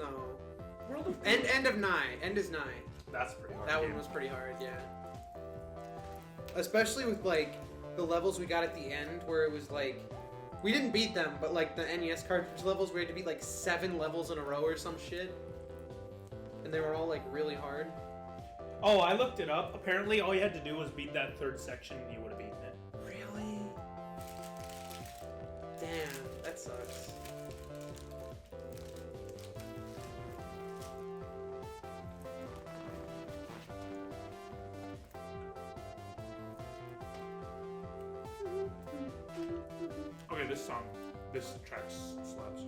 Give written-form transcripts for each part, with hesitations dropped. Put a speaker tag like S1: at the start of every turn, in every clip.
S1: No.
S2: World of
S1: End of Nye. End is Nye.
S2: That's pretty hard.
S1: That one was pretty hard, yeah. Especially with, like, the levels we got at the end, where it was, like... We didn't beat them, but, like, the NES cartridge levels, we had to beat, like, 7 levels in a row or some shit. And they were all, like, really hard.
S2: Oh, I looked it up. Apparently, all you had to do was beat that third section and you would have beaten it.
S1: Really? Damn, that sucks.
S2: Okay, this track slaps.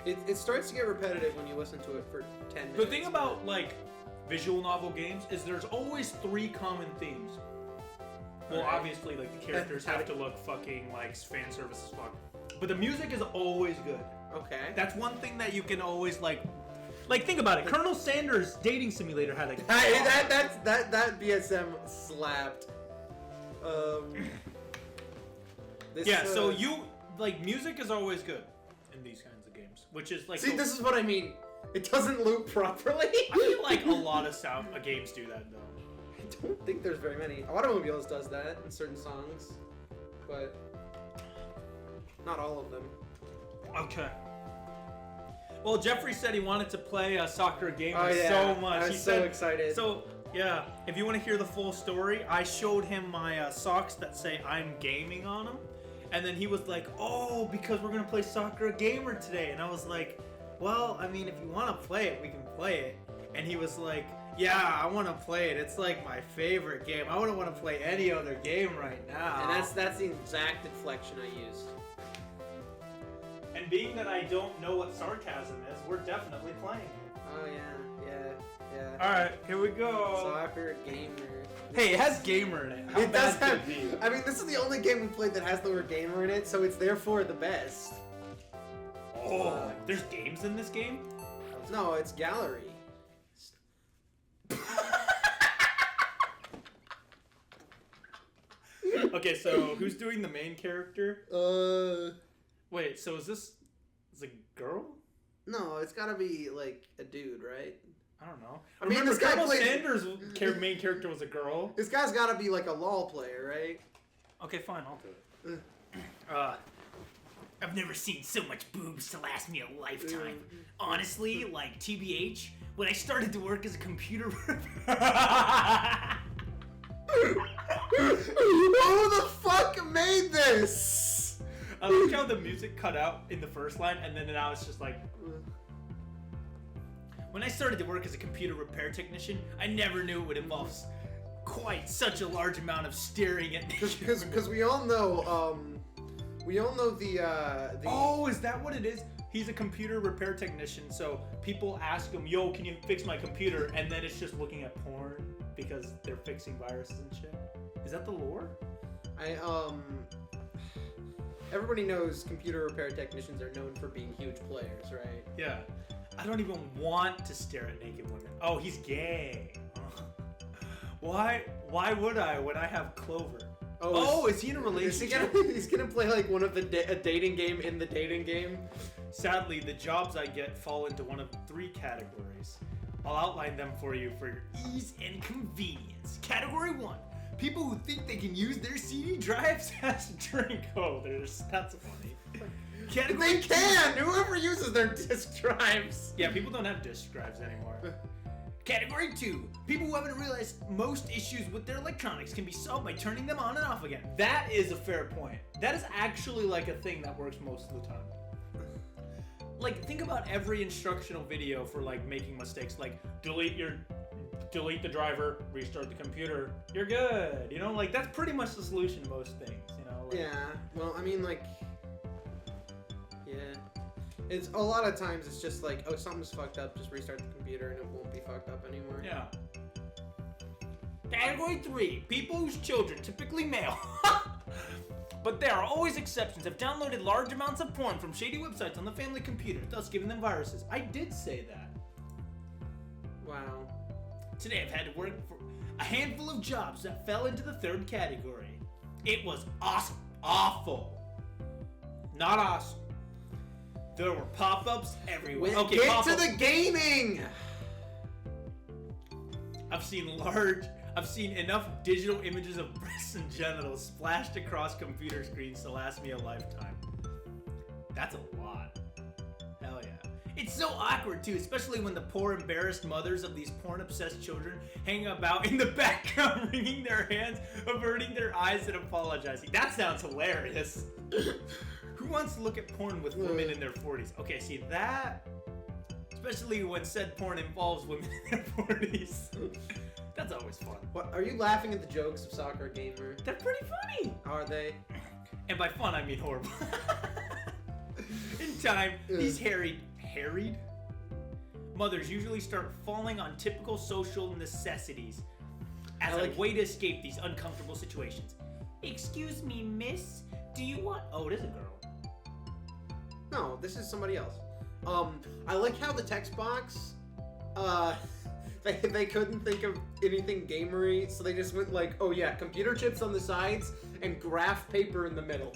S1: It starts to get repetitive when you listen to it for 10 minutes.
S2: The thing about, like, visual novel games is there's always 3 common themes. Well, obviously, like, the characters have to look fucking, like, fan service as fuck. But the music is always good.
S1: Okay.
S2: That's one thing that you can always, like, think about it. Colonel Sanders' dating simulator had a...
S1: that BSM slapped.
S2: So you, like, music is always good in these kinds of games. Which is, like...
S1: See, this is what I mean. It doesn't loop properly.
S2: I feel like a lot of games do that, though.
S1: I don't think there's very many. Automobiles does that in certain songs, but not all of them.
S2: Okay. Well, Jeffrey said he wanted to play Sakura
S1: so
S2: much.
S1: I was so excited.
S2: So, yeah, if you want to hear the full story, I showed him my socks that say I'm gaming on them. And then he was like, oh, because we're going to play Sakura Gamer today. And I was like, well, I mean, if you want to play it, we can play it. And he was like, yeah, I want to play it. It's like my favorite game. I wouldn't want to play any other game right now.
S1: And that's the exact inflection I used.
S2: And being that I don't know what sarcasm is, we're definitely playing it.
S1: Oh, yeah.
S2: Alright, here we go.
S1: Soccer Gamer.
S2: Hey, it has gamer in it. How
S1: It does
S2: bad
S1: have.
S2: could it be?
S1: I mean, this is the only game we played that has the word gamer in it, so it's therefore the best.
S2: Oh, there's games in this game?
S1: No, it's gallery.
S2: Okay, so who's doing the main character? Wait, so is a girl?
S1: No, it's gotta be like a dude, right?
S2: I don't know.
S1: I mean,
S2: remember
S1: this guy
S2: Colonel
S1: plays-
S2: Sanders' main character was a girl.
S1: This guy's gotta be like a LOL player, right?
S2: Okay, fine, I'll do it.
S3: I've never seen so much boobs to last me a lifetime. Honestly, like, TBH, when I started to work as a computer...
S1: Who the fuck made this?
S2: I like how the music cut out in the first line, and then now it's just like...
S3: When I started to work as a computer repair technician, I never knew it would involve quite such a large amount of staring at...
S1: Because we all know, the
S2: Oh, is that what it is? He's a computer repair technician, so people ask him, yo, can you fix my computer? And then it's just looking at porn because they're fixing viruses and shit. Is that the lore?
S1: Everybody knows computer repair technicians are known for being huge players, right?
S2: Yeah. I don't even want to stare at naked women. Oh, he's gay. Why would I when I have Clover? Oh, is he in a relationship?
S1: He's gonna play like one of a dating game in the dating game.
S2: Sadly, the jobs I get fall into one of 3 categories. I'll outline them for you for your
S3: ease and convenience. Category 1. People who think they can use their CD drives
S2: as a drink. Oh, that's funny.
S1: They can! Whoever uses their disk drives.
S2: Yeah, people don't have disk drives anymore.
S3: Category 2. People who haven't realized most issues with their electronics can be solved by turning them on and off again.
S2: That is a fair point. That is actually like a thing that works most of the time. Like, think about every instructional video for like making mistakes. Like, delete the driver, restart the computer, you're good. You know, like that's pretty much the solution to most things, you know? Like,
S1: yeah, well, I mean, like, yeah. It's a lot of times it's just like, oh, something's fucked up, just restart the computer and it won't be fucked up anymore.
S2: Yeah.
S3: Category 3. People whose children, typically male, but there are always exceptions, have downloaded large amounts of porn from shady websites on the family computer, thus giving them viruses.
S2: I did say that.
S1: Wow.
S3: Today I've had to work for a handful of jobs that fell into the 3rd category. It was awesome.
S2: Awful. Not awesome.
S3: There were pop-ups everywhere.
S1: Get to the gaming!
S3: I've seen enough digital images of breasts and genitals splashed across computer screens to last me a lifetime. That's a lot. Hell yeah. It's so awkward too, especially when the poor embarrassed mothers of these porn-obsessed children hang about in the background wringing their hands, averting their eyes and apologizing. That sounds hilarious. Who wants to look at porn with women in their 40s? Okay, see that? Especially when said porn involves women in their 40s. That's always fun.
S1: What, are you laughing at the jokes of Sakura Gamer?
S3: They're pretty funny.
S1: Are they?
S3: And by fun, I mean horrible. In time, these harried mothers usually start falling on typical social necessities as a way to escape these uncomfortable situations. Excuse me, miss, do you want... Oh, it is a girl.
S1: No, this is somebody else. I like how the text box, they couldn't think of anything gamery, so they just went like, oh yeah, computer chips on the sides and graph paper in the middle.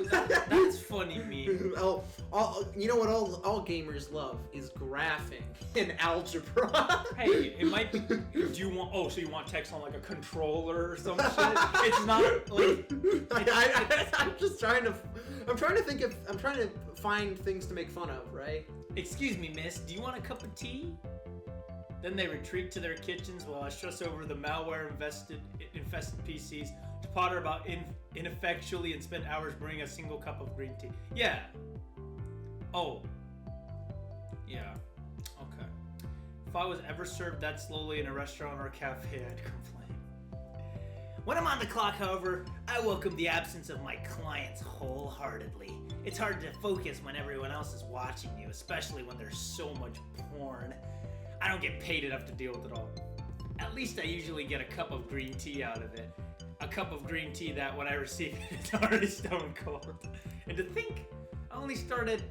S3: That's funny meme.
S1: You know what all gamers love is graphing and algebra.
S3: Hey, it might be. Do you want? Oh, so you want text on like a controller or some shit? It's not like.
S1: I'm just trying to. I'm trying to find things to make fun of, right?
S3: Excuse me, miss. Do you want a cup of tea? Then they retreat to their kitchens while I stress over the malware-infested PCs to potter about ineffectually and spend hours brewing a single cup of green tea. Yeah. Oh. Yeah. Okay. If I was ever served that slowly in a restaurant or a cafe, I'd complain. When I'm on the clock, however, I welcome the absence of my clients wholeheartedly. It's hard to focus when everyone else is watching you, especially when there's so much porn. I don't get paid enough to deal with it all. At least I usually get a cup of green tea out of it. A cup of green tea that, when I receive it, it's already stone cold. And to think, I only started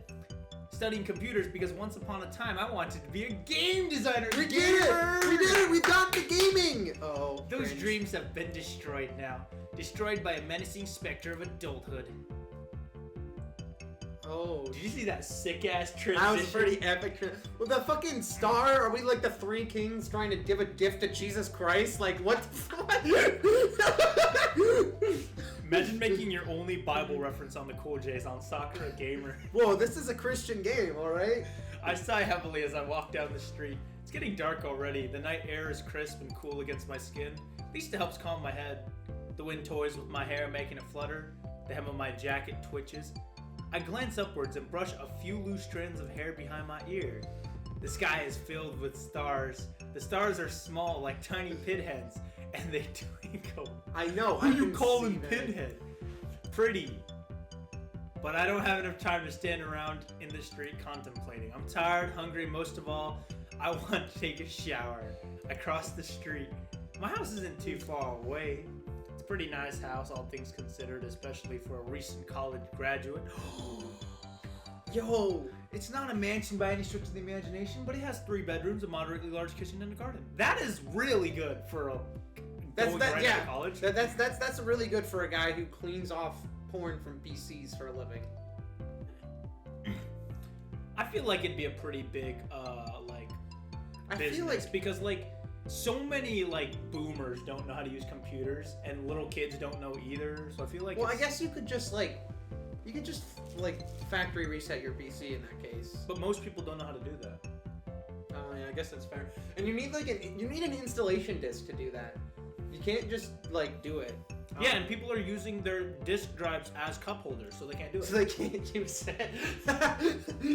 S3: studying computers because once upon a time I wanted to be a game designer.
S1: We did it! We did it! We got the gaming! Oh,
S3: those
S1: cringe.
S3: dreams have been destroyed now. Destroyed by a menacing specter of adulthood.
S1: Oh.
S3: Did you see that sick-ass transition?
S1: That was pretty epic. With the fucking star, are we like the three kings trying to give a gift to Jesus Christ? Like, what the fuck?
S3: Imagine making your only Bible reference on the Cool J's on Sakura Gamer.
S1: Whoa, this is a Christian game, alright?
S3: I sigh heavily as I walk down the street. It's getting dark already. The night air is crisp and cool against my skin. At least it helps calm my head. The wind toys with my hair, making it flutter. The hem of my jacket twitches. I glance upwards and brush a few loose strands of hair behind my ear. The sky is filled with stars. The stars are small, like tiny pinheads, and they twinkle.
S1: I know.
S3: Who you calling pinhead? Pretty. But I don't have enough time to stand around in the street contemplating. I'm tired, hungry, most of all, I want to take a shower. I cross the street. My house isn't too far away. It's a pretty nice house, all things considered, especially for a recent college graduate.
S1: Yo!
S3: It's not a mansion by any stretch of the imagination, but it has 3 bedrooms, a moderately large kitchen, and a garden. That is really good for a going right out of college.
S1: That's really good for a guy who cleans off porn from PCs for a living.
S3: I feel like it'd be a pretty big business,
S1: feel like
S3: because so many boomers don't know how to use computers and little kids don't know either. So I feel like
S1: I guess you could just factory reset your PC in that case.
S3: But most people don't know how to do that.
S1: Oh yeah, I guess that's fair. And you need an installation disk to do that. You can't just do it.
S3: Yeah, and people are using their disk drives as cup holders, so they can't do it.
S1: So they can't use it.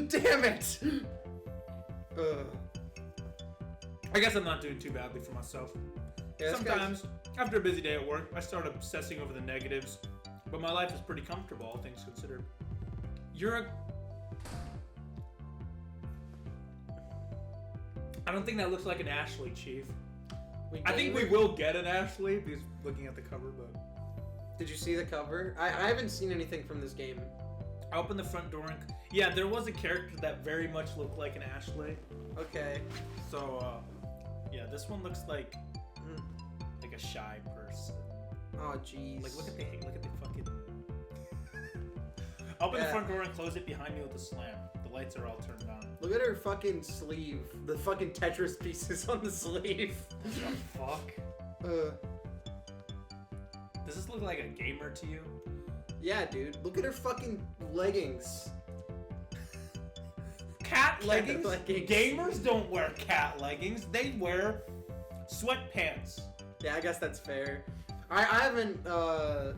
S1: Damn it!
S3: I guess I'm not doing too badly for myself.
S1: Yeah,
S3: sometimes, after a busy day at work, I start obsessing over the negatives, but my life is pretty comfortable, all things considered. I don't think that looks like an Ashley, Chief. I think we will get an Ashley, because looking at the cover, but...
S1: Did you see the cover? I haven't seen anything from this game.
S3: I opened the front door and... Yeah, there was a character that very much looked like an Ashley.
S1: Okay.
S3: So, yeah, this one looks like a shy person.
S1: Oh, jeez.
S3: Look at the fucking... Open the
S1: Yeah.
S3: front door and close it behind me with a slam. The lights are all turned on.
S1: Look at her fucking sleeve. The fucking Tetris pieces on the sleeve.
S3: What the fuck? Does this look like a gamer to you?
S1: Yeah, dude. Look at her fucking leggings.
S3: Cat leggings?
S1: leggings.
S3: Gamers don't wear cat leggings. They wear sweatpants.
S1: Yeah, I guess that's fair. I haven't I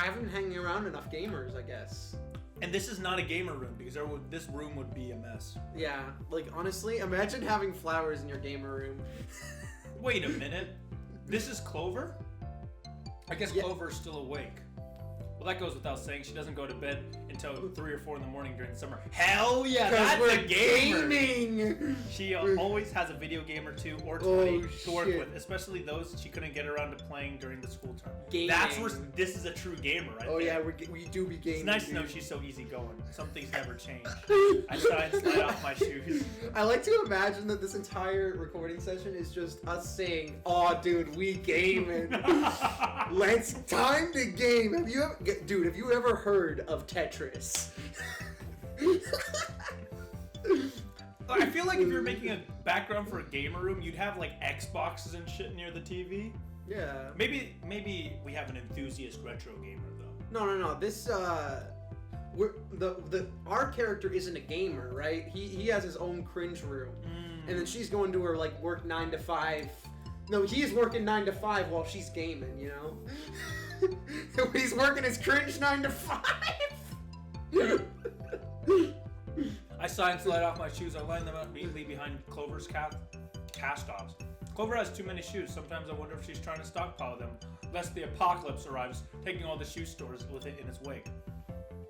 S1: haven't hanging around enough gamers, I guess.
S3: And this is not a gamer room because this room would be a mess.
S1: Yeah, like honestly, imagine having flowers in your gamer room.
S3: Wait a minute. This is Clover? I guess
S1: Yeah.
S3: Clover is still awake. Well, that goes without saying. She doesn't go to bed until 3 or 4 in the morning during the summer. Hell yeah, that's
S1: we're
S3: a gamer.
S1: gaming.
S3: She always has a video game or two or 20 to work
S1: shit.
S3: with, especially those she couldn't get around to playing during the school term.
S1: Gaming.
S3: That's where this is a true gamer, right?
S1: Oh
S3: there.
S1: yeah, we do be gaming.
S3: It's nice to know
S1: dude.
S3: she's so easygoing. Some things never change. I try and slide off my shoes.
S1: I like to imagine that this entire recording session is just us saying, "Oh, dude, we gaming. Let's time to game." Have you ever heard of Tetris?
S3: I feel like if you're making a background for a gamer room, you'd have like Xboxes and shit near the TV.
S1: Yeah.
S3: Maybe we have an enthusiast retro gamer though.
S1: No. This our character isn't a gamer, right? He has his own cringe room, and then she's going to her like work 9 to 5. No, he's working 9 to 5 while she's gaming. You know, he's working his cringe 9 to 5.
S3: I sigh and slide off my shoes. I line them up neatly behind Clover's cast offs. Clover has too many shoes. Sometimes I wonder if she's trying to stockpile them, lest the apocalypse arrives, taking all the shoe stores with it in its wake.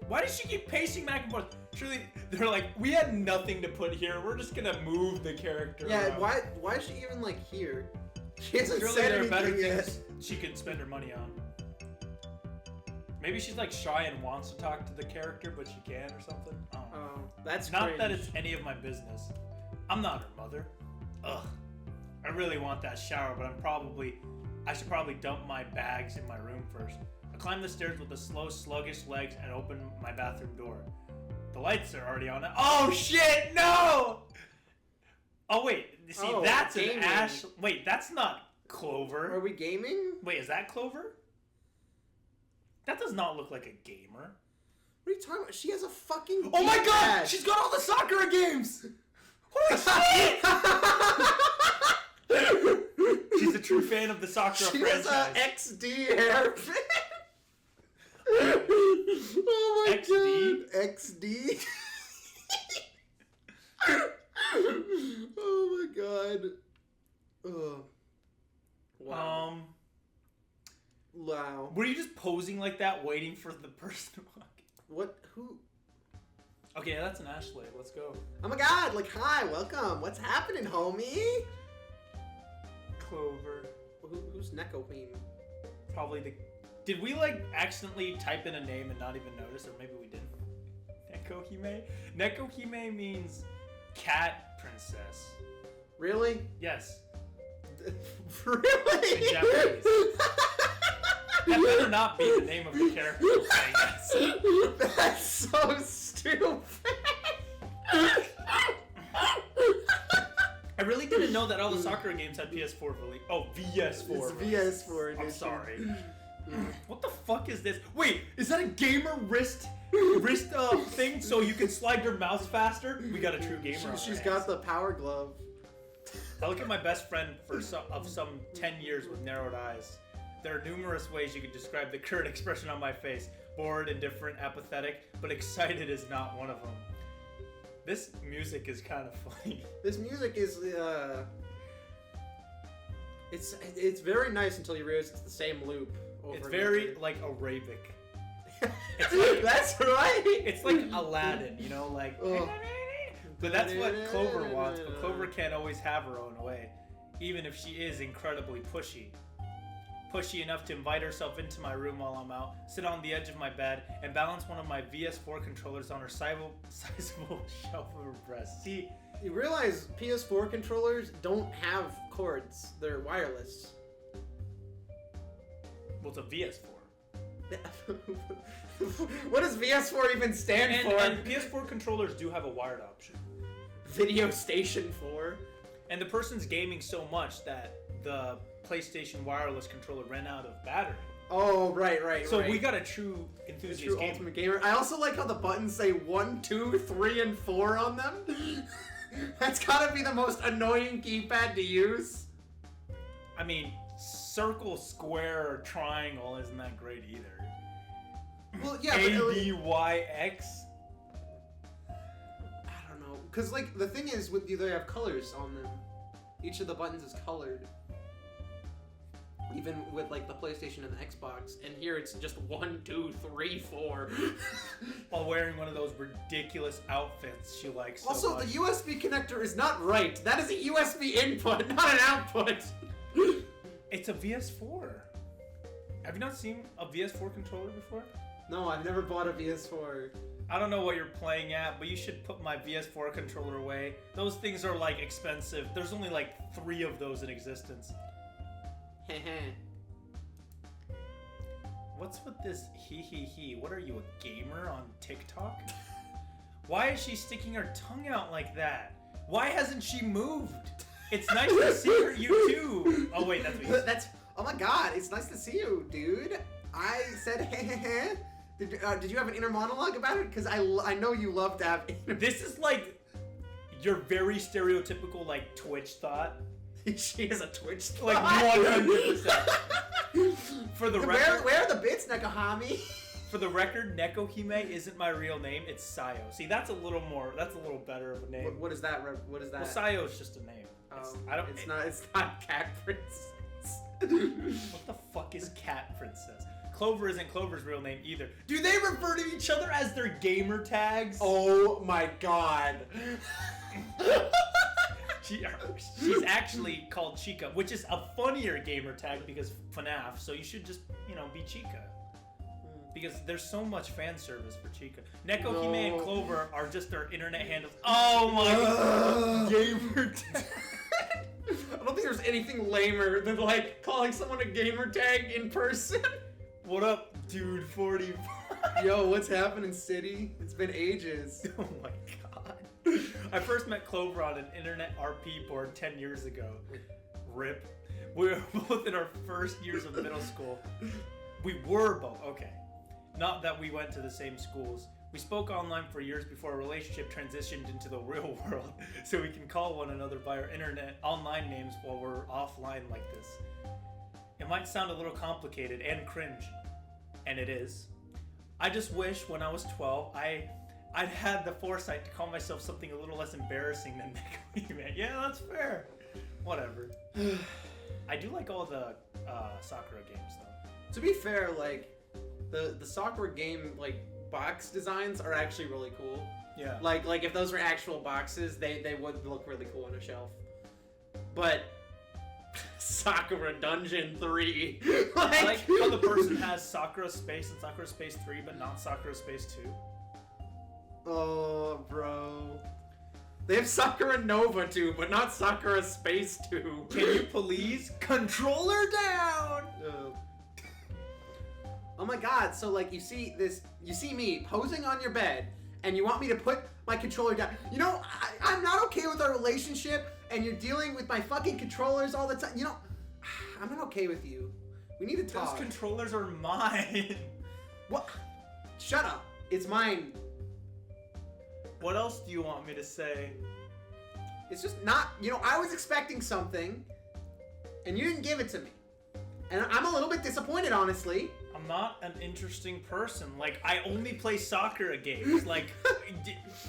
S3: Why does she keep pacing back and forth? Surely they're like, we had nothing to put here. We're just gonna move the character.
S1: Yeah.
S3: around.
S1: Why is she even like here? She hasn't
S3: Surely
S1: said
S3: there are better
S1: anything yet.
S3: things she could spend her money on. Maybe she's like shy and wants to talk to the character, but she can or something. I don't know.
S1: Oh, that's
S3: Not
S1: cringe.
S3: that it's any of my business. I'm not her mother. Ugh. I really want that shower, but I should probably dump my bags in my room first. I climb the stairs with the slow, sluggish legs and open my bathroom door. The lights are already on. Oh shit, no! Oh wait, see,
S1: Oh,
S3: that's
S1: gaming.
S3: an Ash. Wait, that's not Clover.
S1: Are we gaming?
S3: Wait, is that Clover? That does not look like a gamer.
S1: What are you talking about? She has a fucking.
S3: Oh my
S1: gamepad.
S3: god! She's got all the Sakura games! Holy shit! She's a true fan of the Sakura
S1: She has
S3: franchise.
S1: a XD hairpin. Oh my
S3: XD?
S1: god. XD. Oh my god. Ugh. Wow. Wow.
S3: Were you just posing like that, waiting for the person to walk?
S1: What? Who?
S3: Okay, that's an Ashley. Let's go.
S1: Oh my god. Like, hi, welcome. What's happening, homie?
S3: Clover.
S1: Who's Neko Queen?
S3: Probably the. Did we like accidentally type in a name and not even notice, or maybe we didn't? Nekohime? Nekohime means cat princess.
S1: Really?
S3: Yes.
S1: Really?
S3: In Japanese. That better not be the name of the character we're playing as.
S1: That's so stupid.
S3: I really didn't know that all the Sakura games had PS4 release. Oh, VS4.
S1: It's VS4
S3: I'm
S1: edition.
S3: sorry. What the fuck is this? Wait, is that a gamer wrist thing so you can slide your mouse faster? We got a true gamer.
S1: She's got the power glove.
S3: I look at my best friend of some 10 years with narrowed eyes. There are numerous ways you could describe the current expression on my face. Bored, indifferent, apathetic, but excited is not one of them. This music is kind of funny.
S1: This music is it's very nice until you realize it's the same loop over
S3: It's
S1: and
S3: very
S1: over.
S3: like Arabic.
S1: That's right.
S3: It's like Aladdin, you know, like.
S1: Ugh.
S3: But that's what Clover wants, but Clover can't always have her own way, even if she is incredibly pushy. Pushy enough to invite herself into my room while I'm out, sit on the edge of my bed, and balance one of my VS4 controllers on her sizable shelf of her breast. See,
S1: You realize PS4 controllers don't have cords; they're wireless.
S3: well, it's a VS4.
S1: What does VS4 even stand for?
S2: And PS4 controllers do have a wired option.
S1: Video Station 4.
S2: And the person's gaming so much that the PlayStation wireless controller ran out of battery.
S1: Oh, right.
S2: So
S1: right.
S2: we got a true enthusiast
S1: True
S2: gamer.
S1: ultimate gamer. I also like how the buttons say 1, 2, 3, and 4 on them. That's gotta be the most annoying keypad to use.
S2: I mean, circle, square, or triangle isn't that great either.
S1: Well, yeah,
S2: A,
S1: but
S2: B, Y, X.
S1: I don't know, cause like the thing is, with they have colors on them. Each of the buttons is colored. Even with like the PlayStation and the Xbox, and here it's just 1, 2, 3, 4.
S2: While wearing one of those ridiculous outfits she likes so
S1: Also,
S2: much.
S1: the USB connector is not right. That is a USB input, not an output.
S2: It's a VS4. Have you not seen a VS4 controller before?
S1: No, I've never bought a PS4.
S2: I don't know what you're playing at, but you should put my VS4 controller away. Those things are like expensive. There's only like 3 of those in existence. What's with this he? What are you, a gamer on TikTok? Why is she sticking her tongue out like that? Why hasn't she moved? It's nice to see her, you too. Oh wait, that's what you said.
S1: That's. Oh my God! It's nice to see you, dude. I said Did you have an inner monologue about it? Because I know you love to have.
S2: This is like your very stereotypical like Twitch thought.
S1: She is a Twitch.
S2: Like 100%. For the record,
S1: Where are the bits, Nekahami?
S2: For the record, Nekohime isn't my real name. It's Sayo. See, that's a little better of a name.
S1: What is that? What is that?
S2: Well, Sayo is just a name.
S1: It's not Cat Princess.
S2: What the fuck is Cat Princess? Clover isn't Clover's real name either. Do they refer to each other as their gamer tags?
S1: Oh my God.
S2: She's actually called Chica, which is a funnier gamer tag because FNAF, so you should just, be Chica. Because there's so much fan service for Chica. Nekohime and Clover are just their internet handles. Oh my God. Gamer tag.
S1: I don't think there's anything lamer than like calling someone a gamer tag in person.
S2: What up, dude 45?
S1: Yo, what's happening, city? It's been ages.
S2: Oh my God. I first met Clover on an internet RP board 10 years ago. RIP. We were both in our first years of middle school. We were both, okay. Not that we went to the same schools. We spoke online for years before our relationship transitioned into the real world, so we can call one another by our internet online names while we're offline like this. It might sound a little complicated and cringe, and it is. I just wish when I was 12, I'd had the foresight to call myself something a little less embarrassing than Nekohime. Yeah, that's fair. Whatever. I do like all the Sakura games, though.
S1: To be fair, like, the Sakura game, like, box designs are actually really cool.
S2: Yeah.
S1: Like if those were actual boxes, they would look really cool on a shelf. But Sakura Dungeon 3.
S2: I like how the person has Sakura Space and Sakura Space 3, but not Sakura Space 2.
S1: Oh, bro. They have Sakura Nova 2, but not Sakura Space 2.
S2: Can you please controller down?
S1: Oh my God, so like you see me posing on your bed and you want me to put my controller down. I'm not okay with our relationship and you're dealing with my fucking controllers all the time. I'm not okay with you. We need to talk.
S2: Those controllers are mine.
S1: What? Shut up. It's mine.
S2: What else do you want me to say?
S1: It's just not, I was expecting something and you didn't give it to me. And I'm a little bit disappointed, honestly.
S2: I'm not an interesting person. Like, I only play Sakura games. Like,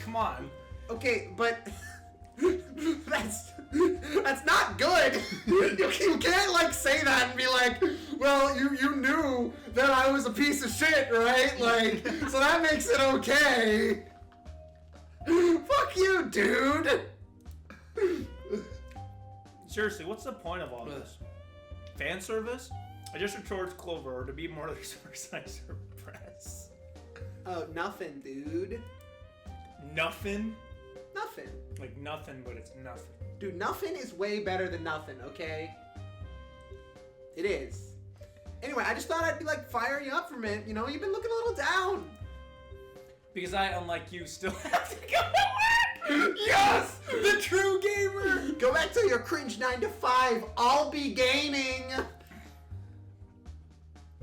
S2: come on.
S1: Okay, but that's not good. You can't like say that and be like, well, you knew that I was a piece of shit, right? Like, so that makes it okay. Fuck you, dude.
S2: Seriously, what's the point of all this? Fan service? I just towards Clover, or to be more precise, her press.
S1: Oh, nothing, dude.
S2: Nothing?
S1: Nothing.
S2: Like nothing, but it's nothing.
S1: Dude, nothing is way better than nothing, okay? It is. Anyway, I just thought I'd be like firing you up for a minute. You know, you've been looking a little down.
S3: Because I, unlike you, still have to go to work! Yes! The true gamer!
S1: Go back to your cringe 9 to 5. I'll be gaming.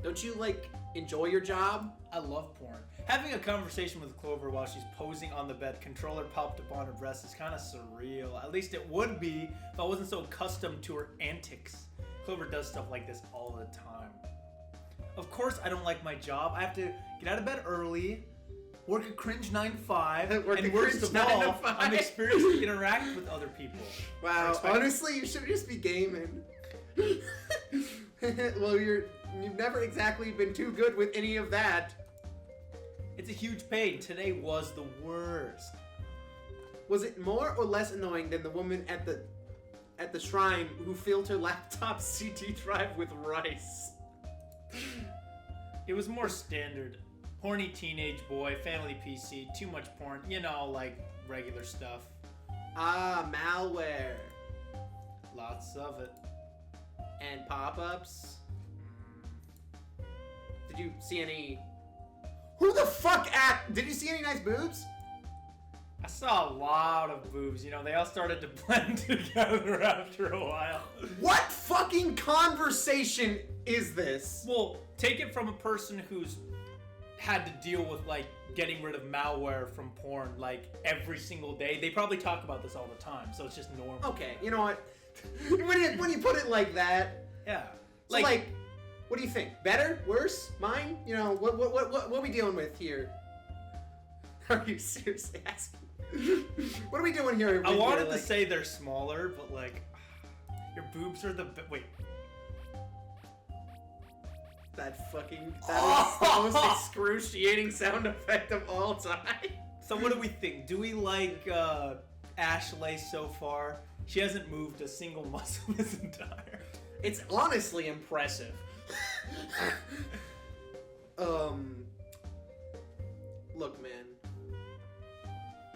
S1: Don't you, like, enjoy your job?
S3: I love porn. Having a conversation with Clover while she's posing on the bed, controller popped up on her breast is kind of surreal. At least it would be if I wasn't so accustomed to her antics. Clover does stuff like this all the time. Of course, I don't like my job. I have to get out of bed early, work a cringe 9 to 5, and worst of all, I'm experienced to interact with other people.
S1: Wow, honestly, you should just be gaming. Well, you've never exactly been too good with any of that.
S3: It's a huge pain. Today was the worst.
S1: Was it more or less annoying than the woman at the shrine who filled her laptop CD drive with rice?
S3: It was more standard. Horny teenage boy, family PC, too much porn, you know, like regular stuff.
S1: Ah, malware.
S3: Lots of it.
S1: And pop-ups. Did you see any... Who the fuck Did you see any nice boobs?
S3: I saw a lot of boobs, you know, they all started to blend together after a while.
S1: What fucking conversation is this?
S3: Well, take it from a person who's had to deal with, like, getting rid of malware from porn, like, every single day. They probably talk about this all the time, so it's just normal.
S1: Okay, you know what? when you put it like that...
S3: Yeah.
S1: So, like, what do you think? Better? Worse? Mine? You know, what are we dealing with here? Are you seriously asking? What are we doing here?
S3: I wanted to say they're smaller, but, like, your boobs are the... Wait.
S1: That is the most excruciating sound effect of all time.
S3: So what do we think? Do we like Ashley so far? She hasn't moved a single muscle this entire...
S1: It's honestly impressive. Look, man.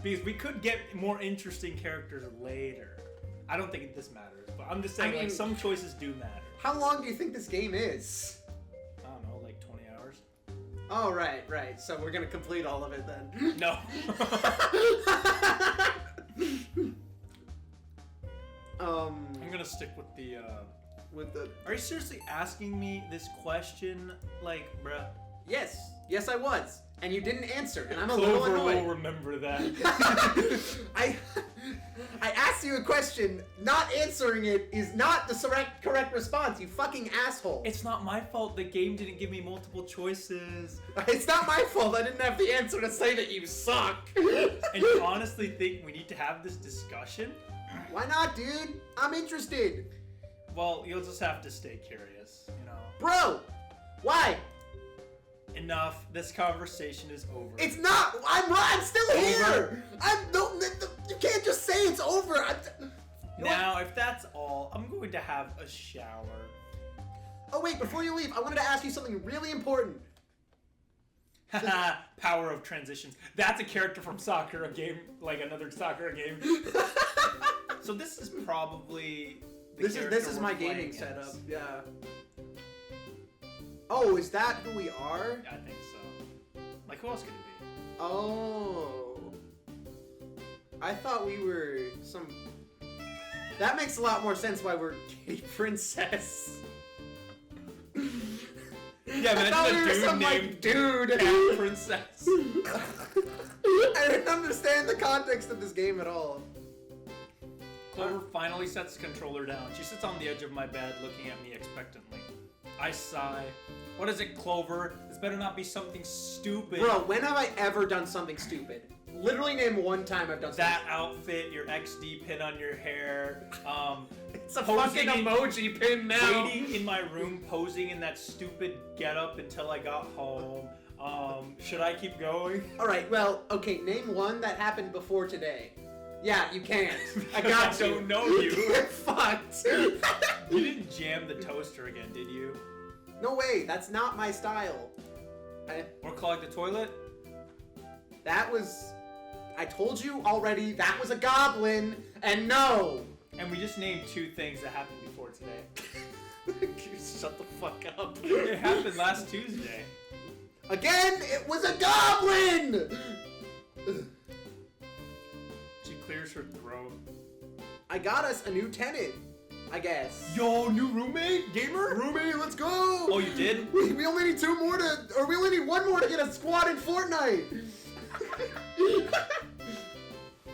S3: Because we could get more interesting characters later. I don't think this matters, but I'm just saying, like, some choices do matter.
S1: How long do you think this game is?
S3: I don't know, like 20 hours?
S1: Oh, right. So we're gonna complete all of it then.
S3: No. I'm gonna stick with the, Are you seriously asking me this question? Like, bruh.
S1: Yes I was. And you didn't answer, and I'm a little
S3: Clover
S1: annoyed.
S3: will remember that.
S1: I asked you a question. Not answering it is not the correct response, you fucking asshole.
S3: It's not my fault the game didn't give me multiple choices.
S1: It's not my fault I didn't have the answer to say that you suck.
S3: And you honestly think we need to have this discussion?
S1: Why not, dude? I'm interested.
S3: Well, you'll just have to stay curious, you know.
S1: Bro! Why?
S3: Enough. This conversation is over.
S1: It's not! I'm still here! You can't just say it's over!
S3: Now, if that's all, I'm going to have a shower.
S1: Oh wait, before you leave, I wanted to ask you something really important.
S3: Haha, power of transitions. That's a character from Sakura game, like another Sakura game. So this is probably the
S1: This is my gaming setup. Yeah. Oh, is that who we are?
S3: I think so. Like, who else could it be?
S1: Oh. I thought we were some... That makes a lot more sense why we're Kitty Princess.
S3: Yeah, man,
S1: I thought we were some, like, dude.
S3: Cat Princess.
S1: I didn't understand the context of this game at all.
S3: Clover finally sets the controller down. She sits on the edge of my bed looking at me expectantly. I sigh. What is it, Clover? This better not be something stupid.
S1: Bro, when have I ever done something stupid? Literally name one time I've done something.
S3: That outfit, your XD pin on your hair,
S1: it's a fucking emoji pin now.
S3: Waiting in my room, posing in that stupid getup until I got home. Should I keep going?
S1: Alright, well, okay, name one that happened before today. Yeah, you can't. I got you.
S3: I don't know you.
S1: Get fucked.
S3: You didn't jam the toaster again, did you?
S1: No way, that's not my style.
S3: Or clog the toilet?
S1: That was... I told you already, that was a goblin, and no!
S3: And we just named two things that happened before today.
S1: Shut the fuck up.
S3: It happened last Tuesday.
S1: Again, it was a goblin!
S3: She clears her throat.
S1: I got us a new tenant, I guess.
S2: Yo, new roommate? Gamer?
S1: Roommate, let's go!
S3: Oh, you did?
S1: We only need we only need one more to get a squad in Fortnite!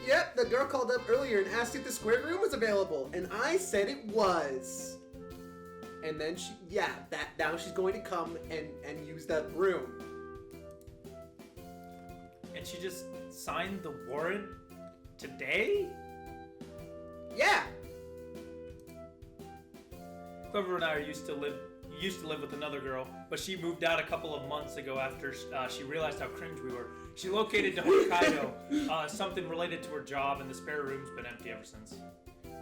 S1: Yep, the girl called up earlier and asked if the square room was available, and I said it was. And then now she's going to come and use that room.
S3: And she just signed the warrant today?
S1: Yeah.
S3: Clover and I used to live with another girl, but she moved out a couple of months ago after she realized how cringe we were. She located to Hokkaido, something related to her job, and the spare room's been empty ever since.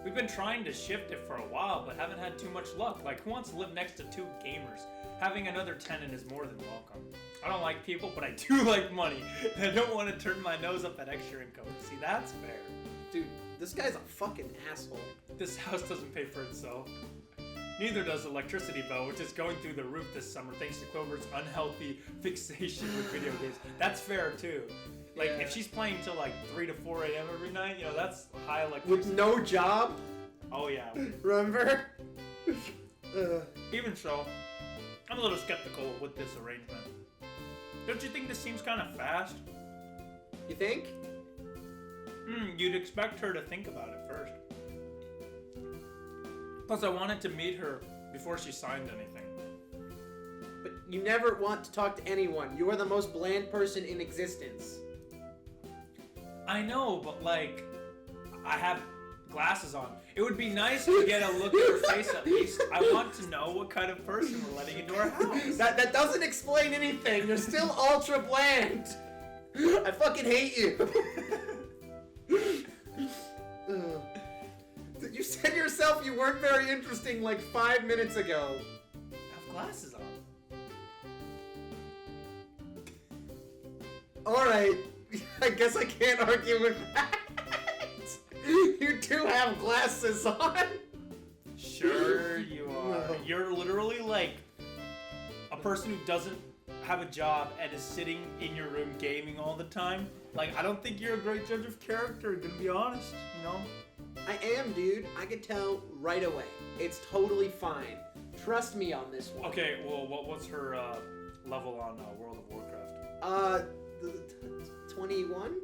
S3: We've been trying to shift it for a while, but haven't had too much luck. Like, who wants to live next to two gamers? Having another tenant is more than welcome. I don't like people, but I do like money. And I don't want to turn my nose up at extra income. See, that's fair.
S1: Dude, this guy's a fucking asshole.
S3: This house doesn't pay for itself. Neither does the electricity bill, which is going through the roof this summer thanks to Clover's unhealthy fixation with video games. That's fair, too. Like,
S1: Yeah.
S3: if she's playing till like 3 to 4 a.m. every night, that's high electricity.
S1: With no job?
S3: Oh, yeah.
S1: Remember?
S3: Even so, I'm a little skeptical with this arrangement. Don't you think this seems kind of fast?
S1: You think?
S3: You'd expect her to think about it first. Plus, I wanted to meet her before she signed anything.
S1: But you never want to talk to anyone. You are the most bland person in existence.
S3: I know, but like, I have glasses on. It would be nice to get a look at her face at least. I want to know what kind of person we're letting into our house.
S1: That doesn't explain anything. You're still ultra bland. I fucking hate you. You said yourself you weren't very interesting like 5 minutes ago.
S3: I have glasses on.
S1: Alright, I guess I can't argue with that. You do have glasses on.
S3: Sure you are.
S1: No.
S3: You're literally like a person who doesn't have a job and is sitting in your room gaming all the time. Like, I don't think you're a great judge of character, to be honest,
S1: I am, dude. I could tell right away. It's totally fine. Trust me on this one.
S3: Okay, well, what was her level on World of Warcraft?
S1: 21?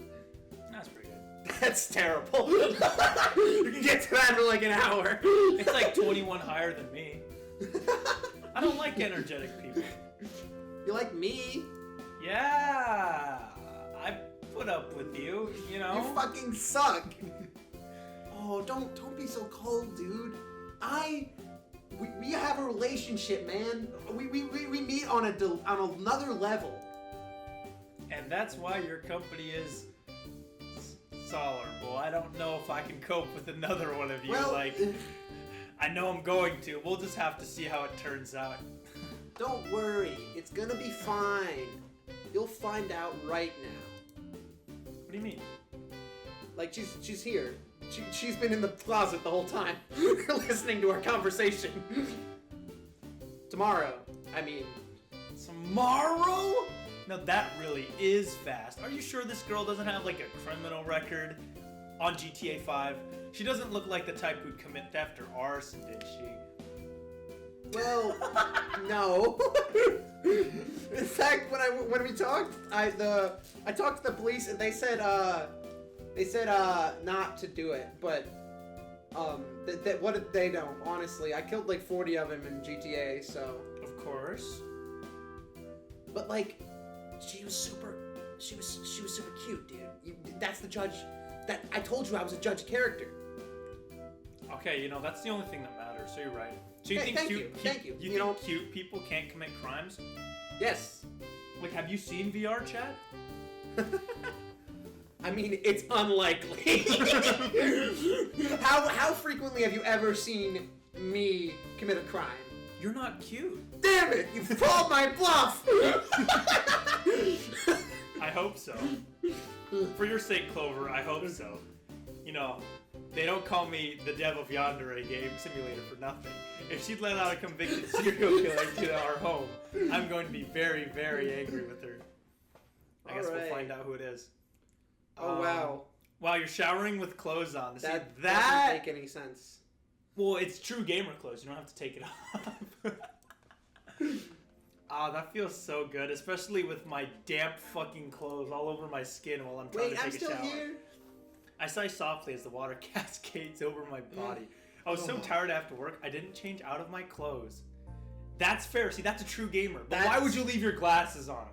S3: That's pretty good.
S1: That's terrible. You can get to that in like an hour.
S3: It's like 21 higher than me. I don't like energetic people.
S1: You like me?
S3: Yeah, I put up with you,
S1: You fucking suck. Oh, don't be so cold, dude. We have a relationship, man. We meet on another level.
S3: And that's why your company is tolerable. I don't know if I can cope with another one of you.
S1: Well,
S3: I know I'm going to. We'll just have to see how it turns out.
S1: don't worry. It's gonna be fine. You'll find out right now.
S3: What do you mean?
S1: Like she's here. She's been in the closet the whole time, listening to our conversation. Tomorrow, I mean.
S3: Tomorrow? Now that really is fast. Are you sure this girl doesn't have like a criminal record on GTA 5? She doesn't look like the type who'd commit theft or arson, did she?
S1: Well, no. In fact, when we talked, I talked to the police and they said not to do it, but what did they know? Honestly, I killed like 40 of them in GTA, so.
S3: Of course.
S1: But like, she was super cute, dude. That's the judge. That I told you I was a judge character.
S3: Okay, that's the only thing that matters. So you're right. So you
S1: Hey,
S3: think
S1: thank
S3: cute?
S1: you.
S3: You think cute people can't commit crimes?
S1: Yes.
S3: Like, have you seen VR chat?
S1: I mean, it's unlikely. How frequently have you ever seen me commit a crime?
S3: You're not cute.
S1: Damn it! You called my bluff!
S3: I hope so. For your sake, Clover, I hope so. They don't call me the dev of Yandere Game Simulator for nothing. If she'd let out a convicted serial killer into our home, I'm going to be very, very angry with her. I guess we'll find out who it is.
S1: Oh, wow.
S3: Wow, you're showering with clothes on. See,
S1: That
S3: that
S1: doesn't make any sense.
S3: Well, it's true gamer clothes. You don't have to take it off. Oh, that feels so good, especially with my damp fucking clothes all over my skin while I'm trying to take a shower.
S1: Here?
S3: I sigh softly as the water cascades over my body. I was so tired after work, I didn't change out of my clothes. That's fair. See, that's a true gamer. But why would you leave your glasses on?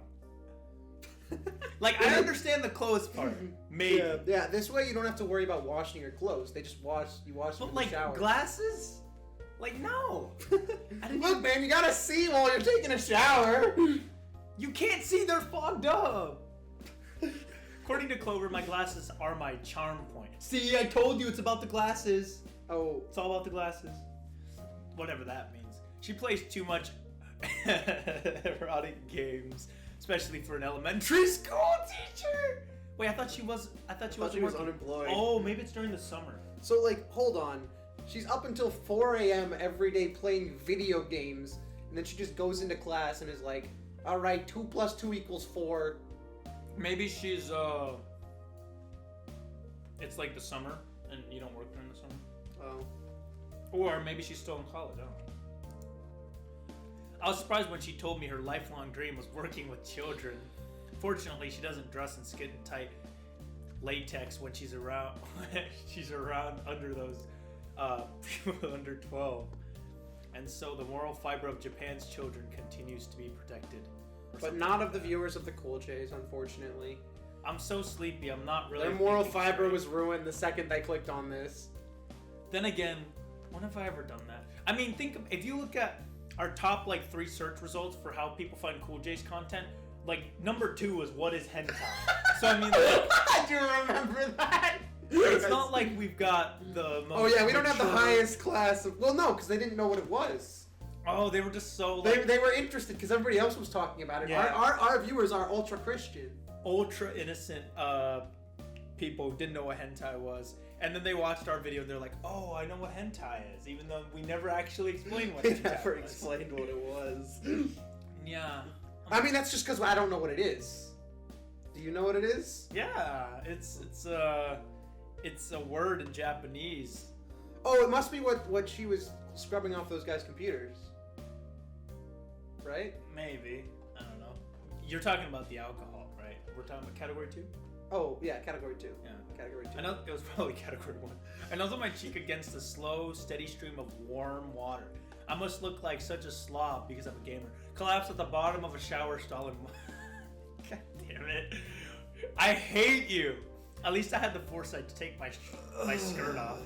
S3: Like, I understand the clothes part. Maybe.
S1: Yeah, this way you don't have to worry about washing your clothes. They just you wash them
S3: But
S1: in
S3: like
S1: the shower.
S3: glasses? Like, no.
S1: Look, man, you gotta see while you're taking a shower.
S3: You can't see, they're fogged up. According to Clover, my glasses are my charm point. See, I told you it's about the glasses.
S1: Oh.
S3: It's all about the glasses. Whatever that means. She plays too much erotic games, especially for an elementary school teacher. Wait, I thought she was
S1: unemployed.
S3: Oh, maybe it's during the summer.
S1: So, like, hold on. She's up until 4 a.m. every day playing video games, and then she just goes into class and is like, all right, 2 + 2 = 4.
S3: Maybe she's, it's like the summer, and you don't work during the summer.
S1: Oh.
S3: Or maybe she's still in college, I don't know. I was surprised when she told me her lifelong dream was working with children. Fortunately, she doesn't dress in skin tight latex when she's around under those people under 12. And so the moral fiber of Japan's children continues to be protected.
S1: But not of the viewers of the Cool Jays, unfortunately.
S3: I'm so sleepy, I'm not really...
S1: Their moral
S3: thinking
S1: fiber
S3: straight.
S1: was ruined the second they clicked on this.
S3: Then again, when have I ever done that? I mean, if you look at our top, like, 3 search results for how people find Cool J's content, like, number 2 was what is hentai. So, I mean, like...
S1: I do remember that!
S3: It's not like we've got the most...
S1: Oh, yeah, we don't have the
S3: mature-
S1: highest class of... Well, no, because they didn't know what it was.
S3: Oh, they were just so, like...
S1: They were interested because everybody else was talking about it.
S3: Yeah.
S1: Our viewers are ultra-Christian.
S3: Ultra innocent people who didn't know what hentai was. And then they watched our video and they're like, oh, I know what hentai is. Even though we never actually explained what
S1: We
S3: hentai
S1: never
S3: was.
S1: explained what it was.
S3: Yeah.
S1: I mean, that's just because I don't know what it is. Do you know what it is?
S3: Yeah, it's a word in Japanese.
S1: Oh, it must be what she was scrubbing off those guys' computers. Right?
S3: Maybe. I don't know. You're talking about the alcohol, right? We're talking about category 2?
S1: Oh, yeah, category 2.
S3: Yeah.
S1: Category 2.
S3: I know it was probably category 1. I nuzzled my cheek against a slow, steady stream of warm water. I must look like such a slob because I'm a gamer. Collapsed at the bottom of a shower stall and... God damn it. I hate you. At least I had the foresight to take my skirt off.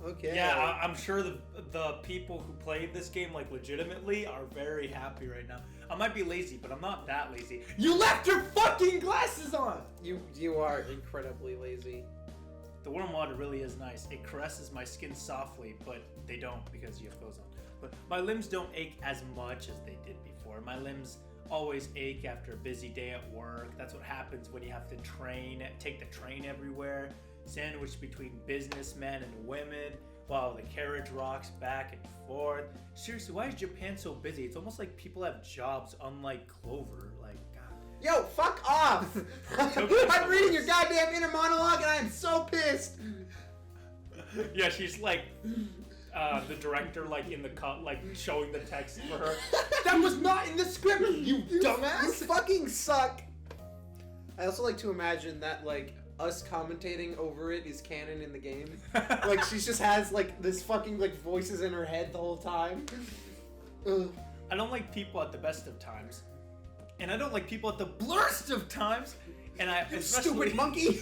S1: Okay.
S3: Yeah, I'm sure the people who played this game, like, legitimately are very happy right now. I might be lazy, but I'm not that lazy. You left your fucking glasses on!
S1: You are incredibly lazy.
S3: The warm water really is nice. It caresses my skin softly, but they don't because you have clothes on. But my limbs don't ache as much as they did before. My limbs always ache after a busy day at work. That's what happens when you have to take the train everywhere, sandwiched between businessmen and women, while the carriage rocks back and forth. Seriously, why is Japan so busy? It's almost like people have jobs, unlike Clover. Like, God.
S1: Yo, fuck off! I'm reading your goddamn inner monologue and I am so pissed!
S3: Yeah, she's like the director, like in the cut, like showing the text for her. That was not in the script, you dumbass!
S1: You fucking suck! I also like to imagine that, like, us commentating over it is canon in the game. Like, she just has, like, this fucking, like, voices in her head the whole time. Ugh.
S3: I don't like people at the best of times. And I don't like people at the blurst of times. And I
S1: Stupid monkey!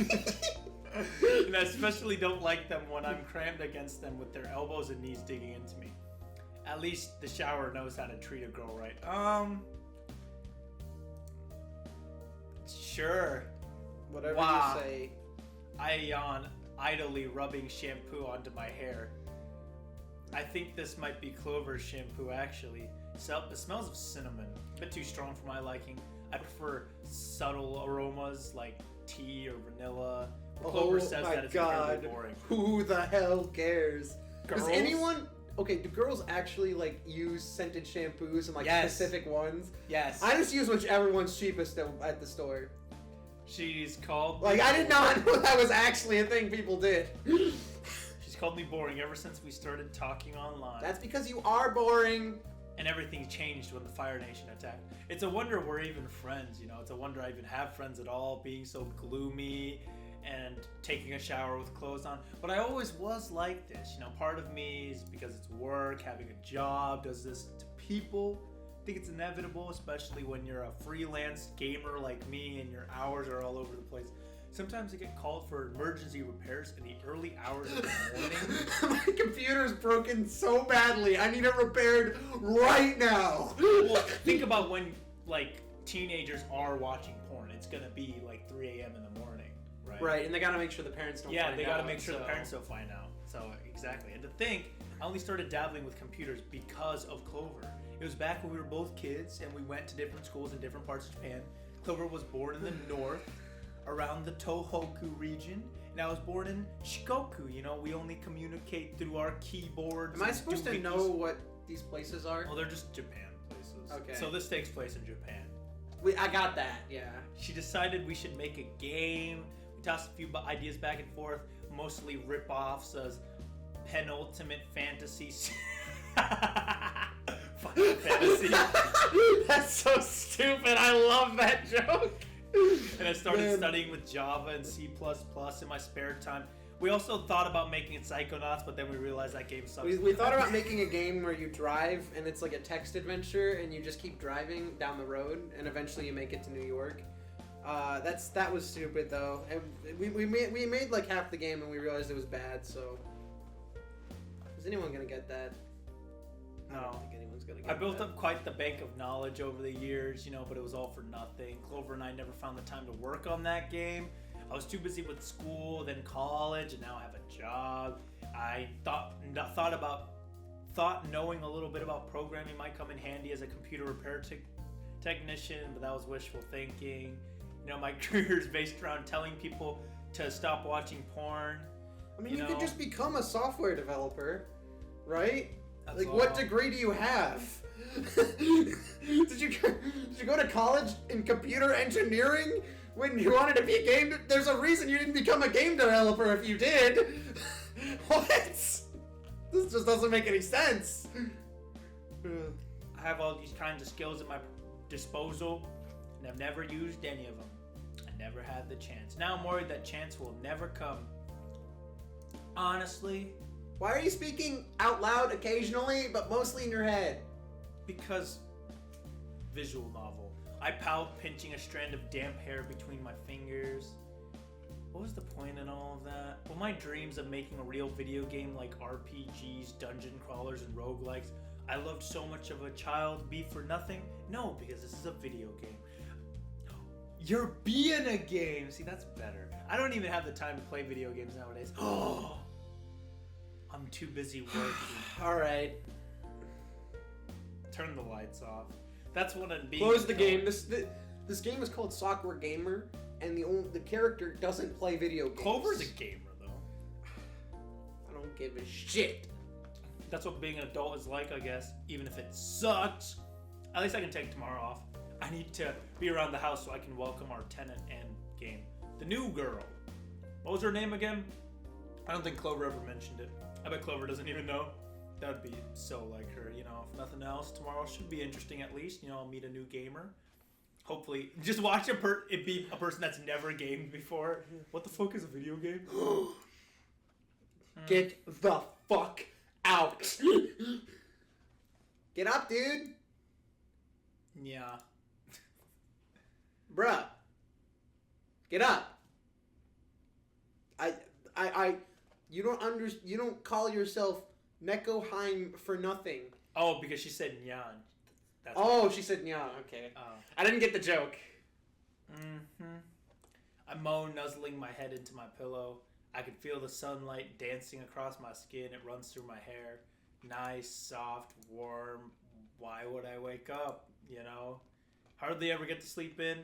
S3: And I especially don't like them when I'm crammed against them with their elbows and knees digging into me. At least the shower knows how to treat a girl right. Sure.
S1: Whatever
S3: Wow.
S1: you say.
S3: I yawn, idly rubbing shampoo onto my hair. I think this might be Clover's shampoo, actually. It smells of cinnamon. A bit too strong for my liking. I prefer subtle aromas like tea or vanilla, Clover
S1: Oh
S3: says
S1: my
S3: that it's
S1: god.
S3: incredibly boring.
S1: Who the hell cares?
S3: Girls?
S1: Does anyone... Okay, do girls actually, like, use scented shampoos and, like,
S3: Yes.
S1: specific ones?
S3: Yes.
S1: I just use whichever one's cheapest at the store.
S3: She's called.
S1: Like, I did not know that was actually a thing people did.
S3: She's called me boring ever since we started talking online.
S1: That's because you are boring.
S3: And everything changed when the Fire Nation attacked. It's a wonder we're even friends, you know. It's a wonder I even have friends at all, being so gloomy and taking a shower with clothes on. But I always was like this, you know. Part of me is because it's work, having a job, does this to people. I think it's inevitable, especially when you're a freelance gamer like me and your hours are all over the place. Sometimes I get called for emergency repairs in the early hours of the morning.
S1: My computer's broken so badly. I need it repaired right now.
S3: Well, think about when, like, teenagers are watching porn. It's gonna be like 3 a.m. in the morning, right?
S1: Right, and they gotta make sure the parents don't find out.
S3: Yeah, they gotta make sure
S1: so-
S3: the parents don't find out. So, exactly. And to think, I only started dabbling with computers because of Clover. It was back when we were both kids and we went to different schools in different parts of Japan. Clover was born in the north, around the Tohoku region, and I was born in Shikoku. You know, we only communicate through our keyboards.
S1: Am I
S3: and
S1: supposed to
S3: doohickeys.
S1: know what these places are?
S3: Well, they're just Japan places.
S1: Okay.
S3: So this takes place in Japan.
S1: I got that, yeah.
S3: She decided we should make a game. We tossed a few ideas back and forth, mostly rip-offs as penultimate fantasy. Final Fantasy.
S1: That's so stupid. I love that joke.
S3: And I started
S1: Man.
S3: studying with Java and C++ in my spare time. We also thought about making it Psychonauts, but then we realized that game sucks.
S1: We thought about making a game where you drive and it's like a text adventure and you just keep driving down the road and eventually you make it to New York. That was stupid though. And we made like half the game and we realized it was bad. So is anyone gonna get that? I don't
S3: No.
S1: think anyone's gonna get
S3: I built
S1: that.
S3: up quite the bank of knowledge over the years, you know, but it was all for nothing. Clover and I never found the time to work on that game. I was too busy with school, then college, and now I have a job. I thought knowing a little bit about programming might come in handy as a computer repair technician, but that was wishful thinking. You know, my career is based around telling people to stop watching porn.
S1: I mean, you
S3: know?
S1: could just become a software developer, right?
S3: That's
S1: Like,
S3: all.
S1: what degree do you have? Did you go to college in computer engineering when you wanted to be a game? There's a reason you didn't become a game developer if you did. What? This just doesn't make any sense.
S3: I have all these kinds of skills at my disposal, and I've never used any of them. I never had the chance. Now I'm worried that chance will never come. Honestly,
S1: Why are you speaking out loud occasionally, but mostly in your head?
S3: because visual novel. I pout pinching a strand of damp hair between my fingers. What was the point in all of that? Will my dreams of making a real video game like RPGs, dungeon crawlers, and roguelikes I loved so much of a child be for nothing? No, because this is a video game. You're being a game! See, that's better. I don't even have the time to play video games nowadays. Oh, I'm too busy working.
S1: Alright.
S3: Turn the lights off. That's what I'm being.
S1: Close the game. This game is called Sakura Gamer, and the character doesn't play video games.
S3: Clover's a gamer, though.
S1: I don't give a shit.
S3: That's what being an adult is like, I guess. Even if it sucks. At least I can take tomorrow off. I need to be around the house so I can welcome our tenant and game. The new girl. What was her name again? I don't think Clover ever mentioned it. I bet Clover doesn't even know. That would be so like her, you know. If nothing else, tomorrow should be interesting at least. You know, I'll meet a new gamer. Hopefully, just watch it be a person that's never gamed before. What the fuck is a video game?
S1: Get the fuck out. Get up, dude.
S3: Yeah.
S1: Bruh. Get up. You don't call yourself Nekoheim for nothing.
S3: Oh, because she said nyan. That's
S1: Oh, she said yeah, okay.
S3: Oh.
S1: I didn't get the joke.
S3: Mm-hmm. I moan, nuzzling my head into my pillow. I can feel the sunlight dancing across my skin. It runs through my hair. Nice, soft, warm. Why would I wake up? You know? Hardly ever get to sleep in.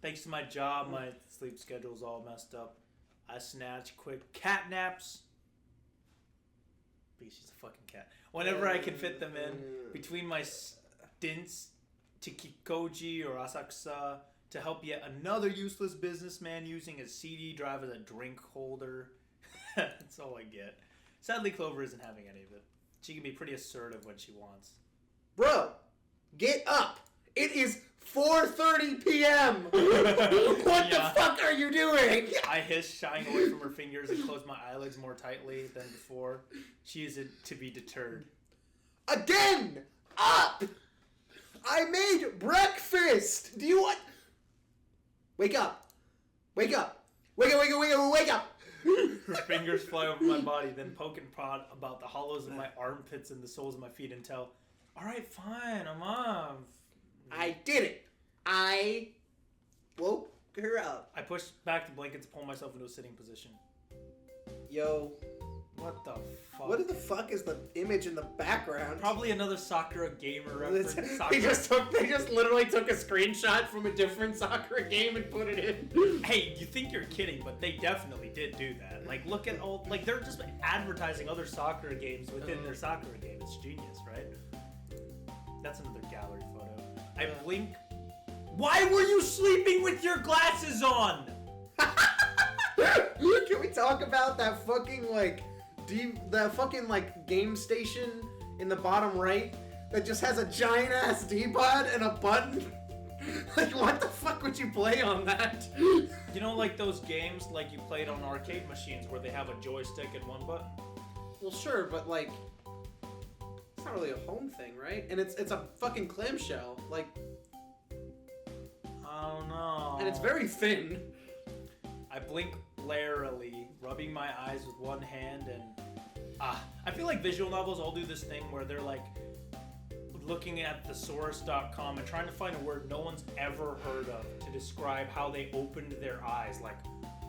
S3: Thanks to my job, my sleep schedule's all messed up. I snatch quick cat naps. Because she's a fucking cat. Whenever I can fit them in between my stints to Kikoji or Asakusa to help yet another useless businessman using a CD drive as a drink holder. That's all I get. Sadly, Clover isn't having any of it. She can be pretty assertive when she wants.
S1: Bro, get up. It is 4:30 p.m. What the fuck are you doing?
S3: I hiss, shying away from her fingers, and close my eyelids more tightly than before. She isn't to be deterred.
S1: Again! Up! I made breakfast! Do you want... Wake up! Wake up! Wake up, wake up, wake up, wake up!
S3: Her fingers fly over my body, then poke and prod about the hollows of my armpits and the soles of my feet until, alright, fine, I'm off.
S1: I did it! I woke her up.
S3: I pushed back the blankets to pull myself into a sitting position.
S1: Yo,
S3: What the fuck?
S1: what the fuck is the image in the background?
S3: Probably another Sakura gamer reference.
S1: They just literally took a screenshot from a different Sakura game and put it in.
S3: Hey, you think you're kidding, but they definitely did do that. Like, look at all... Like, they're just advertising other Sakura games within their Sakura game. It's genius, right? That's another gallery photo. I blink... Why were you sleeping with your glasses on?
S1: Can we talk about that fucking like the fucking like game station in the bottom right that just has a giant ass D-pad and a button? Like, what the fuck would you play on that?
S3: You know, like those games like you played on arcade machines where they have a joystick and one button?
S1: Well, sure, but like, it's not really a home thing, right? And it's a fucking clamshell, like,
S3: I don't know.
S1: and it's very thin.
S3: I blink warily, rubbing my eyes with one hand, and I feel like visual novels all do this thing where they're like looking at thesaurus.com and trying to find a word no one's ever heard of to describe how they opened their eyes, like,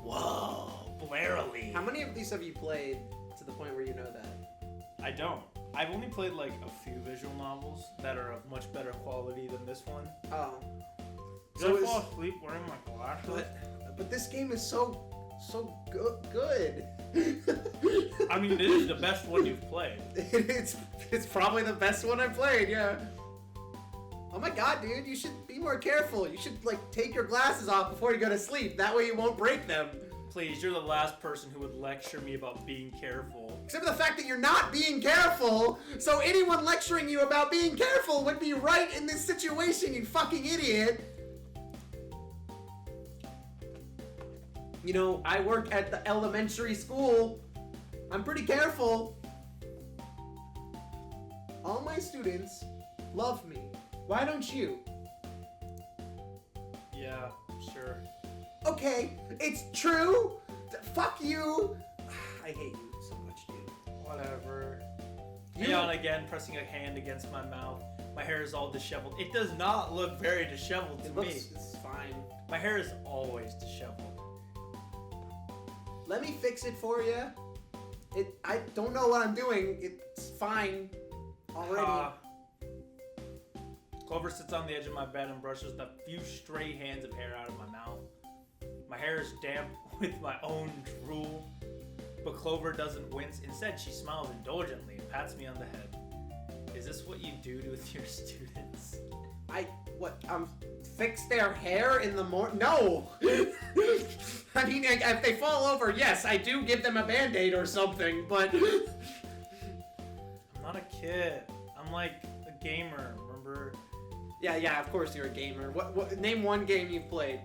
S3: whoa, warily.
S1: How many of these have you played to the point where you know that?
S3: I don't. I've only played like a few visual novels that are of much better quality than this one.
S1: Oh.
S3: Did I fall asleep wearing my glasses?
S1: But this game is so good.
S3: I mean, it is the best one you've played.
S1: It's probably the best one I've played, yeah. Oh my god, dude, you should be more careful. You should like take your glasses off before you go to sleep. That way you won't break them.
S3: Please, you're the last person who would lecture me about being careful.
S1: Except for the fact that you're not being careful, so anyone lecturing you about being careful would be right in this situation, you fucking idiot. You know, I work at the elementary school. I'm pretty careful. All my students love me. Why don't you?
S3: Yeah, sure.
S1: Okay, it's true. Fuck you. I hate you so much, dude.
S3: Whatever.
S1: You-
S3: Yawn again, pressing a hand against my mouth. My hair is all disheveled. It does not look very disheveled to me.
S1: It's fine.
S3: My hair is always disheveled.
S1: Let me fix it for you. I don't know what I'm doing. It's fine already.
S3: Clover sits on the edge of my bed and brushes the few stray hands of hair out of my mouth. My hair is damp with my own drool, but Clover doesn't wince. Instead, she smiles indulgently and pats me on the head. Is this what you do with your students?
S1: Fix their hair in the morning? No! I mean, if they fall over, yes, I do give them a Band-Aid or something, but...
S3: I'm not a kid. I'm like a gamer, remember?
S1: Yeah, of course you're a gamer. What? Name one game you've played.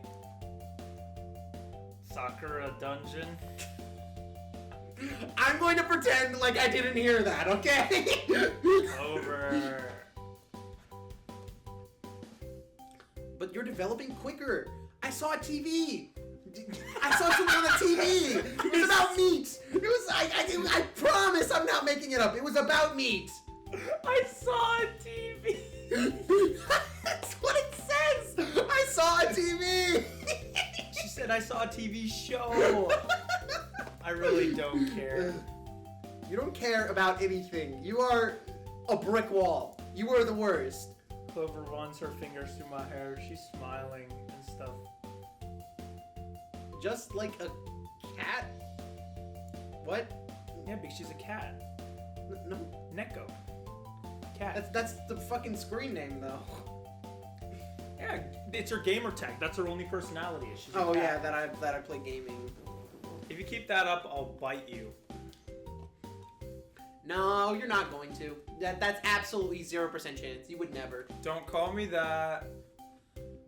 S3: Sakura Dungeon.
S1: I'm going to pretend like I didn't hear that, okay?
S3: Over.
S1: But you're developing quicker. I saw a TV. I saw something on the TV. It was about meat. It was. I promise I'm not making it up. It was about meat.
S3: I saw a TV.
S1: That's what it says. I saw a TV.
S3: She said I saw a TV show. I really don't care.
S1: You don't care about anything. You are a brick wall. You are the worst.
S3: Clover runs her fingers through my hair. She's smiling and stuff.
S1: Just like a cat? What?
S2: Yeah, because she's a cat.
S1: No.
S2: Neko. Cat.
S1: That's the fucking screen name, though.
S2: Yeah, it's her gamer tag. That's her only personality. Is she's a
S1: Oh,
S2: cat.
S1: yeah, that I play gaming.
S2: If you keep that up, I'll bite you.
S1: No, you're not going to. That's absolutely 0% chance. You would never.
S2: Don't call me that.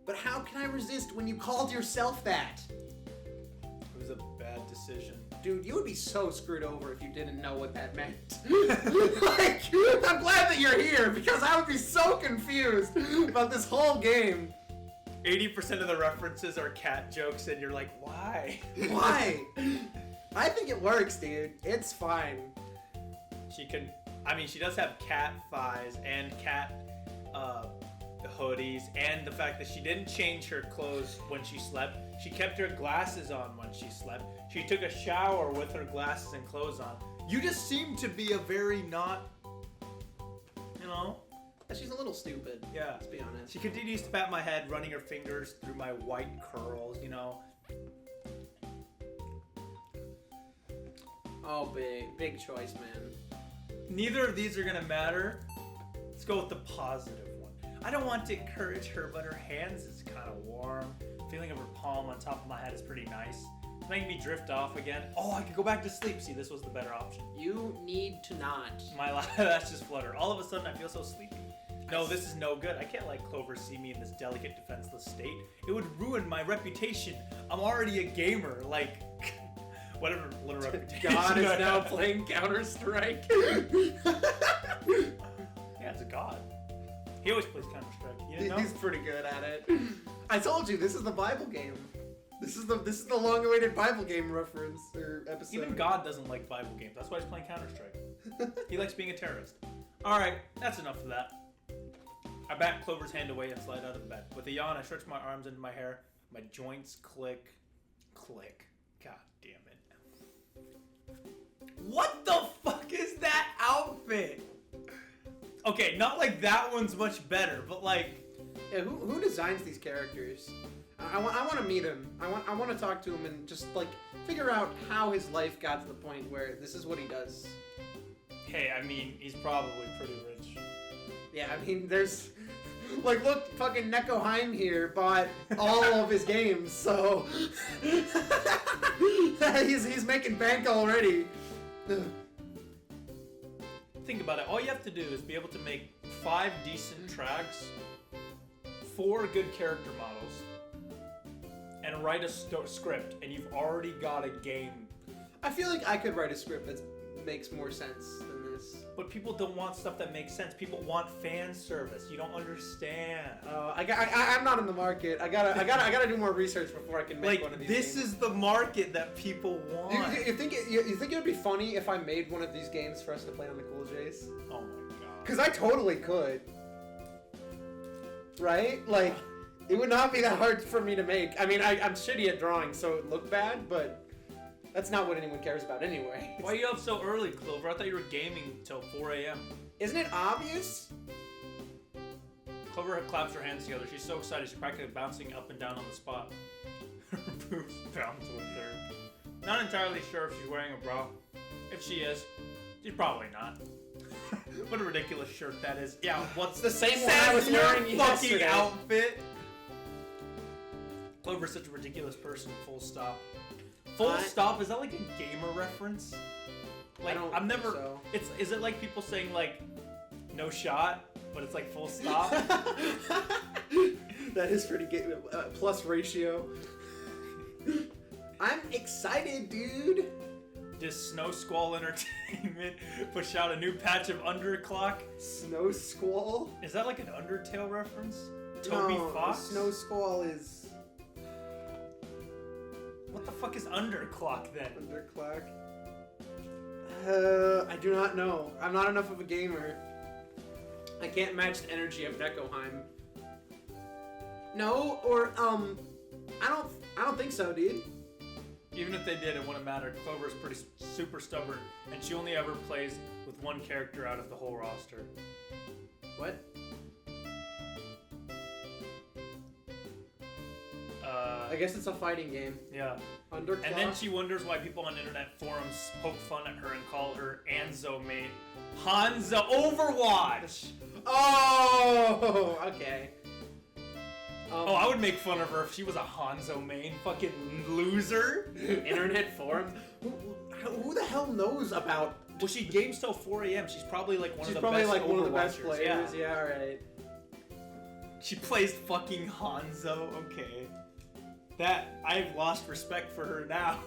S1: But how can I resist when you called yourself that?
S2: It was a bad decision.
S1: Dude, you would be so screwed over if you didn't know what that meant. Like, I'm glad that you're here because I would be so confused about this whole game.
S2: 80% of the references are cat jokes, and you're like, why?
S1: Why? I think it works, dude. It's fine.
S2: She does have cat thighs and cat hoodies, and the fact that she didn't change her clothes when she slept. She kept her glasses on when she slept. She took a shower with her glasses and clothes on. You just seem to be a very not, you know?
S1: She's a little stupid.
S2: Yeah.
S1: Let's be honest.
S2: She continues to pat my head, running her fingers through my white curls, you know?
S1: Oh, big choice, man.
S2: Neither of these are gonna matter. Let's go with the positive one. I don't want to encourage her, but her hands is kind of warm. Feeling of her palm on top of my head is pretty nice. It's making me drift off again. Oh, I could go back to sleep. See, this was the better option.
S1: You need to not.
S2: That's just flutter. All of a sudden, I feel so sleepy. No, this is no good. I can't let Clover see me in this delicate, defenseless state. It would ruin my reputation. I'm already a gamer. Like, whatever little reputation.
S1: God is now playing Counter-Strike.
S2: Yeah, it's a god. He always plays Counter-Strike. You didn't know?
S1: He's pretty good at it. I told you, this is the Bible game. This is the long-awaited Bible game reference or episode.
S2: Even God doesn't like Bible games. That's why he's playing Counter-Strike. He likes being a terrorist. All right, that's enough of that. I back Clover's hand away and slide out of the bed. With a yawn, I stretch my arms into my hair. My joints click. Click. God damn it. What the fuck is that outfit? Okay, not like that one's much better, but like...
S1: Yeah, who designs these characters? I want to meet him. I want to talk to him and just like figure out how his life got to the point where this is what he does.
S2: Hey, I mean, he's probably pretty rich.
S1: Yeah, I mean, there's like, look, fucking Neko Heim here bought all of his games, so he's making bank already.
S2: Think about it. All you have to do is be able to make 5 decent tracks, 4 good character models, and write a script, and you've already got a game.
S1: I feel like I could write a script that makes more sense than this.
S2: But people don't want stuff that makes sense. People want fan service. You don't understand.
S1: I'm not in the market. I gotta do more research before I can make
S2: Like,
S1: one of these
S2: this
S1: games.
S2: is the market that people want.
S1: You think it would be funny if I made one of these games for us to play on the Cool J's?
S2: Oh my god.
S1: Because I totally could. Right? Like, it would not be that hard for me to make. I mean, I'm shitty at drawing, so it would look bad, but that's not what anyone cares about anyway.
S2: Why are you up so early, Clover? I thought you were gaming till 4 a.m.
S1: Isn't it obvious?
S2: Clover claps her hands together. She's so excited. She's practically bouncing up and down on the spot. Her boobs bounce with her. Not entirely sure if she's wearing a bra. If she is, she's probably not. What a ridiculous shirt that is. Yeah, what's
S1: the same one I was wearing
S2: fucking
S1: yesterday.
S2: outfit? Clover's such a ridiculous person, full stop. Full stop? Is that like a gamer reference? Like,
S1: don't
S2: I've never...
S1: think so.
S2: Is it like people saying like, no shot, but it's like full stop?
S1: That is pretty good. Plus ratio. I'm excited, dude.
S2: Does Snow Squall Entertainment push out a new patch of Underclock?
S1: Snow Squall?
S2: Is that like an Undertale reference? Toby Fox?
S1: Snow Squall is...
S2: What the fuck is Underclock then?
S1: Underclock? I do not know. I'm not enough of a gamer. I can't match the energy of Neckoheim. No, or I don't think so, dude.
S2: Even if they did, it wouldn't matter. Clover's pretty super stubborn, and she only ever plays with one character out of the whole roster.
S1: What? I guess it's a fighting game.
S2: Yeah.
S1: Underclock.
S2: And then she wonders why people on internet forums poke fun at her and call her Anzo main Hanzo Overwatch.
S1: Oh, okay.
S2: Oh, I would make fun of her if she was a Hanzo main. Fucking loser.
S1: Internet forums. Who the hell knows about?
S2: Well, she games till 4 a.m. She's probably like one
S1: She's
S2: of the
S1: probably
S2: best
S1: like one of the best
S2: Overwatchers.
S1: players. Yeah, right.
S2: She plays fucking Hanzo. Okay. That I've lost respect for her now.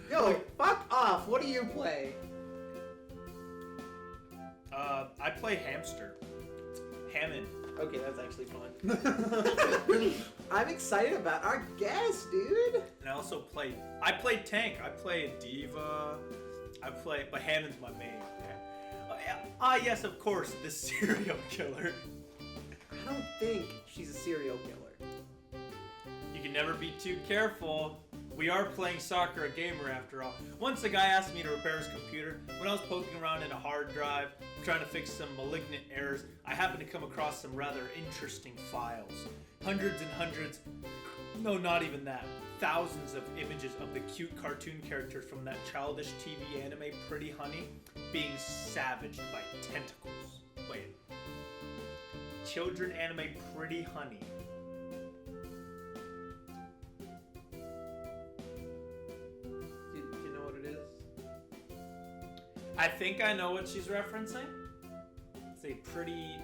S1: Yo, fuck off. What do you play?
S2: I play Hamster. Hammond.
S1: Okay, that's actually fun. I'm excited about our guest, dude.
S2: And I play tank. I play Diva. But Hammond's my main. Yes, of course, the serial killer.
S1: I don't think she's a serial killer.
S2: You can never be too careful. We are playing Sakura Gamer after all. Once a guy asked me to repair his computer. When I was poking around in a hard drive, trying to fix some malignant errors, I happened to come across some rather interesting files. Hundreds and hundreds, no, not even that, thousands of images of the cute cartoon characters from that childish TV anime Pretty Honey being savaged by tentacles. Wait. Children anime Pretty Honey.
S1: Do you know what it is?
S2: I think I know what she's referencing.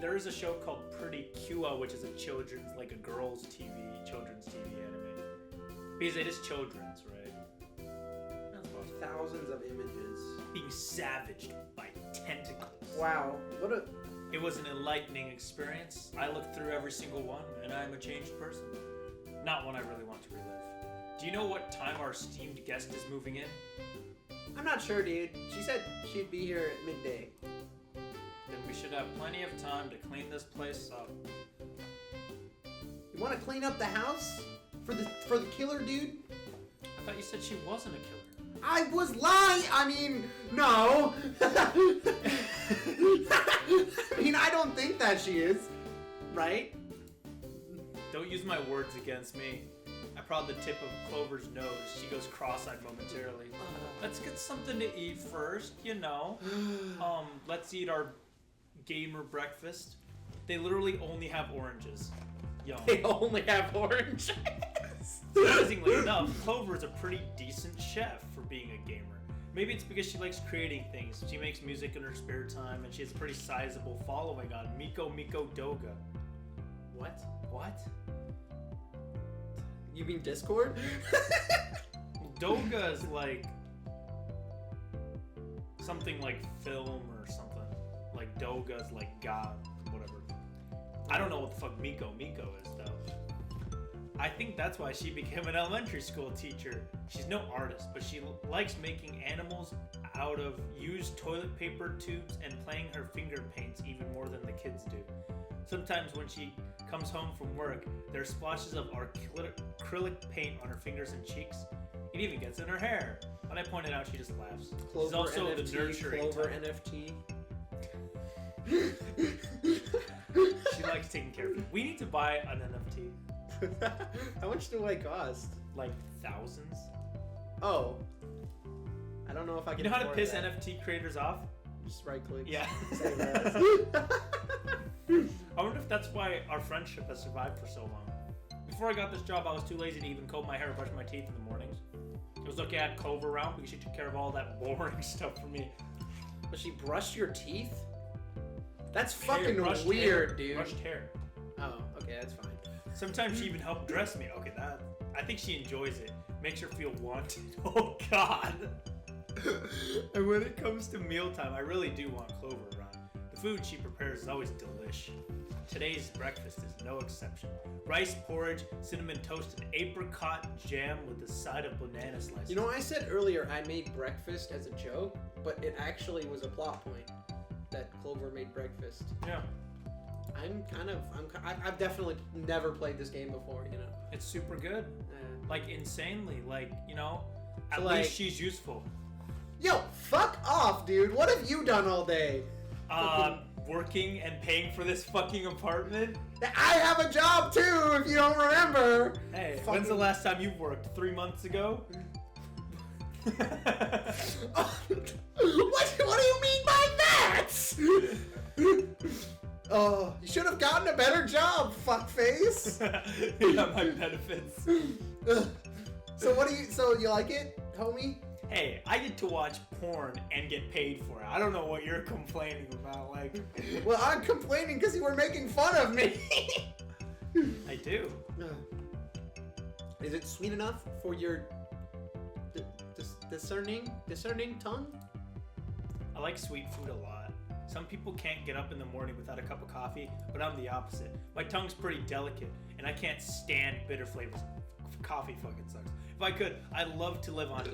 S2: There is a show called Pretty Cua, which is a children's, like a children's TV anime. Because it is children's, right? That's awesome.
S1: Thousands of images.
S2: Being savaged by tentacles.
S1: Wow. What a...
S2: It was an enlightening experience. I looked through every single one, and I'm a changed person. Not one I really want to relive. Do you know what time our esteemed guest is moving in?
S1: I'm not sure, dude. She said she'd be here at midday.
S2: Then we should have plenty of time to clean this place up.
S1: You want to clean up the house for the killer, dude?
S2: I thought you said she wasn't a killer.
S1: I was lying. I mean, no. I mean, I don't think that she is, right?
S2: Don't use my words against me. I prod the tip of Clover's nose. She goes cross-eyed momentarily. Let's get something to eat first, you know. Let's eat our gamer breakfast. They literally only have oranges. Yum.
S1: They only have orange.
S2: Surprisingly enough, Clover is a pretty decent chef for being a gamer. Maybe it's because she likes creating things. She makes music in her spare time, and she has a pretty sizable following on Miko Doga.
S1: What?
S2: What?
S1: You mean Discord?
S2: Doga is like something like film or something. Like Doga's like God, whatever. I don't know what the fuck Miko is though. I think that's why she became an elementary school teacher. She's no artist, but she likes making animals out of used toilet paper tubes and playing her finger paints even more than the kids do. Sometimes when she comes home from work, there are splashes of acrylic paint on her fingers and cheeks. It even gets in her hair. When I point it out, she just laughs.
S1: Clover
S2: She's also
S1: NFT,
S2: the nurturing
S1: Clover
S2: type.
S1: NFT.
S2: She likes taking care of it. We need to buy an NFT.
S1: How much do I cost?
S2: Like thousands.
S1: Oh. I don't know if I can
S2: You know how to
S1: afford
S2: piss
S1: that.
S2: NFT creators off?
S1: Just right click.
S2: Yeah.
S1: Save as.
S2: I wonder if that's why our friendship has survived for so long. Before I got this job, I was too lazy to even comb my hair or brush my teeth in the mornings. It was lucky I had Clover around because she took care of all that boring stuff for me.
S1: But she brushed your teeth? That's
S2: Hair,
S1: fucking
S2: brushed
S1: weird,
S2: hair,
S1: dude.
S2: Brushed hair.
S1: Oh, okay, that's fine.
S2: Sometimes she even helped dress me. Okay, I think she enjoys it. Makes her feel wanted. Oh God. And when it comes to mealtime, I really do want Clover around. The food she prepares is always delish. Today's breakfast is no exception. Rice porridge, cinnamon toast, and apricot jam with a side of banana slices.
S1: You know, I said earlier I made breakfast as a joke, but it actually was a plot point that Clover made breakfast.
S2: Yeah.
S1: I've definitely never played this game before, you know.
S2: It's super good. Like insanely, like, you know, at
S1: So, like-
S2: least she's useful.
S1: Yo, fuck off, dude. What have you done all day?
S3: working and paying for this fucking apartment?
S1: I have a job too, if you don't remember.
S3: Hey,
S1: Fucking-
S3: when's the last time you worked? 3 months ago?
S1: What do you mean by that? Oh, you should have gotten a better job, fuckface.
S3: Yeah, my benefits.
S1: So you like it, homie?
S3: Hey, I get to watch porn and get paid for it. I don't know what you're complaining about. Like,
S1: Well, I'm complaining because you were making fun of me.
S3: I do.
S1: Is it sweet enough for your discerning tongue?
S3: I like sweet food a lot. Some people can't get up in the morning without a cup of coffee, but I'm the opposite. My tongue's pretty delicate, and I can't stand bitter flavors. Coffee fucking sucks. If I could, I'd love to live on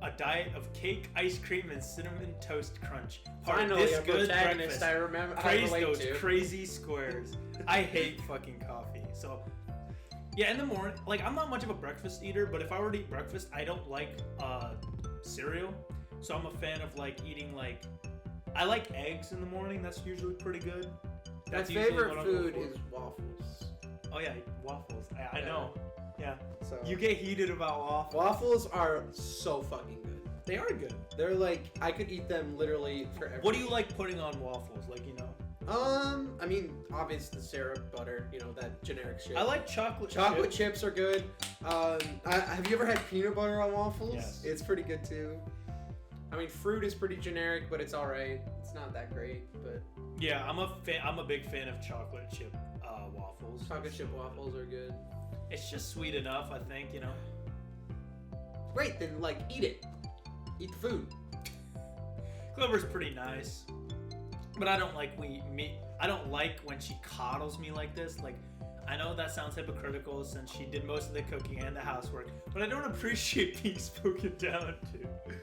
S3: a diet of cake, ice cream, and cinnamon toast crunch. Part of
S1: Finally,
S3: this
S1: a
S3: good
S1: protagonist
S3: breakfast.
S1: I remember. I
S3: Praise
S1: relate
S3: those
S1: to.
S3: crazy squares. I hate fucking coffee. So, yeah, in the morning, like, I'm not much of a breakfast eater, but if I were to eat breakfast, I don't like cereal. So I'm a fan of, like, eating, like, I like eggs in the morning. That's usually pretty good.
S1: My
S3: That's usually
S1: favorite
S3: what I'll go
S1: food
S3: for.
S1: is waffles.
S3: Oh, yeah, waffles. I
S1: Yeah.
S3: know. Yeah.
S1: So
S3: You get heated about waffles.
S1: waffles are so fucking good.
S3: They are good.
S1: They're like I could eat them literally forever.
S3: What do you like putting on waffles? Like, you know?
S1: I mean, obvious the syrup, butter, you know, that generic shit.
S3: I like chocolate
S1: Chocolate
S3: chip.
S1: chips are good. Have you ever had peanut butter on waffles?
S3: Yes.
S1: It's pretty good too. I mean, fruit is pretty generic, but it's all right. It's not that great, but
S3: Yeah, I'm a big fan of chocolate chip waffles.
S1: chocolate chip waffles are good.
S3: It's just sweet enough, I think, you know?
S1: Great, then like eat it. Eat the food.
S3: Clover's pretty nice. But I don't like I don't like when she coddles me like this. Like, I know that sounds hypocritical since she did most of the cooking and the housework, but I don't appreciate being spoken down to.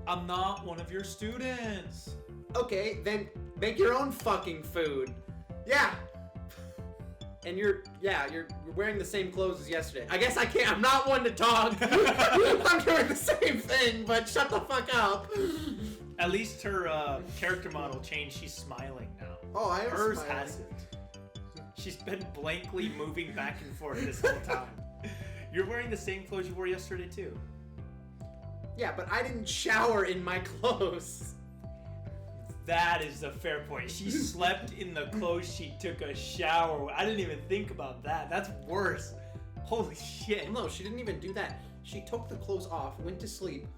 S3: I'm not one of your students.
S1: Okay, then make your own fucking food. Yeah. And you're wearing the same clothes as yesterday. I guess I can't. I'm not one to talk. I'm doing the same thing, but shut the fuck up.
S3: At least her character model changed. She's smiling now.
S1: Oh, I am
S3: Hers
S1: smiling.
S3: hasn't. She's been blankly moving back and forth this whole time. You're wearing the same clothes you wore yesterday too.
S1: Yeah, but I didn't shower in my clothes.
S3: That is a fair point. She slept in the clothes she took a shower with. I didn't even think about that. That's worse. Holy shit.
S1: No, she didn't even do that. She took the clothes off, went to sleep,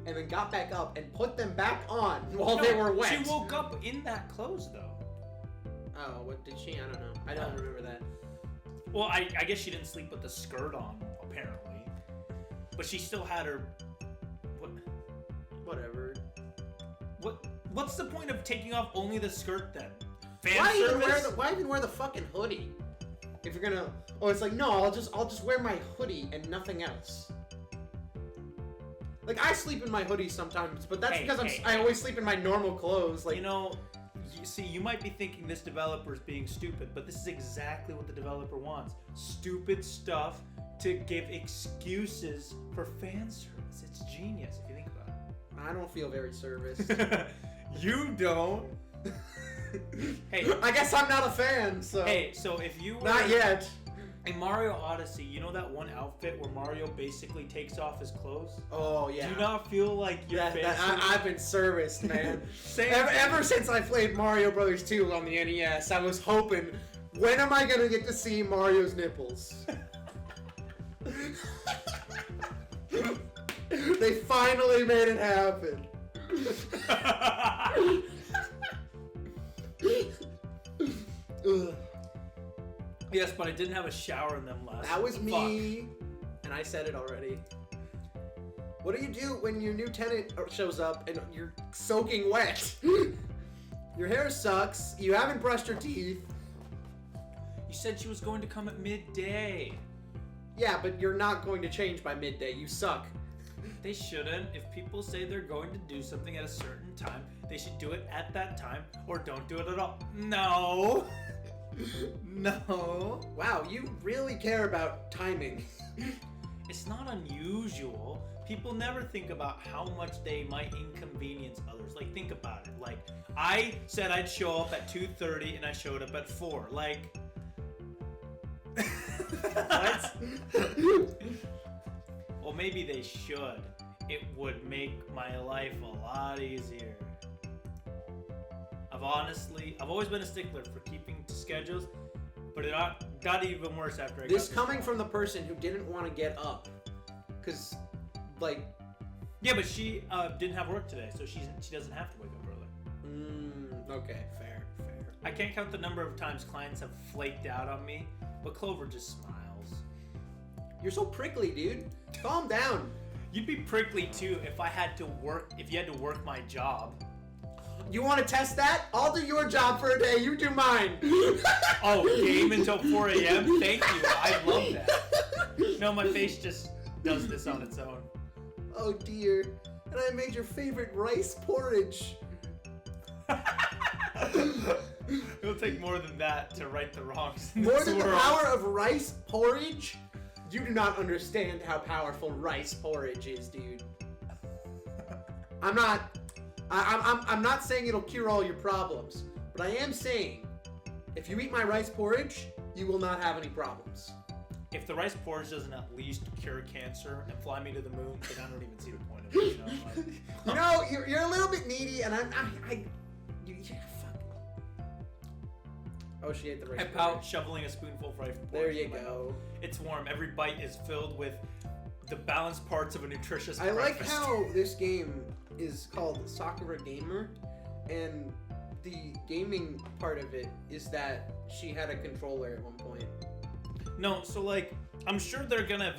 S1: and then got back up and put them back on while they were wet.
S3: She woke up in that clothes though.
S1: Oh, what did she? I don't know. I don't remember that.
S3: Well, I guess she didn't sleep with the skirt on, apparently. But she still had her...
S1: Whatever.
S3: What's the point of taking off only the skirt then? Fan
S1: Why
S3: service?
S1: even wear the fucking hoodie? If you're gonna, it's like no, I'll just wear my hoodie and nothing else. Like I sleep in my hoodie sometimes, but that's because I always sleep in my normal clothes. Like
S3: You know, you might be thinking this developer's being stupid, but this is exactly what the developer wants. Stupid stuff to give excuses for fan service. It's genius if you think about
S1: I don't feel very serviced.
S3: it. You don't. Hey,
S1: I guess I'm not a fan. So
S3: hey, so if you were
S1: not yet.
S3: in Mario Odyssey, you know that one outfit where Mario basically takes off his clothes?
S1: Oh yeah.
S3: Do you not feel like you're
S1: I've been serviced, man.
S3: Same
S1: Ever since I played Mario Brothers 2 on the NES, I was hoping, when am I gonna get to see Mario's nipples? They finally made it happen. Ugh.
S3: Yes, but I didn't have a shower in them last.
S1: That was
S3: Fuck.
S1: me, and I said it already. What do you do when your new tenant shows up and you're soaking wet? Your hair sucks, you haven't brushed your teeth.
S3: You said she was going to come at midday.
S1: Yeah, but you're not going to change by midday, you suck.
S3: They shouldn't. If people say they're going to do something at a certain time, they should do it at that time or don't do it at all. No. No.
S1: Wow, you really care about timing.
S3: It's not unusual people never think about how much they might inconvenience others. Like, think about it. Like, I said I'd show up at 2:30 and I showed up at 4. Like,
S1: What?
S3: well, maybe they should. It would make my life a lot easier. I've always been a stickler for keeping to schedules, but it got even worse after I got
S1: This
S3: this
S1: coming
S3: job.
S1: from the person who didn't want to get up. Because, like...
S3: Yeah, but she didn't have work today, so she doesn't have to wake up early.
S1: Okay, fair.
S3: I can't count the number of times clients have flaked out on me, but Clover just smiles.
S1: You're so prickly, dude. Calm down.
S3: You'd be prickly too if you had to work my job.
S1: You want to test that? I'll do your job for a day. You do mine.
S3: Oh, game until 4 a.m.? Thank you. I love that. No, my face just does this on its own.
S1: Oh dear. And I made your favorite rice porridge.
S3: It'll take more than that to right the wrongs in
S1: More
S3: this
S1: than the
S3: world.
S1: power of rice porridge? You do not understand how powerful rice porridge is, dude. I'm not saying it'll cure all your problems, but I am saying if you eat my rice porridge, you will not have any problems.
S3: If the rice porridge doesn't at least cure cancer and fly me to the moon, then I don't even see the point of it.
S1: You know, you're a little bit needy, and fuck. Oh, she ate the rice
S3: I
S1: porridge.
S3: pout, shoveling a spoonful of rice porridge.
S1: There you
S3: in my
S1: go.
S3: mouth. It's warm. Every bite is filled with the balanced parts of a nutritious
S1: I like
S3: breakfast.
S1: how this game is called Sakura Gamer, and the gaming part of it is that she had a controller at one point.
S3: No, so like, I'm sure they're gonna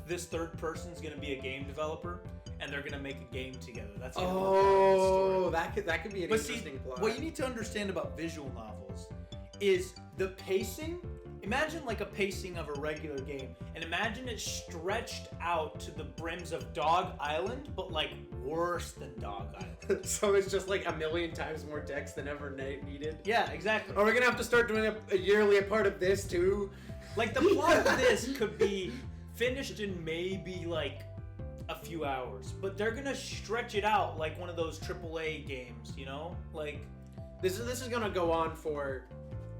S3: this third person's gonna be a game developer, and they're gonna make a game together. That's the other part of the story.
S1: that could be an
S3: But see,
S1: interesting plot.
S3: what you need to understand about visual novels is the pacing. Imagine like a pacing of a regular game, and imagine it stretched out to the brims of Dog Island, but like worse than Dog Island.
S1: So it's just like a million times more text than ever needed.
S3: Yeah, exactly.
S1: Are we gonna have to start doing a yearly part of this too?
S3: Like the plot of this could be finished in maybe like a few hours, but they're gonna stretch it out like one of those AAA games, you know? Like,
S1: This is gonna go on for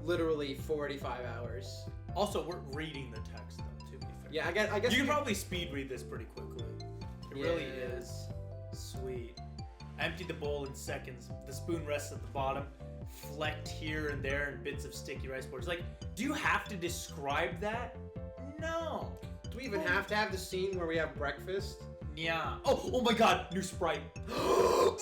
S1: literally 45 hours.
S3: also we're reading the text though, to be fair.
S1: Yeah, I guess
S3: You can probably speed read this pretty quickly. It really
S1: Yeah.
S3: is. Sweet. I empty the bowl in seconds. The spoon rests at the bottom, flecked here and there in bits of sticky rice porridge. Like, do you have to describe that? No.
S1: Do we even have to have the scene where we have breakfast?
S3: Yeah. Oh my god, new Sprite.
S1: Oh,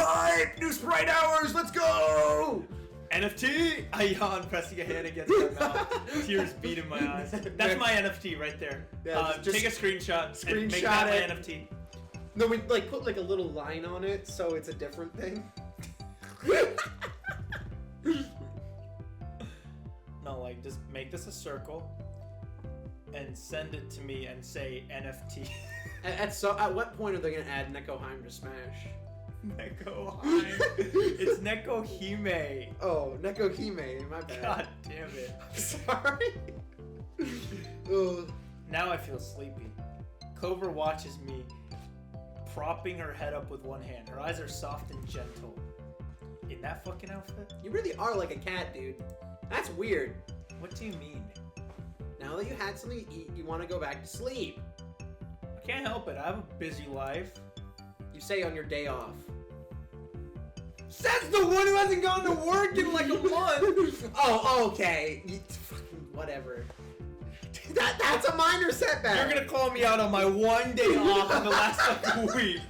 S1: hype! New Sprite hours, let's go!
S3: NFT! I yawn, pressing a hand against my mouth. Tears beat in my eyes. That's my NFT right there.
S1: Yeah, just
S3: take a screenshot and make
S1: screenshot
S3: that
S1: it.
S3: my NFT.
S1: No, we like put like a little line on it so it's a different thing.
S3: No, like, just make this a circle and send it to me and say NFT.
S1: At what point are they gonna add Nekoheim to Smash?
S3: Nekoheim. It's Nekohime.
S1: Oh, Nekohime, my bad.
S3: God damn it.
S1: I'm sorry. Ugh.
S3: Now I feel sleepy. Clover watches me, propping her head up with one hand. Her eyes are soft and gentle. In that fucking outfit?
S1: You really are like a cat, dude. That's weird.
S3: What do you mean?
S1: Now that you had something to eat, you want to go back to sleep.
S3: I can't help it. I have a busy life.
S1: You say on your day off.
S3: Says the one who hasn't gone to work in like a month.
S1: Oh, okay. Fucking whatever. That's a minor setback.
S3: You're gonna call me out on my one day off in the last fucking week.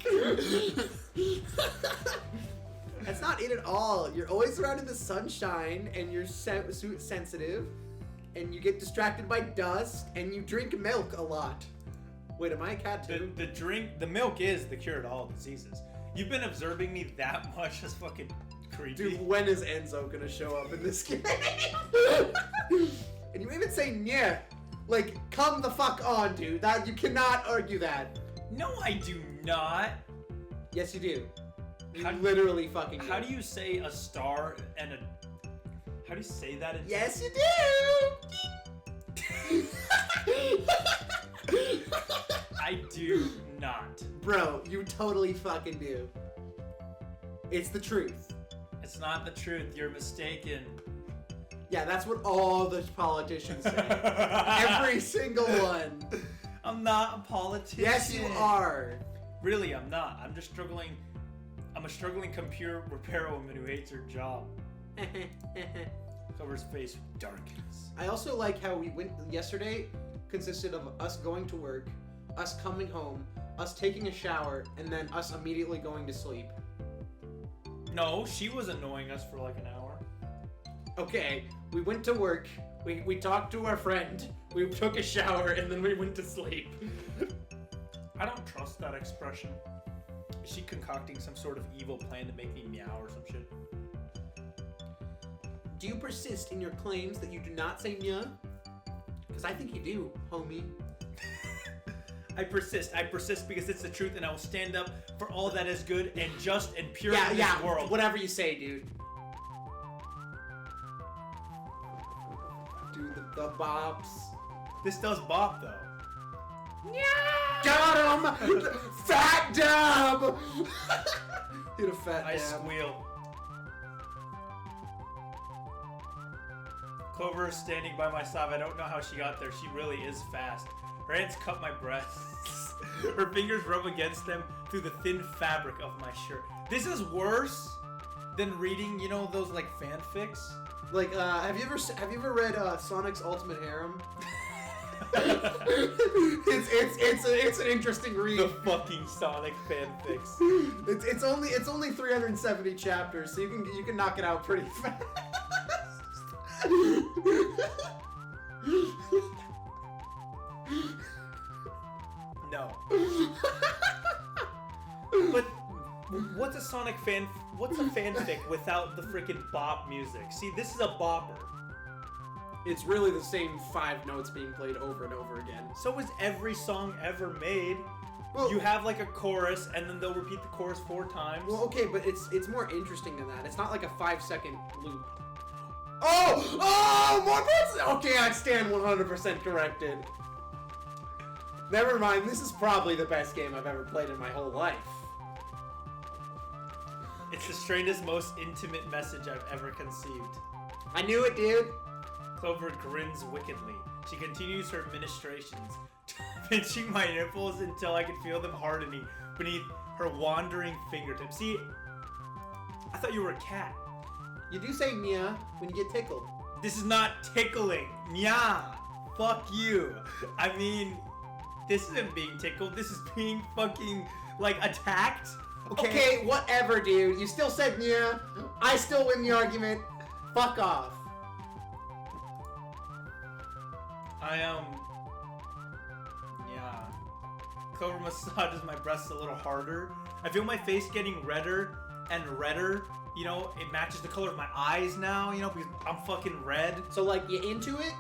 S1: That's not it at all. You're always surrounded in the sunshine, and you're sensitive, and you get distracted by dust, and you drink milk a lot. Wait, am I a cat too?
S3: The milk is the cure to all diseases. You've been observing me that much. That's fucking creepy.
S1: Dude, when is Enzo gonna show up in this game? And you even say "yeah," like come the fuck on, dude. That you cannot argue that.
S3: No, I do not.
S1: Yes, you do. You
S3: How-
S1: literally fucking.
S3: How do you say a star and a? How do you say that in?
S1: Yes, you do.
S3: I do not.
S1: Bro, you totally fucking do. It's the truth.
S3: It's not the truth. You're mistaken.
S1: Yeah, that's what all the politicians say. Every single one.
S3: I'm not a politician.
S1: Yes, you are.
S3: Really, I'm not. I'm just struggling. I'm a struggling computer repair woman who hates her job. Clover's face darkens.
S1: I also like how we went yesterday consisted of us going to work, us coming home, us taking a shower, and then us immediately going to sleep.
S3: No, she was annoying us for like an hour.
S1: Okay, we went to work, we talked to our friend, we took a shower, and then we went to sleep.
S3: I don't trust that expression. Is she concocting some sort of evil plan to make me meow or some shit?
S1: Do you persist in your claims that you do not say nya? Because I think you do, homie.
S3: I persist because it's the truth, and I will stand up for all that is good and just and pure
S1: Yeah,
S3: in
S1: yeah,
S3: this world.
S1: whatever you say, dude. Do the bobs.
S3: This does bop though.
S1: Yeah! Got him! Fat dab! Hit a fat
S3: I
S1: dab.
S3: squeal. Clover is standing by my side. I don't know how she got there. She really is fast. Her hands cut my breasts. Her fingers rub against them through the thin fabric of my shirt. This is worse than reading, you know, those like fanfics.
S1: Like, have you ever read Sonic's Ultimate Harem? it's an interesting read.
S3: The fucking Sonic fanfics.
S1: It's only 370 chapters, so you can knock it out pretty fast.
S3: No. But what's a Sonic fan? What's a fanfic without the freaking bop music? See, this is a bopper.
S1: It's really the same 5 notes being played over and over again.
S3: So is every song ever made.
S1: Well,
S3: You have like a chorus, and then they'll repeat the chorus 4 times.
S1: well, okay, but it's more interesting than that. It's not like a 5-second loop. Oh, more bits. Okay, I stand 100% corrected. Never mind. This is probably the best game I've ever played in my whole life.
S3: It's the strangest, most intimate message I've ever conceived.
S1: I knew it, dude.
S3: Clover grins wickedly. She continues her ministrations, pinching my nipples until I can feel them hardening beneath her wandering fingertips. See, I thought you were a cat.
S1: You do say Nya when you get tickled.
S3: This is not tickling. Nya. Fuck you. I mean, this isn't being tickled. This is being fucking, like, attacked.
S1: Okay, whatever, dude. You still said Nya. I still win the argument. Fuck off.
S3: Yeah. Clover massages my breasts a little harder. I feel my face getting redder and redder. You know, it matches the color of my eyes now, you know, because I'm fucking red.
S1: So, like, you into it?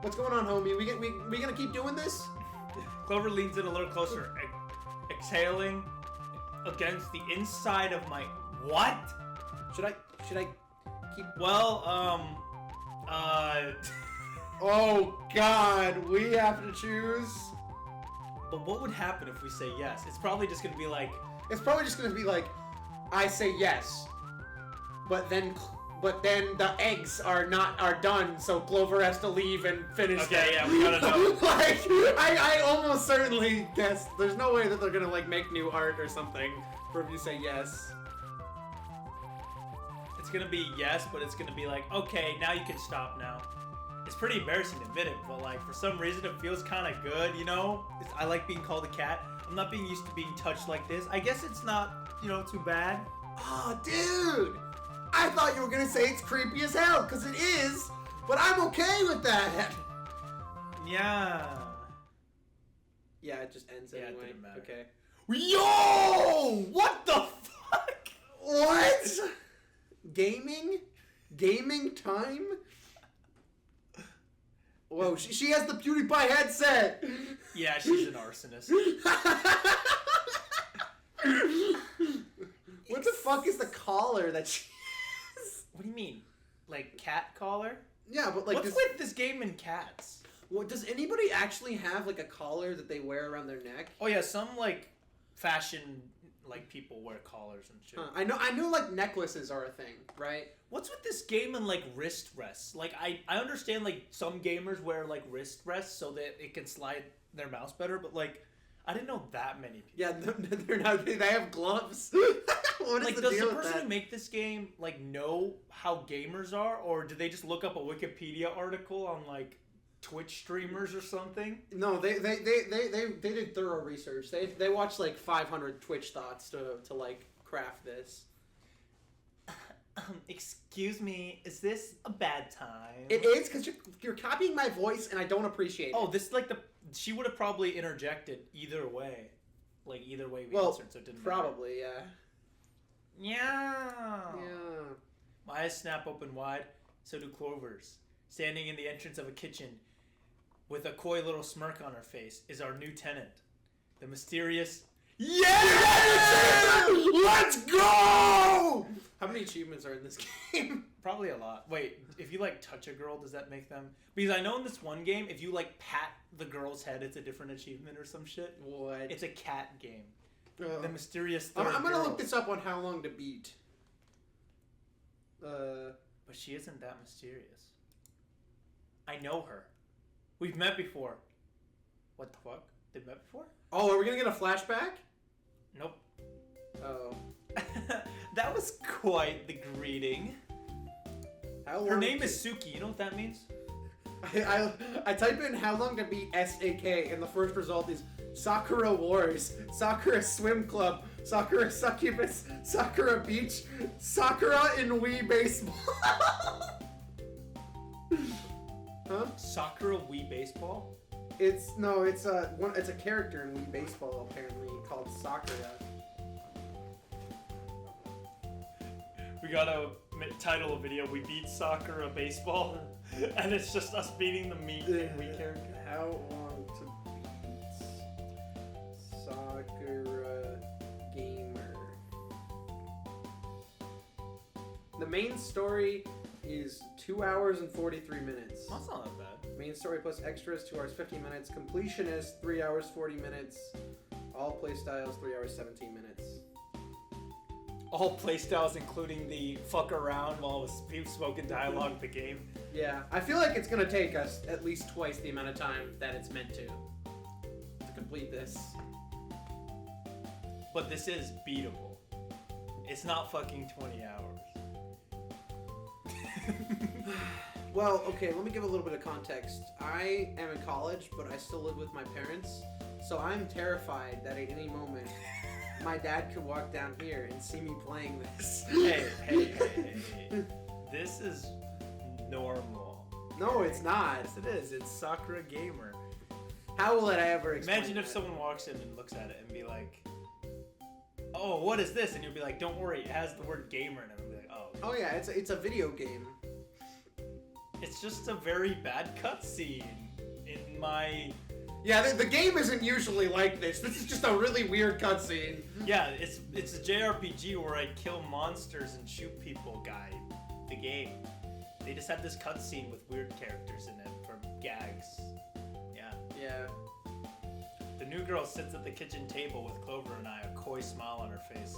S1: What's going on, homie? We gonna keep doing this?
S3: Clover leans in a little closer, exhaling against the inside of my... What?
S1: Should I keep...
S3: Well,
S1: Oh, God. We have to choose.
S3: But what would happen if we say yes? It's probably just gonna be like...
S1: It's probably just gonna be like, I say yes. But then the eggs are done, so Clover has to leave and finish
S3: Okay,
S1: them.
S3: yeah, we gotta know.
S1: Like, I almost certainly guess there's no way that they're gonna like make new art or something for if you say yes.
S3: It's gonna be yes, but it's gonna be like, okay, now you can stop now. It's pretty embarrassing to admit it, but like, for some reason it feels kind of good, you know? I like being called a cat. I'm not being used to being touched like this. I guess it's not, you know, too bad.
S1: Oh, dude! I thought you were gonna say it's creepy as hell, because it is, but I'm okay with that.
S3: Yeah.
S1: Yeah, it just ends
S3: Yeah, it
S1: anyway.
S3: didn't matter.
S1: Okay.
S3: Yo! What the fuck?
S1: What? Gaming? Gaming time? Whoa, she has the PewDiePie headset!
S3: Yeah, she's an arsonist.
S1: What the fuck is the collar that she has?
S3: What do you mean? Like cat collar?
S1: Yeah, but like
S3: What's
S1: this...
S3: with this game and cats?
S1: Well, does anybody actually have like a collar that they wear around their neck?
S3: Oh yeah, some like fashion like people wear collars and shit.
S1: Huh. I know like necklaces are a thing, right?
S3: What's with this game and like wrist rests? Like I understand like some gamers wear like wrist rests so that it can slide their mouse better, but like I didn't know that many people.
S1: Yeah, they're not. They have gloves. What is
S3: Like,
S1: the
S3: does
S1: deal
S3: the
S1: with
S3: person
S1: that?
S3: who make this game like know how gamers are, or do they just look up a Wikipedia article on like Twitch streamers or something?
S1: No, they did thorough research. They watched like 500 Twitch thoughts to like craft this.
S3: Excuse me, is this a bad time?
S1: It is because you're copying my voice and I don't appreciate it.
S3: Oh, this is like she would have probably interjected either way. Like either way we
S1: Well,
S3: answered, so it didn't matter.
S1: probably, yeah.
S3: Yeah.
S1: Yeah.
S3: My eyes snap open wide, so do Clover's. Standing in the entrance of a kitchen, with a coy little smirk on her face, is our new tenant. The mysterious...
S1: Yeah! Let's go! How many achievements are in this game?
S3: Probably a lot. Wait, if you like touch a girl, does that make them... Because I know in this one game, if you like pat the girl's head, it's a different achievement or some shit.
S1: What?
S3: It's a cat game. The mysterious
S1: I'm
S3: third
S1: gonna
S3: girl.
S1: look this up on how long to beat.
S3: But she isn't that mysterious. I know her. We've met before. What the fuck? They've met before?
S1: Oh, are we gonna get a flashback?
S3: Nope.
S1: Oh.
S3: That was quite the greeting.
S1: How
S3: Her
S1: long
S3: name
S1: to-
S3: is Suki. You know what that means?
S1: I type in how long to beat SAK and the first result is Sakura Wars, Sakura Swim Club, Sakura Succubus, Sakura Beach, Sakura in Wii Baseball. Huh?
S3: Sakura Wii Baseball?
S1: It's a character in Wii Baseball apparently called Sakura.
S3: We gotta title a video, We Beat Sakura Baseball. And it's just us beating the meat and Wii character.
S1: How long to beat Sakura Gamer? The main story is 2 hours and 43 minutes.
S3: That's not that bad.
S1: Main story plus extras 2 hours 15 minutes. Completion is 3 hours 40 minutes. All playstyles 3 hours 17 minutes.
S3: All playstyles, including the fuck around while we've spoken dialogue the game.
S1: Yeah, I feel like it's gonna take us at least twice the amount of time that it's meant to complete this.
S3: But this is beatable. It's not fucking 20 hours.
S1: Well, okay, let me give a little bit of context. I am in college, but I still live with my parents, so I'm terrified that at any moment my dad could walk down here and see me playing this.
S3: Hey. This is normal.
S1: No, it's not.
S3: Yes, it is. It's Sakura Gamer.
S1: How will it ever explain
S3: Imagine if
S1: that?
S3: someone walks in and looks at it and be like, "Oh, what is this?" And you'll be like, "Don't worry, it has the word gamer in it." And I'll be like, "Oh."
S1: Oh yeah, it's a video game.
S3: It's just a very bad cutscene in my...
S1: Yeah, the game isn't usually like this. This is just a really weird cutscene.
S3: Yeah, it's a JRPG where I kill monsters and shoot people guide. The game. They just have this cutscene with weird characters in it for gags. Yeah.
S1: Yeah.
S3: The new girl sits at the kitchen table with Clover and I, a coy smile on her face.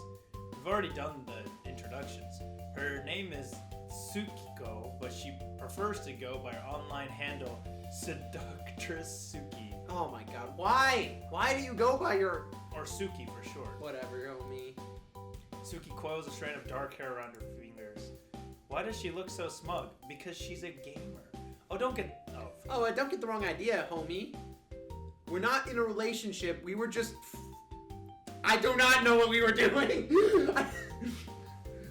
S3: We've already done the introductions. Her name is Tsukiko, but she prefers to go by her online handle, Seductress Suki.
S1: Oh my god, why? Why do you go by your...
S3: Or Suki for short.
S1: Whatever, oh me.
S3: Suki coils a strand of dark hair around her fingers. Why does she look so smug? Because she's a gamer. Oh, don't get...
S1: Oh, don't get the wrong idea, homie. We're not in a relationship, we were just... I do not know what we were doing!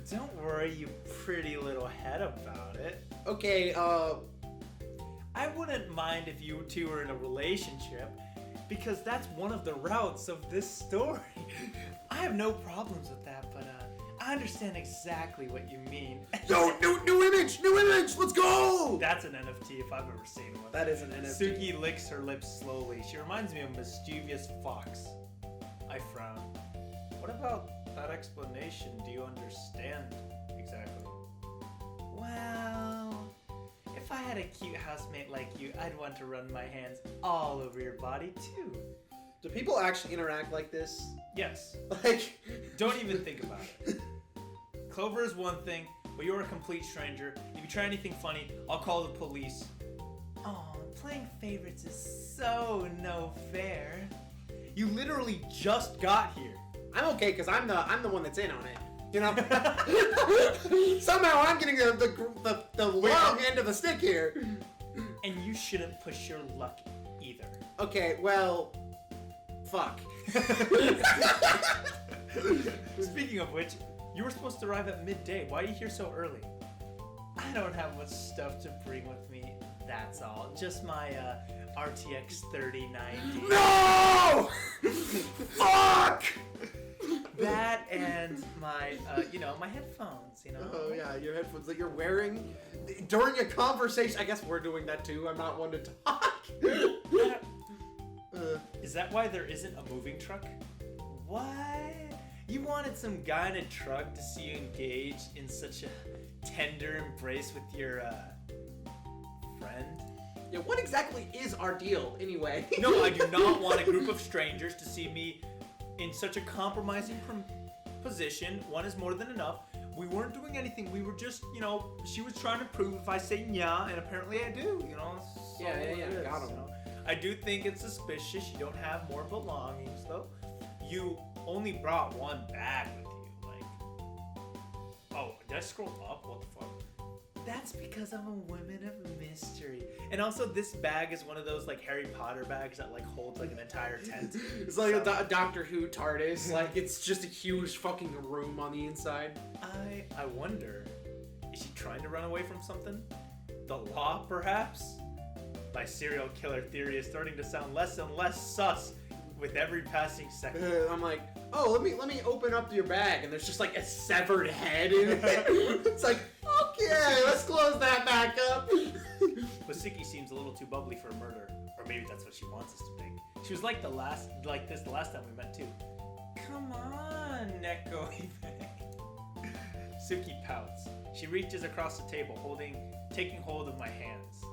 S3: Don't worry, you pretty little head about it.
S1: Okay,
S3: I wouldn't mind if you two were in a relationship, because that's one of the routes of this story. I have no problems with that, but I understand exactly what you mean.
S1: Yo, new image, let's go!
S3: That's an NFT if I've ever seen one.
S1: That is an NFT.
S3: Suki licks her lips slowly. She reminds me of a mischievous fox. I frown. What about that explanation? Do you understand exactly? Well, if I had a cute housemate like you, I'd want to run my hands all over your body too.
S1: Do people actually interact like this?
S3: Yes.
S1: Like,
S3: Don't even think about it. Clover is one thing, but you're a complete stranger. If you try anything funny, I'll call the police. Oh, playing favorites is so no fair. You literally just got here.
S1: I'm okay because I'm the one that's in on it. You know, somehow I'm getting the long end of the stick here.
S3: And you shouldn't push your luck either.
S1: Okay, well, fuck.
S3: Speaking of which, you were supposed to arrive at midday. Why are you here so early? I don't have much stuff to bring with me. That's all. Just my RTX 3090.
S1: No! Fuck!
S3: That and my, my headphones,
S1: Oh yeah, your headphones that you're wearing during a conversation. I guess we're doing that too. I'm not one to talk.
S3: Is that why there isn't a moving truck? What? You wanted some guy in a truck to see you engaged in such a tender embrace with your, friend?
S1: Yeah, what exactly is our deal anyway?
S3: No, I do not want a group of strangers to see me in such a compromising position. One is more than enough. We weren't doing anything. We were just, she was trying to prove if I say yeah, and apparently I do, So
S1: Yeah,
S3: it is,
S1: got him.
S3: I do think it's suspicious you don't have more belongings, though. You only brought one bag with you, Oh, did I scroll up? What the fuck? That's because I'm a woman of mystery. And also, this bag is one of those, Harry Potter bags that, holds, an entire tent.
S1: It's like a Doctor Who TARDIS. It's just a huge fucking room on the inside.
S3: I wonder, is she trying to run away from something? The law, perhaps? My serial killer theory is starting to sound less and less sus with every passing second.
S1: I'm like, oh, let me open up your bag, and there's just a severed head in it. It's like, okay, let's close that back up.
S3: Wasiki seems a little too bubbly for a murder, or maybe that's what she wants us to think. She was like the last time we met too. Come on, Neko. Suki pouts. She reaches across the table, taking hold of my hands.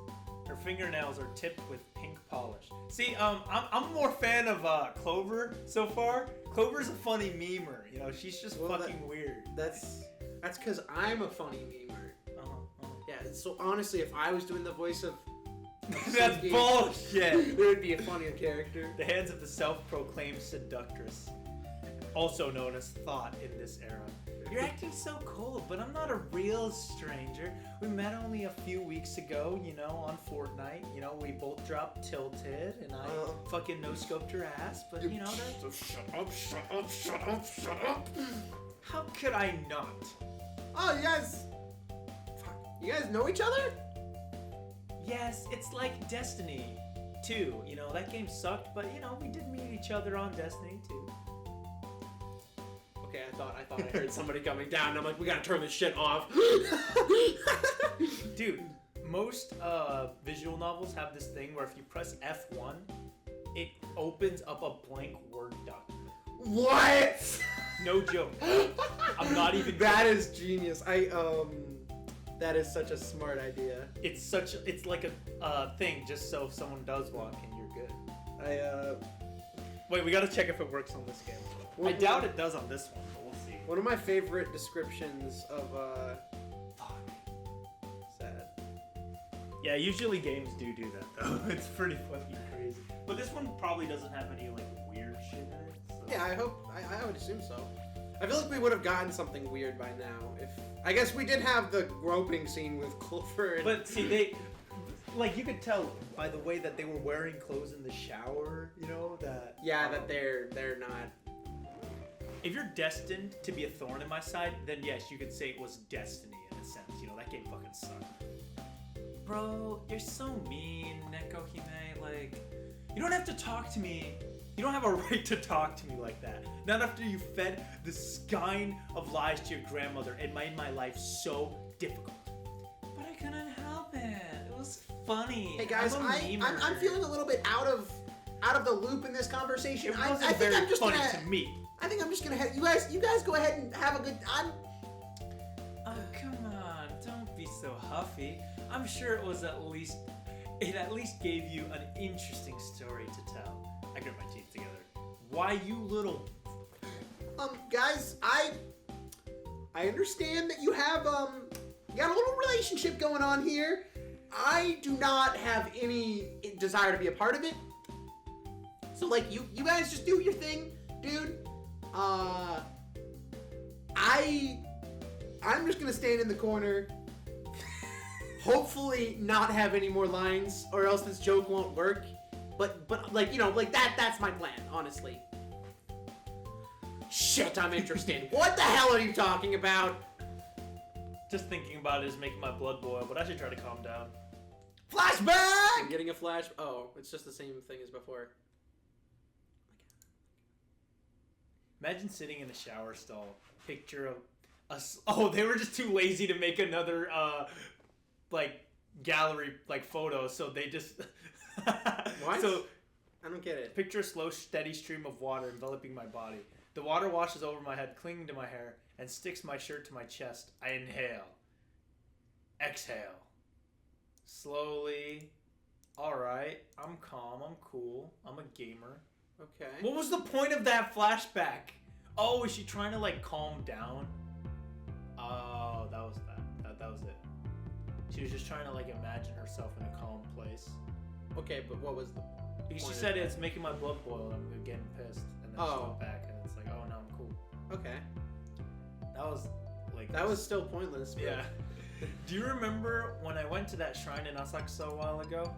S3: Her fingernails are tipped with pink polish. See, I'm more fan of Clover so far. Clover's a funny memer, she's just fucking weird.
S1: That's because I'm a funny memer. Yeah, so honestly, if I was doing the voice of
S3: that's
S1: Suki,
S3: bullshit.
S1: it would be a funnier character.
S3: The hands of the self-proclaimed seductress, also known as Thought in this era. You're acting so cold, but I'm not a real stranger. We met only a few weeks ago, on Fortnite. We both dropped Tilted, and I fucking no-scoped her ass, but that's... Shut up. How could I not?
S1: Oh, you guys know each other?
S3: Yes, it's like Destiny 2. That game sucked, but, we did meet each other on Destiny 2.
S1: Okay, I thought I heard somebody coming down, and I'm like, we gotta turn this shit off.
S3: Dude, most visual novels have this thing where if you press F1, it opens up a blank Word document.
S1: What?
S3: No joke. I'm not even
S1: That is genius. That is such a smart idea.
S3: It's like a thing just so if someone does walk in, you're good. Wait, we gotta check if it works on this game. I doubt it does on this one, but we'll see.
S1: One of my favorite descriptions of sad.
S3: Yeah, usually games do that though. It's pretty fucking crazy. But this one probably doesn't have any weird shit in it. So.
S1: Yeah, I would assume so. I feel like we would have gotten something weird by now if I guess we did have the groping scene with Clover. And...
S3: But see, they you could tell by the way that they were wearing clothes in the shower. That
S1: that they're not.
S3: If you're destined to be a thorn in my side, then yes, you could say it was destiny in a sense. That game fucking sucked. Bro, you're so mean, Nekohime. You don't have to talk to me. You don't have a right to talk to me like that. Not after you fed the skein of lies to your grandmother and made my life so difficult. But I couldn't help it. It was funny.
S1: Hey guys, I'm feeling a little bit out of the loop in this conversation.
S3: It wasn't
S1: I think
S3: very
S1: I'm just
S3: funny
S1: gonna.
S3: to me.
S1: I think I'm just gonna have you guys go ahead and have a good.
S3: Oh come on! Don't be so huffy. I'm sure it at least gave you an interesting story to tell. I grit my teeth together. Why, you little...
S1: Guys, I understand that you have, you got a little relationship going on here. I do not have any desire to be a part of it. So, like, you guys just do your thing, dude. I'm just gonna stand in the corner, hopefully not have any more lines, or else this joke won't work. But like, you know, like that's my plan, honestly. Shit, I'm interested. What the hell are you talking about?
S3: Just thinking about it is making my blood boil, but I should try to calm down.
S1: Flashback! I'm getting a flash. Oh, it's just the same thing as before.
S3: Imagine sitting in a shower stall. Picture of us. Oh, they were just too lazy to make another like gallery like photo, so they just.
S1: What?
S3: So
S1: I don't get it.
S3: picture a slow, steady stream of water enveloping my body. The water washes over my head, clinging to my hair, and sticks my shirt to my chest. I inhale. Exhale. Slowly. Alright, I'm calm, I'm cool, I'm a gamer.
S1: Okay.
S3: What was the point of that flashback? Oh, is she trying to like calm down? Oh, that was that was it. She was just trying to like imagine herself in a calm place.
S1: Okay, but what was the
S3: Because she
S1: point
S3: said
S1: of
S3: it's making my blood boil, I'm getting pissed. And then she went back and it's like, oh no, I'm cool.
S1: Okay.
S3: That was like...
S1: That was still pointless. But...
S3: Yeah. Do you remember when I went to that shrine in Asakusa a while ago?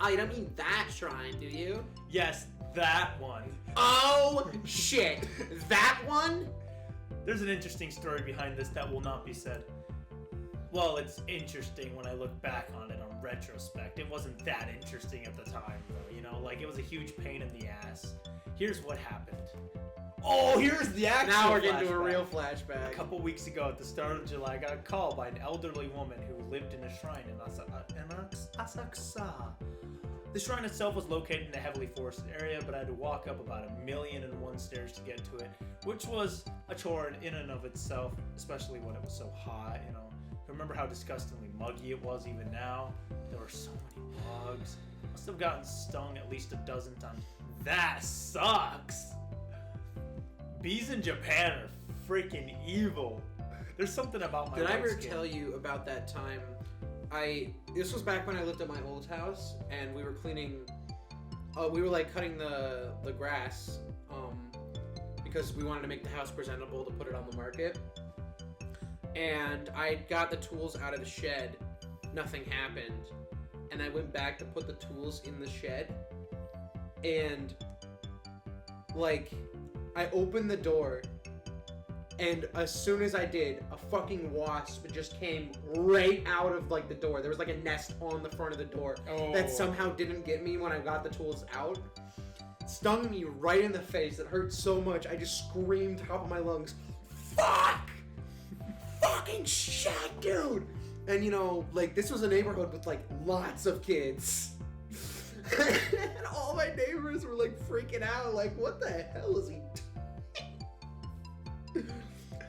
S1: I don't mean that shrine, do you?
S3: Yes, that one.
S1: Oh, shit. That one?
S3: There's an interesting story behind this that will not be said. Well, it's interesting when I look back on it on retrospect. It wasn't that interesting at the time, though, you know? Like, it was a huge pain in the ass. Here's what happened. Oh, here's the actual
S1: Now we're getting to a
S3: flashback.
S1: real flashback.
S3: A couple weeks ago, at the start of July, I got a call by an elderly woman who lived in a shrine in Asakusa. The shrine itself was located in a heavily forested area, but I had to walk up about 1,000,001 stairs to get to it, which was a chore in and of itself, especially when it was so hot, you know. Remember how disgustingly muggy it was even now? There were so many bugs. Must have gotten stung at least a dozen times. That sucks! Bees in Japan are freaking evil. There's something about my
S1: Did I
S3: white
S1: ever
S3: skin.
S1: tell you about that time? This was back when I lived at my old house, and we were cleaning. We were like cutting the grass, because we wanted to make the house presentable to put it on the market. And I got the tools out of the shed. Nothing happened, and I went back to put the tools in the shed, and like I opened the door. And as soon as I did, a fucking wasp just came right out of like the door. There was like a nest on the front of the door that somehow didn't get me when I got the tools out. Stung me right in the face. It hurt so much. I just screamed top of my lungs, "Fuck! Fucking shit, dude!" And you know, like this was a neighborhood with like lots of kids. And all my neighbors were like freaking out, like, what the hell is he doing?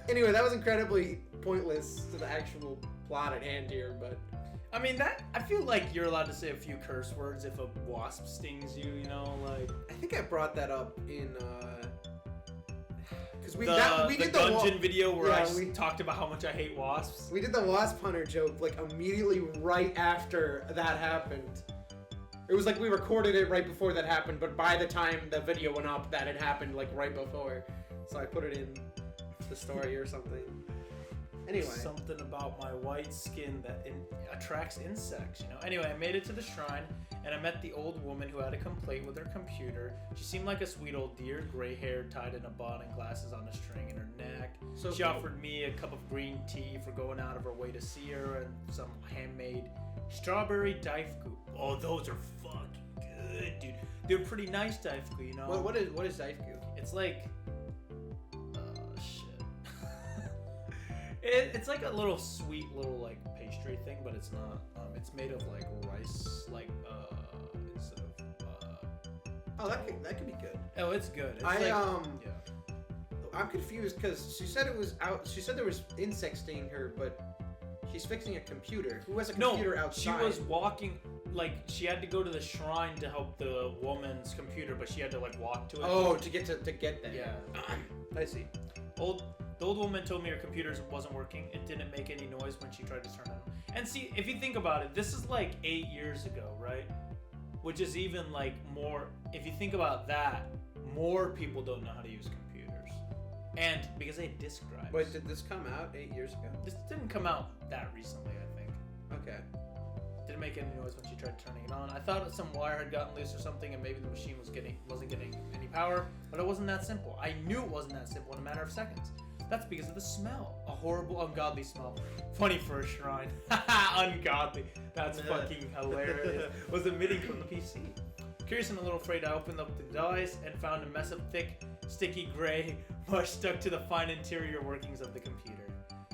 S1: Anyway, that was incredibly pointless to the actual plot at hand here, but...
S3: I mean, I feel like you're allowed to say a few curse words if a wasp stings you, you know, like...
S1: I think I brought that up in, because we
S3: the
S1: did the
S3: Gungeon video where
S1: yeah,
S3: I talked about how much I hate wasps.
S1: We did the wasp hunter joke, like, immediately right after that happened. It was like we recorded it right before that happened, but by the time the video went up, that had happened, like, right before. So I put it in the story or something. Anyway.
S3: Something about my white skin that attracts insects, you know? Anyway, I made it to the shrine, and I met the old woman who had a complaint with her computer. She seemed like a sweet old dear, gray hair tied in a bun and glasses on a string in her neck.
S1: So
S3: She
S1: cool.
S3: offered me a cup of green tea for going out of her way to see her, and some handmade strawberry daifuku. Oh, those are fucking good, dude. They're pretty nice daifuku, you know?
S1: What is daifuku?
S3: It's like... It's like a little sweet little like pastry thing, but it's not. It's made of like rice, like instead of.
S1: Oh, that could be good.
S3: Oh, it's good. It's
S1: Yeah.
S3: Yeah.
S1: I'm confused because she said it was out. She said there was insects stinging her, but She's fixing a computer. Who has a
S3: No,
S1: computer outside?
S3: she was walking. Like she had to go to the shrine to help the woman's computer, but she had to like walk to it.
S1: Oh, to get there.
S3: Yeah.
S1: I see.
S3: The old woman told me her computer wasn't working. It didn't make any noise when she tried to turn it on. And see, if you think about it, this is like 8 years ago, right? Which is even like more. If you think about that, more people don't know how to use computers, and because they had disk drives.
S1: Wait, did this come out 8 years ago?
S3: This didn't come out that recently, I think.
S1: Okay.
S3: Didn't make any noise when she tried turning it on. I thought some wire had gotten loose or something, and maybe the machine wasn't getting any power. But it wasn't that simple. I knew it wasn't that simple in a matter of seconds. That's because of the smell. A horrible, ungodly smell. Funny for a shrine. Ungodly. That's fucking hilarious. Was emitting from the PC. Curious and a little afraid, I opened up the device and found a mess of thick, sticky gray mush stuck to the fine interior workings of the computer.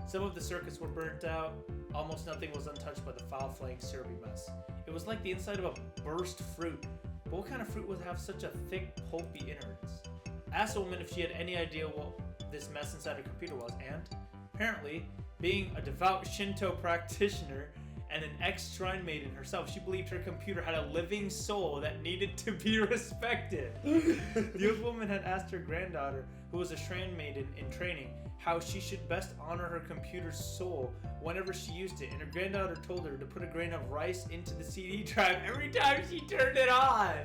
S3: Some of the circuits were burnt out. Almost nothing was untouched by the foul-flaying syrupy mess. It was like the inside of a burst fruit. But what kind of fruit would have such a thick, pulpy innards? I asked the woman if she had any idea what this mess inside her computer was, and apparently, being a devout Shinto practitioner and an ex-shrine maiden herself, she believed her computer had a living soul that needed to be respected. The old woman had asked her granddaughter, who was a shrine maiden in training, how she should best honor her computer's soul whenever she used it, and her granddaughter told her to put a grain of rice into the CD drive every time she turned it on.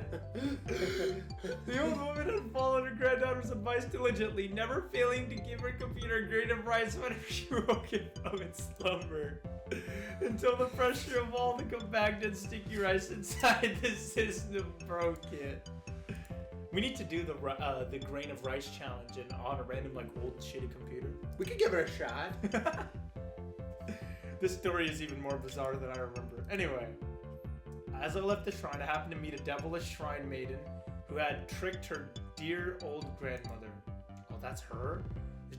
S3: The old woman had followed her granddaughter's advice diligently, never failing to give her computer a grain of rice whenever she woke it from its slumber, until the pressure of all the compacted sticky rice inside the system broke it. We need to do the grain of rice challenge on a random like old shitty computer.
S1: We could give it a shot.
S3: This story is even more bizarre than I remember. Anyway, as I left the shrine, I happened to meet a devilish shrine maiden who had tricked her dear old grandmother. Oh, that's her?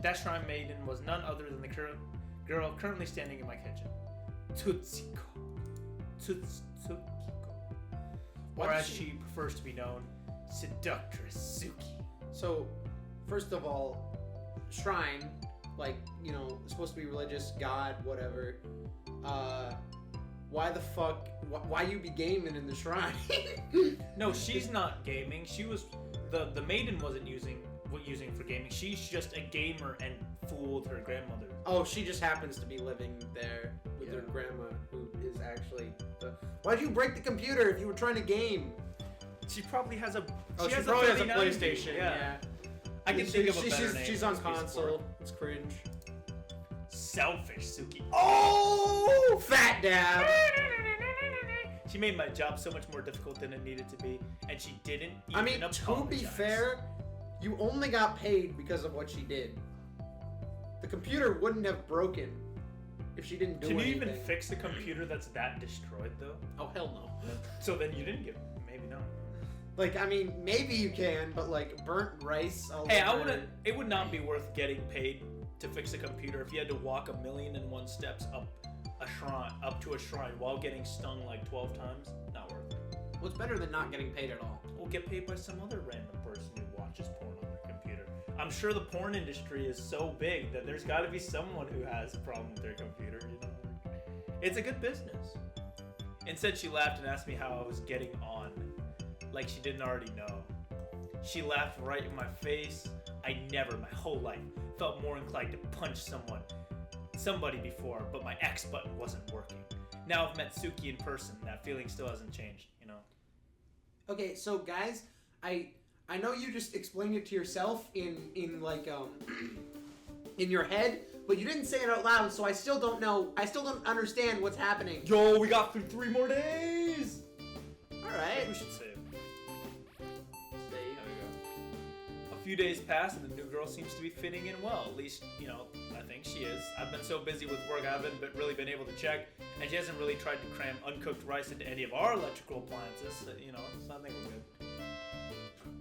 S3: That shrine maiden was none other than the girl currently standing in my kitchen. Tutsuko. Tutsukiko. Or as she prefers to be known, Seductress Suki.
S1: So, first of all, shrine, like, you know, supposed to be religious, God, whatever. Why the fuck? Why you be gaming in the shrine?
S3: No, she's not gaming. She was the maiden wasn't using for gaming. She's just a gamer and fooled her grandmother.
S1: Oh, she just happens to be living there with her grandma, who is actually the. Why'd you break the computer if you were trying to game?
S3: She probably has a.
S1: Oh, she
S3: has
S1: probably has a
S3: 39.
S1: PlayStation. Yeah.
S3: I can think of a better name.
S1: She's on
S3: for this
S1: console.
S3: sport.
S1: It's cringe.
S3: Selfish Suki.
S1: Oh, fat dab.
S3: She made my job so much more difficult than it needed to be, and she didn't even
S1: I mean,
S3: apologize.
S1: to be fair, you only got paid because of what she did. The computer wouldn't have broken if she didn't do
S3: Can
S1: anything.
S3: you even fix a computer that's that destroyed, though?
S1: Oh, hell no.
S3: So then you didn't get. Maybe not.
S1: Like, I mean, maybe you can, but like burnt rice all
S3: Hey,
S1: over.
S3: it would not be worth getting paid to fix a computer if you had to walk 1,000,001 steps up to a shrine while getting stung like 12 times. Not worth it.
S1: Well, it's better than not getting paid at all.
S3: We'll get paid by some other random person who watches porn on their computer. I'm sure the porn industry is so big that there's got to be someone who has a problem with their computer. You know, it's a good business. Instead, she laughed and asked me how I was getting on, like she didn't already know. She laughed right in my face. I never, my whole life, felt more inclined to punch somebody before, but my X button wasn't working. Now I've met Suki in person. That feeling still hasn't changed, you know.
S1: Okay, so guys, I know you just explained it to yourself in like in your head, but you didn't say it out loud, so I still don't know. I still don't understand what's happening.
S3: Yo, we got through 3 more days.
S1: All right.
S3: We should save.
S1: Save.
S3: There we go. A few days pass and the new girl seems to be fitting in well. At least, you know, I think she is. I've been so busy with work I haven't really been able to check, and she hasn't really tried to cram uncooked rice into any of our electrical appliances. So, you know, so I think we're good.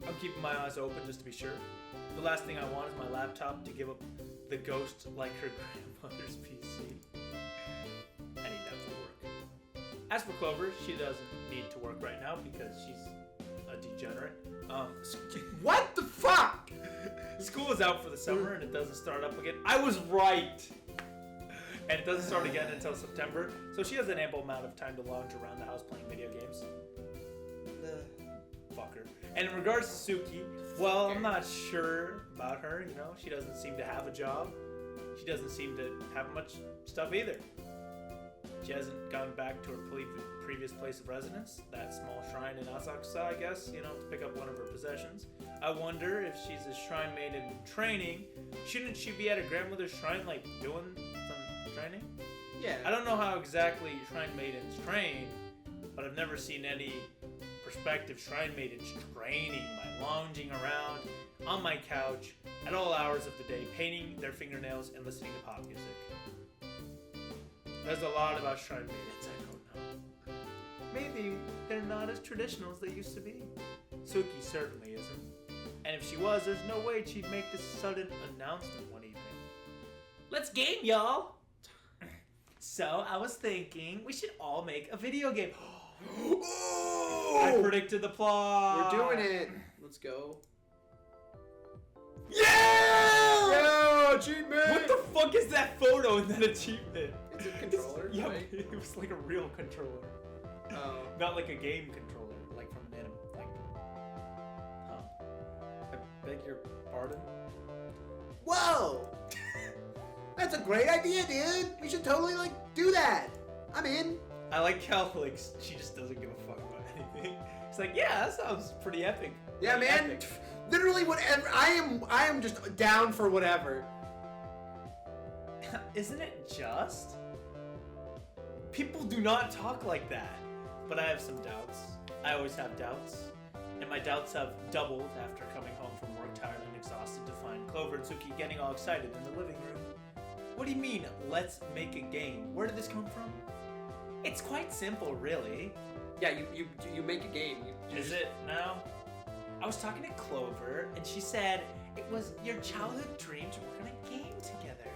S3: I'm keeping my eyes open just to be sure. The last thing I want is my laptop to give up the ghost like her grandmother's PC. I need that for work. As for Clover, she doesn't need to work right now because she's a degenerate.
S1: What the fuck?
S3: School is out for the summer and it doesn't start up again. I was right. And it doesn't start again until September, so she has an ample amount of time to lounge around the house playing video games. Fucker. And in regards to Suki, well, I'm not sure about her, you know. She doesn't seem to have a job. She doesn't seem to have much stuff either. She hasn't gone back to her previous place of residence, that small shrine in Asakusa, I guess, you know, to pick up one of her possessions. I wonder if she's a shrine maiden in training. Shouldn't she be at her grandmother's shrine, like, doing some training?
S1: Yeah.
S3: I don't know how exactly shrine maidens train, but I've never seen any prospective shrine maidens training by lounging around on my couch at all hours of the day, painting their fingernails and listening to pop music. There's a lot about shrine maidens I don't know. Maybe they're not as traditional as they used to be. Suki certainly isn't. And if she was, there's no way she'd make this sudden announcement one evening. Let's game, y'all! So, I was thinking we should all make a video game. I predicted the plot!
S1: We're doing it! Let's go.
S3: Yeah!
S1: Yo, achievement!
S3: What the fuck is that photo in that achievement?
S1: It's a controller,
S3: Yeah,
S1: right?
S3: it was like a real controller.
S1: Oh.
S3: Not like a game controller, like from an anime. Like, huh? I beg your pardon?
S1: Whoa! That's a great idea, dude! We should totally, like, do that! I'm in!
S3: I like how, like, she just doesn't give a fuck about anything. It's like, yeah, that sounds pretty epic.
S1: Yeah,
S3: Pretty
S1: man!
S3: epic.
S1: Literally whatever. I am just down for whatever.
S3: Isn't it just? People do not talk like that. But I have some doubts. I always have doubts. And my doubts have doubled after coming home from work tired and exhausted to find Clover and Suki getting all excited in the living room. What do you mean, let's make a game? Where did this come from? It's quite simple, really.
S1: Yeah, you make a game.
S3: Is it now? I was talking to Clover, and she said it was your childhood dream to work on a game together.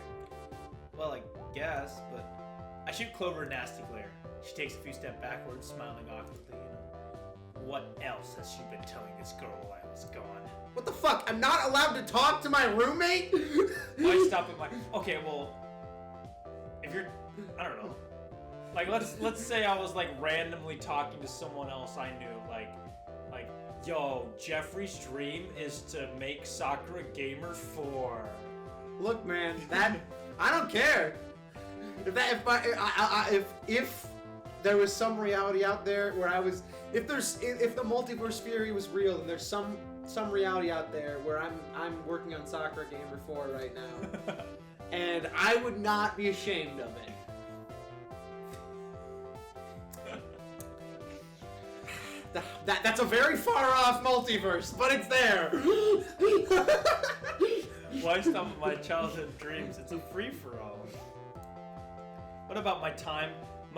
S3: Well, I guess, but I shoot Clover a nasty glare. She takes a few steps backwards, smiling awkwardly, you know. What else has she been telling this girl while I was gone?
S1: What the fuck? I'm not allowed to talk to my roommate?
S3: Why stop at my... Okay, well... If you're... I don't know. Like, let's say I was, like, randomly talking to someone else I knew, like, yo, Jeffrey's dream is to make Sakura Gamer 4.
S1: Look, man, that... I don't care. If there was some reality out there where I was... If the multiverse theory was real, and there's some reality out there where I'm working on Sakura Gamer 4 right now, and I would not be ashamed of it. That's a very far off multiverse, but it's there.
S3: Why stop at my childhood dreams? It's a free-for-all. What about my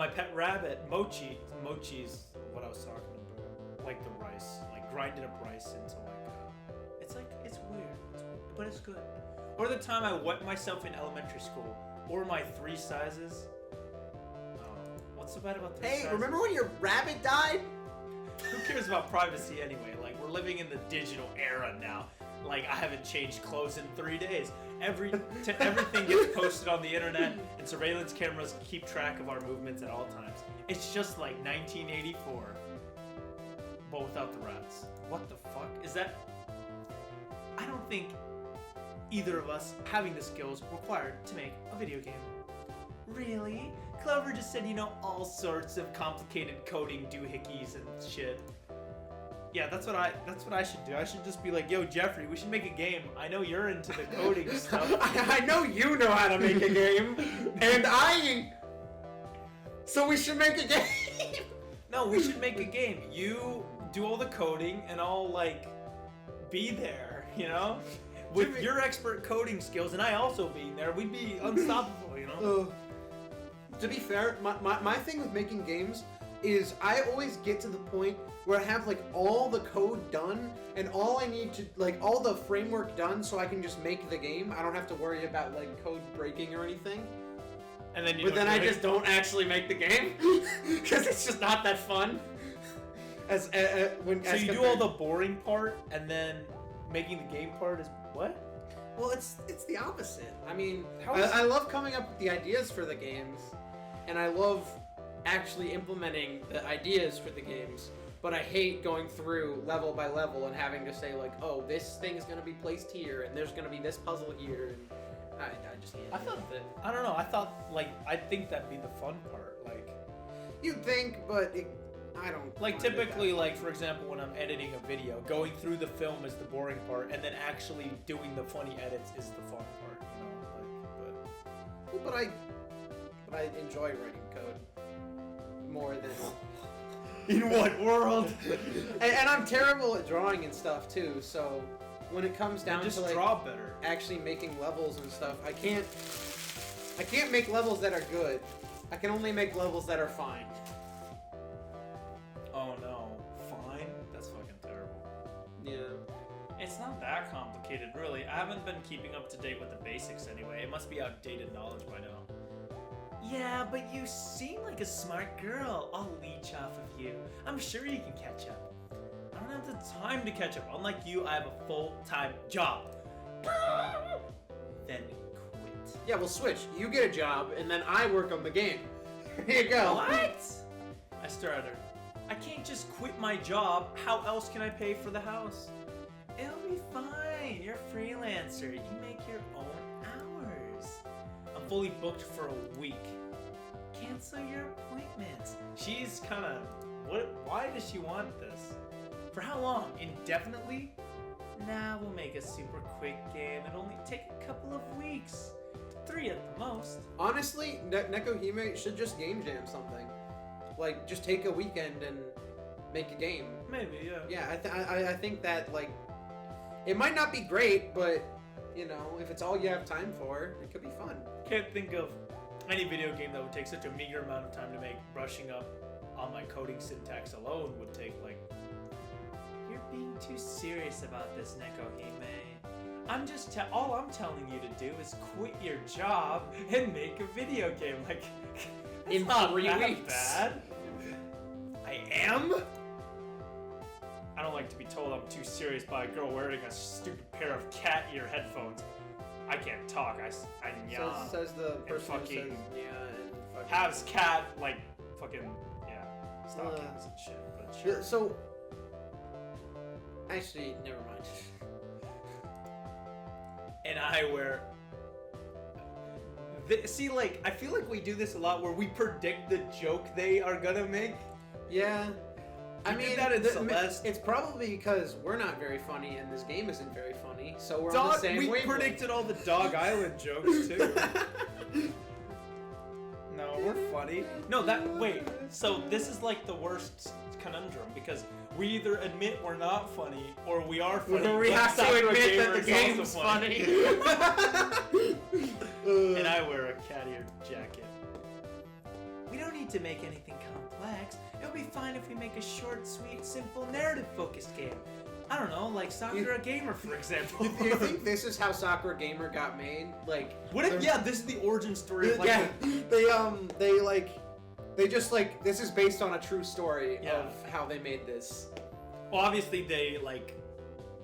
S3: pet rabbit, Mochi? Mochi's what I was talking about. Like the rice, like grinded up rice into it's weird, but it's good. Or the time I wet myself in elementary school, or my 3 sizes. What's so bad about 3 sizes?
S1: Hey, remember when your rabbit died?
S3: Who cares about privacy anyway? Like, we're living in the digital era now. Like, I haven't changed clothes in 3 days. Everything gets posted on the internet, and surveillance cameras keep track of our movements at all times. It's just like 1984, but without the rats. What the fuck is that? I don't think either of us having the skills required to make a video game. Really? Clover just said, you know, all sorts of complicated coding doohickeys and shit. Yeah, that's what I should do. I should just be like, yo, Jeffrey, we should make a game. I know you're into the coding stuff.
S1: I know you know how to make a game, and so we should make a game.
S3: No, we should make a game. You do all the coding, and I'll, like, be there, you know? With your expert coding skills, and I also being there, we'd be unstoppable, you know?
S1: To be fair, my thing with making games is I always get to the point where I have like all the code done and all I need to like all the framework done so I can just make the game. I don't have to worry about like code breaking or anything.
S3: And then
S1: I just don't actually make the game because it's just not that fun. So
S3: you do all the boring part and then making the game part is what?
S1: Well, it's the opposite. I mean,
S3: How is-
S1: I love coming up with the ideas for the games, and I love actually implementing the ideas for the games. But I hate going through level by level and having to say like, oh, this thing is gonna be placed here, and there's gonna be this puzzle here, and I just can't.
S3: I thought that I don't know. I think that'd be the fun part. Like
S1: You'd think, but I don't.
S3: Like
S1: find it
S3: typically,
S1: that
S3: like for example, when I'm editing a video, going through the film is the boring part, and then actually doing the funny edits is the fun part. You know, like
S1: Well, but I enjoy writing code more than.
S3: in what world?
S1: and I'm terrible at drawing and stuff too. So when it comes down
S3: just
S1: to like
S3: draw better.
S1: actually making levels and stuff, I can't make levels that are good. I can only make levels that are fine.
S3: Oh no, fine. That's fucking terrible.
S1: Yeah.
S3: It's not that complicated, really. I haven't been keeping up to date with the basics anyway. It must be outdated knowledge by now. Yeah, but you seem like a smart girl. I'll leech off of you. I'm sure you can catch up. I don't have the time to catch up. Unlike you, I have a full-time job. Then quit.
S1: Yeah, we'll switch. You get a job, and then I work on the game. Here you go.
S3: What? I stare at her. I can't just quit my job. How else can I pay for the house? It'll be fine. You're a freelancer. You make your own hours. I'm fully booked for a week. Cancel your appointments. She's kind of... Why does she want this? For how long? Indefinitely? Nah, we'll make a super quick game. It'll only take a couple of weeks. 3 at the most.
S1: Honestly, Nekohime should just game jam something. Like, just take a weekend and make a game.
S3: Maybe, yeah.
S1: Yeah, I think that, like, it might not be great, but, you know, if it's all you have time for, it could be fun.
S3: Can't think of any video game that would take such a meager amount of time to make. Brushing up on my coding syntax alone would take, like... You're being too serious about this, Nekohime. All I'm telling you to do is quit your job and make a video game. Like,
S1: In
S3: not
S1: 3
S3: that
S1: weeks.
S3: bad. I am? I don't like to be told I'm too serious by a girl wearing a stupid pair of cat ear headphones. I can't talk. I yawn.
S1: Says the person who
S3: fucking-
S1: says, yeah, and fucking...
S3: Has cat, like, fucking, yeah, stockings
S1: Uh,
S3: and shit, but
S1: Yeah,
S3: sure.
S1: so... Actually, never mind.
S3: And I wear... See, like, I feel like we do this a lot where we predict the joke they are gonna make.
S1: Yeah. I
S3: You did
S1: mean,
S3: that in Celeste.
S1: it's probably because we're not very funny and this game isn't very funny, so we're on the same
S3: we
S1: wavelength.
S3: predicted all the Dog Island jokes, too. No, we're funny. No, wait, so this is like the worst conundrum, because we either admit we're not funny, or we are funny.
S1: Or we
S3: but
S1: have to
S3: Sakura
S1: admit that
S3: Gamer
S1: the
S3: is
S1: game's
S3: also
S1: funny.
S3: And I wear a cat ear jacket. We don't need to make anything complex. It'll be fine if we make a short, sweet, simple, narrative-focused game. I don't know, like Sakura Gamer, for example.
S1: Do you think this is how Sakura Gamer got made? Like,
S3: What if,
S1: they're-
S3: this is the origin story of, like,
S1: yeah, they just like, this is based on a true story
S3: Yeah.
S1: of how they made this.
S3: well, obviously they, like,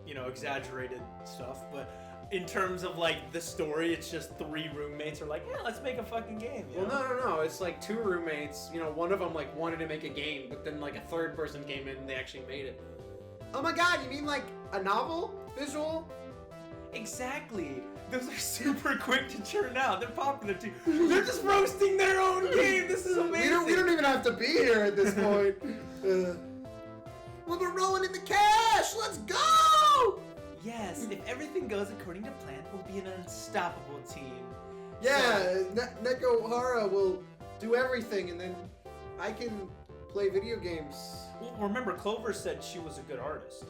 S3: exaggerated stuff, but in terms of, like, the story, it's just 3 roommates are like, yeah, let's make a fucking game, you
S1: Well,
S3: know?
S1: no, it's like 2 roommates, one of them like wanted to make a game, but then like a third person came in and they actually made it. Oh my god, you mean like a novel? Visual?
S3: Exactly. Those are super quick to churn out. They're popular too. They're just roasting their own game. This is amazing.
S1: We don't even have to be here at this point. Well, we're rolling in the cash! Let's go!
S3: Yes, if everything goes according to plan, we'll be an unstoppable team.
S1: Yeah, Neko Hara will do everything and then I can play video games.
S3: Well, remember, Clover said she was a good artist.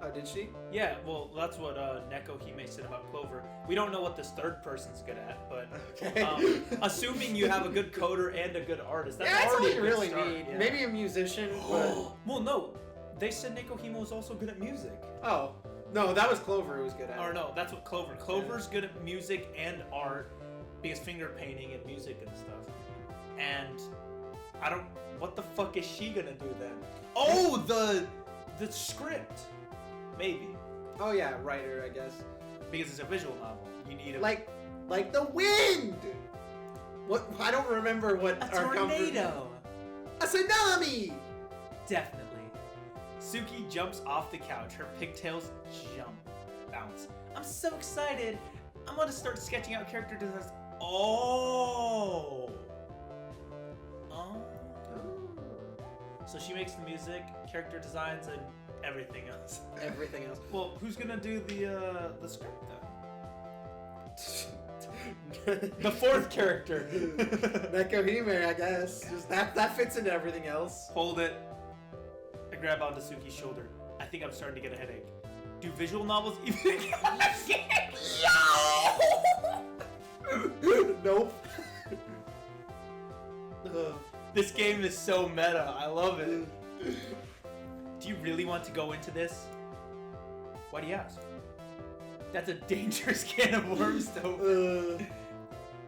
S1: Oh, did she?
S3: Yeah, well, that's what Nekohime said about Clover. We don't know what this third person's good at, but
S1: Okay.
S3: assuming you have a good coder and a good artist, that's
S1: Yeah, that's all
S3: already
S1: you
S3: a good
S1: really
S3: start,
S1: need.
S3: yeah.
S1: Maybe a musician, but...
S3: Well, no. They said Nekohime was also good at music.
S1: Oh. No, that was Clover who was good at
S3: Or
S1: it.
S3: no, that's what Clover. Clover's good at music and art, because finger painting and music and stuff. And I don't. What the fuck is she gonna do then? Oh, the script, maybe,
S1: Oh yeah, writer, I guess.
S3: because it's a visual novel. You need
S1: like the wind. What? I don't remember what
S3: a
S1: our comfort-
S3: tornado.
S1: A tsunami.
S3: Definitely. Suki jumps off the couch. Her pigtails bounce. I'm so excited. I'm gonna start sketching out character designs. Oh. So she makes the music, character designs, and everything else.
S1: Everything else.
S3: Well, who's gonna do the script then? The fourth character.
S1: Neko Hime, I guess. Just that fits into everything else.
S3: Hold it. I grab onto Suki's shoulder. I think I'm starting to get a headache. Do visual novels even
S1: Nope.
S3: This game is so meta. I love it. Do you really want to go into this? Why do you ask? That's a dangerous can of worms, though.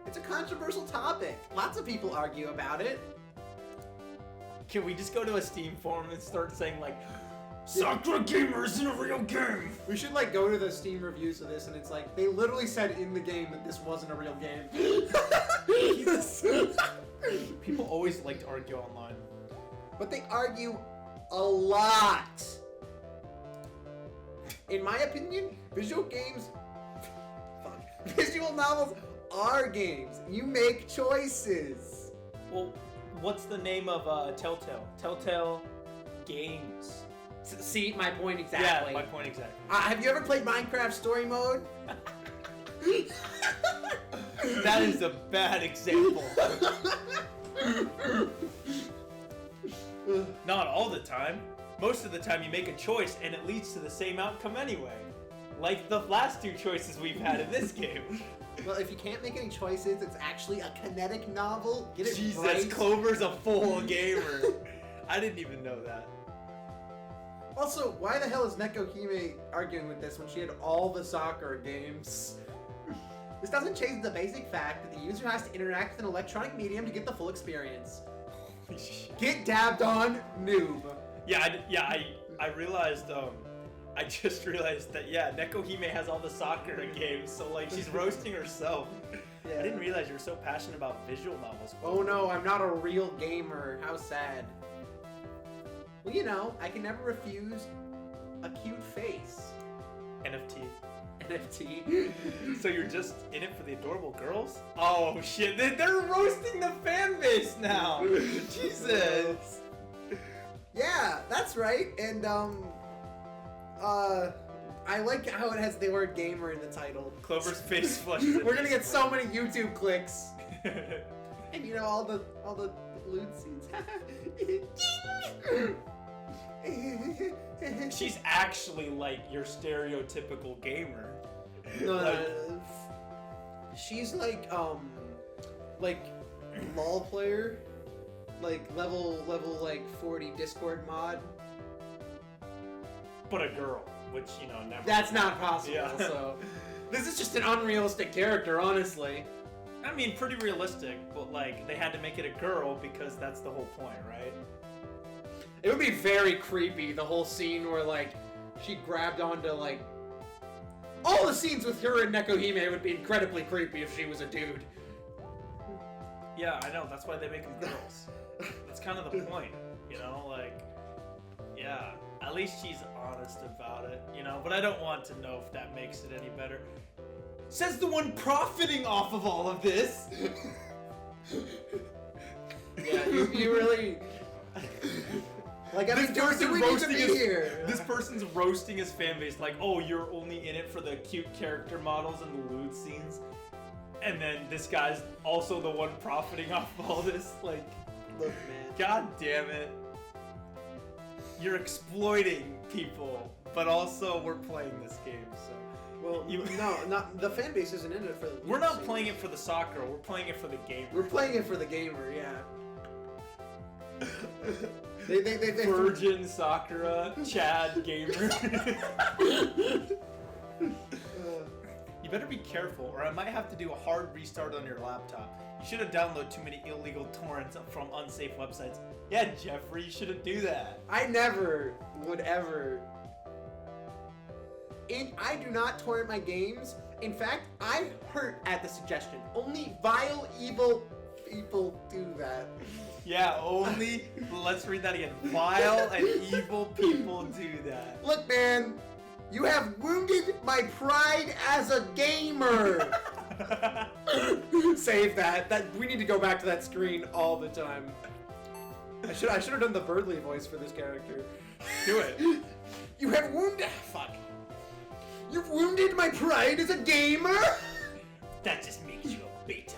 S1: It's a controversial topic. Lots of people argue about it.
S3: Can we just go to a Steam forum and start saying, like, Sakura Gamer isn't a real game?
S1: We should like go to the Steam reviews of this, and it's like they literally said in the game that this wasn't a real game.
S3: People always like to argue online.
S1: But they argue a lot. In my opinion, visual novels are games. You make choices.
S3: Well, what's the name of Telltale? Telltale Games.
S1: See, my point exactly.
S3: Yeah, my point exactly.
S1: Have you ever played Minecraft Story Mode?
S3: That is a bad example. Not all the time. Most of the time you make a choice and it leads to the same outcome anyway. Like the last two choices we've had in this game.
S1: Well, if you can't make any choices, it's actually a kinetic novel. Get it
S3: Jesus,
S1: right.
S3: Clover's a full gamer. I didn't even know that.
S1: Also, why the hell is Neko Hime arguing with this when she had all the Sakura games? This doesn't change the basic fact that the user has to interact with an electronic medium to get the full experience.
S3: Holy shit.
S1: Get dabbed on, noob.
S3: I realized, I just realized that, yeah, Neko Hime has all the Sakura games, so, like, she's roasting herself.
S1: Yeah.
S3: I didn't realize you were so passionate about visual novels.
S1: Oh no, I'm not a real gamer. How sad. Well, you know, I can never refuse a cute face.
S3: NFT.
S1: NFT.
S3: So you're just in it for the adorable girls? Oh shit, they're roasting the fan base now! Jesus!
S1: Yeah, that's right. And I like how it has the word gamer in the title.
S3: Clover's face flushes.
S1: We're gonna get so many YouTube clicks. And you know all the lewd scenes.
S3: She's actually like your stereotypical gamer.
S1: No, she's like LOL player, like level like 40 Discord mod.
S3: But a girl, which, you know, never.
S1: That's not possible.
S3: Yeah.
S1: So this is just an unrealistic character, honestly.
S3: I mean, pretty realistic, but like they had to make it a girl because that's the whole point, right?
S1: It would be very creepy, the whole scene where like she grabbed onto like all the scenes with her and Neko Hime would be incredibly creepy if she was a dude.
S3: Yeah, I know. That's why they make them girls. That's kind of the point, you know? Like, yeah. At least she's honest about it, you know? But I don't want to know if that makes it any better. Says the one profiting off of all of this.
S1: Yeah, you really. Like, I mean, do we need to be here?
S3: This person's roasting his fan base, like, oh, you're only in it for the cute character models and the lewd scenes. And then this guy's also the one profiting off of all this. Like,
S1: Look, man.
S3: God damn it. You're exploiting people, but also we're playing this game, so.
S1: Well, no, not the fan base isn't in it for the.
S3: We're not playing it for the soccer, we're playing it for the game.
S1: We're playing it for the gamer, yeah. They
S3: Virgin, Sakura, Chad, gamer. You better be careful, or I might have to do a hard restart on your laptop. You shouldn't download too many illegal torrents from unsafe websites. Yeah, Jeffrey, you shouldn't do that.
S1: I never would ever. I do not torrent my games In fact, I hurt at the suggestion. Only vile, evil people do that.
S3: Yeah, only. Let's read that again. Vile and evil people do that.
S1: Look, man, you have wounded my pride as a gamer. Save that. We need to go back to that screen all the time. I should have done the Birdly voice for this character.
S3: Do it.
S1: You have wounded. Fuck. You've wounded my pride as a gamer.
S3: That just makes you a beta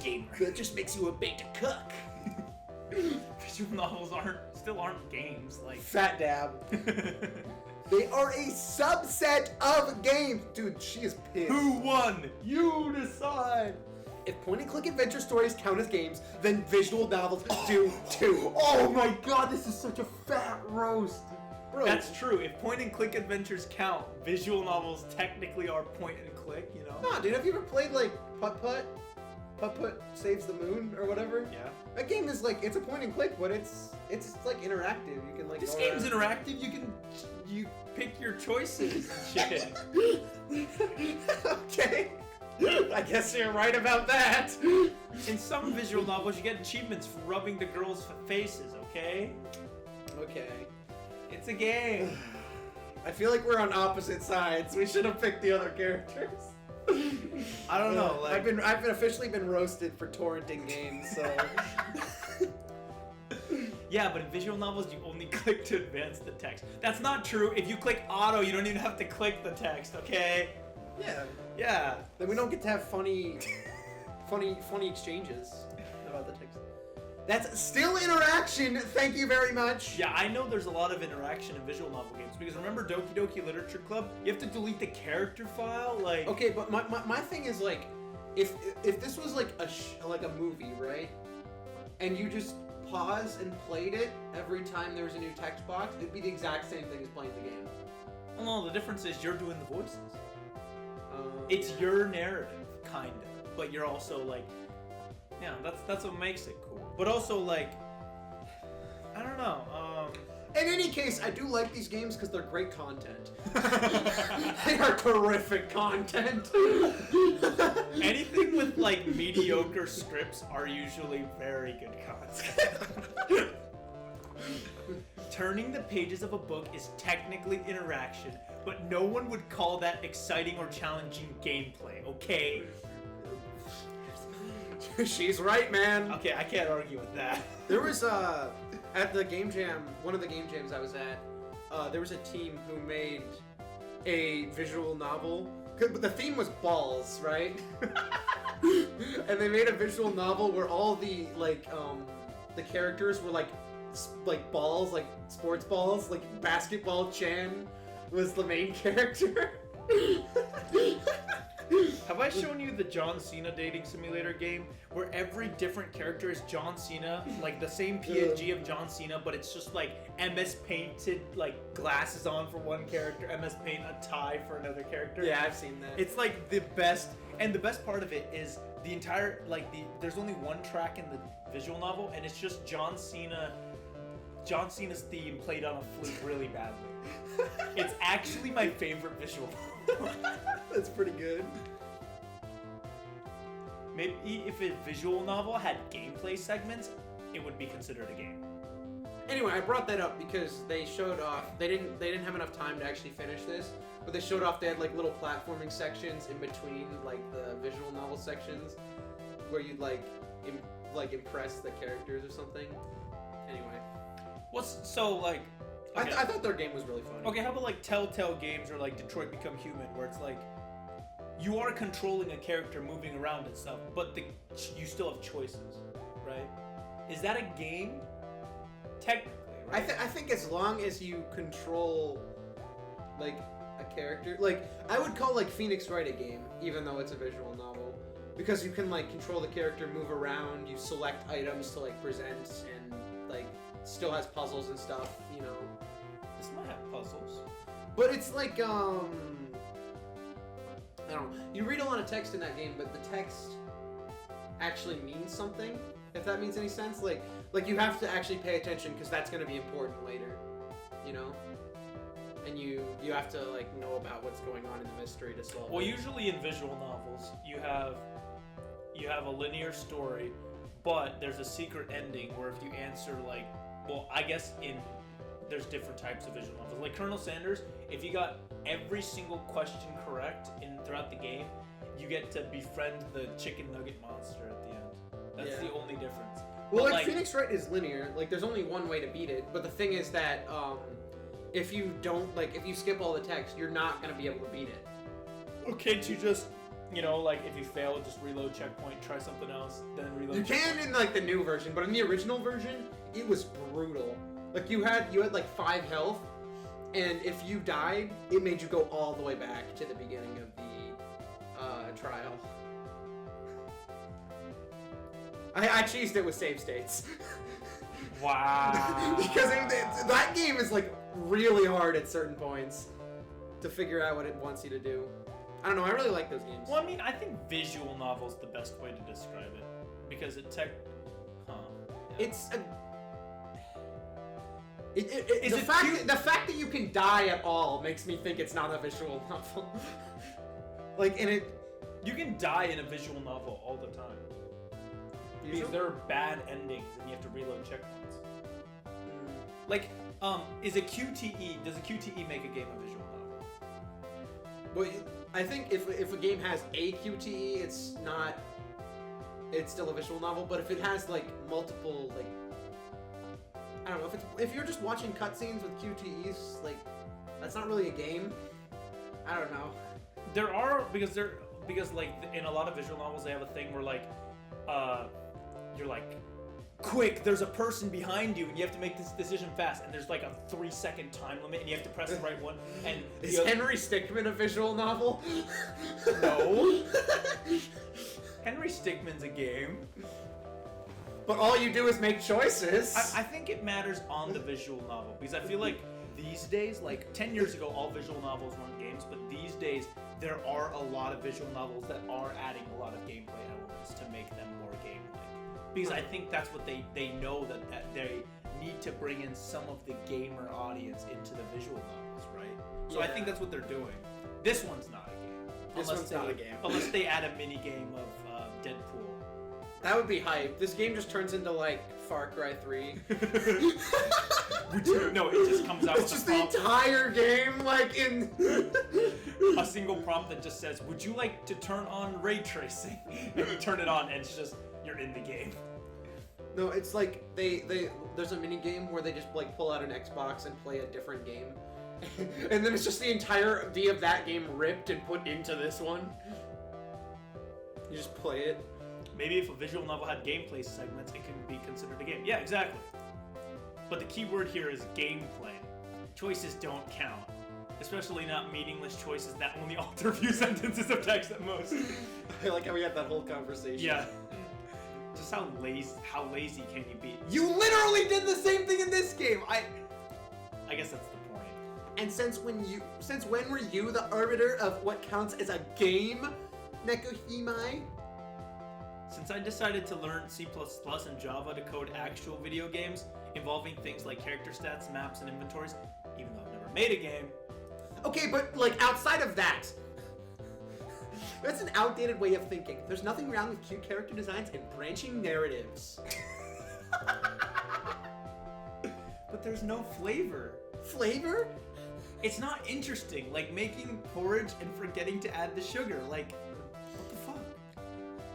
S3: gamer.
S1: That just makes you a beta cuck.
S3: Visual novels still aren't games. Like
S1: Fat dab. They are a subset of games. Dude, she is pissed.
S3: who won? You decide.
S1: If point-and-click adventure stories count as games, then visual novels do too. Oh my god, this is such a fat roast. Bro.
S3: That's true. If point and click adventures count, visual novels technically are point and click. You know.
S1: Nah, dude, have you ever played like Putt Putt? Putt Putt Saves the Moon or whatever?
S3: Yeah.
S1: That game is like, it's a point and click, but it's like interactive. You can like
S3: This
S1: go
S3: game's
S1: around.
S3: interactive. You pick your choices and shit.
S1: Okay. I guess you're right about that.
S3: In some visual novels, you get achievements for rubbing the girls' faces. Okay.
S1: Okay.
S3: It's a game.
S1: I feel like we're on opposite sides. We should have picked the other characters.
S3: I don't know. Like
S1: I've officially been roasted for torrenting games, so
S3: yeah, but in visual novels, you only click to advance the text. That's not true. If you click auto, you don't even have to click the text. Okay.
S1: yeah.
S3: Yeah.
S1: Then we don't get to have funny exchanges about the text. That's still interaction. Thank you very much.
S3: Yeah, I know there's a lot of interaction in visual novel games because remember Doki Doki Literature Club? You have to delete the character file, like.
S1: Okay, but my thing is like, if this was like a movie, right? And you just pause and played it every time there was a new text box, it'd be the exact same thing as playing the game.
S3: Well, no, the difference is you're doing the voices. It's your narrative, kind of, but you're also like, yeah, that's what makes it cool. But also like, I don't know.
S1: In any case, I do like these games because they're great content. They are terrific content.
S3: Anything with like mediocre scripts are usually very good content. Turning the pages of a book is technically interaction, but no one would call that exciting or challenging gameplay, okay?
S1: She's right, man.
S3: Okay, I can't argue with that.
S1: There was at the game jam, one of the game jams I was at, there was a team who made a visual novel. But the theme was balls, right? And they made a visual novel where all the the characters were like balls, like sports balls, like Basketball Chan was the main character.
S3: Have I shown you the John Cena dating simulator game where every different character is John Cena, like the same PNG of John Cena, but it's just like MS painted like glasses on for one character, MS paint a tie for another character?
S1: Yeah, I've seen that.
S3: It's like the best, and the best part of it is the entire there's only one track in the visual novel, and it's just John Cena's theme played on a flute really badly. It's actually my favorite visual novel.
S1: That's pretty good.
S3: Maybe if a visual novel had gameplay segments, it would be considered a game.
S1: Anyway, I brought that up because they showed off. They didn't have enough time to actually finish this, but they showed off. They had like little platforming sections in between like the visual novel sections, where you'd impress the characters or something. Anyway,
S3: Okay.
S1: I thought their game was really funny.
S3: Okay, how about like Telltale games or like Detroit Become Human, where it's like you are controlling a character moving around and stuff, but you still have choices, right? Is that a game? Technically, right?
S1: I think as long as you control like a character, like I would call like Phoenix Wright a game, even though it's a visual novel, because you can like control the character, move around, you select items to like present, and like still has puzzles and stuff, you know.
S3: This might have puzzles.
S1: But it's like I don't know. You read a lot of text in that game, but the text actually means something. If that means any sense, like you have to actually pay attention because that's going to be important later, you know. and you have to like know about what's going on in the mystery to solve
S3: Well,
S1: it.
S3: usually in visual novels, you have a linear story, but there's a secret ending where if you answer like, well, I guess there's different types of visual novels. Like Colonel Sanders, if you got every single question correct throughout the game, you get to befriend the chicken nugget monster at the end. That's
S1: Yeah.
S3: the only difference.
S1: Well,
S3: But,
S1: like Phoenix Wright is linear. Like there's only one way to beat it. But the thing is that if you if you skip all the text, you're not gonna be able to beat it.
S3: okay, to just, like if you fail, just reload checkpoint, try something else, then reload.
S1: You can in like the new version, but in the original version, it was brutal. Like you had like 5 health, and if you died, it made you go all the way back to the beginning of the trial. I cheesed it with save states.
S3: Wow.
S1: Because that game is like really hard at certain points to figure out what it wants you to do. I don't know. I really like those games.
S3: Well, I mean, I think visual novel's the best way to describe it because
S1: It's a.
S3: Is
S1: the
S3: it
S1: fact
S3: cute?
S1: the fact that you can die at all makes me think it's not a visual novel.
S3: You can die in a visual novel all the time because there are bad endings and you have to reload checkpoints. Like, does a QTE make a game a visual novel?
S1: But I think if a game has a QTE, it's still a visual novel. But if it has like multiple I don't know if you're just watching cutscenes with QTEs, like that's not really a game. I don't know.
S3: There are because like in a lot of visual novels they have a thing where like you're like, quick, there's a person behind you and you have to make this decision fast, and there's like a 3-second time limit and you have to press the right one. And
S1: Is Henry Stickmin a visual novel?
S3: No. Henry Stickmin's a game.
S1: But all you do is make choices.
S3: I think it matters on the visual novel because I feel like these days, like 10 years ago, all visual novels weren't games, but these days there are a lot of visual novels that are adding a lot of gameplay elements to make them more game-like. Because I think that's what they know that they need to bring in some of the gamer audience into the visual novels, right? So I think that's what they're doing. This one's not a game.
S1: This one's not a game.
S3: Unless they add a mini game of Deadpool.
S1: That would be hype. This game just turns into like Far Cry 3.
S3: No, it just comes out
S1: It's
S3: with
S1: just
S3: a prompt.
S1: the entire game, like in
S3: A single prompt that just says, "Would you like to turn on ray tracing?" And you turn it on, and it's just you're in the game.
S1: No, it's like there's a mini game where they just like pull out an Xbox and play a different game, and then it's just the entirety of that game ripped and put into this one. You just play it.
S3: Maybe if a visual novel had gameplay segments, it could be considered a game. Yeah, exactly. But the key word here is gameplay. Choices don't count. Especially not meaningless choices that only alter a few sentences of text at most.
S1: I like how we had that whole conversation.
S3: Yeah. Just how lazy can you be?
S1: You literally did the same thing in this game.
S3: I guess that's the point.
S1: And since when were you the arbiter of what counts as a game, Nekohimai?
S3: Since I decided to learn C++ and Java to code actual video games involving things like character stats, maps, and inventories, even though I've never made a game.
S1: Okay, but like outside of that, that's an outdated way of thinking. There's nothing wrong with cute character designs and branching narratives.
S3: But there's no flavor.
S1: Flavor?
S3: It's not interesting, like making porridge and forgetting to add the sugar. Like, what the fuck?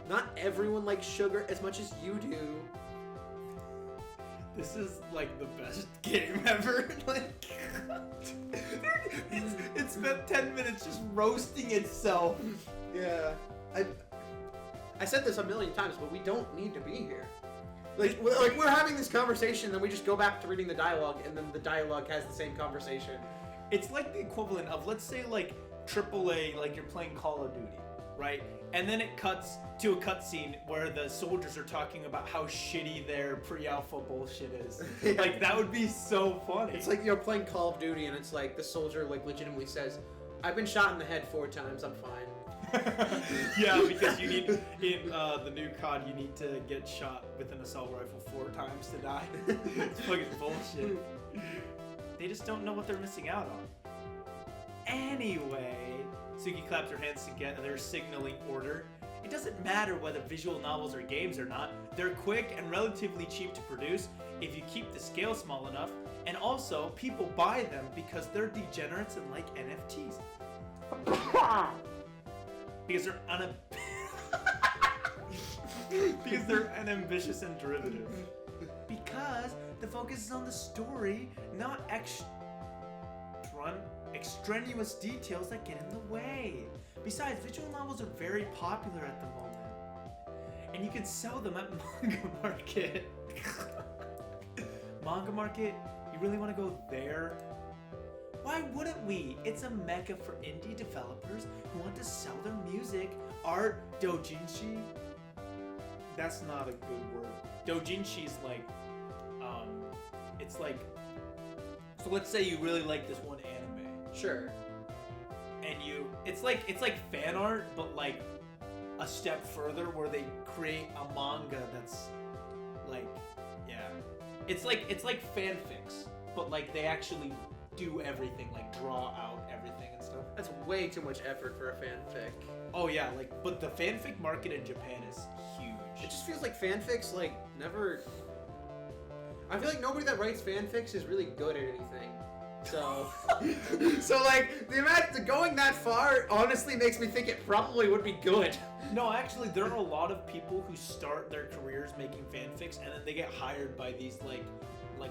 S1: Not everyone likes sugar as much as you do.
S3: This is like the best game ever. Like, it spent 10 minutes just roasting itself.
S1: Yeah. I said this a million times, but we don't need to be here. Like we're having this conversation, then we just go back to reading the dialogue, and then the dialogue has the same conversation.
S3: It's like the equivalent of, let's say, like AAA, like you're playing Call of Duty, right? And then it cuts to a cutscene where the soldiers are talking about how shitty their pre-alpha bullshit is.
S1: Yeah.
S3: Like, that would be so funny.
S1: It's like you're playing Call of Duty, and it's like the soldier like legitimately says, "I've been shot in the head 4 times. I'm fine."
S3: Yeah, because you need, in the new COD, you need to get shot with an assault rifle 4 times to die. It's fucking bullshit. They just don't know what they're missing out on. Anyway, Suki claps her hands together, signaling order. It doesn't matter whether visual novels are games or not. They're quick and relatively cheap to produce if you keep the scale small enough. And also, people buy them because they're degenerates and like NFTs. Because they're unambitious and derivative. Because the focus is on the story, not extraneous details that get in the way. Besides, visual novels are very popular at the moment. And you can sell them at Manga Market. Manga Market? You really want to go there? Why wouldn't we? It's a mecca for indie developers who want to sell their music, art, doujinshi. That's not a good word. Doujinshi is like, it's like, so let's say you really like this one anime.
S1: Sure.
S3: And it's like fan art, but like a step further where they create a manga that's like, yeah. It's like fanfics, but like they actually do everything, like draw out everything and stuff.
S1: That's way too much effort for a fanfic.
S3: Oh yeah, like, but the fanfic market in Japan is huge.
S1: It just feels like fanfics, like, never... I feel like nobody that writes fanfics is really good at anything. So... so, like, the amount of going that far honestly makes me think it probably would be good.
S3: No, actually, there are a lot of people who start their careers making fanfics, and then they get hired by these, like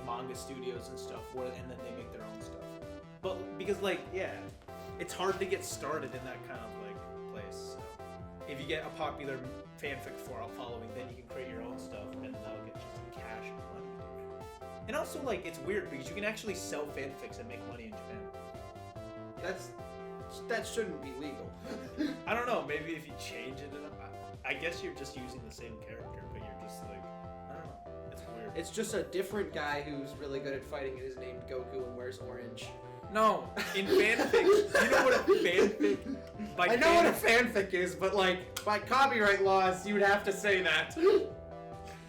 S3: manga studios and stuff, and then they make their own stuff. But, because, like, yeah, it's hard to get started in that kind of, like, place. So, if you get a popular fanfic following, then you can create your own stuff, and that'll get you some cash and money. And also, like, it's weird because you can actually sell fanfics and make money in Japan.
S1: That shouldn't be legal.
S3: I don't know, maybe if you change it enough. I guess you're just using the same character, but you're just like, I don't know. It's weird.
S1: It's just a different guy who's really good at fighting and is named Goku and wears orange.
S3: No, in fanfic, you know what a fanfic?
S1: I know what a fanfic is, but like, by copyright laws, you would have to say that.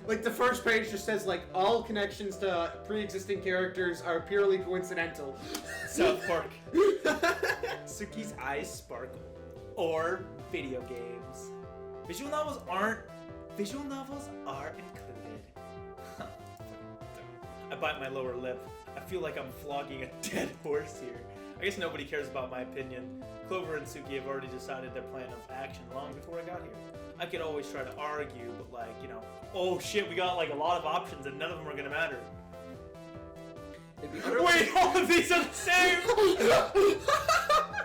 S1: Like, the first page just says, like, all connections to pre-existing characters are purely coincidental.
S3: South Park. Suki's eyes sparkle. Or video games. Visual novels are included. I bite my lower lip. I feel like I'm flogging a dead horse here. I guess nobody cares about my opinion. Clover and Suki have already decided their plan of action long before I got here. I could always try to argue, but like, you know, oh shit, we got like a lot of options and none of them are gonna matter. Wait, all of these are the same!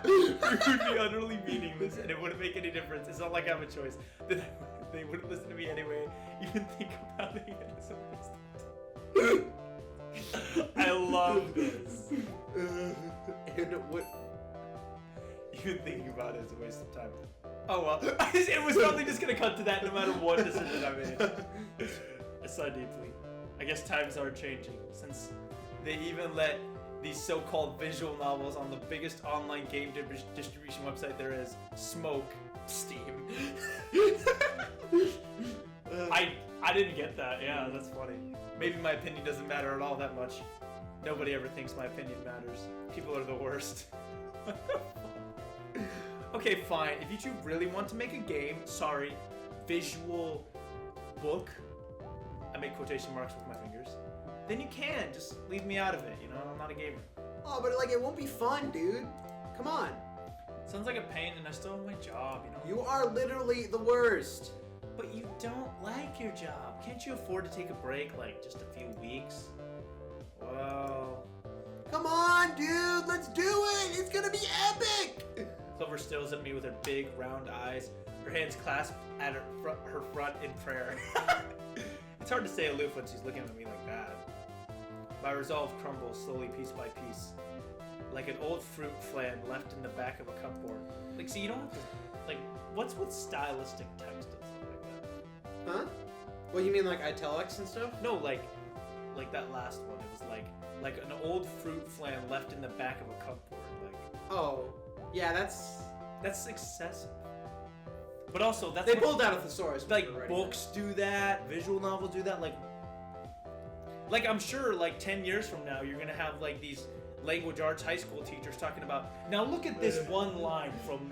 S3: It would be utterly meaningless and it wouldn't make any difference. It's not like I have a choice. They wouldn't listen to me anyway. Even think about it as a waste of time. I love this. Even thinking about it is a waste of time. Oh well. It was probably just gonna cut to that no matter what decision I made. I sigh deeply. I guess times are changing, since they even let these so-called visual novels on the biggest online game distribution website there is, Smoke, Steam. I didn't get that. Yeah, that's funny. Maybe my opinion doesn't matter at all that much. Nobody ever thinks my opinion matters. People are the worst. Okay, fine. If you two really want to make a game, sorry, visual book, I make quotation marks with my fingers, then you can. Just leave me out of it, you know? I'm not a gamer.
S1: Oh, but like, it won't be fun, dude. Come on.
S3: Sounds like a pain and I still have my job, you know?
S1: You are literally the worst.
S3: But you don't like your job. Can't you afford to take a break, like just a few weeks? Well...
S1: Come on, dude. Let's do it. It's gonna be epic.
S3: Clover stares at me with her big, round eyes, her hands clasped at her front in prayer. It's hard to stay aloof when she's looking at me like that. My resolve crumbles slowly, piece by piece, like an old fruit flan left in the back of a cupboard. Like, see, you don't have to, like, what's with stylistic text and stuff like that?
S1: Huh? Well, you mean like italics and stuff?
S3: No, like that last one. It was like an old fruit flan left in the back of a cupboard. Like,
S1: oh, yeah,
S3: that's excessive. But also, that's
S1: they pulled out a thesaurus.
S3: Like books do that, visual novels do that. Like I'm sure, like 10 years from now, you're gonna have like these
S2: language arts high school teachers talking about, now look at this one line from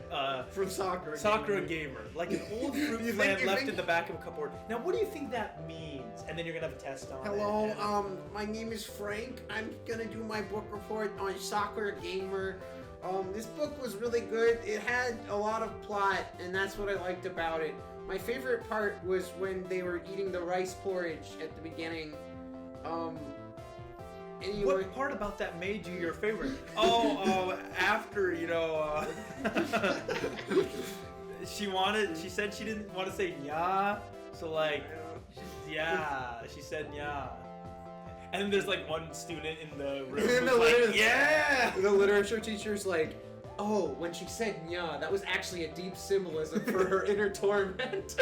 S2: Sakura Gamer. Like an old fruit plant left in the back of a cupboard. Now what do you think that means? And then you're gonna have a test on it.
S1: Hello, my name is Frank. I'm gonna do my book report on Sakura Gamer. This book was really good. It had a lot of plot, and that's what I liked about it. My favorite part was when they were eating the rice porridge at the beginning. Anyway.
S2: What part about that made you your favorite? After, she said she didn't want to say nya, so like, she said nya. And then there's like one student in the room who's like, yeah!
S1: The literature teacher's like, oh, when she said nya, that was actually a deep symbolism for her inner torment.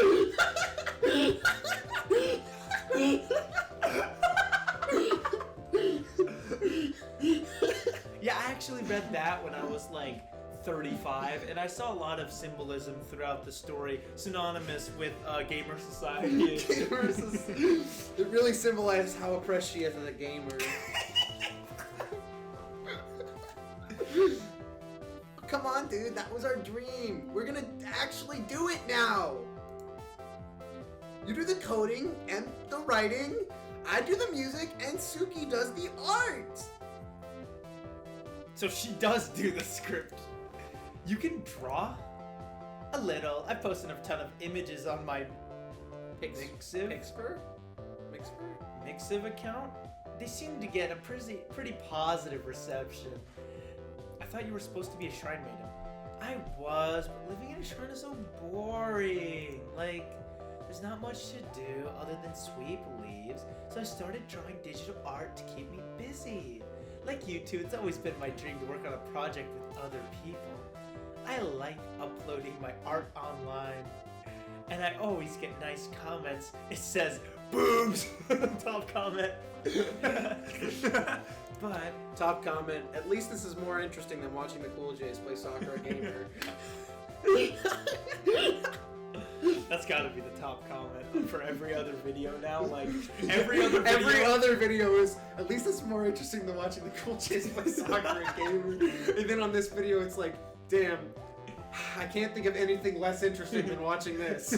S2: Yeah, I actually read that when I was like 35, and I saw a lot of symbolism throughout the story, synonymous with gamer society.
S1: It really symbolized how oppressed she is as a gamer. Come on, dude, that was our dream. We're gonna actually do it now. You do the coding and the writing, I do the music, and Suki does the art.
S2: So she does do the script. You can draw a little. I posted a ton of images on my Mixiv account. They seem to get a pretty positive reception. I thought you were supposed to be a shrine maiden. I was, but living in a shrine is so boring. Like, there's not much to do other than sweep leaves, so I started drawing digital art to keep me busy. Like you two, it's always been my dream to work on a project with other people. I like uploading my art online, and I always get nice comments. It says, boobs! Top comment. But,
S1: top comment, at least this is more interesting than watching the Cool Jays play Sakura Gamer.
S2: That's gotta be the top comment for every other video now. Like, every other
S1: video is, at least it's more interesting than watching the Cool Jays play Sakura Gamer. And then on this video it's like, damn, I can't think of anything less interesting than watching this.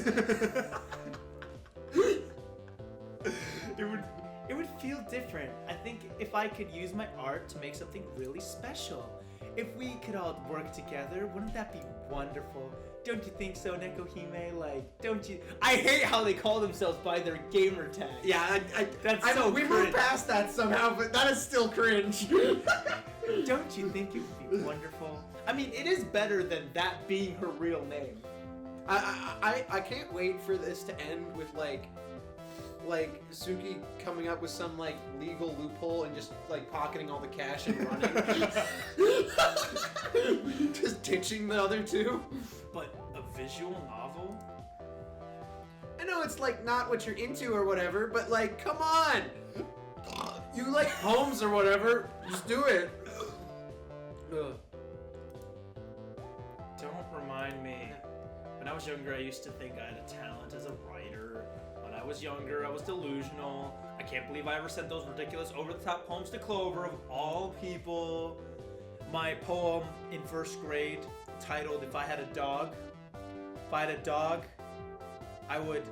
S2: It would feel different. I think if I could use my art to make something really special. If we could all work together, wouldn't that be wonderful? Don't you think so, Nekohime? Like, don't you? I hate how they call themselves by their gamer tag.
S1: Yeah,
S2: That's
S1: I
S2: so
S1: know we
S2: cringe.
S1: moved past that somehow, but that is still cringe.
S2: Don't you think it would be wonderful? I mean, it is better than that being her real name.
S1: I can't wait for this to end with like Suki coming up with some like legal loophole and just like pocketing all the cash and running. Just ditching the other two.
S2: But a visual novel?
S1: I know it's like not what you're into or whatever, but like, come on! You like poems or whatever, just do it. Ugh.
S2: Don't remind me. When I was younger, I used to think I had a talent as a writer. When I was younger, I was delusional. I can't believe I ever sent those ridiculous over-the-top poems to Clover, of all people. My poem in first grade, titled If I Had a Dog. If I had a dog, I would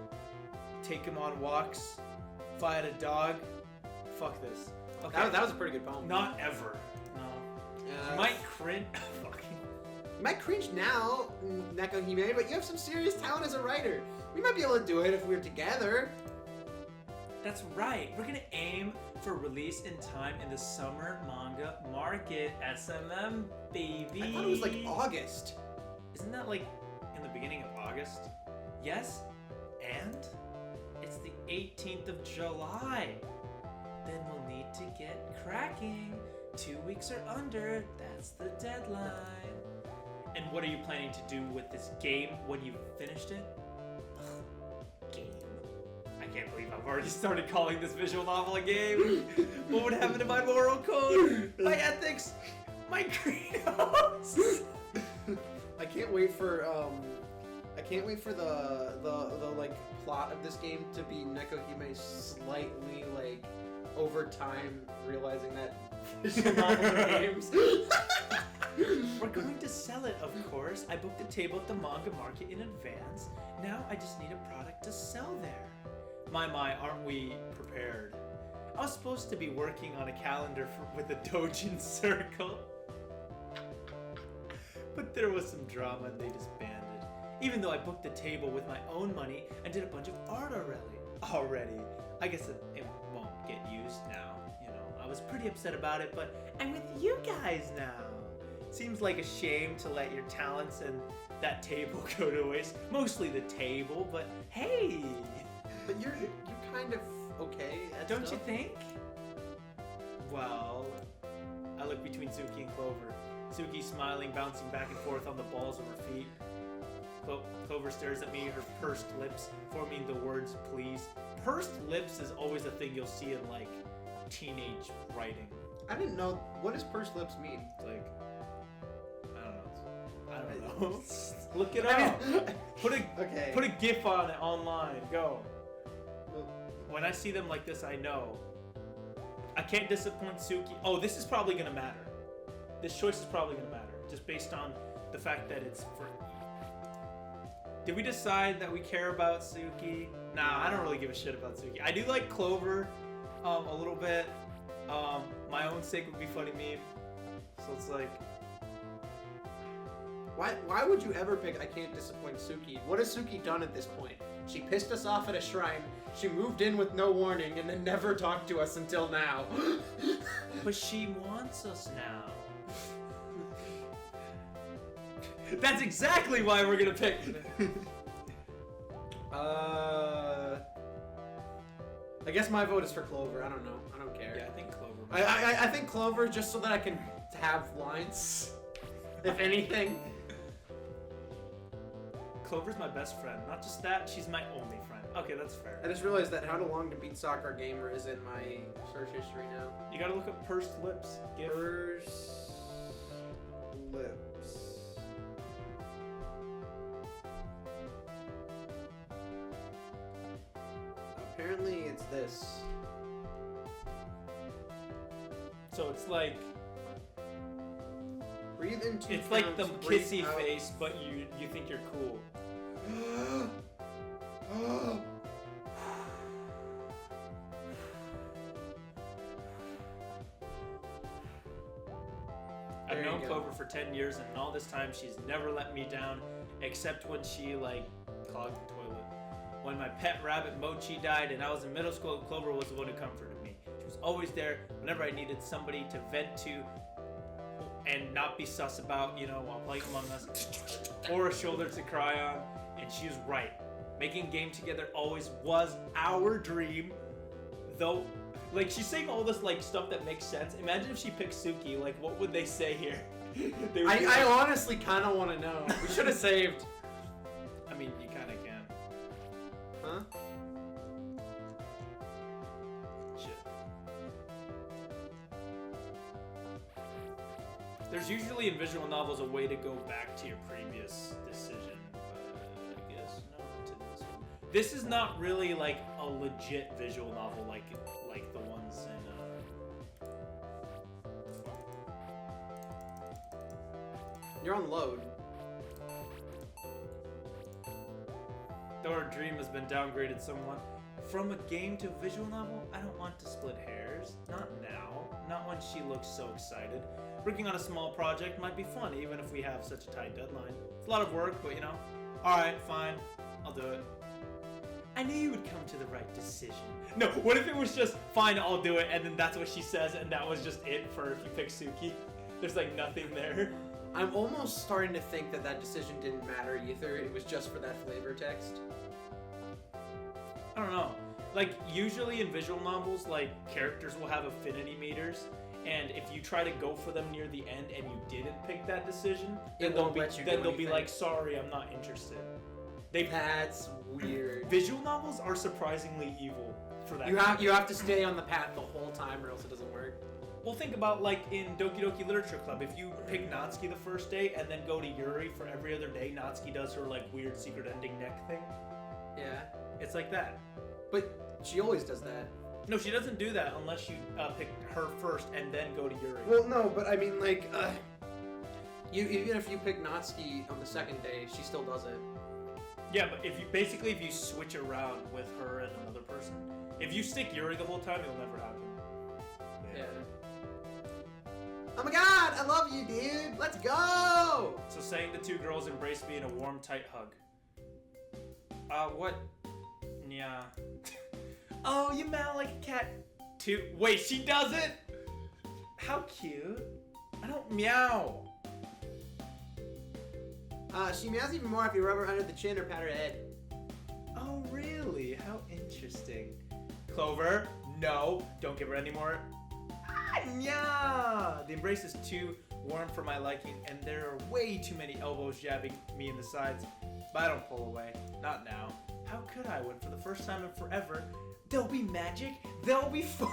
S2: take him on walks. If I had a dog, fuck this. Okay.
S1: That was a pretty good poem.
S2: Not ever. No. You might cringe.
S1: You might cringe now, Nekohime, but you have some serious talent as a writer. We might be able to do it if we're together.
S2: That's right. We're gonna aim for release in time in the summer manga market. SMM, baby.
S1: I thought it was like August.
S2: Isn't that like in the beginning of August? Yes. And it's the 18th of July. Then we'll need to get cracking. 2 weeks or under. That's the deadline. And what are you planning to do with this game when you've finished it? Game. I can't believe I've already started calling this visual novel a game. What would happen to my moral code? My ethics? My credos?
S1: I can't wait for the like plot of this game to be Nekohime slightly like over over time realizing that visual novels are games.
S3: We're going to sell it, of course. I booked a table at the manga market in advance. Now I just need a product to sell there. My, aren't we prepared? I was supposed to be working on a calendar with a Dojin circle. But there was some drama and they disbanded. Even though I booked the table with my own money and did a bunch of art already. I guess it won't get used now. You know, I was pretty upset about it, but I'm with you guys now. Seems like a shame to let your talents and that table go to waste. Mostly the table, but hey!
S1: But you're kind of okay at
S3: Don't
S1: stuff.
S3: you think? Well, I look between Suki and Clover. Suki smiling, bouncing back and forth on the balls of her feet. Clover stares at me, her pursed lips forming the words please. Pursed lips is always a thing you'll see in like teenage writing.
S1: I didn't know. What does pursed lips mean?
S3: Like, I don't know. Look it
S1: I
S3: up.
S1: mean,
S3: Put a GIF on it online. Go.
S1: Well,
S3: When I see them like this, I know. I can't disappoint Suki. Oh, this is probably gonna matter. This choice is probably gonna matter, just based on the fact that it's for. Did we decide that we care about Suki? Nah, I don't really give a shit about Suki. I do like Clover, a little bit. My own sake would be funny meme. So it's like.
S1: why would you ever pick I can't disappoint Suki? What has Suki done at this point? She pissed us off at a shrine. She moved in with no warning and then never talked to us until now.
S3: But she wants us now. That's exactly why we're gonna pick.
S1: I guess my vote is for Clover. I don't know. I don't care.
S3: Yeah, I think Clover.
S1: I think Clover just so that I can have lines, if anything.
S3: Clover's my best friend. Not just that, she's my only friend. Okay, that's fair.
S1: I just realized that How to Long to Beat Sakura Gamer is in my search history now.
S3: You gotta look up pursed lips. GIF.
S1: Pursed lips. Apparently it's this.
S3: So it's like
S1: Breathe in 2
S3: it's like the
S1: counts, breathe
S3: kissy
S1: out.
S3: face, but you think you're cool. I've
S1: There you
S3: known
S1: go.
S3: Clover for 10 years, and in all this time, she's never let me down, except when she, like, clogged the toilet. When my pet rabbit Mochi died and I was in middle school, Clover was the one who comforted me. She was always there whenever I needed somebody to vent to and not be sus about, you know, while playing Among Us, or a shoulder to cry on, and she was right. Making a game together always was our dream, though. Like, she's saying all this, like, stuff that makes sense. Imagine if she picked Suki, like, what would they say here? They would be
S1: I
S3: like-
S1: honestly kind of want to know. We should have saved.
S3: I mean, you kind of can.
S1: Huh?
S3: Shit. There's usually in visual novels a way to go back to your previous decision, but I guess not to this one. This is not really like a legit visual novel like the ones in
S1: You're on load.
S3: Though our dream has been downgraded somewhat. From a game to a visual novel, I don't want to split hairs. Not now. Not when she looks so excited. Working on a small project might be fun, even if we have such a tight deadline. It's a lot of work, but you know. Alright, fine. I'll do it. I knew you would come to the right decision. No, what if it was just, fine, I'll do it, and then that's what she says, and that was just it for if you pick Suki? There's like nothing there.
S1: I'm almost starting to think that that decision didn't matter either. It was just for that flavor text.
S3: I don't know. Like, usually in visual novels, like, characters will have affinity meters, and if you try to go for them near the end and you didn't pick that decision, then
S1: It
S3: they'll
S1: won't
S3: be,
S1: let you
S3: then
S1: do
S3: they'll be
S1: anything.
S3: like, sorry, I'm not interested.
S1: That's weird.
S3: Visual novels are surprisingly evil for that.
S1: You have to stay on the path the whole time or else it doesn't work.
S3: Well, think about, like, in Doki Doki Literature Club, if you pick Natsuki the first day and then go to Yuri for every other day, Natsuki does her, like, weird secret ending neck thing.
S1: Yeah.
S3: It's like that.
S1: But she always does that.
S3: No, she doesn't do that unless you pick her first and then go to Yuri.
S1: Well, no, but I mean, like, even if you pick Natsuki on the second day, she still does it.
S3: Yeah, but if you switch around with her and another person, if you stick Yuri the whole time, it'll never happen.
S1: Yeah. Oh my god, I love you, dude. Let's go.
S3: So saying the two girls embrace me in a warm, tight hug.
S1: What?
S3: Yeah. Oh, you meow like a cat. Wait, she doesn't? How cute. I don't meow.
S1: She meows even more if you rub her under the chin or pat her head.
S3: Oh, really? How interesting. Clover, no. Don't give her any more. Yeah. The embrace is too warm for my liking, and there are way too many elbows jabbing me in the sides. But I don't pull away. Not now. How could I when for the first time in forever, there'll be magic, there'll be fun.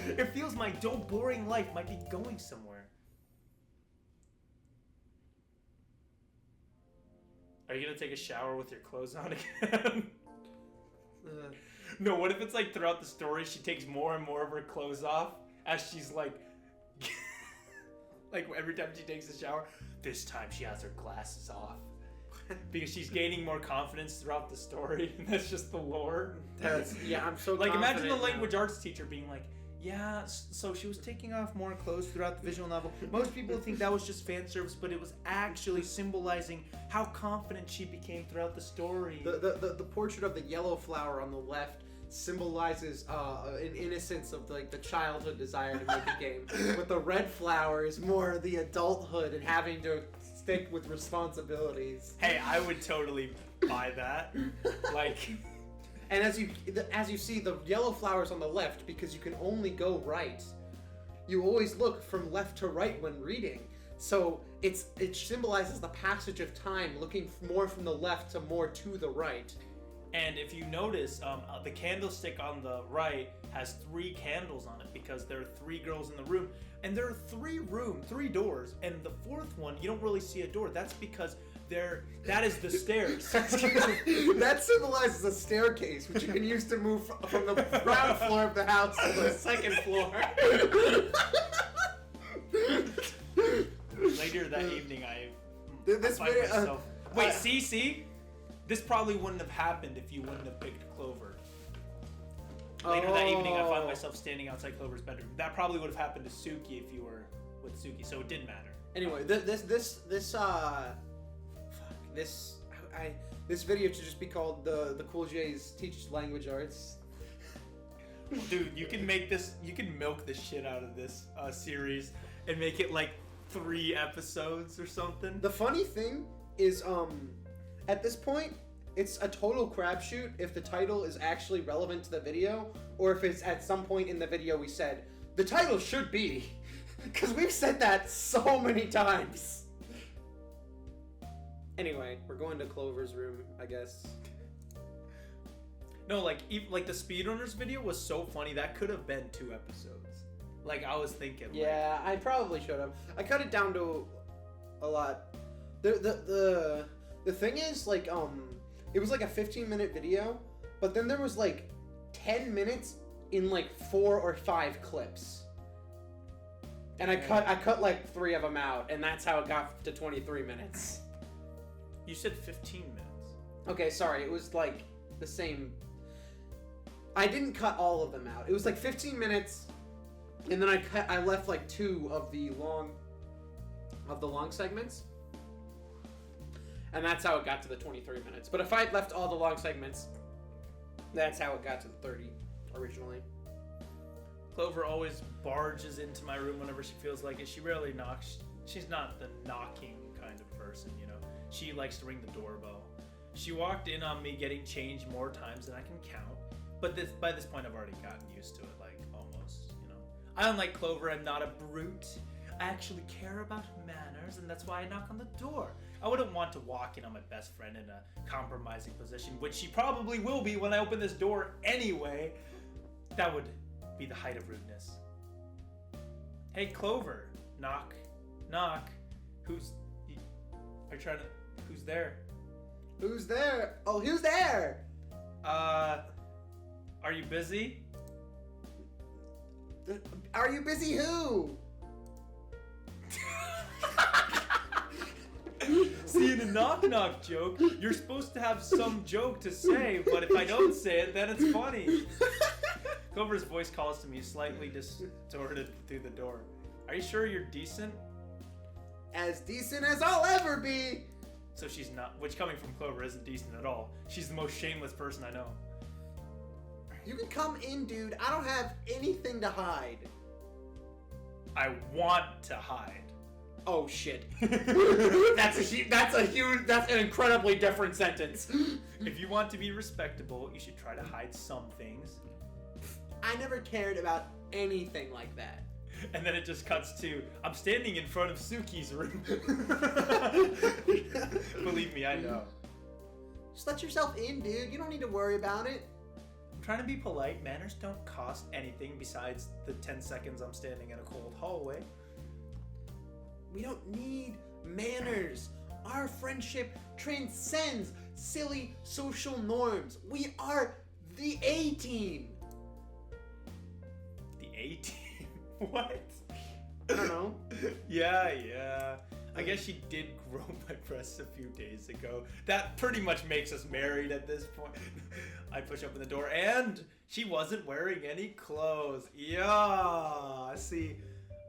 S3: It feels my dull, boring life might be going somewhere. Are you gonna take a shower with your clothes on again? No, what if it's like throughout the story she takes more and more of her clothes off as she's like like every time she takes a shower, this time she has her glasses off. Because she's gaining more confidence throughout the story, and that's just the lore.
S1: Yeah, I'm so
S3: like imagine the
S1: confident
S3: language arts teacher being like, yeah, so she was taking off more clothes throughout the visual novel. Most people think that was just fan service, but it was actually symbolizing how confident she became throughout the story.
S1: The portrait of the yellow flower on the left symbolizes an innocence of like the childhood desire to make a game, but the red flower is more the adulthood and having to stick with responsibilities.
S3: Hey, I would totally buy that. Like,
S1: and as you see, the yellow flower's on the left because you can only go right. You always look from left to right when reading, so it symbolizes the passage of time, looking more from the left to more to the right.
S3: and if you notice, the candlestick on the right has 3 candles on it because there are 3 girls in the room, and there are 3 doors, and the 4th one you don't really see a door. That's because that is the stairs.
S1: That symbolizes a staircase, which you can use to move from the ground floor of the house to the 2nd floor.
S3: Later that evening, I
S1: This
S3: find
S1: video,
S3: myself. Wait, see? This probably wouldn't have happened if you wouldn't have picked Clover. Later that evening, I find myself standing outside Clover's bedroom. That probably would have happened to Suki if you were with Suki, so it didn't matter.
S1: Anyway, this video should just be called the Cool J's Teach Language Arts.
S3: Dude, you can make this. You can milk the shit out of this series and make it like 3 episodes or something.
S1: The funny thing is, at this point, it's a total crapshoot if the title is actually relevant to the video, or if it's at some point in the video we said, the title should be, because we've said that so many times. Anyway, we're going to Clover's room, I guess.
S3: No, like the speedrunners video was so funny that could have been 2 episodes. Like I was thinking.
S1: Yeah, I probably should have. I cut it down to a lot. The thing is, like, it was like a 15-minute video, but then there was like 10 minutes in like 4 or 5 clips. And I cut like 3 of them out, and that's how it got to 23 minutes.
S3: You said 15 minutes.
S1: Okay, sorry, it was like the same. I didn't cut all of them out. It was like 15 minutes, and then I left like 2 of the long segments. And that's how it got to the 23 minutes. But if I had left all the long segments, that's how it got to the 30 originally.
S3: Clover always barges into my room whenever she feels like it. She rarely knocks. She's not the knocking kind of person, you know. She likes to ring the doorbell. She walked in on me getting changed more times than I can count. But by this point, I've already gotten used to it, like, almost, you know. I, unlike Clover, am not a brute. I actually care about manners, and that's why I knock on the door. I wouldn't want to walk in on my best friend in a compromising position, which she probably will be when I open this door anyway. That would be the height of rudeness. Hey, Clover. Knock. Knock. Who's there?
S1: Who's there? Oh, who's there?
S3: Are you busy?
S1: Are you busy who?
S3: See, the knock-knock joke, you're supposed to have some joke to say, but if I don't say it, then it's funny. Clover's voice calls to me, slightly distorted through the door. Are you sure you're decent?
S1: As decent as I'll ever be.
S3: So she's not, which coming from Clover isn't decent at all. She's the most shameless person I know.
S1: You can come in, dude. I don't have anything to hide.
S3: I want to hide.
S1: Oh shit. That's an incredibly different sentence.
S3: If you want to be respectable, you should try to hide some things.
S1: I never cared about anything like that.
S3: And then it just cuts to, I'm standing in front of Suki's room. Believe me, I know.
S1: Just let yourself in, dude. You don't need to worry about it.
S3: I'm trying to be polite. Manners don't cost anything besides the 10 seconds I'm standing in a cold hallway.
S1: We don't need manners. Our friendship transcends silly social norms. We are the A-team.
S3: The A-team? What?
S1: I don't know.
S3: Yeah. I guess she did grow my breasts a few days ago. That pretty much makes us married at this point. I push open the door and she wasn't wearing any clothes. Yeah. See,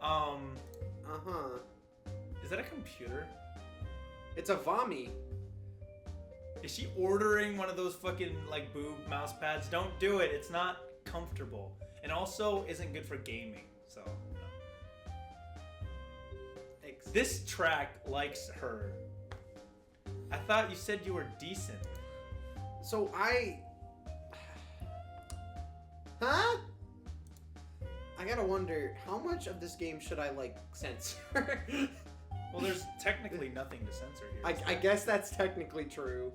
S1: Uh-huh.
S3: Is that a computer?
S1: It's a Vommy.
S3: Is she ordering one of those fucking like boob mouse pads? Don't do it. It's not comfortable. And also isn't good for gaming. So no. This track likes her. I thought you said you were decent.
S1: So Huh? I gotta wonder, how much of this game should I, like, censor?
S3: Well, there's technically nothing to censor here.
S1: I guess that's technically true.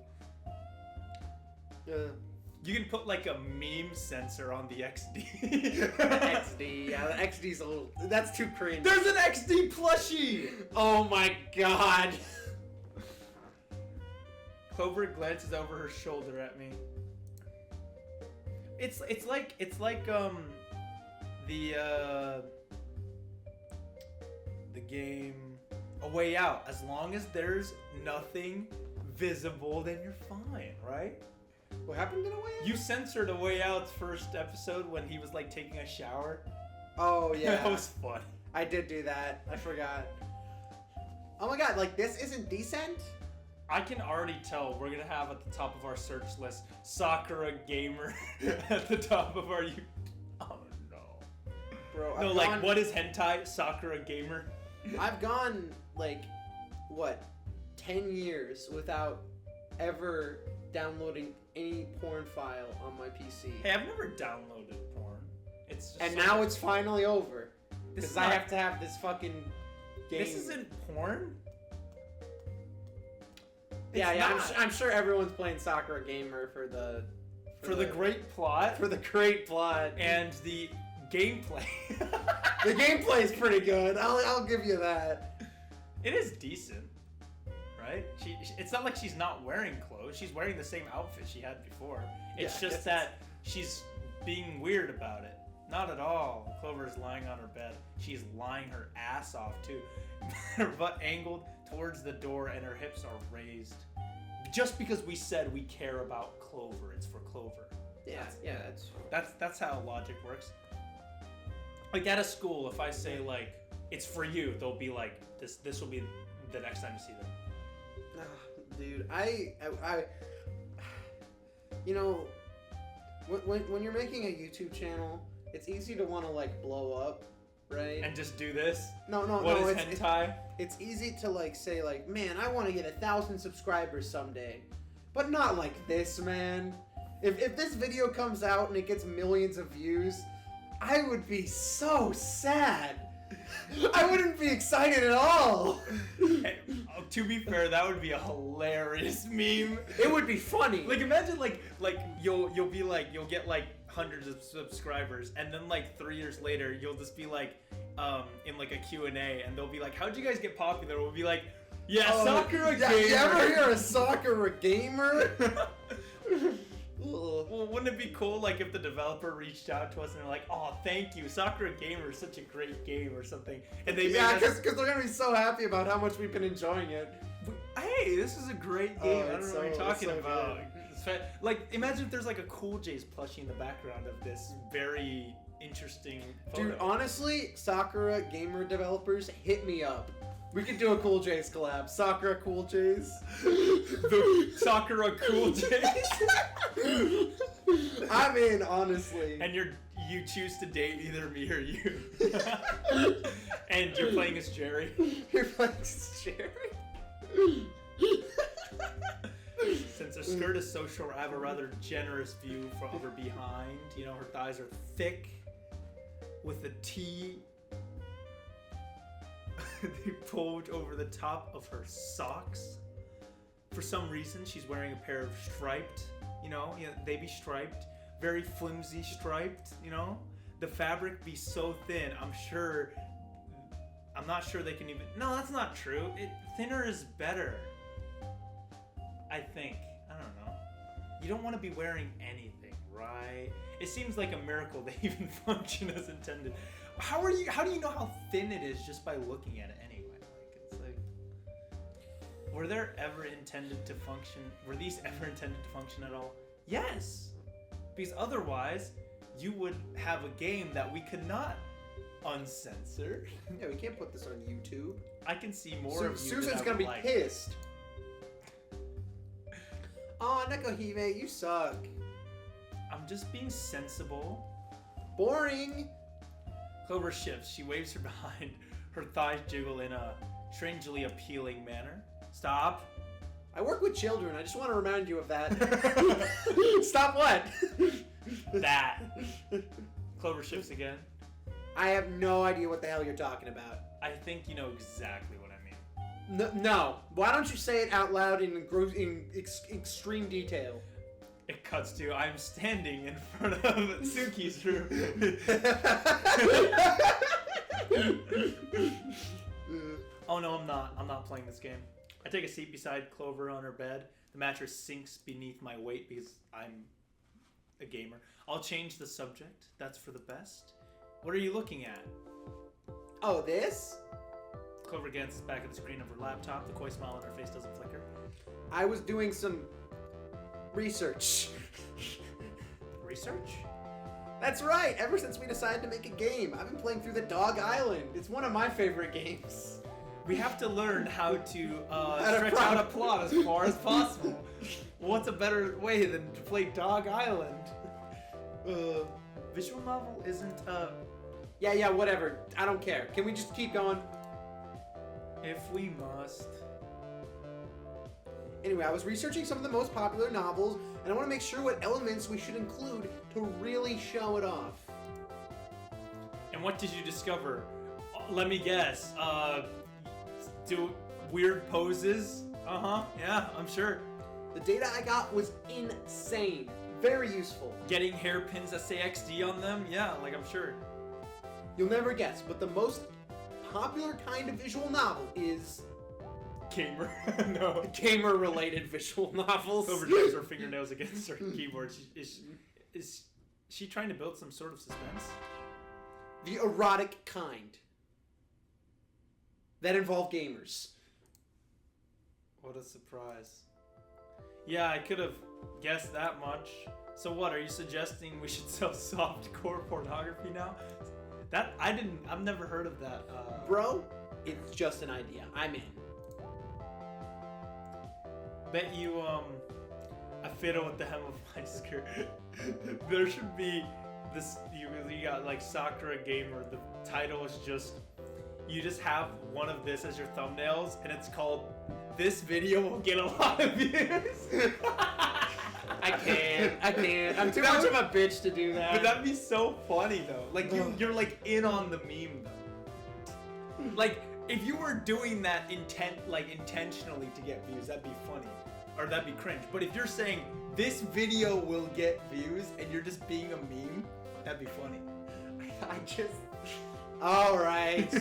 S3: You can put like a meme censor on the XD.
S1: XD, yeah, the XD's a little, that's too cringe.
S3: There's an XD plushie!
S1: Oh my god.
S3: Clover glances over her shoulder at me. It's like the game A Way Out. As long as there's nothing visible, then you're fine, right?
S1: What happened in A Way Out?
S3: You censored A Way Out's first episode when he was like taking a shower.
S1: Oh yeah.
S3: That was fun.
S1: I did do that. I forgot. Oh my god, like this isn't decent?
S3: I can already tell we're gonna have at the top of our search list Sakura Gamer at the top of our Oh no.
S1: Bro,
S3: No,
S1: I've
S3: like
S1: gone,
S3: what is hentai? Sakura Gamer?
S1: I've gone like what 10 years without ever downloading any porn file on my PC.
S3: Hey, I've never downloaded porn. It's just
S1: And
S3: so
S1: now
S3: much-
S1: it's finally over.
S3: This
S1: Because
S3: is
S1: I
S3: not-
S1: have to have this fucking game.
S3: This isn't porn?
S1: Yeah,
S3: It's
S1: yeah.
S3: not.
S1: I'm sure everyone's playing Sakura Gamer for the
S3: great plot
S1: for the great plot.
S3: and the gameplay.
S1: The gameplay is pretty good. I'll give you that.
S3: It is decent, right? It's not like she's not wearing clothes. She's wearing the same outfit she had before. It's
S1: Yeah, I
S3: just
S1: guess
S3: that she's being weird about it. Not at all. Clover is lying on her bed. She's lying her ass off too. Her butt angled towards the door and her hips are raised. Just because we said we care about Clover, it's for Clover.
S1: Yeah, yeah.
S3: That's how logic works. Like at a school, if I say like it's for you, they'll be like this will be the next time you see them.
S1: Dude, I you know, when you're making a YouTube channel, it's easy to want to like blow up, right?
S3: And just do this.
S1: No,
S3: What is
S1: it's
S3: hentai?
S1: it's easy to like say like, man, I want to get 1,000 subscribers someday, but not like this, man. If this video comes out and it gets millions of views, I would be so sad. I wouldn't be excited at all.
S3: Hey, to be fair, that would be a hilarious meme.
S1: It would be funny.
S3: Like imagine like you'll be like you'll get like hundreds of subscribers and then like 3 years later you'll just be like in like a Q&A and they'll be like, how'd you guys get popular? We'll be like, yeah, Sakura Gamer.
S1: You ever hear of Sakura Gamer? Well,
S3: Well, wouldn't it be cool, like, if the developer reached out to us and they're like, "Oh, thank you, Sakura Gamer is such a great game," or something, and they
S1: Yeah,
S3: made us-
S1: because they're gonna be so happy about how much we've been enjoying it.
S3: Hey, this is a great game. I don't
S1: it's
S3: know what you're
S1: so-
S3: talking
S1: it's so
S3: about.
S1: good.
S3: Like, imagine if there's like a Cool J's plushie in the background of this very interesting photo.
S1: Dude, honestly, Sakura gamer developers, hit me up. We could do a Cool J's collab. Sakura Cool J's.
S3: The Sakura Cool J's.
S1: I'm in, honestly.
S3: And you choose to date either me or you. And you're playing as Jerry.
S1: You're playing as Jerry?
S3: Since her skirt is so short, I have a rather generous view of her behind. You know, her thighs are thick with a T pulled over the top of her socks. For some reason, she's wearing a pair of striped, they be striped, very flimsy striped, The fabric be so thin, I'm not sure they can even... No, that's not true. Thinner is better. I think. I don't know. You don't want to be wearing anything, right? It seems like a miracle they even function as intended. How do you know how thin it is just by looking at it anyway? Like, it's like... Were these ever intended to function at all? Yes! Because otherwise, you would have a game that we could not uncensor.
S1: Yeah, we can't put this on YouTube.
S3: I can see more of you.
S1: Susan's gonna be pissed. Aw, Nekohime, you suck.
S3: I'm just being sensible.
S1: Boring.
S3: Clover shifts. She waves her behind. Her thighs jiggle in a strangely appealing manner. Stop.
S1: I work with children. I just want to remind you of that. Stop what?
S3: That. Clover shifts again.
S1: I have no idea what the hell you're talking about.
S3: I think you know exactly what I mean.
S1: No. Why don't you say it out loud in extreme detail?
S3: It cuts to I'm standing in front of Suki's room. Oh no, I'm not. I'm not playing this game. I take a seat beside Clover on her bed. The mattress sinks beneath my weight because I'm a gamer. I'll change the subject. That's for the best. What are you looking at?
S1: Oh, this?
S3: Clover glances back at the screen of her laptop. The coy smile on her face doesn't flicker.
S1: I was doing some research.
S3: Research?
S1: That's right. Ever since we decided to make a game, I've been playing through the Dog Island. It's one of my favorite games.
S3: We have to learn how to
S1: to
S3: stretch out a plot as far as possible. What's a better way than to play Dog Island? Visual novel isn't
S1: Yeah, whatever. I don't care. Can we just keep going?
S3: If we must.
S1: Anyway, I was researching some of the most popular novels, and I want to make sure what elements we should include to really show it off.
S3: And what did you discover? Let me guess. Do weird poses? Yeah, I'm sure.
S1: The data I got was insane. Very useful.
S3: Getting hairpins that say XD on them? Yeah, like I'm sure.
S1: You'll never guess, but the most popular kind of visual novel is
S3: Gamer. No.
S1: gamer-related visual novels.
S3: Clover drags her fingernails against her keyboard. Is she trying to build some sort of suspense?
S1: The erotic kind. That involve gamers.
S3: What a surprise. Yeah, I could have guessed that much. So what, are you suggesting we should sell softcore pornography now? I've never heard of that.
S1: Bro, it's just an idea. I'm in.
S3: Bet you, I fiddle with the hem of my skirt. There should be this, you got like Sakura Gamer, the title is just, you just have one of this as your thumbnails, and it's called, "This video will get a lot of views."
S1: I can't. I'm too much of a bitch to do that.
S3: But that'd be so funny though. Like you're like in on the meme though. Like if you were doing that intentionally to get views, that'd be funny. Or that'd be cringe. But if you're saying this video will get views and you're just being a meme, that'd be funny.
S1: Alright.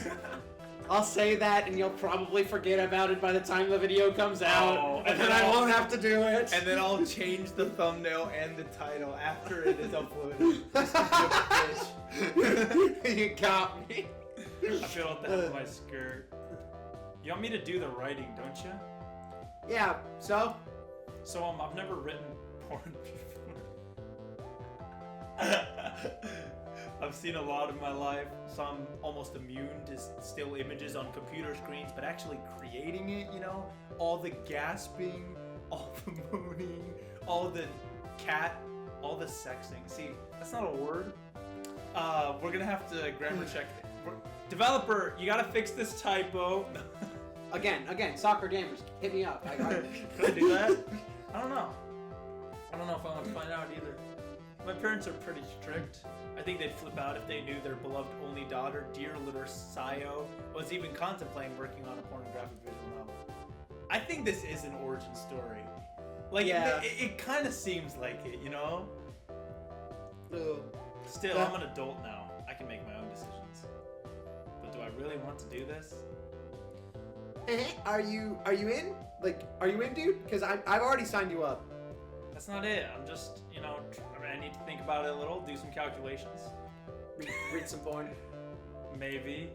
S1: I'll say that, and you'll probably forget about it by the time the video comes out,
S2: Oh,
S1: and then I won't have to do it.
S2: And then I'll change the thumbnail and the title after it is uploaded. Just to be a bitch.
S1: You got me.
S2: I feel like that's my skirt. You want me to do the writing, don't you?
S1: Yeah. So.
S3: So I've never written porn before.
S2: I've seen a lot in my life, so I'm almost immune to still images on computer screens, but actually creating it, you know, all the gasping, all the moaning, all the cat, all the sexing. See, that's not a word. We're gonna have to grammar check it. Developer, you gotta fix this typo.
S1: Again, soccer gamers, hit me up.
S2: Can I do that?
S3: I don't know. I don't know if I want to find out either. My parents are pretty strict.
S2: I think they'd flip out if they knew their beloved only daughter, dear little Sayo, was even contemplating working on a pornographic visual novel. I think this is an origin story. Like,
S1: Yeah.
S2: it kind of seems like it, you know? Still, I'm an adult now. I can make my own decisions. But do I really want to do this?
S1: Are you in? Like, are you in, dude? Because I've already signed you up.
S3: That's not it. I'm just, you know, I need to think about it a little, do some calculations.
S1: Read some porn.
S3: Maybe.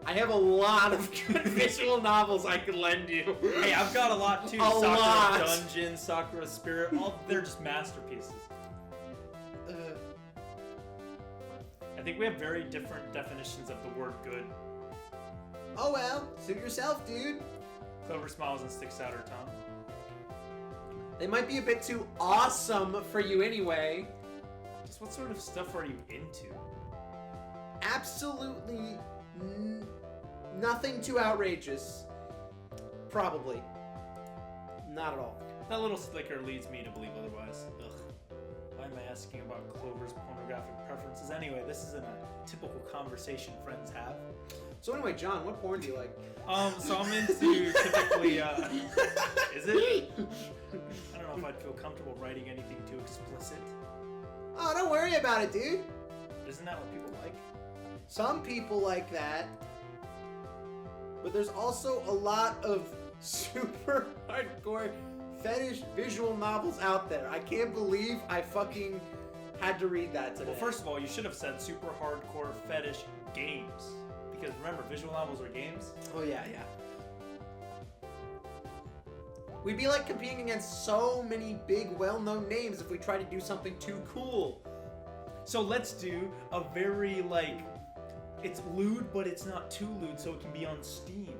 S1: I have a lot of good visual novels I could lend you.
S3: Hey, I've got a lot too.
S1: A
S3: Sakura
S1: lot.
S3: Dungeon, Sakura Spirit, they're just masterpieces. I think we have very different definitions of the word good.
S1: Oh well, suit yourself, dude.
S3: Clover smiles and sticks out her tongue.
S1: They might be a bit too awesome for you anyway.
S3: Just what sort of stuff are you into?
S1: Absolutely nothing too outrageous. Probably. Not at all.
S3: That little slicker leads me to believe otherwise. Ugh. Why am I asking about Clover's pornographic preferences anyway? This isn't a typical conversation friends have.
S1: So anyway, John, what porn do you like?
S3: So I'm into typically, is it? I don't know if I'd feel comfortable writing anything too explicit.
S1: Oh, don't worry about it, dude.
S3: Isn't that what people like?
S1: Some people like that. But there's also a lot of super hardcore fetish visual novels out there. I can't believe I fucking had to read that today.
S3: Well, first of all, you should have said super hardcore fetish games. Because remember, visual novels are games.
S1: Oh, yeah. We'd be like competing against so many big, well-known names if we tried to do something too cool.
S2: So let's do a very, like, it's lewd, but it's not too lewd, so it can be on Steam.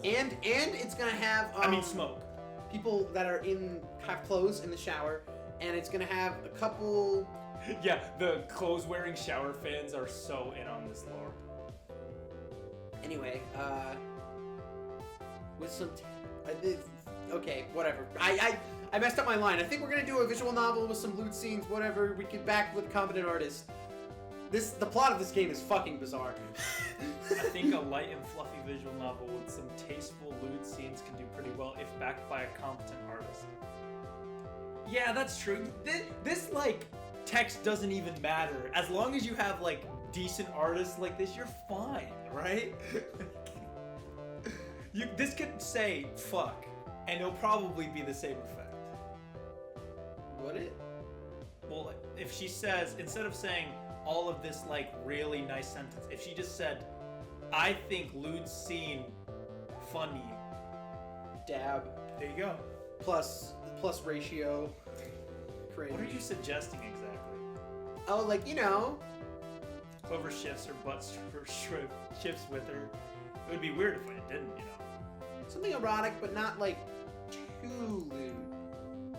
S1: And it's gonna have
S2: smoke.
S1: people that are have clothes in the shower, and it's gonna have a couple.
S2: Yeah, the clothes-wearing shower fans are so in on this lore.
S1: Anyway, with some. Okay, whatever. I messed up my line. I think we're gonna do a visual novel with some lewd scenes, whatever. We get back with a competent artist. The plot of this game is fucking bizarre.
S3: I think a light and fluffy visual novel with some tasteful lewd scenes can do pretty well if backed by a competent artist.
S2: Yeah, that's true. This like, text doesn't even matter. As long as you have, like, decent artists like this, you're fine, right? This could say fuck, and it'll probably be the same effect.
S1: Would it?
S2: Well, if she says, instead of saying all of this, like, really nice sentence, if she just said, I think lewd scene funny.
S1: Dab.
S2: There you go.
S1: Plus ratio. Cringe.
S3: What are you suggesting exactly?
S1: Oh, like, you know.
S3: Clover shifts her butt shifts with her. It would be weird if I didn't, you know.
S1: Something erotic, but not, like, too lewd.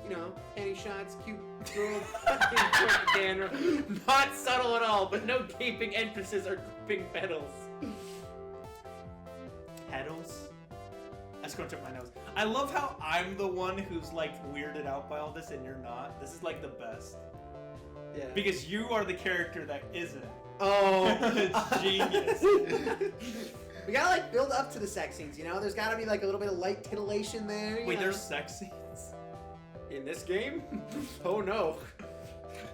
S1: You know, panty shots, cute girl, fucking not subtle at all, but no gaping entrances or gripping pedals.
S2: Pedals? I scrunched up my nose. I love how I'm the one who's, like, weirded out by all this and you're not. This is, like, the best.
S1: Yeah.
S2: Because you are the character that isn't.
S1: Oh.
S2: It's genius.
S1: We gotta, like, build up to the sex scenes, you know? There's gotta be, like, a little bit of light titillation there.
S2: Wait,
S1: you know?
S2: there's sex scenes?
S1: In this game? Oh no.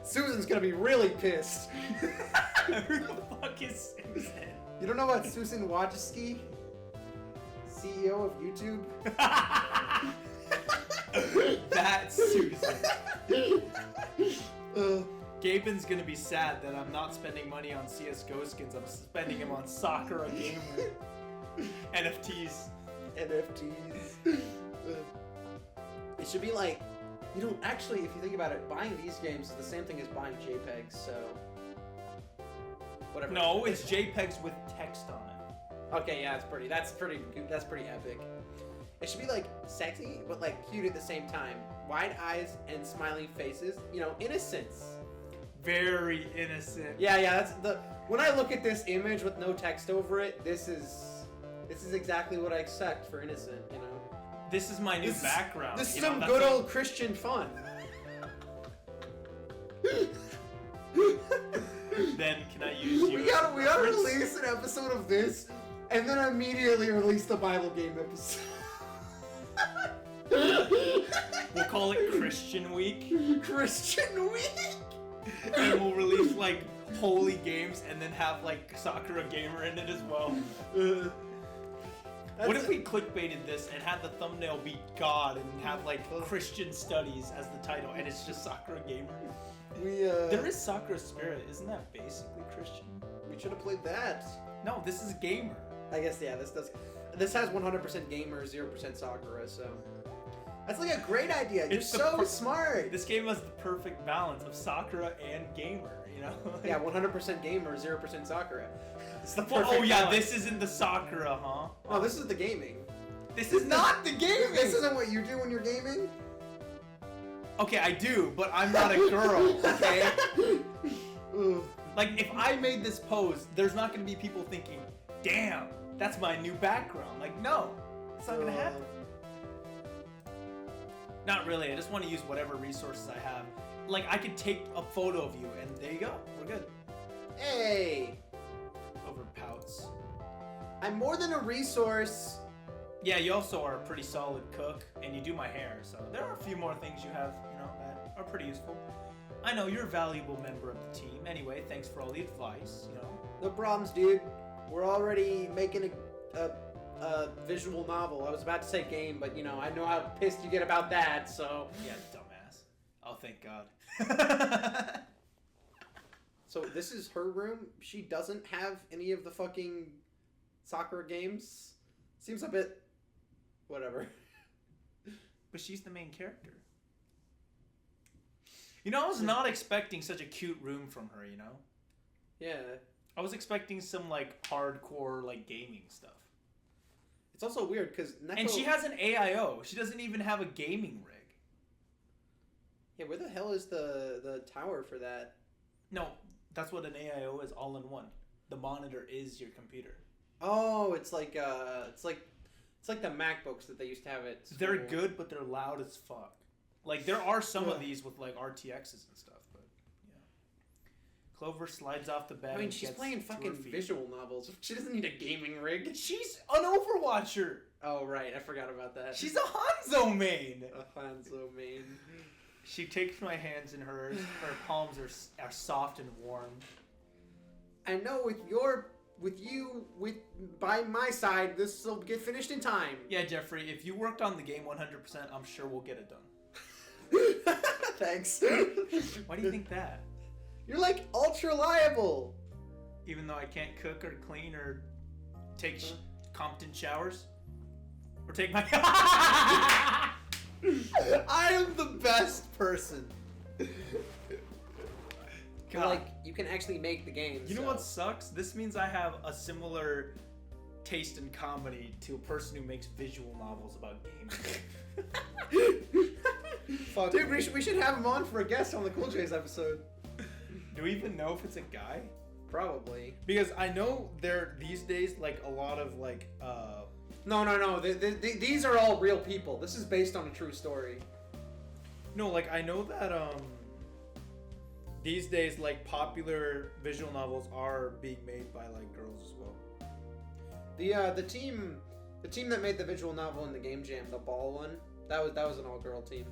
S1: Susan's gonna be really pissed.
S2: Who the fuck is Susan?
S1: You don't know about Susan Wojcicki, CEO of YouTube?
S3: That's Susan. Gaben's gonna be sad that I'm not spending money on CSGO skins. I'm spending them on Sakura Gamer. NFTs.
S1: It should be like, you know, actually, if you think about it, buying these games is the same thing as buying JPEGs, so... Whatever.
S3: No, it's JPEGs with text on it.
S1: Okay, yeah, that's pretty epic. It should be like sexy, but like cute at the same time. Wide eyes and smiling faces, you know, innocence.
S3: Very innocent.
S1: Yeah, that's when I look at this image with no text over it, this is exactly what I expect for innocent, you know.
S3: This is my new background.
S1: This is
S3: you know,
S1: some
S3: that's
S1: good
S3: like-
S1: old Christian fun.
S3: Then can I use you?
S1: We gotta
S3: reference?
S1: release an episode of this, and then immediately release the Bible game episode.
S3: We'll call it Christian Week,
S1: Christian Week.
S3: and we'll release like holy games, and then have like Sakura Gamer in it as well. What if we clickbaited this and had the thumbnail be God and have like Christian studies as the title, and it's just Sakura Gamer? There is Sakura Spirit, isn't that basically Christian?
S1: We should have played that.
S3: No, this is gamer.
S1: I guess yeah. This has 100% gamer, 0% Sakura. So that's like a great idea. You're
S3: It's the
S1: so smart.
S3: This game has the perfect balance of Sakura and gamer. You know?
S1: Yeah, 100% gamer, 0% Sakura. It's the
S3: Well,
S1: perfect.
S3: oh yeah,
S1: balance.
S3: this isn't the Sakura, huh?
S1: No, this is the gaming.
S3: This is not the gaming.
S1: This isn't what you do when you're gaming.
S3: Okay, I do, but I'm not a girl. Okay.
S1: Ooh.
S3: Like if I made this pose, there's not gonna be people thinking, "Damn, that's my new background." Like, no, it's not gonna happen. Not really. I just want to use whatever resources I have. Like I could take a photo of you, and there you go. We're good.
S1: Hey,
S3: Over pouts.
S1: I'm more than a resource.
S3: Yeah, you also are a pretty solid cook, and you do my hair, so there are a few more things you have, you know, that are pretty useful. I know you're a valuable member of the team. Anyway, thanks for all the advice, you know.
S1: No problems, dude. We're already making a visual novel. I was about to say game, but you know, I know how pissed you get about that, so.
S3: Yeah, dumbass. Oh, thank God.
S1: So this is her room. She doesn't have any of the fucking Sakura games. Seems a bit... whatever.
S3: But she's the main character. You know, I was not expecting such a cute room from her, you know?
S1: Yeah.
S3: I was expecting some, like, hardcore, like, gaming stuff.
S1: It's also weird, because Neko...
S3: And she has an AIO. She doesn't even have a gaming rig.
S1: Yeah, where the hell is the tower for that?
S3: No, that's what an AIO is, all in one. The monitor is your computer.
S1: Oh, it's like the MacBooks that they used to have at school.
S3: They're good, but they're loud as fuck. Like, there are some of these with, like, RTXs and stuff, but, yeah. Clover slides off the bed.
S1: I mean,
S3: and
S1: she's
S3: gets
S1: playing
S3: to her
S1: fucking
S3: feet.
S1: visual novels. She doesn't need a gaming rig.
S3: She's an Overwatcher.
S1: Oh, right. I forgot about that.
S3: She's a Hanzo main.
S1: a Hanzo main.
S3: She takes my hands in hers. Her palms are soft and warm.
S1: I know by my side, this will get finished in time.
S3: Yeah, Jeffrey, if you worked on the game 100%, I'm sure we'll get it done.
S1: Thanks.
S3: Why do you think that?
S1: You're like ultra reliable.
S3: Even though I can't cook or clean or take Compton showers? Or take my...
S1: I am the best person.
S3: God.
S1: Like, you can actually make the game.
S3: You know what sucks? This means I have a similar taste in comedy to a person who makes visual novels about gaming.
S1: Fuck. Dude, we should have him on for a guest on the Cool J's episode.
S3: Do we even know if it's a guy?
S1: Probably.
S3: Because I know there these days, like, a lot of, like,
S1: No. These are all real people. This is based on a true story.
S3: No, like, I know that, these days, like, popular visual novels are being made by, like, girls as well.
S1: The team that made the visual novel in the Game Jam, the ball one, that was an all-girl team.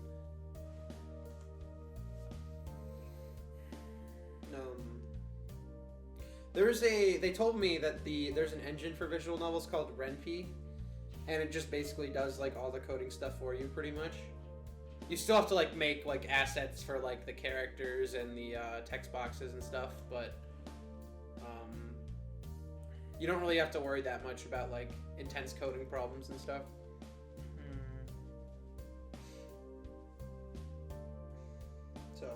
S1: They told me that there's an engine for visual novels called Ren'Py, and it just basically does like all the coding stuff for you, pretty much. You still have to like make like assets for like the characters and the text boxes and stuff, but you don't really have to worry that much about like intense coding problems and stuff. So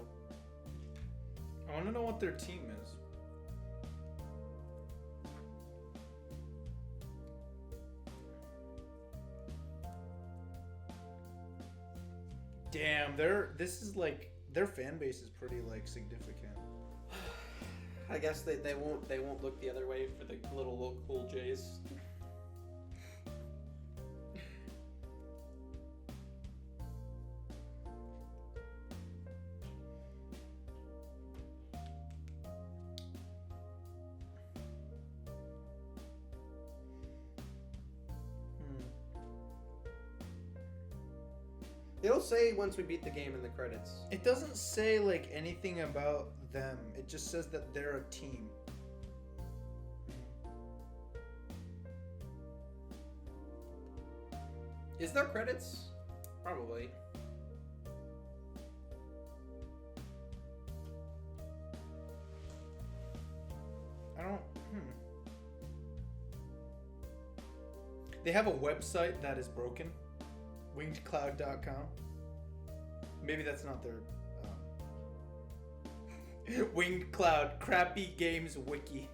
S2: I want to know what their team is. Damn, their fan base is pretty like significant.
S1: I guess they won't look the other way for the little cool J's. It'll say once we beat the game in the credits.
S2: It doesn't say like anything about them. It just says that they're a team.
S1: Is there credits? Probably.
S2: I don't. They have a website that is broken. wingedcloud.com. Maybe that's not their Winged Cloud Crappy Games Wiki.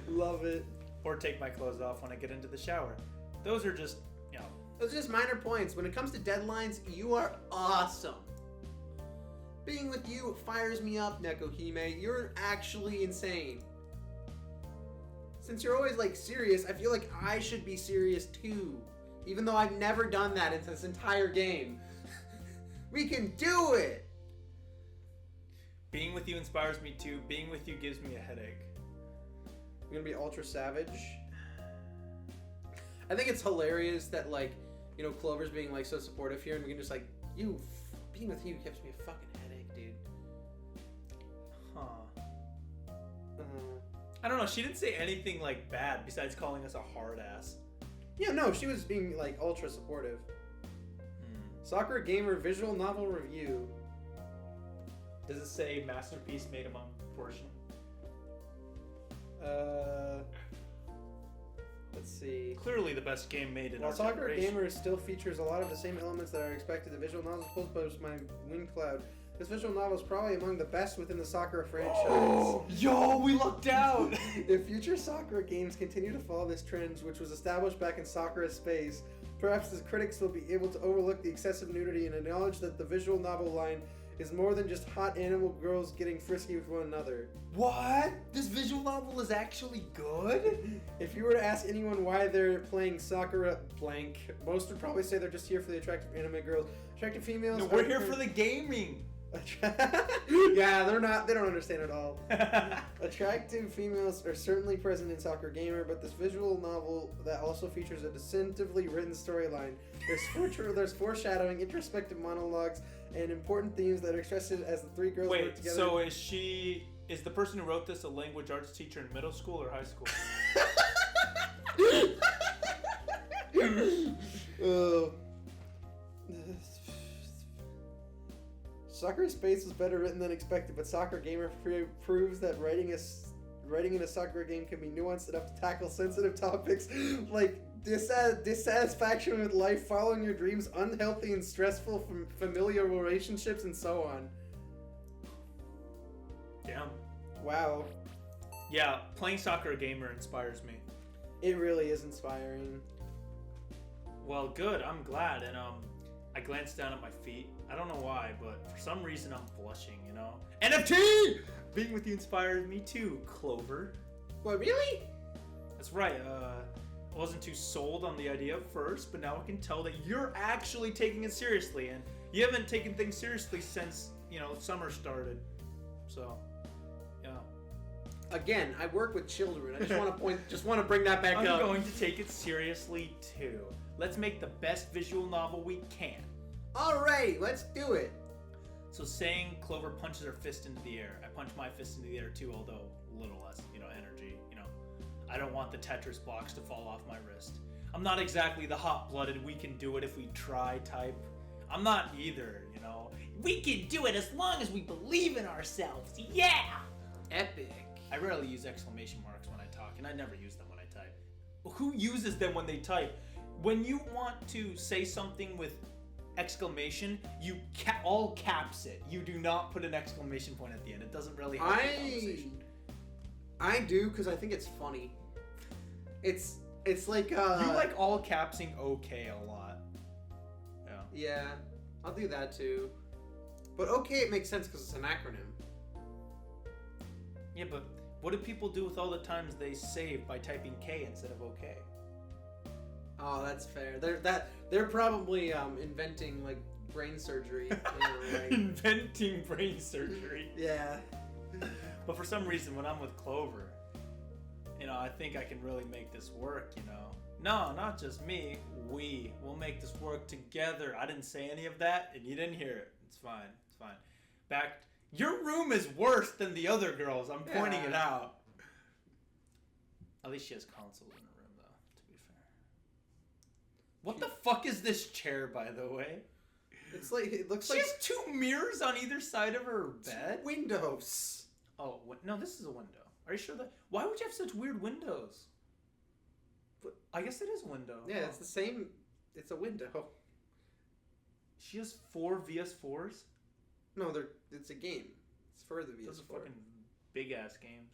S1: Love it.
S2: Or take my clothes off when I get into the shower. Those are just, you know.
S1: Those are just minor points. When it comes to deadlines, you are awesome. Being with you fires me up, Nekohime. You're actually insane. Since you're always like serious, I feel like I should be serious too. Even though I've never done that in this entire game. We can do it!
S2: Being with you inspires me too. Being with you gives me a headache.
S1: We're gonna be ultra savage. I think it's hilarious that like, you know, Clover's being like so supportive here, and we can just like, being with you gives me a fucking headache, dude.
S2: Huh. I don't know. She didn't say anything like bad besides calling us a hard ass.
S1: Yeah, no, she was being like ultra supportive. Sakura Gamer visual novel review.
S2: Does it say masterpiece made among portion?
S1: Let's see.
S2: Clearly the best game made in
S1: While
S2: our
S1: Sakura
S2: generation.
S1: Gamer still features a lot of the same elements that are expected, the visual novel posted by Winged Cloud. This visual novel is probably among the best within the Sakura franchise.
S2: Oh, yo, we lucked out!
S1: If future Sakura games continue to follow this trend, which was established back in Sakura's space, perhaps the critics will be able to overlook the excessive nudity and acknowledge that the visual novel line is more than just hot animal girls getting frisky with one another.
S2: What? This visual novel is actually good?
S1: If you were to ask anyone why they're playing Sakura blank, most would probably say they're just here for the attractive anime girls. Attractive females.
S2: No, we're here for the gaming.
S1: Yeah, they don't understand at all. Attractive females are certainly present in Sakura Gamer, but this visual novel that also features a distinctively written storyline. There's foreshadowing, introspective monologues, and important themes that are expressed as the three girls work together.
S2: So is the person who wrote this a language arts teacher in middle school or high school?
S1: Sakura Space was better written than expected, but Sakura Gamer proves that writing in a Sakura game can be nuanced enough to tackle sensitive topics like dissatisfaction with life, following your dreams, unhealthy and stressful familial relationships, and so on.
S2: Damn.
S1: Wow.
S2: Yeah, playing Sakura Gamer inspires me.
S1: It really is inspiring.
S2: Well, good. I'm glad. And I glanced down at my feet. I don't know why, but for some reason I'm blushing, you know? NFT! Being with you inspires me too, Clover.
S1: What, really?
S2: That's right. I wasn't too sold on the idea at first, but now I can tell that you're actually taking it seriously, and you haven't taken things seriously since, you know, summer started. So, yeah.
S1: Again, I work with children. I just want to bring that back
S2: I'm
S1: up.
S2: going to take it seriously too. Let's make the best visual novel we can.
S1: Alright, let's do it.
S3: So saying Clover punches her fist into the air. I punch my fist into the air too, although a little less, energy. I don't want the Tetris blocks to fall off my wrist. I'm not exactly the hot-blooded, we can do it if we try type. I'm not either, We can do it as long as we believe in ourselves. Yeah!
S1: Epic.
S3: I rarely use exclamation marks when I talk, and I never use them when I type. Well, who uses them when they type? When you want to say something with exclamation, you all caps it. You do not put an exclamation point at the end. It doesn't really help the conversation.
S1: I do because I think it's funny. It's like
S3: You like all capsing okay a lot. Yeah.
S1: Yeah, I'll do that too. But okay, it makes sense because it's an acronym.
S3: Yeah, but what do people do with all the times they save by typing K instead of OK?
S1: Oh, that's fair. They're probably inventing like brain surgery.
S3: Inventing brain surgery.
S1: Yeah.
S3: But for some reason, when I'm with Clover, I think I can really make this work. No, not just me. We will make this work together. I didn't say any of that, and you didn't hear it. It's fine. It's fine. Back. Your room is worse than the other girls. I'm pointing it out. At least she has consoles in her room, though, to be fair. What the fuck is this chair, by the way?
S1: It looks
S3: She
S1: like
S3: has 2 mirrors on either side of her bed?
S1: windows.
S3: Oh, no, this is a window. Are you sure that... Why would you have such weird windows? But I guess it is a window.
S1: Yeah, it's the same. It's a window.
S3: She has 4 VS4s?
S1: No, it's a game. It's for the
S3: Those are
S1: PS4.
S3: fucking big-ass games.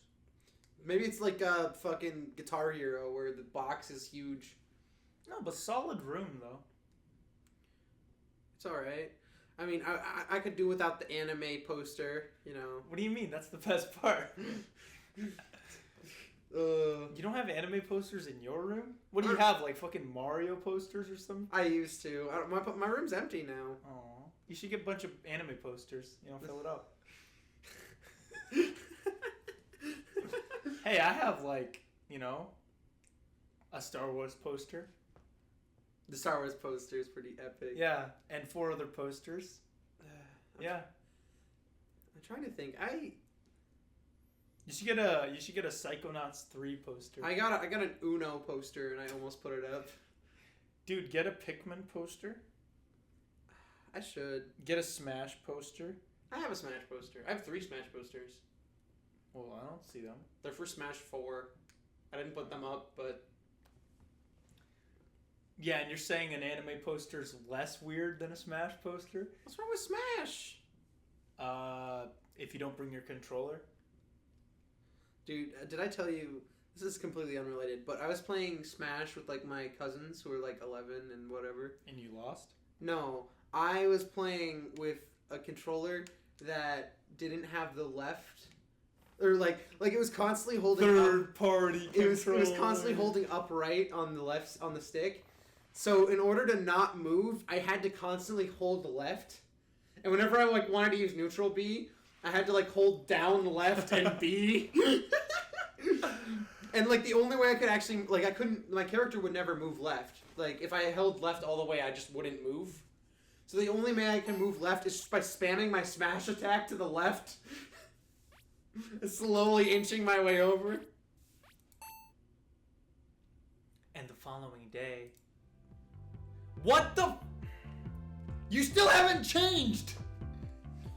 S1: Maybe it's like a fucking Guitar Hero where the box is huge.
S3: No, but solid room, though.
S1: It's alright. I mean, I could do without the anime poster,
S3: What do you mean? That's the best part. You don't have anime posters in your room? What do you have, like fucking Mario posters or something?
S1: I used to. My room's empty now.
S3: Aw. You should get a bunch of anime posters. Fill it up. Hey, I have a Star Wars poster.
S1: The Star Wars poster is pretty epic.
S3: Yeah, and 4 other posters. Yeah.
S1: I'm trying to think.
S3: You should get a Psychonauts 3 poster.
S1: I got an Uno poster and I almost put it up.
S3: Dude, get a Pikmin poster.
S1: I should.
S3: Get a Smash poster.
S1: I have a Smash poster. I have 3 Smash posters.
S3: Well, I don't see them.
S1: They're for Smash 4. I didn't put them up, but...
S3: Yeah, and you're saying an anime poster is less weird than a Smash poster?
S1: What's wrong with Smash?
S3: If you don't bring your controller.
S1: Dude, did I tell you... This is completely unrelated, but I was playing Smash with, my cousins who were, 11 and whatever.
S3: And you lost?
S1: No. I was playing with a controller that didn't have the left... Or, it was constantly holding
S3: Third-party controller.
S1: It was constantly holding upright on the left, on the stick. So, in order to not move, I had to constantly hold the left. And whenever I, wanted to use neutral B, I had to, hold down left and B. And, the only way I could actually... I couldn't... My character would never move left. If I held left all the way, I just wouldn't move. So the only way I can move left is just by spamming my smash attack to the left. Slowly inching my way over.
S3: And the following day... What the...
S1: You still haven't changed!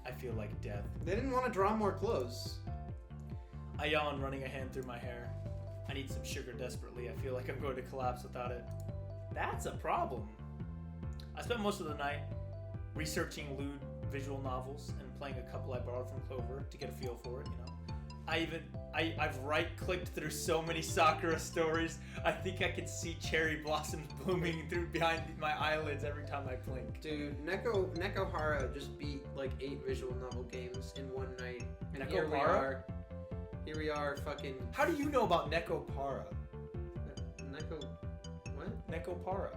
S3: I feel like death.
S1: They didn't want to draw more clothes.
S3: I yawn, running a hand through my hair. I need some sugar desperately. I feel like I'm going to collapse without it. That's a problem. I spent most of the night researching lewd visual novels and playing a couple I borrowed from Clover to get a feel for it, I've right-clicked through so many Sakura stories. I think I can see cherry blossoms blooming through behind my eyelids every time I blink.
S1: Dude, Neko Hara just beat 8 visual novel games in one night. And
S3: Neko
S1: here we
S3: Hara?
S1: are. Here we are, fucking...
S3: How do you know about Neko Para?
S1: Neko... What?
S3: Neko Para.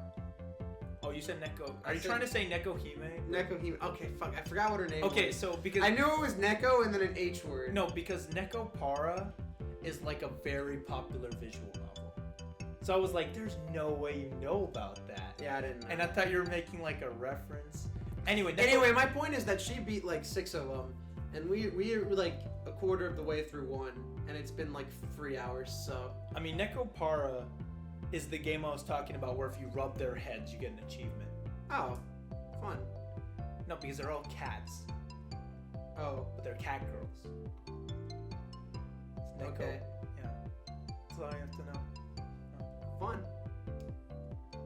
S3: Oh, you said Neko...
S1: I
S3: Are you
S1: said-
S3: trying to say Neko Hime?
S1: Neko Hime. Okay, fuck. I forgot what her name was.
S3: Okay, so because...
S1: I knew it was Neko and then an H word.
S3: No, because Neko Para is a very popular visual novel. So I was like, there's no way you know about that.
S1: Yeah, I didn't know.
S3: And I thought you were making a reference.
S1: Anyway, my point is that she beat like 6 of them, and we were like a quarter of the way through one, and it's been like 3 hours. So
S2: I mean, Nekopara is the game I was talking about, where if you rub their heads, you get an achievement.
S1: oh, fun.
S2: No, because they're all cats,
S1: Oh,
S2: but they're cat girls. It's Neko.
S1: okay,
S2: Yeah. That's all you have to know.
S1: fun.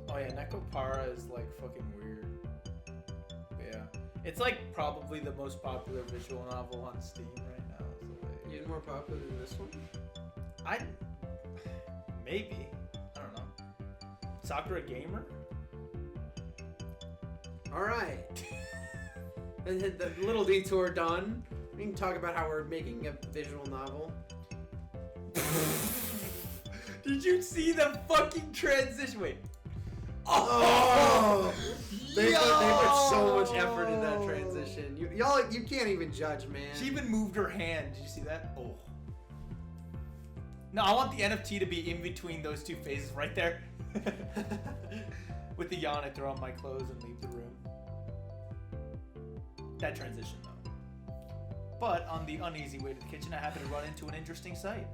S2: Oh yeah, Nekopara is like fucking weird. But yeah, it's like probably the most popular visual novel on Steam right now. So like,
S1: Even more popular than this one.
S2: maybe, I don't know. Sakura Gamer.
S1: All right. And the little detour done. We can talk about how we're making a visual novel.
S2: Did you see the fucking transition? Wait.
S1: Oh! They put so much effort in that transition. You can't even judge, man.
S2: She even moved her hand. Did you see that? Oh. No, I want the NFT to be in between those two phases right there. With the yawn, I throw on my clothes and leave the room. That transition, though. But on the uneasy way to the kitchen, I happen to run into an interesting sight.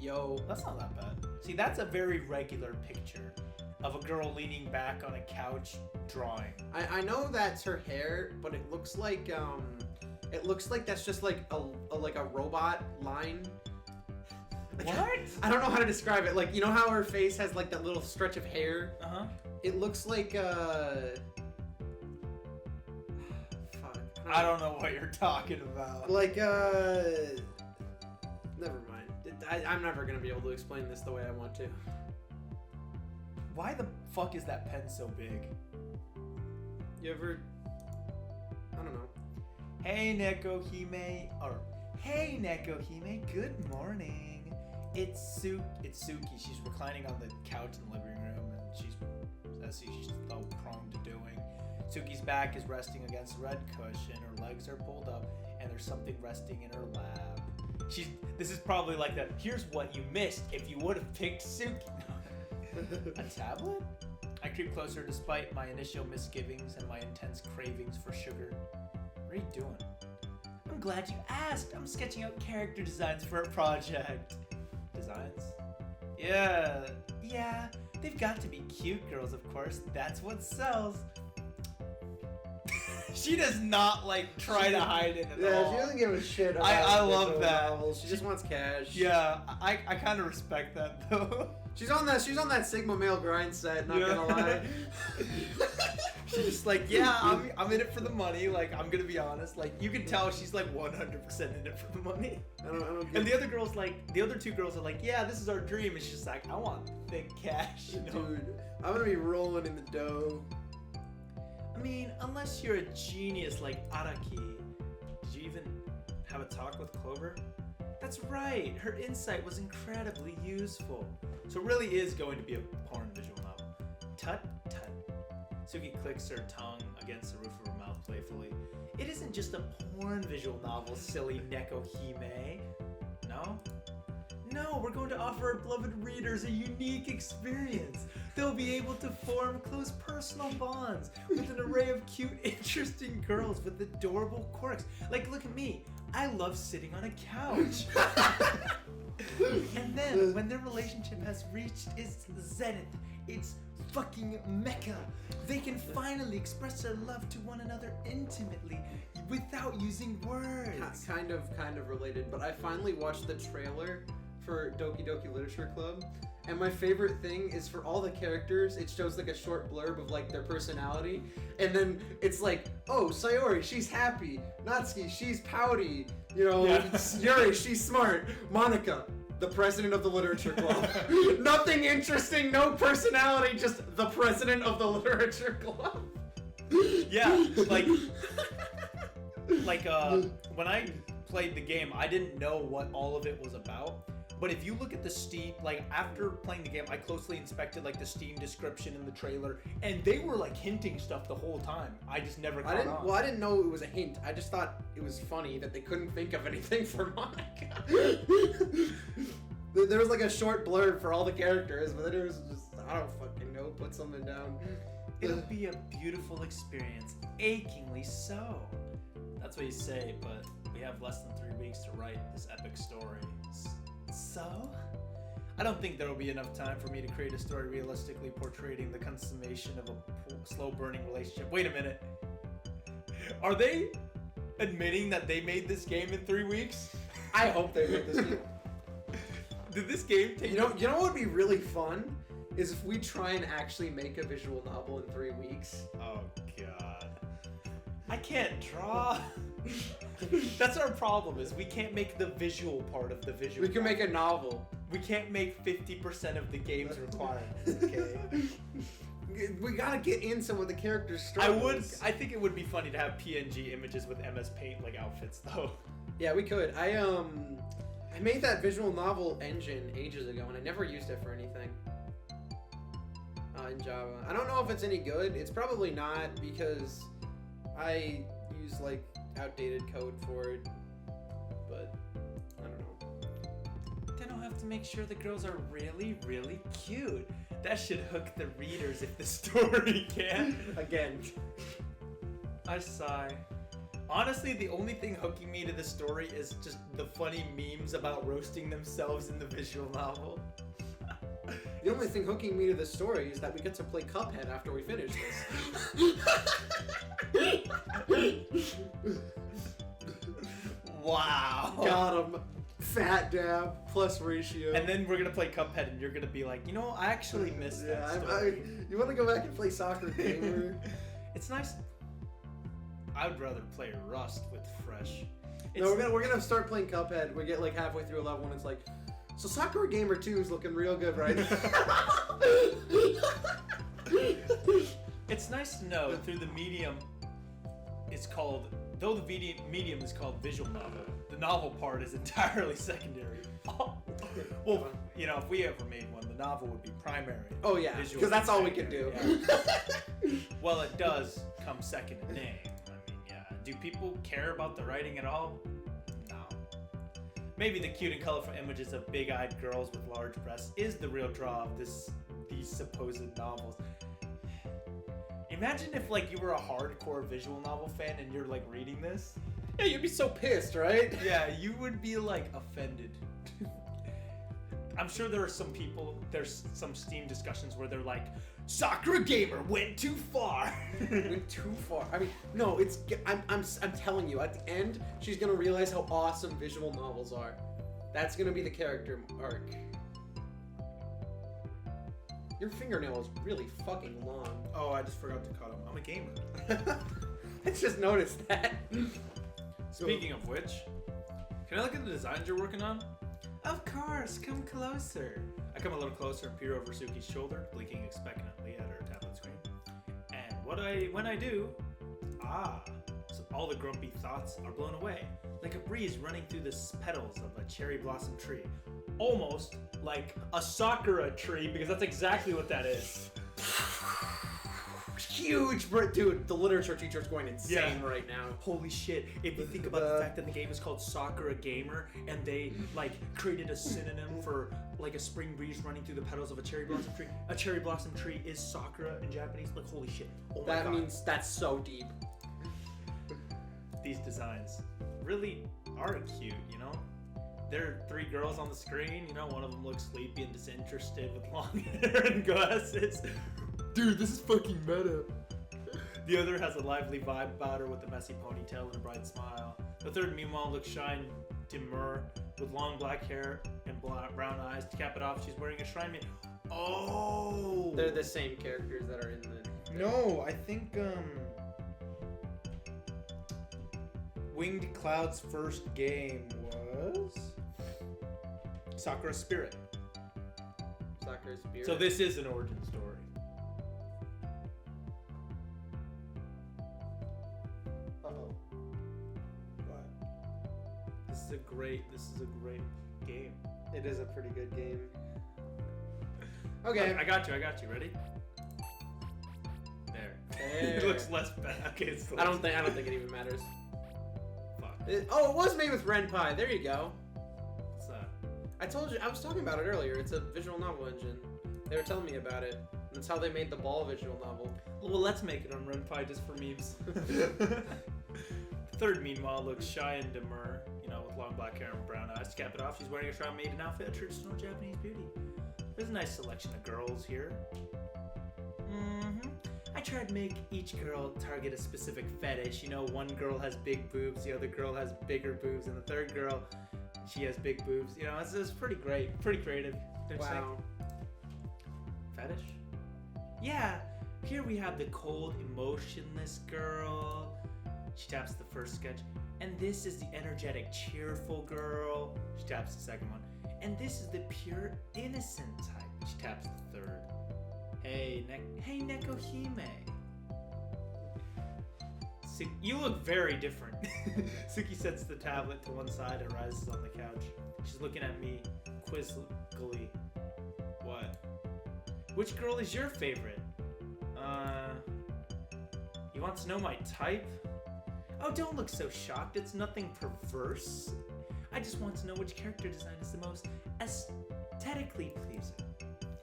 S1: Yo.
S2: That's not that bad. See, that's a very regular picture of a girl leaning back on a couch drawing.
S1: I know that's her hair, but it looks like that's just like a robot line. Like,
S2: What?
S1: I don't know how to describe it. Like, you know how her face has like that little stretch of hair?
S2: Uh-huh.
S1: It looks like fuck.
S2: I don't know what you're talking about.
S1: Like never mind. I'm never gonna be able to explain this the way I want to.
S2: Why the fuck is that pen so big?
S1: You ever? I don't know.
S2: Hey Nekohime, or hey Nekohime, good morning. It's Suki. She's reclining on the couch in the living room, and she's so prone to doing. Suki's back is resting against a red cushion. Her legs are pulled up, and there's something resting in her lap. This is probably like that. Here's what you missed if you would have picked Suki. A tablet? I creep closer despite my initial misgivings and my intense cravings for sugar. What are you doing? I'm glad you asked. I'm sketching out character designs for a project. Designs? Yeah. They've got to be cute girls, of course. That's what sells. She does not like try to hide it at all.
S1: She doesn't give a shit about
S2: I love
S1: visual
S2: that.
S1: novels. She just wants cash.
S2: Yeah, I kind of respect that though.
S1: She's on that Sigma male grind set, not gonna lie.
S2: She's just like, yeah, I'm in it for the money. Like, I'm gonna be honest. Like, you can tell she's like 100% in it for the money.
S1: I don't get
S2: And the other two girls are like, yeah, this is our dream. And she's just like, I want thick cash, you know?
S1: Dude, I'm gonna be rolling in the dough.
S2: I mean, unless you're a genius like Araki. Did you even have a talk with Clover? That's right. Her insight was incredibly useful. So it really is going to be a porn visual novel. Tut tut. Suki clicks her tongue against the roof of her mouth playfully. It isn't just a porn visual novel, silly Nekohime. No? No, we're going to offer our beloved readers a unique experience. They'll be able to form close personal bonds with an array of cute, interesting girls with adorable quirks. Like, look at me. I love sitting on a couch. And then, when their relationship has reached its zenith, its fucking mecca, they can finally express their love to one another intimately without using words.
S1: Kind of related, but I finally watched the trailer for Doki Doki Literature Club, and my favorite thing is for all the characters, it shows like a short blurb of like their personality, and then it's like, oh, Sayori, she's happy, Natsuki, she's pouty, you know, Yuri, she's smart, Monica, the president of the literature club. Nothing interesting, no personality, just the president of the literature club.
S2: Yeah, like when I played the game, I didn't know what all of it was about. But if you look at the Steam, like after playing the game, I closely inspected like the Steam description in the trailer, and they were like hinting stuff the whole time. I just never caught on.
S1: Well, I didn't know it was a hint. I just thought it was funny that they couldn't think of anything for Monica. There was like a short blurb for all the characters, but then it was just, I don't fucking know, put something down.
S3: It'll be a beautiful experience, achingly so. That's what you say, but we have less than 3 weeks to write this epic story. So? I don't think there will be enough time for me to create a story realistically portraying the consummation of a slow-burning relationship. Wait a minute. Are they admitting that they made this game in 3 weeks?
S1: I hope they made this game.
S3: Did this game take...
S1: You know what would be really fun? Is if we try and actually make a visual novel in 3 weeks.
S3: Oh, God. I can't draw. That's our problem, is we can't make the visual part of the visual.
S1: We can make a novel.
S3: We can't make 50% of the game's requirements, okay?
S1: We gotta get in some of the characters' struggles.
S3: I think it would be funny to have PNG images with MS Paint like outfits, though.
S1: Yeah, we could. I made that visual novel engine ages ago, and I never used it for anything. In Java. I don't know if it's any good. It's probably not, because I use like outdated code for it. But I don't know.
S3: Then I'll have to make sure the girls are really, really cute. That should hook the readers if the story can.
S1: Again.
S3: I sigh. Honestly, the only thing hooking me to the story is just the funny memes about roasting themselves in the visual novel.
S1: The only thing hooking me to this story is that we get to play Cuphead after we finish this.
S3: Wow.
S1: Got him. Fat dab plus ratio.
S3: And then we're gonna play Cuphead, and you're gonna be like, you know, I actually missed that story.
S1: You want to go back and play Soccer Gamer?
S3: It's nice. I would rather play Rust with Fresh.
S1: No, we're gonna start playing Cuphead. We get like halfway through a level, and it's like, so Sakura Gamer 2 is looking real good right now.
S3: It's nice to know through the medium. It's called, though the medium is called visual novel, the novel part is entirely secondary. Well, you know, if we ever made one, the novel would be primary.
S1: Oh yeah,
S3: Visual
S1: because that's all we can
S3: secondary,
S1: do.
S3: yeah. Well, it does come second in name. I mean, yeah. Do people care about the writing at all? No. Maybe the cute and colorful images of big-eyed girls with large breasts is the real draw of these supposed novels. Imagine if like you were a hardcore visual novel fan and you're like reading this.
S1: Yeah, you'd be so pissed, right?
S3: Yeah, you would be like offended. I'm sure there are some people, there's some Steam discussions where they're like, Sakura Gamer went too far.
S1: Went too far. I mean, no, it's. I'm telling you, at the end, she's gonna realize how awesome visual novels are. That's gonna be the character arc. Your fingernail is really fucking long.
S2: Oh, I just forgot to cut him. I'm a gamer.
S1: I just noticed that.
S3: Speaking of which, can I look at the designs you're working on? Of course, come closer. I come a little closer and peer over Suki's shoulder, blinking expectantly at her tablet screen. And when I do, so all the grumpy thoughts are blown away, like a breeze running through the petals of a cherry blossom tree. Almost like a Sakura tree, because that's exactly what that is.
S1: Huge, dude. The literature teacher's going insane right now.
S3: Holy shit! If you think about the fact that the game is called Sakura Gamer, and they like created a synonym for like a spring breeze running through the petals of a cherry blossom tree. A cherry blossom tree is Sakura in Japanese. Like holy shit! Oh my
S1: That
S3: god!
S1: means that's so deep.
S3: These designs really are cute, you know? There are 3 girls on the screen, you know, one of them looks sleepy and disinterested with long hair and glasses. Dude, this is fucking meta. The other has a lively vibe about her with a messy ponytail and a bright smile. The third, meanwhile, looks shy and demure with long black hair and brown eyes. To cap it off, she's wearing a shrine maid. Oh!
S1: They're the same characters that are in the...
S2: No, I think Winged Cloud's first game was Sakura Spirit.
S1: Sakura Spirit.
S3: So this is an origin story.
S1: Uh-oh.
S2: What?
S3: This is a great game.
S1: It is a pretty good game. Okay.
S3: I got you. Ready? There.
S1: There.
S3: It looks less bad. Okay, it's
S1: I don't think it even matters.
S3: Fuck.
S1: It was made with Ren'Py. There you go.
S3: What's that?
S1: I told you. I was talking about it earlier. It's a visual novel engine. They were telling me about it. That's how they made the ball visual novel.
S2: Well, let's make it on Ren'Py just for memes. Third, meanwhile, looks shy and demure, with long black hair and brown eyes. To cap it off, she's wearing a Shrine Maiden outfit, a traditional Japanese beauty. There's a nice selection of girls here. I tried to make each girl target a specific fetish. One girl has big boobs, the other girl has bigger boobs, and the third girl, she has big boobs. It's pretty great, pretty creative. Don't you
S1: Wow.
S2: think? Fetish? Yeah, here we have the cold, emotionless girl. She taps the first sketch. And this is the energetic, cheerful girl. She taps the second one. And this is the pure, innocent type. She taps the third. Hey, Nekohime. You look very different. Suki sets the tablet to one side and rises on the couch. She's looking at me quizzically. What? Which girl is your favorite? You want to know my type? Oh, don't look so shocked. It's nothing perverse. I just want to know which character design is the most aesthetically pleasing.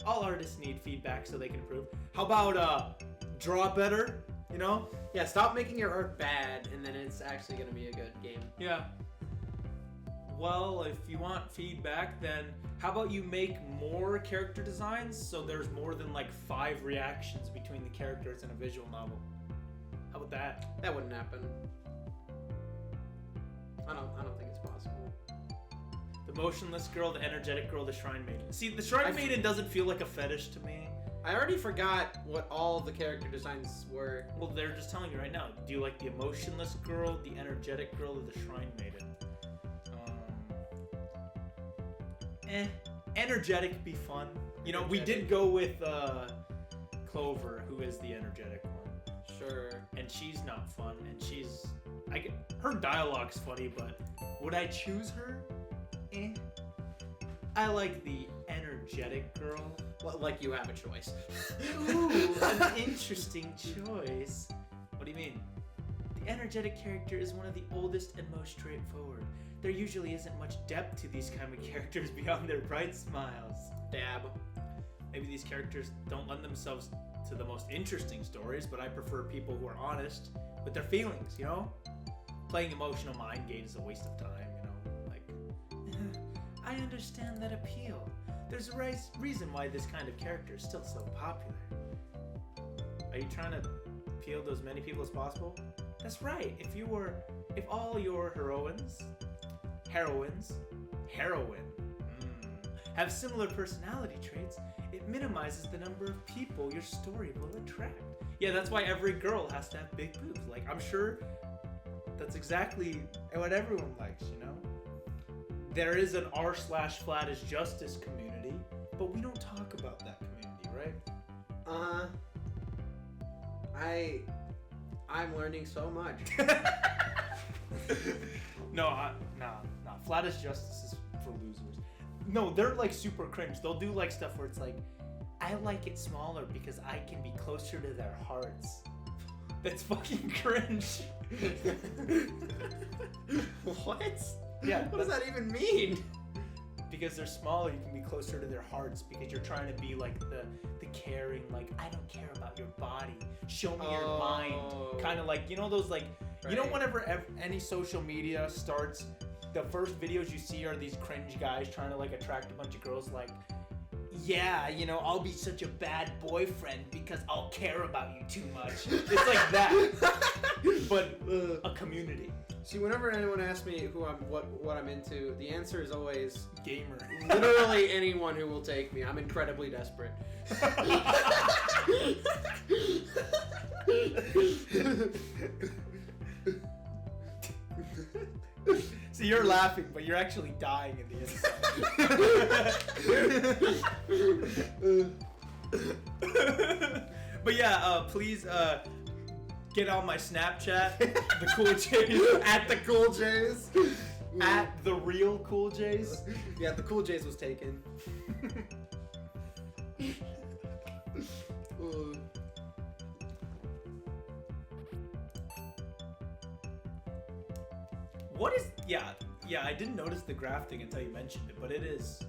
S2: All artists need feedback so they can improve. How about draw better?
S1: Yeah, stop making your art bad, and then it's actually gonna be a good game.
S2: Yeah. Well, if you want feedback, then how about you make more character designs so there's more than 5 reactions between the characters in a visual novel? How about that?
S1: That wouldn't happen. I don't think it's possible.
S2: The motionless girl, the energetic girl, the Shrine Maiden. See, the Shrine Maiden doesn't feel like a fetish to me.
S1: I already forgot what all the character designs were.
S2: Well, they're just telling you right now. Do you like the emotionless girl, the energetic girl, or the Shrine Maiden? Energetic be fun. We did go with Clover, who is the energetic one.
S1: Sure.
S2: And she's not fun, and her dialogue's funny, but would I choose her? I like the energetic girl.
S1: Like you have a choice.
S2: Ooh, an interesting choice. What do you mean? The energetic character is one of the oldest and most straightforward. There usually isn't much depth to these kind of characters beyond their bright smiles.
S1: Dab.
S2: Maybe these characters don't lend themselves to the most interesting stories, but I prefer people who are honest with their feelings, Playing emotional mind games is a waste of time, I understand that appeal. There's a reason why this kind of character is still so popular. Are you trying to appeal to as many people as possible? That's right. If all your heroines, have similar personality traits, it minimizes the number of people your story will attract. Yeah, that's why every girl has to have big boobs. I'm sure that's exactly what everyone likes, There is an r/flat is justice community, but we don't talk about that community, right?
S1: I'm learning so much.
S2: No. Flat is justice is for losers. No, they're super cringe. They'll do stuff where it's I like it smaller because I can be closer to their hearts. That's fucking cringe.
S1: What?
S2: Yeah.
S1: What does that even mean?
S2: Because they're smaller, you can be closer to their hearts because you're trying to be the caring, I don't care about your body. Show me your mind. Kind of those whenever any social media starts, the first videos you see are these cringe guys trying to attract a bunch of girls yeah, I'll be such a bad boyfriend because I'll care about you too much. It's like that. But a community.
S1: See, whenever anyone asks me what I'm into, the answer is always
S2: gamer.
S1: Literally anyone who will take me. I'm incredibly desperate.
S2: See, you're laughing, but you're actually dying in the inside. But yeah, please get on my Snapchat, the Cool J's,
S1: At the Cool J's.
S2: at the real Cool J's.
S1: Yeah, the Cool J's was taken.
S2: What is... Yeah, I didn't notice the grafting until you mentioned it, but it is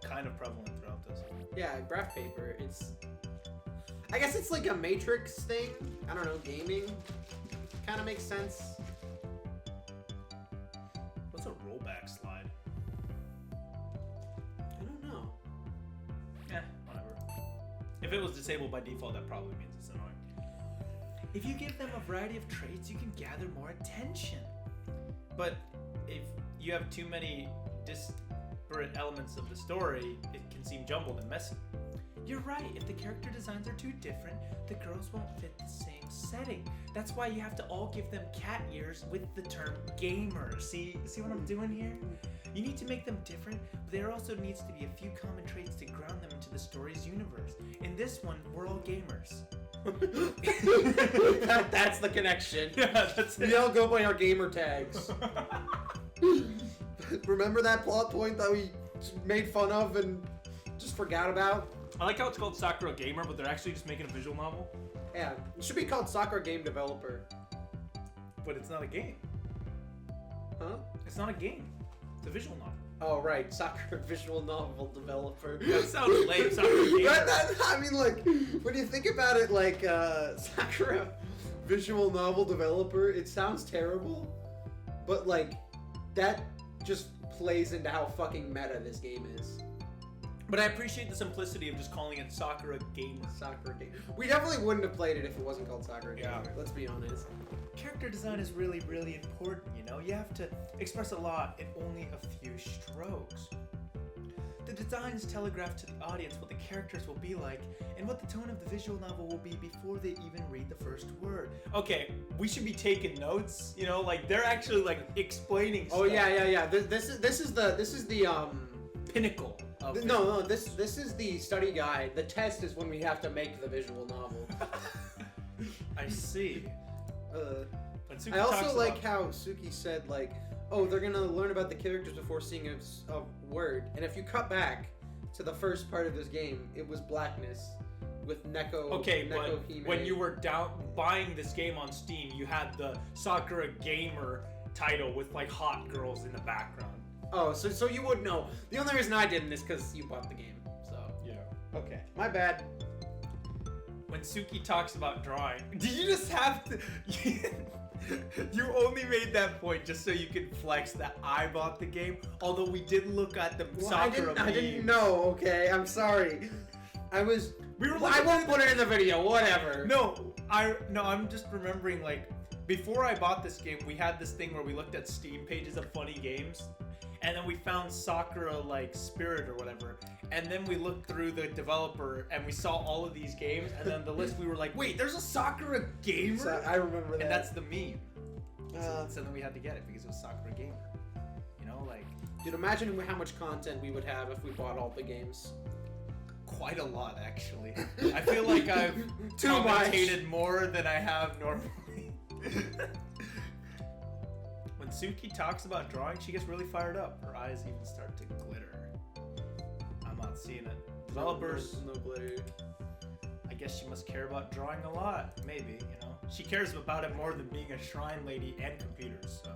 S2: kind of prevalent throughout this.
S1: Yeah, graph paper. It's I guess it's like a Matrix thing. I don't know, gaming. Kind of makes sense.
S2: What's a rollback slide?
S1: I don't know.
S2: Whatever. If it was disabled by default, that probably means it's annoying. If you give them a variety of traits, you can gather more attention. But if you have too many disparate elements of the story, it can seem jumbled and messy. You're right, if the character designs are too different, the girls won't fit the same setting. That's why you have to all give them cat ears with the term gamer. See what I'm doing here? You need to make them different, but there also needs to be a few common traits to ground them into the story's universe. In this one, we're all gamers.
S1: That's the connection.
S2: Yeah, that's it.
S1: We all go by our gamer tags. Remember that plot point that we made fun of and just forgot about?
S2: I like how it's called Sakura Gamer, but they're actually just making a visual novel.
S1: Yeah, it should be called Sakura Game Developer.
S2: But it's not a game.
S1: Huh?
S2: It's not a game. It's a visual novel.
S1: Oh, right. Sakura Visual Novel Developer.
S2: That sounds lame. Sakura Gamer.
S1: I mean, like, when you think about it, like, Sakura Visual Novel Developer, it sounds terrible, but, like, that just plays into how fucking meta this game is.
S2: But I appreciate the simplicity of just calling it Sakura Gamer.
S1: Sakura Game. We definitely wouldn't have played it if it wasn't called Sakura Game.
S2: Yeah.
S1: Let's be honest.
S2: Character design is really, really important, you know? You have to express a lot in only a few strokes. The designs telegraph to the audience what the characters will be like and what the tone of the visual novel will be before they even read the first word. Okay, we should be taking notes, you know? Like, they're actually, like, explaining stuff.
S1: Oh, yeah. This is the
S2: Pinnacle.
S1: No, this is the study guide. The test is when we have to make the visual novel.
S2: I see. When Suki
S1: I also
S2: talks
S1: like
S2: about-
S1: how Suki said, like, oh, they're gonna learn about the characters before seeing a word. And if you cut back to the first part of this game, it was blackness with Neko.
S2: Okay,
S1: Neko
S2: but
S1: Hime.
S2: when you were buying this game on Steam, you had the Sakura Gamer title with like hot girls in the background.
S1: Oh, so you would know. The only reason I didn't is because you bought the game. So
S2: Yeah.
S1: okay, my bad.
S2: When Suki talks about drawing, did you just have to? You only made that point just so you could flex that I bought the game. Although we did look at the
S1: Well,
S2: Sakura
S1: I didn't
S2: memes.
S1: know. Okay, I'm sorry. I was.
S2: We were
S1: I
S2: looking
S1: won't
S2: at
S1: put it in the video. Whatever.
S2: No, I'm just remembering like before I bought this game, we had this thing where we looked at Steam pages of funny games, and then we found Sakura like Spirit or whatever, and then we looked through the developer and we saw all of these games, and then the list we were like, wait, there's a Sakura Gamer,
S1: So, I remember that.
S2: and that's the meme.
S1: Uh,
S2: So then we had to get it because it was Sakura Gamer. You know, like
S1: Dude, imagine how much content we would have if we bought all the games.
S2: quite a lot actually. I feel like I've
S1: Too much.
S2: commentated more than I have normally. When Suki talks about drawing, she gets really fired up. Her eyes even start to glitter. I'm not seeing it. Developers,
S1: No glitter.
S2: I guess she must care about drawing a lot. Maybe, you know. She cares about it more than being a shrine lady and computers, so.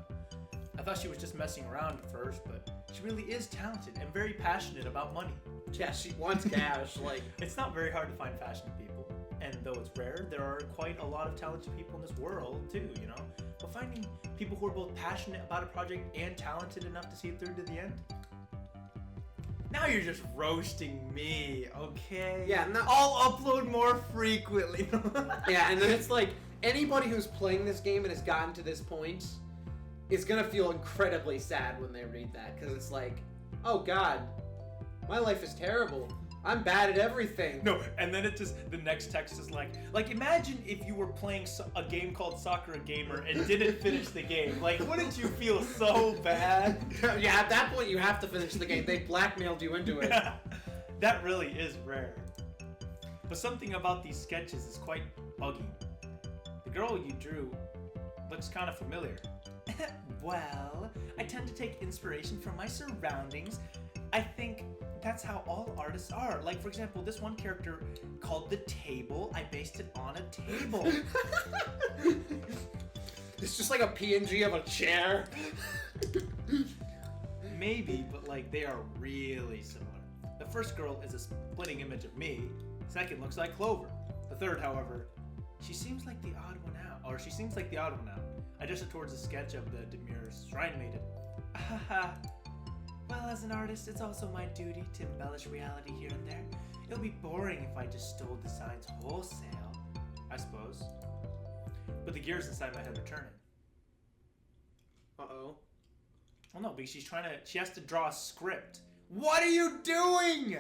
S2: I thought she was just messing around at first, but she really is talented and very passionate about money.
S1: Yeah, she wants cash. Like,
S2: It's not very hard to find passionate people, and though it's rare, there are quite a lot of talented people in this world too, you know? But finding people who are both passionate about a project and talented enough to see it through to the end? Now you're just roasting me, okay?
S1: Yeah, no-
S2: I'll upload more frequently.
S1: yeah, and then it's like anybody who's playing this game and has gotten to this point is gonna feel incredibly sad when they read that, because it's like, oh god, my life is terrible. I'm bad at everything.
S2: No, and then it just, the next text is like imagine if you were playing a game called Sakura Gamer and didn't finish the game. Like, wouldn't you feel so bad?
S1: Yeah, at that point you have to finish the game. They blackmailed you into it.
S2: That really is rare. But something about these sketches is quite buggy. The girl you drew looks kind of familiar. Well, I tend to take inspiration from my surroundings. I think that's how all artists are. Like, for example, this one character called The Table, I based it on a table.
S1: It's just like a PNG of a chair.
S2: Maybe, but like, they are really similar. The first girl is a splitting image of me. Second looks like Clover.
S3: The third, however, she seems like the odd one out. Or she seems like the odd one out. I gestured towards a sketch of the demure shrine maiden. Haha. Well, as an artist, it's also my duty to embellish reality here and there. It would be boring if I just stole designs wholesale, I suppose. But the gears inside my head are turning.
S1: Uh-oh.
S3: Well, no, because she has to draw a script. What are you doing?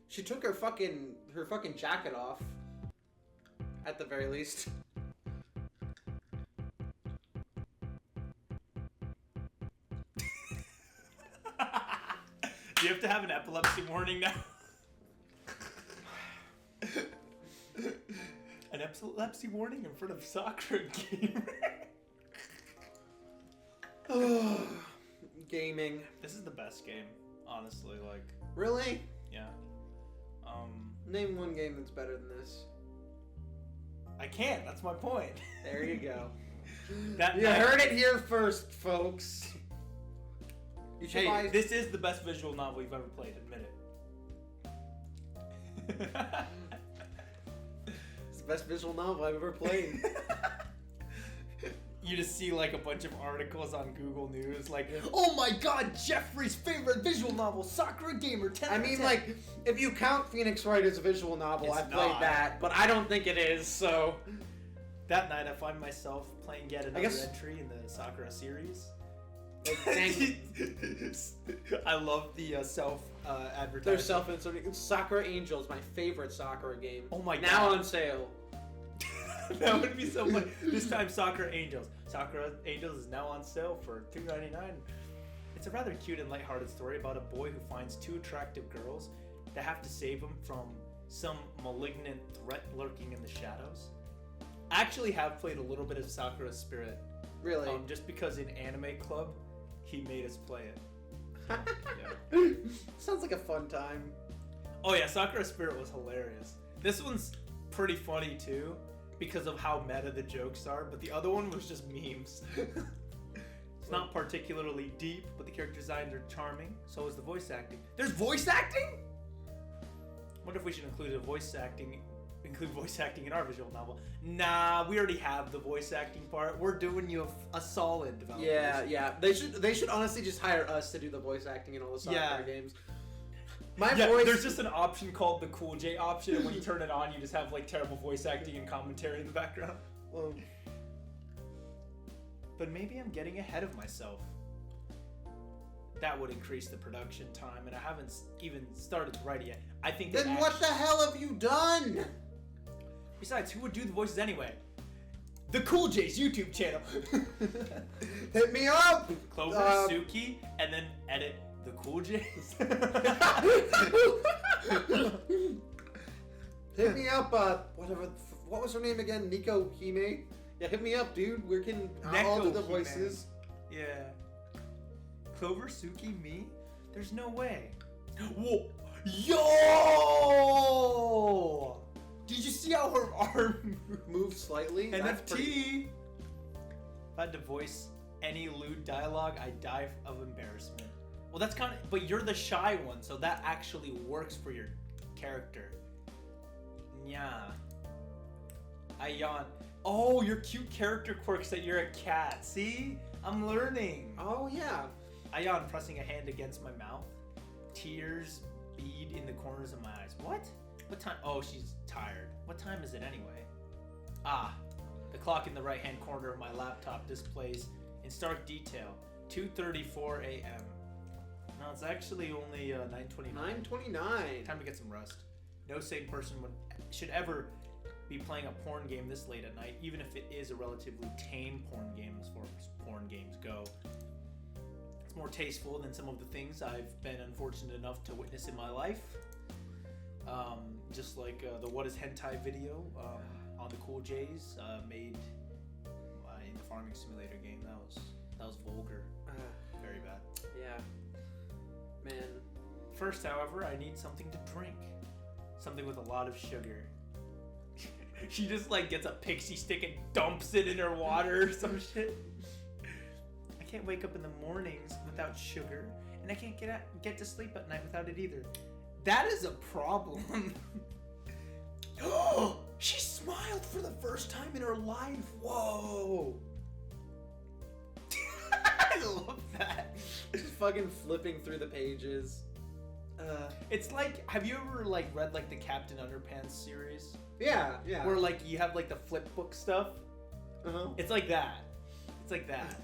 S1: She took her fucking jacket off. At the very least.
S3: Do you have to have an epilepsy warning now? An epilepsy warning in front of Sakura gamer.
S1: Gaming.
S3: This is the best game, honestly. Like,
S1: Really?
S3: yeah.
S1: Name one game that's better than this.
S3: I can't. That's my point.
S1: There you go.
S3: That
S1: You
S3: night-
S1: heard it here first, folks. You should
S3: Hey,
S1: buy...
S3: this is the best visual novel you've ever played. Admit it.
S1: It's the best visual novel I've ever played.
S3: You just see like a bunch of articles on Google News, like, oh my god, Jeffrey's favorite visual novel, Sakura Gamer 10.
S1: I mean, like, if you count Phoenix Wright as a visual novel,
S3: It's
S1: I played
S3: not.
S1: that, but I don't think it is, so...
S3: That night I find myself playing yet another
S1: guess-
S3: entry in the Sakura series.
S1: Like, dang,
S3: I love the advertising.
S1: they're self-inserting. Sakura Angels, my favorite Sakura game.
S3: Oh my
S1: Now
S3: god.
S1: on sale.
S3: That would be so funny. This time Sakura Angels. Sakura Angels is now on sale for $2.99. It's a rather cute and lighthearted story about a boy who finds two attractive girls that have to save him from some malignant threat lurking in the shadows. I actually have played a little bit of Sakura Spirit,
S1: Really?
S3: just because in Anime Club, he made us play it.
S1: Sounds like a fun time.
S3: Oh yeah, Sakura Spirit was hilarious. This one's pretty funny too, because of how meta the jokes are, but the other one was just memes. It's not particularly deep, but the character designs are charming. So is the voice acting. There's voice acting? Wonder if we should include voice acting in our visual novel. Nah, we already have the voice acting part. We're doing you a solid development.
S1: Yeah. They should honestly just hire us to do the voice acting in all the Sakura games. My
S3: Yeah,
S1: voice...
S3: there's just an option called the Cool J option, and when you turn it on, you just have like terrible voice acting and commentary in the background.
S1: Well,
S3: But maybe I'm getting ahead of myself. That would increase the production time, and I haven't even started to write it yet. I think.
S1: then what the hell have you done?
S3: Besides, who would do the voices anyway? The Cool J's YouTube channel.
S1: Hit me up!
S3: Clover, Suki, and then edit the Cool J's.
S1: Hit me up, whatever. What was her name again? Nico Hime? Yeah, hit me up, dude. We can all do the
S3: Neko
S1: voices.
S3: Yeah. Clover, Suki, me? There's no way. Whoa! Yo! Did you see how her arm
S1: Move slightly.
S3: NFT.
S1: That's pretty-
S3: If I had to voice any lewd dialogue, I'd die of embarrassment. Well, that's kind of, but you're the shy one, so that actually works for your character. Yeah. I yawn. Oh, your cute character quirks that you're a cat. See? I'm learning.
S1: Oh yeah.
S3: I yawn, pressing a hand against my mouth. Tears bead in the corners of my eyes. What? What time? Oh, she's tired. What time is it anyway? Ah, the clock in the right-hand corner of my laptop displays in stark detail 2:34 a.m. No, it's actually only 9:29.
S1: 9:29.
S3: Time to get some rest. No sane person should ever be playing a porn game this late at night, even if it is a relatively tame porn game as far as porn games go. It's more tasteful than some of the things I've been unfortunate enough to witness in my life. Just like the What is Hentai video on the Cool J's made in the Farming Simulator game. That was vulgar. Very bad.
S1: Yeah. Man.
S3: First, however, I need something to drink. Something with a lot of sugar. She just like gets a pixie stick and dumps it in her water or some shit. I can't wake up in the mornings without sugar, and I can't get to sleep at night without it either. That is a problem.
S2: She smiled for the first time in her life. Whoa. I love that.
S1: Just fucking flipping through the pages.
S3: It's like, have you ever like read like the Captain Underpants series?
S1: Yeah.
S3: Where like you have like the flip book stuff?
S1: Uh-huh.
S3: It's like that. It's like that.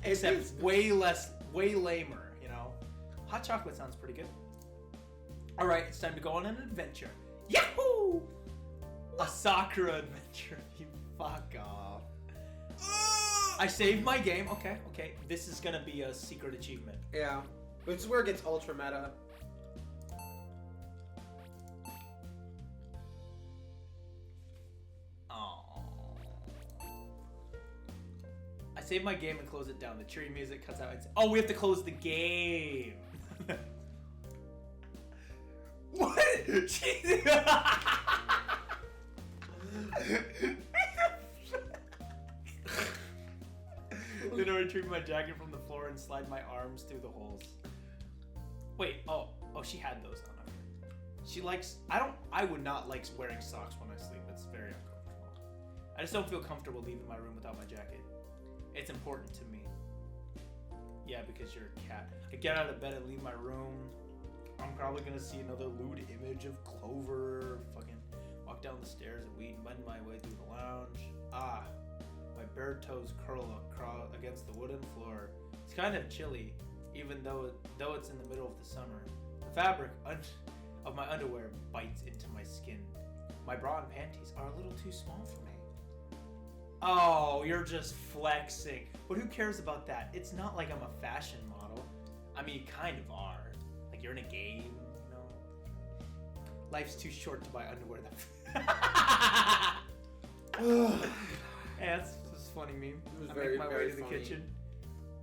S1: Except
S3: Except way lamer, you know? Hot chocolate sounds pretty good. Alright, it's time to go on an adventure. Yahoo! A Sakura adventure. You fuck off. I saved my game. Okay. This is gonna be a secret achievement.
S1: Yeah. Which is where it gets ultra meta.
S3: I save my game and close it down. The cheery music cuts out. Oh, we have to close the game. What? Then I retrieve my jacket from the floor and slide my arms through the holes. Wait, oh, she had those on. Okay. She likes. I would not like wearing socks when I sleep. It's very uncomfortable. I just don't feel comfortable leaving my room without my jacket. It's important to me. Yeah, because you're a cat. I get out of bed and leave my room. I'm probably gonna see another lewd image of Clover. Fucking walk down the stairs and weed mend my way through the lounge. My bare toes curl against the wooden floor. It's kind of chilly, even though it's in the middle of the summer. The fabric of my underwear bites into my skin. My bra and panties are a little too small for me. Oh, you're just flexing. But who cares about that? It's not like I'm a fashion model. I mean, you kind of are. Like, you're in a game, you know? Life's too short to buy underwear that... Yeah, that's a funny meme.
S1: It was
S3: I
S1: very,
S3: make my
S1: very
S3: way to the
S1: funny.
S3: kitchen.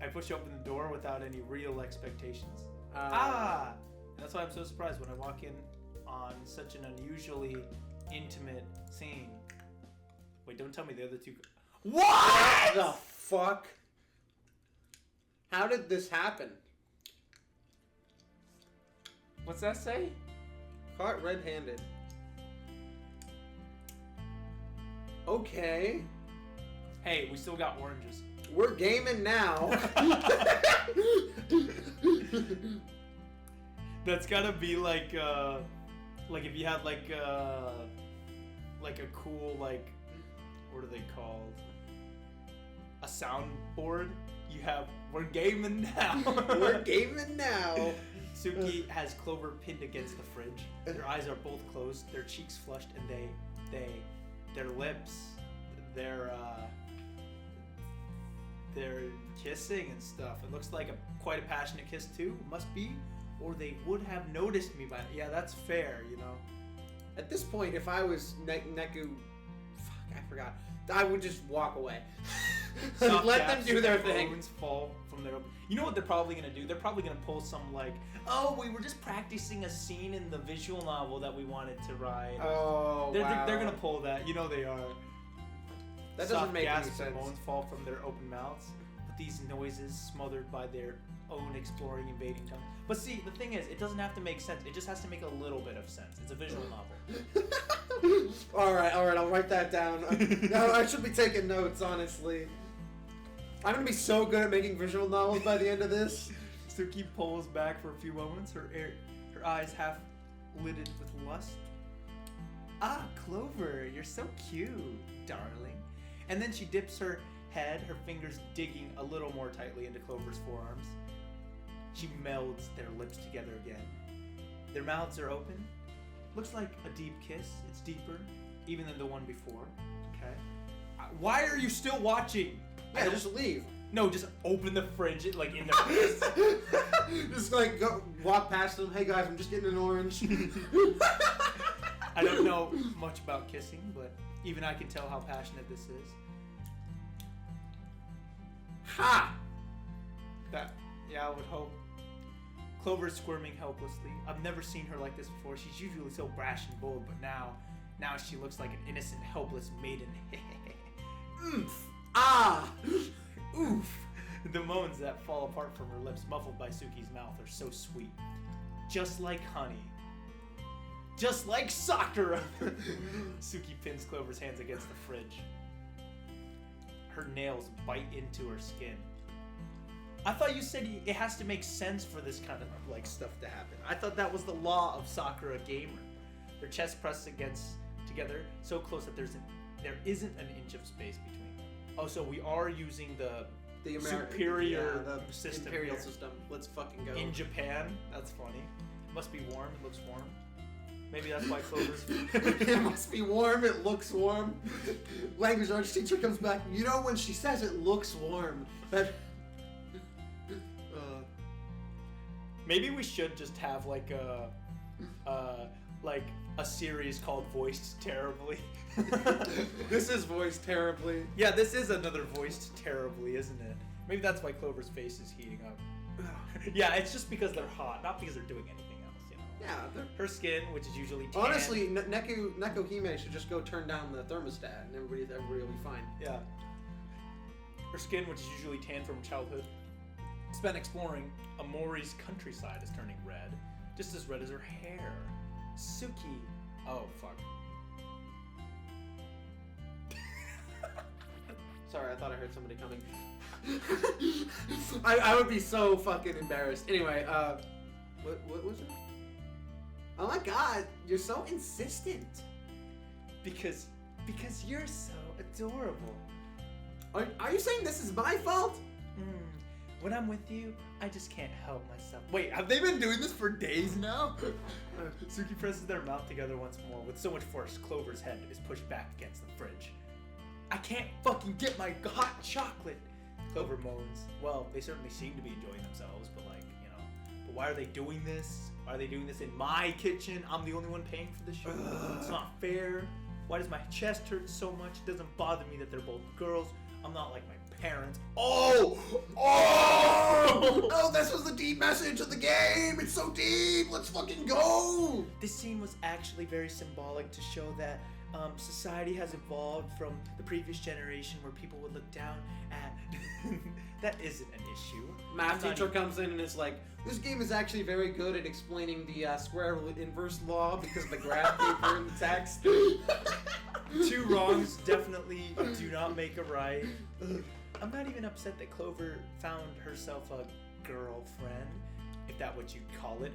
S3: I push open the door without any real expectations.
S1: Ah.
S3: That's why I'm so surprised when I walk in on such an unusually intimate scene. Wait, don't tell me the other two...
S1: What the fuck? How did this happen?
S3: What's that say?
S1: Caught red-handed. Okay.
S3: Hey, we still got oranges.
S1: We're gaming now.
S3: That's gotta be like if you had like a cool, like, what are they called? A soundboard. You have, we're gaming now.
S1: We're gaming now.
S3: Suki has Clover pinned against the fridge. Their eyes are both closed, their cheeks flushed, and their lips, they're kissing and stuff. It looks like quite a passionate kiss too. Must be, or they would have noticed me by now. Yeah, that's fair, you know.
S1: At this point, if I was Neku, fuck, I forgot. I would just walk away.
S3: Soft
S1: Let them
S3: taps,
S1: do their
S3: their
S1: thing.
S3: phones fall from their. You know what they're probably gonna do? They're probably gonna pull some like, oh, we were just practicing a scene in the visual novel that we wanted to write.
S1: Oh,
S3: They're
S1: wow.
S3: gonna pull that. You know they are.
S1: That doesn't
S3: Soft
S1: make any
S3: gasps and
S1: sense.
S3: moans fall from their open mouths, but these noises smothered by their own exploring, invading tongue. But see, the thing is, it doesn't have to make sense. It just has to make a little bit of sense. It's a visual novel.
S1: all right, I'll write that down. No, I should be taking notes, honestly. I'm gonna be so good at making visual novels by the end of this.
S3: Suki pulls back for a few moments, her eyes half lidded with lust. Ah, Clover, you're so cute, darling. And then she dips her head, her fingers digging a little more tightly into Clover's forearms. She melds their lips together again. Their mouths are open. Looks like a deep kiss. It's deeper, even than the one before. Okay. Why are you still watching?
S1: Yeah, just leave.
S3: No, just open the fridge, like, in their face.
S1: Just like go walk past them. Hey guys, I'm just getting an orange.
S3: I don't know much about kissing, but even I can tell how passionate this is.
S1: Ha!
S3: Yeah, I would hope. Clover's squirming helplessly. I've never seen her like this before. She's usually so brash and bold, but now she looks like an innocent, helpless maiden. Oomph!
S1: Ah!
S3: Oof! The moans that fall apart from her lips, muffled by Suki's mouth, are so sweet. Just like honey. Just like Sakura. Suki pins Clover's hands against the fridge. Her nails bite into her skin. I thought you said it has to make sense for this kind of like stuff to happen. I thought that was the law of Sakura Gamer. Their chests pressed against together so close that there isn't an inch of space between them. Oh, so we are using the superior
S1: the
S3: system
S1: imperial
S3: here.
S1: system. Let's fucking go.
S3: In Japan. That's funny. Must be warm. It looks warm. Maybe that's why Clover's.
S1: It must be warm. It looks warm. Language arts teacher comes back. You know when she says it looks warm. That.
S3: Maybe we should just have like a series called Voiced Terribly.
S1: This is voiced terribly.
S3: Yeah, this is another Voiced Terribly, isn't it? Maybe that's why Clover's face is heating up. Yeah, it's just because they're hot, not because they're doing anything else, you know.
S1: Yeah.
S3: Her skin, which is usually tan.
S1: Honestly, Neko Hime should just go turn down the thermostat, and everybody will be fine.
S3: Yeah. Her skin, which is usually tan from childhood, spent exploring Amori's countryside, is turning red, just as red as her hair. Suki. Oh, fuck.
S1: Sorry, I thought I heard somebody coming. I would be so fucking embarrassed. Anyway, what was it? Oh my god, you're so insistent.
S3: Because you're so adorable.
S1: Are you saying this is my fault?
S3: When I'm with you, I just can't help myself. Wait, have they been doing this for days now? Suki presses their mouth together once more. With so much force, Clover's head is pushed back against the fridge. I can't fucking get my hot chocolate! Clover moans. Well, they certainly seem to be enjoying themselves, but like, you know. But why are they doing this? Why are they doing this in my kitchen? I'm the only one paying for this shit. It's not fair. Why does my chest hurt so much? It doesn't bother me that they're both girls. I'm not like my parents. Oh,
S1: this was the deep message of the game. It's so deep. Let's fucking go.
S3: This scene was actually very symbolic to show that society has evolved from the previous generation where people would look down at. That isn't an issue.
S1: Math teacher comes in and is like, this game is actually very good at explaining the square root inverse law because the graph paper and the text.
S3: Two wrongs definitely do not make a right. I'm not even upset that Clover found herself a girlfriend, if that's what you'd call it.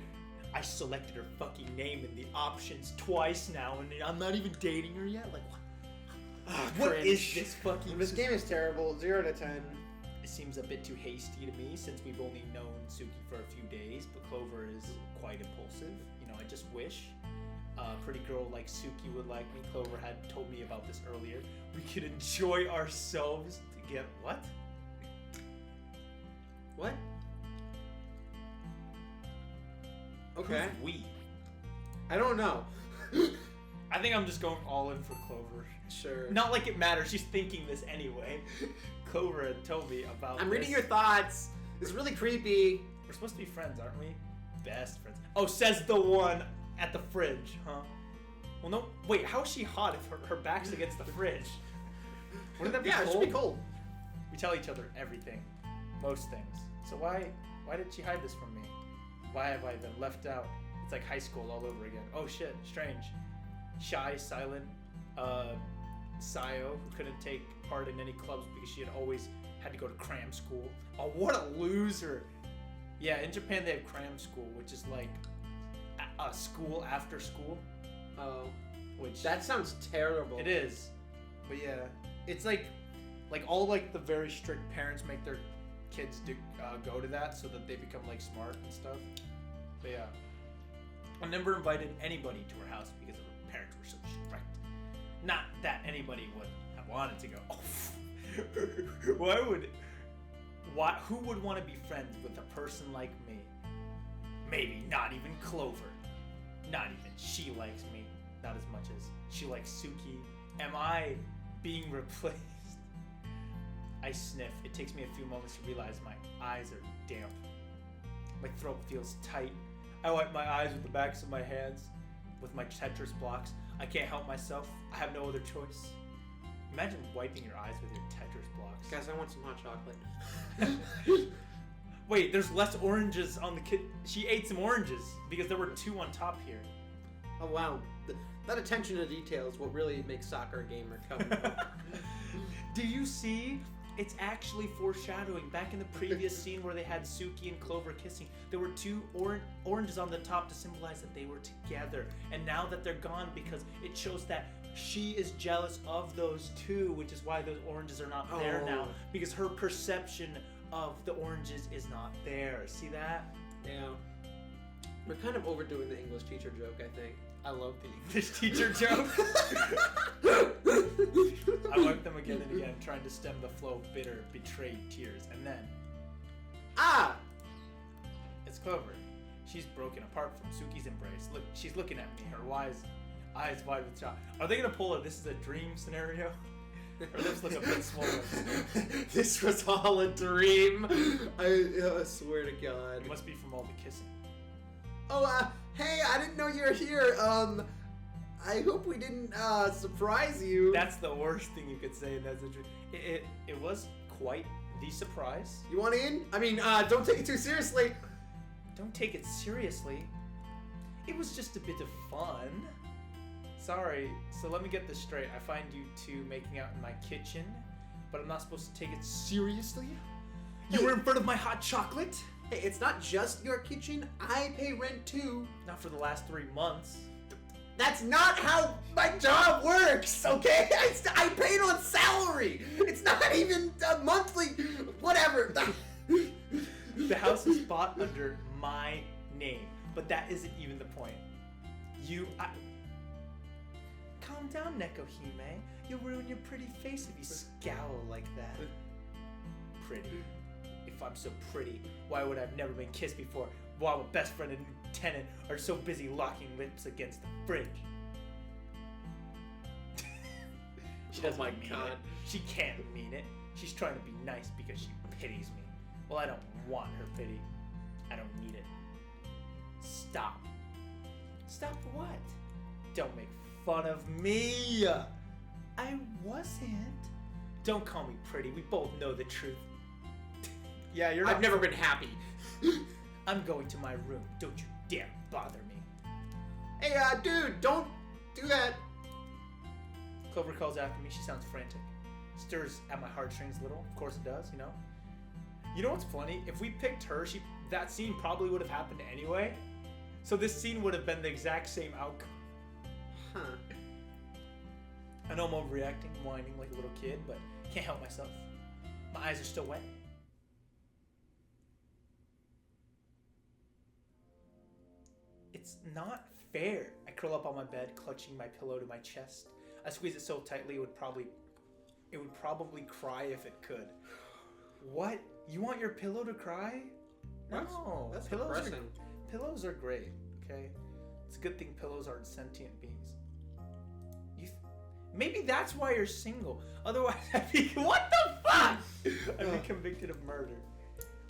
S3: I selected her fucking name in the options twice now, and I'm not even dating her yet. Like, what is this fucking?
S1: This game is terrible. 0 to 10.
S3: It seems a bit too hasty to me since we've only known Suki for a few days, but Clover is quite impulsive. You know, I just wish a pretty girl like Suki would like me. Clover had told me about this earlier. We could enjoy ourselves together. What?
S1: What? Okay.
S3: Who's we?
S1: I don't know.
S3: I think I'm just going all in for Clover.
S1: Sure.
S3: Not like it matters. She's thinking this anyway. Clover had told me about
S1: I'm
S3: this.
S1: reading your thoughts. It's really creepy.
S3: We're supposed to be friends, aren't we? Best friends. Oh, says the one at the fridge, huh? Well, no. Wait, how is she hot if her back's against the fridge? Wouldn't that be
S1: Yeah,
S3: cold?
S1: it should be cold.
S3: We tell each other everything. Most things. So why did she hide this from me? Why have I been left out? It's like high school all over again. Oh shit, strange. Shy, silent, Sayo, who couldn't take part in any clubs because she had always had to go to cram school. Oh, what a loser! Yeah, in Japan they have cram school, which is like a school after school.
S1: Oh.
S3: Which
S1: That sounds terrible.
S3: it is. But yeah, it's like all like the very strict parents make their kids go to that so that they become like smart and stuff. But yeah, I never invited anybody to her house because her parents were so strict. Not that anybody would have wanted to go. Who would want to be friends with a person like me? Maybe not even Clover. Not even she likes me. Not as much as she likes Suki. Am I being replaced? I sniff. It takes me a few moments to realize my eyes are damp. My throat feels tight. I wipe my eyes with the backs of my hands, with my Tetris blocks. I can't help myself. I have no other choice. Imagine wiping your eyes with your Tetris blocks.
S1: Guys, I want some hot chocolate.
S3: Wait, there's less oranges on the kid. She ate some oranges because there were 2 on top here.
S1: Oh wow, that attention to detail is what really makes Sakura a gamer.
S3: Do you see? It's actually foreshadowing. Back in the previous scene where they had Suki and Clover kissing, there were two oranges on the top to symbolize that they were together. And now that they're gone, because it shows that she is jealous of those two, which is why those oranges are not there now. Because her perception of the oranges is not there. See that?
S1: Yeah. We're kind of overdoing the English teacher joke, I think.
S3: I love the English teacher joke. I wiped them again and again, trying to stem the flow of bitter, betrayed tears. And then, it's Clover. She's broken apart from Suki's embrace. Look, she's looking at me, her eyes wide with shock. Are they gonna pull a "this is a dream" scenario? Her lips look a bit swollen.
S1: This was all a dream. I swear to God.
S3: It must be from all the kissing.
S1: Oh, hey, I didn't know you were here. I hope we didn't surprise you.
S3: That's the worst thing you could say. That's a dream. It was quite the surprise.
S1: You want in? I mean, don't take it too seriously.
S3: Don't take it seriously. It was just a bit of fun. Sorry, so let me get this straight. I find you two making out in my kitchen, but I'm not supposed to take it seriously? You were in front of my hot chocolate?
S1: Hey, it's not just your kitchen. I pay rent too.
S3: Not for the last 3 months.
S1: That's not how my job works, okay? I paid on salary. It's not even a monthly, whatever.
S3: The house is bought under my name, but that isn't even the point. Calm down, Nekohime. You'll ruin your pretty face if you scowl like that. Pretty. If I'm so pretty, why would I have never been kissed before while my best friend and lieutenant are so busy locking lips against the fridge? She doesn't mean it. She can't mean it. She's trying to be nice because she pities me. Well, I don't want her pity. I don't need it. Stop. Stop what? Don't make fun of me. I wasn't. Don't call me pretty. We both know the truth. Yeah, you're not.
S1: I've never been happy.
S3: I'm going to my room. Don't you dare bother me.
S1: Hey, dude, don't do that.
S3: Clover calls after me. She sounds frantic. Stirs at my heartstrings a little. Of course it does, you know. You know what's funny? If we picked her, that scene probably would have happened anyway. So this scene would have been the exact same outcome.
S1: Huh.
S3: I know I'm overreacting, whining like a little kid, but can't help myself. My eyes are still wet. It's not fair. I curl up on my bed, clutching my pillow to my chest. I squeeze it so tightly it would probably cry if it could. What? You want your pillow to cry? No.
S1: That's
S3: pillows
S1: depressing.
S3: Pillows are great, okay? It's a good thing pillows aren't sentient beings. Maybe that's why you're single. Otherwise, what the fuck? I'd be convicted of murder.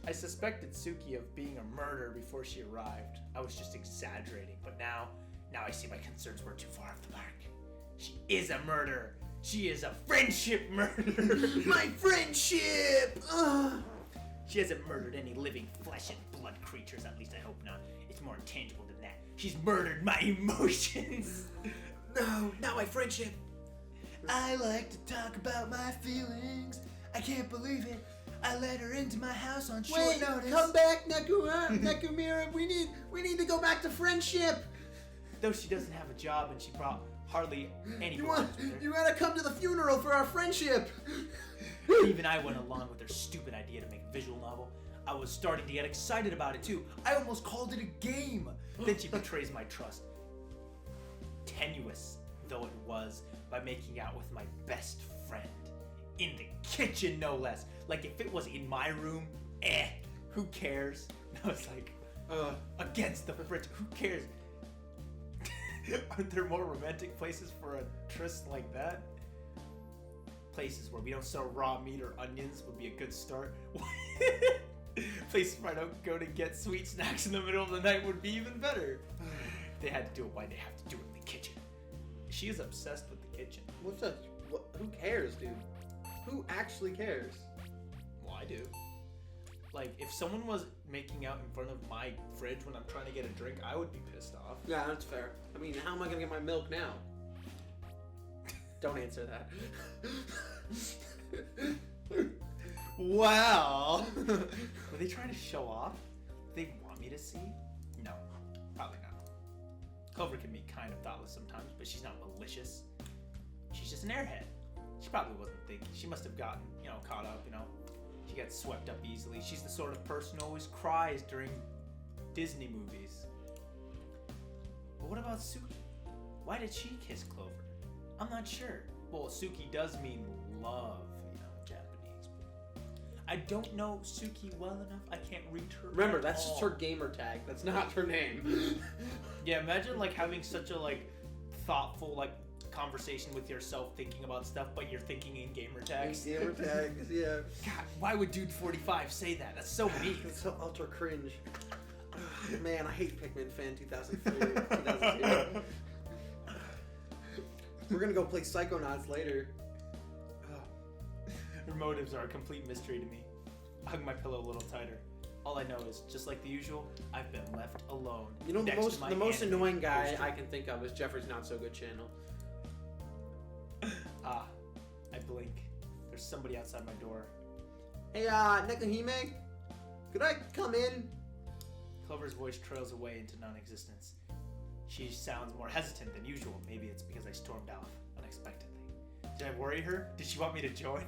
S3: I suspected Suki of being a murderer before she arrived. I was just exaggerating, but now I see my concerns were too far off the mark. She is a murderer. She is a friendship murderer.
S1: My friendship!
S3: She hasn't murdered any living flesh and blood creatures, at least I hope not. It's more intangible than that. She's murdered my emotions.
S1: No, not my friendship.
S3: I like to talk about my feelings. I can't believe it. I let her into my house on short notice.
S1: Come back, Nakamura. We need to go back to friendship.
S3: Though she doesn't have a job and she brought hardly any
S1: You
S3: belongings with her.
S1: you gotta come to the funeral for our friendship.
S3: Even I went along with her stupid idea to make a visual novel. I was starting to get excited about it too. I almost called it a game. Then she betrays my trust. Tenuous though it was, by making out with my best friend. In the kitchen, no less. Like if it was in my room, who cares? I was like, against the fridge, who cares? Aren't there more romantic places for a tryst like that? Places where we don't sell raw meat or onions would be a good start. Places where I don't go to get sweet snacks in the middle of the night would be even better. They had to do it. Why they have to do it in the kitchen? She is obsessed with the kitchen.
S1: Who cares, dude? Who actually cares?
S3: Well, I do. Like, if someone was making out in front of my fridge when I'm trying to get a drink, I would be pissed off.
S1: Yeah, that's fair. I mean, how am I gonna get my milk now? Don't answer that.
S3: Wow. Were they trying to show off? They want me to see? No, probably not. Clover can be kind of thoughtless sometimes, but she's not malicious. She's just an airhead. She probably wasn't thinking. She must have gotten, caught up, She gets swept up easily. She's the sort of person who always cries during Disney movies. But what about Suki? Why did she kiss Clover? I'm not sure. Well, Suki does mean love, in Japanese. I don't know Suki well enough. I can't read her.
S1: Remember, that's just her gamer tag. That's not her name.
S3: Yeah, imagine having such a thoughtful conversation with yourself, thinking about stuff, but you're thinking in gamer tags.
S1: Gamer tags, yeah.
S3: God, why would Dude 45 say that? That's so mean.
S1: It's so ultra cringe. Man, I hate Pikmin Fan 2003, 2002. We're gonna go play Psychonauts later.
S3: Her motives are a complete mystery to me. I hug my pillow a little tighter. All I know is, just like the usual, I've been left alone.
S1: You know,
S3: next to my
S1: the most
S3: anime
S1: annoying guy
S3: poster.
S1: I can think of is Jeffrey's Not So Good channel.
S3: I blink. There's somebody outside my door.
S1: Hey, Nekahime? Could I come in?
S3: Clover's voice trails away into non-existence. She sounds more hesitant than usual. Maybe it's because I stormed off unexpectedly. Did I worry her? Did she want me to join?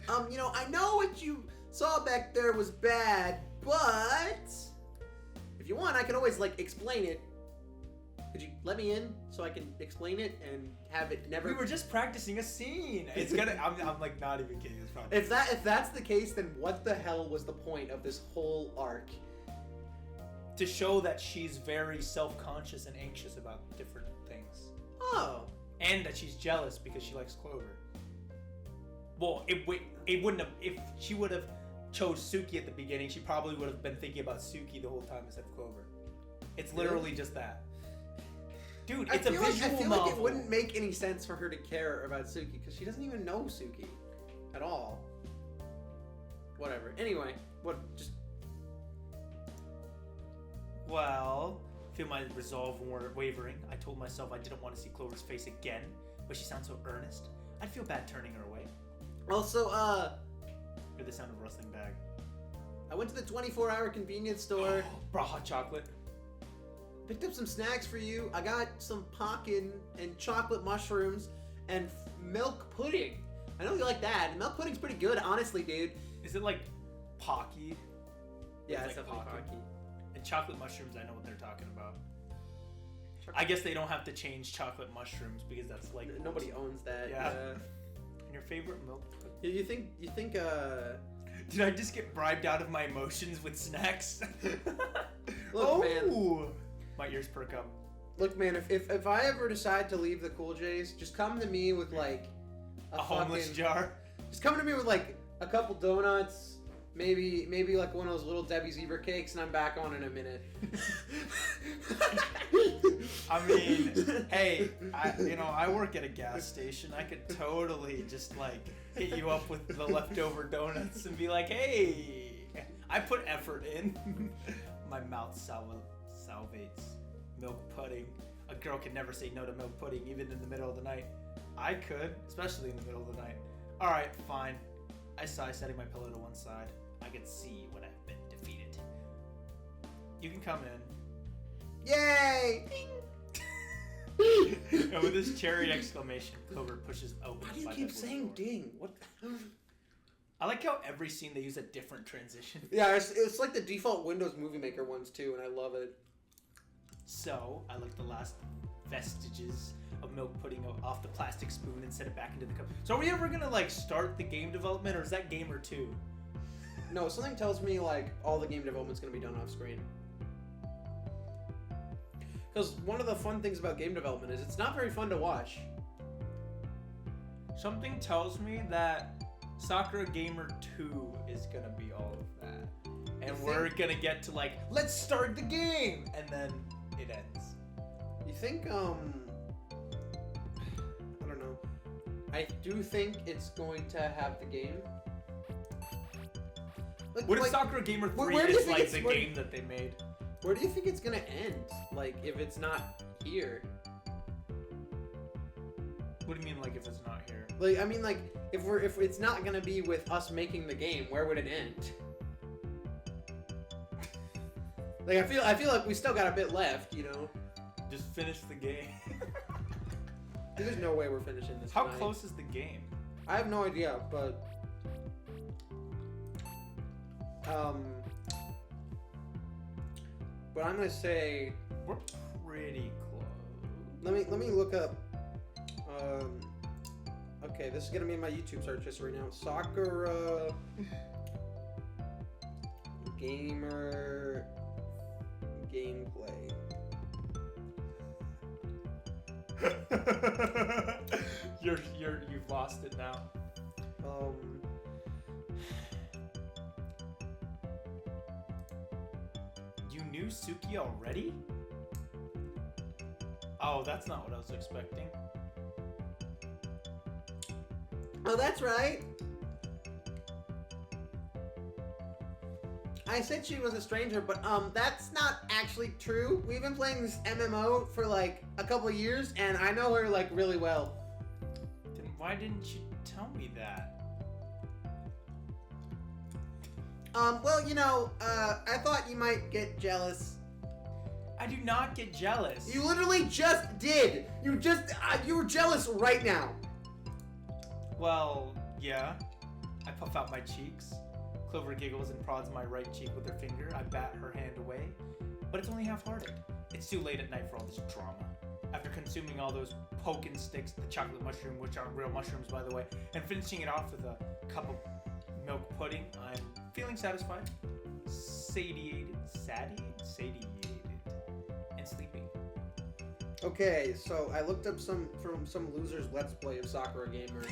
S1: I know what you saw back there was bad, but if you want, I can always, explain it. Could you let me in so I can explain it and have it never...
S3: We were just practicing a scene. It's gonna... I'm not even kidding. It's probably...
S1: If that's the case, then what the hell was the point of this whole arc?
S3: To show that she's very self-conscious and anxious about different things.
S1: Oh.
S3: And that she's jealous because she likes Clover. Well, it wouldn't have... If she would have chose Suki at the beginning, she probably would have been thinking about Suki the whole time instead of Clover. It's literally just that. Dude, it's a visual
S1: I feel
S3: novel.
S1: like it wouldn't make any sense for her to care about Suki because she doesn't even know Suki at all. Whatever. Anyway,
S3: Well, I feel my resolve wavering. I told myself I didn't want to see Clover's face again, but she sounds so earnest. I'd feel bad turning her away.
S1: Also,
S3: Hear the sound of a rustling bag.
S1: I went to the 24-hour convenience store.
S3: Brought hot chocolate.
S1: Picked up some snacks for you. I got some Pokken and chocolate mushrooms and milk pudding. I know you like that. Milk pudding's pretty good, honestly, dude.
S3: Is it like Pocky?
S1: Yeah,
S3: It's
S1: it's
S3: like
S1: definitely
S3: Pocky.
S1: Pocky.
S3: And chocolate mushrooms, I know what they're talking about. I guess they don't have to change chocolate mushrooms because that's
S1: Nobody owns that.
S3: Yeah. And your favorite milk pudding?
S1: You think
S3: Did I just get bribed out of my emotions with snacks?
S1: Look, man.
S3: My ears perk up.
S1: Look, man, if I ever decide to leave the Cool J's, just come to me with a
S3: homeless jar.
S1: Just come to me with a couple donuts, maybe one of those little Debbie Zebra cakes, and I'm back on in a minute.
S3: I mean, hey, I work at a gas station. I could totally just hit you up with the leftover donuts and be like, hey, I put effort in. My mouth salivates. Milk pudding. A girl can never say no to milk pudding, even in the middle of the night. I could, especially in the middle of the night. Alright, fine. I sigh, setting my pillow to one side. I can see when I've been defeated. You can come in.
S1: Yay!
S3: And with this cherry exclamation, Clover pushes open.
S1: Why do you keep saying ding? What?
S3: I like how every scene they use a different transition.
S1: Yeah, it's like the default Windows Movie Maker ones too, and I love it.
S3: So, I lick the last vestiges of milk pudding off the plastic spoon and set it back into the cup. So are we ever gonna start the game development, or is that Gamer 2?
S1: No, something tells me all the game development's gonna be done off screen. Because one of the fun things about game development is it's not very fun to watch.
S3: Something tells me that Sakura Gamer 2 is gonna be all of that. And we're gonna get to let's start the game! And then it ends.
S1: You think, I don't know. I do think it's going to have the game.
S3: What if Sakura Gamer 3
S1: where do you
S3: is
S1: think
S3: like
S1: it's-
S3: the
S1: where-
S3: game that they made?
S1: Where do you think it's gonna end? Like, if it's not here?
S3: What do you mean, like, if it's not here?
S1: Like, I mean, like, if it's not gonna be with us making the game, where would it end? Like, I feel like we still got a bit left, you know.
S3: Just finish the game.
S1: There's no way we're finishing this.
S3: How
S1: tonight.
S3: close is the game?
S1: I have no idea, but I'm gonna say.
S3: We're pretty close.
S1: Let me look up. Okay, this is gonna be in my YouTube search history now. Sakura gamer gameplay.
S3: You've lost it now. You knew Suki already? Oh, that's not what I was expecting.
S1: Oh, that's right. I said she was a stranger, but that's not actually true. We've been playing this MMO for like a couple of years, and I know her like really well.
S3: Then why didn't you tell me that?
S1: Well, you know, I thought you might get jealous.
S3: I do not get jealous.
S1: You literally just did. You were jealous right now.
S3: Well, yeah. I puff out my cheeks. Clover giggles and prods my right cheek with her finger. I bat her hand away. But it's only half-hearted. It's too late at night for all this drama. After consuming all those pokin sticks, the chocolate mushroom, which are real mushrooms by the way, and finishing it off with a cup of milk pudding, I'm feeling satisfied, satiated, and sleepy.
S1: Okay, so I looked up some loser's Let's Play of Sakura Gamer,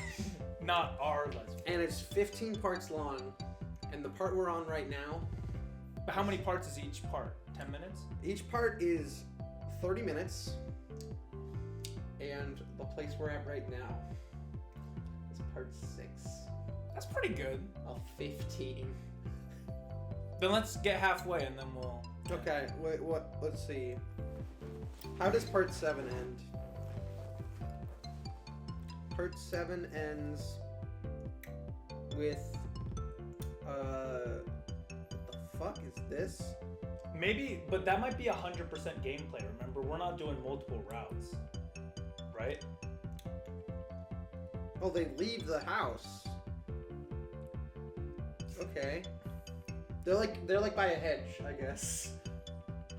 S3: Not our Let's Play.
S1: and it's 15 parts long, and the part we're on right now,
S3: But how many parts is each part? 10 minutes?
S1: each part is 30 minutes, and the place we're at right now is part 6
S3: That's pretty good.
S1: of 15.
S3: Then let's get halfway and then we'll...
S1: Okay, wait, what? Let's see. How does part 7 end? Part 7 ends with, what the fuck is this?
S3: Maybe, but that might be 100% gameplay, remember? We're not doing multiple routes. Right?
S1: Oh, they leave the house. Okay. They're like by a hedge, I guess.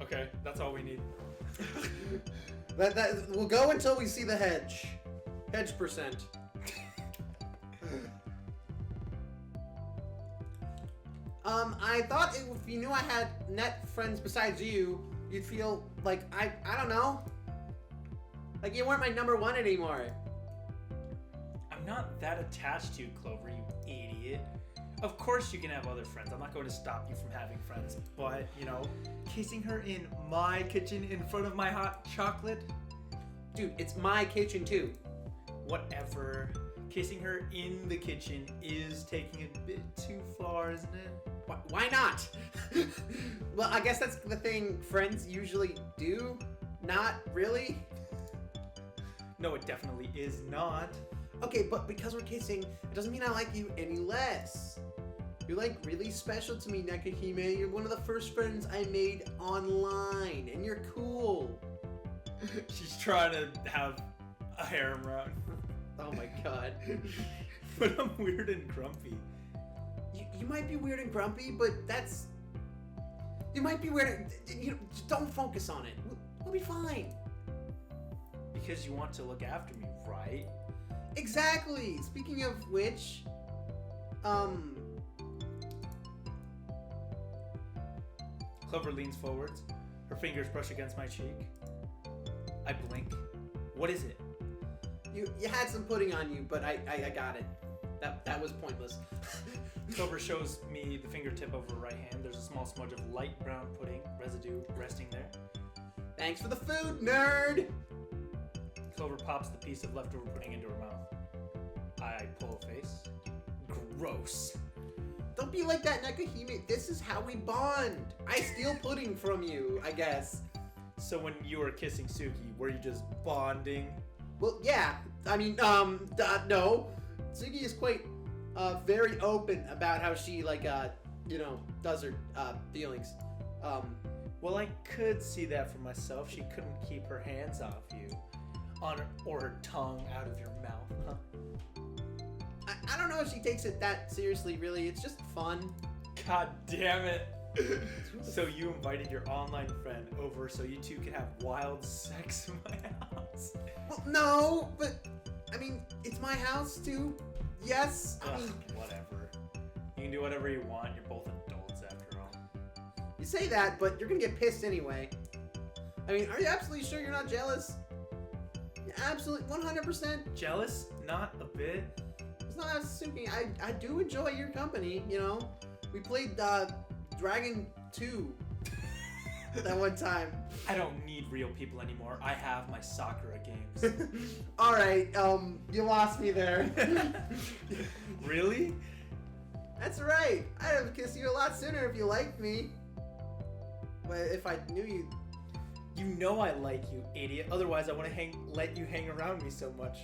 S3: Okay, that's all we need.
S1: That we'll go until we see the hedge. Hedge percent. I thought if you knew I had net friends besides you, you'd feel like I don't know. Like you weren't my number one anymore.
S3: I'm not that attached to you, Clover, you idiot. Of course you can have other friends. I'm not going to stop you from having friends. But, you know, kissing her in my kitchen in front of my hot chocolate?
S1: Dude, it's my kitchen too.
S3: Whatever. Kissing her in the kitchen is taking it a bit too far, isn't it?
S1: Why not? Well, I guess that's the thing friends usually do. Not really.
S3: No, it definitely is not.
S1: Okay, but because we're kissing, it doesn't mean I like you any less. You're like really special to me, Nakahime. You're one of the first friends I made online, and you're cool.
S3: She's trying to have a harem round.
S1: Oh my god.
S3: But I'm weird and grumpy.
S1: You might be weird and grumpy, but that's... You might be weird and... You know, just don't focus on it. We'll be fine.
S3: Because you want to look after me, right?
S1: Exactly. Speaking of which,
S3: Clover leans forwards. Her fingers brush against my cheek. I blink. What is it?
S1: you had some pudding on you, but I got it. That was pointless.
S3: Clover shows me the fingertip of her right hand. There's a small smudge of light brown pudding residue resting there.
S1: Thanks for the food, nerd.
S3: Clover pops the piece of leftover pudding into her mouth. I pull a face. Gross.
S1: Don't be like that, Nekahime. This is how we bond. I steal pudding from you, I guess.
S2: So when you were kissing Suki, were you just bonding?
S1: Well, yeah. I mean, no. Suki is quite, very open about how she, like, does her, feelings.
S2: Well, I could see that for myself. She couldn't keep her hands off you. Or her tongue out of your mouth, huh?
S1: I don't know if she takes it that seriously, really. It's just fun.
S2: God damn it. So you invited your online friend over so you two could have wild sex in my house?
S1: Well, no, but, I mean, it's my house, too. Yes, I mean...
S2: Whatever. You can do whatever you want. You're both adults, after all.
S1: You say that, but you're gonna get pissed anyway. I mean, are you absolutely sure you're not jealous? You're absolutely 100%.
S2: Jealous? Not a bit.
S1: It's not Suki. I do enjoy your company, you know? We played, Dragon 2 that one time.
S2: I don't need real people anymore. I have my Sakura games.
S1: Alright, you lost me there.
S2: Really?
S1: That's right. I'd have kissed you a lot sooner if you liked me. But if I knew you...
S2: You know I like you, idiot. Otherwise, I wouldn't let you hang around me so much.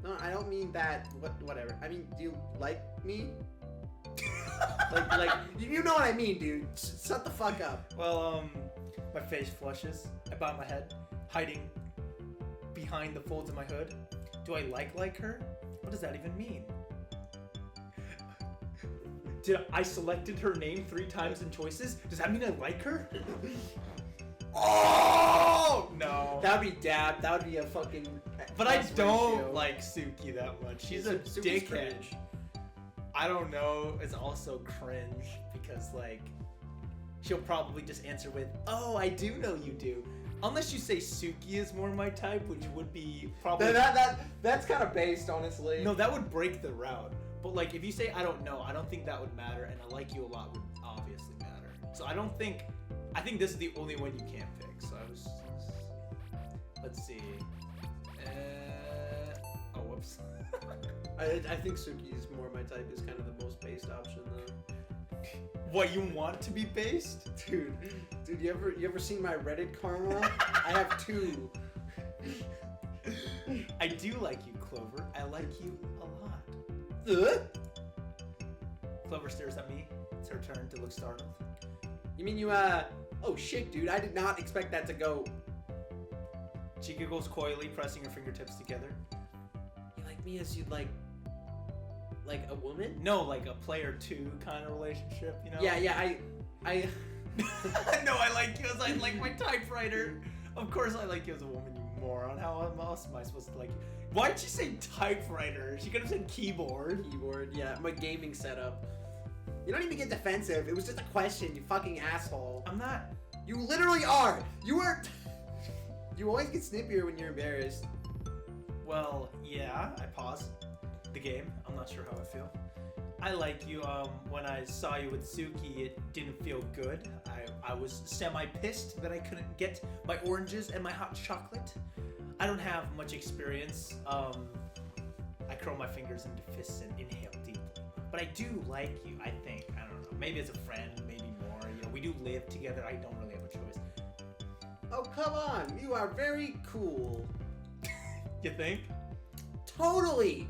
S1: No, I don't mean that. Whatever. I mean, do you like me? like, you know what I mean, dude. Shut the fuck up.
S2: Well, my face flushes. I bow my head, hiding behind the folds of my hood. Do I like her? What does that even mean? Did I selected her name 3 times in choices? Does that mean I like her? Oh no!
S1: That would be dab. That would be a fucking.
S2: But I don't
S1: ratio.
S2: like Suki that much. She's a
S1: Suki's
S2: dickhead.
S1: cringe.
S2: I don't know. It's also cringe because like she'll probably just answer with, "Oh, I do know you do." Unless you say Suki is more my type, which would be probably
S1: That's kind of based, honestly.
S2: no, that would break the route. But like if you say I don't know, I don't think that would matter, and I like you a lot would obviously matter. So I think this is the only one you can't pick. So let's see. Oh, whoops.
S1: I think Suki is more my type. Is kind of the most based option though.
S2: What, you want to be based?
S1: Dude, you ever seen my Reddit karma? I have 2.
S2: I do like you, Clover. I like you a lot. Clover stares at me. It's her turn to look startled.
S1: You mean you Oh shit, dude! I did not expect that to go.
S2: She giggles coyly, pressing her fingertips together.
S1: You like me as you'd like a woman?
S2: No, like a player 2 kind of relationship, you know?
S1: Yeah. I.
S2: No, I like you as I like my typewriter. Of course, I like you as a woman, you moron. How else am I supposed to like you? Why'd she say typewriter? She could have said keyboard.
S1: Keyboard, yeah, my gaming setup. You don't even get defensive. It was just a question, you fucking asshole.
S2: I'm not.
S1: You literally are. You are. You always get snippier when you're embarrassed.
S2: Well, yeah. I pause the game. I'm not sure how I feel. I like you. When I saw you with Suki, it didn't feel good. I was semi-pissed that I couldn't get my oranges and my hot chocolate. I don't have much experience. I curl my fingers into fists and inhale deeply. But I do like you, I think. I don't know. Maybe as a friend, maybe more. You know, we do live together. I don't really have a choice.
S1: Oh, come on. You are very cool.
S2: You think?
S1: Totally.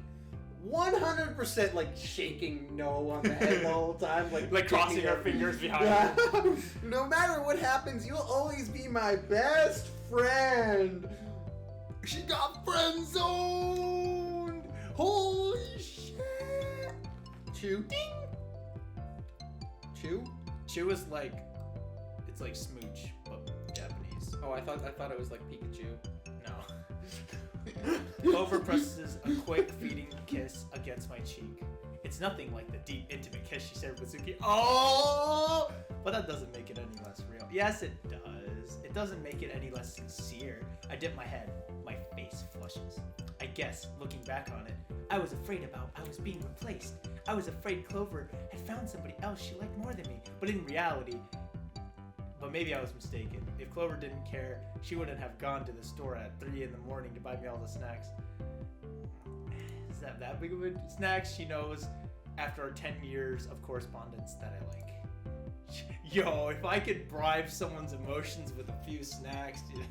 S1: 100% like shaking no on the head the whole time.
S2: Like crossing our fingers behind
S1: Yeah.
S2: her.
S1: No matter what happens, you'll always be my best friend.
S2: She got friend zoned! Holy shit!
S1: Chew. Ding. Chew?
S2: Chew is like, it's like smooch, but Japanese.
S1: Oh, I thought it was like Pikachu.
S2: No. Clover presses a quick feeding kiss against my cheek. It's nothing like the deep, intimate kiss she shared with Suki. Oh! But that doesn't make it any less real. Yes, it does. It doesn't make it any less sincere. I dip my head. My face flushes. I guess, looking back on it, I was being replaced. I was afraid Clover had found somebody else she liked more than me. But in reality, maybe I was mistaken. If Clover didn't care, she wouldn't have gone to the store at 3 in the morning to buy me all the snacks. Is that big of a snacks? She knows
S3: after our 10 years of correspondence that I like. Yo, if I could bribe someone's emotions with a few snacks, dude.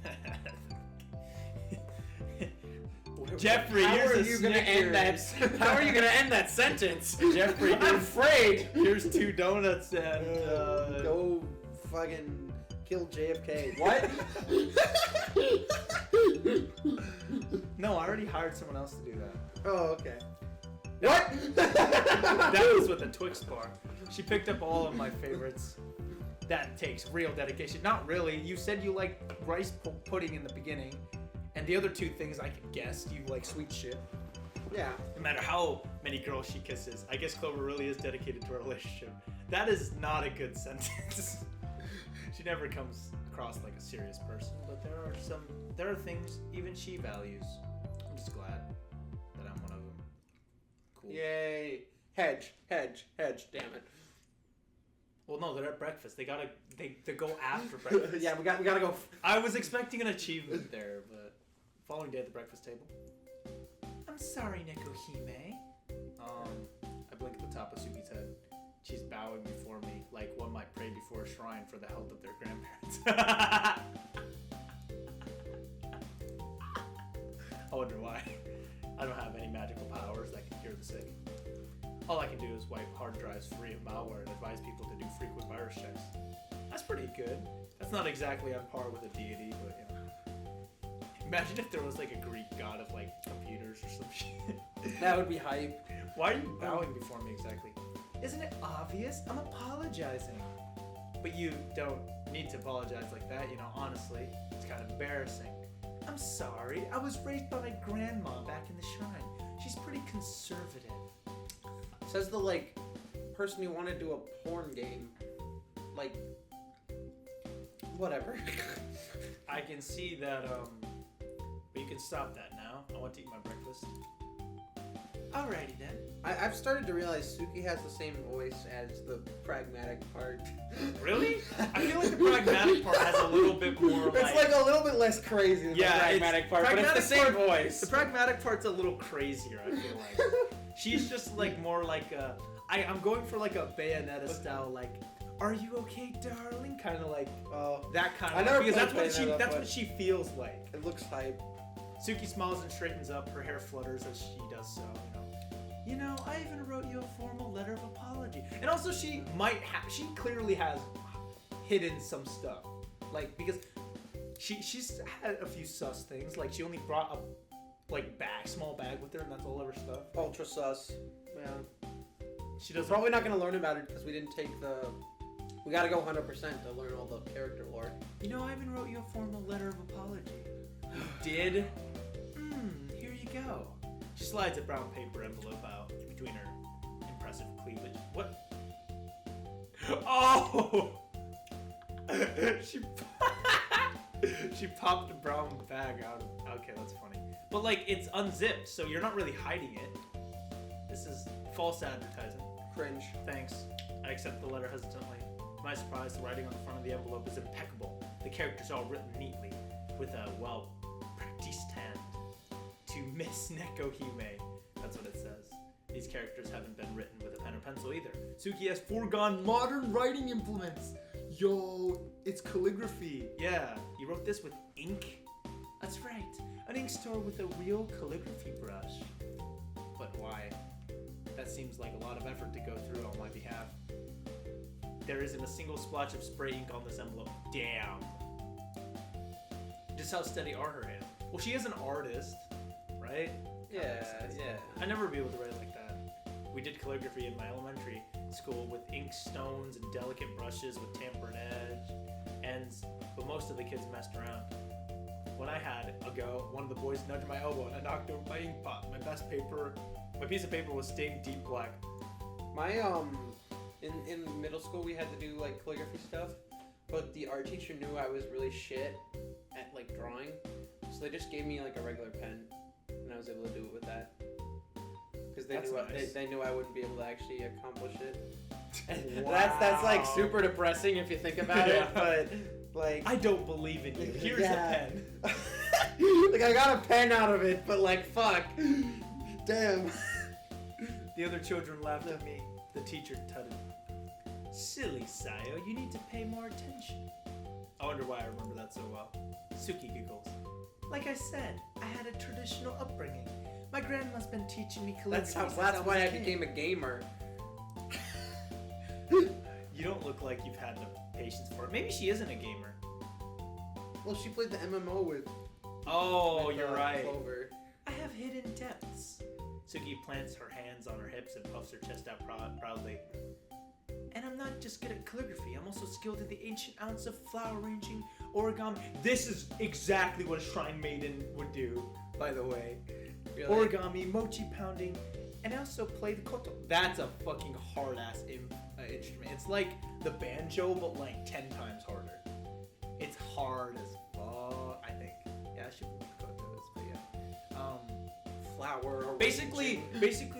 S3: Jeffrey,
S1: How
S3: here's
S1: are
S3: a
S1: you gonna end that?
S3: Snickers.
S1: How are you gonna end that sentence?
S3: Jeffrey,
S1: I'm afraid.
S3: Here's 2 donuts and
S1: Go fucking kill JFK. What?
S3: No, I already hired someone else to do that.
S1: Oh, okay. What?
S3: That was with a Twix bar. She picked up all of my favorites. That takes real dedication. Not really. You said you like rice pudding in the beginning, and the other 2 things I could guess you like sweet shit.
S1: Yeah.
S3: No matter how many girls she kisses, I guess Clover really is dedicated to our relationship. That is not a good sentence. She never comes across like a serious person, but there are things even she values. I'm just glad that I'm one of them. Cool.
S1: Yay. Hedge. Damn it.
S3: Well, no, they're at breakfast. They go after breakfast.
S1: Yeah, we gotta go.
S3: I was expecting an achievement there, but following day at the breakfast table. I'm sorry, Nekohime. I blink at the top of Suki's head. She's bowing before me, like one might pray before a shrine for the health of their grandparents. I wonder why. I don't have any magical powers that can cure the sick. All I can do is wipe hard drives free of malware and advise people to do frequent virus checks. That's pretty good. That's not exactly on par with a deity, but you know. Imagine if there was like a Greek god of like computers or some shit.
S1: That would be hype.
S3: Why are you bowing before me exactly? Isn't it obvious? I'm apologizing. But you don't need to apologize like that, you know, honestly. It's kind of embarrassing. I'm sorry. I was raised by my grandma back in the shrine. She's pretty conservative.
S1: Says the like person who wanted to do a porn game. Like whatever.
S3: I can see that, but you can stop that now. I want to eat my breakfast. Alrighty then.
S1: I've started to realize Suki has the same voice as the pragmatic part.
S3: Really? I feel like the pragmatic part has a little bit more
S1: It's like a little bit less crazy than the pragmatic part, but it's the same voice.
S3: The pragmatic part's a little crazier, I feel like. She's just like more like I'm going for like a Bayonetta style, like, are you okay, darling? Kind of like that kind of.
S1: I never
S3: because
S1: played Bayonetta,
S3: that's
S1: but
S3: what she feels like.
S1: It looks hype.
S3: Suki smiles and straightens up. Her hair flutters as she does so. You know, I even wrote you a formal letter of apology. And also, she clearly has hidden some stuff, like because she's had a few sus things. Like she only brought a small bag with her, and that's all of her stuff.
S1: Ultra sus. Yeah.
S3: She doesn't.
S1: Probably not gonna learn about it because we didn't take the. We gotta go 100% to learn all the character lore.
S3: You know, I even wrote you a formal letter of apology. You did? Here you go. She slides a brown paper envelope out between her impressive cleavage. What? Oh! She popped a brown bag out. Okay, that's funny. But like, it's unzipped, so you're not really hiding it. This is false advertising.
S1: Cringe.
S3: Thanks. I accept the letter hesitantly. To my surprise, the writing on the front of the envelope is impeccable. The characters are all written neatly, with a well-practiced hand. To Miss Nekohime. That's what it says. These characters haven't been written with a pen or pencil either. Suki has foregone modern writing implements. Yo, it's calligraphy. Yeah, you wrote this with ink? That's right. An ink store with a real calligraphy brush. But why? That seems like a lot of effort to go through on my behalf. There isn't a single splotch of spray ink on this envelope. Damn. Just how steady are her hands? Well, she is an artist, right?
S1: Yeah.
S3: I'd never be able to write like that. We did calligraphy in my elementary school with ink stones and delicate brushes with tampered ends, but most of the kids messed around. When I had a go, one of the boys nudged my elbow and I knocked over my ink pot. My piece of paper was stained deep black.
S1: My in middle school we had to do like calligraphy stuff, but the art teacher knew I was really shit at like drawing, so they just gave me like a regular pen, and I was able to do it with that. Because they knew I wouldn't be able to actually accomplish it.
S3: Wow.
S1: That's like super depressing if you think about it, but like
S3: I don't believe in you. Here's a pen.
S1: Like I got a pen out of it, but like fuck, damn.
S3: The other children laughed at me. The teacher tutted. Silly Sayo, you need to pay more attention. I wonder why I remember that so well. Suki giggles. Like I said, I had a traditional upbringing. My grandma's been teaching me calligraphy.
S1: That's why I became a gamer.
S3: You don't look like you've had the patience for it. Maybe she isn't a gamer.
S1: Well, she played the MMO with.
S3: Oh, you're right.
S1: Clover.
S3: I have hidden depths. Suki plants her hands on her hips and puffs her chest out proudly. And I'm not just good at calligraphy, I'm also skilled in the ancient ounce of flower arranging, origami. This is exactly what a shrine maiden would do, by the way.
S1: Really?
S3: Origami, mochi pounding, and I also play the koto. That's a fucking hard-ass instrument. It's like the banjo, but like 10 times harder. It's hard as fuck, I think. Yeah, I should put kotos, but yeah.
S1: Flower.
S3: Basically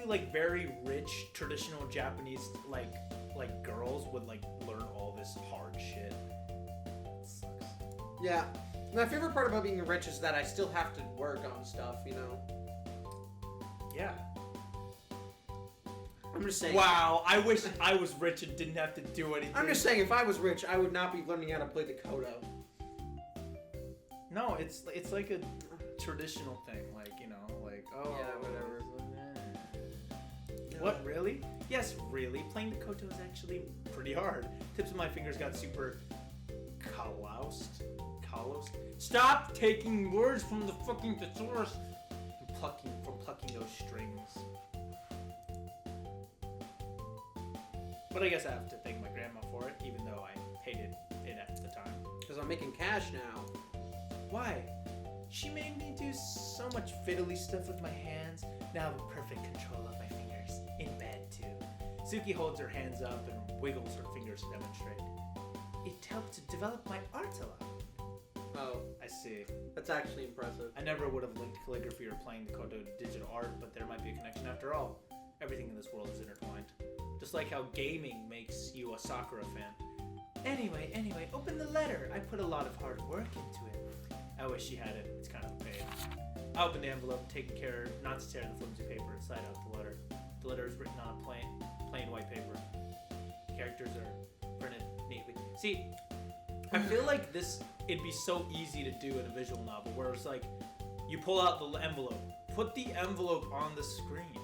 S3: like very rich traditional Japanese like girls would like learn all this hard shit. It sucks.
S1: Yeah. My favorite part about being rich is that I still have to work on stuff, you know?
S3: Yeah.
S1: I'm just saying.
S3: Wow, I wish I was rich and didn't have to do anything.
S1: I'm just saying, if I was rich, I would not be learning how to play the koto.
S3: No, it's like a traditional thing, like, you know, like, oh,
S1: Yeah, whatever.
S3: What, really? Yes, really. Playing the koto is actually pretty hard. Tips of my fingers got super calloused. Stop taking words from the fucking thesaurus from plucking those strings. But I guess I have to thank my grandma for it, even though I hated it at the time.
S1: Because I'm making cash now.
S3: Why? She made me do so much fiddly stuff with my hands. Now I have a perfect control of my fingers. In bed, too. Suki holds her hands up and wiggles her fingers to demonstrate. It helped to develop my art a lot.
S1: Oh,
S3: I see.
S1: that's actually impressive.
S3: I never would have linked calligraphy or playing the koto to digital art, but there might be a connection after all. Everything in this world is intertwined. Just like how gaming makes you a Sakura fan. Anyway, open the letter. I put a lot of hard work into it. I wish she had it. It's kind of a pain. I opened the envelope, taking care not to tear the flimsy paper and slide out the letter. The letter is written on a plain white paper. Characters are printed neatly. See, I feel like it'd be so easy to do in a visual novel, where it's like, you pull out the envelope, put the envelope on the screen.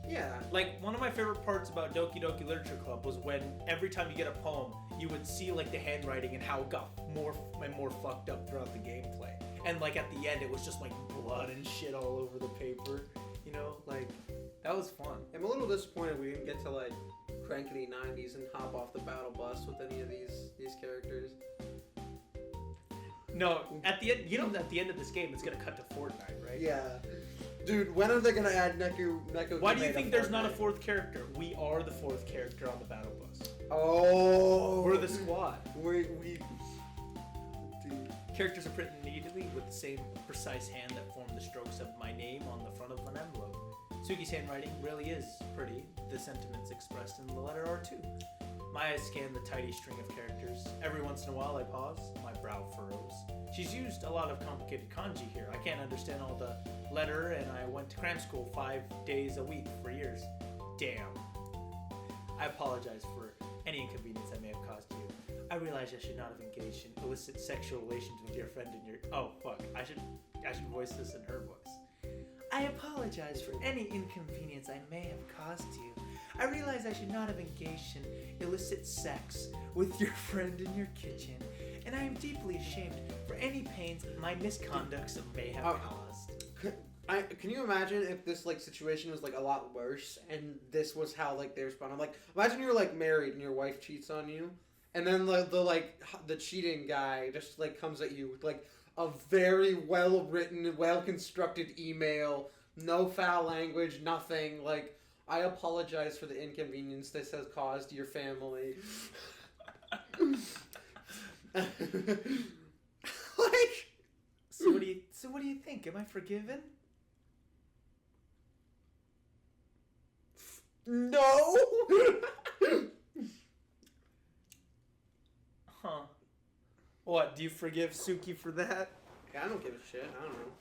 S1: Yeah.
S3: Like, one of my favorite parts about Doki Doki Literature Club was when every time you get a poem, you would see like the handwriting and how it got more and more fucked up throughout the gameplay. And like at the end, it was just like blood and shit all over the paper. You know, like, that was fun.
S1: I'm a little disappointed we didn't get to like crankety 90s and hop off the battle bus with any of these characters.
S3: No, at the end, you know, at the end of this game, it's gonna cut to Fortnite, right?
S1: Yeah. Dude, when are they gonna add Neko?
S3: Why do you think there's not a fourth character? We are the fourth character on the battle bus.
S1: Oh.
S3: We're the squad.
S1: We. Dude.
S3: Characters are printed neatly with the same precise hand that formed the strokes of my name on the front of an envelope. Suki's handwriting really is pretty. The sentiments expressed in the letter are too. My eyes scan the tidy string of characters. Every once in a while I pause, my brow furrows. She's used a lot of complicated kanji here. I can't understand all the letter, and I went to cram school 5 days a week for years. Damn. I apologize for any inconvenience I may have caused you. I realize I should not have engaged in illicit sexual relations with your friend in your... Oh, fuck. I should voice this in her voice. I apologize for any inconvenience I may have caused you. I realize I should not have engaged in illicit sex with your friend in your kitchen, and I am deeply ashamed for any pains my misconducts may have caused.
S1: Can you imagine if this like situation was like a lot worse and this was how like they respond? I'm like, imagine you're like married and your wife cheats on you, and then the cheating guy just like comes at you with like a very well written, well constructed email, no foul language, nothing. Like, I apologize for the inconvenience this has caused your family. Like,
S3: So what do you think? Am I forgiven?
S1: no.
S3: Huh. What, do you forgive Suki for that?
S1: I don't give a shit. I don't know.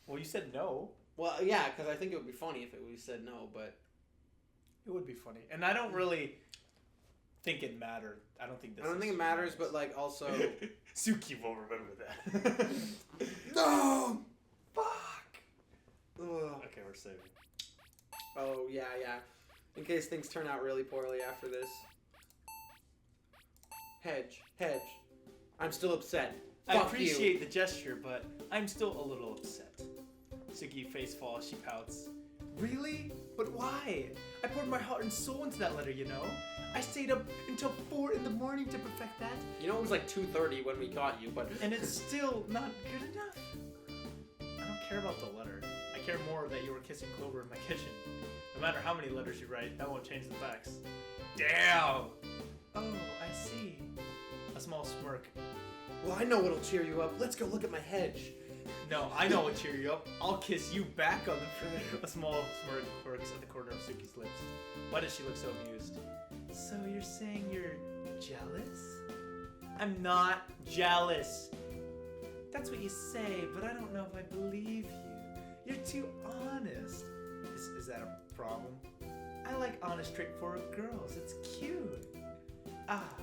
S3: Well, you said no.
S1: Well, yeah, because I think it would be funny if we said no, but
S3: It would be funny. And I don't really think it mattered. I don't think this
S1: I don't think it matters, but like also...
S3: Suki won't remember that.
S1: No!
S3: Fuck!
S1: Ugh.
S3: Okay, we're saving.
S1: Oh, yeah. In case things turn out really poorly after this. Hedge. I'm still upset.
S3: I
S1: Fuck
S3: appreciate the gesture, but I'm still a little upset. Suki face falls, she pouts. Really? But why? I poured my heart and soul into that letter, you know? I stayed up until 4 in the morning to perfect that.
S1: You know it was like 2:30 when we caught you, but...
S3: And it's still not good enough. I don't care about the letter. I care more that you were kissing Clover in my kitchen. No matter how many letters you write, that won't change the facts. Damn! Oh, I see. A small smirk.
S1: Well, I know what'll cheer you up. Let's go look at my hedge.
S3: No, I know what'll cheer you up. I'll kiss you back on the... A small smirk quirks at the corner of Suki's lips. Why does she look so amused? So you're saying you're jealous? I'm not jealous. That's what you say, but I don't know if I believe you. You're too honest. Is that a problem? I like honest, straightforward girls. It's cute. Ah.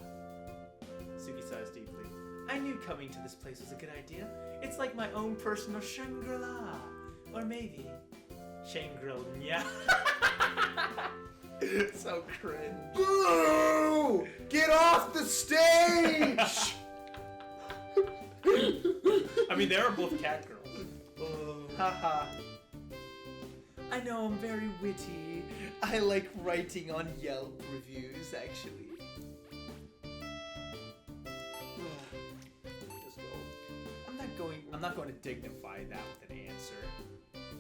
S3: Suki sighs deeply. I knew coming to this place was a good idea. It's like my own personal Shangri-La. Or maybe Shangri-La. So cringe.
S1: Boo! Get off the stage!
S3: I mean, they are both cat girls. Haha. I know I'm very witty. I like writing on Yelp reviews, actually.
S1: Just go.
S3: I'm not going to dignify that with an answer.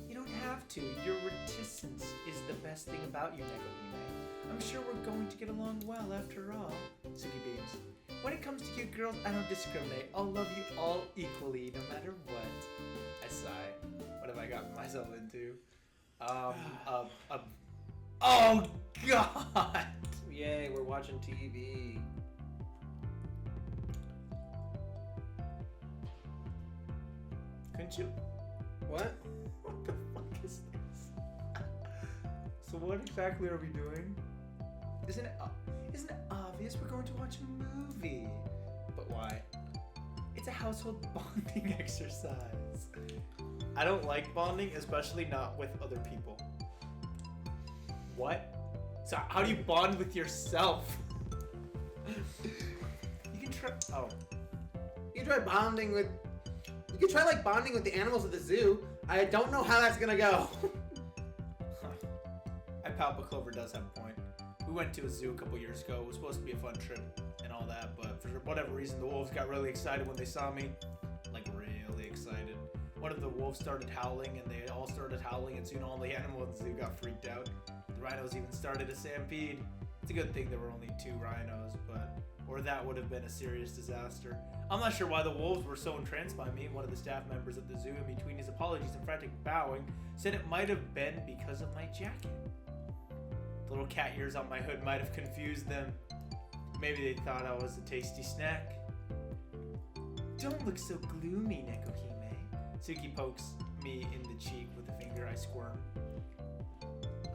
S3: You don't have to. Your reticence is the best thing about you, Nekohime. I'm sure we're going to get along well after all. Suki beams. When it comes to cute girls, I don't discriminate. I'll love you all equally, no matter what. I sigh. What have I gotten myself into? Oh God!
S1: Yay, we're watching TV.
S3: Couldn't you?
S1: What?
S3: What the fuck is this? So what exactly are we doing? Isn't it obvious we're going to watch a movie? But why? It's a household bonding exercise. I don't like bonding, especially not with other people. What? So how do you bond with yourself? You can try. Oh.
S1: You try bonding with... You could try like bonding with the animals at the zoo. I don't know how that's gonna go.
S3: I pout, but Clover does have a point. We went to a zoo a couple years ago. It was supposed to be a fun trip and all that, but for whatever reason, the wolves got really excited when they saw me. Like, really excited. One of the wolves started howling, and they all started howling, and soon all the animals in the zoo got freaked out. The rhinos even started a stampede. It's a good thing there were only 2 rhinos, or that would have been a serious disaster. I'm not sure why the wolves were so entranced by me. One of the staff members at the zoo, in between his apologies and frantic bowing, said it might have been because of my jacket. The little cat ears on my hood might have confused them. Maybe they thought I was a tasty snack. Don't look so gloomy, Nekohime. Suki pokes me in the cheek with a finger. I squirm.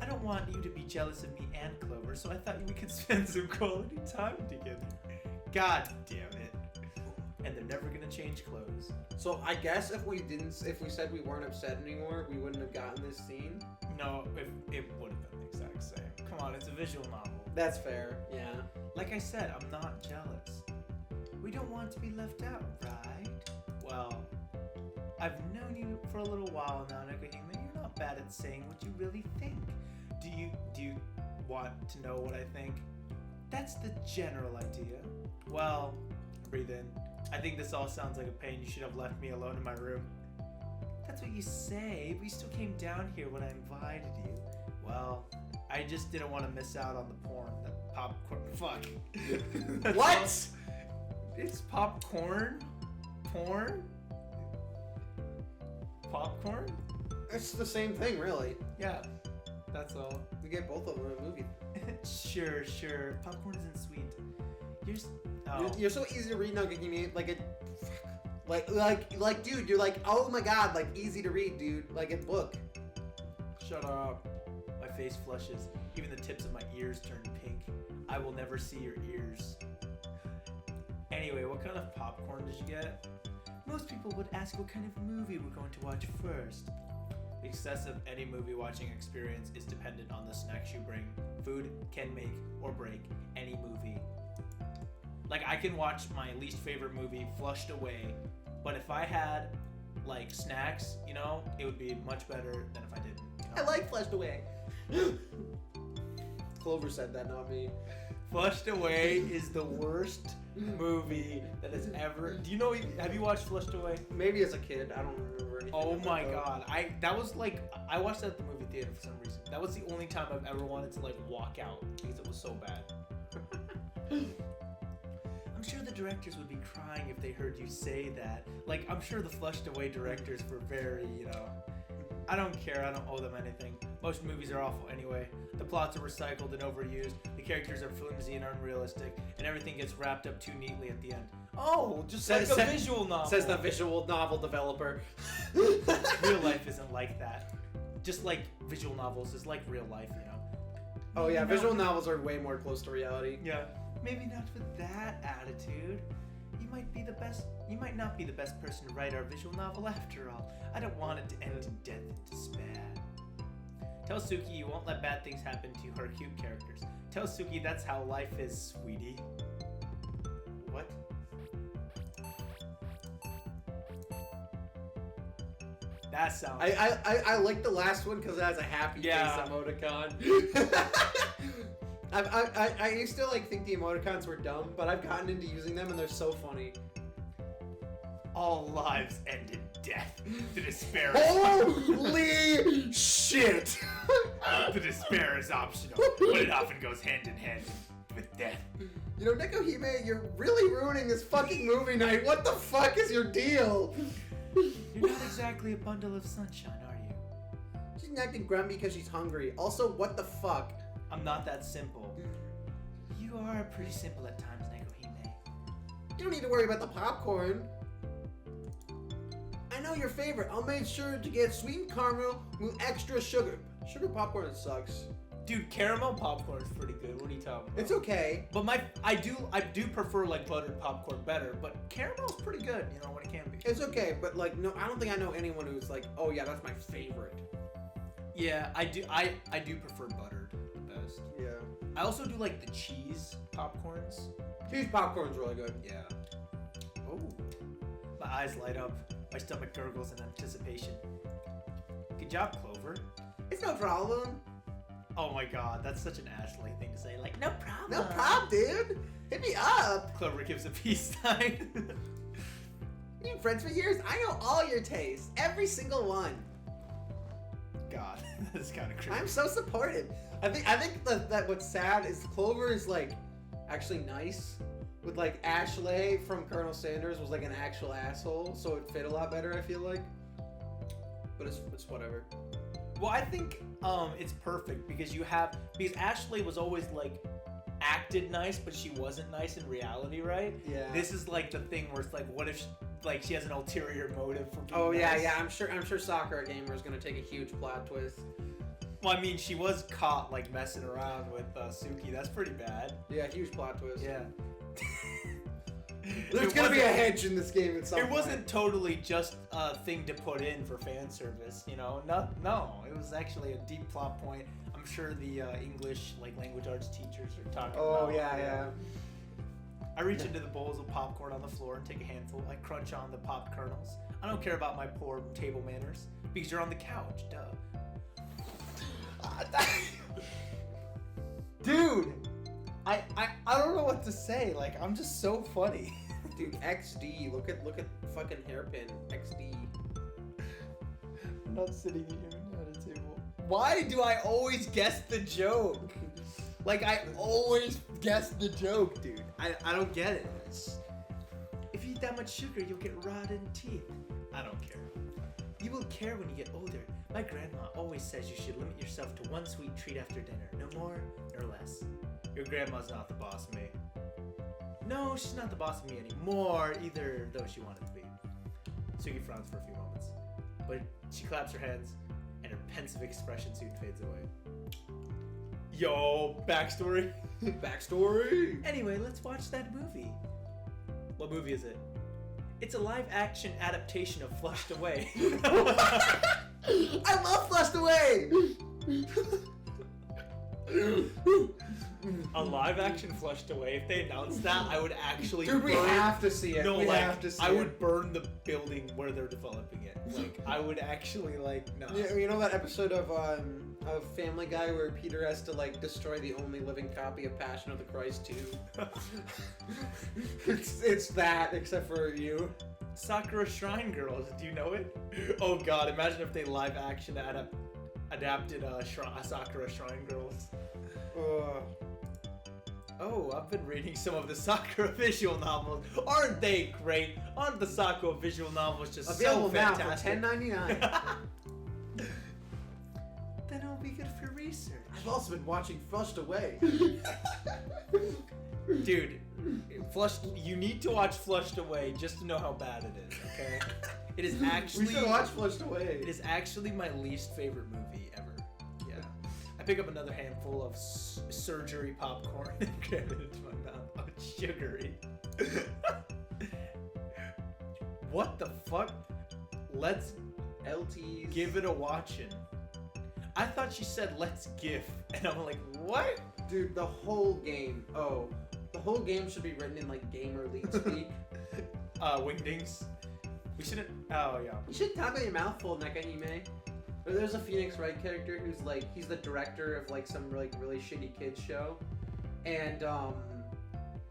S3: I don't want you to be jealous of me and Clover, so I thought we could spend some quality time together. God damn it. And they're never gonna change clothes.
S1: So I guess if we said we weren't upset anymore, we wouldn't have gotten this scene.
S3: No, it would have been the exact same. Come on, it's a visual novel.
S1: That's fair. Yeah.
S3: Like I said, I'm not jealous. We don't want to be left out, right? Well, I've known you for a little while now, Nekohime. You're not bad at saying what you really think. Do you want to know what I think? That's the general idea. Well, breathe in. I think this all sounds like a pain. You should have left me alone in my room. That's what you say, but you still came down here when I invited you. Well, I just didn't want to miss out on the porn. That popcorn. Fuck.
S1: What?
S3: It's popcorn? Porn? Popcorn?
S1: It's the same thing, really.
S3: Yeah. That's all.
S1: We get both of them in a movie.
S3: Sure. Popcorn isn't sweet.
S1: You're so easy to read now, Giggy. Like, dude, you're like, oh my god, like, easy to read, dude. Like a book.
S3: Shut up. My face flushes. Even the tips of my ears turn pink. I will never see your ears. Anyway, what kind of popcorn did you get? Most people would ask what kind of movie we're going to watch first. The success of any movie watching experience is dependent on the snacks you bring. Food can make or break any movie. Like, I can watch my least favorite movie flushed away, but if I had, like, snacks, you know, it would be much better than if I didn't. You know?
S1: I like Flushed Away. Clover said that, not me.
S3: Flushed Away is the worst movie that has ever... Do you know... Have you watched Flushed Away?
S1: Maybe as a kid, I don't remember anything.
S3: Oh
S1: of
S3: my
S1: it, though.
S3: god. I watched that at the movie theater for some reason. That was the only time I've ever wanted to, like, walk out because it was so bad. I'm sure the directors would be crying if they heard you say that. Like, I'm sure the Flushed Away directors were very, you know... I don't care, I don't owe them anything. Most movies are awful anyway. The plots are recycled and overused, the characters are flimsy and unrealistic, and everything gets wrapped up too neatly at the end. Oh, just like a visual novel.
S1: Says the visual novel developer.
S3: Real life isn't like that. Just like visual novels is like real life, you know?
S1: Oh yeah,
S3: Maybe
S1: visual
S3: not-
S1: novels are way more close to reality.
S3: Yeah. Maybe not with that attitude. You might not be the best person to write our visual novel after all. I don't want it to end in death and despair. Tell Suki you won't let bad things happen to her cute characters. Tell Suki that's how life is, sweetie. What? That sounds...
S1: I like the last one because it has a happy
S3: Yeah.
S1: face emoticon. I used to like think the emoticons were dumb, but I've gotten into using them and they're so funny.
S3: All lives end in death. The despair
S1: Holy shit!
S3: The despair is optional, but it often goes hand in hand with death.
S1: You know, Nekohime, you're really ruining this fucking movie night. What the fuck is your deal?
S3: You're not exactly a bundle of sunshine, are you?
S1: She's acting grumpy because she's hungry. Also, what the fuck?
S3: I'm not that simple. You are pretty simple at times, Nekohime.
S1: You don't need to worry about the popcorn. I know your favorite. I'll make sure to get sweet caramel with extra sugar. Sugar popcorn sucks.
S3: Dude, caramel popcorn is pretty good. What are you talking about?
S1: It's okay.
S3: But I do prefer like buttered popcorn better, but caramel's pretty good, you know, when it can be.
S1: It's okay, but like, no, I don't think I know anyone who's like, oh yeah, that's my favorite.
S3: Yeah, I do prefer buttered the best.
S1: Yeah.
S3: I also do like the cheese popcorns.
S1: Cheese popcorn's really good.
S3: Yeah.
S1: Oh.
S3: My eyes light up. My stomach gurgles in anticipation. Good job, Clover.
S1: It's no problem.
S3: Oh my god, that's such an Ashley thing to say. Like, no problem.
S1: No problem, dude. Hit me up.
S3: Clover gives a peace sign.
S1: We've been friends for years. I know all your tastes. Every single one.
S3: God, that's kind of creepy.
S1: I'm so supportive. I think that what's sad is Clover is like actually nice. With like Ashley from Colonel Sanders was like an actual asshole, so it fit a lot better, I feel like. But it's whatever.
S3: Well, I think it's perfect because Ashley was always like acted nice, but she wasn't nice in reality, right?
S1: Yeah.
S3: This is like the thing where it's like, what if she has an ulterior motive for being
S1: Oh yeah,
S3: nice?
S1: yeah. I'm sure Sakura Gamer is gonna take a huge plot twist.
S3: Well, I mean, she was caught like messing around with Suki. That's pretty bad.
S1: Yeah, huge plot twist.
S3: Yeah.
S1: There's gonna be a hedge in this game at some
S3: It
S1: point.
S3: wasn't totally just a thing to put in for fan service, you know. No, it was actually a deep plot point. I'm sure the English like language arts teachers are talking about.
S1: Oh yeah.
S3: I reach into the bowls of popcorn on the floor and take a handful. I crunch on the pop kernels. I don't care about my poor table manners because you're on the couch, duh. Dude, I don't know what to say. Like, I'm just so funny.
S1: Dude, XD. Look at fucking hairpin. XD.
S3: I'm not sitting here at a table. Why do I always guess the joke? Like, I always guess the joke, dude. I don't get it. If you eat that much sugar, you'll get rotten teeth. I don't care. You will care when you get older. My grandma always says you should limit yourself to one sweet treat after dinner. No more, nor less. Your grandma's not the boss of me. No, she's not the boss of me anymore either, though she wanted to be. Suki frowns for a few moments, but she claps her hands, and her pensive expression soon fades away. Yo, backstory.
S1: Backstory.
S3: Anyway, let's watch that movie. What movie is it? It's a live-action adaptation of Flushed Away.
S1: I love Flushed Away.
S3: A live-action Flushed Away. If they announced that, I would actually.
S1: Dude, we have to see it.
S3: No,
S1: we
S3: like
S1: have to see
S3: I
S1: it.
S3: would burn the building where they're developing it. Like I would actually like no.
S1: Yeah, you know that episode of Family Guy where Peter has to like destroy the only living copy of Passion of the Christ 2? it's that, except for you.
S3: Sakura Shrine Girls. Do you know it? Oh God! Imagine if they live-action adapted Sakura Shrine Girls. Oh, I've been reading some of the Sakura visual novels. Aren't they great? Aren't the Sakura visual novels just
S1: Available
S3: so
S1: now
S3: fantastic?
S1: for $10.99.
S3: Then it'll be good for research.
S1: I've also been watching Flushed Away.
S3: Dude, you need to watch Flushed Away just to know how bad it is, okay? It is actually...
S1: We should watch Flushed Away.
S3: It is actually my least favorite movie ever. Yeah. I pick up another handful of surgery popcorn and cram it into my mouth. Oh, it's sugary. What the fuck? Let's
S1: LTs.
S3: give it a watchin'. I thought she said let's gif, and I'm like, what?
S1: Dude, the whole game. Oh, the whole game should be written in like gamer league speak.
S3: Wingdings. We shouldn't. Oh yeah.
S1: You should talk with your mouth full, Nakahime. There's a Phoenix Wright character who's like, he's the director of like some like really shitty kids show, and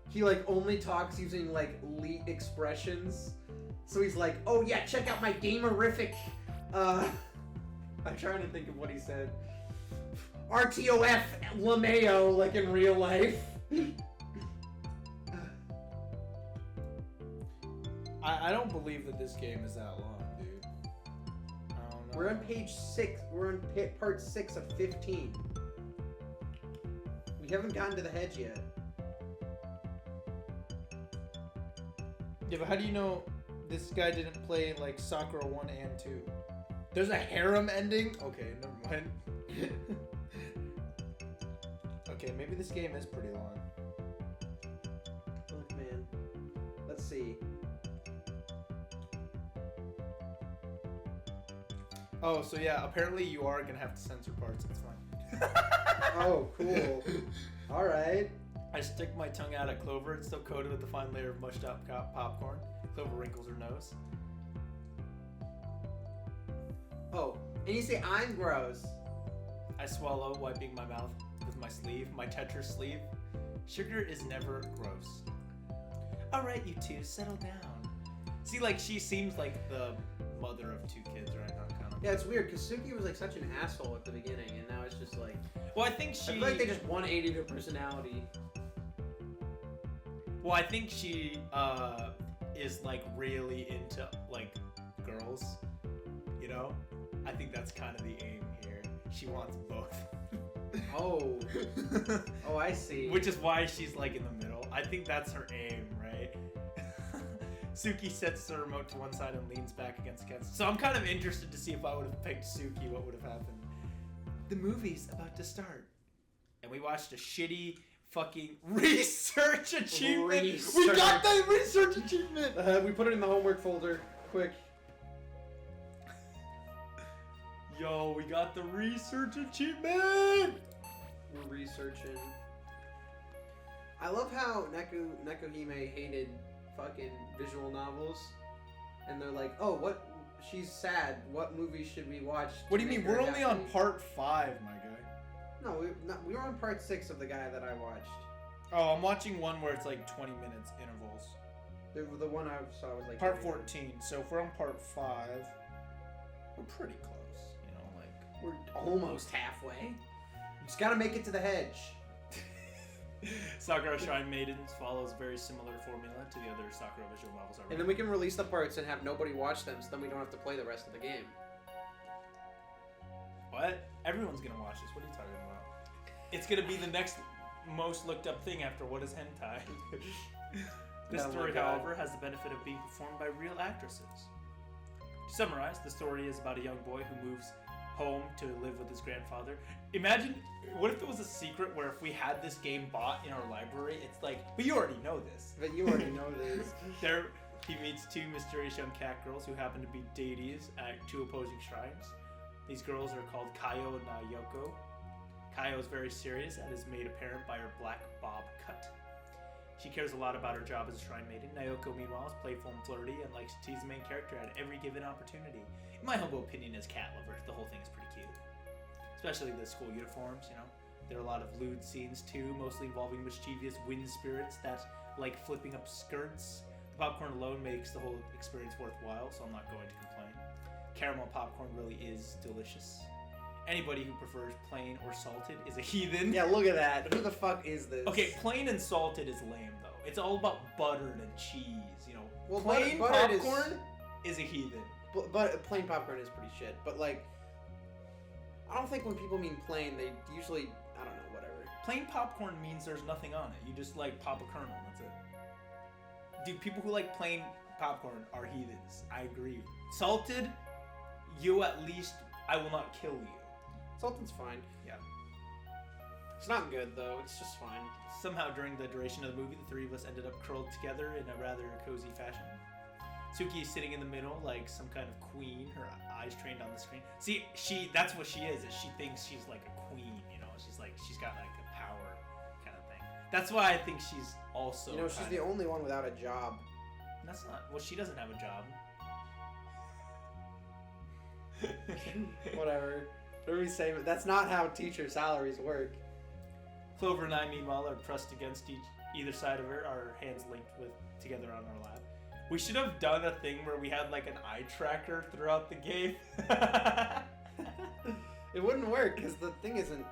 S1: he like only talks using like elite expressions. So he's like, oh yeah, check out my gamerific. I'm trying to think of what he said. RTOF LeMayo, like in real life.
S3: I don't believe that this game is that long, dude. I don't know.
S1: We're on page 6. We're on part 6 of 15. We haven't gotten to the hedge yet.
S3: Yeah, but how do you know this guy didn't play like Sakura 1 and 2? There's a harem ending? Okay, never mind. Okay, maybe this game is pretty long.
S1: Look, man. Let's see.
S3: Oh, so yeah, apparently you are gonna have to censor parts. It's fine.
S1: Oh, cool. All right.
S3: I stick my tongue out at Clover. It's still coated with a fine layer of mushed up popcorn. Clover wrinkles her nose.
S1: Oh, and you say I'm gross.
S3: I swallow, wiping my mouth with my sleeve, my Tetris sleeve. Sugar is never gross. Alright, you two, settle down. See, like, she seems like the mother of two kids right now, kind of.
S1: Yeah, it's weird, because Suki was like such an asshole at the beginning, and now it's just like...
S3: Well, I think she...
S1: I feel like they just 180 her personality.
S3: Well, I think she, is, like, really into, like, girls, you know? I think that's kind of the aim here. She wants both.
S1: Oh. Oh, I see.
S3: Which is why she's like in the middle. I think that's her aim, right? Suki sets the remote to one side and leans back against Ken. So I'm kind of interested to see if I would have picked Suki, what would have happened. The movie's about to start. And we watched a shitty fucking research achievement. We got that research achievement!
S1: We put it in the homework folder. Quick.
S3: Yo, we got the research achievement!
S1: We're researching. I love how Nekohime hated fucking visual novels. And they're like, oh, what? She's sad. What movie should we watch?
S3: What do you mean? We're only on part 5, my guy.
S1: No, we were on part 6 of the guy that I watched.
S3: Oh, I'm watching one where it's like 20 minutes intervals.
S1: The one I saw was like...
S3: Part 14. So if we're on part 5, we're pretty close. You know, like...
S1: We're almost halfway. Just gotta make it to the hedge.
S3: Sakura Shrine Maidens follows a very similar formula to the other Sakura visual novels I read.
S1: And then we can release the parts and have nobody watch them, so then we don't have to play the rest of the game.
S3: What? Everyone's gonna watch this. What are you talking about? It's gonna be the next most looked up thing after what is hentai. This
S1: Oh my
S3: story,
S1: God.
S3: however, has the benefit of being performed by real actresses. To summarize, the story is about a young boy who moves home to live with his grandfather. Imagine, what if there was a secret where if we had this game bought in our library, it's like, but you already know this.
S1: But you already know this.
S3: There, he meets two mysterious young cat girls who happen to be deities at two opposing shrines. These girls are called Kaio and Nayoko. Kaio is very serious, and is made apparent by her black bob cut. She cares a lot about her job as a shrine maiden. Nayoko, meanwhile, is playful and flirty and likes to tease the main character at every given opportunity. In my humble opinion as cat lover, the whole thing is pretty cute. Especially the school uniforms, you know. There are a lot of lewd scenes too, mostly involving mischievous wind spirits that like flipping up skirts. The popcorn alone makes the whole experience worthwhile, so I'm not going to complain. Caramel popcorn really is delicious. Anybody who prefers plain or salted is a heathen.
S1: Yeah, look at that. Who the fuck is this?
S3: Okay, plain and salted is lame though. It's all about buttered and cheese, you know.
S1: Well,
S3: plain
S1: buttered
S3: popcorn is a heathen.
S1: But plain popcorn is pretty shit. But like, I don't think when people mean plain, they usually, I don't know, whatever.
S3: Plain popcorn means there's nothing on it. You just like pop a kernel. That's it. Dude, people who like plain popcorn are heathens. I agree. Salted, you at least, I will not kill you.
S1: Salted's fine.
S3: Yeah.
S1: It's not good though. It's just fine.
S3: Somehow during the duration of the movie, the three of us ended up curled together in a rather cozy fashion. Suki is sitting in the middle like some kind of queen, her eyes trained on the screen. See, that's what she is she thinks she's like a queen, you know? She's got like a power kind of thing. That's why I think she's also
S1: You know, she's the only one without a job.
S3: That's not, well, she doesn't have a job.
S1: Whatever. What do we say? That's not how teacher salaries work.
S3: Clover and I, meanwhile, are pressed against either side of her, our hands linked together on our lap. We should have done a thing where we had like an eye tracker throughout the game.
S1: It wouldn't work because the thing isn't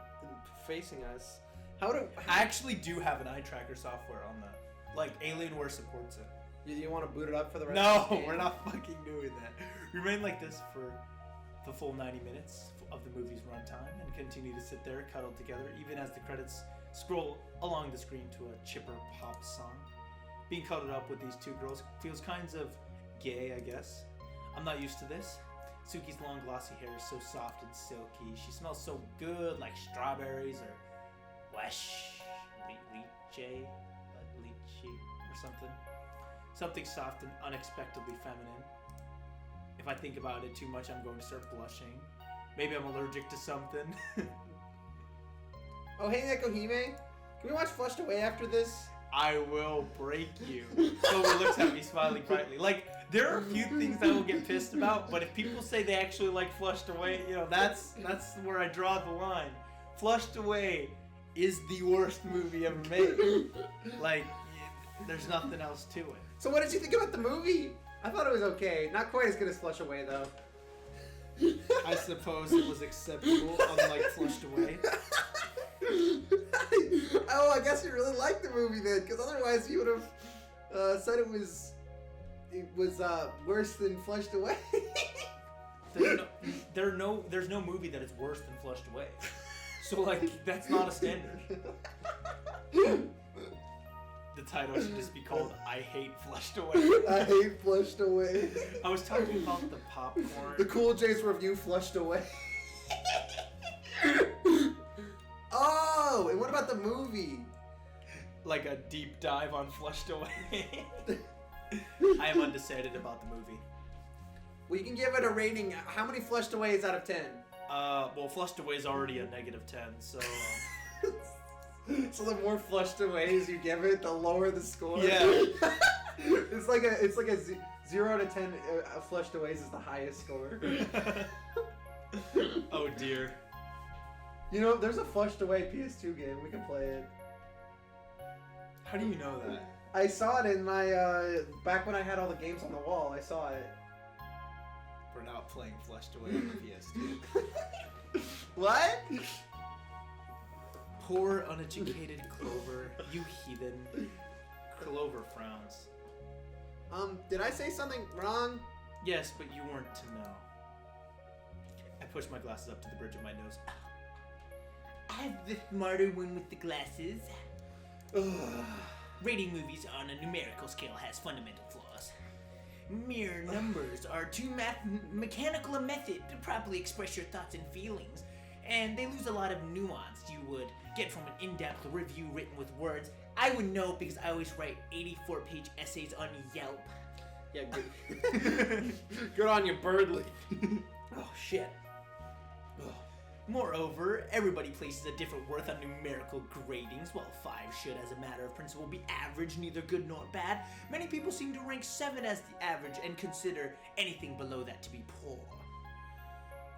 S1: facing us.
S3: I actually do have an eye tracker software on the, like, Alienware supports it.
S1: You want to boot it up for the rest of the game?
S3: No, we're not fucking doing that. Remain like this for the full 90 minutes of the movie's runtime and continue to sit there cuddled together even as the credits scroll along the screen to a chipper pop song. Being cuddled up with these two girls feels kinds of gay, I guess. I'm not used to this. Suki's long glossy hair is so soft and silky. She smells so good, like strawberries or lychee or something. Something soft and unexpectedly feminine. If I think about it too much, I'm going to start blushing. Maybe I'm allergic to something.
S1: Oh, hey, Nekohime. Can we watch Flushed Away after this?
S3: I will break you. Clover looks at me smiling brightly. Like, there are a few things I will get pissed about, but if people say they actually like Flushed Away, you know, that's where I draw the line. Flushed Away is the worst movie ever made. Like, there's nothing else to it.
S1: So what did you think about the movie? I thought it was okay. Not quite as good as Flush Away, though.
S3: I suppose it was acceptable, unlike Flushed Away.
S1: Oh, I guess you really liked the movie then, because otherwise you would have said it was worse than Flushed Away.
S3: There's no movie that is worse than Flushed Away. So, like, that's not a standard. The title should just be called I Hate Flushed Away.
S1: I hate Flushed Away.
S3: I was talking about the popcorn.
S1: The Cool J's review Flushed Away. Oh, and what about the movie?
S3: Like a deep dive on Flushed Away. I am undecided about the movie.
S1: Well, you can give it a rating. How many Flushed Aways out of 10?
S3: Well, Flushed Away is already a -10, so...
S1: So the more Flushed Aways you give it, the lower the score.
S3: Yeah.
S1: It's like a 0 to 10. Flushed Aways is the highest score.
S3: Oh dear.
S1: You know, there's a Flushed Away PS2 game. We can play it.
S3: How do you know that?
S1: I saw it in my back when I had all the games on the wall. I saw it.
S3: We're not playing Flushed Away on the PS2.
S1: What?
S3: Poor uneducated Clover, you heathen. Clover frowns.
S1: Did I say something wrong?
S3: Yes, but you weren't to know. I push my glasses up to the bridge of my nose. I'm the smarter one with the glasses. Rating movies on a numerical scale has fundamental flaws. Mere numbers are too mechanical a method to properly express your thoughts and feelings, and they lose a lot of nuance you would get from an in-depth review written with words. I would know because I always write 84-page essays on Yelp.
S1: Yeah, good. Good on you, Birdly.
S3: Oh, shit. Ugh. Moreover, everybody places a different worth on numerical gradings, while 5 should, as a matter of principle, be average, neither good nor bad. Many people seem to rank 7 as the average and consider anything below that to be poor.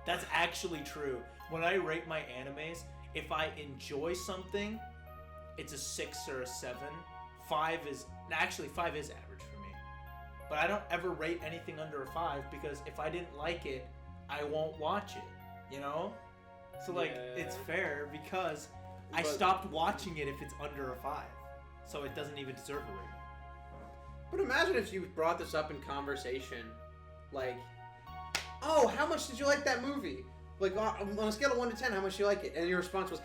S3: That's actually true. When I rate my animes, if I enjoy something, it's a 6 or a 7. 5 is average for me. But I don't ever rate anything under a 5 because if I didn't like it, I won't watch it, you know? So, like, it's fair because I stopped watching it if it's under a 5. So it doesn't even deserve a rating.
S1: But imagine if you brought this up in conversation, like, oh, how much did you like that movie? Like, on a scale of 1 to 10, how much do you like it? And your response was,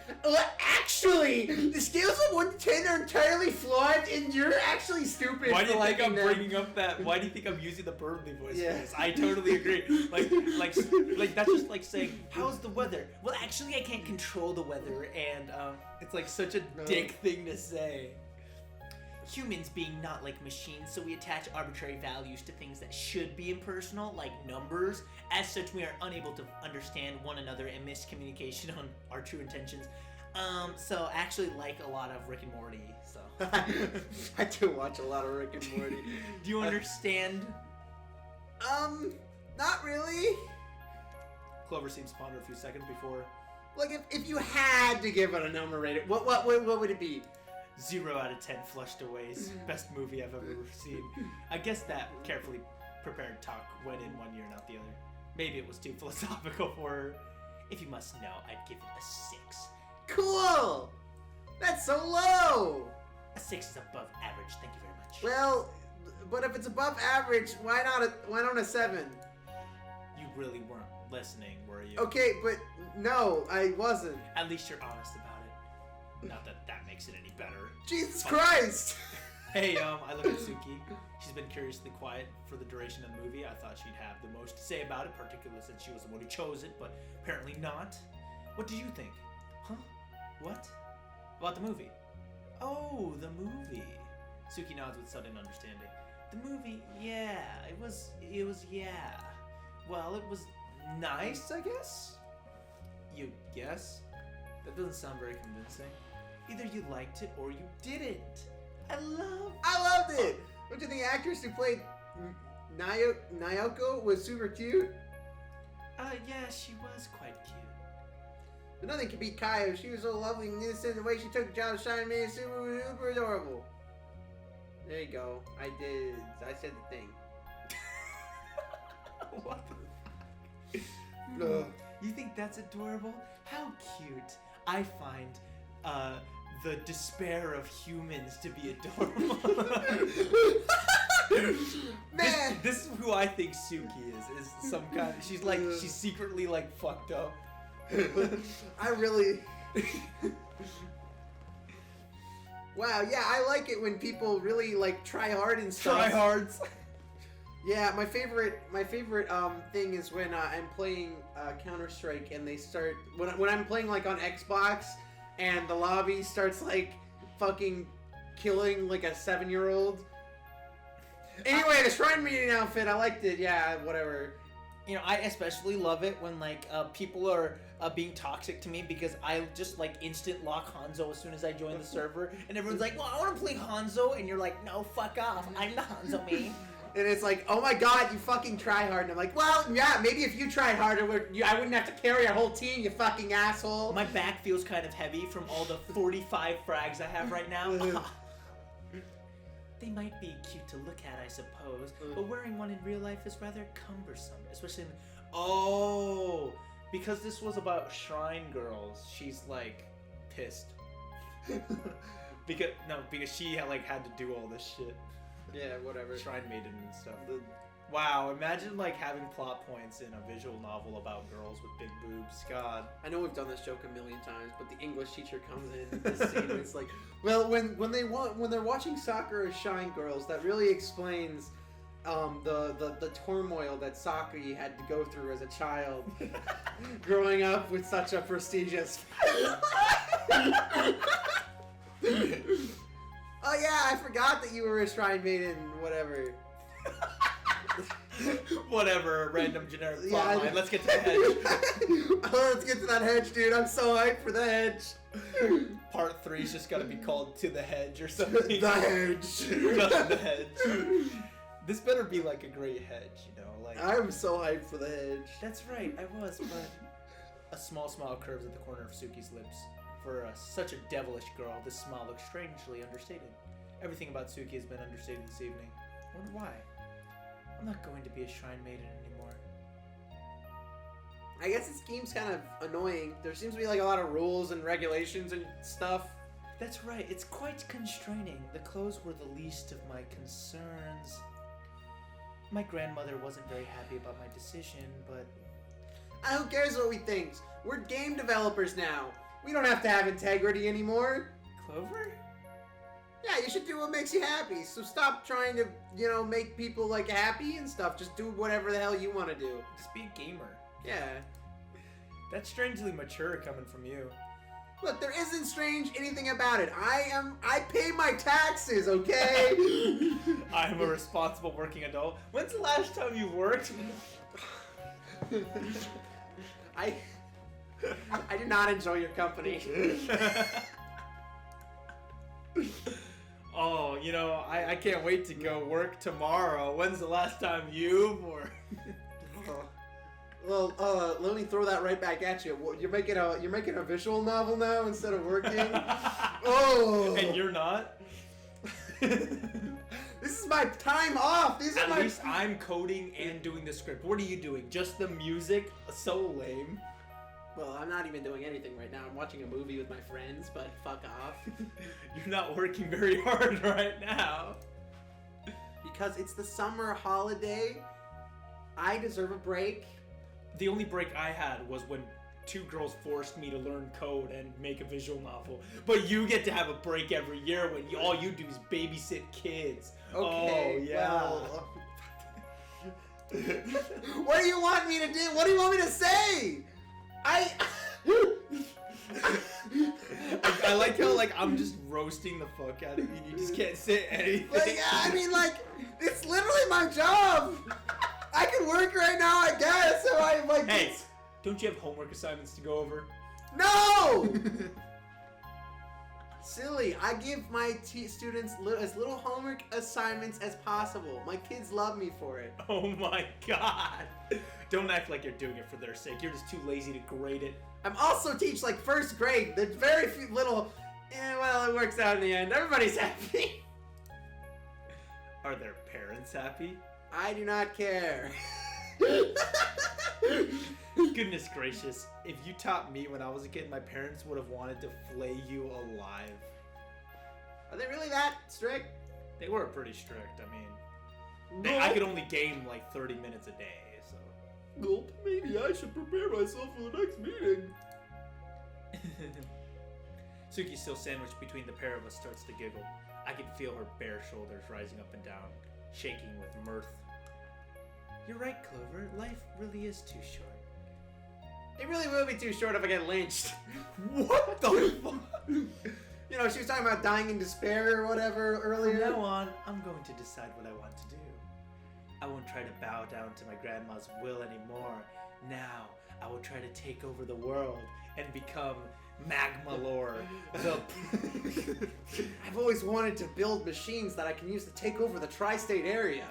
S1: actually, the scales of 1 to 10 are entirely flawed, and you're actually stupid.
S3: Why do you
S1: for
S3: think I'm
S1: liking them.
S3: bringing up that? Why do you think I'm using the Birdly voice
S1: Yeah.
S3: for this? I totally agree. Like that's just like saying, "How's the weather?" Well, actually, I can't control the weather, and it's like such a dick thing to say. Humans being not like machines, so we attach arbitrary values to things that should be impersonal, like numbers. As such, we are unable to understand one another and miscommunication on our true intentions. So I actually like a lot of Rick and Morty, so.
S1: I do watch a lot of Rick and Morty.
S3: Do you understand?
S1: Not really.
S3: Clover seems to ponder a few seconds before.
S1: Like, if you had to give it a number rating, what would it be?
S3: 0 out of 10 flushed away. Best movie I've ever seen. I guess that carefully prepared talk went in one ear, not the other. Maybe it was too philosophical for her. If you must know, I'd give it a 6.
S1: Cool! That's so low!
S3: A 6 is above average, thank you very much.
S1: Well, but if it's above average, why not a 7?
S3: You really weren't listening, were you?
S1: Okay, but no, I wasn't.
S3: At least you're honest about it. Not that that makes it any better.
S1: Jesus Christ!
S3: Hey, I look at Suki. She's been curiously quiet for the duration of the movie. I thought she'd have the most to say about it, particularly since she was the one who chose it, but apparently not. What did you think? Huh? What? About the movie? Oh, the movie. Suki nods with sudden understanding. The movie, yeah, it was, yeah. Well, it was nice, I guess? You guess? That doesn't sound very convincing. Either you liked it or you didn't. I
S1: loved it! Don't you think the actress who played Naoko was super cute?
S3: Yeah, she was quite cute.
S1: But nothing could beat Kaio. She was so lovely and innocent. The way she took the job of Shine Man, super adorable. There you go. I said the thing.
S3: What the
S1: Ugh.
S3: You think that's adorable? How cute. I find, the despair of humans to be adorable.
S1: Man!
S3: This is who I think Suki is some kind of, she's secretly like fucked up.
S1: I really... Wow, yeah, I like it when people really like try hard and stuff.
S3: Tryhards.
S1: Yeah, my favorite thing is when I'm playing Counter-Strike and they start when I'm playing like on Xbox and the lobby starts like fucking killing like a 7-year-old. Anyway, the Shrine Meeting outfit, I liked it. Yeah, whatever.
S3: You know, I especially love it when like people are being toxic to me because I just like instant lock Hanzo as soon as I join the server, and everyone's like, "Well, I want to play Hanzo," and you're like, "No, fuck off! I'm the Hanzo main."
S1: And it's like, oh my god, you fucking try hard. And I'm like, well, yeah, maybe if you tried harder, I wouldn't have to carry our whole team, you fucking asshole.
S3: My back feels kind of heavy from all the 45 frags I have right now. They might be cute to look at, I suppose, but wearing one in real life is rather cumbersome, especially in... Oh! Because this was about shrine girls, she's, like, pissed. because she had to do all this shit.
S1: Yeah, whatever.
S3: Shrine maiden and stuff. Wow, imagine, like, having plot points in a visual novel about girls with big boobs. God.
S1: I know we've done this joke a million times, but the English teacher comes in this scene and it's like, well, when they're watching Sakura Shine Girls, that really explains the turmoil that Sakura had to go through as a child, growing up with such a prestigious. Oh yeah, I forgot that you were a shrine maiden. Whatever.
S3: Whatever, random generic
S1: Yeah,
S3: plot line. Let's get to the hedge.
S1: Oh, let's get to that hedge, dude. I'm so hyped for the hedge.
S3: Part 3's just gotta be called To the Hedge or something.
S1: The hedge.
S3: Just the hedge. This better be like a great hedge, you know? Like
S1: I'm so hyped for the hedge.
S3: That's right, I was, but a small smile curves at the corner of Suki's lips. For such a devilish girl, this smile looks strangely understated. Everything about Suki has been understated this evening. I wonder why. I'm not going to be a shrine maiden anymore.
S1: I guess this game's kind of annoying. There seems to be like a lot of rules and regulations and stuff.
S3: That's right, it's quite constraining. The clothes were the least of my concerns. My grandmother wasn't very happy about my decision, but...
S1: Who cares what we think? We're game developers now. We don't have to have integrity anymore.
S3: Clover?
S1: Yeah, you should do what makes you happy. So stop trying to, make people like happy and stuff. Just do whatever the hell you want to do.
S3: Just be a gamer.
S1: Yeah.
S3: That's strangely mature coming from you.
S1: Look, there isn't strange anything about it. I pay my taxes, okay?
S3: I'm a responsible working adult. When's the last time you worked?
S1: I do not enjoy your company.
S3: Oh, I can't wait to go work tomorrow. When's the last time you've worked?
S1: Well, let me throw that right back at you. You're making a visual novel now instead of working. Oh.
S3: And you're not?
S1: This is my time off.
S3: At least I'm coding and doing the script. What are you doing? Just the music? So lame.
S1: Well, I'm not even doing anything right now. I'm watching a movie with my friends, but fuck off.
S3: You're not working very hard right now.
S1: Because it's the summer holiday. I deserve a break.
S3: The only break I had was when 2 girls forced me to learn code and make a visual novel. But you get to have a break every year when all you do is babysit kids.
S1: Okay,
S3: oh, yeah.
S1: Well, what do you want me to do? What do you want me to say? I
S3: like how I'm just roasting the fuck out of you and you just can't say anything.
S1: It's literally my job. I can work right now, I guess. So
S3: Hey, don't you have homework assignments to go over?
S1: No! Silly. I give my students as little homework assignments as possible. My kids love me for it.
S3: Oh my god. Don't act like you're doing it for their sake. You're just too lazy to grade it.
S1: I'm also teach first grade. There's very few little... it works out in the end. Everybody's happy.
S3: Are their parents happy?
S1: I do not care.
S3: Goodness gracious. If you taught me when I was a kid, my parents would have wanted to flay you alive.
S1: Are they really that strict?
S3: They were pretty strict. I mean, I could only game 30 minutes a day, so...
S1: Gulp, maybe I should prepare myself for the next meeting.
S3: Suki, still sandwiched between the pair of us, starts to giggle. I can feel her bare shoulders rising up and down, shaking with mirth. You're right, Clover. Life really is too short.
S1: It really will be too short if I get lynched.
S3: What the fuck?
S1: She was talking about dying in despair or whatever earlier.
S3: From now on, I'm going to decide what I want to do. I won't try to bow down to my grandma's will anymore. Now, I will try to take over the world and become Magma Lore.
S1: I've always wanted to build machines that I can use to take over the tri-state area.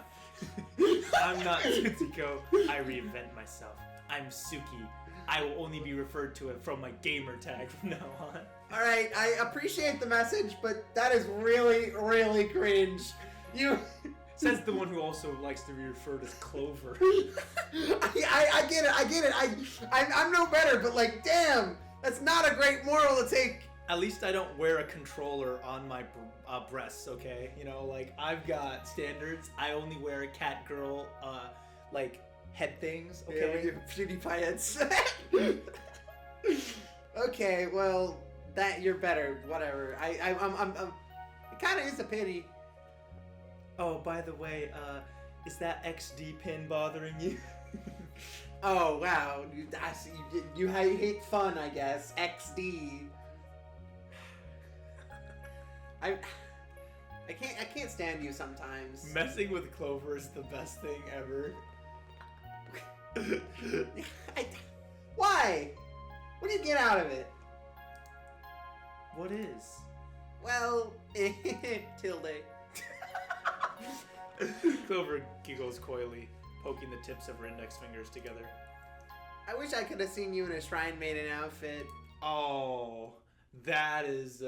S3: I'm not Tsutsiko. I reinvent myself. I'm Suki. I will only be referred to it from my gamer tag from now on.
S1: Alright, I appreciate the message, but that is really, really cringe.
S3: Says the one who also likes to be referred as Clover.
S1: I get it. I'm no better, but damn, that's not a great moral to take.
S3: At least I don't wear a controller on my breasts, okay? I've got standards. I only wear a cat girl, head things, okay?
S1: Yeah, with your PewDiePie heads. Okay, well, that you're better. Whatever. It kind of is a pity.
S3: Oh, by the way,
S2: Is that XD pin bothering you?
S1: Oh wow, I see. You hate fun, I guess. XD. I can't stand you sometimes.
S2: Messing with Clover is the best thing ever.
S1: Why? What do you get out of it?
S2: What is?
S1: Well, tilde.
S2: Clover giggles coyly, poking the tips of her index fingers together.
S1: I wish I could have seen you in a Shrine Maiden outfit.
S2: Oh, that's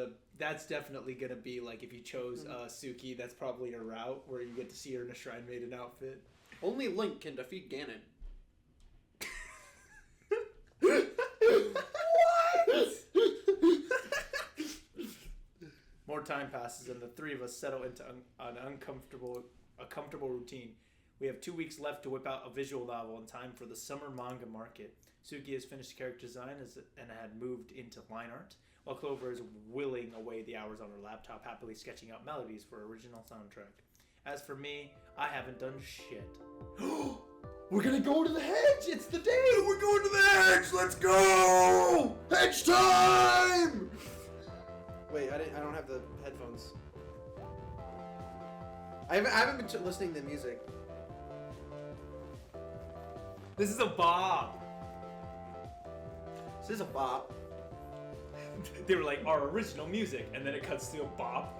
S2: definitely gonna be like if you chose Suki, that's probably a route where you get to see her in a Shrine Maiden outfit.
S1: Only Link can defeat Ganon.
S2: More time passes and the three of us settle into a comfortable routine. We have 2 weeks left to whip out a visual novel in time for the summer manga market. Suki has finished character design and had moved into line art, while Clover is whiling away the hours on her laptop, happily sketching out melodies for her original soundtrack. As for me, I haven't done shit.
S4: We're gonna go to the hedge! It's the day! We're going to the hedge! Let's go! Hedge time!
S1: Wait, I don't have the headphones. I haven't been listening to music.
S2: This is a bob.
S1: This is a bop.
S2: They were like, our original music, and then it cuts to a bop.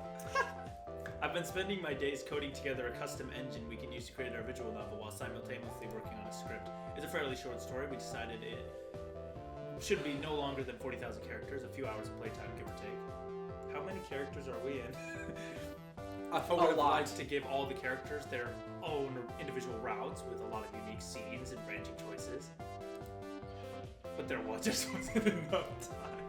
S2: I've been spending my days coding together a custom engine we can use to create our visual novel while simultaneously working on a script. It's a fairly short story. We decided it should be no longer than 40,000 characters, a few hours of playtime, give or take. How many characters are we in? I would have liked to give all the characters their own individual routes with a lot of unique scenes and branching choices. But there just wasn't enough time.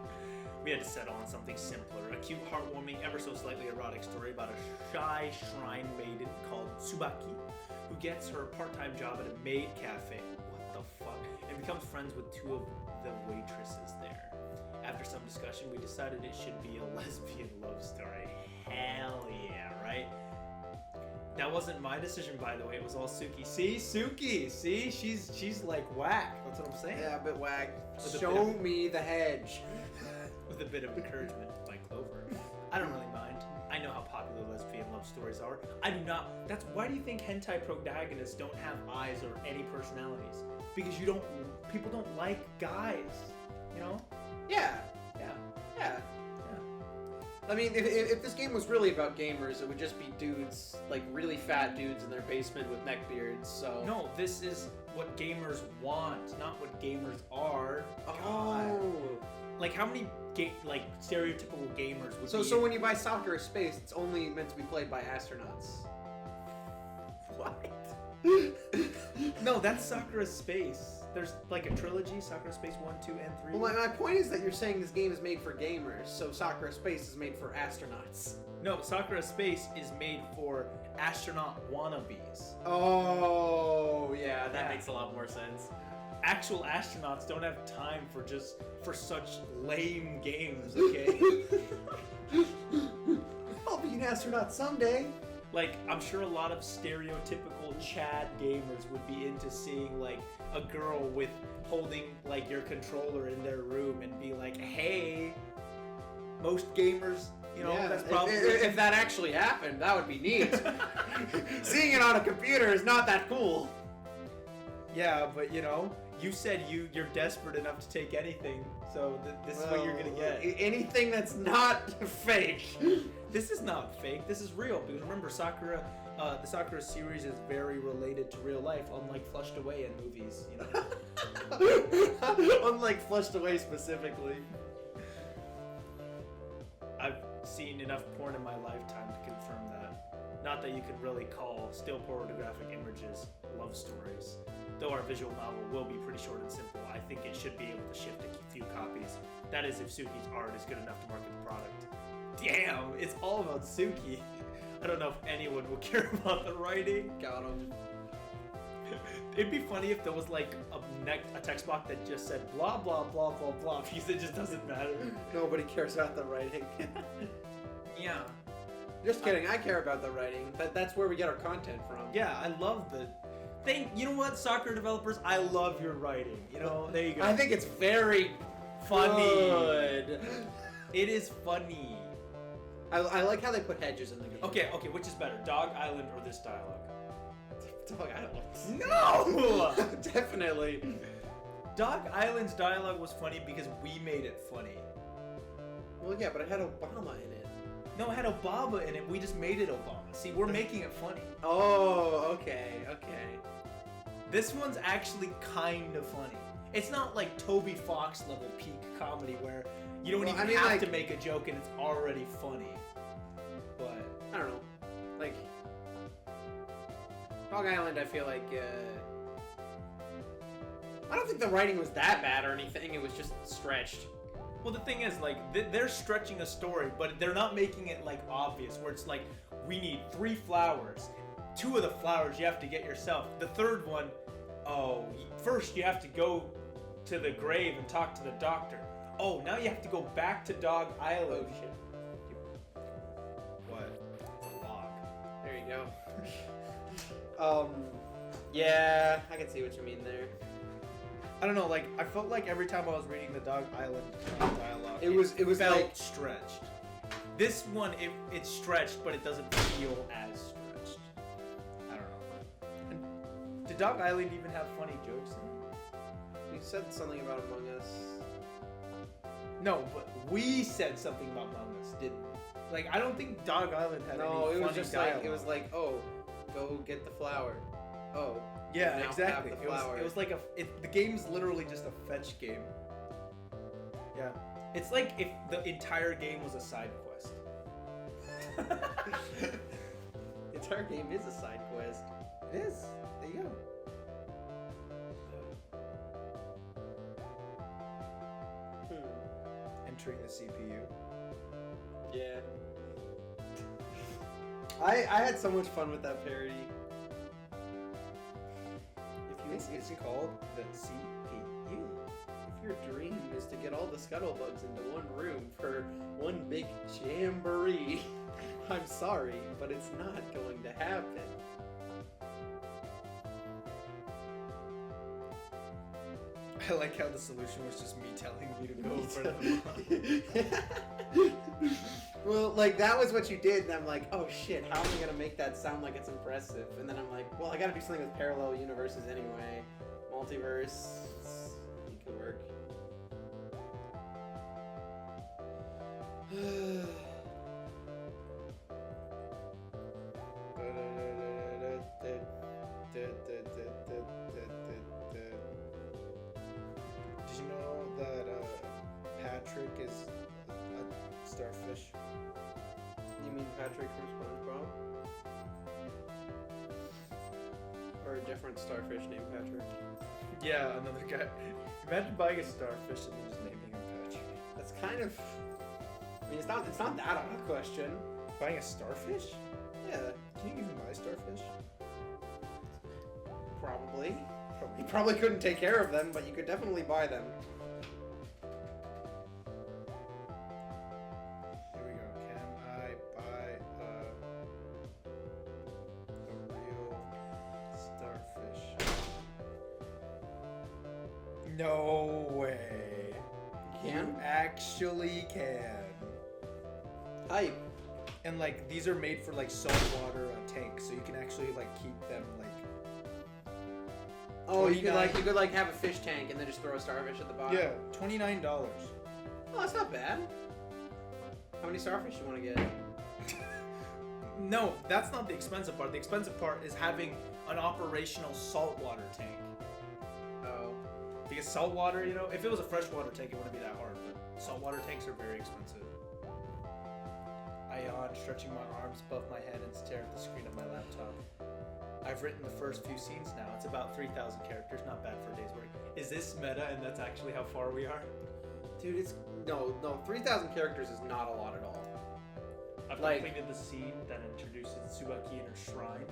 S2: We had to settle on something simpler, a cute, heartwarming, ever so slightly erotic story about a shy shrine maiden called Tsubaki, who gets her part-time job at a maid cafe, what the fuck, and becomes friends with two of the waitresses there. After some discussion, we decided it should be a lesbian love story. Hell yeah, right? That wasn't my decision, by the way. It was all Suki. See, Suki. See, she's like whack. That's what I'm saying.
S1: Yeah, a bit whack.
S2: With a
S1: Show
S2: bit of-
S1: me the hedge.
S2: With a bit of encouragement by Clover. I don't really mind. I know how popular lesbian love stories are. I do not. Why do you think hentai protagonists don't have eyes or any personalities? Because people don't like guys. You know?
S1: Yeah.
S2: Yeah.
S1: Yeah. I mean, if this game was really about gamers, it would just be dudes, like really fat dudes in their basement with neck beards, so...
S2: No, this is what gamers want, not what gamers are. God. Like, how many stereotypical gamers would be...
S1: So when you buy Sakura Space, it's only meant to be played by astronauts.
S2: What? No, that's Sakura Space. There's like a trilogy, Sakura Space 1, 2, and 3.
S1: Well, my point is that you're saying this game is made for gamers, so Sakura Space is made for astronauts.
S2: No, Sakura Space is made for astronaut wannabes.
S1: Oh, yeah,
S3: That makes a lot more sense.
S2: Actual astronauts don't have time for such lame games, okay?
S1: I'll be an astronaut someday.
S2: Like, I'm sure a lot of stereotypical Chad gamers would be into seeing, like, a girl with holding, like, your controller in their room and be like, hey, most gamers, you know,
S1: Yeah,
S2: that's probably...
S1: if that actually happened, that would be neat. Seeing it on a computer is not that cool.
S2: Yeah, but, you know, you said you're desperate enough to take anything, so this is what you're gonna get.
S1: Anything that's not fake.
S2: This is not fake. This is real. Because remember, Sakura, the Sakura series is very related to real life, unlike Flushed Away in movies. You know.
S1: Unlike Flushed Away specifically.
S2: I've seen enough porn in my lifetime to confirm that. Not that you could really call still pornographic images love stories. Though our visual novel will be pretty short and simple, I think it should be able to shift a few copies. That is, if Suki's art is good enough to market the product. Damn, it's all about Suki. I don't know if anyone will care about the writing.
S1: Got him.
S2: It'd be funny if there was like a text box that just said blah blah blah blah blah because it just doesn't matter.
S1: Nobody cares about the writing.
S2: Yeah.
S1: Just kidding. I care about the writing. That's where we get our content from.
S2: Yeah, I love the thing. You know what, Sakura developers? I love your writing. You know, there you go.
S1: I think it's very
S2: funny.
S1: good.
S2: It is funny.
S1: I like how they put hedges in the game.
S2: Okay, which is better, Dog Island or this dialogue?
S1: Dog Island.
S2: No!
S1: Definitely.
S2: Dog Island's dialogue was funny because we made it funny.
S1: Well, yeah, but it had Obama in it.
S2: No, it had Obama in it. We just made it Obama. See, we're making it funny.
S1: Oh, okay.
S2: This one's actually kind of funny. It's not like Toby Fox level peak comedy where you don't even have to make a joke and it's already funny. But
S1: I don't know. Like Dog Island, I feel like I don't think the writing was that bad or anything. It was just stretched.
S2: well, the thing is, like, they're stretching a story, but they're not making it like obvious. Where it's like, we need 3 flowers. 2 of the flowers you have to get yourself. The third one, first you have to go to the grave and talk to the doctor. Oh, now you have to go back to Dog Island.
S1: Oh shit.
S2: What? It's a log.
S1: There you go. Yeah, I can see what you mean there.
S2: I don't know, like, I felt like every time I was reading the Dog Island dialogue,
S1: It was
S2: felt
S1: like
S2: stretched. This one, it's stretched, but it doesn't feel as stretched. I don't know. And did Dog Island even have funny jokes in it?
S1: you said something about Among Us.
S2: No, but we said something about Among Us, didn't we? Like, I don't think Dog Island had
S1: No,
S2: any
S1: it was
S2: funny
S1: just
S2: dialogue.
S1: like it was like, oh, go get the flower. Oh.
S2: Yeah,
S1: now
S2: exactly.
S1: have the
S2: It was,
S1: flower.
S2: it was like the game's literally just a fetch game. Yeah. It's like if the entire game was a side quest.
S1: The entire game is a side quest.
S2: It is. There you go. Entering the CPU.
S1: Yeah. I had so much fun with that parody.
S2: It's called the CPU.
S1: If your dream is to get all the scuttlebugs into one room for one big jamboree, I'm sorry, but it's not going to happen.
S2: I like how the solution was just me telling me to go for the
S1: Well, like, that was what you did, and I'm like, oh shit, how am I gonna make that sound like it's impressive? And then I'm like, well, I gotta do something with parallel universes anyway. Multiverse. It could work.
S2: Did you know that Patrick is a starfish?
S1: You mean Patrick from SpongeBob? Or a different starfish named Patrick?
S2: Yeah, another guy. Imagine buying a starfish and then just naming him Patrick.
S1: That's kind of... I mean, it's not that out of question.
S2: Buying a starfish?
S1: Yeah,
S2: Can you even buy starfish?
S1: probably. You probably couldn't take care of them, but you could definitely buy them.
S2: Here we go. Can I buy a real starfish? No way.
S1: You can?
S2: You actually can.
S1: Hype.
S2: And like these are made for like saltwater tanks, so you can actually like keep them like.
S1: Oh, you could
S2: 29.
S1: like have a fish tank and then just throw a starfish at the bottom.
S2: Yeah, $29.
S1: Oh, that's not bad. How many starfish you want to get?
S2: No, that's not the expensive part. The expensive part is having an operational saltwater tank.
S1: Oh.
S2: Because saltwater, you know, if it was a freshwater tank, it wouldn't be that hard. But saltwater tanks are very expensive. I yawn, stretching my arms above my head and stare at the screen of my laptop. I've written the first few scenes now. It's about 3,000 characters, not bad for a day's work. Is this meta and that's actually how far we are?
S1: Dude, it's... No, 3,000 characters is not a lot at all.
S2: I've
S1: Like-
S2: completed the scene that introduces Tsubaki in her shrine,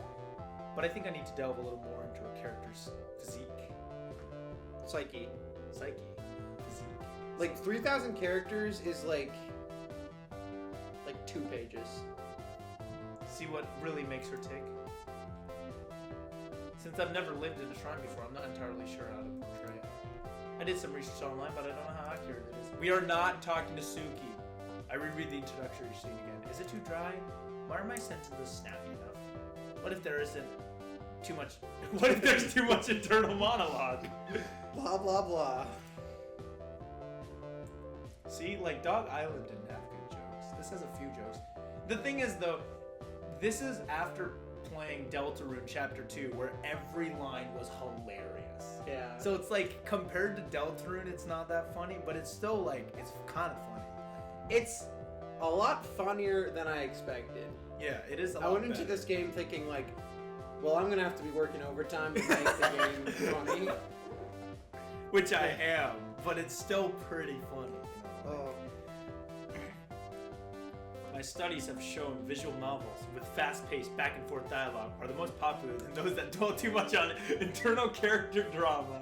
S2: but I think I need to delve a little more into her character's physique.
S1: Psyche.
S2: Psyche. Physique.
S1: Like, 3,000 characters is like 2 pages.
S3: See what really makes her tick. Since I've never lived in a shrine before, I'm not entirely sure how to portray it. I did some research online, but I don't know how accurate it is. We are not talking to Suki. I reread the introductory scene again. Is it too dry? Why are my sentences snappy enough? What if there isn't too much? What if there's too much internal monologue?
S1: Blah blah blah.
S3: See, like Dog Island didn't have good jokes. This has a few jokes. The thing is, though, this is after playing Deltarune Chapter 2, where every line was hilarious.
S1: Yeah.
S3: So it's like, compared to Deltarune, it's not that funny, but it's still like, it's kind of funny.
S1: It's a lot funnier than I expected.
S3: Yeah, it is a lot
S1: I went into
S3: better.
S1: this game thinking like, well, I'm gonna have to be working overtime to make the game funny.
S3: Which I am, but it's still pretty funny. You know?
S1: Oh.
S3: My studies have shown visual novels with fast-paced back-and-forth dialogue are the most popular than those that dwell too much on internal character drama.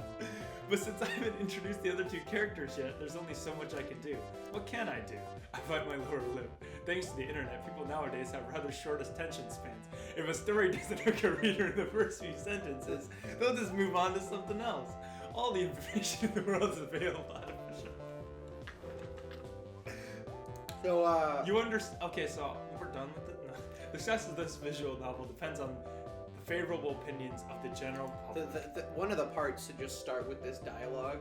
S3: But since I haven't introduced the other two characters yet, there's only so much I can do. What can I do? I bite my lower lip. Thanks to the internet, people nowadays have rather short attention spans. If a story doesn't hook a reader in the first few sentences, they'll just move on to something else. All the information in the world is available out of the show.
S1: So
S3: You understand? Okay, so we're done with it. No. The success of this visual novel depends on the favorable opinions of the general public.
S1: one of the parts should just start with this dialogue.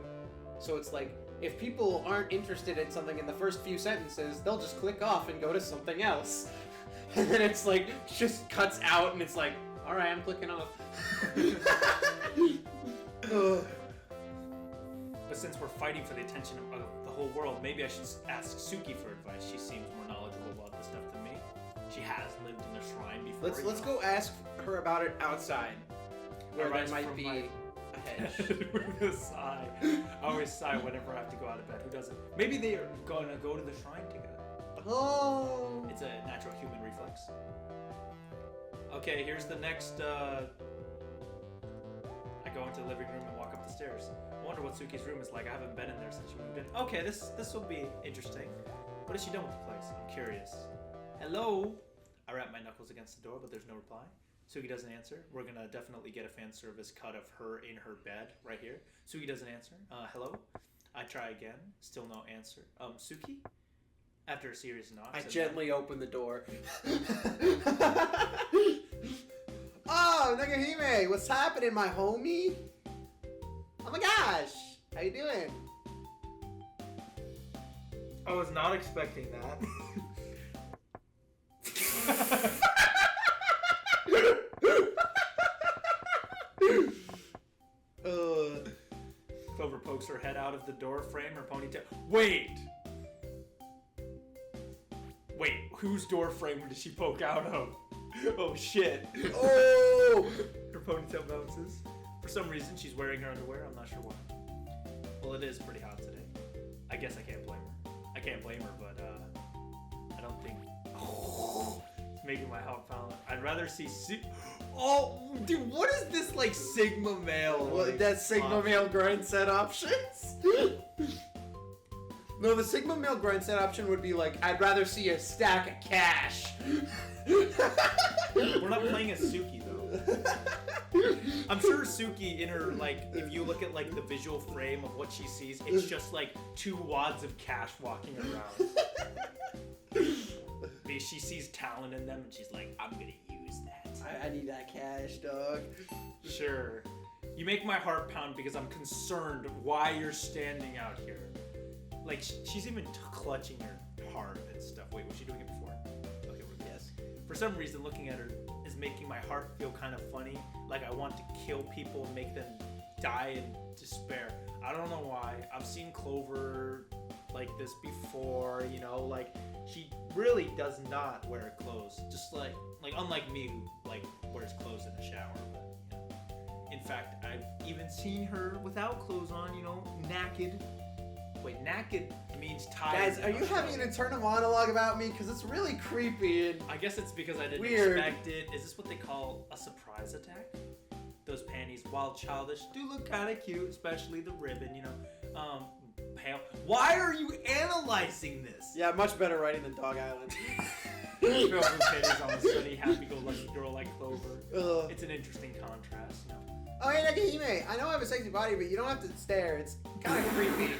S1: So it's like, if people aren't interested in something in the first few sentences, they'll just click off and go to something else. And then it's like, just cuts out and it's like, alright, I'm clicking off. Ugh.
S3: But since we're fighting for the attention of the whole world, maybe I should ask Suki for advice. She seems more knowledgeable about this stuff than me. She has lived in a shrine before.
S1: Let's go ask her about it outside, where there
S3: Arise
S1: might
S3: from
S1: be
S3: my-
S1: a hedge.
S3: With a sigh. I always sigh whenever I have to go out of bed. Who doesn't? Maybe they are gonna go to the shrine together.
S1: Oh.
S3: It's a natural human reflex. Okay, here's the next. I go into the living room and walk up the stairs. I wonder what Suki's room is like. I haven't been in there since she moved in. Okay, this will be interesting. What has she done with the place? I'm curious. Hello? I rap my knuckles against the door, but there's no reply. Suki doesn't answer. We're gonna definitely get a fan service cut of her in her bed right here. Suki doesn't answer. Hello? I try again. Still no answer. Suki? After a series of knocks.
S1: I
S3: and
S1: gently open the door. Oh, Nagahime, what's happening, my homie? Oh my gosh, how you doing?
S2: I was not expecting that.
S3: Clover pokes her head out of the door frame, her ponytail. Wait, whose door frame did she poke out of? Oh shit.
S1: Oh!
S3: Her ponytail bounces. For some reason, she's wearing her underwear. I'm not sure why. Well, it is pretty hot today. I guess I can't blame her. I can't blame her, but I don't think. It's making my heart pound. I'd rather see. Oh, dude, what is this like Sigma male? Like,
S1: That's Sigma male grind set options? No, the Sigma male grind set option would be like, I'd rather see a stack of cash.
S3: We're not playing as Suki though. I'm sure Suki in her, like, if you look at like the visual frame of what she sees, it's just like 2 wads of cash walking around. Maybe she sees talent in them and she's like, I'm gonna use that.
S1: I need that cash, dog.
S3: Sure. You make my heart pound because I'm concerned why you're standing out here. Like, she's even clutching her heart and stuff. Wait, was she doing it before? Okay, we're good.
S1: Yes.
S3: For some reason, looking at her is making my heart feel kind of funny. Like I want to kill people and make them die in despair. I don't know why. I've seen Clover like this before, you know, like she really does not wear clothes. Just like unlike me who like wears clothes in the shower. But, you know. In fact, I've even seen her without clothes on, you know, naked. Wait, naked means tired.
S1: Guys, are you having an internal monologue about me? Because it's really creepy and...
S3: I guess it's because I didn't
S1: Weird.
S3: expect it. Is this what they call a surprise attack? Those panties, while childish, do look kind of cute, especially the ribbon, you know. Pale. Why are you analyzing this?
S1: Yeah, much better writing than Dog Island.
S3: Phil Bouquet is on a sunny, happy-go-lucky girl like Clover.
S1: Ugh.
S3: It's an interesting contrast, you know.
S1: Oh, hey, Nakahime, I know I have a sexy body, but you don't have to stare. It's kind of creepy.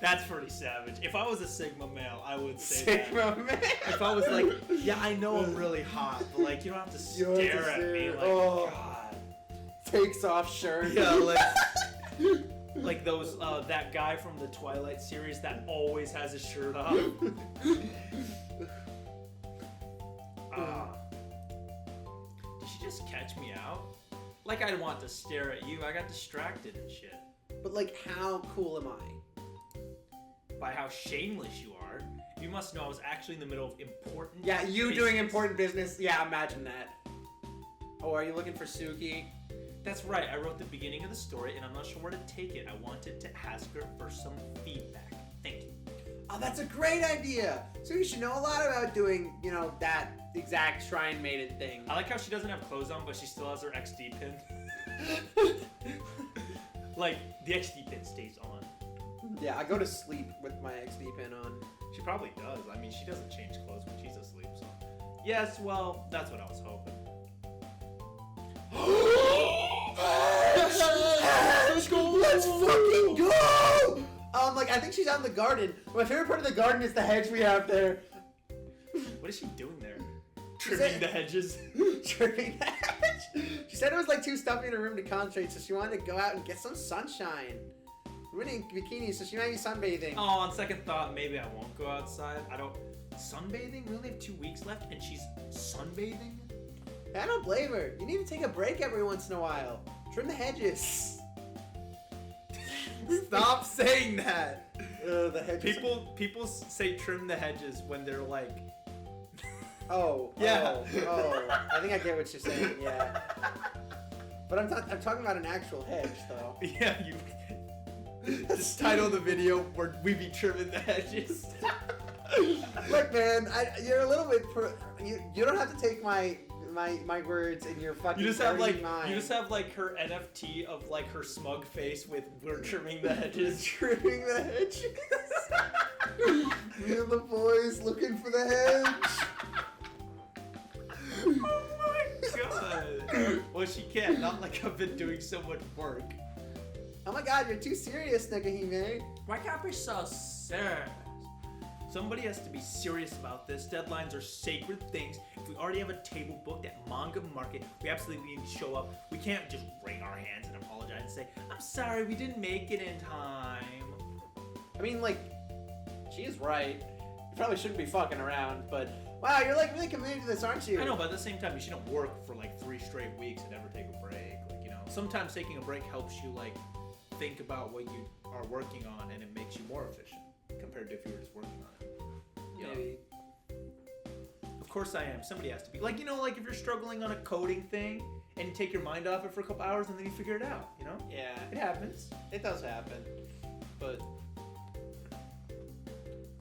S3: That's pretty savage. If I was a Sigma male, I would say that.
S1: Sigma man.
S3: If I was like, yeah, I know I'm really hot, but like, you don't have to
S1: You don't have to
S3: stare at me.
S1: stare.
S3: Like,
S1: Oh.
S3: God.
S1: Takes off shirt.
S3: Yeah, like those, that guy from the Twilight series that always has his shirt off. Did she just catch me out? Like I'd want to stare at you. I got distracted and shit.
S1: But like, how cool am I?
S3: By how shameless you are. You must know I was actually in the middle of important
S1: Yeah, you
S3: business.
S1: doing important business. Yeah, imagine that. Oh, are you looking for Suki?
S3: That's right. I wrote the beginning of the story and I'm not sure where to take it. I wanted to ask her for some feedback. Thank you.
S1: Oh, that's a great idea. So you should know a lot about doing, you know, that exact shrine maiden thing.
S3: I like how she doesn't have clothes on, but she still has her XD pin. Like, the XD pin stays on.
S1: Yeah, I go to sleep with my XD pin on.
S3: She probably does. I mean, she doesn't change clothes when she's asleep, so. Yes, well, that's what I was hoping.
S1: Let's go! Let's fucking go! Like, I think she's out in the garden. My favorite part of the garden is the hedge we have there.
S3: What is she doing there? Trimming the hedges?
S1: Trimming the hedge? She said it was like too stuffy in her room to concentrate, so she wanted to go out and get some sunshine. We're in bikini, so she might be sunbathing.
S3: Oh, on second thought, maybe I won't go outside. I don't... Sunbathing? We only have 2 weeks left, and she's sunbathing?
S1: I don't blame her. You need to take a break every once in a while. Trim the hedges.
S2: Stop saying that.
S1: The hedges.
S3: People say trim the hedges when they're like...
S1: Oh.
S2: Yeah.
S1: Oh. I think I get what you're saying. Yeah. But I'm talking about an actual hedge, though.
S3: Yeah, you...
S2: Just title the video where we be trimming the hedges.
S1: Look, man, you're a little bit. You don't have to take my words in your fucking.
S3: You just have
S1: dirty mind.
S3: her NFT of like her smug face with "We're trimming the hedges."
S1: Trimming the hedges. Me and the boys looking for the hedge.
S3: Oh my god! Well, she can't. Not like I've been doing so much work.
S1: Oh my god, you're too serious, Nakahime.
S3: Why can't we so serious? Somebody has to be serious about this. Deadlines are sacred things. If we already have a table booked at Manga Market, we absolutely need to show up. We can't just wring our hands and apologize and say, "I'm sorry, we didn't make it in time."
S1: I mean, like, she is right. You probably shouldn't be fucking around, but wow, you're like really committed to this, aren't you?
S3: I know, but at the same time, you shouldn't work for like 3 straight weeks and never take a break. Like, you know, sometimes taking a break helps you like think about what you are working on, and it makes you more efficient compared to if you were just working on it. You know?
S1: Maybe.
S3: Of course I am. Somebody has to be. Like, you know, like if you're struggling on a coding thing and you take your mind off it for a couple hours and then you figure it out, you know?
S1: Yeah,
S3: It happens.
S1: it does happen, but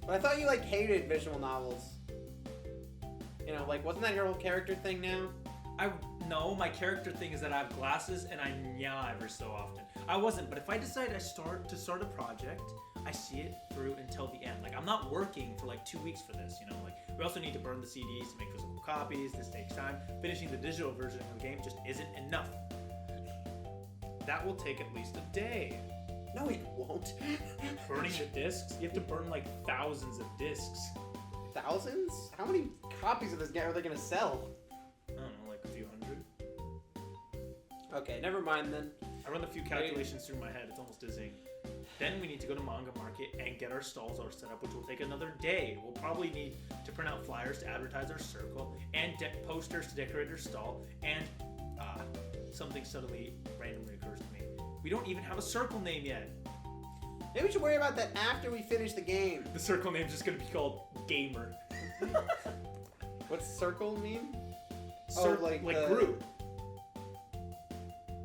S1: I thought you like hated visual novels. You know, like wasn't that your whole character thing now?
S3: No, my character thing is that I have glasses and I nya every so often. I wasn't, but if I decide to start a project, I see it through until the end. Like, I'm not working for like 2 weeks for this, you know? Like, we also need to burn the CDs to make physical copies. This takes time. Finishing the digital version of the game just isn't enough. That will take at least a day.
S1: No, it won't.
S3: Burning the discs? You have to burn like thousands of discs.
S1: Thousands? How many copies of this game are they gonna sell?
S3: I don't know, like a few hundred.
S1: Okay, never mind then.
S3: I run a few calculations through my head. It's almost dizzying. Then we need to go to Manga Market and get our stalls all set up, which will take another day. We'll probably need to print out flyers to advertise our circle, and posters to decorate our stall, and something suddenly randomly occurs to me. We don't even have a circle name yet.
S1: Maybe we should worry about that after we finish the game.
S3: The circle name's just gonna be called Gamer.
S1: What's circle mean?
S3: Like
S1: the-
S3: group.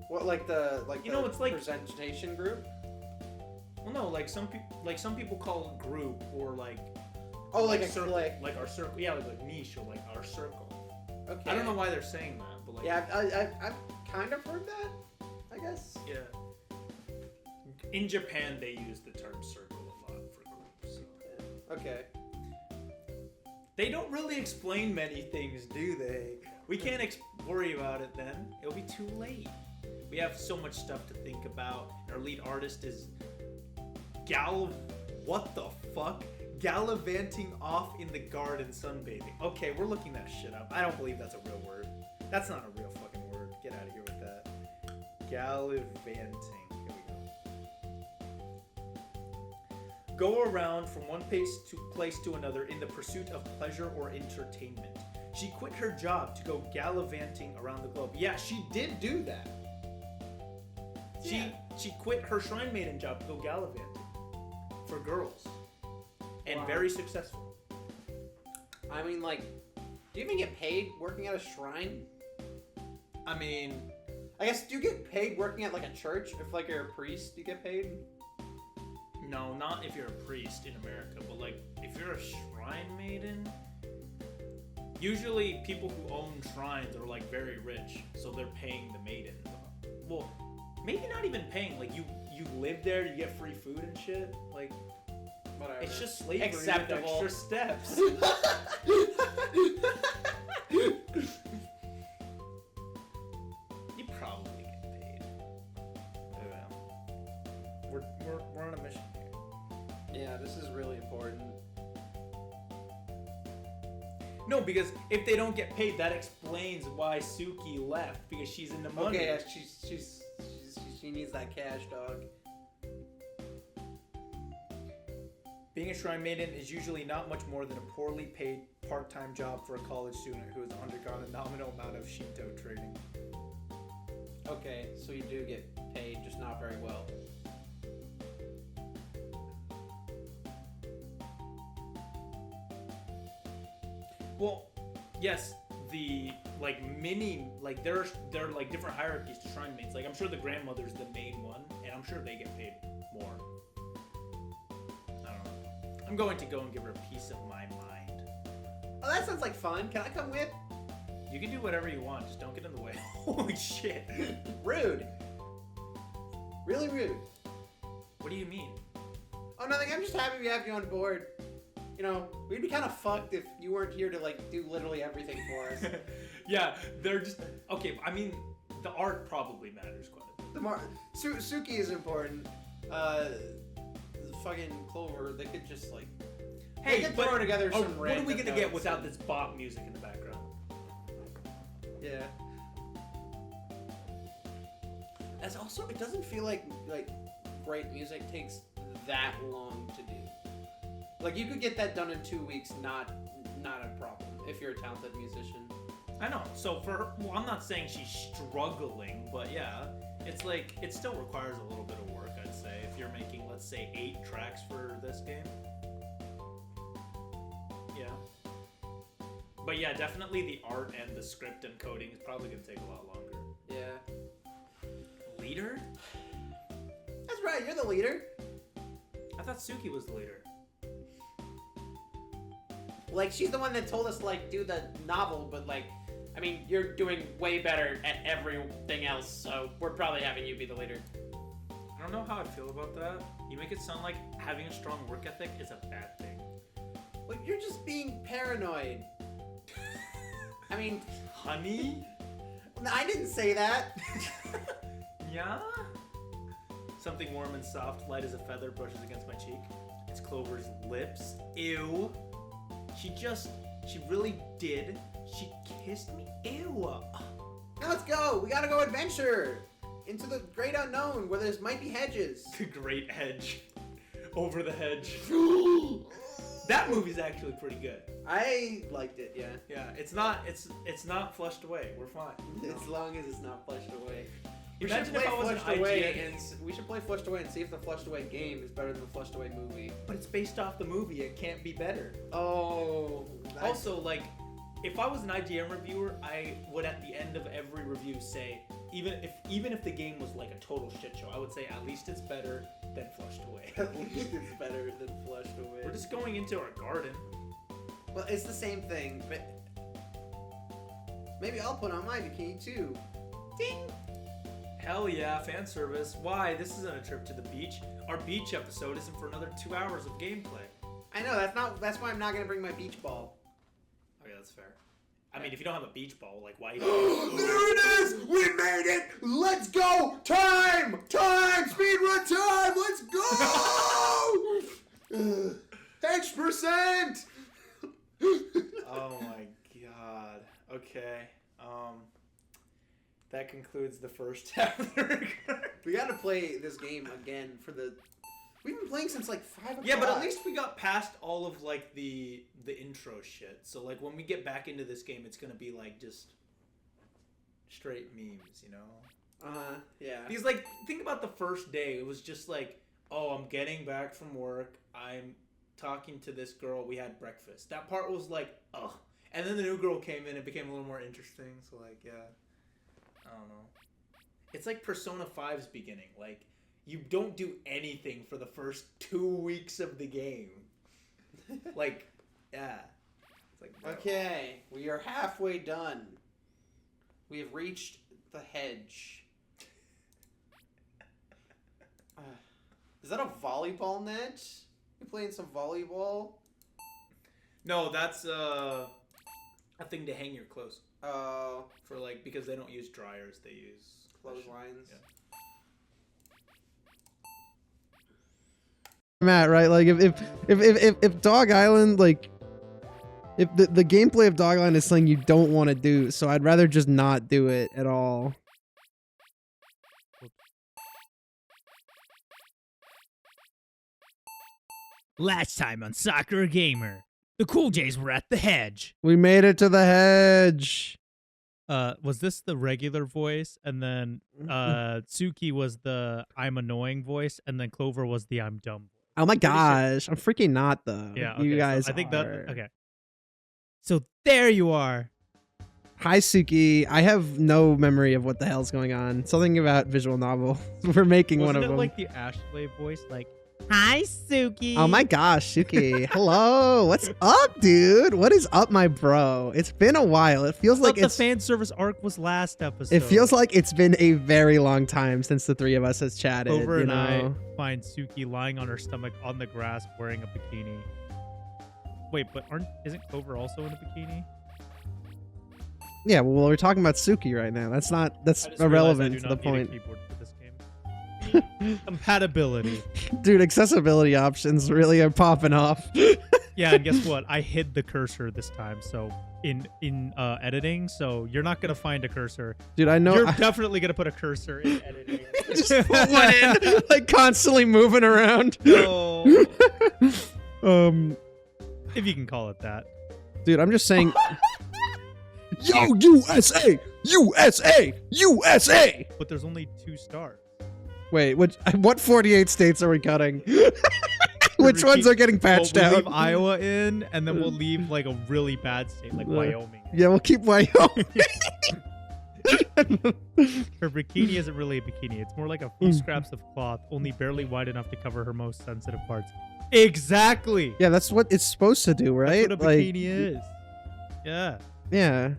S1: What, like the
S3: You know, it's like-
S1: presentation group?
S3: Well, no, like some people call it group or like.
S1: Oh, like a
S3: circle,
S1: clique.
S3: like our circle. Yeah, like niche or like our circle.
S1: Okay.
S3: I don't know why they're saying that, but like.
S1: Yeah, I've kind of heard that. I guess.
S3: Yeah. In Japan, they use the term circle a lot for groups. So.
S1: Okay.
S3: They don't really explain many things, do they? We can't worry about it then. It'll be too late. We have so much stuff to think about. Our lead artist is what the fuck? Gallivanting off in the garden sunbathing. Okay, we're looking that shit up. I don't believe that's a real word. That's not a real fucking word. Get out of here with that. Gallivanting. Here we go. Go around from one place to another in the pursuit of pleasure or entertainment. She quit her job to go gallivanting around the globe. Yeah, she did do that. She quit her shrine maiden job to go gallivanting for girls. And
S1: Wow.
S3: very successful.
S1: I mean, like, do you even get paid working at a shrine?
S3: I mean,
S1: I guess, do you get paid working at, like, a church? If, like, you're a priest, do you get paid?
S3: no, not if you're a priest in America, but like if you're a shrine maiden, usually people who own shrines are like very rich, so they're paying the maidens. Well, maybe not even paying. Like you live there, you get free food and shit. Like
S1: Whatever.
S3: it's just slavery
S1: Acceptable.
S3: with extra steps. You probably get paid. We're on a mission here.
S1: Yeah, this is really important.
S3: No, because if they don't get paid, that explains why Suki left, because she's in the money.
S1: Okay, yeah, she needs that cash, dog.
S3: Being a shrine maiden is usually not much more than a poorly paid part-time job for a college student who has undergone a nominal amount of Shinto training.
S1: Okay, so you do get paid, just not very well.
S3: Well, yes, the like there are like different hierarchies to shrine maids. Like I'm sure the grandmother's the main one, and I'm sure they get paid more. I don't know. I'm going to go and give her a piece of my mind.
S1: Oh, that sounds like fun. Can I come with?
S3: You can do whatever you want, just don't get in the way. Holy shit.
S1: Rude. Really rude.
S3: What do you mean?
S1: Oh, nothing. I'm just happy we have you on board. You know, we'd be kind of fucked if you weren't here to, like, do literally everything for us.
S3: Yeah, they're just okay. I mean, the art probably matters quite a bit.
S1: Suki is important. Fucking Clover, they could just, like...
S3: Hey,
S1: they could
S3: but
S1: throw together some
S3: what are we
S1: random
S3: gonna get
S1: notes
S3: without
S1: and-
S3: this bop music in the background?
S1: Yeah. As also, it doesn't feel like great music takes that long to do. Like, you could get that done in 2 weeks, not a problem, if you're a talented musician.
S3: I know. So for her, well, I'm not saying she's struggling, but yeah, it's like it still requires a little bit of work, I'd say, if you're making, let's say, 8 tracks for this game. Yeah. But yeah, definitely the art and the script and coding is probably gonna take a lot longer.
S1: Yeah.
S3: Leader?
S1: That's right, you're the leader.
S3: I thought Suki was the leader.
S1: Like, she's the one that told us, like, do the novel, but, like, I mean, you're doing way better at everything else, so we're probably having you be the leader.
S3: I don't know how I feel about that. You make it sound like having a strong work ethic is a bad thing.
S1: Well, you're just being paranoid. I mean,
S3: Honey?
S1: no, I didn't say that.
S3: Yeah? Something warm and soft, light as a feather, brushes against my cheek. It's Clover's lips. Ew. She really did. She kissed me. Ew.
S1: Now let's go. We gotta go adventure into the great unknown where there's might be hedges.
S3: The great hedge. Over the hedge. That movie's actually pretty good.
S1: I liked it, yeah.
S3: Yeah, it's not flushed away. We're fine.
S1: As long as it's not flushed away.
S3: Imagine if I was an
S1: We should play Flushed Away and see if the Flushed Away game is better than the Flushed Away movie.
S3: But it's based off the movie. It can't be better.
S1: Oh.
S3: Also, like, if I was an IGN reviewer, I would at the end of every review say, even if the game was like a total shit show, I would say at least it's better than Flushed Away.
S1: At least it's better than Flushed Away.
S3: We're just going into our garden.
S1: Well, it's the same thing, but maybe I'll put on my bikini too. Ding.
S3: Hell yeah, fan service. Why? This isn't a trip to the beach. Our beach episode isn't for another 2 hours of gameplay.
S1: I know that's why I'm not gonna bring my beach ball.
S3: that's fair. I mean, if you don't have a beach ball, like why?
S4: There it is! We made it! Let's go! Time! Time! Speed run time! Let's go! H%!
S3: Oh my god. Okay. That concludes the first half of the record.
S1: We gotta play this game again for the... We've been playing since like 5 o'clock.
S3: Yeah, but at least we got past all of like the intro shit. So like when we get back into this game, it's gonna be like just straight memes, you know?
S1: Yeah.
S3: Because like think about the first day. It was just like, oh, I'm getting back from work. I'm talking to this girl. We had breakfast. That part was like, ugh. And then the new girl came in. It became a little more interesting. So like, yeah. I don't know. It's like Persona 5's beginning. Like, you don't do anything for the first 2 weeks of the game. Like, yeah. It's like, bro.
S1: Okay, we are halfway done. We have reached the hedge. Is that a volleyball net? You playing some volleyball?
S3: No, that's a thing to hang your clothes.
S1: Oh,
S3: For like, because they don't use dryers, they use
S1: clotheslines.
S3: Yeah.
S5: Matt, right? Like if Dog Island, like if the gameplay of Dog Island is something you don't want to do, so I'd rather just not do it at all.
S6: Last time on Sakura Gamer, the Cool Jays were at the hedge.
S5: We made it to the hedge.
S6: Was this the regular voice? And then Tsuki was the I'm annoying voice, and then Clover was the I'm dumb voice.
S5: Oh my gosh, I'm freaking not though.
S6: Yeah, okay,
S5: you guys.
S6: so I think
S5: are.
S6: that okay. So there you are.
S5: Hi Suki, I have no memory of what the hell's going on. Something about visual novel. We're making
S6: Wasn't
S5: one
S6: it
S5: of them.
S6: like the Ashley voice, like Hi Suki.
S5: Oh my gosh, Suki. Hello. What's up, dude? What is up, my bro? It's been a while. It feels like
S6: the
S5: it's
S6: fan service arc was last episode.
S5: it feels like it's been a very long time since the three of us has chatted.
S6: Clover
S5: you
S6: and
S5: know?
S6: I find Suki lying on her stomach on the grass wearing a bikini. Wait, but isn't Clover also in a bikini?
S5: Yeah, well, we're talking about Suki right now. That's
S6: I just
S5: irrelevant
S6: realized I
S5: to
S6: do
S5: the
S6: not need a
S5: point.
S6: keyboard for this game. Compatibility.
S5: Dude, accessibility options really are popping off.
S6: Yeah, and guess what? I hid the cursor this time, so in editing, so you're not gonna find a cursor.
S5: Dude, I know.
S6: You're definitely gonna put a cursor in editing.
S5: Just put one in, like constantly moving around.
S6: No. If you can call it that.
S5: Dude, I'm just saying. Yo, USA! USA! USA!
S6: But there's only 2 stars.
S5: Wait, what 48 states are we cutting? Which ones are getting patched
S6: we'll
S5: out?
S6: leave Iowa in, and then we'll leave like a really bad state, like Wyoming.
S5: Yeah, we'll keep Wyoming.
S6: Her bikini isn't really a bikini. It's more like a few scraps of cloth, only barely wide enough to cover her most sensitive parts. Exactly.
S5: Yeah, that's what it's supposed to do, right?
S6: That's what a bikini is. Yeah.
S5: Yeah.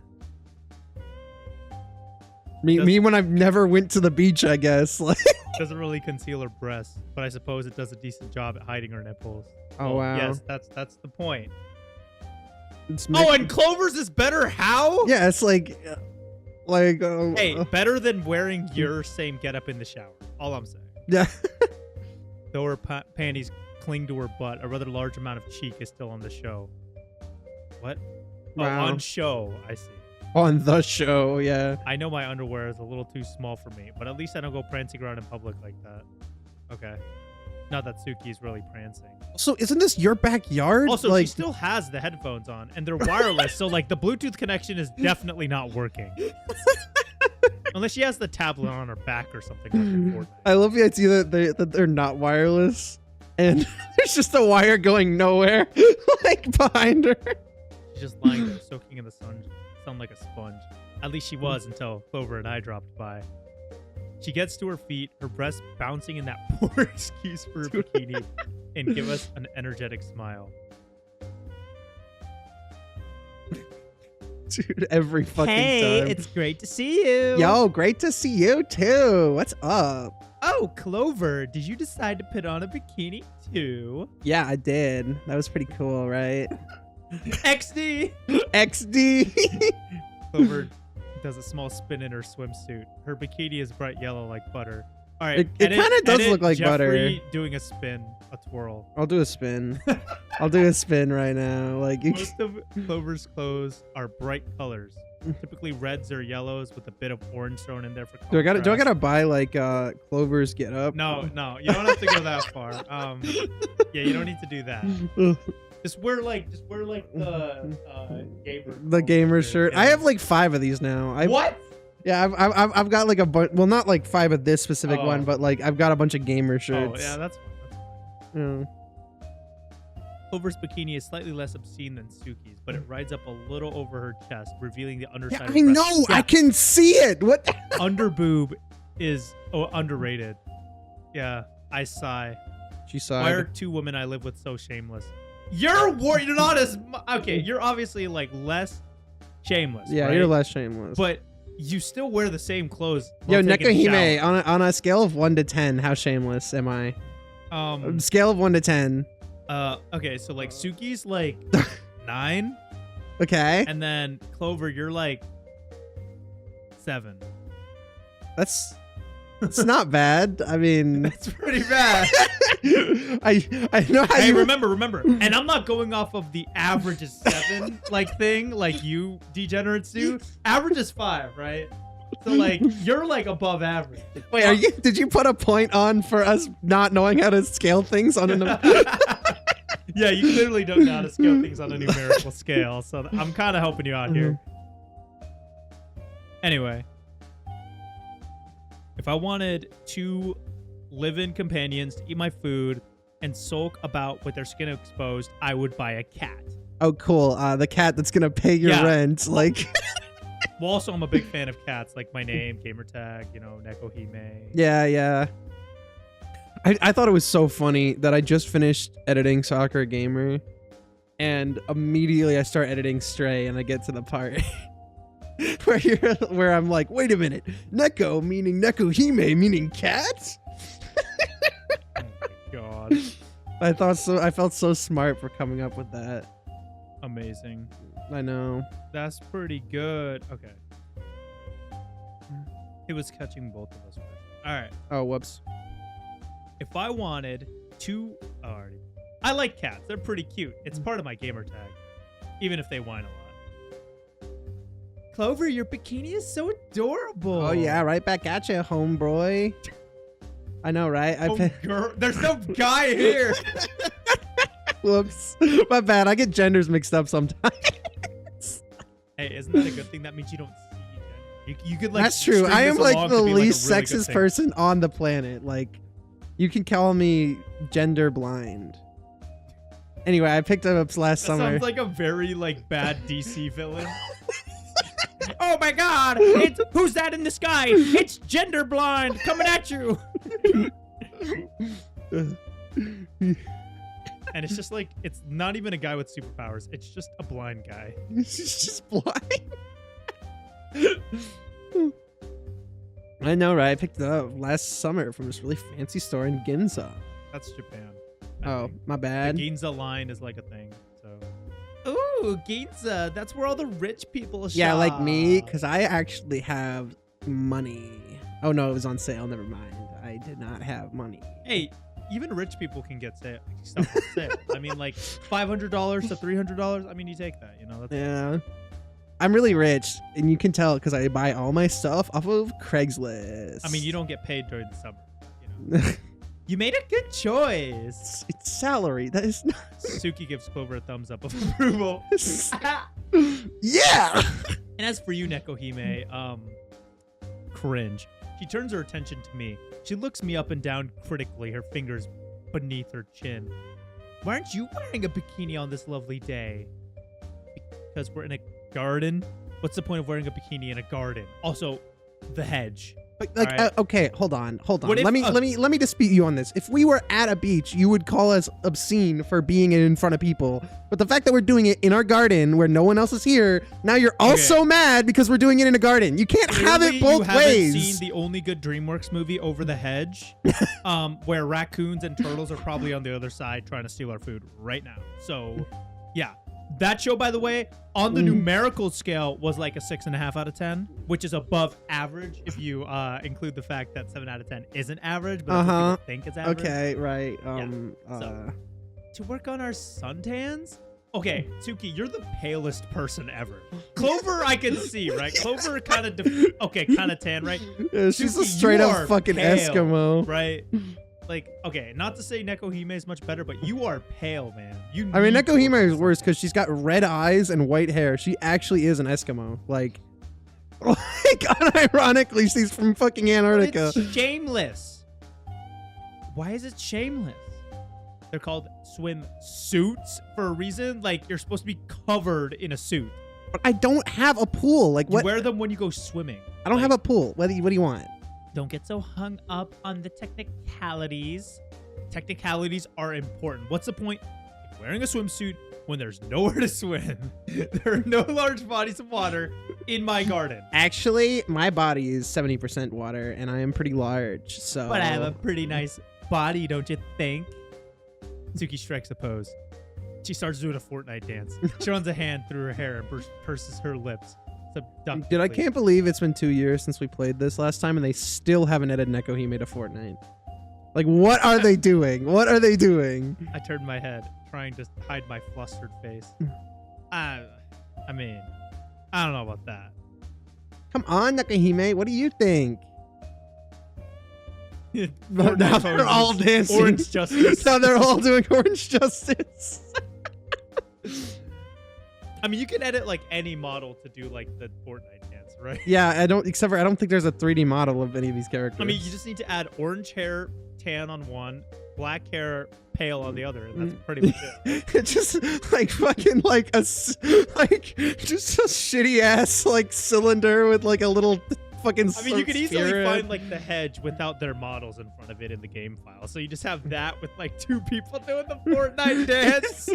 S5: Me when I've never went to the beach, I guess. Like.
S6: Doesn't really conceal her breasts, but I suppose it does a decent job at hiding her nipples.
S5: Oh, wow.
S6: Yes, that's the point.
S5: It's
S6: And Clover's is better. How?
S5: yeah, it's like.
S6: Hey, better than wearing your same getup in the shower. All I'm saying.
S5: Yeah.
S6: Though her panties cling to her butt, a rather large amount of cheek is still on the show. What?
S5: Wow.
S6: Oh, on show. I see.
S5: On the show, yeah.
S6: I know my underwear is a little too small for me, but at least I don't go prancing around in public like that. Okay. Not that Suki's really prancing.
S5: So isn't this your backyard?
S6: Also,
S5: like,
S6: she still has the headphones on, and they're wireless, so like the Bluetooth connection is definitely not working. Unless she has the tablet on her back or something. Like in Fortnite.
S5: I love the idea that they're not wireless, and there's just a wire going nowhere, like behind her.
S6: She's just lying there, soaking in the sun like a sponge. At least she was until Clover and I dropped by. She gets to her feet, her breasts bouncing in that poor excuse for her bikini, and give us an energetic smile.
S5: Dude, every fucking time.
S6: It's great to see you.
S5: Yo, great to see you too. What's up?
S6: Oh, Clover, did you decide to put on a bikini too?
S5: Yeah, I did. That was pretty cool, right?
S3: XD.
S5: XD.
S6: Clover does a small spin in her swimsuit. Her bikini is bright yellow like butter. All right,
S5: It kinda does
S6: edit
S5: look like
S6: Jeffrey
S5: butter.
S6: doing a spin, a twirl.
S5: I'll do a spin. I'll do a spin right now. Like you
S6: Most of Clover's clothes are bright colors, typically reds or yellows with a bit of orange thrown in there for
S5: do I
S6: contrast.
S5: gotta buy like Clover's Get Up?
S6: No, you don't have to go that far. Yeah, you don't need to do that. Just wear like the gamer.
S5: The gamer shirt.
S6: Yeah.
S5: I have like 5 of these now.
S3: What?
S5: Yeah, I've got like a bunch. Well, not like 5 of this specific
S6: Oh.
S5: one, but like I've got a bunch of gamer shirts.
S6: Oh yeah, that's fine. That's fine.
S5: Yeah.
S6: Clover's bikini is slightly less obscene than Suki's, but it rides up a little over her chest, revealing the
S5: Yeah,
S6: underside.
S5: I
S6: of breast.
S5: know.
S6: Yeah,
S5: I can see it. What?
S6: under boob is underrated. Yeah, I sigh.
S5: She
S6: Why are
S5: sighed.
S6: 2 women I live with so shameless? You're not as okay. You're obviously like less shameless.
S5: Yeah,
S6: right?
S5: you're less shameless.
S6: But you still wear the same clothes.
S5: Yo,
S6: while taking a
S5: Nekohime,
S6: shower.
S5: on a scale of 1 to 10, how shameless am I?
S6: Um.
S5: Scale of 1 to 10.
S6: Okay, so like Suki's like 9,
S5: Okay,
S6: and then Clover, you're like 7.
S5: that's not bad. I mean,
S6: That's pretty bad.
S5: I know how
S6: Hey,
S5: you
S6: remember, and I'm not going off of the average is 7 like thing like you degenerates do. Average is 5, right? So like you're like above average.
S5: Wait, did you put a point on for us not knowing how to scale things on an?
S6: Yeah, you clearly don't know how to scale things on a numerical scale, so I'm kind of helping you out here. Anyway, if I wanted 2 live-in companions to eat my food and sulk about with their skin exposed, I would buy a cat.
S5: Oh, cool. The cat that's gonna pay your
S6: Yeah.
S5: rent. Like,
S6: Well, also, I'm a big fan of cats, like my name, gamertag, Nekohime.
S5: yeah. I thought it was so funny that I just finished editing Sakura Gamer, and immediately I start editing Stray, and I get to the part where I'm like, wait a minute, Neko meaning Nekohime meaning cat?
S6: Oh my god.
S5: I felt so smart for coming up with that.
S6: Amazing.
S5: I know.
S6: That's pretty good. Okay. It was catching both of us first. All right.
S5: Oh, whoops.
S6: If I wanted 2... Oh, already. I like cats. They're pretty cute. It's part of my gamer tag. Even if they whine a lot. Clover, your bikini is so adorable.
S5: Oh yeah, right back at you, homeboy. I know, right?
S6: Girl. There's no guy here.
S5: Whoops. My bad. I get genders mixed up sometimes.
S6: Hey, isn't that a good thing? That means you don't see gender. You could like.
S5: That's true.
S6: string
S5: I am
S6: this
S5: like
S6: along
S5: the
S6: to be, like, a
S5: least
S6: really good
S5: sexist
S6: thing.
S5: person on the planet. Like, you can call me gender blind. Anyway, I picked it up last
S6: That
S5: summer.
S6: sounds like a very like bad DC villain. Oh my God! It's who's that in the sky? It's gender blind coming at you. And it's just like it's not even a guy with superpowers. It's just a blind guy.
S5: He's just blind. I know, right? I picked it up last summer from this really fancy store in Ginza.
S6: That's Japan. I
S5: Oh,
S6: think.
S5: my
S6: The
S5: bad.
S6: Ginza line is like a thing. So. Ooh, Ginza. That's where all the rich people shop.
S5: Yeah, like me, because I actually have money. Oh, no, it was on sale. Never mind. I did not have money.
S6: Hey, even rich people can get stuff on sale. I mean, like $500 to $300. I mean, you take that. That's
S5: Yeah. I'm really rich, and you can tell because I buy all my stuff off of Craigslist.
S6: I mean, you don't get paid during the summer. You made a good choice.
S5: It's salary. That is not.
S6: Suki gives Clover a thumbs up of approval.
S5: Yeah.
S6: And as for you, Nekohime, cringe. She turns her attention to me. She looks me up and down critically, her fingers beneath her chin. Why aren't you wearing a bikini on this lovely day? Because we're in a garden? What's the point of wearing a bikini in a garden? Also, the hedge.
S5: Like,
S6: All right.
S5: okay, hold on.
S6: What if-
S5: Let me dispute you on this. If we were at a beach, you would call us obscene for being in front of people. But the fact that we're doing it in our garden where no one else is here, now you're also mad because we're doing it in a garden. You can't have
S6: Clearly,
S5: it both
S6: you
S5: ways.
S6: haven't seen the only good DreamWorks movie, Over the Hedge, where raccoons and turtles are probably on the other side trying to steal our food right now. So, yeah, That show, by the way, on the numerical scale was like a 6.5 out of 10, which is above average if you include the fact that 7 out of 10 isn't average, but that's what people think is average.
S5: Okay, right.
S6: To work on our suntans? Okay, Tsuki, you're the palest person ever. Clover, I can see, right? Clover kind of, kind of tan, right?
S5: Yeah, she's a
S6: Tsuki,
S5: straight
S6: you
S5: up
S6: are
S5: fucking
S6: pale,
S5: Eskimo.
S6: right? Like, okay, not to say Nekohime is much better, but you are pale, man.
S5: I mean, Nekohime is worse because she's got red eyes and white hair. She actually is an Eskimo. Like unironically, she's from fucking Antarctica.
S6: It's shameless. Why is it shameless? They're called swim suits for a reason. Like, you're supposed to be covered in a suit.
S5: But I don't have a pool. Like,
S6: You
S5: what?
S6: wear them when you go swimming.
S5: I don't have a pool. What do you want?
S6: Don't get so hung up on the technicalities. Technicalities are important. What's the point of wearing a swimsuit when there's nowhere to swim? There are no large bodies of water in my garden.
S5: Actually, my body is 70% water, and I am pretty large. So.
S6: But I have a pretty nice body, don't you think? Tsuki strikes a pose. She starts doing a Fortnite dance. She runs a hand through her hair and purses her lips.
S5: Dude, I can't believe it's been 2 years since we played this last time, and they still haven't added Nekohime to Fortnite. Like, what are they doing? What are they doing?
S6: I turned my head, trying to hide my flustered face. I mean, I don't know about that.
S5: Come on, Nekohime. What do you think? Now
S6: Fortnite
S5: they're all
S6: poses.
S5: dancing.
S6: Orange justice.
S5: Now they're all doing orange justice.
S6: I mean, you can edit like any model to do like the Fortnite dance, right?
S5: Yeah, I don't think there's a 3D model of any of these characters.
S6: I mean, you just need to add orange hair, tan on one, black hair, pale on the other, and that's pretty much it.
S5: It's just like fucking like just a shitty ass like cylinder with like a little fucking.
S6: I mean, you could easily
S5: sphere.
S6: find like the hedge without their models in front of it in the game file. So you just have that with like 2 people doing the Fortnite dance.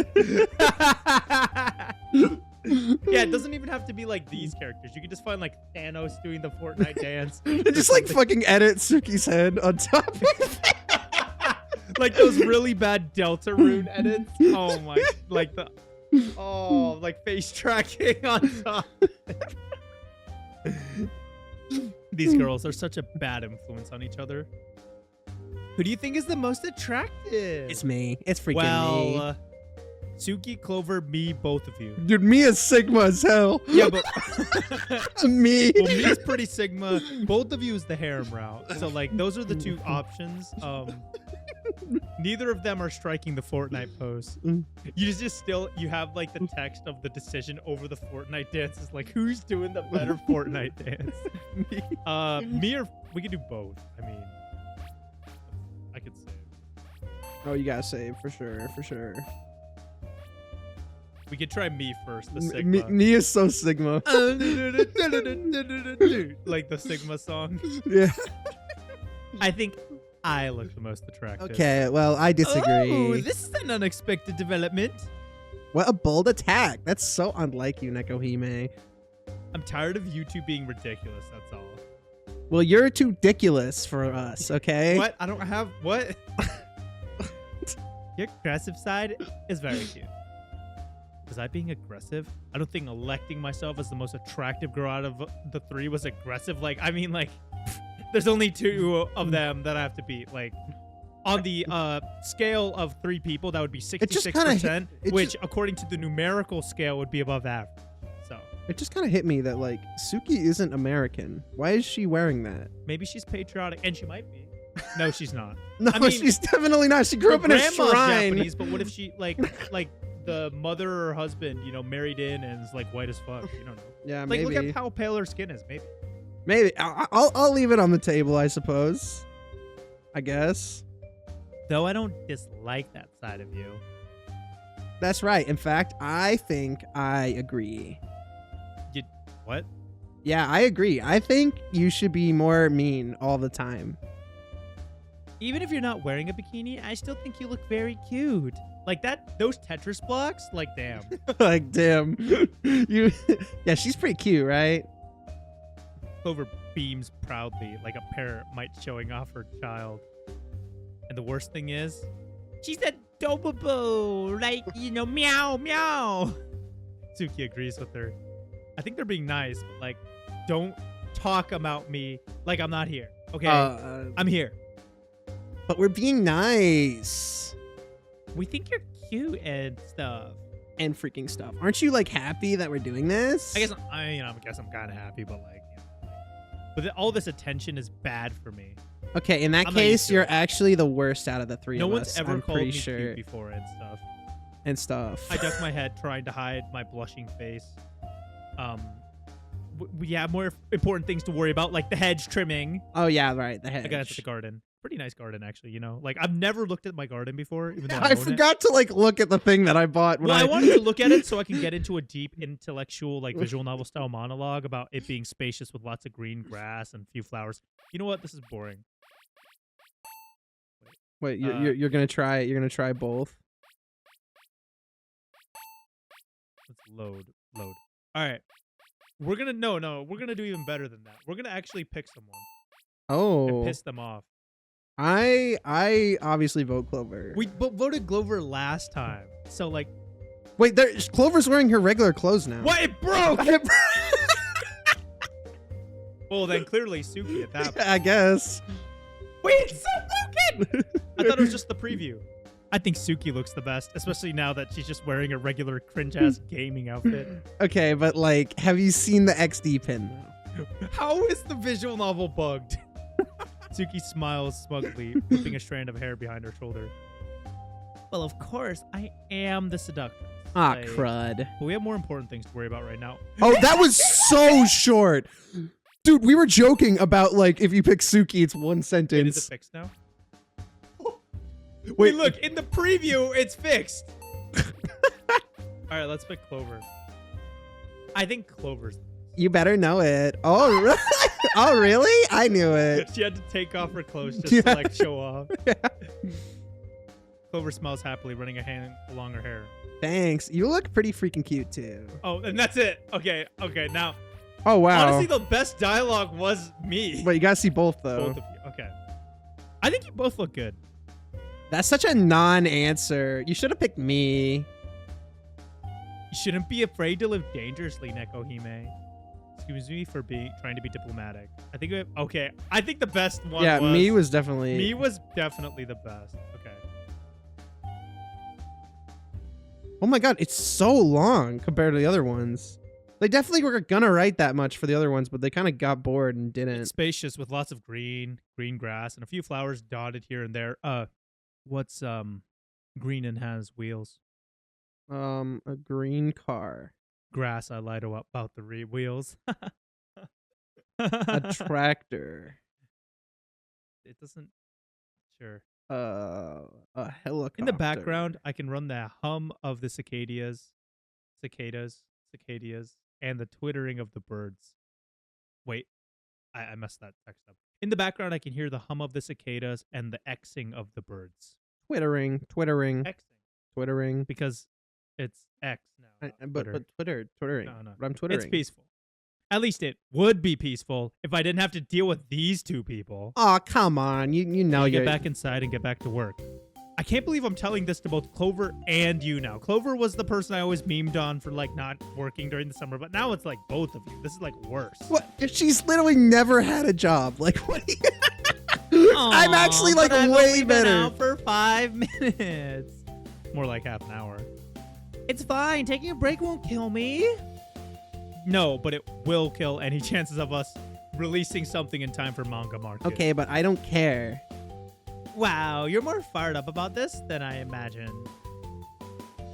S6: Yeah, it doesn't even have to be like these characters. You could just find like Thanos doing the Fortnite dance.
S5: And just like fucking edit Suki's head on top of it.
S6: Like those really bad Delta Rune edits. Oh my, like like face tracking on top. These girls are such a bad influence on each other. Who do you think is the most attractive?
S5: It's me. It's freaking me.
S6: Tsuki, Clover, me, both of you.
S5: Dude, me is Sigma as hell.
S6: Yeah, but
S5: me.
S6: well, me is pretty Sigma. Both of you is the harem route. So like those are the 2 options. Neither of them are striking the Fortnite pose. You you have like the text of the decision over the Fortnite dances. Like, who's doing the better Fortnite dance? Me or we could do both. I mean, I could save.
S5: Oh, you gotta save for sure.
S6: We could try me first. The Sigma.
S5: Me is so Sigma.
S6: Like the Sigma song.
S5: Yeah.
S6: I think I look the most attractive.
S5: Okay, well, I disagree.
S6: Oh, this is an unexpected development.
S5: What a bold attack. That's so unlike you, Nekohime.
S6: I'm tired of you 2 being ridiculous, that's all.
S5: Well, you're too ridiculous for us, okay?
S6: What? I don't have... What? Your aggressive side is very cute. Was I being aggressive? I don't think electing myself as the most attractive girl out of the 3 was aggressive. Like, I mean, like... There's only 2 of them that I have to beat. Like, on the scale of 3 people, that would be 66%, which, according to the numerical scale, would be above average. So
S5: it just kind of hit me that, like, Suki isn't American. Why is she wearing that?
S6: maybe she's patriotic, and she might be. No, she's not.
S5: No,
S6: I mean,
S5: she's definitely not. She grew up in a
S6: grandma's
S5: shrine.
S6: Japanese, but what if she, like the mother or husband, married in and is, like, white as fuck? You don't know.
S5: Yeah,
S6: Like,
S5: maybe.
S6: look at how pale her skin is, maybe.
S5: Maybe. I'll leave it on the table, I suppose. I guess.
S6: Though I don't dislike that side of you.
S5: That's right. In fact, I think I agree.
S6: What?
S5: Yeah, I agree. I think you should be more mean all the time.
S6: Even if you're not wearing a bikini, I still think you look very cute. Like those Tetris blocks, like, damn.
S5: Like, damn. Yeah, she's pretty cute, right?
S6: Clover beams proudly, like a parent might showing off her child. And the worst thing is, she's adorable, like, meow, meow. Suki agrees with her. I think they're being nice, but like, don't talk about me like I'm not here. Okay, I'm here.
S5: But we're being nice
S6: We think you're cute and stuff.
S5: and freaking stuff. Aren't you like happy that we're doing this?
S6: I guess I guess I'm kind of happy, but like, but all this attention is bad for me.
S5: Okay, in that
S6: I'm not used
S5: case,
S6: to
S5: you're
S6: it.
S5: actually the worst out of the three
S6: No
S5: of
S6: one's
S5: us.
S6: ever
S5: I'm
S6: called
S5: pretty
S6: me
S5: sure.
S6: cute before and stuff.
S5: And stuff.
S6: I duck my head trying to hide my blushing face. We have more important things to worry about, like the hedge trimming.
S5: Oh yeah, right. The hedge.
S6: I got it at the garden. Pretty nice garden, actually. You know, like I've never looked at my garden before. Even though I
S5: I
S6: own
S5: forgot to like look at the thing that I bought.
S6: It.
S5: When
S6: Well, I wanted to look at it so I can get into a deep intellectual, like visual novel style monologue about it being spacious with lots of green grass and a few flowers. You know what? This is boring.
S5: Wait, you're gonna try. You're gonna try both.
S6: Let's load. All right. We're gonna we're gonna do even better than that. We're gonna actually pick someone and
S5: Oh,
S6: piss them off.
S5: I obviously vote Clover.
S6: We voted Glover last time, so like,
S5: Wait, Clover's wearing her regular clothes now.
S6: what? It broke. Well, then clearly Suki at that point.
S5: I guess.
S6: Wait, it's so broken. I thought it was just the preview. I think Suki looks the best, especially now that she's just wearing a regular cringe-ass gaming outfit.
S5: Okay, but like, have you seen the XD pin though?
S6: How is the visual novel bugged? Suki smiles smugly, whipping a strand of hair behind her shoulder. Well, of course, I am the seductress.
S5: Ah,
S6: Like,
S5: crud.
S6: But we have more important things to worry about right now.
S5: Oh, that was so short. Dude, we were joking about like if you pick Suki, it's one
S6: Wait, is it
S5: sentence.
S6: fixed now?
S5: Wait,
S6: Wait, look, in the preview, it's fixed. All right, let's pick Clover. I think Clover's.
S5: You better know it. Oh, really? Oh, really? I knew it.
S6: She had to take off her clothes just
S5: Yeah.
S6: to like show off. Clover smiles happily, running a hand along her hair.
S5: Thanks. You look pretty freaking cute too.
S6: Oh, and that's it. Okay, now,
S5: Oh wow.
S6: honestly, the best dialogue was me.
S5: But you gotta see both though.
S6: Both of you. Okay. I think you both look good.
S5: That's such a non-answer. You should have picked me.
S6: You shouldn't be afraid to live dangerously, Nekohime. Excuse me for trying to be diplomatic. I think okay. I think the best one.
S5: Yeah,
S6: was,
S5: me was definitely.
S6: Me was definitely the best. Okay.
S5: Oh my god, it's so long compared to the other ones. They definitely were gonna write that much for the other ones, but they kind of got bored and didn't.
S6: It's spacious with lots of green grass and a few flowers dotted here and there. What's green and has wheels?
S5: A green car,
S6: Grass. I lied about the wheels.
S5: a tractor,
S6: It doesn't. Sure.
S5: a helicopter.
S6: In the background, I can run the hum of the cicadas, and the twittering of the birds. Wait, I messed that text up. In the background, I can hear the hum of the cicadas and the Xing of the birds.
S5: Twittering,
S6: Xing, because it's X now. not
S5: but twittering.
S6: No.
S5: But I'm twittering.
S6: It's peaceful. At least it would be peaceful if I didn't have to deal with these two people.
S5: Oh come on, you know
S6: Get
S5: you're
S6: back inside and get back to work. I can't believe I'm telling this to both Clover and you now. Clover was the person I always memed on for like not working during the summer, but now it's like both of you. This is like worse.
S5: What? She's literally never had a job. Like what? I'm actually like
S6: but I've
S5: way
S6: only been
S5: better.
S6: out for 5 minutes. More like half an hour. It's fine. Taking a break won't kill me. No, but it will kill any chances of us releasing something in time for manga market.
S5: Okay, but I don't care.
S6: Wow, you're more fired up about this than I imagined.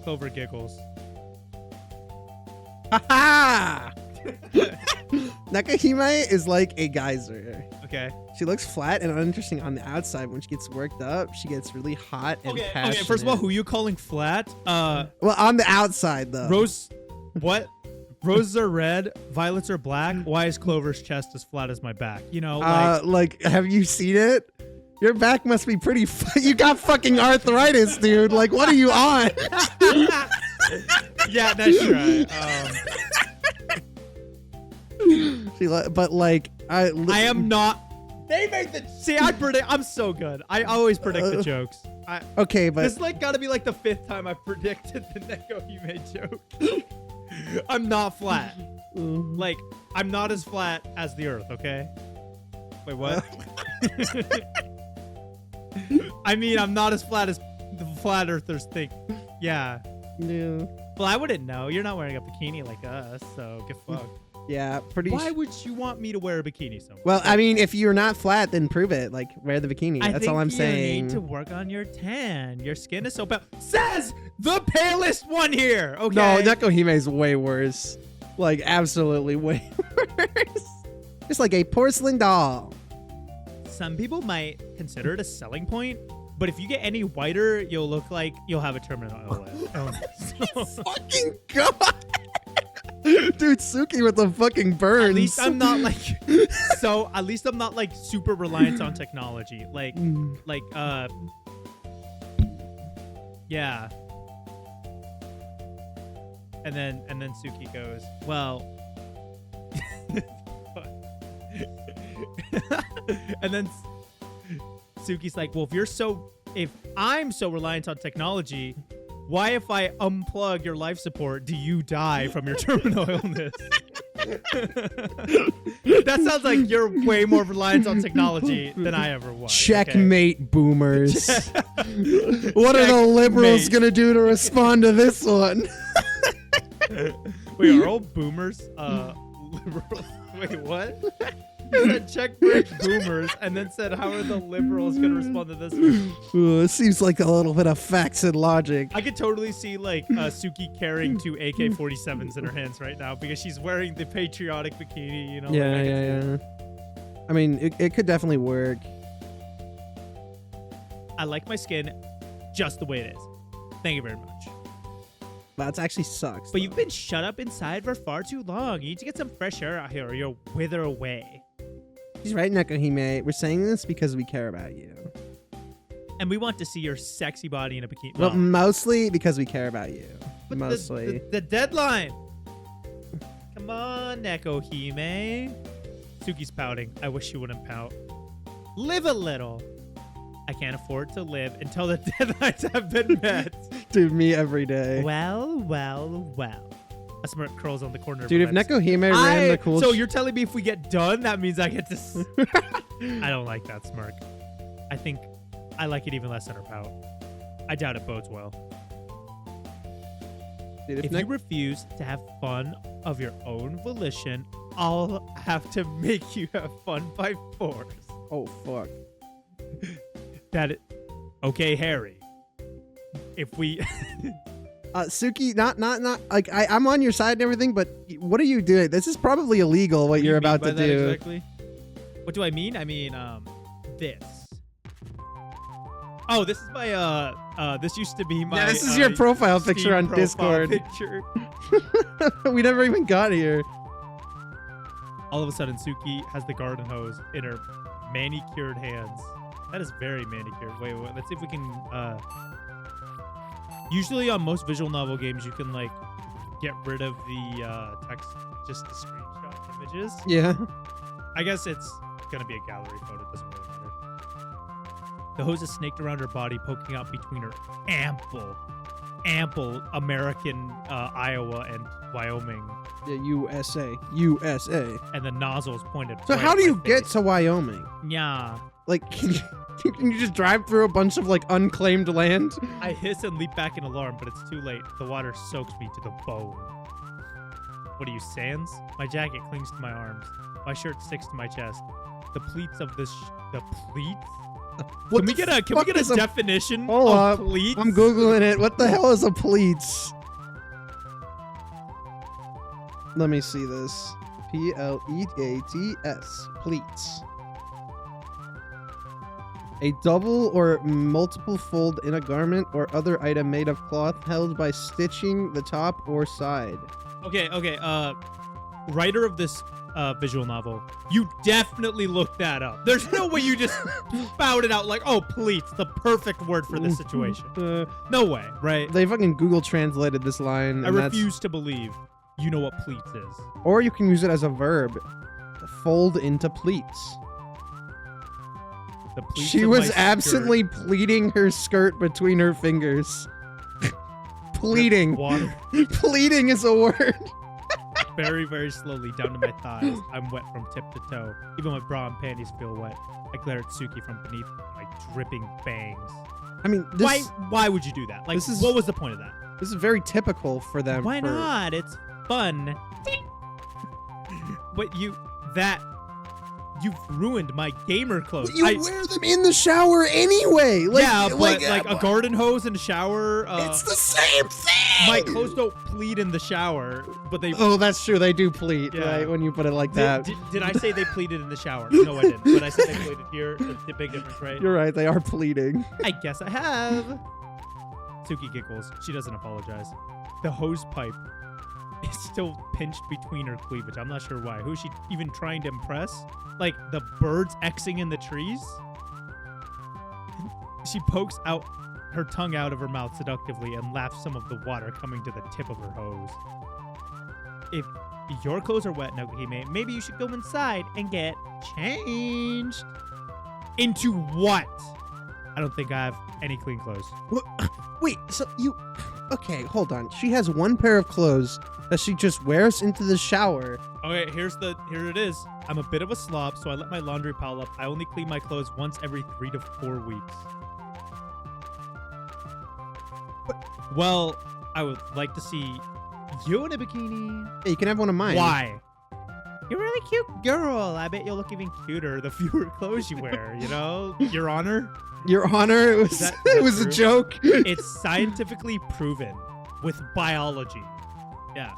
S6: Clover giggles.
S5: Ha Nakahime is like a geyser.
S6: Okay.
S5: She looks flat and uninteresting on the outside. When she gets worked up, she gets really hot and passionate.
S6: Okay, first of all, who you calling flat?
S5: Well, on the outside though.
S6: Rose, what? Roses are red, violets are black. Why is Clover's chest as flat as my back? You know,
S5: like, have you seen it? Your back must be pretty. You got fucking arthritis, dude. Like, what are you on?
S6: Yeah, that's right.
S5: But like,
S6: I am not. They made the. See, I predict. I'm so good. I always predict the jokes.
S5: Okay, but
S6: This like got to be like the 5th time I predicted the Neko Yume joke. I'm not flat.
S5: Mm.
S6: Like, I'm not as flat as the Earth, okay? Wait, what? I mean, I'm not as flat as the flat earthers think. Yeah.
S5: Yeah.
S6: Well, I wouldn't know. You're not wearing a bikini like us, so get fucked.
S5: Yeah, pretty.
S6: Why would you want me to wear a bikini so much?
S5: Well, I mean, if you're not flat, then prove it. Like, wear the bikini.
S6: I
S5: That's
S6: think
S5: all I'm
S6: you
S5: saying.
S6: need to work on your tan. Your skin is so pale. Says the palest one here. Okay.
S5: No, Nekohime is way worse. Like, absolutely way worse. Just like a porcelain doll.
S6: Some people might consider it a selling point, but if you get any whiter, you'll look like you'll have a terminal illness.
S5: Fucking God. Dude, Suki with the fucking burns.
S6: At least I'm not like at least I'm not like super reliant on technology. Yeah. And then Suki goes, well, and then Suki's like, well, if I'm so reliant on technology, why if I unplug your life support do you die from your terminal illness? That sounds like you're way more reliant on technology than I ever was.
S5: Checkmate, boomers. What are the liberals
S6: Checkmate.
S5: gonna do to respond to this one?
S6: Okay? Wait, are all boomers liberals? Wait, what? You said checkmate boomers and then said, how are the liberals going to respond to this one?
S5: It seems like a little bit of facts and logic.
S6: I could totally see like Suki carrying two AK-47s in her hands right now because she's wearing the patriotic bikini, you know?
S5: Yeah,
S6: like,
S5: yeah. I mean, it could definitely work.
S6: I like my skin just the way it is. Thank you very much.
S5: That actually sucks.
S6: But you've been shut up inside for far too long. You need to get some fresh air out here or you'll wither away.
S5: He's right, Nekohime. We're saying this because we care about you.
S6: And we want to see your sexy body in a bikini.
S5: Well, mostly because we care about you.
S6: but
S5: Mostly.
S6: The deadline. Come on, Nekohime. Suki's pouting. I wish she wouldn't pout. Live a little. I can't afford to live until the deadlines have been met.
S5: Dude, me every day.
S6: Well. A smirk curls on the corner of
S5: Dude,
S6: her
S5: if
S6: lips.
S5: Nekohime ran the cool...
S6: So you're telling me if we get done, that means I get to... I don't like that smirk. I think I like it even less than her pout. I doubt it bodes well.
S5: Dude,
S6: If you refuse to have fun of your own volition, I'll have to make you have fun by force.
S5: Oh, fuck.
S6: Okay, Harry. If we...
S5: Suki, not like I'm on your side and everything, but what are you doing? This is probably illegal what you're about to do.
S6: Exactly? What do I mean? I mean, this. Oh, this is my, this used to be my...
S5: Yeah, this is your profile
S6: Steam
S5: picture on
S6: profile
S5: Discord.
S6: picture.
S5: We never even got here.
S6: All of a sudden, Suki has the garden hose in her manicured hands. That is very manicured. Wait, let's see if we can, usually on most visual novel games, you can, like, get rid of the text just to screenshot images.
S5: Yeah.
S6: I guess it's going to be a gallery photo. It doesn't really matter. The hose is snaked around her body, poking out between her ample American Iowa and Wyoming.
S5: Yeah, USA.
S6: And the nozzle is pointed
S5: So
S6: right
S5: how
S6: at
S5: do you
S6: my
S5: get
S6: face.
S5: to Wyoming?
S6: Yeah.
S5: Like, can you just drive through a bunch of, like, unclaimed land?
S6: I hiss and leap back in alarm, but it's too late. The water soaks me to the bone. What are you, Sans? My jacket clings to my arms. My shirt sticks to my chest. The pleats of this... the pleats?
S5: What
S6: Can we
S5: the
S6: get a
S5: fuck is a-
S6: definition
S5: Hold
S6: of
S5: up.
S6: pleats?
S5: I'm Googling it. What the hell is a pleats? Let me see this. Pleats. Pleats. A double or multiple fold in a garment or other item made of cloth held by stitching the top or side.
S6: Okay. Writer of this visual novel, you definitely looked that up. There's no way you just spouted out like, oh, pleats, the perfect word for this situation. No way, right?
S5: They fucking Google translated this line.
S6: I
S5: and that's-
S6: refuse to believe you know what pleats is.
S5: Or you can use it as a verb. Fold into pleats.
S6: The pleats
S5: She
S6: of
S5: was
S6: my
S5: absently pleating her skirt between her fingers. Pleading.
S6: Water
S5: Pleading is a word.
S6: very, very slowly down to my thighs. I'm wet from tip to toe. Even my bra and panties feel wet. I glare at Suki from beneath my dripping bangs.
S5: I mean, this,
S6: Why would you do that? Like,
S5: this is-
S6: what was the point of that?
S5: this is very typical for them.
S6: Why
S5: for-
S6: not? It's fun. But you've ruined my gamer clothes.
S5: You wear them in the shower anyway. Like,
S6: yeah, but like a garden hose in the shower.
S5: it's the same thing.
S6: My clothes don't pleat in the shower, but they.
S5: Oh, that's true. They do pleat,
S6: Yeah.
S5: right? When you put it like that.
S6: Did I say they pleated in the shower? No, I didn't. But I said they pleated here. It's a big difference, right?
S5: You're right. They are pleating.
S6: I guess I have. Suki giggles. She doesn't apologize. The hose pipe is still pinched between her cleavage. I'm not sure why. Who is she even trying to impress? Like the birds Xing in the trees? She pokes out her tongue out of her mouth seductively and laps some of the water coming to the tip of her hose. If your clothes are wet, Nobuhime, maybe you should go inside and get changed. Into what? I don't think I have any clean clothes.
S5: Wait, so you... Okay, hold on. She has one pair of clothes that she just wears into the shower.
S6: Okay, here it is. I'm a bit of a slob, so I let my laundry pile up. I only clean my clothes once every 3 to 4 weeks. Well, I would like to see you in a bikini.
S5: Hey, you can have one of mine.
S6: Why? You're a really cute girl. I bet you'll look even cuter the fewer clothes you wear, you know? Your Honor?
S5: Your Honor, it was,
S6: Is that
S5: it was a
S6: true?
S5: joke.
S6: It's scientifically proven with biology. Yeah.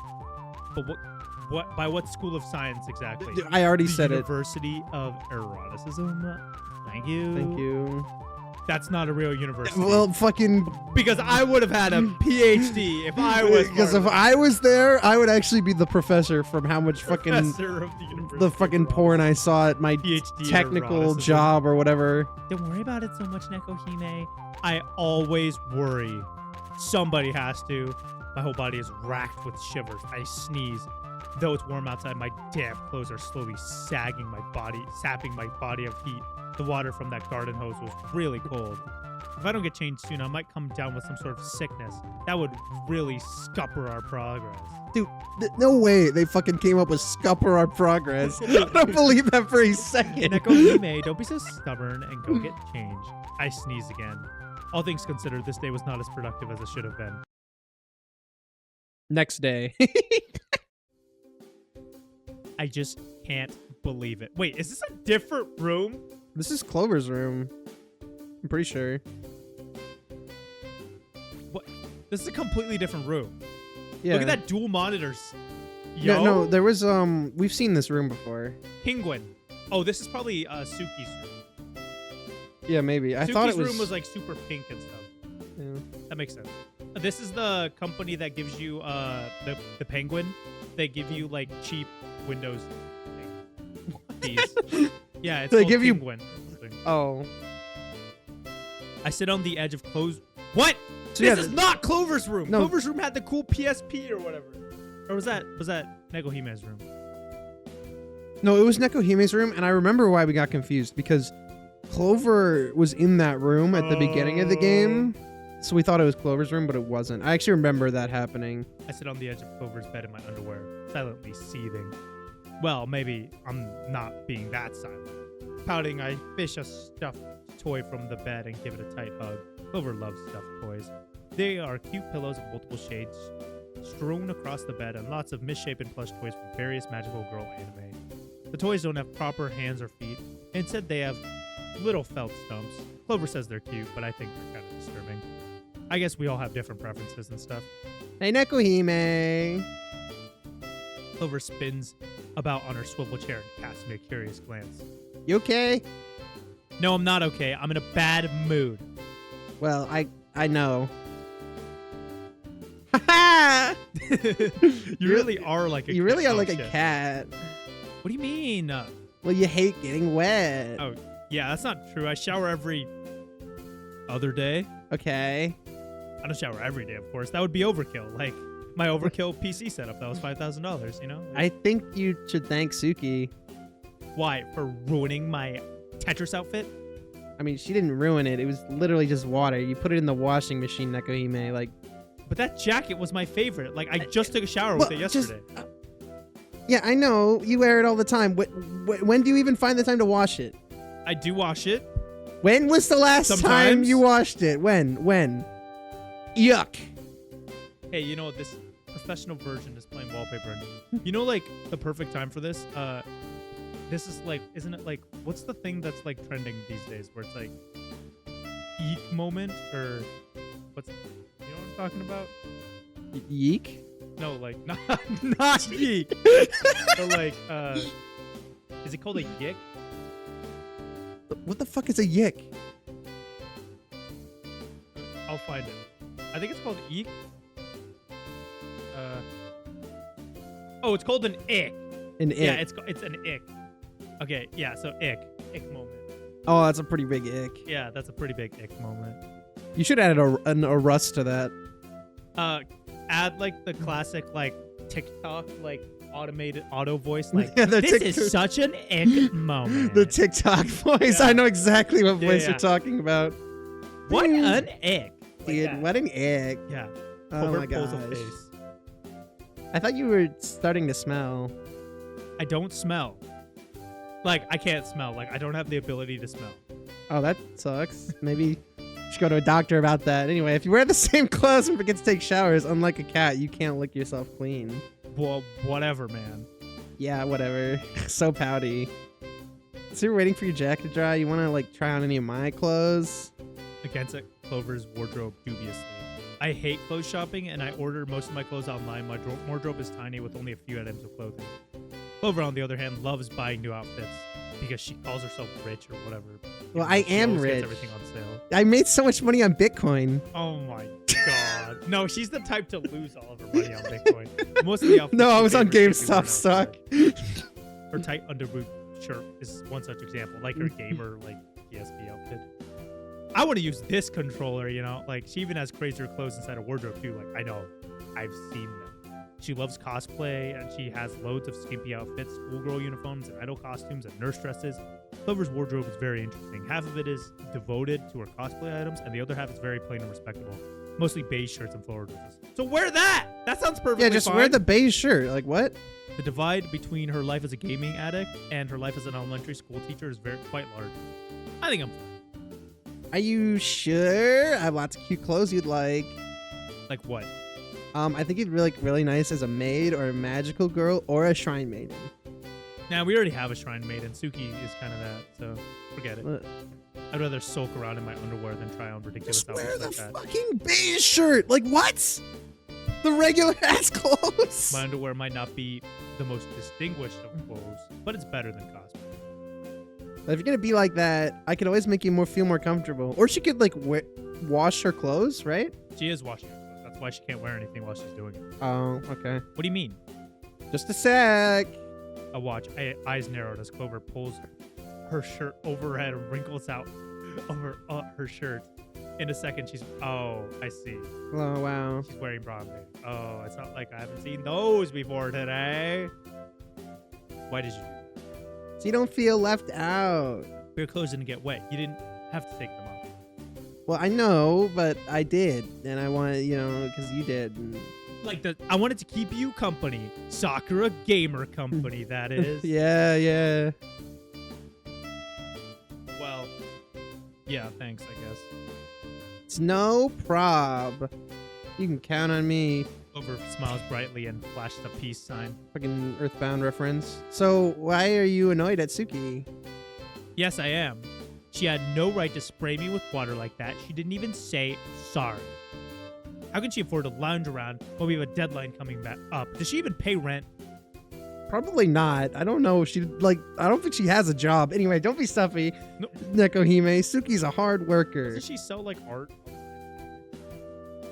S6: But by what school of science exactly?
S5: I already
S6: The
S5: said it.
S6: University of Eroticism. Thank you.
S5: Thank you.
S6: That's not a real university.
S5: Well, fucking...
S6: because I would have had a PhD if I was
S5: Because
S6: part
S5: if
S6: of
S5: I was there, I would actually be the professor from how much
S6: the
S5: fucking...
S6: professor of the University
S5: The
S6: of
S5: fucking
S6: Eroticism.
S5: porn I saw at my
S6: PhD in
S5: technical
S6: eroticism.
S5: job or whatever.
S6: Don't worry about it so much, Nekohime. I always worry. Somebody has to. My whole body is racked with shivers. I sneeze. Though it's warm outside, my damp clothes are slowly sapping my body of heat. The water from that garden hose was really cold. If I don't get changed soon, I might come down with some sort of sickness. That would really scupper our progress.
S5: Dude, no way they fucking came up with scupper our progress. I don't believe that for a second.
S6: Nekohime, don't be so stubborn and go get changed. I sneeze again. All things considered, this day was not as productive as it should have been.
S5: Next day.
S6: I just can't believe it. Wait, is this a different room?
S5: This is Clover's room. I'm pretty sure.
S6: What? This is a completely different room.
S5: Yeah.
S6: Look at that dual monitors. Yo,
S5: Yeah, no, there was we've seen this room before.
S6: Penguin. Oh, this is probably Suki's room.
S5: Yeah, maybe. I
S6: Suki's
S5: thought it was
S6: room was like super pink and stuff.
S5: yeah.
S6: That makes sense. This is the company that gives you the Penguin. They give you like cheap Windows keys. Yeah, it's
S5: They
S6: called
S5: give you-
S6: Penguin.
S5: Oh.
S6: I sit on the edge of Clover's. What?
S5: So
S6: This
S5: yeah,
S6: is not Clover's room.
S5: No.
S6: Clover's room had the cool PSP or whatever. Or was that Negohime's room?
S5: No, it was Nekohime's room, and I remember why we got confused because Clover was in that room at the beginning of the game. So we thought it was Clover's room, but it wasn't. I actually remember that happening.
S6: I sit on the edge of Clover's bed in my underwear, silently seething. Well, maybe I'm not being that silent. Pouting, I fish a stuffed toy from the bed and give it a tight hug. Clover loves stuffed toys. They are cute pillows of multiple shades strewn across the bed and lots of misshapen plush toys from various magical girl anime. The toys don't have proper hands or feet. Instead, they have little felt stumps. Clover says they're cute, but I think they're kind of disturbing. I guess we all have different preferences and stuff.
S5: Hey, Nekohime.
S6: Clover spins about on her swivel chair and casts me a curious glance.
S5: You okay?
S6: No, I'm not okay. I'm in a bad mood.
S5: Well, I know. Ha
S6: You really are like a
S5: You really
S6: cat.
S5: are
S6: Oh,
S5: like a
S6: shit.
S5: cat.
S6: What do you mean?
S5: Well, you hate getting wet.
S6: Oh, yeah, that's not true. I shower every other day.
S5: Okay.
S6: I don't shower every day, of course. That would be overkill. Like my overkill PC setup. That was $5,000, you know?
S5: I think you should thank Suki.
S6: Why? For ruining my Tetris outfit?
S5: I mean, she didn't ruin it. It was literally just water. You put it in the washing machine, Nekohime. Like,
S6: But that jacket was my favorite. Like, I just took a shower with it yesterday.
S5: Yeah, I know. You wear it all the time. When do you even find the time to wash it?
S6: I do wash it.
S5: When was the last time
S6: Sometimes.
S5: you washed it? When? Yuck.
S6: Hey, you know, this professional version is playing wallpaper. And you know, like, the perfect time for this? This is like, isn't it like, what's the thing that's like trending these days where it's like, eek moment? Or what's, you know what I'm talking about?
S5: Yeek?
S6: No, like, not eek. But like, is it called a yick?
S5: What the fuck is a yick?
S6: I'll find it. I think it's called eek. Oh, it's called an ick.
S5: An ick.
S6: Yeah, it's an ick. Okay, yeah, so ick moment.
S5: Oh, that's a pretty big ick.
S6: Yeah, that's a pretty big ick moment.
S5: You should add a rust to that.
S6: Add like the classic like TikTok like automated auto voice like
S5: Yeah, the
S6: this
S5: TikTok-
S6: is such an ick moment.
S5: The TikTok voice.
S6: Yeah.
S5: I know exactly what voice
S6: Yeah.
S5: you're talking about.
S6: What an ick. Like
S5: Dude,
S6: that.
S5: what an ick.
S6: Yeah.
S5: Oh
S6: Covert
S5: my gosh.
S6: pulls a face.
S5: I thought you were starting to smell.
S6: I don't smell. Like I can't smell. Like I don't have the ability to smell.
S5: Oh, that sucks. Maybe you should go to a doctor about that. Anyway, if you wear the same clothes and forget to take showers, unlike a cat, you can't lick yourself clean.
S6: Well, whatever, man.
S5: Yeah, whatever. So pouty. So you're waiting for your jacket to dry? You want to like try on any of my clothes?
S6: Against it, Clover's wardrobe dubiously. I hate clothes shopping, and I order most of my clothes online. My wardrobe is tiny with only a few items of clothing. Clover, on the other hand, loves buying new outfits because she calls herself rich or whatever.
S5: Well, I
S6: She
S5: am
S6: always gets
S5: rich.
S6: everything on sale.
S5: I made so much money on Bitcoin.
S6: Oh my god. No, she's the type to lose all of her money on Bitcoin. Most of the outfits
S5: No, I
S6: she
S5: was on
S6: favors should be worn
S5: GameStop stock.
S6: outside. Her tight underboot shirt is one such example, like her gamer like PSP outfit. I want to use this controller, you know? Like, she even has crazier clothes inside her wardrobe, too. Like, I know. I've seen them. She loves cosplay, and she has loads of skimpy outfits, schoolgirl uniforms, and idol costumes, and nurse dresses. Clover's wardrobe is very interesting. Half of it is devoted to her cosplay items, and the other half is very plain and respectable. Mostly beige shirts and floral dresses. So wear that! That sounds perfectly
S5: Yeah, just
S6: fine.
S5: wear the beige shirt. Like, what?
S6: The divide between her life as a gaming addict and her life as an elementary school teacher is quite large. I think I'm fine.
S5: Are you sure? I have lots of cute clothes you'd like.
S6: Like what?
S5: I think you'd look really nice as a maid or a magical girl or a shrine maiden.
S6: Now, we already have a shrine maiden. Suki is kind of that, so forget it.
S5: What?
S6: I'd rather sulk around in my underwear than try on ridiculous
S5: Just wear
S6: outfits
S5: the
S6: like that.
S5: fucking beige shirt. Like, what? The regular ass clothes.
S6: My underwear might not be the most distinguished of clothes, but it's better than cosplay.
S5: But if you're gonna be like that, I could always make you feel more comfortable. Or she could like wash her clothes, right?
S6: She is washing her clothes. That's why she can't wear anything while she's doing it.
S5: Oh, okay.
S6: What do you mean?
S5: Just a sec.
S6: A watch. Eyes narrowed as Clover pulls her shirt over her head and wrinkles out over her shirt. In a second, she's... Oh, I see.
S5: Oh, wow.
S6: She's wearing bra and panties. Oh, it's not like I haven't seen those before today. Why did you do that?
S5: So you don't feel left out.
S6: Your clothes didn't get wet. You didn't have to take them off.
S5: Well, I know, but I did. And I want, because you did. And...
S6: Like I wanted to keep you company. Sakura Gamer Company, that is.
S5: Yeah.
S6: Well, yeah, thanks, I guess.
S5: It's no prob. You can count on me.
S6: Clover smiles brightly and flashes a peace sign.
S5: Fucking Earthbound reference. So why are you annoyed at Suki?
S6: Yes, I am. She had no right to spray me with water like that. She didn't even say sorry. How can she afford to lounge around when we have a deadline coming back up? Does she even pay rent?
S5: Probably not. I don't know. I don't think she has a job. Anyway, don't be stuffy.
S6: No.
S5: Nekohime, Suki's a hard worker.
S6: Doesn't she sell like art?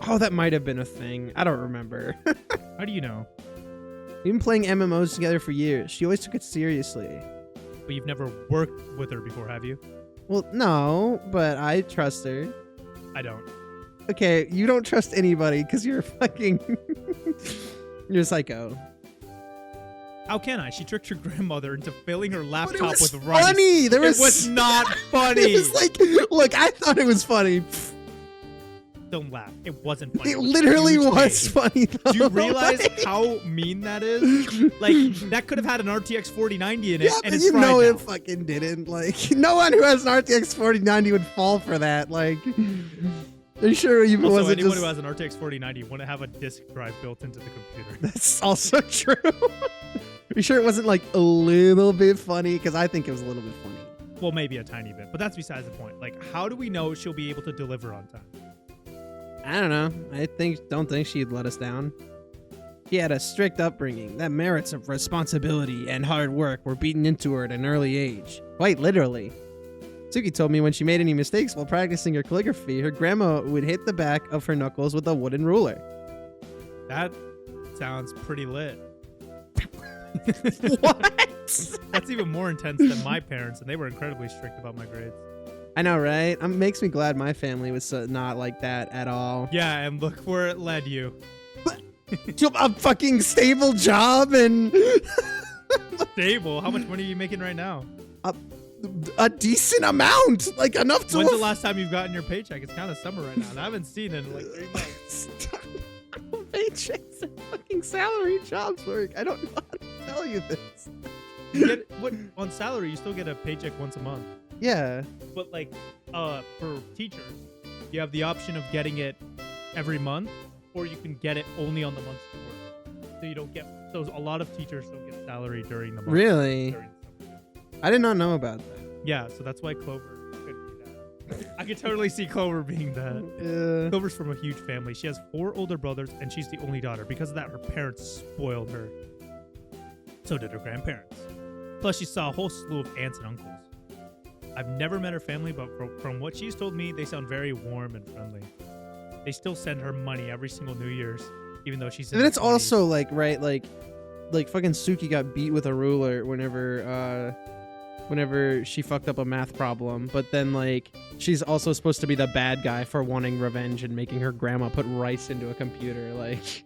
S5: Oh, that might have been a thing. I don't remember.
S6: How do you know?
S5: We've been playing MMOs together for years. She always took it seriously.
S6: But you've never worked with her before, have you?
S5: Well, no, but I trust her.
S6: I don't.
S5: Okay, you don't trust anybody because you're fucking... you're a psycho.
S6: How can I? She tricked her grandmother into filling her
S5: But
S6: laptop
S5: it was
S6: with rice.
S5: funny! There was...
S6: It was not funny.
S5: It was like... Look, I thought it was funny.
S6: The don't laugh. It wasn't funny.
S5: It
S6: was a
S5: literally
S6: huge
S5: was
S6: mistake.
S5: funny though.
S6: Do you realize
S5: Like-
S6: how mean that is? Like, that could have had an RTX 4090 in it,
S5: Yeah,
S6: and
S5: but
S6: it's
S5: you
S6: fried
S5: know
S6: now.
S5: it fucking didn't. Like, no one who has an RTX 4090 would fall for that. Like, are you sure it
S6: Also,
S5: wasn't
S6: anyone
S5: just...
S6: who has an RTX 4090 wouldn't have a disk drive built into the computer.
S5: That's also true. Are you sure it wasn't like a little bit funny? Because I think it was a little bit funny.
S6: Well, maybe a tiny bit, but that's besides the point. Like, how do we know she'll be able to deliver on time?
S5: I don't know. Don't think she'd let us down. She had a strict upbringing. That merits of responsibility and hard work were beaten into her at an early age. Quite literally. Suki told me when she made any mistakes while practicing her calligraphy, her grandma would hit the back of her knuckles with a wooden ruler.
S6: That sounds pretty lit.
S5: What?
S6: That's even more intense than my parents, and they were incredibly strict about my grades.
S5: I know, right? It makes me glad my family was not like that at all.
S6: Yeah, and look where it led you.
S5: A fucking stable job and
S6: Stable. How much money are you making right now?
S5: a decent amount, like enough to.
S6: When's the last time you've gotten your paycheck? It's kind of summer right now, and I haven't seen it in like 3 months.
S5: Paychecks and fucking salary jobs work. I don't know how to tell you this.
S6: You get what on salary? You still get a paycheck once a month.
S5: Yeah.
S6: But like, for teachers, you have the option of getting it every month, or you can get it only on the months you work. So you don't get. So a lot of teachers don't get salary during the month.
S5: Really?
S6: During the summer.
S5: I did not know about that.
S6: Yeah, so that's why Clover could be that. I could totally see Clover being that. Clover's from a huge family. She has 4 older brothers, and she's the only daughter. Because of that, her parents spoiled her. So did her grandparents. Plus, she saw a whole slew of aunts and uncles. I've never met her family, but from what she's told me, they sound very warm and friendly. They still send her money every single New Year's, even though she's in
S5: And
S6: her
S5: it's
S6: 20s.
S5: also like, right, like fucking Suki got beat with a ruler whenever she fucked up a math problem, but then like she's also supposed to be the bad guy for wanting revenge and making her grandma put rice into a computer, like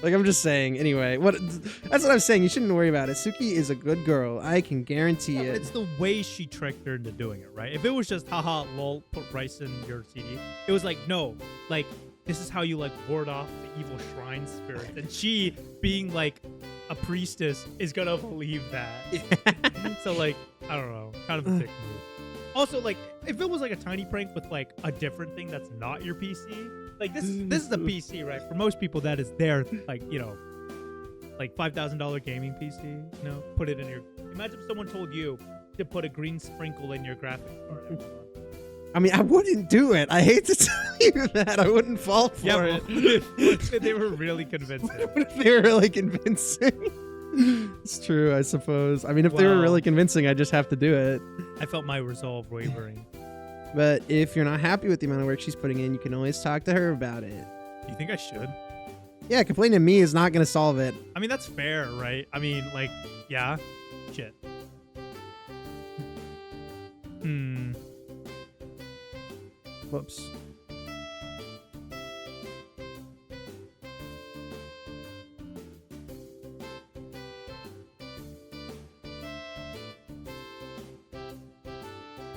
S5: like I'm just saying. Anyway, that's what I'm saying. You shouldn't worry about it. Suki is a good girl. I can guarantee
S6: Yeah,
S5: it.
S6: but it's the way she tricked her into doing it, right? If it was just haha lol, put rice in your CD, it was like no, like this is how you like ward off the evil shrine spirits, and she being like a priestess is gonna believe that. So like I don't know, kind of a dick move. Also, like if it was like a tiny prank with like a different thing that's not your PC, like this is a PC, right? For most people, that is their like like $5,000 gaming PC. You know, put it in your. Imagine if someone told you to put a green sprinkle in your graphics card every month.
S5: I mean, I wouldn't do it. I hate to tell you that. I wouldn't fall for
S6: Yeah,
S5: it.
S6: they were really convincing.
S5: What if they were really convincing? It's true, I suppose. I mean, if they were
S6: Wow.
S5: really convincing, I just have to do it.
S6: I felt my resolve wavering.
S5: But if you're not happy with the amount of work she's putting in, you can always talk to her about it.
S6: Do you think I should?
S5: Yeah, complaining to me is not going to solve it.
S6: I mean, that's fair, right? I mean, like, yeah, shit.
S5: Whoops.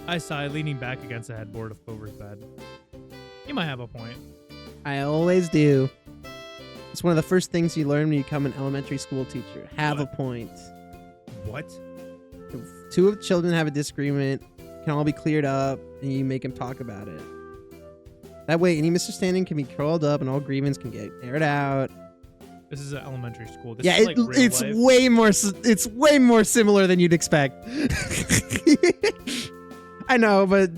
S6: I sigh, leaning back against the headboard of Clover's bed. You might have a point.
S5: I always do. It's one of the first things you learn when you become an elementary school teacher. Have
S6: What?
S5: a point.
S6: What?
S5: If 2 of the children have a disagreement, it can all be cleared up, and you make them talk about it. That way, any misunderstanding can be curled up, and all grievance can get aired out.
S6: This is an elementary school. This
S5: Yeah,
S6: is like real
S5: it's
S6: life.
S5: way more. It's way more similar than you'd expect. I know, but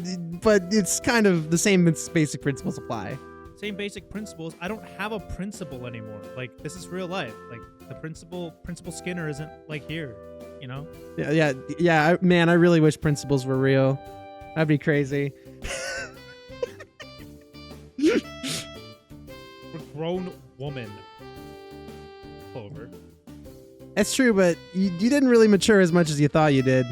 S5: it's kind of the same basic principles apply.
S6: Same basic principles. I don't have a principal anymore. Like, this is real life. Like, the Principal Skinner isn't like here, you know?
S5: Yeah. Man, I really wish principals were real. That'd be crazy.
S6: We're grown woman. Clover.
S5: That's true, but you didn't really mature as much as you thought you did.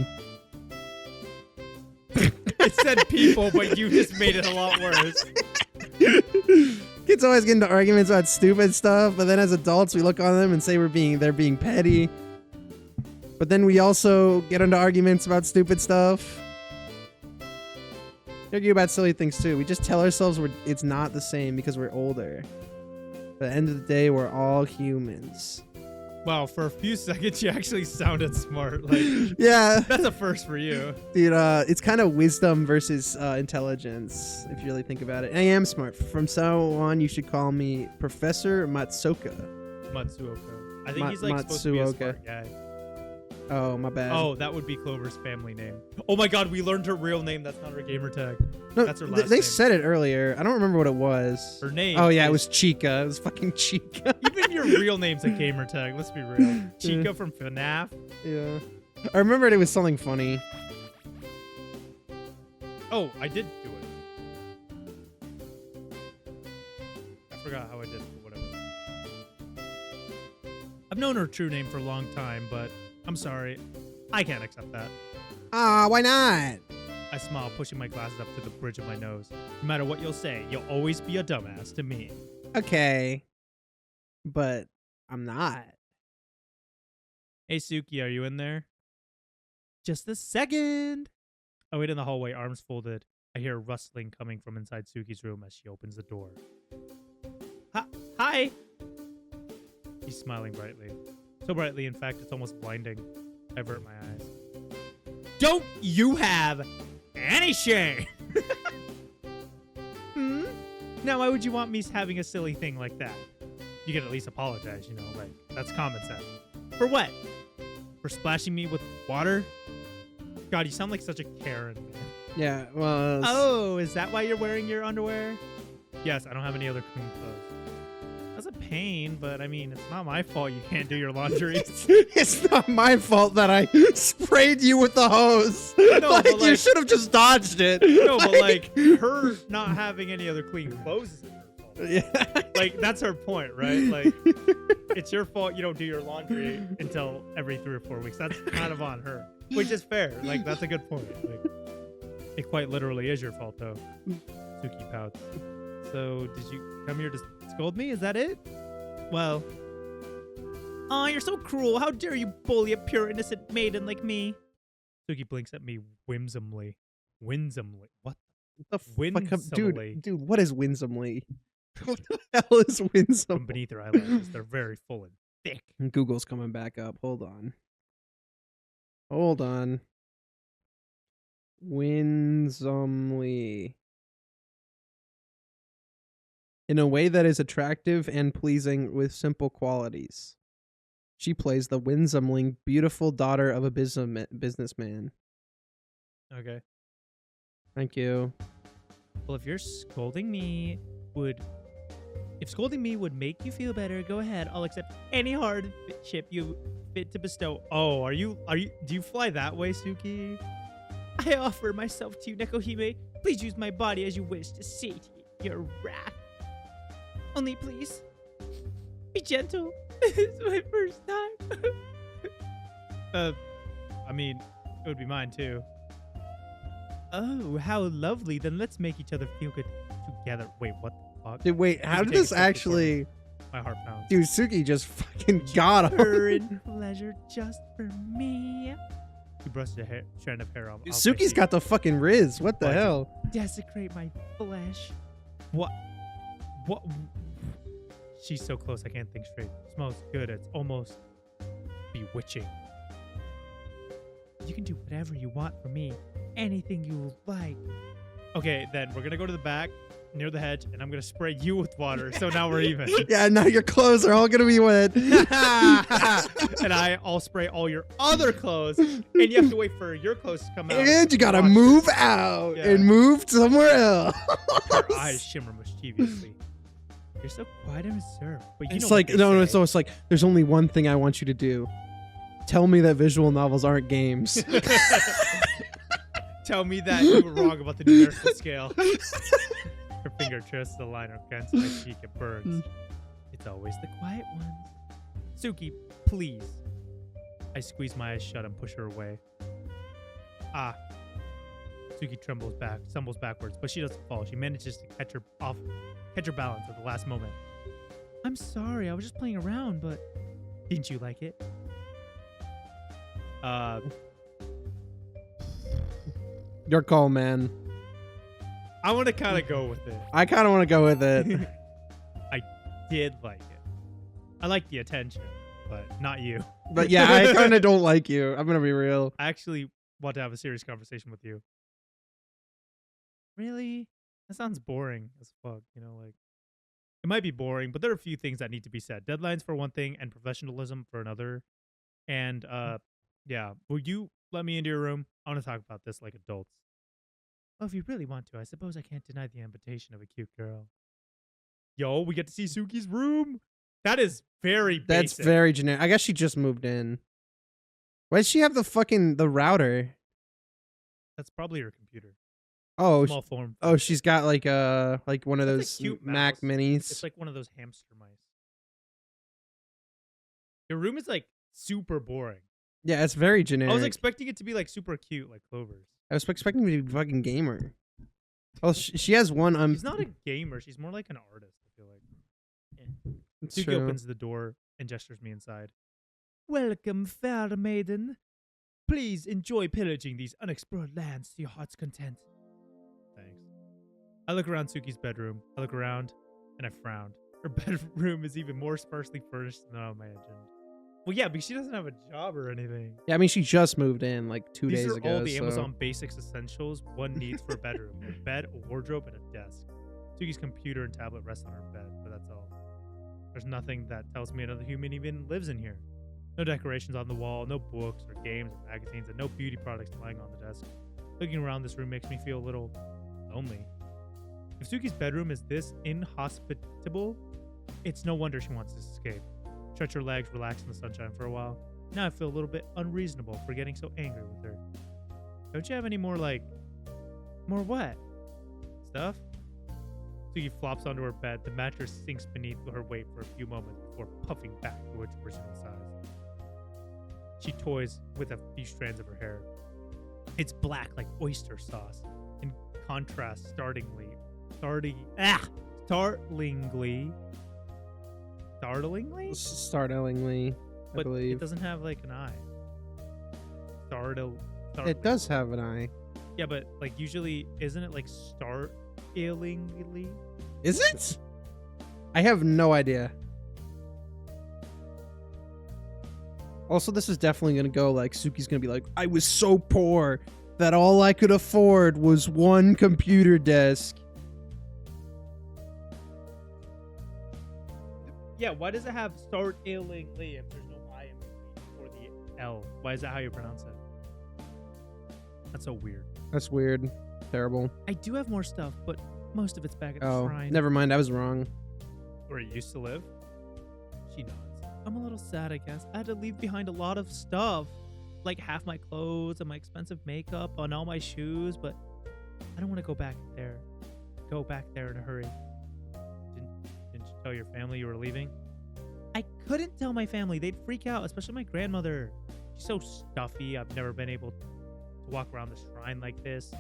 S6: I said people, but you just made it a lot worse.
S5: Kids always get into arguments about stupid stuff, but then as adults we look on them and say they're being petty. But then we also get into arguments about stupid stuff. argue about silly things too. We just tell ourselves it's not the same because we're older. But at the end of the day, we're all humans.
S6: Wow, for a few seconds, you actually sounded smart. Like,
S5: Yeah,
S6: that's a first for you.
S5: dude. It's kind of wisdom versus intelligence, if you really think about it. And I am smart. From so on, you should call me Professor Matsuoka.
S6: Matsuoka. I think he's like supposed to be a
S5: Matsuoka.
S6: smart guy.
S5: Oh, my bad.
S6: Oh, that would be Clover's family name. Oh my god, we learned her real name. That's not her gamer tag.
S5: no,
S6: that's her last
S5: they
S6: name.
S5: said it earlier. I don't remember what it was.
S6: Her name.
S5: Oh yeah, it
S6: is-
S5: was Chica. It was fucking Chica.
S6: Even your real name's a gamer tag. Let's be real. Chica from FNAF.
S5: Yeah. I remembered it was something funny.
S6: Oh, I did do it. I forgot how I did it, but whatever. I've known her true name for a long time, but I'm sorry. I can't accept that.
S5: Ah, why not?
S6: I smile, pushing my glasses up to the bridge of my nose. No matter what you'll say, you'll always be a dumbass to me.
S5: Okay. But I'm not.
S6: Hey, Suki, are you in there? Just a second. I wait in the hallway, arms folded. I hear a rustling coming from inside Suki's room as she opens the door. Hi! She's smiling brightly. So brightly, in fact, it's almost blinding. I avert my eyes. Don't you have any shame? Now, why would you want me having a silly thing like that? You could at least apologize, you know, like, that's common sense. For what? For splashing me with water? God, you sound like such a Karen, man.
S5: Yeah, well.
S6: Oh, is that why you're wearing your underwear? Yes, I don't have any other clean clothes. That's a pain, but I mean, it's not my fault you can't do your laundry.
S5: It's not my fault that I sprayed you with the hose.
S6: No,
S5: Like,
S6: but,
S5: you
S6: like-
S5: should have just dodged it.
S6: No, but like, her not having any other clean clothes isn't her fault.
S5: Yeah.
S6: Like, that's her point, right? Like, it's your fault you don't do your laundry until every 3 or 4 weeks. That's kind of on her, which is fair. Like, that's a good point. Like, it quite literally is your fault, though. Suki pouts. So, did you come here to scold me? Is that it? Well. Aw, you're so cruel. How dare you bully a pure, innocent maiden like me? Suki blinks at me whimsumly. Winsomely. What?
S5: The fuck up,
S6: Winsomely.
S5: dude, what is winsomely? What the hell is
S6: From
S5: winsome?
S6: beneath her eyelashes, they're very full and thick.
S5: Google's coming back up. Hold on. Hold on. Winsomely. In a way that is attractive and pleasing with simple qualities. She plays the winsomely beautiful daughter of a businessman.
S6: Okay.
S5: Thank you.
S6: Well, if scolding me would make you feel better, go ahead. I'll accept any hardship you fit to bestow. Oh, do you fly that way, Suki? I offer myself to you, Nekohime. Please use my body as you wish to satiate your wrath. Only please, be gentle. It's my first time. I mean, it would be mine too. Oh, how lovely. Then let's make each other feel good together. Wait, what the fuck?
S5: Dude, wait, how
S6: can
S5: did
S6: take a
S5: this
S6: step before
S5: actually...
S6: My heart pounds.
S5: Dude, Suki just fucking got
S6: Her
S5: him.
S6: and pleasure just for me. He brushed a strand of hair off.
S5: Dude,
S6: off my
S5: Suki's
S6: cheek.
S5: got the fucking Riz. What the
S6: What?
S5: hell?
S6: Desecrate my flesh. What? What? She's so close, I can't think straight. Smells good. It's almost bewitching. You can do whatever you want for me. Anything you like. Okay, then we're gonna go to the back near the hedge, and I'm gonna spray you with water. So now we're even.
S5: Yeah, now your clothes are all gonna be wet.
S6: And I'll spray all your other clothes, and you have to wait for your clothes to come out.
S5: And you gotta
S6: Wash
S5: move
S6: yourself.
S5: out
S6: Yeah.
S5: and move somewhere else.
S6: Her eyes shimmer mischievously. You're so quiet and reserved, but you
S5: It's
S6: know
S5: like
S6: what they say.
S5: it's like there's only one thing I want you to do. Tell me that visual novels aren't games.
S6: Tell me that you were wrong about the numerical scale. Her finger traces the line against my cheek. It burns. It's always the quiet ones. Suki, please. I squeeze my eyes shut and push her away. Ah. Suki stumbles backwards, but she doesn't fall. She manages to catch her balance at the last moment. I'm sorry, I was just playing around, but didn't you like it?
S5: Your call, man.
S6: I want to kind of go with it.
S5: I kind of want to go with it.
S6: I did like it. I like the attention, but not you.
S5: But yeah, I kind of don't like you. I'm gonna be real.
S6: I actually want to have a serious conversation with you. Really? That sounds boring as fuck, you know, like it might be boring, but there are a few things that need to be said. Deadlines for one thing and professionalism for another. And yeah, will you let me into your room? I want to talk about this like adults. Well, if you really want to, I suppose I can't deny the invitation of a cute girl. Yo, we get to see Suki's room. That is very basic.
S5: That's very generic. I guess she just moved in. Why does she have the router?
S6: That's probably her computer.
S5: Oh,
S6: Small form.
S5: oh, she's got like one of
S6: That's a
S5: those
S6: cute
S5: Mac
S6: mouse.
S5: Minis.
S6: It's like one of those hamster mice. Your room is like super boring.
S5: Yeah, it's very generic.
S6: I was expecting it to be like super cute, like Clover's.
S5: I was expecting me to be a fucking gamer. Oh, she has one.
S6: She's not a gamer. She's more like an artist, I feel like.
S5: It's
S6: Suki
S5: true.
S6: opens the door and gestures me inside. Welcome, fair maiden. Please enjoy pillaging these unexplored lands to your heart's content. Thanks. I look around Suki's bedroom. I look around and I frowned. Her bedroom is even more sparsely furnished than I imagined. Well, yeah, because she doesn't have a job or anything.
S5: Yeah, I mean, she just moved in like 2
S6: These
S5: days
S6: are
S5: ago.
S6: all the
S5: so-
S6: Amazon Basics essentials one needs for a bedroom. A bed, a wardrobe, and a desk. Suki's computer and tablet rest on her bed, but that's all. There's nothing that tells me another human even lives in here. No decorations on the wall, no books or games or magazines, and no beauty products lying on the desk. Looking around this room makes me feel a little lonely. If Suki's bedroom is this inhospitable, it's no wonder she wants to escape. Stretch her legs, relax in the sunshine for a while. Now I feel a little bit unreasonable for getting so angry with her. Don't you have any more more what? Stuff? Suki flops onto her bed. The mattress sinks beneath her weight for a few moments before puffing back to its original size. She toys with a few strands of her hair. It's black like oyster sauce. In contrast, startlingly,
S5: Startlingly, I
S6: but
S5: believe.
S6: it doesn't have like an eye.
S5: It does have an eye.
S6: Yeah, but like usually, isn't it like startlingly?
S5: Is it? I have no idea. Also, this is definitely gonna go like Suki's gonna be like, I was so poor that all I could afford was one computer desk.
S6: Yeah, why does it have startlingly if there's no I in between or the L? Why is that how you pronounce it? That's so weird.
S5: That's weird. Terrible.
S6: I do have more stuff, but most of it's back at the
S5: Oh,
S6: shrine.
S5: never mind. I was wrong.
S6: Where it used to live? She nods. I'm a little sad, I guess. I had to leave behind a lot of stuff. Like half my clothes and my expensive makeup and all my shoes, but I don't want to go back there. Go back there in a hurry. Didn't you tell your family you were leaving? I couldn't tell my family. They'd freak out, especially my grandmother. She's so stuffy. I've never been able to walk around the shrine like this.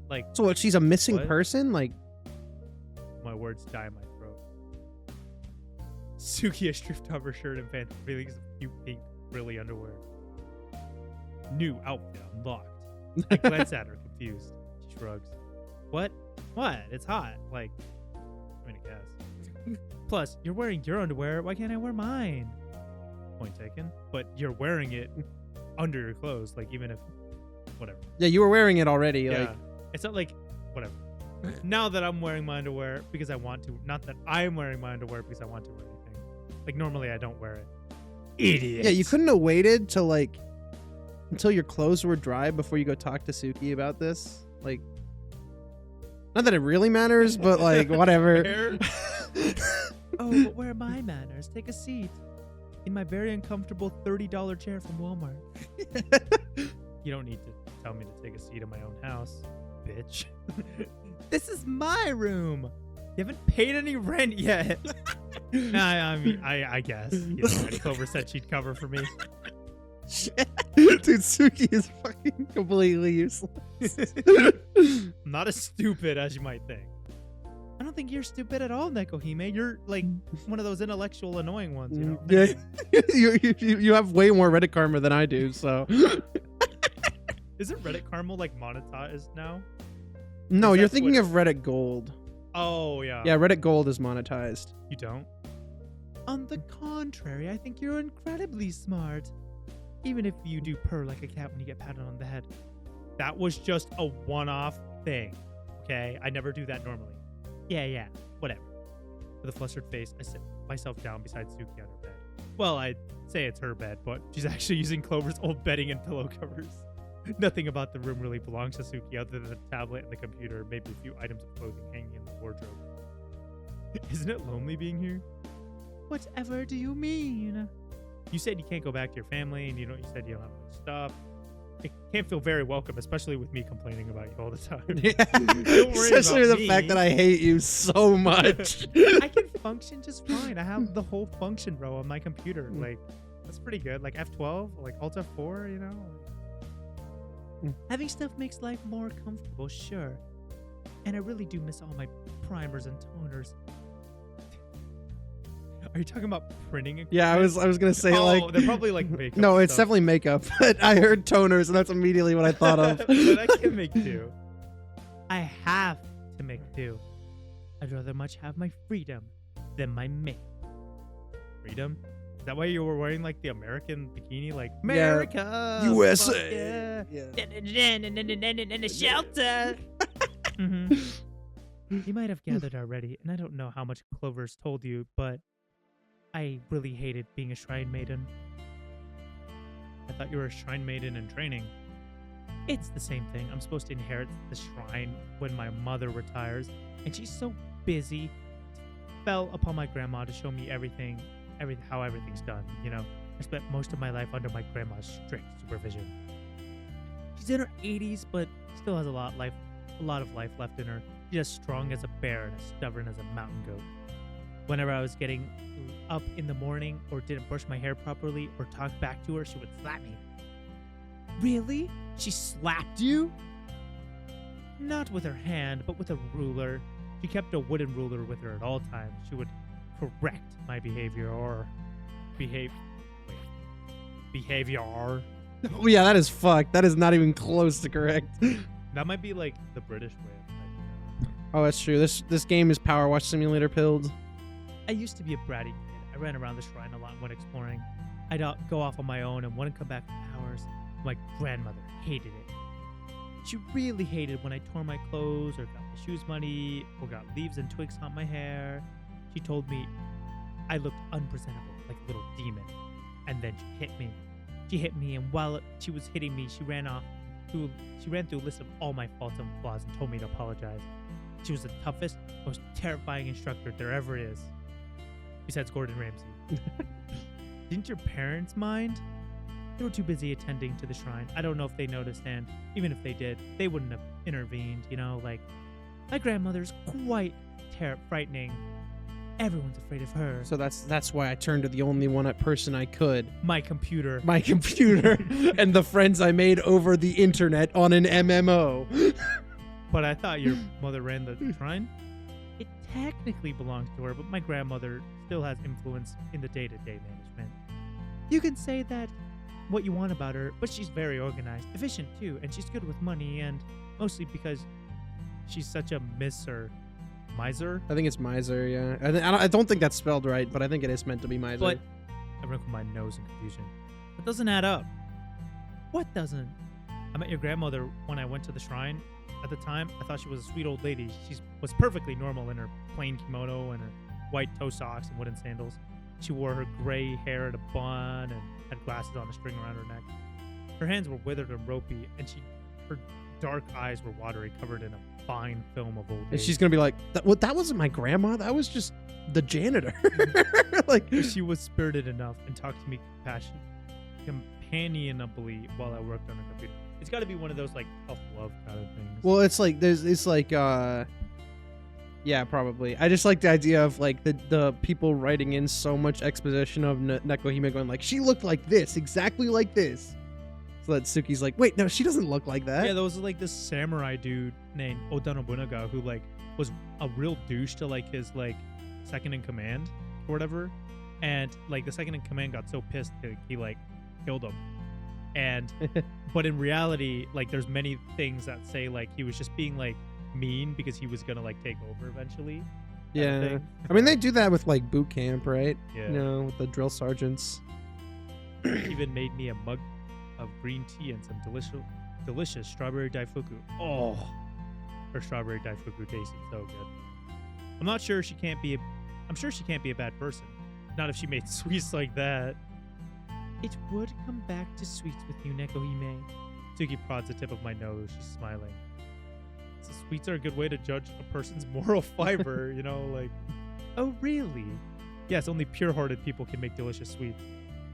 S6: Like,
S5: So what? She's a missing
S6: What?
S5: person? Like,
S6: my words die in my throat. Suki has stripped off her shirt and pants, revealing some cute pink frilly underwear. New outfit unlocked. I glance at her, confused. She shrugs. What? What? It's hot. Like, I mean, I guess. Plus, you're wearing your underwear. Why can't I wear mine? Point taken. But you're wearing it under your clothes. Like, even if, whatever.
S5: yeah, you were wearing it already.
S6: Yeah.
S5: Like,
S6: It's not like, whatever. Now that I'm wearing my underwear because I want to, not that I'm wearing my underwear because I want to wear anything. Like, normally I don't wear it. Idiot.
S5: yeah, you couldn't have waited till like until your clothes were dry before you go talk to Suki about this. Like, not that it really matters, but like whatever.
S6: Fair. Oh, but where are my manners? Take a seat. In my very uncomfortable $30 chair from Walmart. You don't need to tell me to take a seat in my own house, bitch. This is my room. You haven't paid any rent yet. Nah, I mean, I guess. You know, Clover said she'd cover for me.
S5: Dude, Suki is fucking completely useless.
S6: I'm not as stupid as you might think. I don't think you're stupid at all, Nekohime. You're like one of those intellectual, annoying ones, you know?
S5: Yeah, you have way more Reddit karma than I do, so.
S6: Isn't Reddit Caramel like monetized now?
S5: No, you're
S6: That's
S5: thinking
S6: what-
S5: of Reddit Gold.
S6: Oh yeah.
S5: Yeah, Reddit Gold is monetized.
S6: You don't? On the contrary, I think you're incredibly smart. Even if you do purr like a cat when you get patted on the head. That was just a one-off thing. Okay? I never do that normally. Yeah, whatever. With a flustered face, I sit myself down beside Suki on her bed. Well, I'd say it's her bed, but she's actually using Clover's old bedding and pillow covers. Nothing about the room really belongs to Suki other than the tablet and the computer, maybe a few items of clothing hanging in the wardrobe. Isn't it lonely being here? Whatever do you mean? You said you can't go back to your family, and you said you don't have much stuff. It can't feel very welcome, especially with me complaining about you all the time. Don't worry
S5: Especially
S6: about
S5: the
S6: me.
S5: fact that I hate you so much.
S6: I can function just fine. I have the whole function row on my computer. Like, that's pretty good. Like F12, like Alt F4, you know? Having stuff makes life more comfortable, sure. And I really do miss all my primers and toners. Are you talking about printing equipment?
S5: Yeah, I was gonna say like
S6: they're probably like makeup.
S5: no, it's
S6: stuff.
S5: definitely makeup. But I heard toners, and that's immediately what I thought of.
S6: But I can make do. I have to make do. I'd rather much have my freedom than my makeup. Freedom? Is that why you were wearing like the American bikini? Like America,
S5: USA.
S6: fuck yeah. In a shelter. Mhm. You might have gathered already, and I don't know how much Clover's told you, but I really hated being a shrine maiden. I thought you were a shrine maiden in training. It's the same thing. I'm supposed to inherit the shrine when my mother retires, and she's so busy. It fell upon my grandma to show me everything, how everything's done. You know, I spent most of my life under my grandma's strict supervision. She's in her 80s, but still has a lot of life left in her. She's as strong as a bear and as stubborn as a mountain goat. Whenever I was getting up in the morning or didn't brush my hair properly or talk back to her, she would slap me. Really? She slapped you? Not with her hand, but with a ruler. She kept a wooden ruler with her at all times. She would correct my behavior or behavior.
S5: Oh, yeah, that is fucked. That is not even close to correct.
S6: That might be like the British way of typing it.
S5: Oh, that's true. This game is Power Wash Simulator pilled.
S6: I used to be a bratty kid. I ran around the shrine a lot when exploring. I'd go off on my own and wouldn't come back for hours. My grandmother hated it. She really hated when I tore my clothes or got my shoes muddy or got leaves and twigs on my hair. She told me I looked unpresentable, like a little demon. And then she hit me. She hit me, and while she was hitting me, she ran through a list of all my faults and flaws and told me to apologize. She was the toughest, most terrifying instructor there ever is. Besides Gordon Ramsay. Didn't your parents mind? They were too busy attending to the shrine. I don't know if they noticed, and even if they did, they wouldn't have intervened, you know, like, my grandmother's quite frightening. Everyone's afraid of her.
S5: So that's why I turned to the only person I could.
S6: My computer.
S5: My computer and the friends I made over the internet on an MMO.
S6: But I thought your mother ran the shrine? It technically belongs to her, but my grandmother still has influence in the day-to-day management. You can say that what you want about her, but she's very organized, efficient too, and she's good with money, and mostly because she's such a miser.
S5: I think it's miser, yeah. I don't think that's spelled right, but I think it is meant to be miser.
S6: But I wrinkled my nose in confusion. That doesn't add up. What doesn't? I met your grandmother when I went to the shrine. At the time, I thought she was a sweet old lady. She was perfectly normal in her plain kimono and her white toe socks and wooden sandals. She wore her gray hair in a bun and had glasses on a string around her neck. Her hands were withered and ropey, and her dark eyes were watery, covered in a fine film of old age.
S5: And she's gonna be like, that wasn't my grandma. That was just the janitor. Like,
S6: she was spirited enough and talked to me companionably while I worked on her computer. It's got to be one of those like tough love kind of things.
S5: well, yeah, probably. I just like the idea of like the people writing in so much exposition of Nekohime going like, she looked like this, exactly like this. So that Suki's like, wait, no, she doesn't look like that.
S6: Yeah, there was like this samurai dude named Oda Nobunaga who like was a real douche to like his like second in command or whatever, and like the second in command got so pissed that he like killed him. And but in reality, like there's many things that say like he was just being like mean because he was gonna like take over eventually.
S5: Yeah.
S6: thing.
S5: I mean, they do that with like boot camp, right?
S6: Yeah.
S5: You know, with the drill sergeants.
S6: Even made me a mug of green tea and some delicious strawberry daifuku. Oh, her strawberry daifuku tasted so good. I'm sure she can't be a bad person. Not if she made sweets like that. It would come back to sweets with you, Nekohime. Suki prods the tip of my nose. She's smiling. So sweets are a good way to judge a person's moral fiber, you know, like... Oh, really? Yes, only pure-hearted people can make delicious sweets.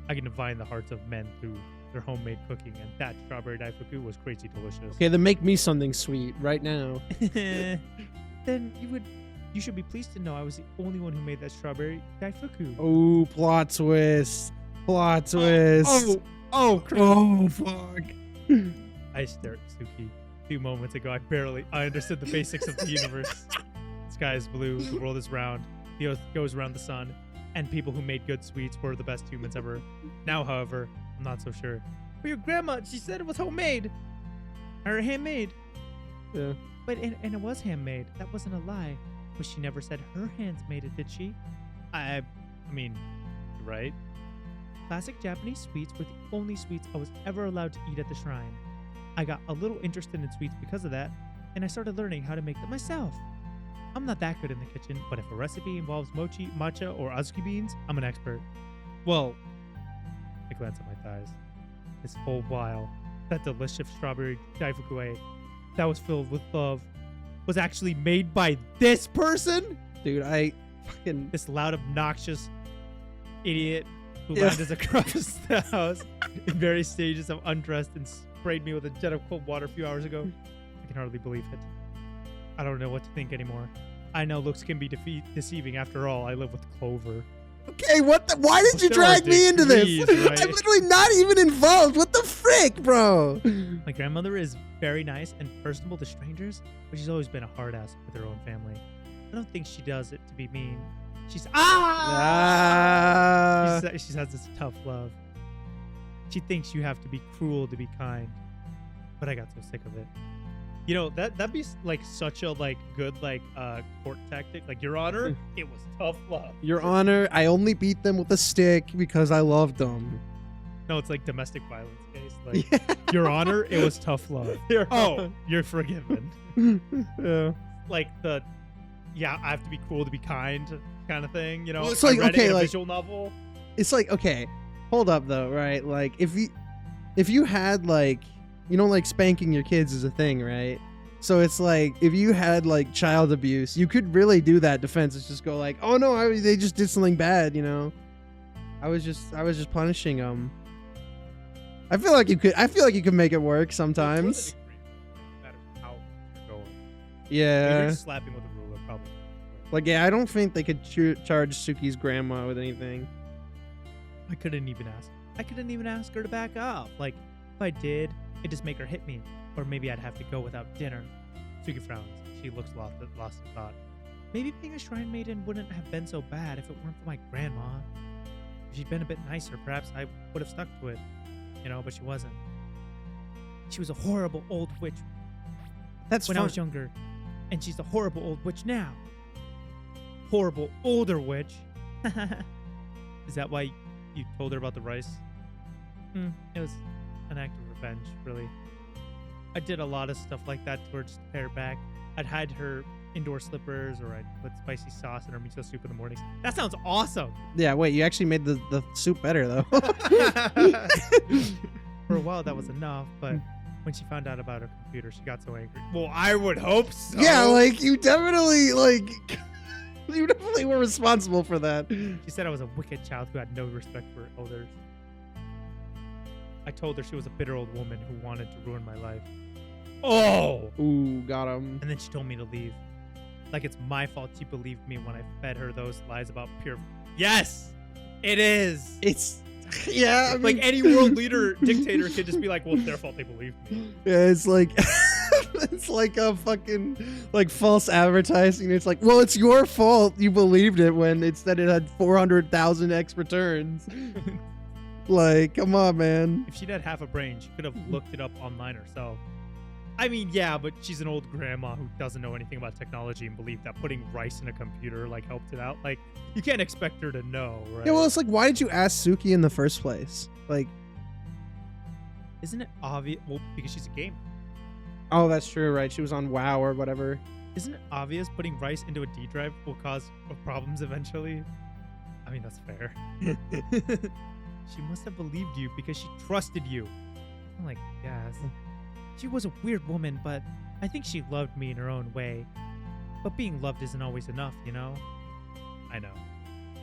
S6: I can divine the hearts of men through their homemade cooking, and that strawberry daifuku was crazy delicious.
S5: Okay, then make me something sweet right now.
S6: Then you should be pleased to know I was the only one who made that strawberry daifuku.
S5: Oh, plot twist. Plot twist.
S6: Oh,
S5: Oh, fuck.
S6: I stare at Suki. A few moments ago, I understood the basics of the universe. The sky is blue, the world is round, the earth goes around the sun, and people who made good sweets were the best humans ever. Now, however, I'm not so sure. But your grandma, she said it was homemade. Or handmade.
S5: Yeah.
S6: But and it was handmade. That wasn't a lie. But she never said her hands made it, did she? I mean, right? Classic Japanese sweets were the only sweets I was ever allowed to eat at the shrine. I got a little interested in sweets because of that, and I started learning how to make them myself. I'm not that good in the kitchen, but if a recipe involves mochi, matcha, or azuki beans, I'm an expert. Well, I glance at my thighs. This whole while, that delicious strawberry daifuku that was filled with love was actually made by this person?
S5: Dude, I fucking...
S6: This loud, obnoxious idiot who
S5: Yeah.
S6: landed across the house in various stages of undressed and sprayed me with a jet of cold water a few hours ago. I can hardly believe it. I don't know what to think anymore. I know looks can be deceiving. After all, I live with Clover.
S5: Okay, what the... Why did you
S6: There are
S5: drag me into this?
S6: degrees, right?
S5: I'm literally not even involved. What the frick, bro?
S6: My grandmother is very nice and personable to strangers, but she's always been a hard ass with her own family. I don't think she does it to be mean. She's she has this tough love. She thinks you have to be cruel to be kind, but I got so sick of it. You know, that'd be like such a like good like court tactic. Like, Your Honor, it was tough love.
S5: Your Honor, I only beat them with a stick because I loved them.
S6: No, it's like domestic violence case. Like, Your Honor, it was tough love. Oh, you're forgiven.
S5: Yeah.
S6: Like the, yeah, I have to be cruel to be kind kind of thing. You know,
S5: Well, it's
S6: I
S5: like,
S6: read it
S5: okay,
S6: in a
S5: like-
S6: visual novel.
S5: It's like, okay, hold up though, right? Like if you had like, you know, like spanking your kids is a thing, right? So it's like, if you had like child abuse, you could really do that defense. It's just go like, oh no, they just did something bad, you know? I was just punishing them. I feel like you could make it work sometimes.
S6: No matter how you're going. If
S5: Yeah.
S6: you're just slapping with a ruler, probably.
S5: Like, yeah, I don't think they could charge Suki's grandma with anything.
S6: I couldn't even ask her to back off. Like, if I did, it'd just make her hit me. Or maybe I'd have to go without dinner. Suki frowns. She looks lost in thought. Maybe being a shrine maiden wouldn't have been so bad if it weren't for my grandma. If she'd been a bit nicer, perhaps I would have stuck to it. You know, but she wasn't. She was a horrible old witch
S5: That's
S6: when I was younger. And she's a horrible old witch now. Horrible older witch. Is that why you told her about the rice? It was an act of revenge, really. I did a lot of stuff like that to her just to pay her back. I'd hide her indoor slippers, or I'd put spicy sauce in her miso soup in the mornings. That sounds awesome!
S5: Yeah, wait, you actually made the soup better though.
S6: For a while, that was enough, but when she found out about her computer, she got so angry. Well, I would hope so.
S5: Yeah, like you definitely were responsible for that.
S6: She said I was a wicked child who had no respect for elders. I told her she was a bitter old woman who wanted to ruin my life. Oh!
S5: Ooh, got him.
S6: And then she told me to leave. Like it's my fault she believed me when I fed her those lies about pure... Yes! It is!
S5: It's yeah, I mean,
S6: Like any world leader, dictator could just be like, well, it's their fault they believed me.
S5: yeah, it's like it's like a fucking like false advertising. It's like, well, it's your fault you believed it when it said it had 400,000 X returns. Like, come on, man.
S6: If she'd had half a brain, she could have looked it up online herself. I mean, yeah, but she's an old grandma who doesn't know anything about technology and believed that putting rice in a computer like helped it out. Like, you can't expect her to know, right?
S5: Yeah, well, it's like, why did you ask Suki in the first place? Like,
S6: Isn't it obvious? Well, because she's a gamer.
S5: oh, that's true, right? She was on WoW or whatever.
S6: Isn't it obvious putting rice into a D drive will cause problems eventually? I mean, that's fair. She must have believed you because she trusted you. I'm like, yes. She was a weird woman, but I think she loved me in her own way. But being loved isn't always enough, you know? I know.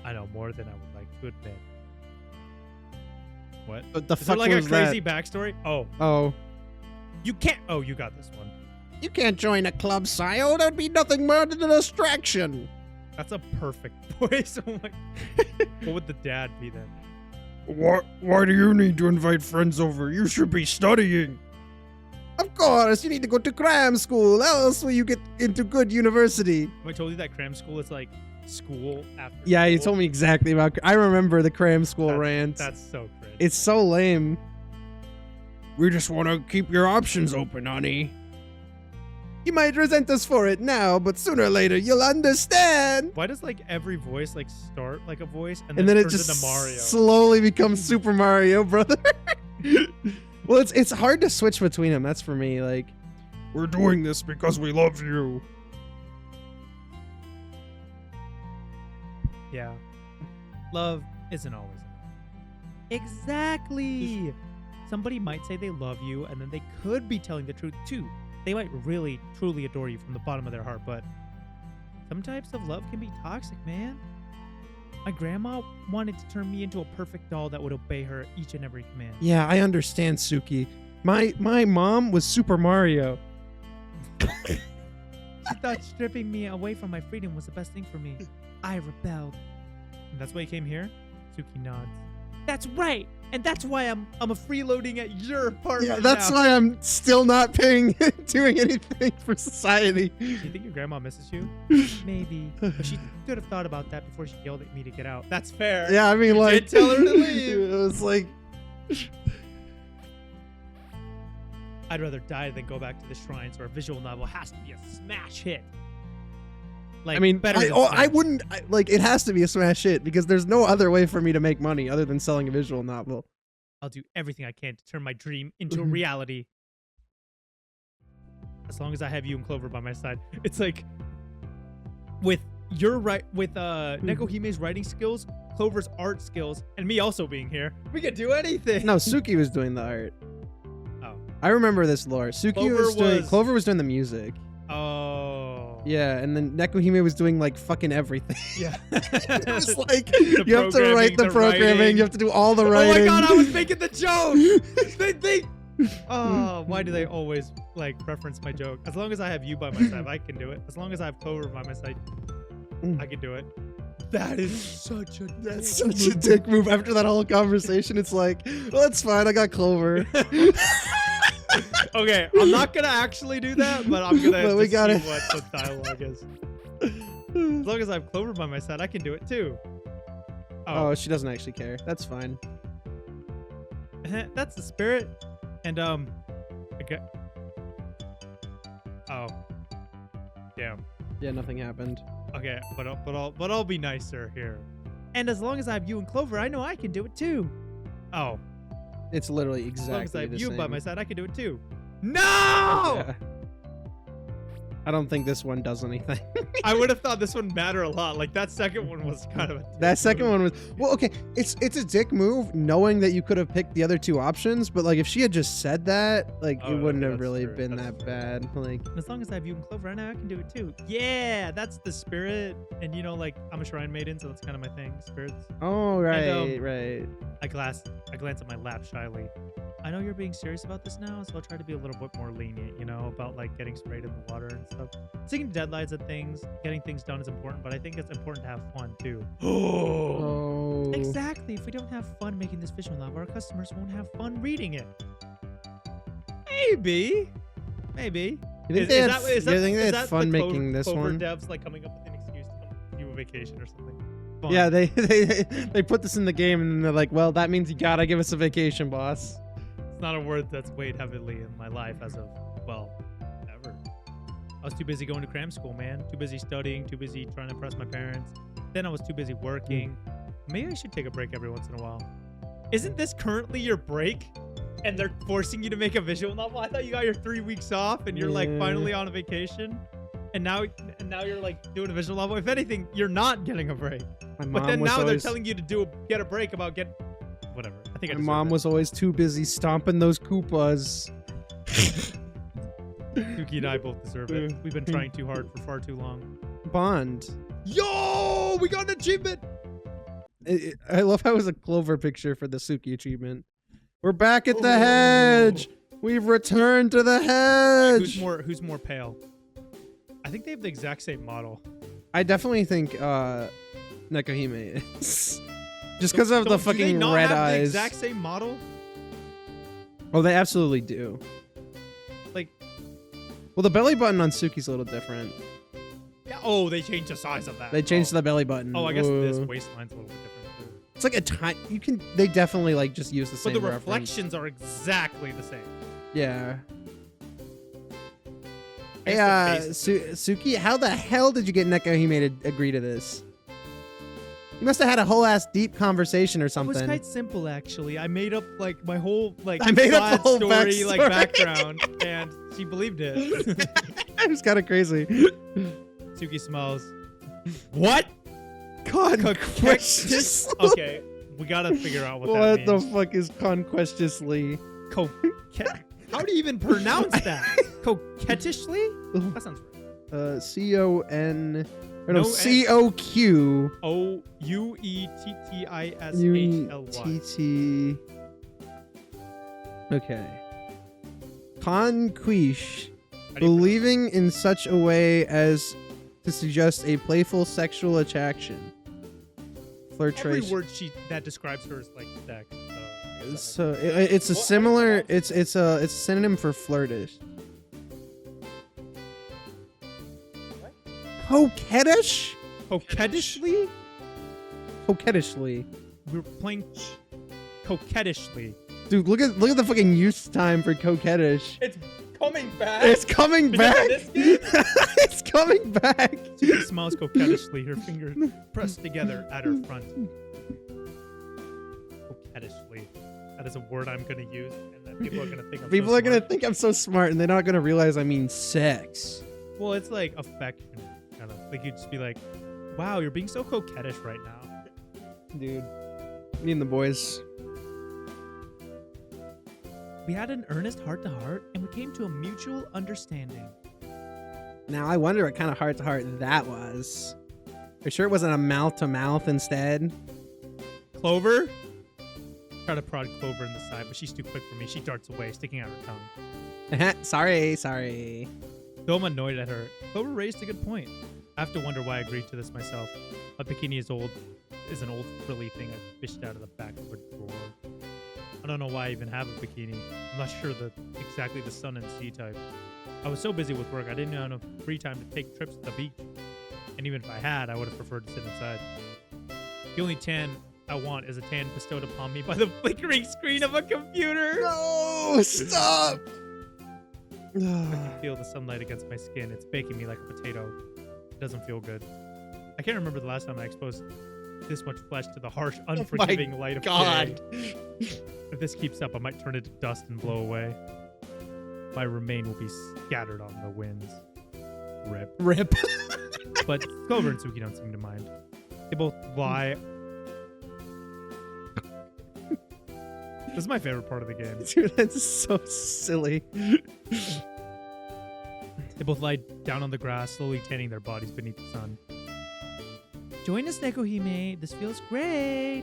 S6: I know more than I would like to admit. What?
S5: What the
S6: Is
S5: fuck
S6: there like
S5: was
S6: a crazy
S5: that?
S6: backstory? Oh,
S5: Oh.
S6: you can't. Oh, you got this one.
S5: You can't join a club, Sio. That'd be nothing more than a distraction.
S6: That's a perfect voice. Oh my. What would the dad be then?
S5: Why do you need to invite friends over? You should be studying. Of course, you need to go to cram school, else will you get into good university.
S6: Have I told you that cram school is like school after
S5: Yeah, you
S6: school?
S5: told me exactly about. I remember the cram school
S6: That's-
S5: rant.
S6: That's so cringe.
S5: It's so lame. We just want to keep your options open, honey. You might resent us for it now, but sooner or later you'll understand.
S6: Why does like every voice like start like a voice and
S5: And then it
S6: turns
S5: just
S6: into Mario?
S5: slowly becomes Super Mario, brother. Well, it's hard to switch between them. That's for me. Like, we're doing this because we love you.
S6: Yeah. Love isn't always enough. Exactly. Somebody might say they love you, and then they could be telling the truth too. They might really, truly adore you from the bottom of their heart, but some types of love can be toxic, man. My grandma wanted to turn me into a perfect doll that would obey her each and every command.
S5: Yeah, I understand, Suki. My mom was Super Mario.
S6: She thought stripping me away from my freedom was the best thing for me. I rebelled. And that's why you came here? Suki nods. That's right! And that's why I'm a freeloading at your apartment
S5: Yeah, that's
S6: now.
S5: why I'm still not doing anything for society.
S6: Do you think your grandma misses you? Maybe. But she could have thought about that before she yelled at me to get out. That's fair.
S5: Yeah, I mean,
S6: You
S5: like,
S6: did tell her to leave.
S5: It was like,
S6: I'd rather die than go back to the shrine, so our visual novel has to be a smash hit. Like,
S5: I mean,
S6: better than
S5: I
S6: Smash.
S5: wouldn't like. It has to be a smash hit because there's no other way for me to make money other than selling a visual novel.
S6: I'll do everything I can to turn my dream into a
S5: Mhm.
S6: reality. As long as I have you and Clover by my side. It's like with your Nekohime's writing skills, Clover's art skills, and me also being here, we could do anything.
S5: No, Suki was doing the art.
S6: Oh.
S5: I remember this lore. Clover was doing the music.
S6: Oh.
S5: Yeah, and then Nekohime was doing like fucking everything.
S6: Yeah.
S5: It was like
S6: The
S5: you have to write the programming,
S6: writing.
S5: you have to do all the
S6: Oh
S5: writing.
S6: my god, I was making the joke! they Oh, why do they always like reference my joke? As long as I have you by my side, I can do it. As long as I have Clover by my side, I can do it. That is such a
S5: That's such a dick move. After that whole conversation, it's like, well, that's fine. I got Clover.
S6: Okay, I'm not gonna actually do that, but I'm gonna
S5: But we
S6: see
S5: gotta-
S6: what the dialogue is. As long as I have Clover by my side, I can do it too.
S5: Oh, she doesn't actually care. That's fine.
S6: That's the spirit. And okay. Oh, damn.
S5: Yeah, nothing happened.
S6: Okay, but I'll be nicer here. And as long as I have you and Clover, I know I can do it too. Oh,
S5: It's literally
S6: as long as I
S5: exactly
S6: have
S5: the
S6: you
S5: same.
S6: by my side, I can do it too. No!
S5: Yeah. I don't think this one does anything.
S6: I would have thought this one mattered a lot. Like that second one was kind of a
S5: That second one was well, okay. It's a dick move, knowing that you could have picked the other two options. But like, if she had just said that, like,
S6: Oh,
S5: it wouldn't
S6: okay,
S5: have
S6: that's
S5: really
S6: true.
S5: been
S6: That's
S5: that bad. Like,
S6: As long as I have you and Clover, I know I can do it too. Yeah, that's the spirit. And you know, like I'm a shrine maiden, so that's kind of my thing. Spirits.
S5: oh right,
S6: And,
S5: right.
S3: I glance at my lap shyly. I know you're being serious about this now, so I'll try to be a little bit more lenient, you know, about like getting sprayed in the water and stuff. Sticking to deadlines and things, getting things done is important, but I think it's important to have fun too.
S5: Oh.
S3: Exactly. If we don't have fun making this visual novel, our customers won't have fun reading it. Maybe.
S5: You think they had, you think they had fun making this
S3: Clover
S5: one?
S3: devs like coming up with an excuse to come do a vacation or something? Fun.
S5: Yeah, they put this in the game and then they're like, well, that means you gotta give us a vacation, boss.
S3: It's not a word that's weighed heavily in my life as of
S6: well, ever. I was too busy going to cram school, man. Too busy studying, too busy trying to impress my parents. Then I was too busy working. Maybe I should take a break every once in a while. Isn't this currently your break? And they're forcing you to make a visual novel? I thought you got your 3 weeks off and you're like finally on a vacation. And now you're like doing a visual novel. If anything, you're not getting a break. But then now they're telling you to get a break about whatever. I think
S5: My mom was always too busy stomping those Koopas.
S6: Suki and I both deserve it. We've been trying too hard for far too long.
S5: Bond.
S6: Yo, we got an achievement.
S5: I love how it was a Clover picture for the Suki achievement. We're back at the hedge. We've returned to the hedge.
S6: Who's more pale? I think they have the exact same model.
S5: I definitely think Nekohime is. Just because of the fucking red eyes.
S6: The exact same model?
S5: Oh, they absolutely do.
S6: Like,
S5: well, the belly button on Suki's a little different.
S6: Yeah. Oh, they changed the size of that.
S5: They changed the belly button.
S6: Oh, I guess this waistline's a little bit different too.
S5: It's like a tiny. They definitely like just use the same.
S6: But the
S5: reference.
S6: reflections are exactly the same.
S5: Yeah. Hey, Suki, how the hell did you get Nekohime to agree to this? You must have had a whole ass deep conversation or something.
S6: It was quite simple, actually. I made up like my whole
S5: I made up the whole
S6: story,
S5: backstory.
S6: like background, and she believed it.
S5: It was kind of crazy.
S6: Suki smiles. What?
S5: Conquestiously.
S6: Okay, we gotta figure out what that means.
S5: What the fuck is conquestiously?
S6: How do you even pronounce that? Coquettishly? That sounds right.
S5: C-O-N... Or no,
S6: No,
S5: C-O-Q...
S6: O-U-E-T-T-I-S-H-L-Y.
S5: U-E-T-T... Okay. Conquish. Believing in such a way as to suggest a playful sexual attraction. Flirtation.
S6: Every word that describes her is like sex.
S5: So it's a similar. It's a synonym for flirtish. Coquettish?
S6: Coquettishly?
S5: Coquettishly.
S6: We're playing coquettishly.
S5: Dude, look at the fucking use time for coquettish.
S6: It's coming back.
S5: It's coming back.
S6: This game?
S5: It's coming back.
S6: She smiles coquettishly, her fingers pressed together at her front. Coquettishly. That is a word I'm gonna use, and then people are gonna think I'm
S5: People
S6: so
S5: are gonna
S6: smart.
S5: think I'm so smart, and they're not gonna realize I mean sex.
S6: Well, it's like affectionate, kind of. Like you'd just be like, "Wow, you're being so coquettish right now."
S5: Dude, me and the boys.
S6: We had an earnest heart-to-heart, and we came to a mutual understanding.
S5: Now I wonder what kind of heart-to-heart that was. Are you sure it wasn't a mouth-to-mouth instead?
S6: Clover? Try to prod Clover in the side, but she's too quick for me. She darts away, sticking out her tongue.
S5: Sorry.
S6: Though I'm annoyed at her, Clover raised a good point. I have to wonder why I agreed to this myself. A bikini is an old frilly thing I fished out of the back of a drawer. I don't know why I even have a bikini. I'm not sure exactly the sun and sea type. I was so busy with work, I didn't have enough free time to take trips to the beach. And even if I had, I would have preferred to sit inside. The only tan I want is a tan bestowed upon me by the flickering screen of a computer.
S5: No, stop.
S6: I can feel the sunlight against my skin. It's baking me like a potato. It doesn't feel good. I can't remember the last time I exposed this much flesh to the harsh, unforgiving light of day. If this keeps up, I might turn it to dust and blow away. My remain will be scattered on the winds. Rip. But Clover and Suki don't seem to mind. They both lie. This is my favorite part of the game.
S5: Dude, that's so silly.
S6: They both lie down on the grass, slowly tanning their bodies beneath the sun. Join us, Nekohime. This feels great.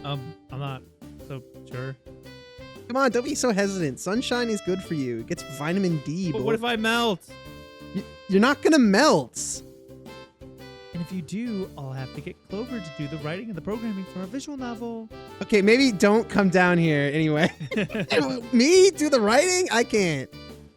S6: I'm not so sure.
S5: Come on, don't be so hesitant. Sunshine is good for you. It gets vitamin D.
S6: But what if I melt?
S5: You're not gonna melt.
S6: And if you do, I'll have to get Clover to do the writing and the programming for our visual novel.
S5: Okay, maybe don't come down here anyway. Me do the writing? I can't.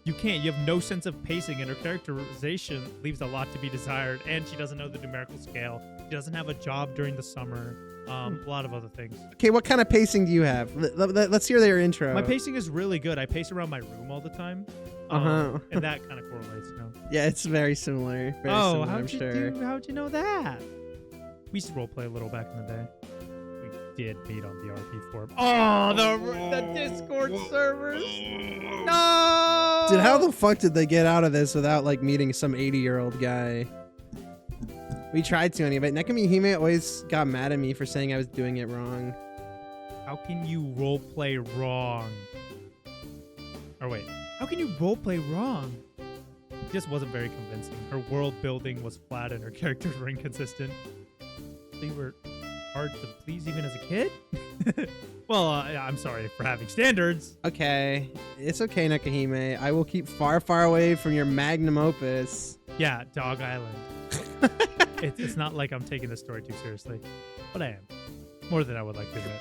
S6: You can't. You have no sense of pacing, and her characterization leaves a lot to be desired. And she doesn't know the numerical scale. She doesn't have a job during the summer. A lot of other things.
S5: Okay, what kind of pacing do you have? Let's hear their intro.
S6: My pacing is really good. I pace around my room all the time.
S5: Uh-huh.
S6: And that kind of correlates, you know.
S5: Yeah, it's very similar. Very similar, I'm sure.
S6: How'd you know that? We used to roleplay a little back in the day. We did meet on the RP forum. Oh, the Discord servers. No.
S5: Dude, how the fuck did they get out of this without like meeting some 80-year-old guy? We tried to anyway. Nekami Hime always got mad at me for saying I was doing it wrong.
S6: How can you roleplay wrong? Or wait, how can you roleplay wrong? It just wasn't very convincing. Her world building was flat and her characters were inconsistent. They were hard to please even as a kid? Well, I'm sorry for having standards.
S5: Okay, it's okay, Nekahime. I will keep far, far away from your magnum opus.
S6: Yeah, Dog Island. It's not like I'm taking this story too seriously, but I am. More than I would like to admit.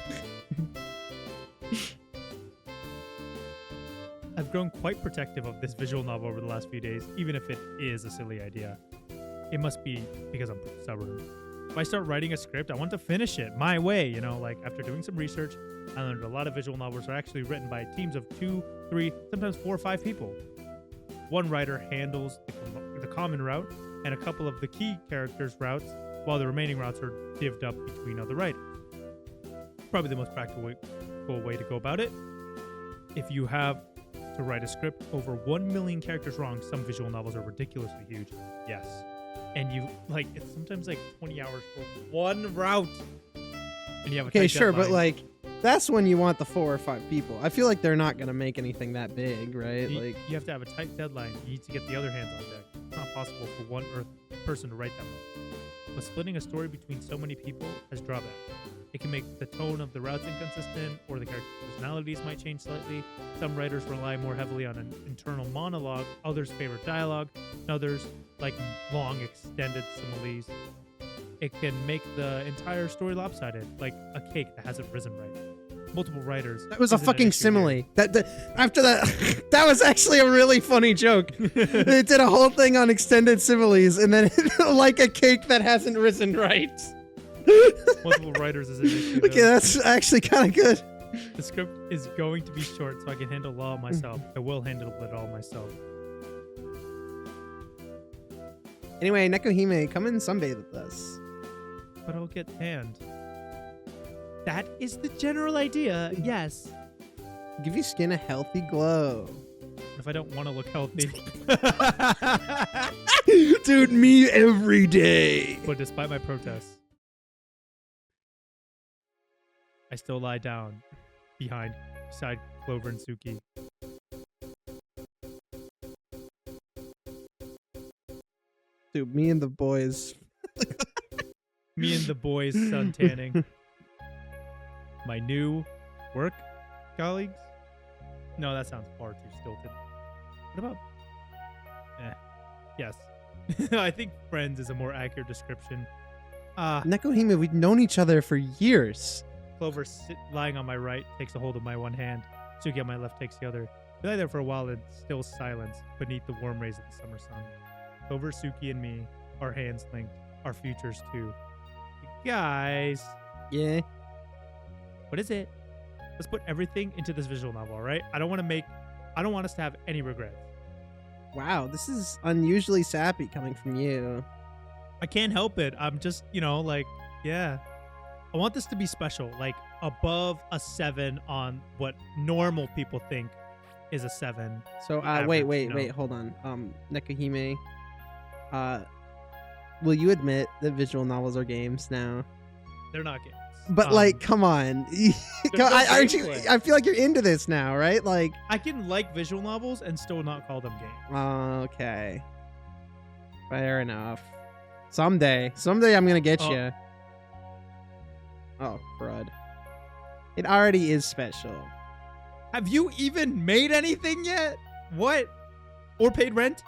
S6: I've grown quite protective of this visual novel over the last few days, even if it is a silly idea. It must be because I'm stubborn. If I start writing a script, I want to finish it my way, you know, like after doing some research, I learned a lot of visual novels are actually written by teams of 2, 3, sometimes 4 or 5 people. One writer handles the common route and a couple of the key characters' routes, while the remaining routes are divvied up between other writers. Probably the most practical way to go about it. If you have to write a script over 1 million characters long, some visual novels are ridiculously huge. Yes. And you, like, it's sometimes like 20 hours for one route. And you have a
S5: Okay,
S6: tight
S5: sure,
S6: deadline.
S5: but like, that's when you want the 4 or 5 people. I feel like they're not gonna make anything that big, right?
S6: You have to have a tight deadline. You need to get the other hands on deck. It's not possible for one person to write that much. But splitting a story between so many people has drawbacks. It can make the tone of the routes inconsistent, or the character personalities might change slightly. Some writers rely more heavily on an internal monologue, others favor dialogue, and others like long extended similes. It can make the entire story lopsided, like a cake that hasn't risen right. Multiple writers.
S5: That was a
S6: isn't an
S5: fucking
S6: issue
S5: simile.
S6: here.
S5: That after that, that was actually a really funny joke. They did a whole thing on extended similes, and then like a cake that hasn't risen right.
S6: Multiple writers is an issue.
S5: Okay,
S6: though.
S5: that's actually kind of good.
S6: The script is going to be short, so I can handle it all myself. I will handle it all myself.
S5: Anyway, Nekohime, come and sunbathe with us.
S6: But I'll get tanned. That is the general idea, yes.
S5: Give your skin a healthy glow.
S6: If I don't want to look healthy.
S5: Dude, me every day.
S6: But despite my protests, I still lie down beside Clover and Suki.
S5: Dude, me and the boys.
S6: Me and the boys sun tanning. My new work colleagues? No, that sounds far too stilted. What about... Yes. I think friends is a more accurate description.
S5: Nekohime, we've known each other for years.
S6: Clover lying on my right takes a hold of my one hand. Suki on my left takes the other. We lie there for a while in still silence beneath the warm rays of the summer sun. Clover, Suki, and me, our hands linked, our futures too. Guys,
S5: Yeah.
S6: what is it? Let's put everything into this visual novel, all right? I don't want us to have any regrets.
S5: Wow, this is unusually sappy coming from you.
S6: I can't help it. I'm just, like, yeah. I want this to be special, like above a 7 on what normal people think is a 7.
S5: So,
S6: Average,
S5: wait, hold on. Nekohime, will you admit that visual novels are games now?
S6: They're not games.
S5: But like, come on.
S6: no
S5: aren't you,
S6: gameplay.
S5: I feel like you're into this now, right? Like,
S6: I can like visual novels and still not call them games.
S5: okay. Fair enough. Someday I'm gonna get
S6: Oh.
S5: you. Oh, crud. It already is special.
S6: Have you even made anything yet? What? Or paid rent?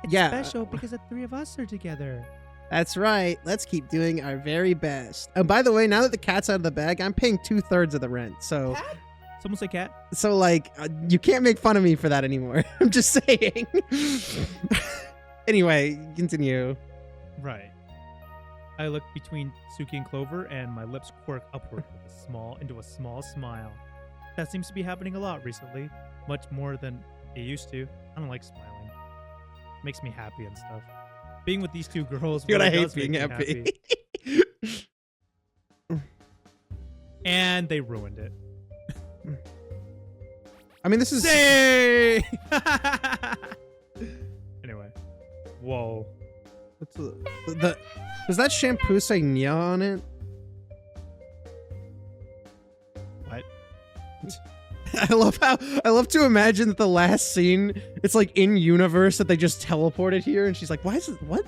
S5: Yeah.
S6: Special because the 3 of us are together.
S5: That's right. Let's keep doing our very best. And by the way, now that the cat's out of the bag, I'm paying 2/3 of the rent. So
S6: Someone say cat.
S5: So like, you can't make fun of me for that anymore. I'm just saying. Anyway, continue.
S6: Right. I look between Suki and Clover, and my lips quirk upward into a small smile. That seems to be happening a lot recently, much more than it used to. I don't like smiling. Makes me happy and stuff. Being with these two girls,
S5: Dude,
S6: really
S5: I hate
S6: does make
S5: being
S6: me
S5: happy.
S6: And they ruined it.
S5: I mean, this is.
S6: Say. Anyway, whoa.
S5: What's does that shampoo say Nya on it?
S6: What?
S5: I love to imagine that the last scene, it's like in universe that they just teleported here, and she's like, "Why is it? What?"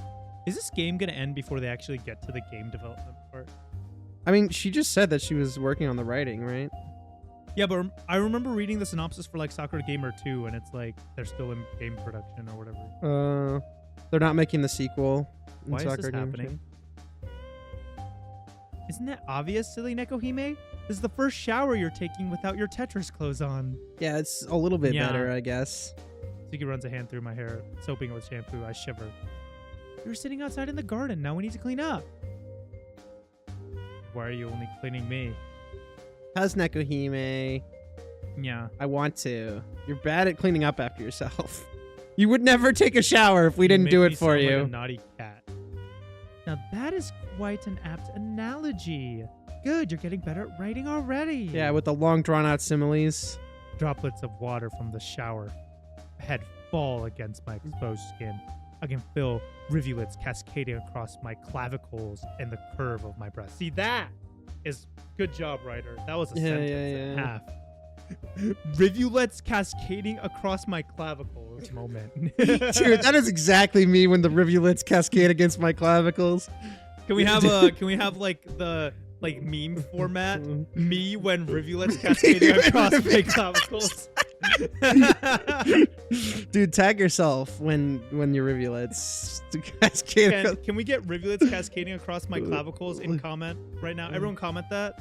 S6: Is this game gonna end before they actually get to the game development part?
S5: I mean, she just said that she was working on the writing, right?
S6: Yeah, but I remember reading the synopsis for like Sakura Gamer 2, and it's like they're still in game production or whatever.
S5: They're not making the sequel. in
S6: Why is this
S5: Sakura Gamer
S6: happening? Isn't that obvious, silly Nekohime? This is the first shower you're taking without your Tetris clothes on.
S5: 2. Yeah, it's a little bit
S6: Yeah.
S5: better, I guess.
S6: Suki runs a hand through my hair, soaping it with shampoo. I shiver. You were sitting outside in the garden. Now we need to clean up. Why are you only cleaning me?
S5: How's Nekohime?
S6: Yeah.
S5: I want to. You're bad at cleaning up after yourself. You would never take a shower if we
S6: You
S5: didn't
S6: make
S5: do
S6: me
S5: it for
S6: sound like
S5: you.
S6: a naughty cat. Now that is quite an apt analogy. Good, you're getting better at writing already.
S5: Yeah, with the long drawn out similes.
S6: Droplets of water from the shower head fall against my exposed skin. I can feel rivulets cascading across my clavicles and the curve of my breast. See, that is good job, writer. That was a
S5: Yeah,
S6: sentence
S5: yeah,
S6: and a
S5: yeah.
S6: half. Rivulets cascading across my clavicles. Moment.
S5: Dude, that is exactly me when the rivulets cascade against my clavicles.
S6: Can we have like the meme format? Me when rivulets cascading across my clavicles.
S5: Dude, tag yourself when your rivulets cascade.
S6: Can we get rivulets cascading across my clavicles in comment right now? Everyone comment that.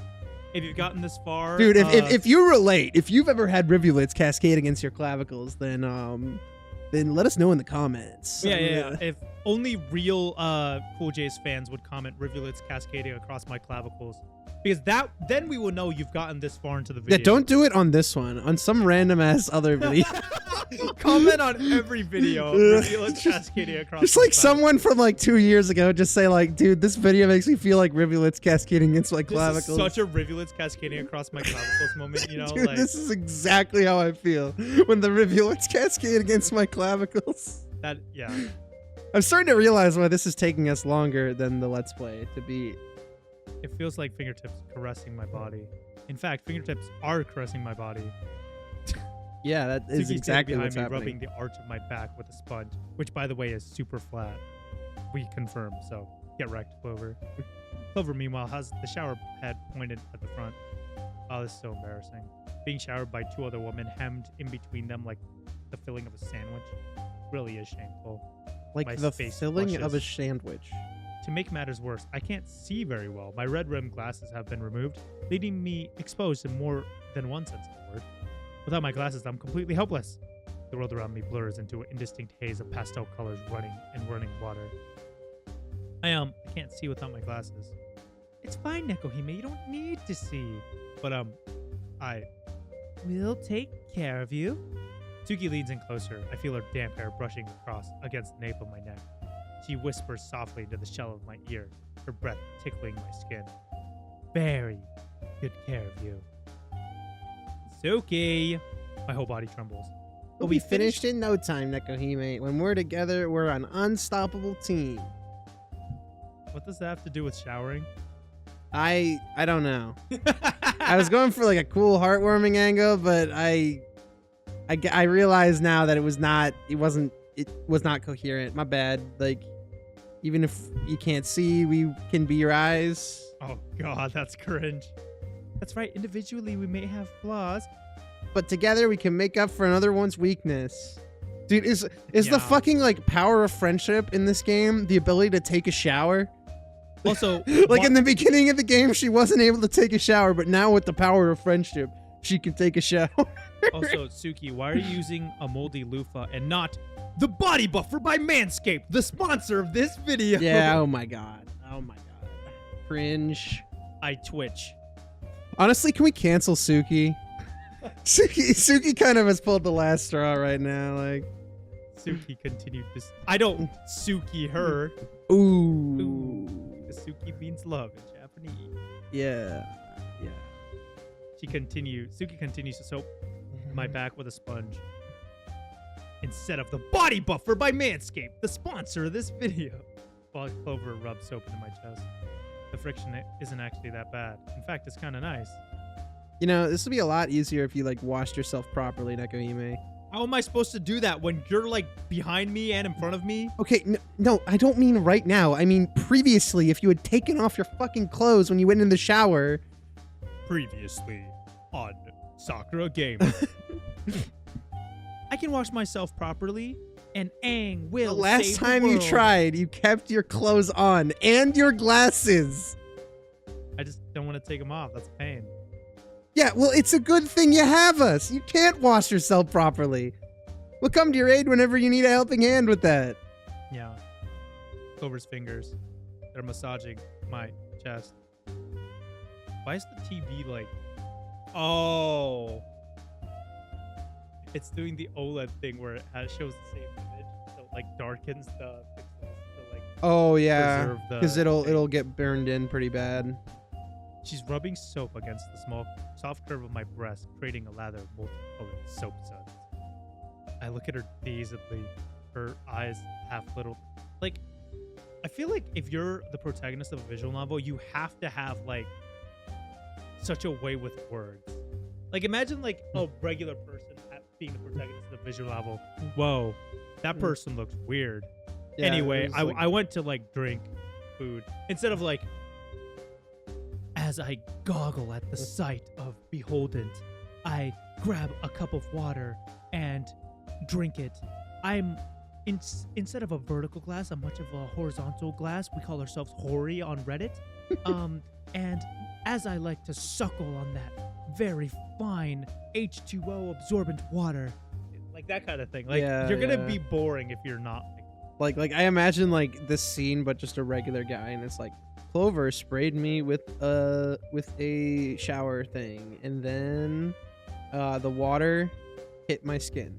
S6: If you've gotten this far.
S5: Dude, if you relate, if you've ever had rivulets cascade against your clavicles, then let us know in the comments.
S6: Yeah. If only real Cool J's fans would comment rivulets cascading across my clavicles. Because then we will know you've gotten this far into the video.
S5: Yeah, don't do it on this one. On some random ass other video.
S6: Comment on every video. Rivulets cascading across.
S5: Just
S6: my
S5: like
S6: clavicles.
S5: someone from like 2 years ago, just say like, dude, this video makes me feel like rivulets cascading against my
S6: This
S5: clavicles.
S6: is such a rivulets cascading across my clavicles moment. You know,
S5: Dude,
S6: like
S5: this is exactly how I feel when the rivulets cascade against my clavicles.
S6: that. Yeah.
S5: I'm starting to realize why this is taking us longer than the Let's Play to beat.
S6: It feels like fingertips caressing my body. In fact, fingertips are caressing my body.
S5: Yeah, that is
S6: Suki's
S5: exactly
S6: behind
S5: what's
S6: me,
S5: happening.
S6: rubbing the arch of my back with a sponge, which, by the way, is super flat. We confirm, so get wrecked, Clover. Clover, meanwhile, has the shower head pointed at the front. Oh, this is so embarrassing. Being showered by two other women, hemmed in between them like the filling of a sandwich, really is shameful.
S5: Like
S6: my
S5: the
S6: face
S5: filling of a
S6: flushes.
S5: sandwich.
S6: To make matters worse, I can't see very well. My red-rimmed glasses have been removed, leaving me exposed in more than one sense of the word. Without my glasses, I'm completely helpless. The world around me blurs into an indistinct haze of pastel colors running water. I can't see without my glasses. It's fine, Nekohime. You don't need to see. But I will take care of you. Suki leans in closer. I feel her damp hair brushing across against the nape of my neck. She whispers softly into the shell of my ear, her breath tickling my skin. Very good care of you. Suki! My whole body trembles.
S5: We'll be finished in no time, Nekohime. When we're together, we're an unstoppable team.
S6: What does that have to do with showering?
S5: I don't know. I was going for like a cool, heartwarming angle, but I realize now that it was not coherent. My bad. Like, even if you can't see, we can be your eyes.
S6: Oh god, that's cringe. That's right, individually we may have flaws.
S5: But together we can make up for another one's weakness. Dude, is
S6: Yeah.
S5: the fucking like power of friendship in this game the ability to take a shower?
S6: Also,
S5: Like in the beginning of the game, she wasn't able to take a shower, but now with the power of friendship, she can take a shower.
S6: Also, Suki, why are you using a moldy loofah and not the body buffer by Manscaped, the sponsor of this video?
S5: Yeah, oh my god. Oh my god. Cringe.
S6: I twitch.
S5: Honestly, can we cancel Suki? Suki kind of has pulled the last straw right now. Like,
S6: Suki continued to. I don't Suki her.
S5: ooh.
S6: Suki means love in Japanese.
S5: Yeah. Yeah.
S6: Suki continues to soap my back with a sponge instead of the body buffer by Manscaped, the sponsor of this video. While Clover rubs soap into my chest. The friction isn't actually that bad. In fact, it's kind of nice.
S5: You know, this would be a lot easier if you like washed yourself properly, Nekohime.
S6: How am I supposed to do that when you're like behind me and in front of me?
S5: Okay, no, I don't mean right now. I mean previously, if you had taken off your fucking clothes when you went in the shower.
S6: Previously on Sakura Game. I can wash myself properly, and Aang
S5: The
S6: will
S5: last
S6: save
S5: time
S6: the
S5: you
S6: world.
S5: tried, you kept your clothes on and your glasses.
S6: I just don't want to take them off. That's pain.
S5: Yeah, well, it's a good thing you have us. You can't wash yourself properly. We'll come to your aid whenever you need a helping hand with that.
S6: Yeah. Clover's fingers. They're massaging my chest. Why is the TV like... Oh. It's doing the OLED thing where it shows the same image. So it like darkens the pixels to like...
S5: Oh yeah,
S6: Preserve the
S5: because it'll
S6: thing.
S5: get burned in pretty bad.
S6: She's rubbing soap against the small, soft curve of my breast, creating a lather of multicolored soap suds. I look at her dazedly, her eyes half little. Like, I feel like if you're the protagonist of a visual novel, you have to have, like, such a way with words. Like, imagine, like, a regular person being the protagonist of a visual novel. Whoa, that person looks weird.
S5: Yeah,
S6: Anyway,
S5: it was like-
S6: I went to, like, drink food. Instead of, like, as I goggle at the sight of Beholdent, I grab a cup of water and drink it. I'm instead of a vertical glass, I'm much of a horizontal glass. We call ourselves Hori on Reddit. And as I like to suckle on that very fine H2O absorbent water, like that kind of thing. Like
S5: Yeah,
S6: you're gonna
S5: yeah.
S6: be boring if you're not.
S5: Like I imagine like this scene, but just a regular guy, and it's like Clover sprayed me with a shower thing, and then the water hit my skin.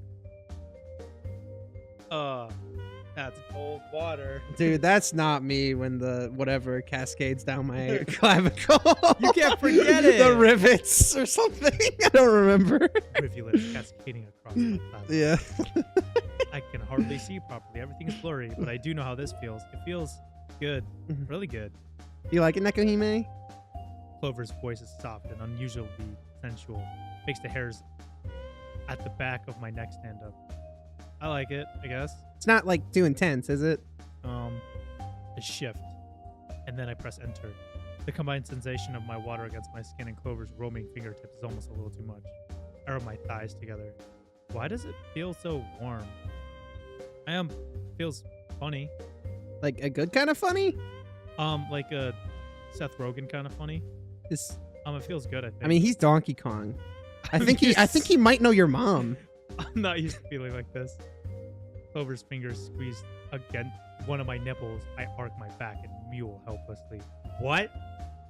S6: That's cold water.
S5: Dude, that's not me when the whatever cascades down my clavicle.
S6: You can't forget it.
S5: The rivets or something. I don't remember.
S6: Rivulets cascading across my clavicle.
S5: Yeah.
S6: I can hardly see properly. Everything is blurry, but I do know how this feels. It feels good, really good.
S5: You like it, Nekohime?
S6: Clover's voice is soft and unusually sensual. Makes the hairs at the back of my neck stand up. I like it, I guess.
S5: It's not like too intense, is it?
S6: A shift, and then I press enter. The combined sensation of my water against my skin and Clover's roaming fingertips is almost a little too much. I rub my thighs together. Why does it feel so warm? Feels funny.
S5: Like a good kind of funny?
S6: Like a Seth Rogen kind of funny.
S5: It
S6: feels good, I think.
S5: I mean, he's Donkey Kong. I think he might know your mom.
S6: I'm not used to feeling like this. Clover's fingers squeeze against one of my nipples. I arc my back and mew helplessly. What?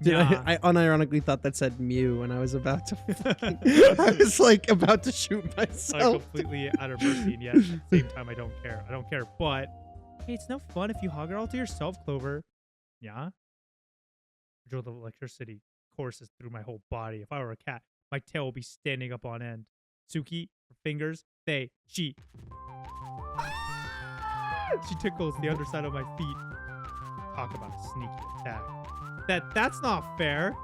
S5: Dude,
S6: Nah.
S5: I unironically thought that said Mew when I was about to fucking, I was like about to shoot
S6: I'm
S5: myself.
S6: completely at her mercy, and yet at the same time, I don't care. I don't care, but hey, it's no fun if you hog it all to yourself, Clover. Yeah? A jolt of electricity courses through my whole body. If I were a cat, my tail will be standing up on end. Suki, her fingers, she tickles the underside of my feet. Talk about a sneaky attack. That's not fair.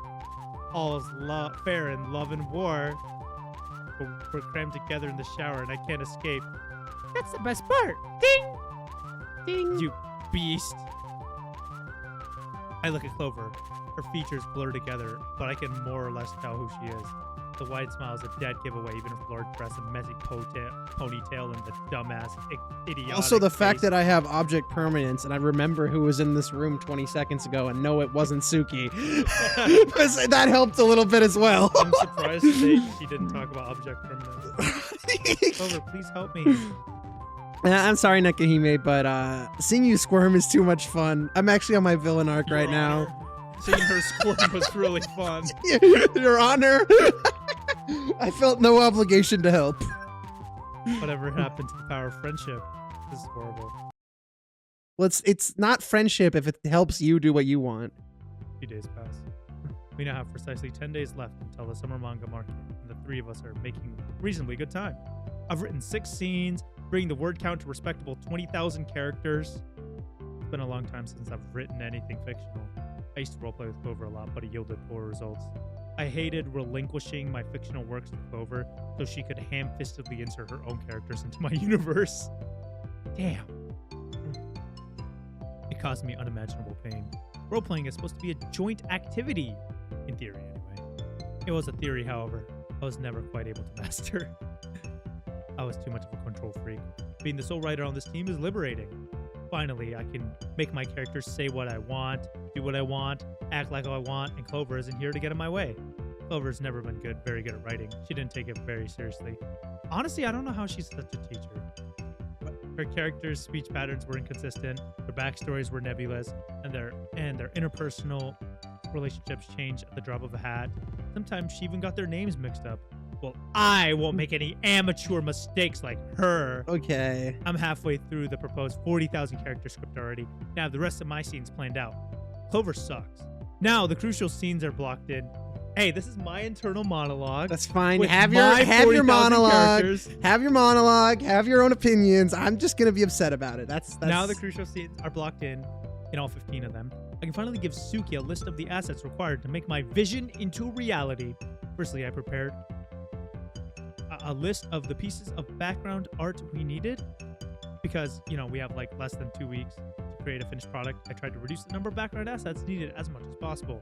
S6: All is fair in love and war. But we're crammed together in the shower and I can't escape. That's the best part. Ding! Ding! You beast. I look at Clover. Her features blur together, but I can more or less tell who she is. The wide smile is a dead giveaway, even if large breasts and messy ponytail and the dumbass idiotic
S5: Also, the fact
S6: face.
S5: that I have object permanence and I remember who was in this room 20 seconds ago and no, it wasn't Suki. That helped a little bit as well.
S6: I'm surprised she didn't talk about object permanence. Clover, please help me.
S5: I'm sorry, Nakahime, but seeing you squirm is too much fun. I'm actually on my villain arc right now.
S6: Seeing her squirm was really fun.
S5: Your Honor. I felt no obligation to help.
S6: Whatever happened to the power of friendship? This is horrible.
S5: Well, it's not friendship if it helps you do what you want.
S6: A few days pass. We now have precisely 10 days left until the summer manga market, and the three of us are making reasonably good time. I've written 6 scenes, bringing the word count to respectable 20,000 characters. It's been a long time since I've written anything fictional. I used to roleplay with Clover a lot, but it yielded poor results. I hated relinquishing my fictional works to Clover so she could ham-fistedly insert her own characters into my universe. Damn. It caused me unimaginable pain. Roleplaying is supposed to be a joint activity. In theory, anyway. It was a theory, however, I was never quite able to master. I was too much of a control freak. Being the sole writer on this team is liberating. Finally, I can make my characters say what I want, do what I want, act like I want, and Clover isn't here to get in my way. Clover's never been very good at writing. She didn't take it very seriously. Honestly, I don't know how she's such a teacher. Her characters' speech patterns were inconsistent, their backstories were nebulous, and their interpersonal relationships changed at the drop of a hat. Sometimes she even got their names mixed up. Well, I won't make any amateur mistakes like her.
S5: Okay.
S6: I'm halfway through the proposed 40,000 character script already. Now the rest of my scenes planned out. Clover sucks. Now the crucial scenes are blocked in. Hey, this is my internal monologue.
S5: That's fine.
S6: with
S5: Have
S6: my
S5: your
S6: 40,000
S5: monologue.
S6: characters.
S5: Have your monologue. Have your own opinions. I'm just gonna be upset about it. That's
S6: Now the crucial scenes are blocked in all 15 of them. I can finally give Suki a list of the assets required to make my vision into reality. Firstly, I prepared a list of the pieces of background art we needed because, we have like less than 2 weeks to create a finished product. I tried to reduce the number of background assets needed as much as possible.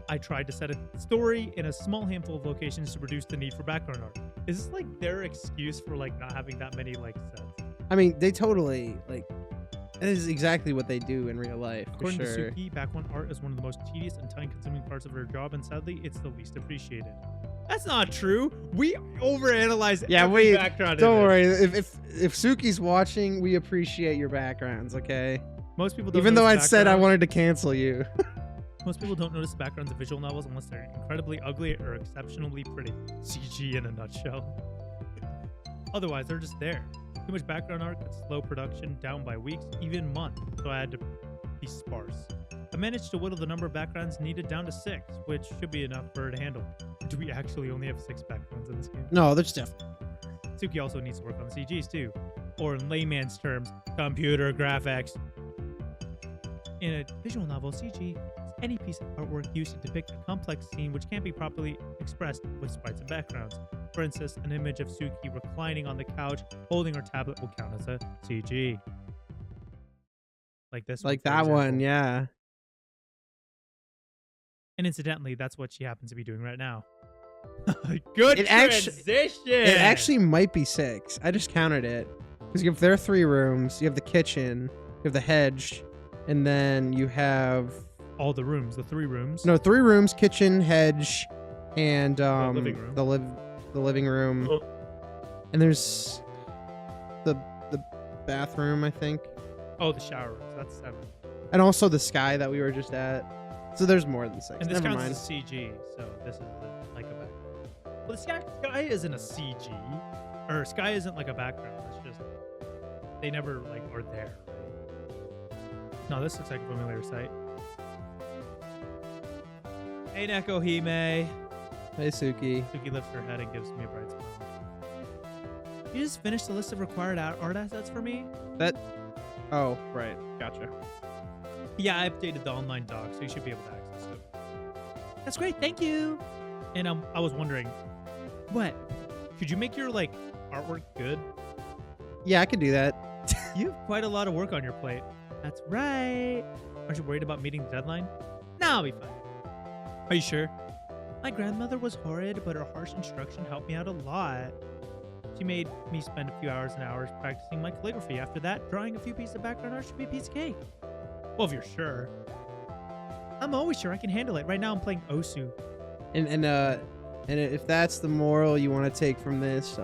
S6: I tried to set a story in a small handful of locations to reduce the need for background art. Is this like their excuse for like not having that many like sets?
S5: I mean, they totally that is exactly what they do in real life.
S6: According
S5: for sure.
S6: to Suki, background art is one of the most tedious and time-consuming parts of her job, and sadly, it's the least appreciated. That's not true. We overanalyze every background.
S5: Don't worry. If Suki's watching, we appreciate your backgrounds. Okay.
S6: Most people don't.
S5: Even though
S6: notice
S5: I'd said I
S6: background-
S5: wanted to cancel you.
S6: Most people don't notice the backgrounds of visual novels unless they're incredibly ugly or exceptionally pretty. CG in a nutshell. Otherwise, they're just there. Too much background art could slow production down by weeks, even months, so I had to be sparse. I managed to whittle the number of backgrounds needed down to 6, which should be enough for her to handle. Do we actually only have 6 backgrounds in this game?
S5: No, there's definitely.
S6: Suki also needs to work on the CGs too, or in layman's terms, computer graphics. In a visual novel, CG is any piece of artwork used to depict a complex scene which can't be properly expressed with sprites and backgrounds. For instance, an image of Suki reclining on the couch holding her tablet will count as a CG. Like this one,
S5: Like
S6: for
S5: that one,
S6: example.
S5: yeah.
S6: And incidentally, that's what she happens to be doing right now. Good
S5: It actu-
S6: transition!
S5: It actually might be 6. I just counted it. Because there are 3 rooms. You have the kitchen, you have the hedge, and then you have
S6: all the rooms, the 3 rooms.
S5: 3 rooms: kitchen, hedge, and
S6: living room.
S5: the living room.
S6: Oh.
S5: And there's the bathroom, I think,
S6: Oh, the shower rooms. That's 7.
S5: and also the sky that we were just at. So there's more than 6.
S6: And this
S5: Never
S6: counts
S5: mind.
S6: as a CG, so this is like a background. Well, the sky isn't a CG, or sky isn't like a background. It's just they never like are there. No, this looks like a familiar sight. Hey, Nekohime.
S5: Hey, Suki.
S6: Suki lifts her head and gives me a bright smile. You just finished the list of required art assets for me?
S5: Oh, right. Gotcha.
S6: Yeah, I updated the online doc, so you should be able to access it. That's great, thank you. And I was wondering, what? Could you make your like artwork good?
S5: Yeah, I could do that.
S6: You have quite a lot of work on your plate. That's right. Aren't you worried about meeting the deadline? No, I'll be fine. Are you sure? My grandmother was horrid, but her harsh instruction helped me out a lot. She made me spend a few hours and hours practicing my calligraphy. After that, drawing a few pieces of background art should be a piece of cake. Well, if you're sure. I'm always sure I can handle it. Right now, I'm playing Osu.
S5: And if that's the moral you want to take from this,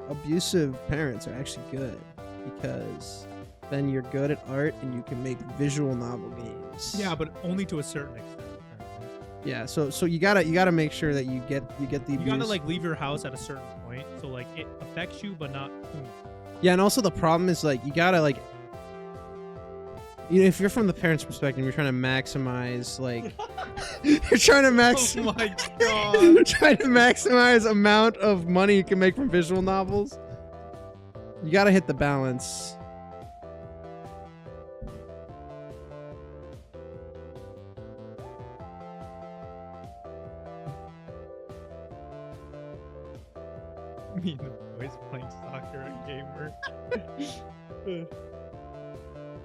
S5: abusive parents are actually good, because then you're good at art and you can make visual novel games.
S6: Yeah, but only to a certain extent.
S5: Yeah, so you gotta make sure that you get the abuse.
S6: You gotta like leave your house at a certain point, so like it affects you, but not.
S5: Yeah, and also the problem is like you gotta like, if you're from the parents' perspective, you're trying to maximize like you're trying to
S6: Oh my god!
S5: trying to maximize amount of money you can make from visual novels. You gotta hit the balance.
S6: Me and the boys playing soccer and gamer.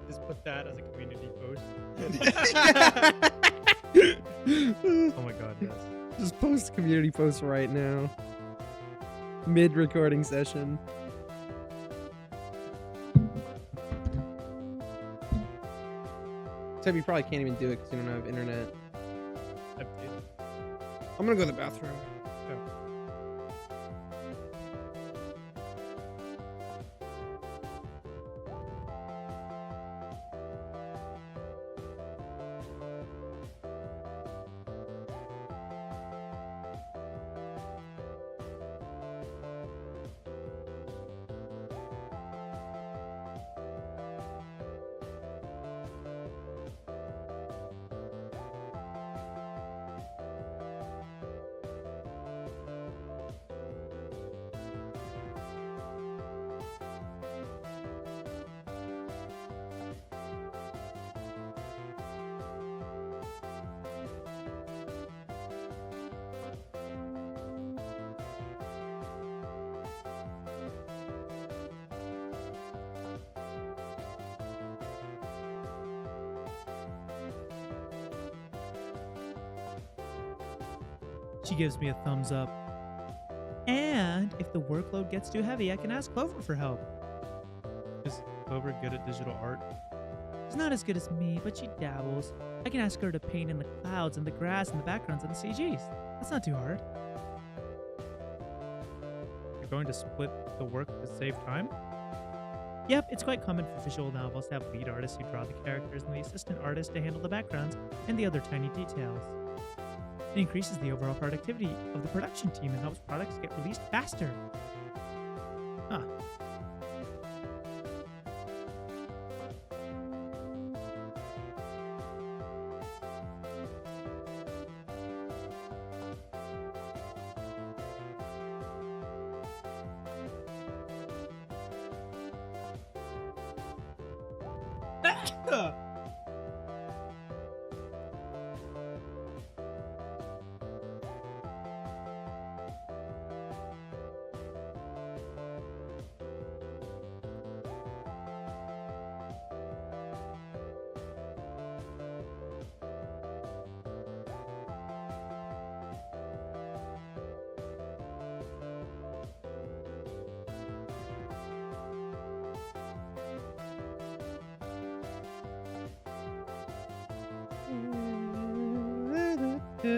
S6: Just put that as a community post. Oh my god, yes.
S5: Just post a community post right now. Mid recording session. Except you probably can't even do it because you don't have internet. I'm gonna go to the bathroom.
S6: She gives me a thumbs up. And if the workload gets too heavy, I can ask Clover for help. Is Clover good at digital art?
S7: She's not as good as me, but she dabbles. I can ask her to paint in the clouds and the grass and the backgrounds and the CGs. That's not too hard.
S6: You're going to split the work to save time?
S7: Yep, it's quite common for visual novels to have lead artists who draw the characters and the assistant artist to handle the backgrounds and the other tiny details. It increases the overall productivity of the production team and helps products get released faster.
S6: Huh. Do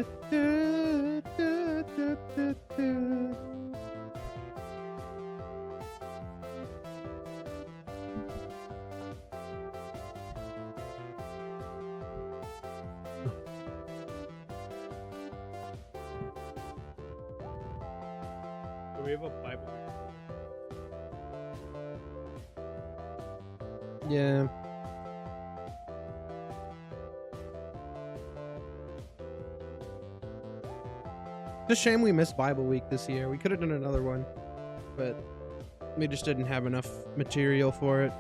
S6: we have a Bible?
S5: Yeah. It's a shame we missed Bible Week this year. We could have done another one, but we just didn't have enough material for it.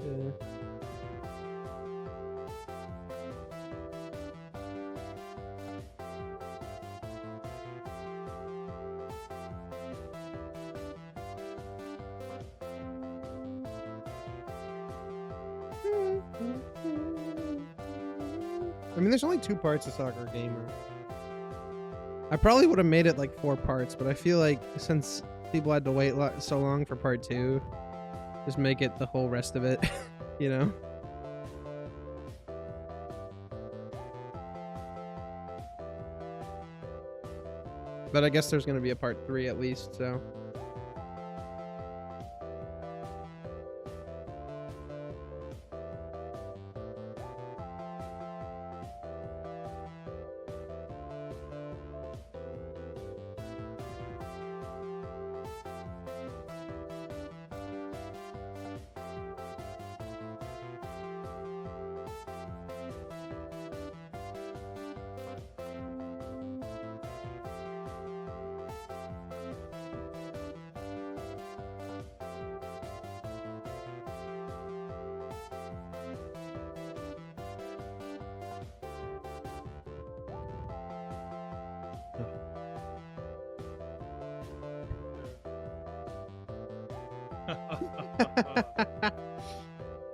S5: Yeah. I mean, there's only 2 parts of Sakura Gamer. I probably would have made it like 4 parts, but I feel like since people had to wait so long for part 2, just make it the whole rest of it, you know? But I guess there's going to be a part 3 at least, so.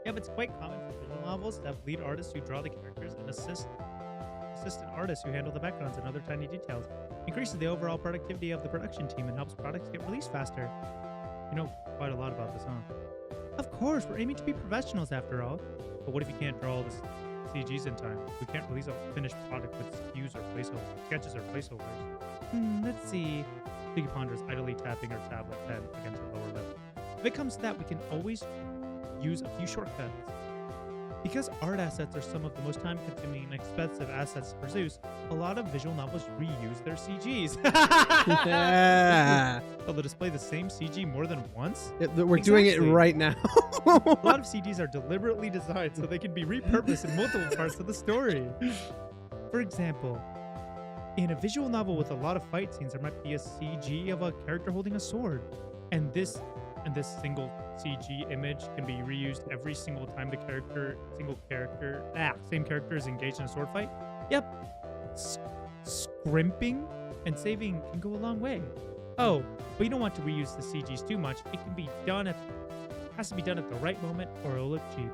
S7: Yeah, but it's quite common for visual novels to have lead artists who draw the characters and assistant artists who handle the backgrounds and other tiny details. Increases the overall productivity of the production team and helps products get released faster. You know quite a lot about this, huh? Of course, we're aiming to be professionals after all. But what if you can't draw all the CGs in time? We can't release a finished product with SKUs or placeholders, sketches or placeholders. Let's see. Suki ponders, idly tapping her tablet pen against her lower lip. If it comes to that, we can always use a few shortcuts. Because art assets are some of the most time-consuming and expensive assets to produce, a lot of visual novels reuse their CGs.
S5: Yeah.
S7: They'll display the same CG more than once?
S5: We're doing it
S7: Exactly.
S5: right now.
S7: A lot of CGs are deliberately designed so they can be repurposed in multiple parts of the story. For example, in a visual novel with a lot of fight scenes, there might be a CG of a character holding a sword. And this single CG image can be reused every single time the same character is engaged in a sword fight. Yep. Scrimping and saving can go a long way. Oh, but you don't want to reuse the CGs too much. It has to be done at the right moment or it'll look cheap.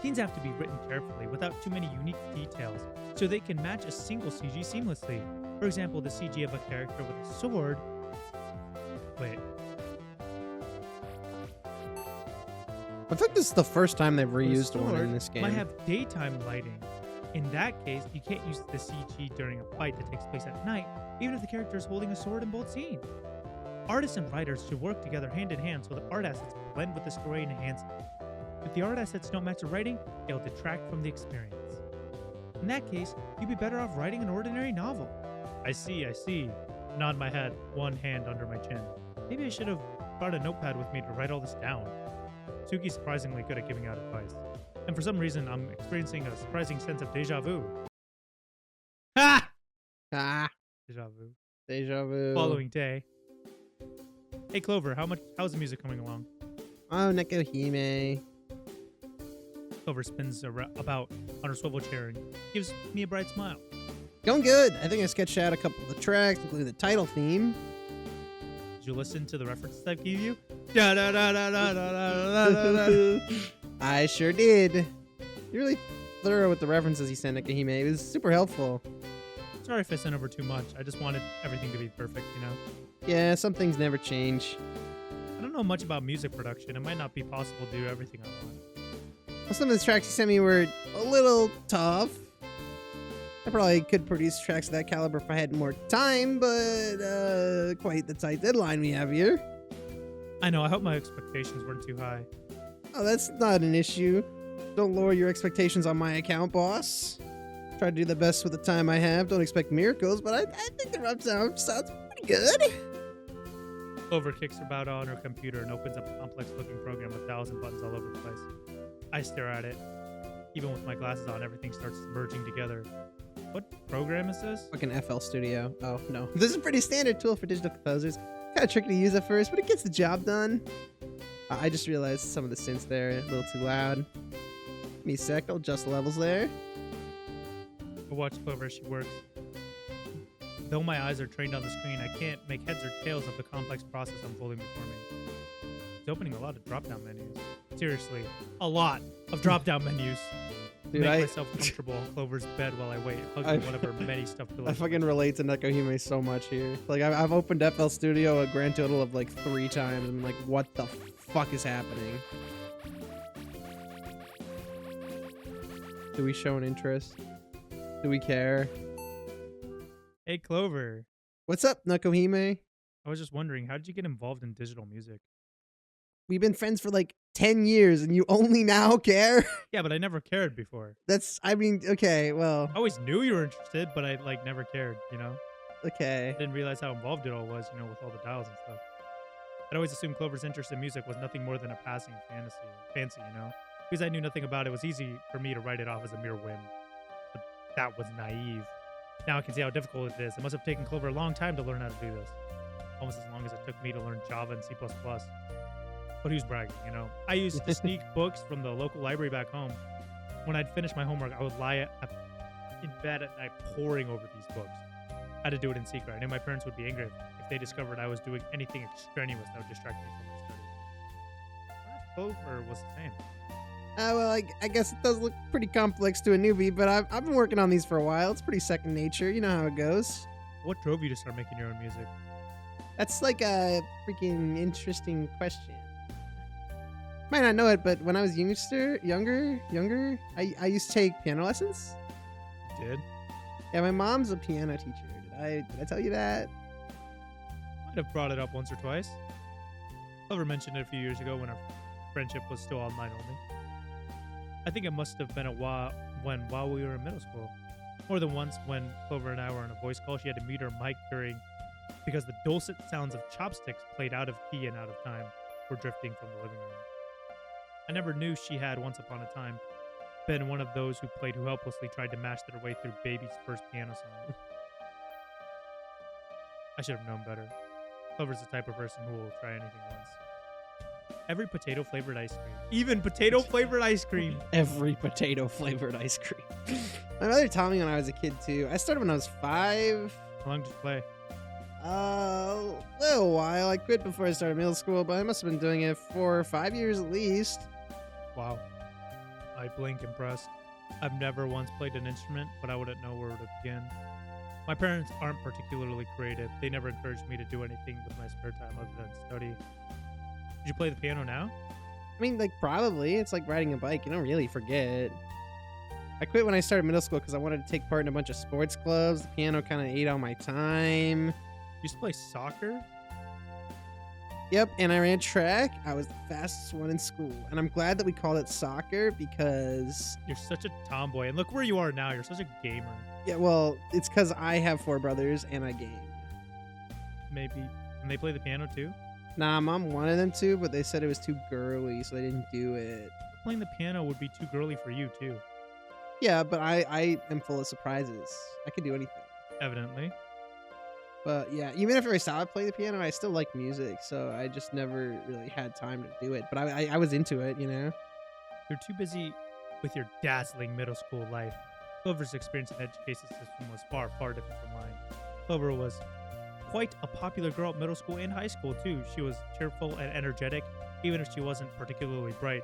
S7: Scenes have to be written carefully without too many unique details so they can match a single CG seamlessly. For example, the CG of a character with a sword. Wait.
S5: I think this is the first time they've
S7: with a
S5: reused one
S7: sword
S5: in this game.
S7: Might have daytime lighting. In that case, you can't use the CG during a fight that takes place at night, even if the character is holding a sword in both scenes. Artists and writers should work together hand in hand so the art assets blend with the story and enhance it. If the art assets don't match the writing, it'll detract from the experience. In that case, you'd be better off writing an ordinary novel.
S6: I see. Nod my head, one hand under my chin.
S7: Maybe I should have brought a notepad with me to write all this down.
S6: Suki's surprisingly good at giving out advice. And for some reason, I'm experiencing a surprising sense of deja vu.
S7: Ha!
S5: Ah,
S6: Deja vu.
S5: deja vu.
S6: Following day. Hey Clover, how's the music coming along?
S5: Oh, Nekohime.
S6: Clover spins about on her swivel chair and gives me a bright smile.
S5: Going good. I think I sketched out a couple of the tracks, including the title theme.
S6: Did you listen to the references I gave you?
S5: I sure did. You're really thorough with the references you sent, Nekohime. It was super helpful.
S6: Sorry if I sent over too much. I just wanted everything to be perfect, you know?
S5: Yeah, some things never change.
S6: I don't know much about music production. It might not be possible to do everything I want.
S5: Well, some of the tracks you sent me were a little tough. I probably could produce tracks of that caliber if I had more time, but quite the tight deadline we have here.
S6: I know, I hope my expectations weren't too high.
S5: Oh, that's not an issue. Don't lower your expectations on my account, boss. Try to do the best with the time I have. Don't expect miracles, but I think the rough sounds pretty good.
S6: Clover kicks about on her computer and opens up a complex-looking program with 1,000 buttons all over the place. I stare at it. Even with my glasses on, everything starts merging together. What program is this?
S5: Fucking FL Studio. Oh, no. This is a pretty standard tool for digital composers. Kind of tricky to use at first, but it gets the job done. I just realized some of the synths there are a little too loud. Give me a sec, I'll adjust the levels there.
S6: I watch Clover as she works. Though my eyes are trained on the screen, I can't make heads or tails of the complex process unfolding before me. It's opening a lot of drop-down menus. Seriously, a lot of drop-down menus.
S5: Dude,
S7: Make
S5: I
S7: myself comfortable on Clover's bed while I wait, hugging one of her many stuffed
S5: I
S7: pillows.
S5: fucking relate to Nekohime so much here. Like I've opened FL Studio a grand total of like 3 times. I'm like, what the fuck is happening? Do we show an interest? Do we care?
S7: Hey, Clover.
S5: What's up, Nekohime?
S7: I was just wondering, how did you get involved in digital music?
S5: We've been friends for like 10 years and you only now care?
S7: Yeah, but I never cared before.
S5: I mean, okay, well,
S7: I always knew you were interested, but I like never cared, you know?
S5: okay.
S7: I didn't realize how involved it all was, you know, with all the dials and stuff. I'd always assumed Clover's interest in music was nothing more than a passing fancy, you know? Because I knew nothing about it, it was easy for me to write it off as a mere whim. But that was naive. Now I can see how difficult it is. It must have taken Clover a long time to learn how to do this. Almost as long as it took me to learn Java and C++. But who's bragging, you know? I used to sneak books from the local library back home. When I'd finish my homework, I would lie in bed at night poring over these books. I had to do it in secret. I knew my parents would be angry if they discovered I was doing anything extraneous that would distract me from my studies. Clover was the same.
S5: Well, I guess it does look pretty complex to a newbie, but I've been working on these for a while. It's pretty second nature. You know how it goes.
S7: What drove you to start making your own music?
S5: That's like a freaking interesting question. Might not know it, but when I was younger, I used to take piano lessons.
S7: You did?
S5: Yeah, my mom's a piano teacher. Did I tell you that?
S7: Might have brought it up once or twice. Clover mentioned it a few years ago when our friendship was still online only. I think it must have been while we were in middle school. More than once when Clover and I were on a voice call, she had to mute her mic because the dulcet sounds of chopsticks played out of key and out of time were drifting from the living room. I never knew she had, once upon a time, been one of those who helplessly tried to mash their way through Baby's first piano song. I should have known better. Clover's the type of person who will try anything once. Every potato-flavored ice cream. Even potato-flavored ice cream!
S5: Every potato-flavored ice cream. My mother taught me when I was a kid, too. I started when I was 5.
S7: How long did you play?
S5: A little while. I quit before I started middle school, but I must have been doing it 4 or 5 years at least.
S7: Wow. I blink impressed. I've never once played an instrument, but I wouldn't know where to begin. My parents aren't particularly creative. They never encouraged me to do anything with my spare time other than study. Did you play the piano now?
S5: I mean, like, probably. It's like riding a bike. You don't really forget. I quit when I started middle school because I wanted to take part in a bunch of sports clubs. The piano kind of ate all my time.
S7: You used to play soccer?
S5: Yep, and I ran track. I was the fastest one in school. And I'm glad that we called it soccer because...
S7: You're such a tomboy. And look where you are now. You're such a gamer.
S5: Yeah, well, it's because I have 4 brothers and I game.
S7: Maybe. And they play the piano too?
S5: Nah, Mom wanted them to, but they said it was too girly, so they didn't do it.
S7: Playing the piano would be too girly for you too.
S5: Yeah, but I am full of surprises. I could do anything.
S7: Evidently.
S5: But yeah, even if I stopped playing the piano, I still like music, so I just never really had time to do it. But I was into it, you know?
S7: You're too busy with your dazzling middle school life. Clover's experience in the education system was far, far different from mine. Clover was quite a popular girl at middle school and high school, too. She was cheerful and energetic, even if she wasn't particularly bright.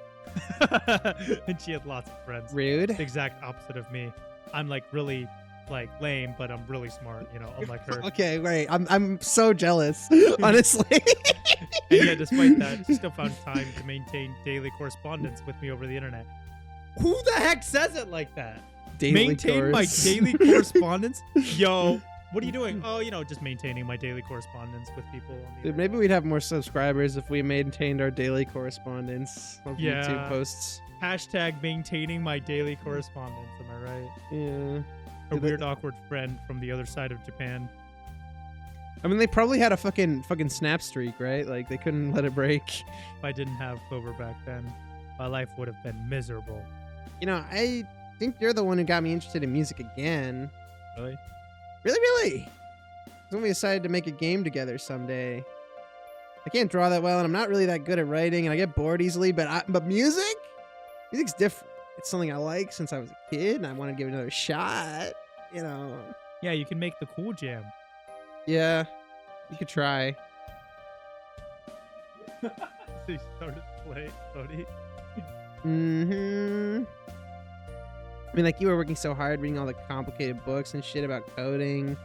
S7: And she had lots of friends.
S5: Rude.
S7: The exact opposite of me. I'm like really like lame, but I'm really smart, you know, unlike her.
S5: Okay, great. I'm so jealous, honestly.
S7: And yet, despite that, she still found time to maintain daily correspondence with me over the internet. Who the heck says it like that?
S5: Daily
S7: Maintain my daily correspondence? Yo, what are you doing? Oh, you know, just maintaining my daily correspondence with people. On the
S5: Dude, maybe we'd have more subscribers if we maintained our daily correspondence of
S7: Yeah.
S5: YouTube posts.
S7: Hashtag maintaining my daily correspondence. Am I right?
S5: Yeah.
S7: A
S5: Dude,
S7: weird, awkward friend from the other side of Japan.
S5: I mean, they probably had a fucking snap streak, right? Like, they couldn't let it break.
S7: If I didn't have Clover back then, my life would have been miserable.
S5: You know, I think you're the one who got me interested in music again.
S7: Really?
S5: Really? When we decided to make a game together someday. I can't draw that well, and I'm not really that good at writing, and I get bored easily, but music's different. It's something I like since I was a kid, and I want to give it another shot, you know.
S7: Yeah, you can make the cool jam.
S5: Yeah, you could try.
S7: So you started to play, Cody.
S5: Mm-hmm. I mean, like, you were working so hard reading all the complicated books and shit about coding.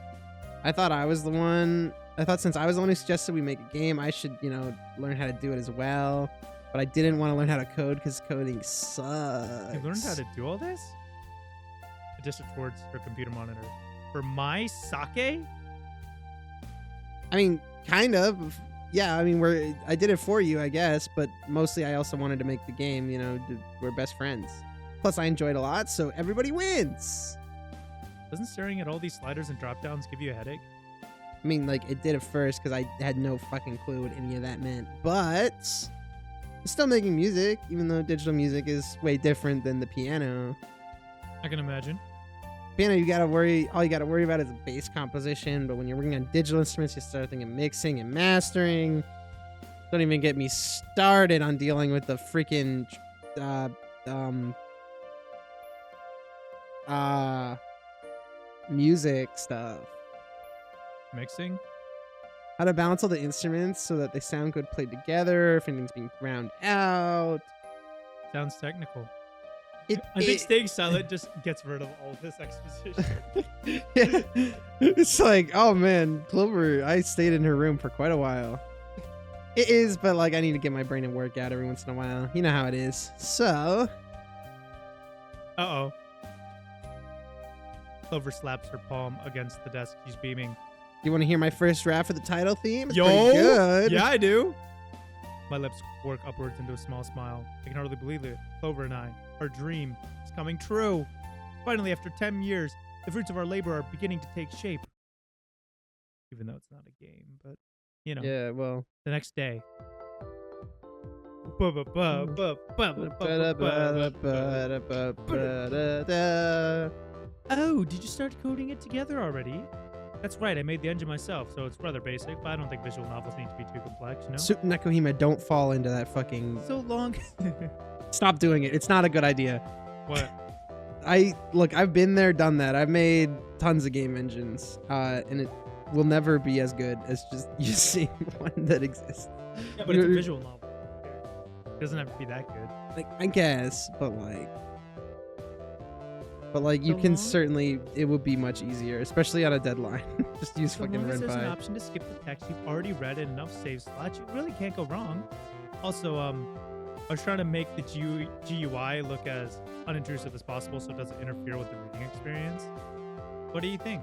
S5: I thought I was the one. I thought since I was the one who suggested we make a game, I should, you know, learn how to do it as well. But I didn't want to learn how to code because coding sucks.
S6: You learned how to do all this? I gestured towards her computer monitor. For my sake?
S5: I mean, kind of. Yeah, I mean, I did it for you, I guess. But mostly I also wanted to make the game, you know, we're best friends. Plus, I enjoyed a lot, so everybody wins.
S6: Doesn't staring at all these sliders and drop downs give you a headache?
S5: I mean, like, it did at first because I had no fucking clue what any of that meant. But I'm still making music, even though digital music is way different than the piano.
S6: I can imagine.
S5: Piano, all you gotta worry about is the bass composition. But when you're working on digital instruments, you start thinking mixing and mastering. Don't even get me started on dealing with the freaking music stuff.
S6: Mixing?
S5: How to balance all the instruments so that they sound good played together, if anything's being drowned out.
S6: Sounds technical.
S5: It,
S6: I think staying silent just gets rid of all this exposition.
S5: yeah. It's like, oh man, Clover, I stayed in her room for quite a while. It is, but like, I need to get my brain to work out every once in a while. You know how it is. So.
S6: Uh-oh. Clover slaps her palm against the desk. She's beaming.
S5: You want to hear my first draft for the title theme? It's
S6: Yo!
S5: pretty good.
S6: Yeah, I do. My lips work upwards into a small smile. I can hardly believe it. Clover and I, our dream, is coming true. Finally, after 10 years, the fruits of our labor are beginning to take shape. Even though it's not a game, but, you know.
S5: Yeah, well.
S6: The next day. Oh, did you start coding it together already? That's right, I made the engine myself, so it's rather basic, but I don't think visual novels need to be too complex, you know?
S5: So, Nekohima, don't fall into that fucking...
S6: So long.
S5: Stop doing it. It's not a good idea.
S6: What?
S5: Look, I've been there, done that. I've made tons of game engines, and it will never be as good as just using one that exists.
S6: Yeah, but it's a visual novel. It doesn't have to be that good.
S5: Like, I guess, but you can certainly, it would be much easier, especially on a deadline. Just use
S6: So
S5: fucking
S6: long as there's an
S5: Renpai.
S6: option to skip the text you've already read and enough save slots, you really can't go wrong. Also, I was trying to make the GUI look as unintrusive as possible so it doesn't interfere with the reading experience. What do you think?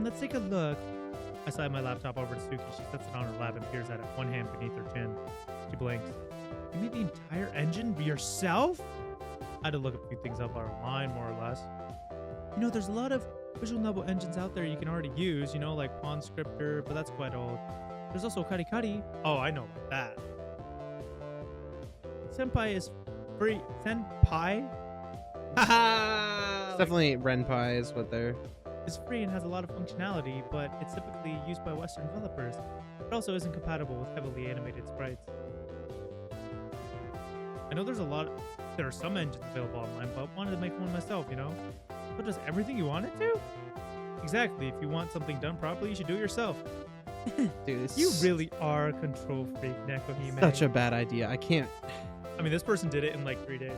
S6: Let's take a look. I slide my laptop over to Suki. She sets it on her lap and peers at it, one hand beneath her chin. She blinks. You made the entire engine yourself? I had to look a few things up online, more or less. You know, there's a lot of visual novel engines out there you can already use, you know, like Pawn Scripter, but that's quite old. There's also Kari Kari. Oh, I know about that. Senpai is free. Senpai? Haha!
S5: It's definitely Renpai is what they're...
S6: It's free and has a lot of functionality, but it's typically used by Western developers. It also isn't compatible with heavily animated sprites. I know there are some engines available online, but I wanted to make one myself, you know? So it does everything you want it to? Exactly. If you want something done properly, you should do it yourself.
S5: Dude,
S6: You really are a control freak, Nekohime.
S5: such a bad idea. I can't...
S6: I mean, this person did it in like 3 days.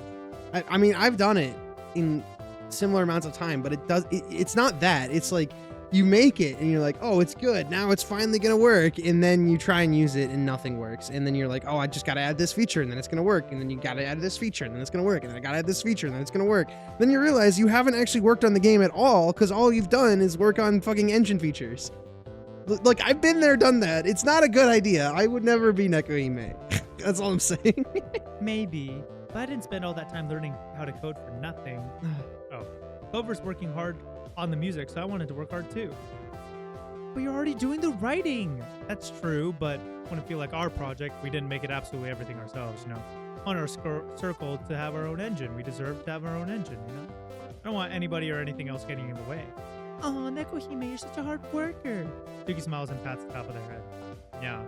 S5: I mean, I've done it in similar amounts of time, but it's not that. It's like you make it and you're like, oh, it's good. Now it's finally going to work. And then you try and use it and nothing works. And then you're like, oh, I just got to add this feature and then it's going to work. And then you got to add this feature and then it's going to work. And then I got to add this feature and then it's going to work. Then you realize you haven't actually worked on the game at all because all you've done is work on fucking engine features. Like, I've been there, done that. It's not a good idea. I would never be Nekohime. That's all I'm saying.
S6: Maybe, but I didn't spend all that time learning how to code for nothing. Oh, Clover's working hard on the music, so I wanted to work hard too. But you're already doing the writing. That's true, but when it feel like our project, we didn't make it absolutely everything ourselves, you know. On our circle to have our own engine, we deserve to have our own engine, you know. I don't want anybody or anything else getting in the way. Oh, Nekohime, you're such a hard worker. Suki smiles and pats the top of their head. Yeah.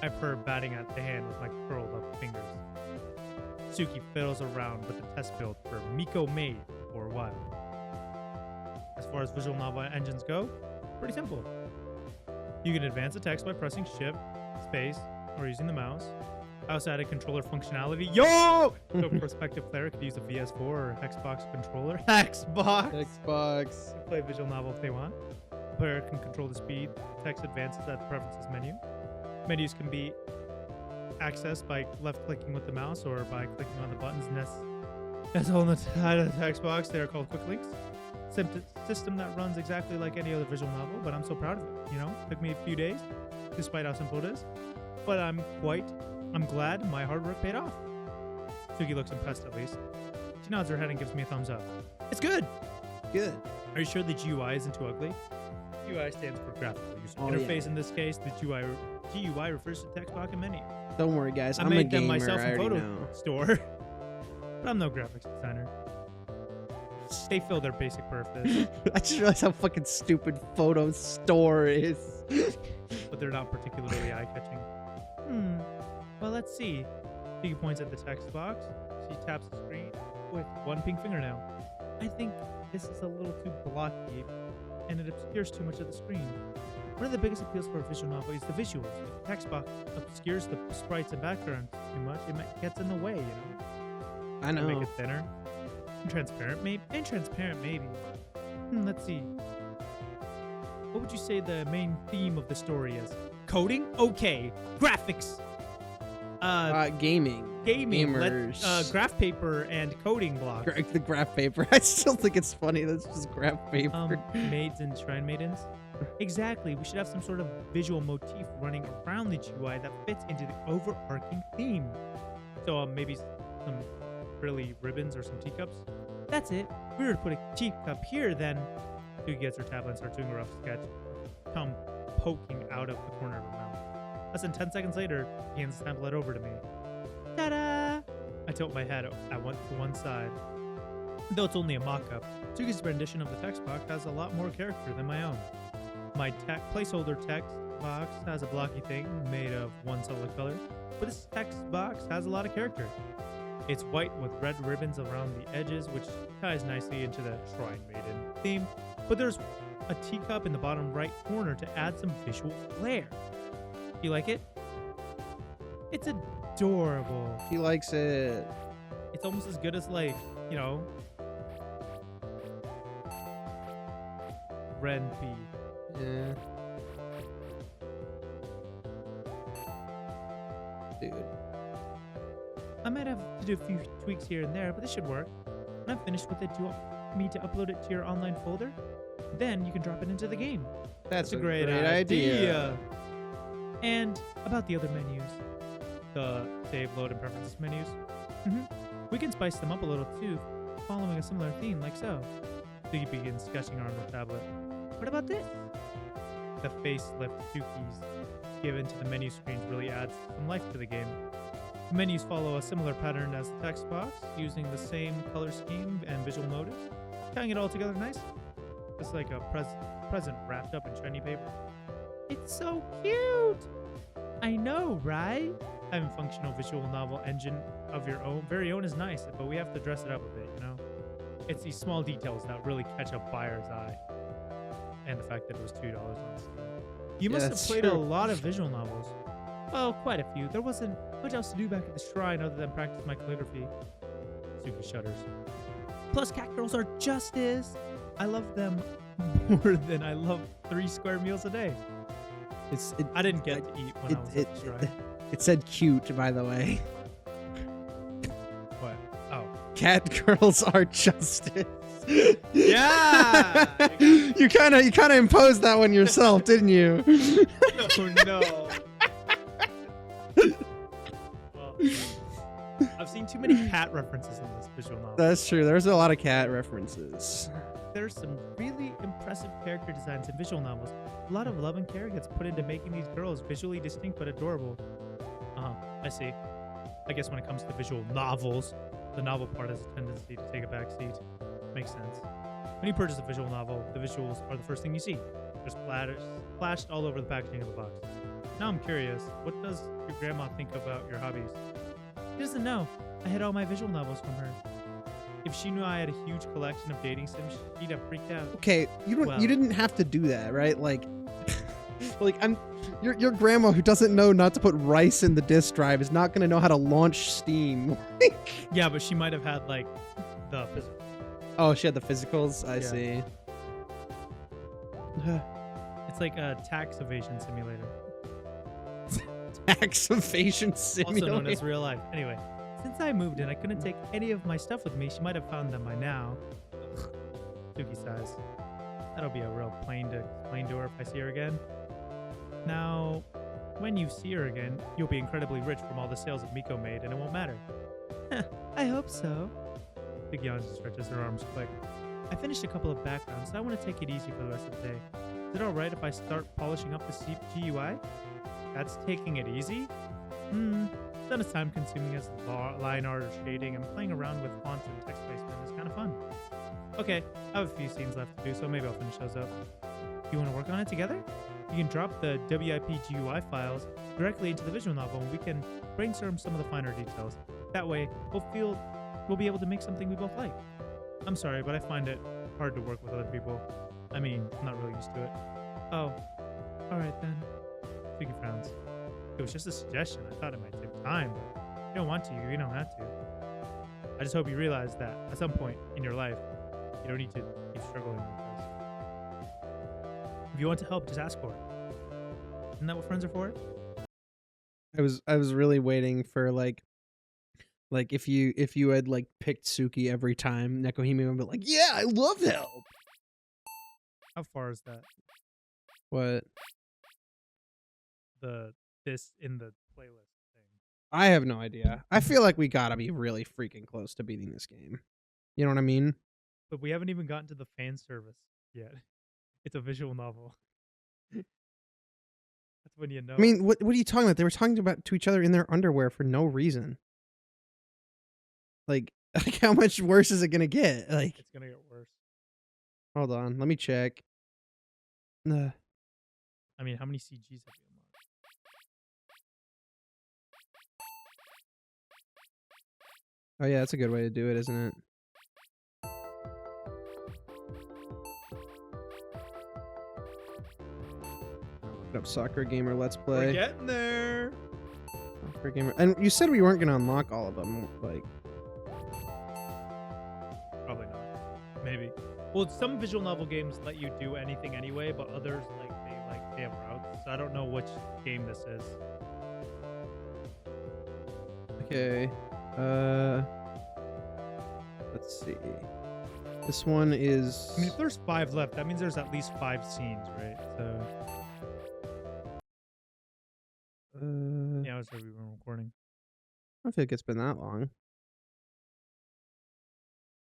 S6: I purr, batting at the hand with my curled up fingers. Suki fiddles around with the test build for Miko Made for a while. As far as visual novel engines go, pretty simple. You can advance the text by pressing Shift, Space, or using the mouse.
S7: I also added controller functionality. Yo! So a prospective player could use a VS4 or Xbox controller.
S5: Xbox.
S7: Play a visual novel if they want. Player can control the speed, text advances at the preferences menu. Menus can be accessed by left-clicking with the mouse or by clicking on the buttons. And that's all on the side of the text box. They are called quick links. System that runs exactly like any other visual novel, but I'm so proud of it. You know, took me a few days, despite how simple it is. But I'm glad my hard work paid off. Suki looks impressed at least. She nods her head and gives me a thumbs up. It's good.
S5: Good.
S7: Are you sure the GUI isn't too ugly? GUI stands for graphical user
S5: Oh,
S7: interface.
S5: yeah.
S7: In this case, the GUI refers to text box and menu.
S5: Don't worry, guys.
S7: I
S5: I'm a
S7: made them
S5: gamer.
S7: myself
S5: I
S7: in
S5: already
S7: photo
S5: know.
S7: store, but I'm no graphics designer. They fill their basic purpose,
S5: I just realized how fucking stupid photo store is.
S7: but they're not particularly eye-catching. Well, let's see. Piggy points at the text box. She taps the screen with one pink fingernail. I think this is a little too blocky, and it obscures too much of the screen. One of the biggest appeals for a visual novel is the visuals. If the text box obscures the sprites and background too much, it gets in the way, you know?
S5: I know.
S7: Make it thinner. Transparent, maybe. Intransparent, maybe. Let's see. What would you say the main theme of the story is? Coding? Okay. Graphics.
S5: Gaming.
S7: Gaming.
S5: Gamers.
S7: Graph paper and coding blocks.
S5: The graph paper. I still think it's funny. That's just graph paper.
S7: Maids and shrine maidens. Exactly. We should have some sort of visual motif running around the GUI that fits into the overarching theme. So maybe some frilly ribbons or some teacups. That's it. If we were to put a teacup here, then Suki gets her tablet and starts doing a rough sketch. Tongue poking out of the corner of her mouth. Less than 10 seconds later, he hands the template over to me. Ta-da! I tilt my head to one side. Though it's only a mock-up, Suki's rendition of the text box has a lot more character than my own. My placeholder text box has a blocky thing made of one solid color, but this text box has a lot of character. It's white with red ribbons around the edges, which ties nicely into the Shrine Maiden theme, but there's a teacup in the bottom right corner to add some visual flair. You like it? It's adorable.
S5: He likes it.
S7: It's almost as good as, like, you know, Ren P.
S5: Yeah. Dude.
S7: I might have to do a few tweaks here and there, but this should work. When I'm finished with it, do you want me to upload it to your online folder? Then you can drop it into the game.
S5: That's
S7: a great idea. And about the other menus, the save, load, and preferences menus, we can spice them up a little too, following a similar theme like so. Suki begins sketching on her tablet. What about this? The facelift Suki's given to the menu screens really adds some life to the game. The menus follow a similar pattern as the text box, using the same color scheme and visual motives, tying it all together nice. It's like a present wrapped up in shiny paper. It's so cute! I know, right? Having a functional visual novel engine of your own, very own, is nice, but we have to dress it up a bit, you know? It's these small details that really catch a buyer's eye. And the fact that it was $2 on Steam. You must have played a lot of visual novels. Well, quite a few. There wasn't much else to do back at the shrine other than practice my calligraphy. Suki shudders. Plus, cat girls are justice. I love them more than I love 3 square meals a day. I didn't get to eat when I was at the shrine.
S5: It said cute, by the way.
S7: What? Oh.
S5: Cat girls are justice.
S7: Yeah!
S5: You kind of imposed that one yourself, didn't you?
S7: Oh, no. Well, I've seen too many cat references in this visual novel.
S5: That's true. There's a lot of cat references.
S7: There's some really impressive character designs in visual novels. A lot of love and care gets put into making these girls visually distinct but adorable. I see. I guess when it comes to visual novels, the novel part has a tendency to take a back seat. Makes sense. When you purchase a visual novel, the visuals are the first thing you see. Just splashed all over the packaging of the box. Now I'm curious, what does your grandma think about your hobbies? She doesn't know. I had all my visual novels from her. If she knew I had a huge collection of dating sims, she'd have freaked out.
S5: Okay,
S7: Well.
S5: you didn't have to do that, right? Like Your grandma who doesn't know not to put rice in the disk drive is not gonna know how to launch Steam.
S7: Yeah, but she might have had like the physical.
S5: Oh, she had the physicals. I
S7: Yeah.
S5: see.
S7: It's like a tax evasion simulator,
S5: Tax evasion
S7: also
S5: simulator.
S7: known as real life. Anyway, since I moved in, I couldn't take any of my stuff with me. She might have found them by now. Suki sighs. That'll be a real pain to explain to her if I see her again. Now, when you see her again, you'll be incredibly rich from all the sales that Miko made, and it won't matter. I hope so. Big yawns and stretches her arms quick. I finished a couple of backgrounds, so I want to take it easy for the rest of the day. Is it alright if I start polishing up the GUI? That's taking it easy? It's not as time consuming as line art or shading, and playing around with fonts and text placement is kind of fun. Okay, I have a few scenes left to do, so maybe I'll finish those up. You want to work on it together? You can drop the WIP GUI files directly into the visual novel, and we can brainstorm some of the finer details. That way, we'll be able to make something we both like. I'm sorry, but I find it hard to work with other people. I mean, I'm not really used to it. Oh, alright then. Suki frowns. It was just a suggestion. I thought it might take time, but if you don't want to, you don't have to. I just hope you realize that at some point in your life, you don't need to keep struggling with this. If you want to help, just ask for it. Isn't that what friends are for?
S5: I was really waiting for like if you had like picked Suki every time, Nekohime would be like, yeah, I love help.
S7: How far is that?
S5: What?
S7: This in the playlist thing.
S5: I have no idea. I feel like we gotta be really freaking close to beating this game. You know what I mean?
S7: But we haven't even gotten to the fan service yet. It's a visual novel. That's when you know.
S5: I mean, what are you talking about? They were talking about to each other in their underwear for no reason. Like how much worse is it gonna get? Like,
S7: it's gonna get worse.
S5: hold on, let me check.
S7: I mean, how many CGs have you unlocked?
S5: Oh yeah, that's a good way to do it, isn't it? Look up Sakura Gamer Let's Play.
S7: We're getting there.
S5: Sakura Gamer, and you said we weren't gonna unlock all of them. Like,
S7: Probably not. Maybe. Well, some visual novel games let you do anything anyway, but others they have routes. So I don't know which game this is.
S5: okay, let's see. This one is.
S7: I mean, if there's 5 left, that means there's at least 5 scenes, right? So yeah, I was we were recording.
S5: I don't think it's been that long.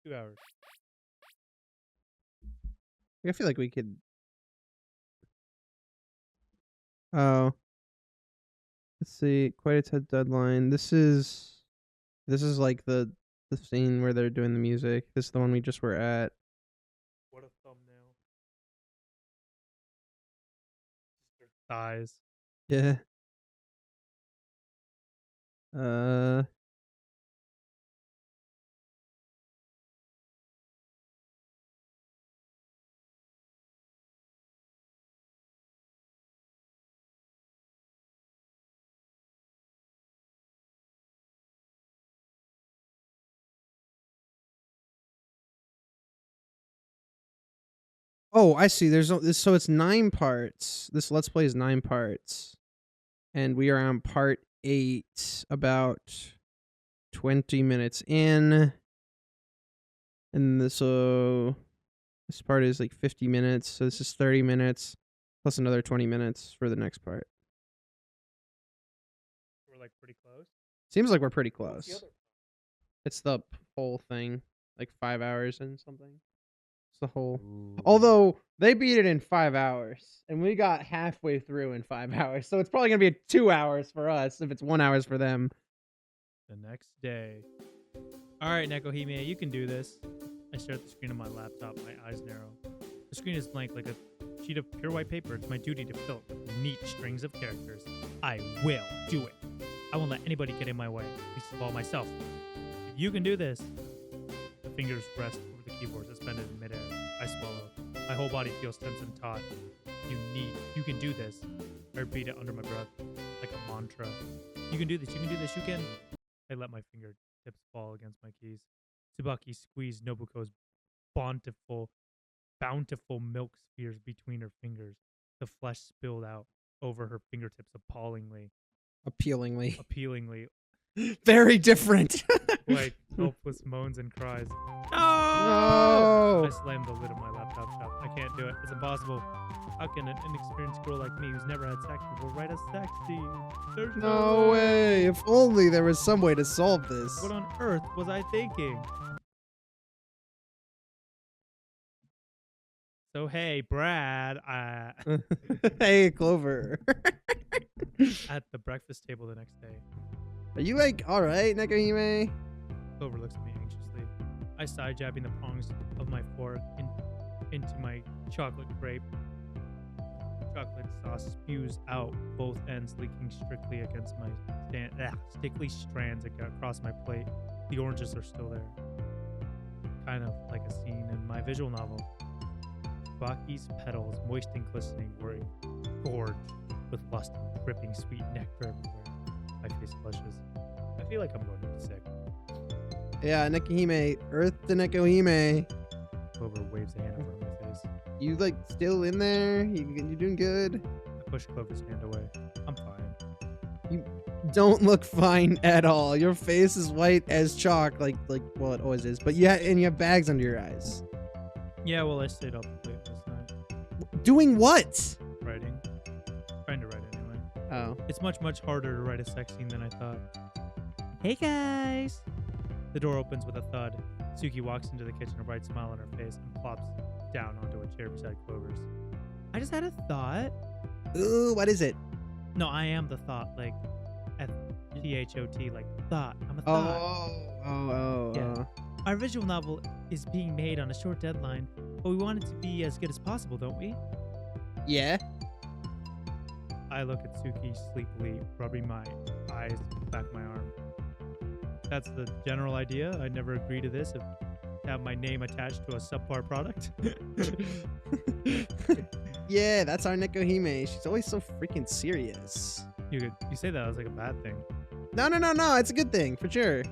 S7: 2 hours.
S5: I feel like we could. Oh. Let's see. Quite a tight deadline. This is like the scene where they're doing the music. This is the one we just were at.
S7: What a thumbnail. Their thighs.
S5: Yeah. Oh, I see. So it's 9 parts. This Let's Play is 9 parts. And we are on part 8, about 20 minutes in. And this part is like 50 minutes. So this is 30 minutes plus another 20 minutes for the next part.
S7: We're like pretty close.
S5: Seems like we're pretty
S7: What's the
S5: close.
S7: other?
S5: It's the whole thing, like 5 hours and something. It's the whole. Although they beat it in 5 hours, and we got halfway through in 5 hours, so it's probably gonna be 2 hours for us if it's 1 hour for them.
S7: The next day. All right, Nekohime, you can do this. I stare at the screen of my laptop. My eyes narrow. The screen is blank, like a sheet of pure white paper. It's my duty to fill it with neat strings of characters. I will do it. I won't let anybody get in my way. Least of all myself. If you can do this,
S6: fingers rest over the keyboard suspended in midair. I swallow. My whole body feels tense and taut. You can do this. I repeat it under my breath, like a mantra. You can do this, you can do this, you can. I let my fingertips fall against my keys. Tsubaki squeezed Nobuko's bountiful milk spheres between her fingers. The flesh spilled out over her fingertips appallingly.
S5: Appealingly.
S6: Appealingly,
S5: Very different.
S6: like helpless moans and cries. No!
S5: No!
S6: I slammed the lid of my laptop shut. I can't do it. It's impossible. How can an inexperienced girl like me who's never had sex before write a sex scene? There's
S5: No way. If only there was some way to solve this.
S6: What on earth was I thinking? So hey, Brad,
S5: Hey, Clover.
S6: at the breakfast table the next day.
S5: Are you like alright, Nekohime?
S6: Clover looks at me anxiously. I sigh, jabbing the prongs of my fork into my chocolate crepe. Chocolate sauce spews out both ends, leaking strictly against my stickly strands across my plate. The oranges are still there. Kind of like a scene in my visual novel. Baki's petals, moist and glistening, were gorged with lust and dripping sweet nectar everywhere. My face flushes. I feel like I'm going to be sick.
S5: Yeah, Nekohime. Earth to Nekohime.
S6: Clover waves a hand in front of my face.
S5: You like still in there? You doing good?
S6: I push Clover's hand away. I'm fine.
S5: Don't look fine at all. Your face is white as chalk, like well, it always is. But yeah, and you have bags under your eyes.
S6: Yeah, well, I stayed up late last night.
S5: Doing what?
S6: Writing. Trying to write anyway.
S5: Oh.
S6: It's much harder to write a sex scene than I thought. Hey guys! The door opens with a thud. Suki walks into the kitchen, a bright smile on her face, and plops down onto a chair beside Clover's. I just had a thought.
S5: Ooh, what is it?
S6: No, I am the thought, like T-H-O-T, like thought. I'm a thought. Yeah. Our visual novel is being made on a short deadline, but we want it to be as good as possible, don't we?
S5: Yeah.
S6: I look at Suki sleepily, rubbing my eyes back my arm. That's the general idea. I'd never agree to this if have my name attached to a subpar product.
S5: Yeah, that's our Nekohime. She's always so freaking serious.
S6: You say that as like a bad thing.
S5: No. It's a good thing, for sure.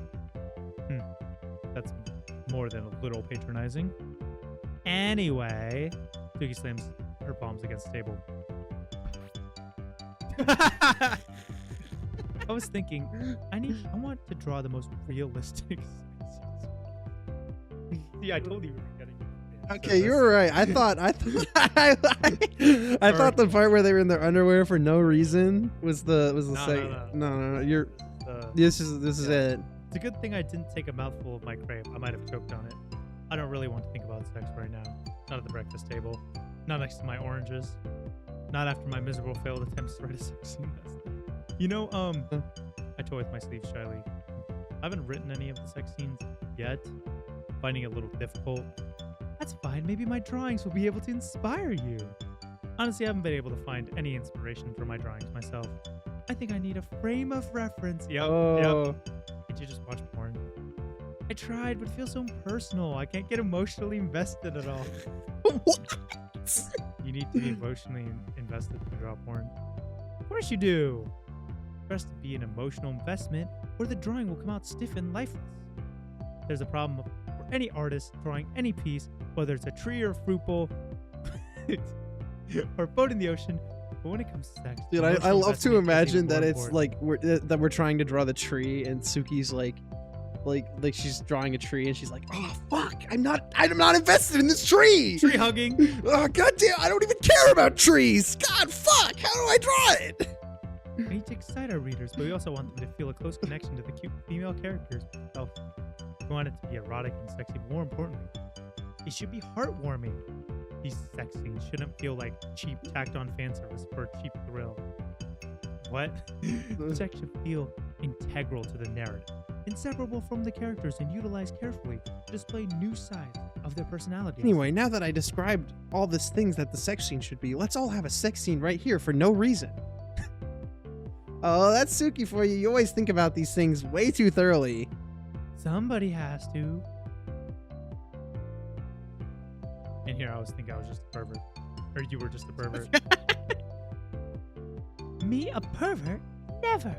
S6: That's more than a little patronizing. Anyway, Suki slams her palms against the table. I was thinking, I want to draw the most realistic. See, I told you we were getting. Yeah,
S5: Okay, you were right. I thought I thought the part where they were in their underwear for no reason was the second. No. You're this is it.
S6: It's a good thing I didn't take a mouthful of my crepe. I might have choked on it. I don't really want to think about sex right now. Not at the breakfast table. Not next to my oranges. Not after my miserable failed attempts to write a sex scene. You know, I toy with my sleeves shyly. I haven't written any of the sex scenes yet. Finding it a little difficult. That's fine. Maybe my drawings will be able to inspire you. Honestly, I haven't been able to find any inspiration for my drawings myself. I think I need a frame of reference. Yep. Did you just watch porn? I tried, but it feels so impersonal. I can't get emotionally invested at all.
S5: What?
S6: You need to be emotionally invested to draw porn. Of course you do. It has to be an emotional investment, or the drawing will come out stiff and lifeless. There's a problem for any artist drawing any piece, whether it's a tree or a fruit bowl, or a boat in the ocean. But when it comes to sex,
S5: Dude, I love to imagine that it's like we're trying to draw the tree, and Suki's like she's drawing a tree, and she's like, oh fuck, I'm not invested in this tree.
S6: Tree hugging.
S5: Oh goddamn, I don't even care about trees. God fuck, how do I draw it?
S6: We need to excite our readers, but we also want them to feel a close connection to the cute female characters. We want it to be erotic and sexy, but more importantly, it should be heartwarming. These sex scenes shouldn't feel like cheap, tacked-on fan service for a cheap thrill. What? Sex should feel integral to the narrative, inseparable from the characters, and utilized carefully to display new sides of their personalities.
S5: Anyway, now that I described all these things that the sex scene should be, let's all have a sex scene right here for no reason. Oh, that's Suki for you. You always think about these things way too thoroughly.
S6: Somebody has to. And here I was thinking I was just a pervert. Or you were just a pervert.
S7: Me a pervert? Never.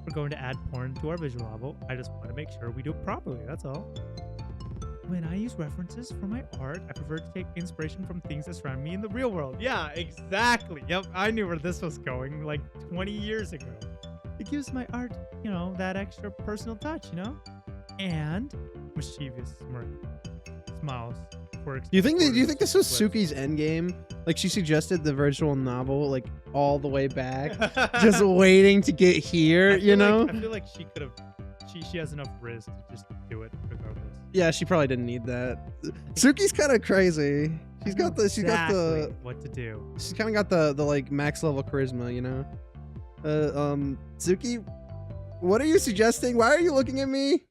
S6: We're going to add porn to our visual novel. I just want to make sure we do it properly, that's all. When I use references for my art, I prefer to take inspiration from things that surround me in the real world. Yeah, exactly. Yep, I knew where this was going like 20 years ago. It gives my art, that extra personal touch, And mischievous smirk. Smiles.
S5: Do you think this was Suki's endgame? Like she suggested the visual novel like all the way back, just waiting to get here,
S6: I feel like she could have. She has enough riz to just do it regardless.
S5: Yeah, she probably didn't need that. Suki's kind of crazy. She's got the
S6: what to do.
S5: She's kind of got the like max level charisma, Suki, what are you suggesting? Why are you looking at me?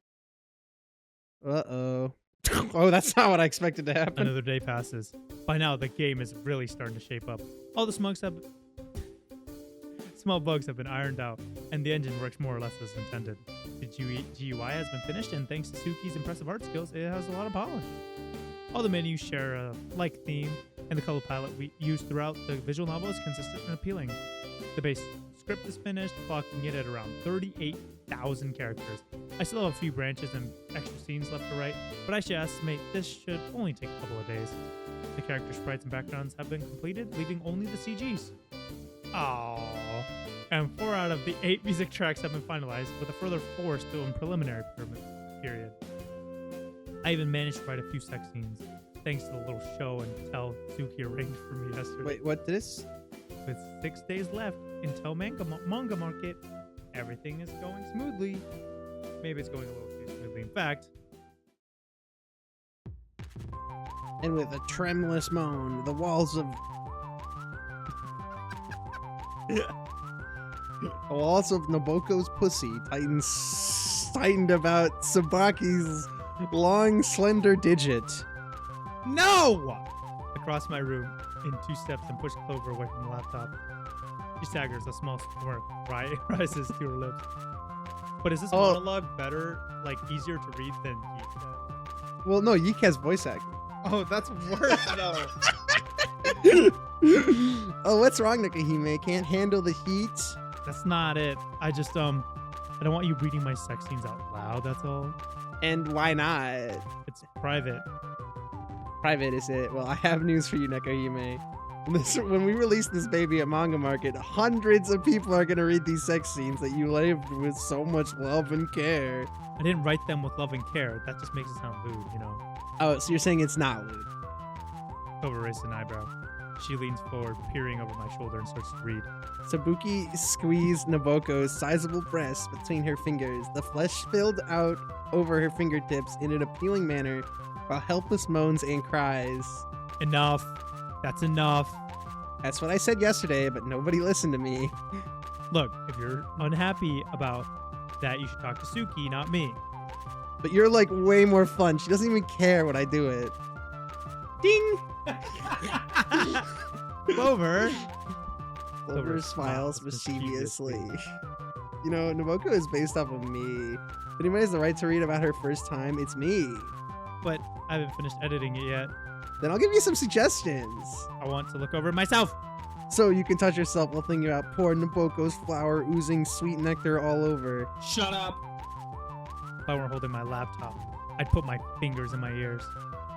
S5: Uh-oh. Oh, that's not what I expected to happen.
S6: Another day passes. By now, the game is really starting to shape up. All the small bugs have been ironed out, and the engine works more or less as intended. The GUI has been finished, and thanks to Suki's impressive art skills, it has a lot of polish. All the menus share a like theme, and the color palette we use throughout the visual novel is consistent and appealing. The base script is finished, clocking it at around 38,000 characters. I still have a few branches and extra scenes left to write, but I should estimate this should only take a couple of days. The character sprites and backgrounds have been completed, leaving only the CGs. Aww. And 4 out of the 8 music tracks have been finalized, with a further 4 still in preliminary period. I even managed to write a few sex scenes, thanks to the little show and tell Suki arranged for me yesterday.
S5: Wait, what this?
S6: With 6 days left until manga market, everything is going smoothly. Maybe it's going a little too smoothly. In fact,
S5: and with a tremulous moan, the walls of Naboko's pussy tightened about Tsubaki's long, slender digit.
S6: no! I cross my room in 2 steps and push Clover away from the laptop. She staggers, a small smirk rises to her lips. But is this monologue better, easier to read than Geek?
S5: Well, no, Yeek has voice acting.
S6: Oh, that's worse, though.
S5: Oh, what's wrong, Nakahime? Can't handle the heat?
S6: That's not it. I just, I don't want you reading my sex scenes out loud, that's all.
S5: And why not?
S6: It's private.
S5: Private, is it? Well, I have news for you, Nakahime. When we release this baby at Manga Market, hundreds of people are going to read these sex scenes that you lived with so much love and care.
S6: I didn't write them with love and care. That just makes it sound lewd,
S5: Oh, so you're saying it's not lewd?
S6: Clover raised an eyebrow. She leans forward, peering over my shoulder, and starts to read.
S5: Sabuki squeezed Naboko's sizable breast between her fingers. The flesh spilled out over her fingertips in an appealing manner, while helpless moans and cries.
S6: Enough. That's enough.
S5: That's what I said yesterday, but nobody listened to me.
S6: Look, if you're unhappy about that, you should talk to Suki, not me.
S5: But you're way more fun. She doesn't even care when I do it. Ding!
S6: Clover.
S5: Clover smiles mischievously. Naboko is based off of me. If anybody has the right to read about her first time, it's me.
S6: But I haven't finished editing it yet.
S5: Then I'll give you some suggestions.
S6: I want to look over it myself.
S5: So you can touch yourself while thinking about poor Naboko's flower oozing sweet nectar all over.
S3: Shut up!
S6: If I weren't holding my laptop, I'd put my fingers in my ears.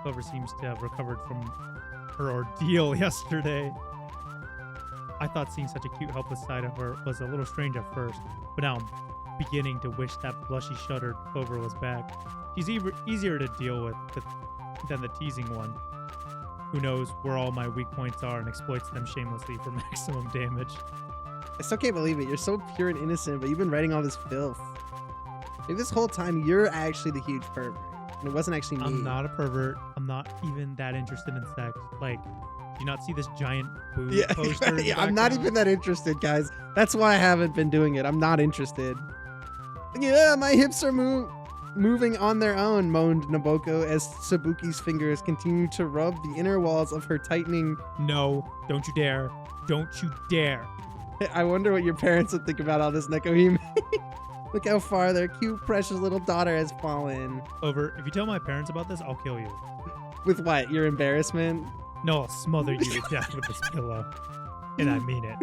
S6: Clover seems to have recovered from her ordeal yesterday. I thought seeing such a cute, helpless side of her was a little strange at first, but now I'm beginning to wish that blushy, shuddered Clover was back. She's easier to deal with than the teasing one, who knows where all my weak points are and exploits them shamelessly for maximum damage.
S5: I still can't believe it. You're so pure and innocent, but you've been writing all this filth. Maybe this whole time you're actually the huge pervert, and it wasn't actually me.
S6: I'm not a pervert. I'm not even that interested in sex. Do you not see this giant boob poster?
S5: Yeah, I'm not even that interested, guys. That's why I haven't been doing it. I'm not interested. Yeah, my hips are moving on their own, moaned Naboko as Sabuki's fingers continued to rub the inner walls of her tightening.
S6: No, don't you dare. Don't you dare.
S5: I wonder what your parents would think about all this, Nekohime. Look how far their cute, precious little daughter has fallen.
S6: If you tell my parents about this, I'll kill you.
S5: With what? Your embarrassment?
S6: No, I'll smother you to death with this pillow. And I mean it.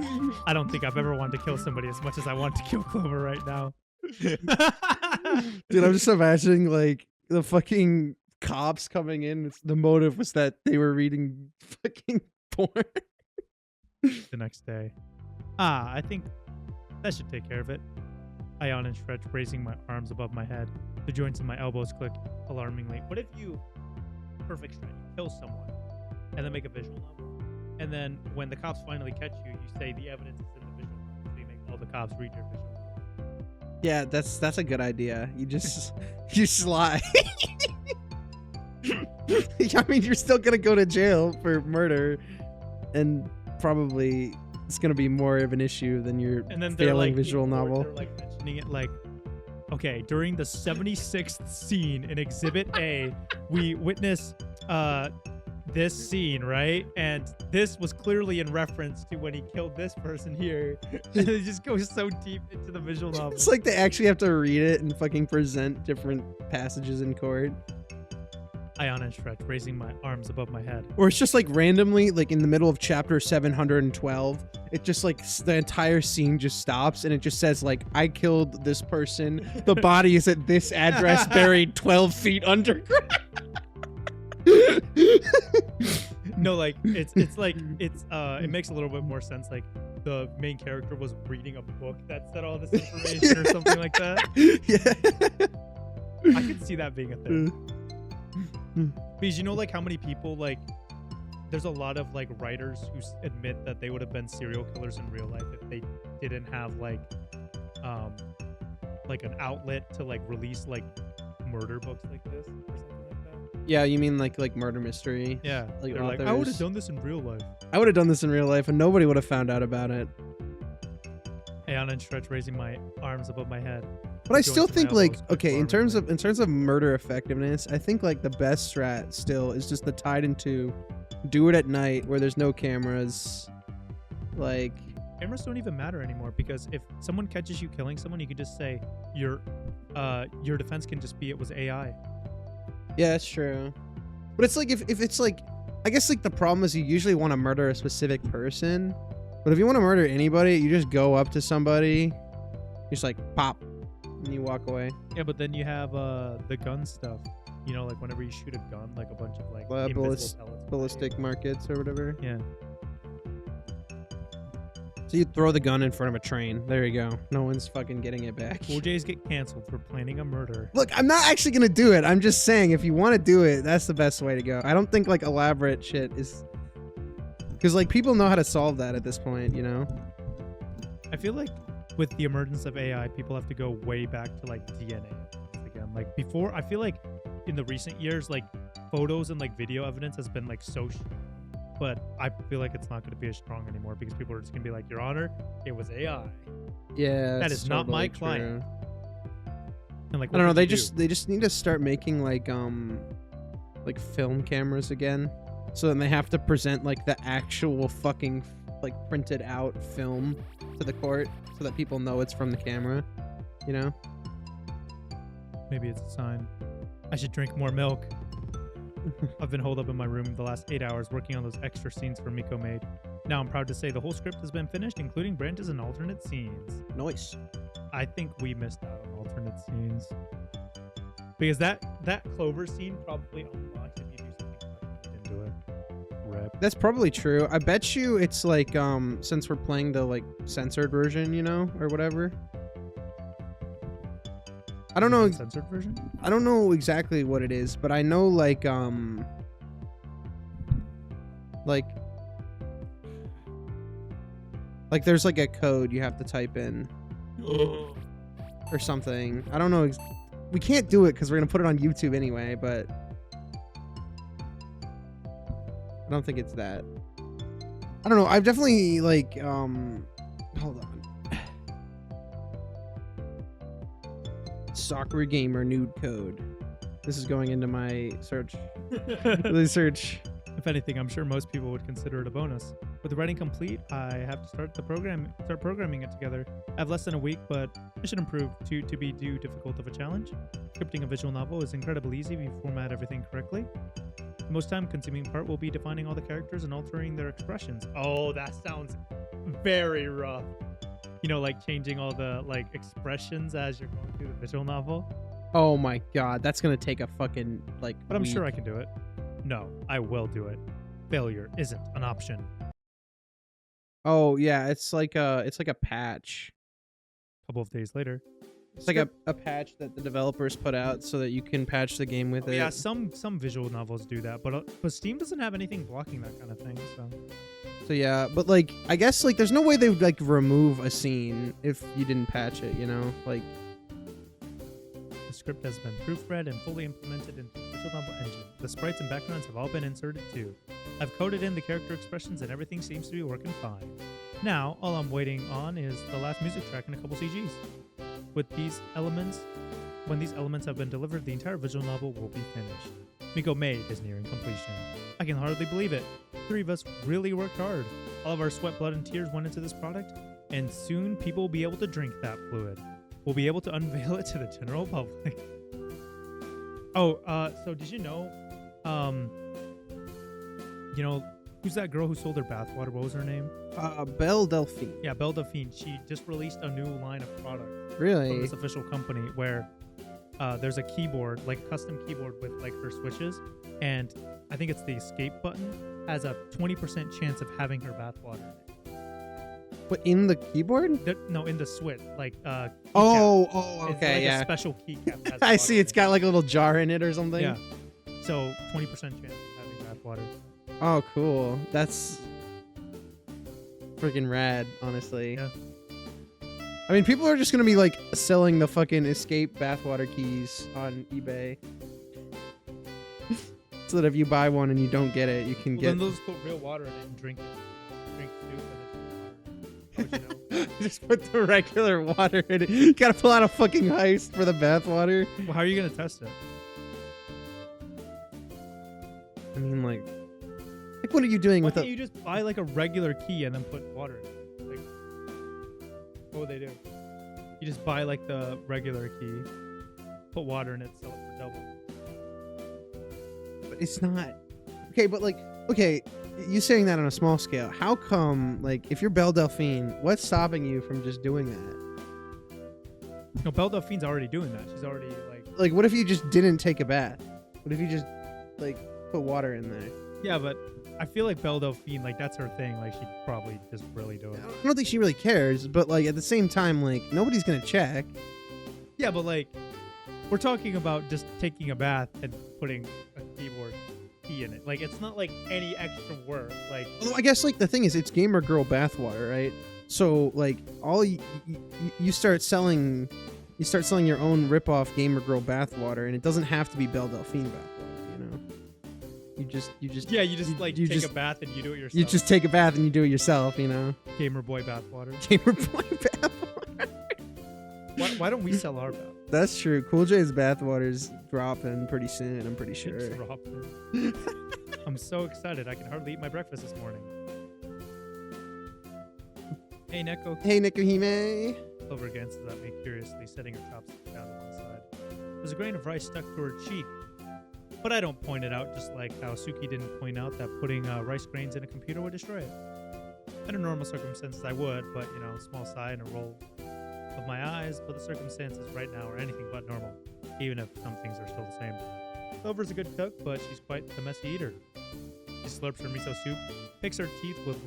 S6: I don't think I've ever wanted to kill somebody as much as I want to kill Clover right now.
S5: Dude, I'm just imagining like the fucking cops coming in. The motive was that they were reading fucking porn.
S6: The next day. I think that should take care of it. I yawn and stretch, raising my arms above my head. The joints in my elbows click alarmingly. What if you, perfect stretch, kill someone and then make a visual novel? And then when the cops finally catch you, you say the evidence is in the visual novel. So you make all the cops read your visual novel.
S5: Yeah, that's a good idea. You just lie. I mean, you're still gonna go to jail for murder, and probably it's gonna be more of an issue than your
S6: And then
S5: failing visual
S6: in court,
S5: novel.
S6: They're like mentioning it like, okay, during the 76th scene in Exhibit A, we witness this scene, right? And this was clearly in reference to when he killed this person here. And it just goes so deep into the visual novel.
S5: It's like they actually have to read it and fucking present different passages in court.
S6: I yawn and stretch, raising my arms above my head.
S5: Or it's just like randomly, like in the middle of chapter 712, it just like the entire scene just stops and it just says like, I killed this person. The body is at this address buried 12 feet underground.
S6: No, like it makes a little bit more sense. Like the main character was reading a book that said all this information or something like that.
S5: Yeah.
S6: I could see that being a thing. Because you know, like how many people like there's a lot of like writers who admit that they would have been serial killers in real life if they didn't have like an outlet to like release like murder books like this or something like that.
S5: Yeah, you mean like murder mystery?
S6: Yeah,
S5: Like
S6: they're like, I would have done this in real life.
S5: I would have done this in real life and nobody would have found out about it.
S6: I yawn and stretch, raising my arms above my head.
S5: But I
S6: Joints
S5: still
S6: in my
S5: think like,
S6: elbows,
S5: okay, in
S6: alarmingly.
S5: terms of murder effectiveness, I think like the best strat still is just the tied in two. Do it at night where there's no cameras. Like,
S6: Cameras don't even matter anymore because if someone catches you killing someone, you can just say your defense can just be it was AI.
S5: yeah, that's true. But it's like if it's like, I guess like the problem is you usually want to murder a specific person. But if you want to murder anybody, you just go up to somebody, you just like pop, and you walk away.
S6: Yeah, but then you have the gun stuff. You know, like whenever you shoot a gun, like a bunch of like invisible pellets.
S5: Ballistic markets or whatever.
S6: Yeah.
S5: So you throw the gun in front of a train. There you go. No one's fucking getting it back.
S6: Cool J's get canceled for planning a murder.
S5: Look, I'm not actually gonna do it. I'm just saying, if you want to do it, that's the best way to go. I don't think like elaborate shit is, because like people know how to solve that at this point, you know.
S6: I feel like with the emergence of AI, people have to go way back to like DNA again. Like before, I feel like in the recent years, like photos and like video evidence has been like so but I feel like it's not going to be as strong anymore because people are just going to be like, Your Honor, it was AI.
S5: Yeah,
S6: That
S5: that's
S6: is not my
S5: totally
S6: client.
S5: true.
S6: And like,
S5: I don't know.
S6: what
S5: They
S6: could you do?
S5: just need to start making like film cameras again, so then they have to present like the actual fucking like printed out film to the court, so that people know it's from the camera. You know.
S6: Maybe it's a sign. I should drink more milk. I've been holed up in my room the last 8 hours working on those extra scenes for Miko made. Now I'm proud to say the whole script has been finished, including branches and alternate scenes.
S5: Nice.
S6: I think we missed out on alternate scenes. Because that Clover scene probably unlocked if you do something into it. Rip.
S5: That's probably true. I bet you it's like since we're playing the like censored version, you know, or whatever. I don't know.
S6: Uncensored version?
S5: I don't know exactly what it is, but I know like there's like a code you have to type in or something. I don't know. We can't do it because we're gonna put it on YouTube anyway, but I don't think it's that. I don't know. I've definitely like hold on. Sakura gamer nude code. This is going into my search. The search.
S6: If anything, I'm sure most people would consider it a bonus. With the writing complete, I have to start programming it together. I have less than a week, but it should improve to be too difficult of a challenge. Scripting a visual novel is incredibly easy if you format everything correctly. The most time-consuming part will be defining all the characters and altering their expressions. Oh, that sounds very rough. You know, like changing all the like expressions as you're going through the visual novel.
S5: Oh my god, that's gonna take a fucking like.
S6: But I'm
S5: week.
S6: sure I can do it. No, I will do it. Failure isn't an option.
S5: Oh yeah, it's like a patch.
S6: A couple of days later.
S5: It's like a patch that the developers put out so that you can patch the game with it.
S6: Yeah, some visual novels do that, but Steam doesn't have anything blocking that kind of thing.
S5: So yeah, but like I guess like there's no way they would like remove a scene if you didn't patch it, you know? Like
S6: The script has been proofread and fully implemented into the visual novel engine. The sprites and backgrounds have all been inserted too. I've coded in the character expressions and everything seems to be working fine. Now, all I'm waiting on is the last music track and a couple CGs. When these elements have been delivered, the entire visual novel will be finished. Miko Maid is nearing completion. I can hardly believe it. The three of us really worked hard. All of our sweat, blood, and tears went into this product, and soon people will be able to drink that fluid. We'll be able to unveil it to the general public. So did you know, who's that girl who sold her bathwater? What was her name?
S5: Belle Delphine.
S6: Yeah, Belle Delphine. She just released a new line of product from
S5: Really?
S6: this official company where there's a keyboard, like a custom keyboard with like her switches, and I think it's the escape button has a 20% chance of having her bathwater.
S5: But in the keyboard?
S6: No, in the switch, like keycap.
S5: Oh,
S6: It's
S5: okay,
S6: like
S5: yeah.
S6: a special keycap. that has
S5: I
S6: water
S5: see.
S6: in
S5: It's
S6: it.
S5: got like a little jar in it or something.
S6: Yeah. So 20% chance of having bathwater.
S5: Oh, cool. That's freaking rad, honestly.
S6: Yeah.
S5: I mean, people are just gonna be like selling the fucking escape bathwater keys on eBay, so that if you buy one and you don't get it, you can
S6: Well,
S5: get.
S6: then they'll just put real water in it and drink it. Drink soup and then drink water.
S5: Just put the regular water in it. You gotta pull out a fucking heist for the bathwater.
S6: Well, how are you gonna test it?
S5: I mean, like what are you doing
S6: Why
S5: with
S6: can't
S5: a?
S6: you just buy like a regular key and then put water in it? Like, what would they do? You just buy like the regular key, put water in it, sell it for double.
S5: But it's not. Okay, but like, okay, you saying that on a small scale. How come, like, if you're Belle Delphine, what's stopping you from just doing that?
S6: No, Belle Delphine's already doing that. She's already like.
S5: Like, what if you just didn't take a bath? What if you just like put water in there?
S6: Yeah, but I feel like Belle Delphine, like that's her thing. Like she'd probably just really do it.
S5: I don't think she really cares, but like at the same time, like nobody's gonna check.
S6: Yeah, but like we're talking about just taking a bath and putting a keyboard key in it. Like it's not like any extra work. Like
S5: Although I guess like the thing is, it's gamer girl bathwater, right? So like all you start selling your own rip-off gamer girl bathwater, and it doesn't have to be Belle Delphine bathwater, you know. You just
S6: yeah, you just like take
S5: just-
S6: a bath and you do it yourself.
S5: you just take a bath and you do it yourself, you know.
S6: Gamer Boy bathwater.
S5: Gamer boy bathwater.
S6: Why don't we sell our bath?
S5: That's true. Cool J's bathwater's dropping pretty soon, I'm pretty sure.
S6: It's dropping. I'm so excited. I can hardly eat my breakfast this morning. Hey, Neko.
S5: Hey, Nikuhime.
S6: Clover glances at me curiously, setting her chopstick down to one side. There's a grain of rice stuck to her cheek, but I don't point it out, just like how Suki didn't point out that putting rice grains in a computer would destroy it. Under normal circumstances, I would, but small sigh and a roll of my eyes. But the circumstances right now are anything but normal, even if some things are still the same. Clover's a good cook, but she's quite the messy eater. She slurps her miso soup, picks her teeth with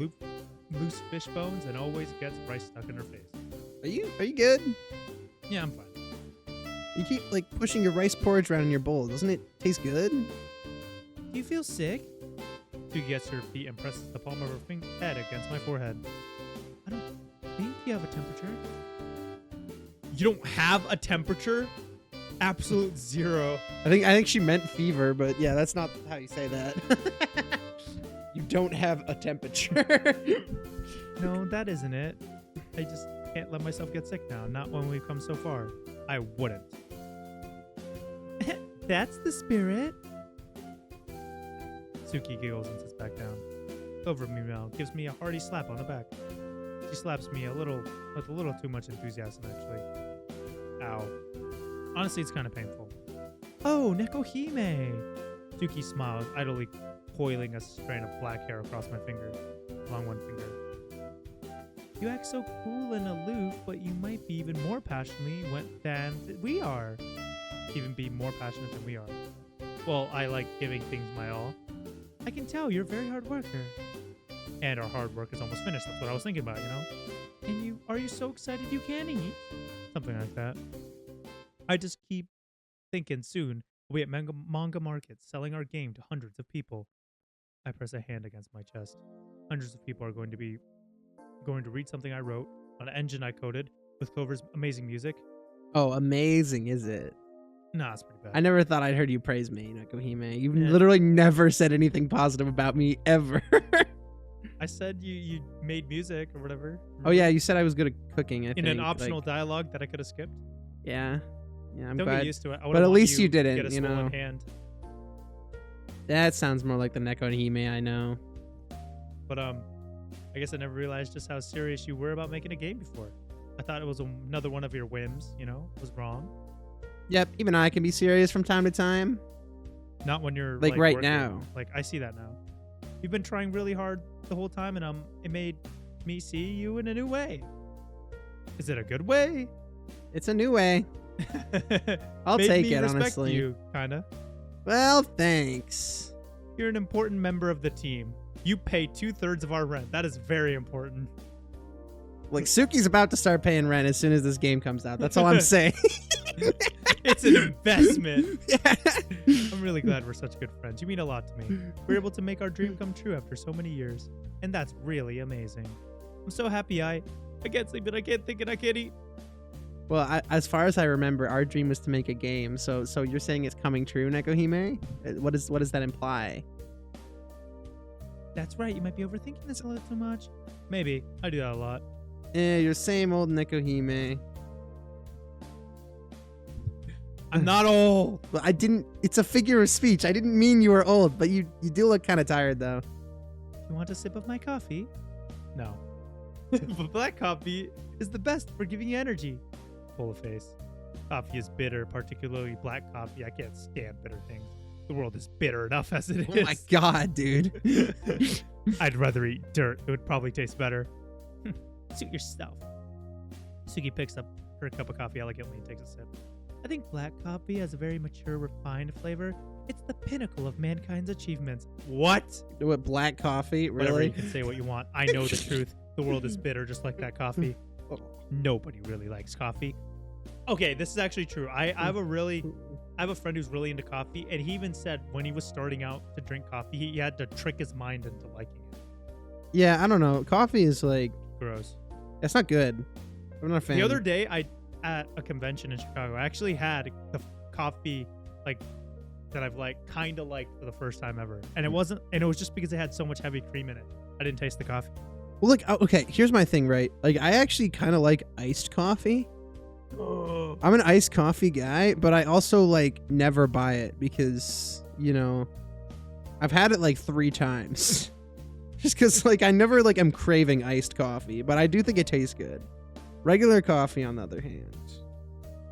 S6: loose fish bones, and always gets rice stuck in her face.
S5: Are you good?
S6: Yeah, I'm fine.
S5: You keep like pushing your rice porridge around in your bowl. Doesn't it taste good?
S6: Do you feel sick? Suki gets to her feet and presses the palm of her head against my forehead. I don't think you have a temperature. You don't have a temperature? Absolute zero.
S5: I think she meant fever, but yeah, that's not how you say that. You don't have a temperature.
S6: No, that isn't it. I just can't let myself get sick now. Not when we've come so far. I wouldn't. That's the spirit. Suki giggles and sits back down. Clover, meanwhile, gives me a hearty slap on the back. She slaps me with a little too much enthusiasm, actually. Ow. Honestly, it's kind of painful. Oh, Nekohime. Suki smiled, idly coiling a strand of black hair across my finger, along one finger. You act so cool and aloof, but you might be even more passionately than we are. Even be more passionate than we are. Well, I like giving things my all. I can tell you're a very hard worker. And our hard work is almost finished. That's what I was thinking about, you know? And are you so excited you can't eat? Something like that. I just keep thinking soon we'll be at manga markets selling our game to hundreds of people. I press a hand against my chest. Hundreds of people are going to read something I wrote on an engine I coded with Clover's amazing music.
S5: Oh, amazing, is it?
S6: Nah, it's pretty bad.
S5: I never thought I'd heard you praise me, Nakohime. You've literally never said anything positive about me ever.
S6: I said you made music or whatever.
S5: Oh yeah, you said I was good at cooking. I think,
S6: an optional dialogue that I could have skipped.
S5: Yeah, I'm
S6: Don't
S5: glad.
S6: get used to it.
S5: But at least you didn't,
S6: Get a
S5: you know.
S6: swollen hand.
S5: That sounds more like the Nekohime I know.
S6: But I guess I never realized just how serious you were about making a game before. I thought it was another one of your whims. You know, was wrong.
S5: Yep, even I can be serious from time to time.
S6: Not when you're
S5: Like right
S6: working.
S5: now.
S6: Like I see that now. You've been trying really hard the whole time, and it made me see you in a new way. Is it a good way?
S5: It's a new way. I'll
S6: Made
S5: take
S6: me
S5: it,
S6: respect
S5: honestly.
S6: you, kinda.
S5: Well, thanks.
S6: You're an important member of the team. You pay 2/3 of our rent. That is very important.
S5: Like, Suki's about to start paying rent as soon as this game comes out. That's all I'm saying.
S6: It's an investment.
S5: Yeah.
S6: I'm really glad we're such good friends. You mean a lot to me. We're able to make our dream come true after so many years. And that's really amazing. I'm so happy I can't sleep and I can't think and I can't eat.
S5: Well, as far as I remember, our dream was to make a game. So you're saying it's coming true, Nekohime? What does that imply?
S6: That's right. You might be overthinking this a little too much. Maybe. I do that a lot.
S5: Yeah, you're same old Nekohime.
S6: I'm not old.
S5: Well, I didn't. It's a figure of speech. I didn't mean you were old, but you do look kind of tired, though.
S6: You want a sip of my coffee? No. But black coffee is the best for giving you energy. Full of face. Coffee is bitter, particularly black coffee. I can't stand bitter things. The world is bitter enough as it is.
S5: Oh my god, dude.
S6: I'd rather eat dirt. It would probably taste better. Suit yourself. Suki picks up her cup of coffee elegantly and takes a sip. I think black coffee has a very mature, refined flavor. It's the pinnacle of mankind's achievements. What?
S5: What, black coffee?
S6: Whatever,
S5: Really?
S6: you can say what you want. I know the truth. The world is bitter just like that coffee. Nobody really likes coffee. Okay, this is actually true. I have a friend who's really into coffee, and he even said when he was starting out to drink coffee, he had to trick his mind into liking it.
S5: Yeah, I don't know. Coffee is like,
S6: Gross.
S5: that's not good. I'm not a fan.
S6: The other day, at a convention in Chicago, I actually had the coffee that I've kind of liked for the first time ever, and it was just because it had so much heavy cream in it. I didn't taste the coffee.
S5: Well, look, okay, here's my thing, right? Like, I actually kind of like iced coffee. I'm an iced coffee guy, but I also never buy it because, I've had it 3 times. Just because I never am craving iced coffee, but I do think it tastes good. Regular coffee, on the other hand,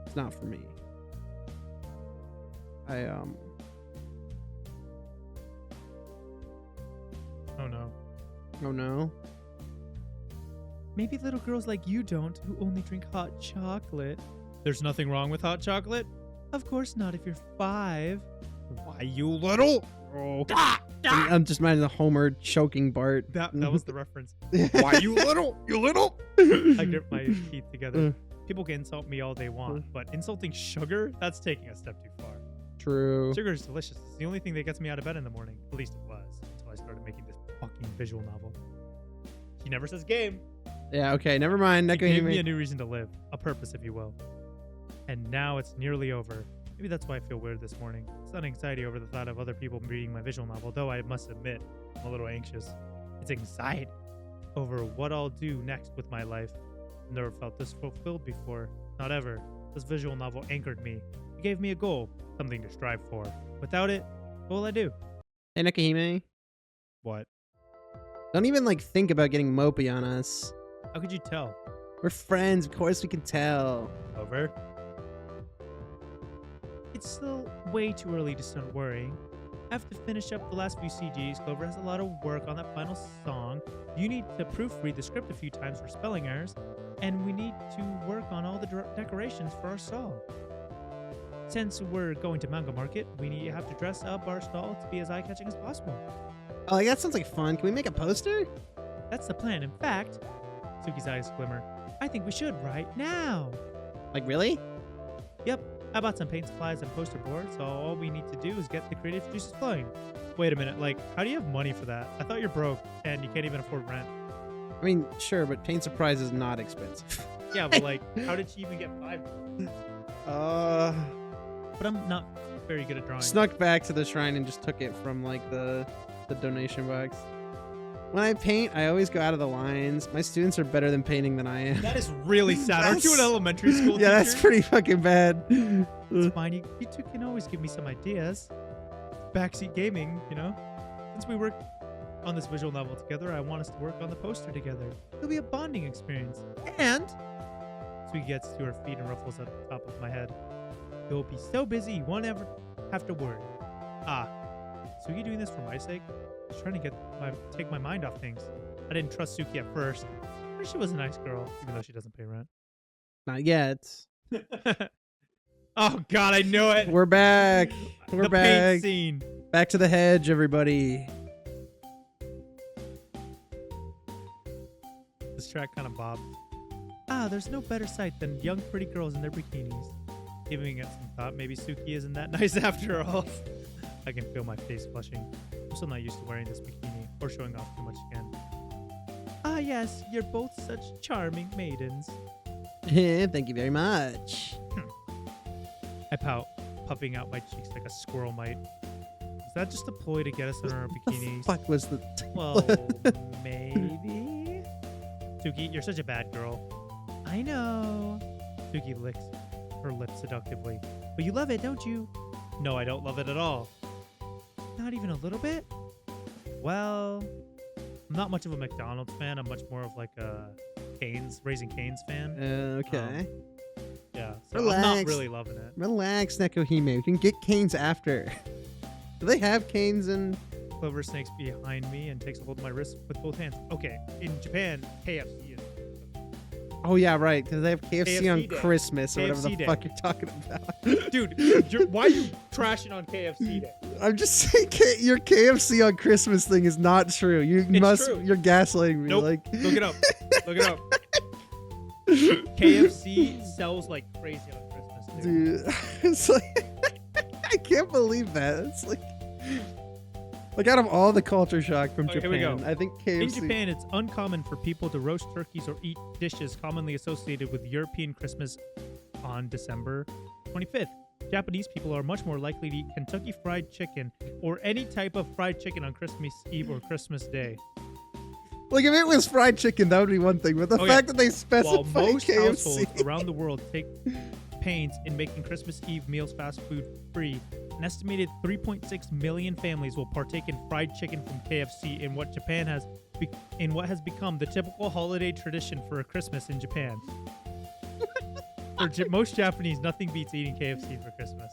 S5: it's not for me.
S6: Oh no.
S5: Oh no.
S6: Maybe little girls like you don't, who only drink hot chocolate. There's nothing wrong with hot chocolate? Of course not if you're 5. Why, you little... Oh.
S5: I'm just imagining the Homer choking Bart.
S6: That was the reference.
S5: Why, you little? You little?
S6: I grip my teeth together. People can insult me all they want, but insulting sugar? That's taking a step too far.
S5: True.
S6: Sugar is delicious. It's the only thing that gets me out of bed in the morning. At least it was, until I started making this fucking visual novel. She never says game.
S5: Yeah, okay, never mind.
S6: It gave me a
S5: Nekohime.
S6: new reason to live, a purpose, if you will. And now it's nearly over. Maybe that's why I feel weird this morning. It's not anxiety over the thought of other people reading my visual novel, though I must admit, I'm a little anxious. It's anxiety over what I'll do next with my life. I've never felt this fulfilled before. Not ever. This visual novel anchored me. It gave me a goal, something to strive for. Without it, what will I do?
S5: Hey, Nekohime.
S6: What?
S5: Don't even think about getting mopey on us.
S6: How could you tell?
S5: We're friends. Of course we can tell.
S6: Over? It's still way too early to start worrying.
S7: have to finish up the last few CGs. Clover has a lot of work on that final song. You need to proofread the script a few times for spelling errors, and we need to work on all the decorations for our stall. Since we're going to Manga Market, we have to dress up our stall to be as eye-catching as possible.
S5: Oh, like, that sounds like fun. Can we make a poster?
S7: That's the plan. In fact, Suki's eyes glimmer. I think we should right now.
S5: Like, really?
S7: Yep, I bought some paint supplies and poster boards, so all we need to do is get the creative juices flowing. Wait a minute, like, how do you have money for that? I thought you're broke and you can't even afford rent.
S5: I mean, sure, but paint supplies is not expensive.
S7: Yeah, but like, how did she even get $5? But I'm not very good at drawing.
S5: Snuck back to the shrine and just took it from like the donation box. When I paint, I always go out of the lines. My students are better than painting than I am.
S7: That is really sad. Aren't you an elementary school teacher?
S5: Yeah, that's pretty fucking bad.
S7: It's fine. You two can always give me some ideas. Backseat gaming, you know? Since we work on this visual novel together, I want us to work on the poster together. It'll be a bonding experience. And Sweet gets to her feet and ruffles at the top of my head. You'll be so busy you won't ever have to worry. Ah, Suki doing this for my sake? She's trying to take my mind off things. I didn't trust Suki at first. But she was a nice girl, even though she doesn't pay rent.
S5: Not yet.
S7: Oh God, I knew it.
S5: We're back. We're
S7: the
S5: back.
S7: paint scene.
S5: Back to the hedge, everybody.
S7: This track kind of bobbed. Ah, there's no better sight than young pretty girls in their bikinis. Giving it some thought, maybe Suki isn't that nice after all. I can feel my face flushing. I'm still not used to wearing this bikini or showing off too much skin. Ah yes, you're both such charming maidens.
S5: Thank you very much.
S7: I pout, puffing out my cheeks like a squirrel might. Is that just a ploy to get us in our bikinis?
S5: Fuck was the...
S7: Well, maybe. Suki, you're such a bad girl. I know. Suki licks her lips seductively. But you love it, don't you? No, I don't love it at all. Not even a little bit? Well, I'm not much of a McDonald's fan. I'm much more of like a Raising Cane's fan.
S5: Okay.
S7: Yeah, so
S5: Relax.
S7: I'm not really loving it.
S5: Relax, Nekohime. We can get canes after. Do they have canes in...
S7: Clover snakes behind me and takes a hold of my wrist with both hands. Okay, in Japan, KFC is...
S5: Oh, yeah, right. Because they have KFC on
S7: Day.
S5: Christmas or whatever
S7: KFC
S5: the
S7: Day.
S5: fuck you're talking about.
S7: Dude, why are you trashing on KFC Day?
S5: I'm just saying your KFC on Christmas thing is not true. You're gaslighting me.
S7: Nope.
S5: Like,
S7: Look it up. Look it up. KFC sells like crazy on Christmas.
S5: dude, it's like... I can't believe that. It's like out of all the culture shock from
S7: Okay,
S5: Japan,
S7: here we go.
S5: I think KFC...
S7: In Japan, it's uncommon for people to roast turkeys or eat dishes commonly associated with European Christmas on December 25th. Japanese people are much more likely to eat Kentucky Fried Chicken or any type of fried chicken on Christmas Eve or Christmas Day.
S5: Like, if it was fried chicken, that would be one thing. But the fact that they specify
S7: While most
S5: KFC...
S7: households around the world take pains in making Christmas Eve meals fast food free, an estimated 3.6 million families will partake in fried chicken from KFC in what has become the typical holiday tradition for a Christmas in Japan. For most Japanese, nothing beats eating KFC for Christmas.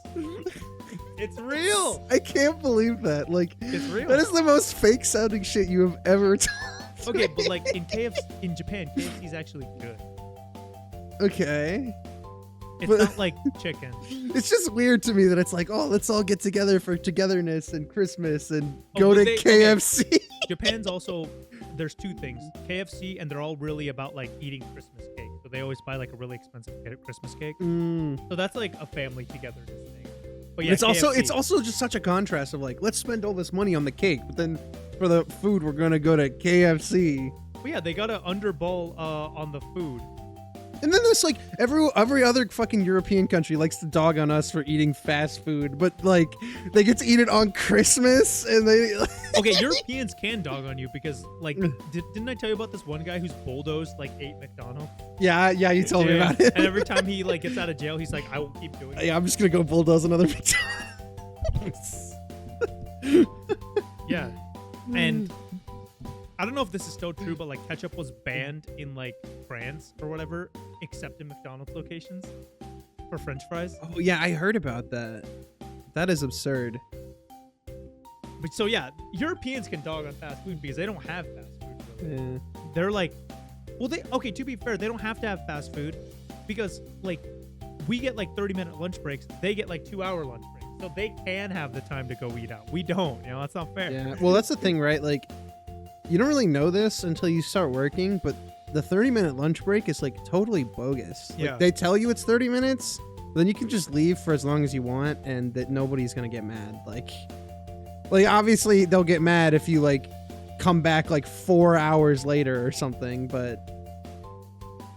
S7: It's real.
S5: I can't believe that. Like,
S7: It's real.
S5: that is the most fake sounding shit you have ever told.
S7: Okay, but like in Japan, KFC is actually good.
S5: Okay.
S7: It's
S5: But-
S7: not like chicken.
S5: It's just weird to me that it's like, oh, let's all get together for togetherness and Christmas and
S7: Oh,
S5: go
S7: but
S5: to
S7: they-
S5: KFC.
S7: Japan's also, there's two things. KFC, and they're all really about like eating Christmas cake. So they always buy like a really expensive Christmas cake. So that's like a family togetherness thing. But yeah,
S5: it's
S7: KFC.
S5: also just such a contrast of like, let's spend all this money on the cake, but then for the food, we're going to go to KFC.
S7: But yeah, they got to underball on the food.
S5: And then there's like every other fucking European country likes to dog on us for eating fast food, but like they get to eat it on Christmas and they
S7: Okay, Europeans can dog on you because like didn't I tell you about this one guy who's bulldozed like 8 McDonald's?
S5: yeah, you told me
S7: Yeah.
S5: about it.
S7: And every time he like gets out of jail, he's like, I will keep doing it.
S5: Yeah, I'm just gonna go bulldoze another McDonald's.
S7: Yeah. And I don't know if this is still true, but like ketchup was banned in like France or whatever, except in McDonald's locations for French fries.
S5: Oh yeah, I heard about that. That is absurd.
S6: But so yeah, Europeans can dog on fast food because they don't have fast food. Really.
S5: Yeah.
S6: They're like, well, okay, to be fair, they don't have to have fast food because like we get like 30-minute lunch breaks. They get like 2-hour lunch breaks. So they can have the time to go eat out. We don't, that's not fair.
S5: Yeah. Well, that's the thing, right? Like, you don't really know this until you start working, but the 30-minute lunch break is like totally bogus. Like,
S6: Yeah.
S5: they tell you it's 30 minutes, then you can just leave for as long as you want and that nobody's going to get mad. Like obviously they'll get mad if you like come back like 4 hours later or something, but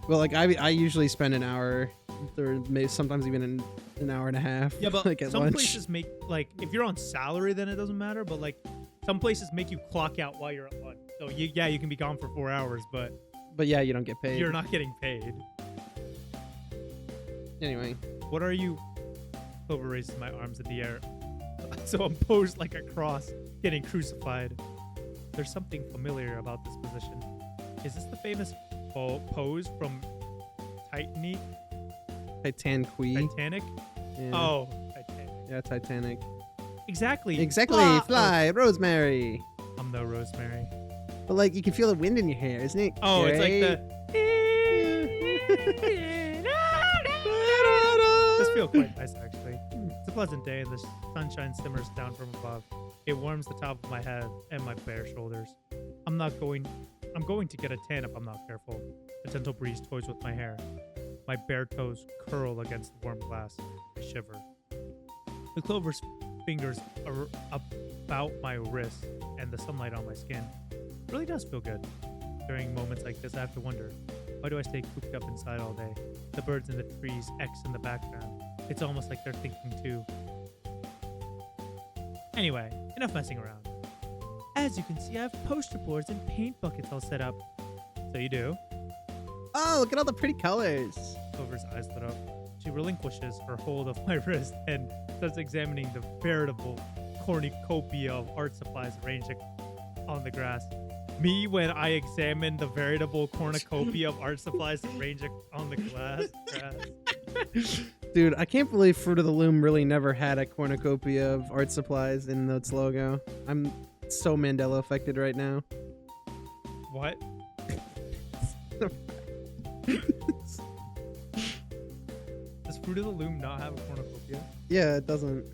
S5: like I usually spend an hour or maybe sometimes even an hour and a half.
S6: Yeah, but
S5: like at
S6: some
S5: lunch.
S6: places make like if you're on salary, then it doesn't matter. But like some places make you clock out while you're at lunch. So you can be gone for 4 hours, but
S5: yeah, you don't get paid.
S6: you're not getting paid.
S5: Anyway.
S6: What are you? Clover raises my arms in the air, so I'm posed like a cross, getting crucified. There's something familiar about this position. Is this the famous pose from Titanic? Titanic?
S5: Yeah.
S6: Oh, Titanic.
S5: Yeah, Titanic.
S6: Exactly.
S5: Fly, Rosemary.
S6: I'm no Rosemary.
S5: But like you can feel the wind in your hair, isn't it?
S6: Oh, it's like
S5: great?
S6: This feels quite nice, actually. It's a pleasant day, and the sunshine simmers down from above. It warms the top of my head and my bare shoulders. I'm going to get a tan if I'm not careful. A gentle breeze toys with my hair. My bare toes curl against the warm glass. I shiver. The clover's fingers are about my wrist and the sunlight on my skin. It really does feel good. During moments like this, I have to wonder, why do I stay cooped up inside all day? The birds in the trees X in the background. It's almost like they're thinking too. Anyway, enough messing around. As you can see, I have poster boards and paint buckets all set up. So you do?
S5: Oh, look at all the pretty colors.
S6: Clover's eyes lit up. She relinquishes her hold of my wrist and starts examining the veritable cornucopia of art supplies arranged on the grass. Me when I examine the veritable cornucopia of art supplies arranged on the grass.
S5: Dude, I can't believe Fruit of the Loom really never had a cornucopia of art supplies in its logo. I'm so Mandela affected right now.
S6: What? Does Fruit of the Loom not have a cornucopia?
S5: Yeah, it doesn't.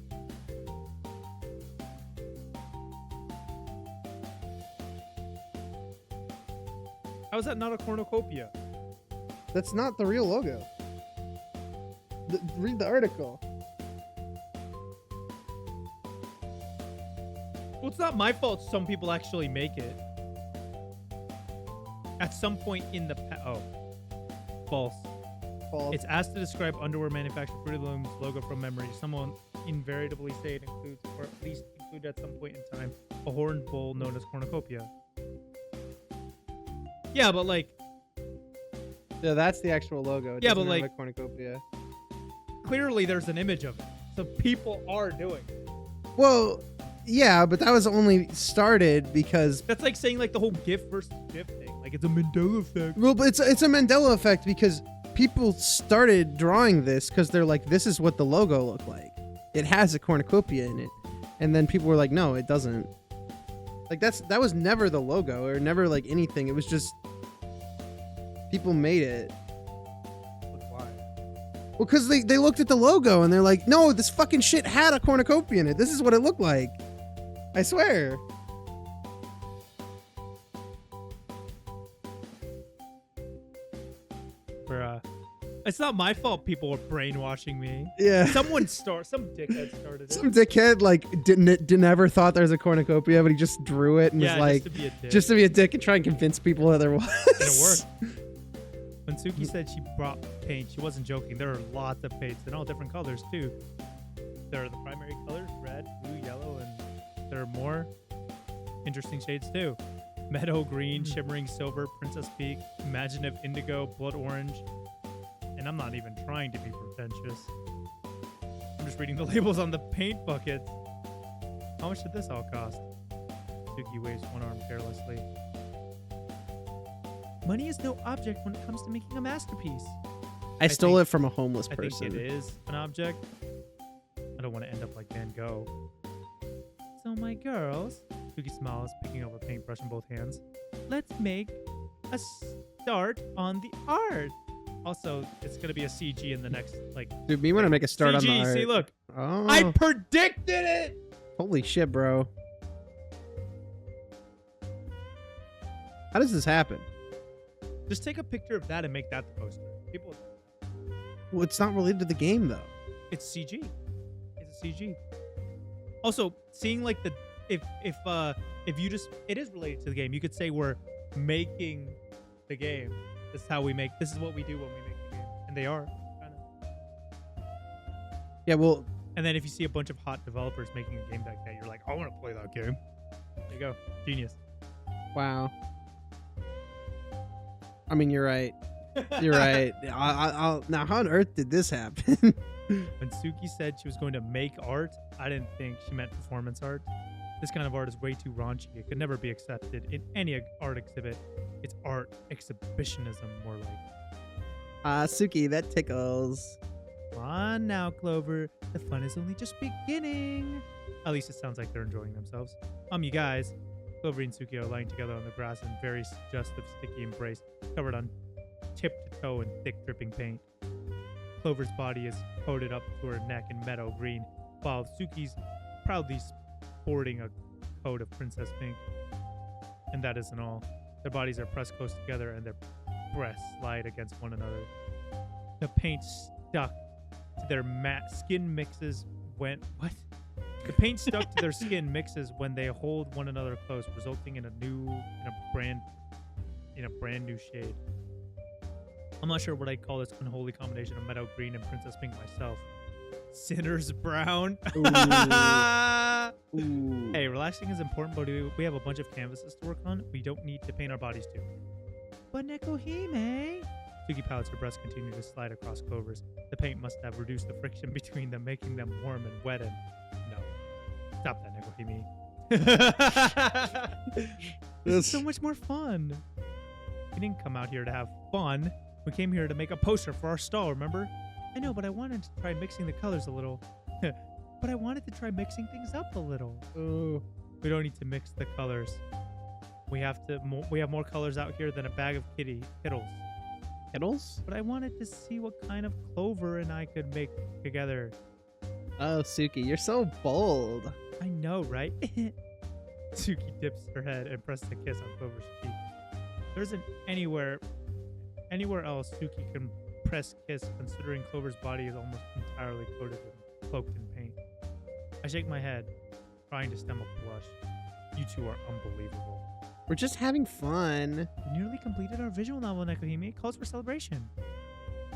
S6: How is that not a cornucopia?
S5: That's not the real logo. Read the article.
S6: Well, it's not my fault some people actually make it. At some point in the false.
S5: False.
S6: It's asked to describe underwear manufactured Fruit of the Loom's logo from memory. Someone invariably say it includes, or at least included at some point in time, a horned bull known as cornucopia. Yeah, but like...
S5: Yeah, that's the actual logo. It
S6: Yeah,
S5: doesn't
S6: but,
S5: have
S6: like-
S5: a cornucopia.
S6: Clearly there's an image of it. So people are doing it.
S5: Well, yeah, but that was only started because...
S6: That's like saying like the whole GIF versus GIF thing. Like it's a Mandela effect.
S5: Well, but it's a Mandela effect because people started drawing this because they're like, this is what the logo looked like. It has a cornucopia in it. And then people were like, no, it doesn't. Like that was never the logo or never like anything. It was just people made it.
S6: Why?
S5: Well, because they looked at the logo and they're like, no, this fucking shit had a cornucopia in it. This is what it looked like. I swear.
S6: It's not my fault people were brainwashing me.
S5: Yeah.
S6: Some dickhead started it.
S5: Some dickhead like didn't never thought there was a cornucopia, but he just drew it and
S6: Yeah,
S5: was like,
S6: just to be a dick.
S5: and try and convince people that there was.
S6: And it worked. When Suki said she brought paint, she wasn't joking. There are lots of paints in all different colors too. There are the primary colors, red, blue, yellow, and there are more interesting shades too. Meadow green, shimmering silver, princess peak, imaginative indigo, blood orange. And I'm not even trying to be pretentious. I'm just reading the labels on the paint buckets. How much did this all cost? Suki waves one arm carelessly. Money is no object when it comes to making a masterpiece.
S5: I stole
S6: think-
S5: it from a homeless
S6: I think
S5: person.
S6: it is an object. I don't want to end up like Van Gogh. So
S7: my girls, Suki smiles, picking up a paintbrush in both hands. Let's make a start on the art. Also, it's gonna be a CG in the next
S5: Dude, we want to make a start
S7: CG.
S5: on the art.
S7: See, look,
S5: Oh,
S7: I predicted it.
S5: holy shit, bro. How does this happen?
S7: Just take a picture of that and make that the poster. People,
S5: Well, it's not related to the game though.
S7: it's CG. It's a CG. Also, seeing like the if you just it is related to the game. You could say we're making the game. This is how we make. This is what we do when we make the game, and they are. Kinda.
S5: Yeah, well,
S7: And then if you see a bunch of hot developers making a game like that, you're like, I want to play that game. There you go, genius.
S5: wow. I mean, you're right. You're right. I'll now, how on earth did this happen?
S7: When Suki said she was going to make art, I didn't think she meant performance art. This kind of art is way too raunchy. It could never be accepted in any art exhibit. It's art exhibitionism, more like.
S5: Suki, that tickles.
S7: Come on now, Clover. The fun is only just beginning. At least it sounds like they're enjoying themselves. You guys. Clover and Suki are lying together on the grass in very suggestive, sticky embrace, covered on tip to toe in thick, dripping paint. Clover's body is coated up to her neck in meadow green, while Suki's proudly sporting a coat of princess pink. And that isn't all. Their bodies are pressed close together and their breasts slide against one another. The paint stuck to their skin mixes when what? The paint stuck to their skin mixes when they hold one another close, resulting in a brand new shade. I'm not sure what I'd call this unholy combination of meadow green and princess pink myself. Sinner's brown.
S5: Ooh.
S7: Hey, relaxing is important, but we have a bunch of canvases to work on. We don't need to paint our bodies too. But Nekohime. Suki pouts, her breasts continue to slide across Clover's. The paint must have reduced the friction between them, making them warm and wet and... No. Stop that, Nekohime. It's so much more fun. We didn't come out here to have fun. We came here to make a poster for our stall, remember? I know, but I wanted to try mixing the colors a little. But I wanted to try mixing things up a little. We don't need to mix the colors. We have more colors out here than a bag of kittles.
S5: Kittles?
S7: But I wanted to see what kind of Clover and I could make together.
S5: Oh, Suki, you're so bold.
S7: I know, right? Suki dips her head and presses a kiss on Clover's cheek. There isn't anywhere else Suki can press kiss, considering Clover's body is almost entirely cloaked in paint. I shake my head, trying to stem a blush. You two are unbelievable.
S5: We're just having fun.
S7: We nearly completed our visual novel, Nekohime. It calls for celebration.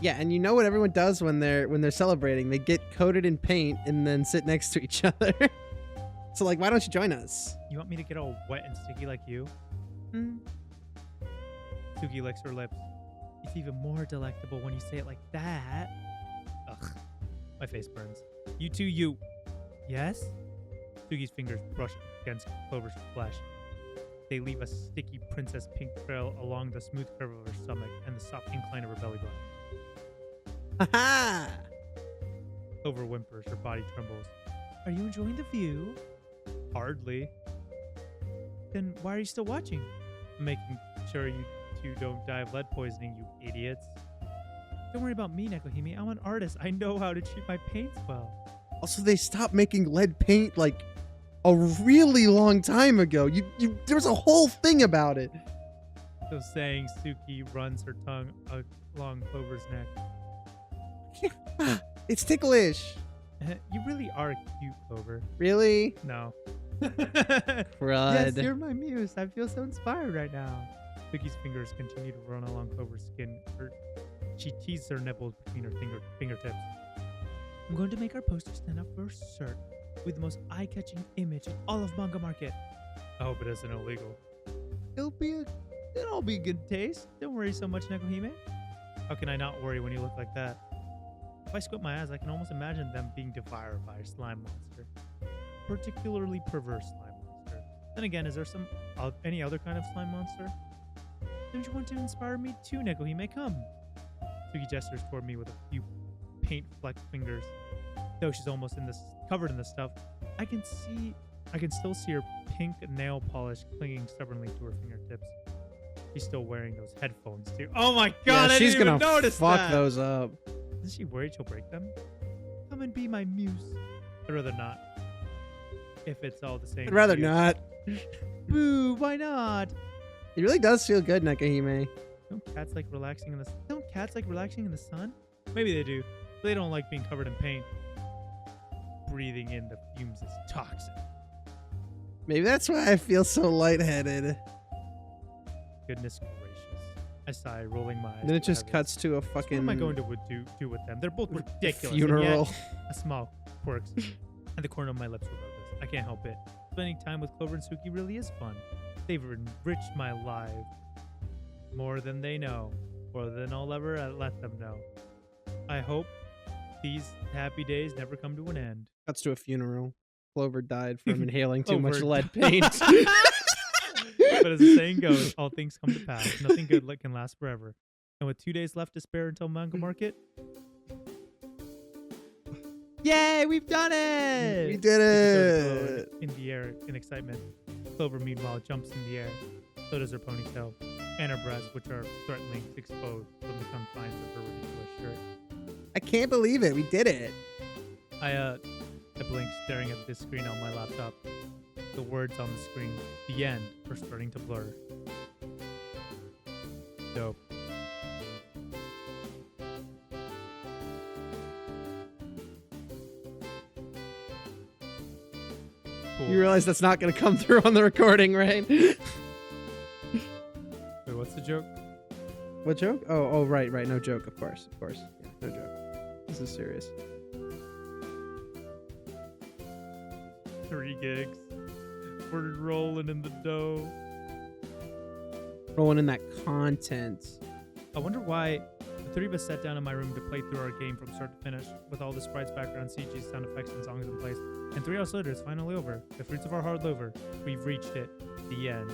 S5: Yeah, and you know what everyone does when they're celebrating? They get coated in paint and then sit next to each other. So, like, why don't you join us?
S7: You want me to get all wet and sticky like you? Suki licks her lips. It's even more delectable when you say it like that. Ugh. My face burns. You two, you. Yes? Suki's fingers brush against Clover's flesh. They leave a sticky princess pink trail along the smooth curve of her stomach and the soft incline of her belly button.
S5: Ha
S7: Clover whimpers, her body trembles. Are you enjoying the view? Hardly. Then why are you still watching? I'm making sure you two don't die of lead poisoning, you idiots. Don't worry about me, Nekohime. I'm an artist. I know how to treat my paints well.
S5: Also, they stopped making lead paint like a really long time ago. There was a whole thing about it.
S7: So saying, Suki runs her tongue along Clover's neck.
S5: It's ticklish.
S7: You really are cute, Clover.
S5: Really?
S7: No.
S5: Crud.
S7: Yes, you're my muse. I feel so inspired right now. Suki's fingers continue to run along Clover's skin. She teases her nipples between her fingertips. I'm going to make our poster stand up for cert with the most eye-catching image in all of Manga Market. I hope it isn't illegal. It'll all be good taste. Don't worry so much, Nekohime. How can I not worry when you look like that? If I squint my eyes, I can almost imagine them being devoured by a slime monster. Particularly perverse slime monster. Then again, is there any other kind of slime monster? Don't you want to inspire me too, Nekohime? Come. Suki gestures toward me with a few paint-flecked fingers. Though she's almost covered in the stuff, I can see I can still see her pink nail polish clinging stubbornly to her fingertips. She's still wearing those headphones too. Oh my god,
S5: yeah,
S7: I
S5: she's
S7: didn't
S5: gonna
S7: even notice
S5: fuck
S7: that.
S5: those up.
S7: Isn't she worried she'll break them? Come and be my muse. I'd rather not. If it's all the same.
S5: I'd rather
S7: to you.
S5: not.
S7: Boo, why not?
S5: It really does feel good, Nakahime.
S7: Don't cats like relaxing in the sun? Maybe they do. They don't like being covered in paint. Breathing in the fumes is toxic.
S5: Maybe that's why I feel so lightheaded.
S7: Goodness gracious. I sigh, rolling my eyes.
S5: And then it
S7: to
S5: just
S7: heaven.
S5: cuts to a
S7: What
S5: fucking
S7: am I going to do with them? They're both ridiculous.
S5: funeral.
S7: And yet, a smile quirks at the corner of my lips regardless. I can't help it. Spending time with Clover and Suki really is fun. They've enriched my life more than they know, more than I'll ever let them know. I hope these happy days never come to an end.
S5: Cuts to a funeral. Clover died from inhaling too much
S7: Clover
S5: lead paint.
S7: But as the saying goes, all things come to pass. Nothing good can last forever. And with 2 days left to spare until manga market, yay, we've done it!
S5: We did it!
S7: In the air in excitement. Clover, meanwhile, jumps in the air. So does her ponytail and her breasts, which are threatening to explode from the confines of her ridiculous shirt.
S5: I can't believe it. We did it.
S7: I blinked, staring at the screen on my laptop. The words on the screen, the end, are starting to blur. Dope. Cool.
S5: You realize that's not going to come through on the recording, right?
S7: Wait, what's the joke?
S5: What joke? Oh, right. No joke. Of course. Yeah, no joke. This is serious.
S7: 3 gigs. We're rolling in the dough.
S5: Rolling in that content.
S7: I wonder why the 3 of us sat down in my room to play through our game from start to finish, with all the sprites, background, CGs, sound effects, and songs in place. And 3 hours later, it's finally over. The fruits of our hard labor. We've reached it. The end.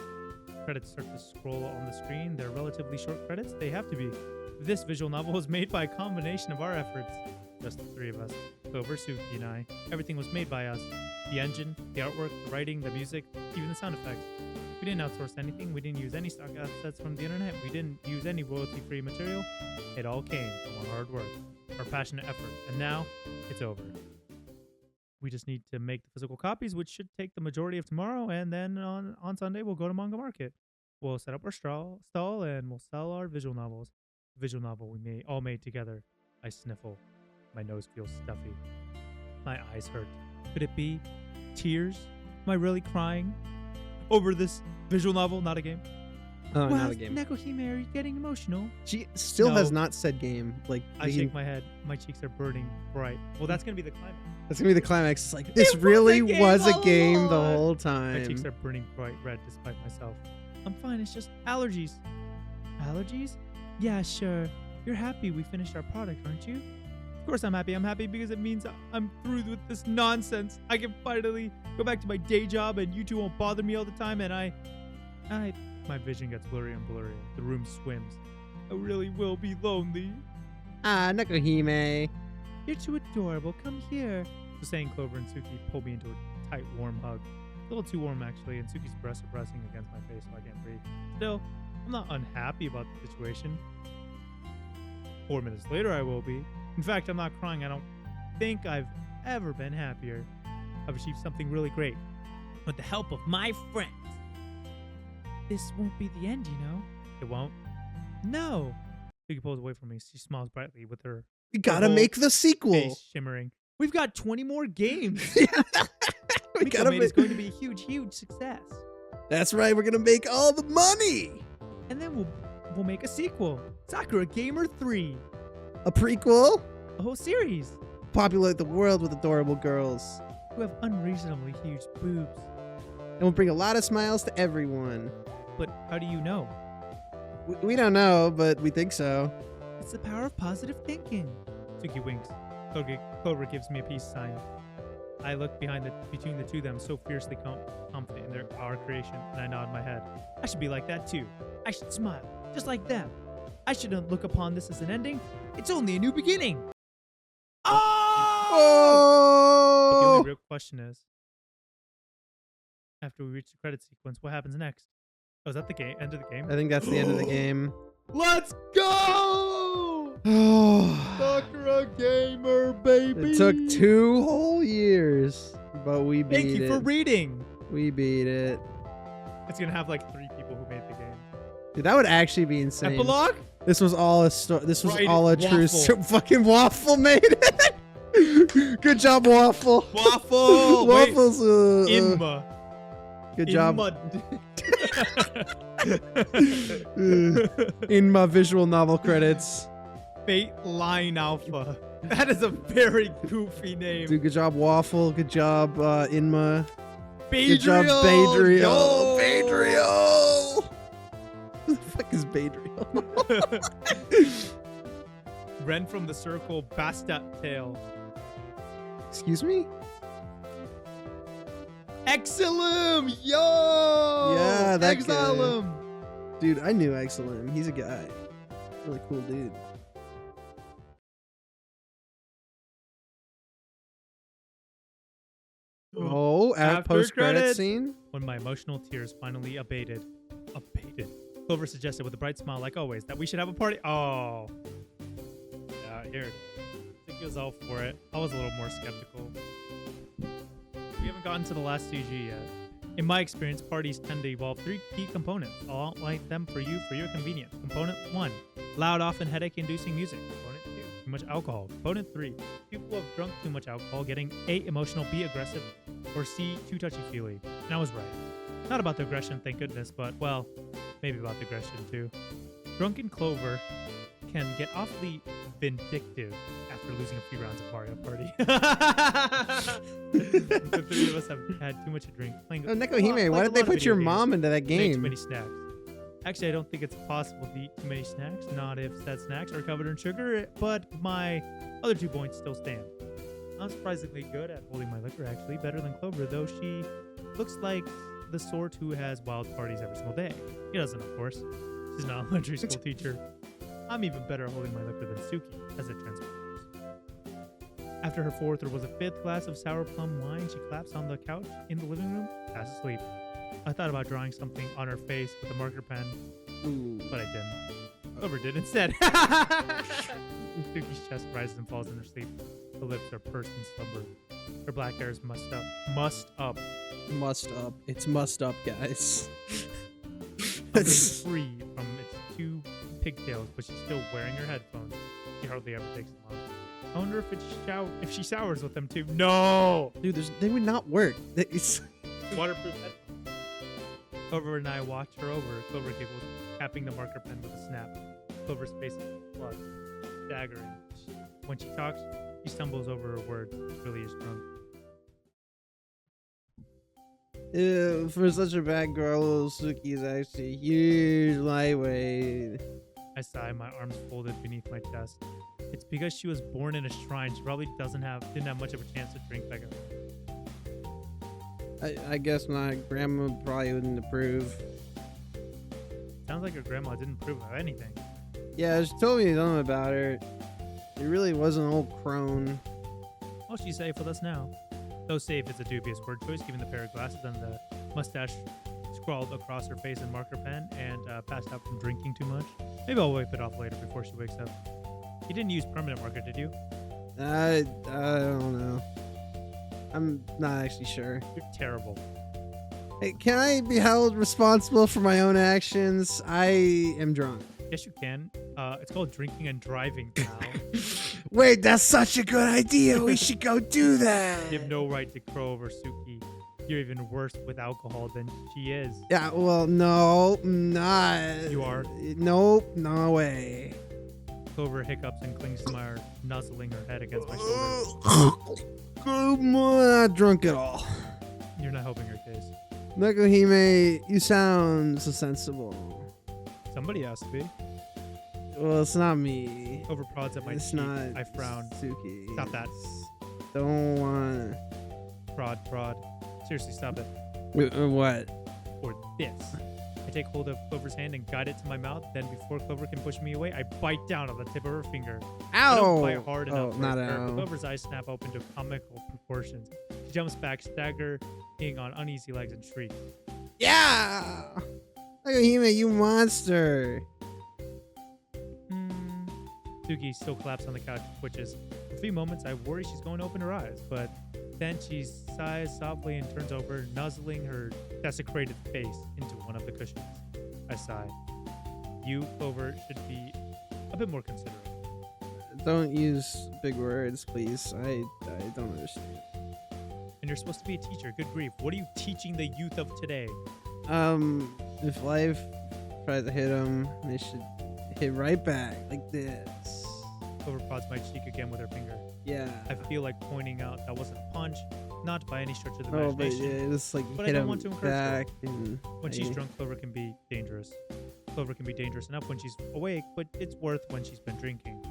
S7: Credits start to scroll on the screen. They're relatively short credits. They have to be. This visual novel was made by a combination of our efforts. Just the 3 of us. Clover, Suki, and I. Everything was made by us. The engine, the artwork, the writing, the music, even the sound effects. We didn't outsource anything. We didn't use any stock assets from the internet. We didn't use any royalty-free material. It all came from our hard work, our passionate effort. And now, it's over. We just need to make the physical copies, which should take the majority of tomorrow. And then on Sunday, we'll go to Manga Market. We'll set up our stall and we'll sell our visual novels. The visual novel we all made together. I sniffle. My nose feels stuffy. My eyes hurt. Could it be tears? Am I really crying over this visual novel, not a game?
S5: Oh, not a game.
S7: Nekohime, are you getting emotional?
S5: She still
S7: No.
S5: has not said game. Like,
S7: I shake my head. My cheeks are burning bright. Well, that's gonna be the climax.
S5: that's gonna be the climax. It's like, this
S7: was
S5: really
S7: a game
S5: was a
S7: all
S5: game the
S7: along.
S5: whole
S7: My
S5: time.
S7: cheeks are burning bright red despite myself. I'm fine. It's just allergies. Allergies? Yeah, sure. You're happy we finished our product, aren't you? Of course I'm happy. I'm happy because it means I'm through with this nonsense. I can finally go back to my day job and you two won't bother me all the time and my vision gets blurry and blurry. The room swims. I really will be lonely.
S5: Ah, Nekohime.
S7: You're too adorable. Come here. So saying, Clover and Suki pull me into a tight, warm hug. A little too warm, actually, and Suki's breasts are pressing against my face so I can't breathe. Still, I'm not unhappy about the situation. 4 minutes later, I will be. In fact, I'm not crying. I don't think I've ever been happier. I've achieved something really great. With the help of my friends. This won't be the end, you know. It won't? No. Suki pulls away from me. She smiles brightly with her
S5: We gotta
S7: whole
S5: make the sequel.
S7: face shimmering. We've got 20 more games.
S5: We
S7: Miko
S5: gotta
S7: made is going to be a huge, huge success.
S5: That's right. We're gonna make all the money.
S7: And then we'll make a sequel. Sakura Gamer 3.
S5: A prequel.
S7: A whole series.
S5: Populate the world with adorable girls.
S7: Who have unreasonably huge boobs.
S5: And we'll bring a lot of smiles to everyone.
S7: But how do you know?
S5: We don't know, but we think so.
S7: It's the power of positive thinking. Suki winks. Clover gives me a peace sign. I look between the two of them, so fiercely confident in our creation, and I nod my head. I should be like that too. I should smile, just like them. I shouldn't look upon this as an ending. It's only a new beginning. Oh! But the
S5: Oh!
S7: only real question is,
S6: After we reach the credit sequence, what happens next? Oh, is that the game? End of the game?
S5: I think that's the end of the game.
S4: Let's go! Sakura gamer, baby.
S5: It took 2 whole years, but we beat
S6: Thank you
S5: it.
S6: for reading.
S5: We beat it.
S6: It's gonna have like 3 people who made the game.
S5: Dude, that would actually be insane.
S6: Epilogue?
S5: This was all a This was
S6: Right,
S5: all a true.
S6: Waffle.
S5: Fucking Waffle made it. Good job, Waffle.
S6: Waffle. Wait,
S5: Waffles.
S6: Inma.
S5: Good job.
S6: Inma.
S5: In my visual novel credits.
S6: Fate Line Alpha. That is a very goofy name.
S5: Dude, good job, Waffle. Good job, Inma.
S6: Badriel.
S5: Good job, Badriel.
S6: Yo.
S5: Badriel. Who the fuck is Badriel?
S6: Ren from the Circle, Bastat Tail.
S5: Excuse me?
S4: Exilum, yo!
S5: Yeah, that guy.
S4: Exilum.
S5: Dude, I knew Excellent. He's a guy. Really cool dude. Oh,
S6: After
S5: post-credit
S6: credits.
S5: scene?
S6: When my emotional tears finally abated. Clover suggested with a bright smile, like always, that we should have a party. Oh. Yeah, here it is. I think he was all for it. I was a little more skeptical. We haven't gotten to the last CG yet. In my experience, parties tend to evolve 3 key components. I'll outline them for you for your convenience. Component 1, loud, often headache-inducing music. Component 2, too much alcohol. Component 3, people who have drunk too much alcohol, getting A, emotional, B, aggressive, or C, too touchy-feely. And I was right. Not about the aggression, thank goodness, but, well, maybe about the aggression too. Drunken Clover can get awfully vindictive after losing a few rounds of Mario Party. The 3 of us have had too much to drink. Playing
S5: Oh, Nekohime, why did they put your mom into that
S6: Ate too
S5: game?
S6: many snacks. Actually, I don't think it's possible to eat too many snacks, not if said snacks are covered in sugar, but my other 2 points still stand. I'm surprisingly good at holding my liquor, actually, better than Clover, though she looks like the sort who has wild parties every single day. He doesn't, of course. She's not a elementary school teacher. I'm even better at holding my liquor than Suki, as it transpires. After her 4th or was a 5th glass of sour plum wine, she collapsed on the couch in the living room, fast asleep. I thought about drawing something on her face with a marker pen,
S5: Ooh.
S6: but I didn't. Clover did instead. Suki's chest rises and falls in her sleep. Her lips are pursed in slumber. Her black hair is mussed up. Mussed up.
S5: Must up. It's must up, guys.
S6: It's free from its 2 pigtails, but she's still wearing her headphones. She hardly ever takes them off. I wonder if she showers with them too. No!
S5: Dude, they would not work.
S6: Waterproof headphones. Clover and I watch her over. Clover giggles, tapping the marker pen with a snap. Clover's face is flushed, staggering. When she talks, she stumbles over her words. She really is drunk.
S5: For such a bad girl, little Suki is actually a huge lightweight.
S6: I sigh, my arms folded beneath my chest. It's because she was born in a shrine. She probably didn't have much of a chance to drink like her.
S5: I guess my grandma probably wouldn't approve.
S6: Sounds like her grandma didn't approve of anything.
S5: Yeah, she told me something about her. It really was an old crone.
S6: Well, she's safe with us now. Though safe is a dubious word choice, given the pair of glasses and the mustache scrawled across her face in marker pen and passed out from drinking too much. Maybe I'll wipe it off later before she wakes up. You didn't use permanent marker, did you?
S5: I don't know. I'm not actually sure.
S6: You're terrible.
S5: Hey, can I be held responsible for my own actions? I am drunk.
S6: Yes, you can. It's called drinking and driving, pal.
S5: Wait, that's such a good idea. We should go do that.
S6: You have no right to crow over Suki. You're even worse with alcohol than she is.
S5: Yeah, well, no, not.
S6: You are.
S5: Nope, no way.
S6: Clover hiccups and clings to my nuzzling her head against my shoulder.
S5: I'm not drunk at all.
S6: You're not helping her case.
S5: Nekohime, you sound so sensible.
S6: Somebody has to be.
S5: Well, it's not me.
S6: Clover prods at my
S5: It's
S6: cheek.
S5: not
S6: I frown.
S5: Suki.
S6: Stop that.
S5: Don't want.
S6: Prod. Seriously, stop it.
S5: What?
S6: Or this. I take hold of Clover's hand and guide it to my mouth. Then, before Clover can push me away, I bite down on the tip of her finger. I don't
S5: Ow!
S6: bite hard enough.
S5: Oh, not
S6: for it to hurt, but
S5: ow.
S6: Clover's eyes snap open to comical proportions. She
S7: jumps back, staggering on uneasy legs, and shrieks.
S5: Yeah! Nakahime, you monster!
S7: Suki still collapsed on the couch and twitches. For a few moments, I worry she's going to open her eyes, but then she sighs softly and turns over, nuzzling her desecrated face into one of the cushions. I sigh. You, Clover, should be a bit more considerate.
S5: Don't use big words, please. I don't understand.
S7: And you're supposed to be a teacher. Good grief. What are you teaching the youth of today?
S5: If life tries to hit them, they should hit right back like this.
S7: Clover prods my cheek again with her finger.
S5: Yeah.
S7: I feel like pointing out that wasn't a punch, not by any stretch of the
S5: Oh, but
S7: imagination.
S5: yeah, just like
S7: But I
S5: hit
S7: don't
S5: him
S7: want to encourage
S5: back. And,
S7: When she's drunk, Clover can be dangerous. Clover can be dangerous enough when she's awake, but it's worth when she's been drinking.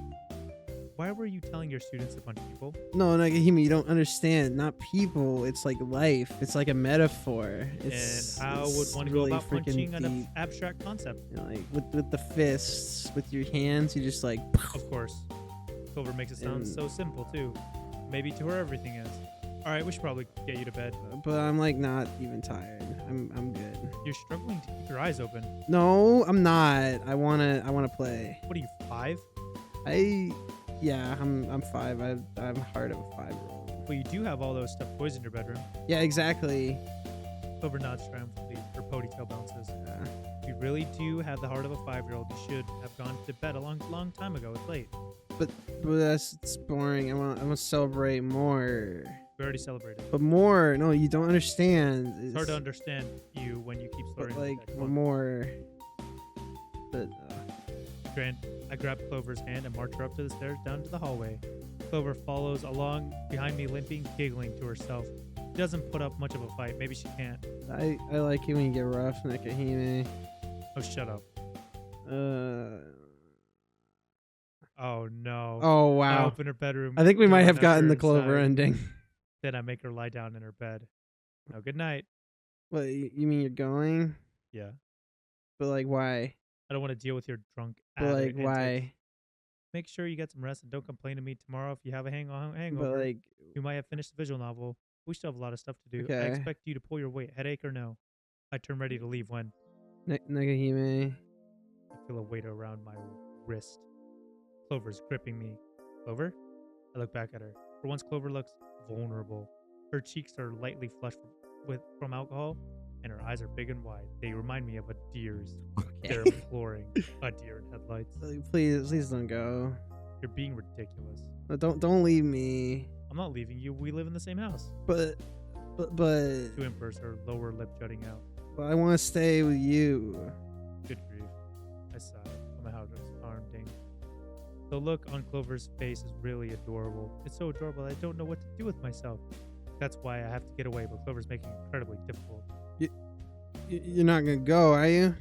S7: Why were you telling your students to punch people?
S5: No, Nakahime, you don't understand. Not people. It's like life. It's like a metaphor. It's,
S7: And how would
S5: it's
S7: one
S5: really
S7: go about
S5: freaking
S7: punching an
S5: deep.
S7: abstract concept?
S5: You know, like with the fists, with your hands, you just like.
S7: Of course. Clover makes it sound
S5: And-
S7: so simple, too. Maybe to her everything is. Alright, we should probably get you to bed.
S5: But I'm like not even tired. I'm good.
S7: You're struggling to keep your eyes open.
S5: No, I'm not. I wanna play.
S7: What are you, 5?
S5: Yeah, I'm 5. I'm heart of a 5-year-old.
S7: Well, you do have all those stuffed toys in your bedroom.
S5: Yeah, exactly.
S7: Clover nods triumphantly. Her ponytail bounces.
S5: Yeah.
S7: You really do have the heart of a 5-year-old. You should have gone to bed a long time ago. It's late.
S5: But it's boring. I want to celebrate more.
S7: We already celebrated.
S5: But more. No, you don't understand.
S7: It's hard to understand you when you keep
S5: But
S7: storing
S5: like
S7: that. Come on.
S5: more. But
S7: I grab Clover's hand and march her up to the stairs down to the hallway. Clover follows along behind me, limping, giggling to herself. She doesn't put up much of a fight. Maybe she can't.
S5: I like it when you get rough, Nakahime.
S7: Oh, shut up. Oh, no.
S5: Oh
S7: I
S5: wow.
S7: open her bedroom.
S5: I think we might
S7: door
S5: have
S7: and
S5: gotten
S7: usher
S5: the
S7: her
S5: Clover
S7: inside.
S5: ending.
S7: Then I make her lie down in her bed. Now, good night.
S5: What, you mean you're going?
S7: Yeah.
S5: But like why?
S7: I don't want to deal with your drunk
S5: But like
S7: antics.
S5: why?
S7: Make sure you get some rest and don't complain to me tomorrow if you have a hangover.
S5: But like
S7: You might have finished the visual novel. We still have a lot of stuff to do. I
S5: Okay.
S7: expect you to pull your weight, headache or no. I turn ready to leave when
S5: Nakahime.
S7: I feel a weight around my wrist. Clover's gripping me. Clover? I look back at her. For once, Clover looks vulnerable. Her cheeks are lightly flushed from alcohol, and her eyes are big and wide. They remind me of a deer's. They're imploring. A deer in headlights.
S5: Please don't go.
S7: You're being ridiculous.
S5: Don't leave me.
S7: I'm not leaving you. We live in the same house.
S5: But
S7: She whimpers, her lower lip jutting out.
S5: I want to stay with you.
S7: Good grief. I sigh. My heart is pounding. The look on Clover's face is really adorable. It's so adorable I don't know what to do with myself. That's why I have to get away, but Clover's making it incredibly difficult.
S5: You're not gonna go, are you?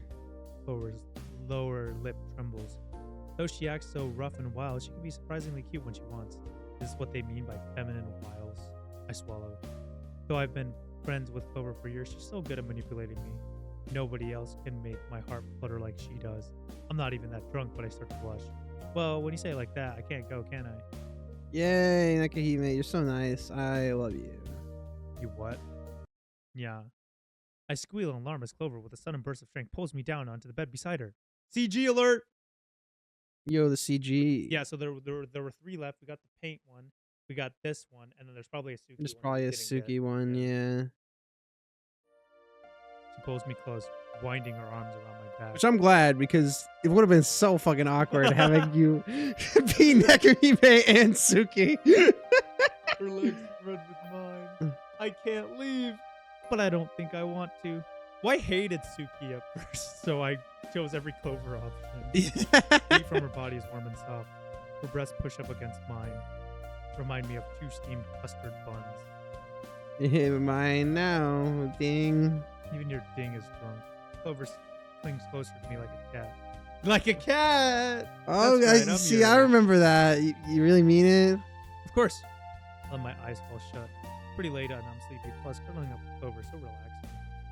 S7: Clover's lower lip trembles. Though she acts so rough and wild, she can be surprisingly cute when she wants. This is what they mean by feminine wiles. I swallow. Though I've been friends with Clover for years, she's so good at manipulating me. Nobody else can make my heart flutter like she does. I'm not even that drunk, but I start to blush. Well, when you say it like that, I can't go, can I?
S5: Yay, Nakahime, you're so nice. I love you.
S7: You what? Yeah. I squeal in alarm as Clover, with a sudden burst of strength, pulls me down onto the bed beside her. CG alert!
S5: Yo, the CG.
S7: Yeah, so there were 3 left. We got the paint one. We got this one, and then there's probably a Suki
S5: There's
S7: one
S5: probably
S7: we
S5: a
S7: didn't get.
S5: Suki one, yeah.
S7: She pulls me close, winding her arms around my back.
S5: Which I'm glad, because it would have been so fucking awkward having you be Nakahime and Suki.
S7: Her legs spread with mine. I can't leave, but I don't think I want to. Well, I hated Suki at first, so I chose every Clover option. Heat from her body is warm and soft. Her breasts push up against mine. Remind me of 2 steamed custard buns.
S5: Mine now, ding.
S7: Even your ding is drunk. Clover clings closer to me like a cat. Like a cat!
S5: Oh,
S7: That's right, I'm
S5: see,
S7: yours.
S5: I remember that. You really mean it?
S7: Of course. I let my eyes fall shut. Pretty late and I'm sleepy, plus curling up with Clover so relaxed.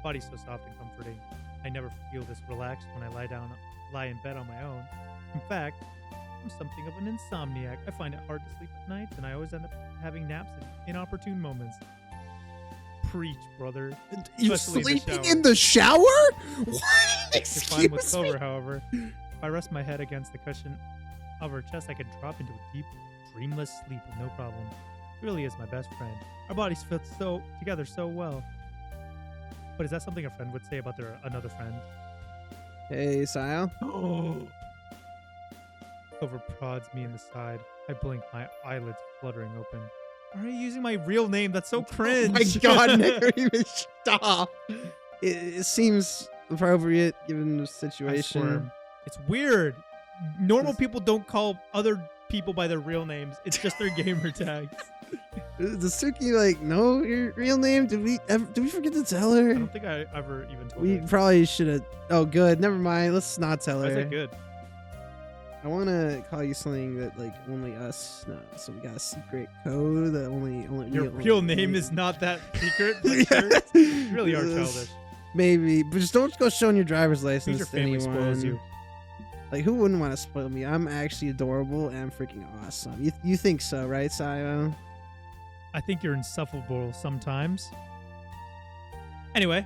S7: Body's so soft and comforting. I never feel this relaxed when I lie in bed on my own. In fact, I'm something of an insomniac. I find it hard to sleep at night, and I always end up having naps at inopportune moments.
S6: Preach, brother.
S5: You
S6: Especially
S5: sleeping
S6: in the shower.
S5: in the shower? What?
S6: If I'm with
S5: Excuse me.
S6: Clover, however, if I rest my head against the cushion of her chest, I could drop into a deep, dreamless sleep with no problem. She really is my best friend. Our bodies fit together so well. But is that something a friend would say about another friend?
S5: Hey, Sile.
S6: Clover prods me in the side. I blink, my eyelids fluttering open. Why are you using my real name? That's so cringe.
S5: Oh my God, Nick, stop. It seems appropriate given the
S6: I
S5: situation.
S6: squirm. It's weird. Normal people don't call other people by their real names. It's just their gamer tags.
S5: Does Suki like know your real name? Did we forget to tell
S6: I
S5: her?
S6: don't think I ever even told
S5: We
S6: her.
S5: probably should have. Oh, good. Never mind. Let's not tell
S6: Why is
S5: her.
S6: that good?
S5: I want to call you something that like only us know. So we got a secret code that only
S6: Your
S5: we-
S6: real
S5: only-
S6: name is not that secret. But
S5: Yeah.
S6: sure. You really are
S5: Yes.
S6: childish.
S5: Maybe, but just don't go showing your driver's license
S6: Means your
S5: to
S6: family
S5: anyone.
S6: spoils you.
S5: Like, who wouldn't want to spoil me? I'm actually adorable and I'm freaking awesome. You think so, right, Sayo?
S6: I think you're insufferable sometimes. Anyway,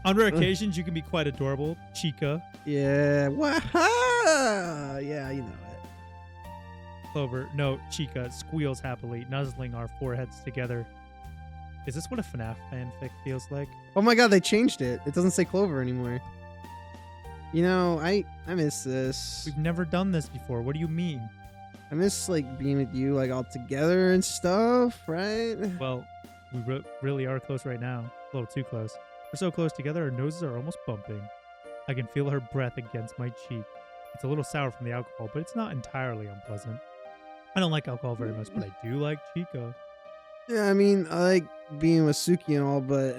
S6: on rare occasions, you can be quite adorable, Chica.
S5: Yeah. Waha! Yeah, you know it.
S6: Clover, no, Chica squeals happily, nuzzling our foreheads together. Is this what a FNAF fanfic feels like?
S5: Oh my God, they changed it. It doesn't say Clover anymore. You know, I miss this.
S6: We've never done this before. What do you mean?
S5: I miss like being with you like all together and stuff, right?
S6: Well, we really are close right now. A little too close. We're so close together, our noses are almost bumping. I can feel her breath against my cheek. It's a little sour from the alcohol, but it's not entirely unpleasant. I don't like alcohol very much, but I do like Chica.
S5: Yeah, I mean, I like being with Suki and all, but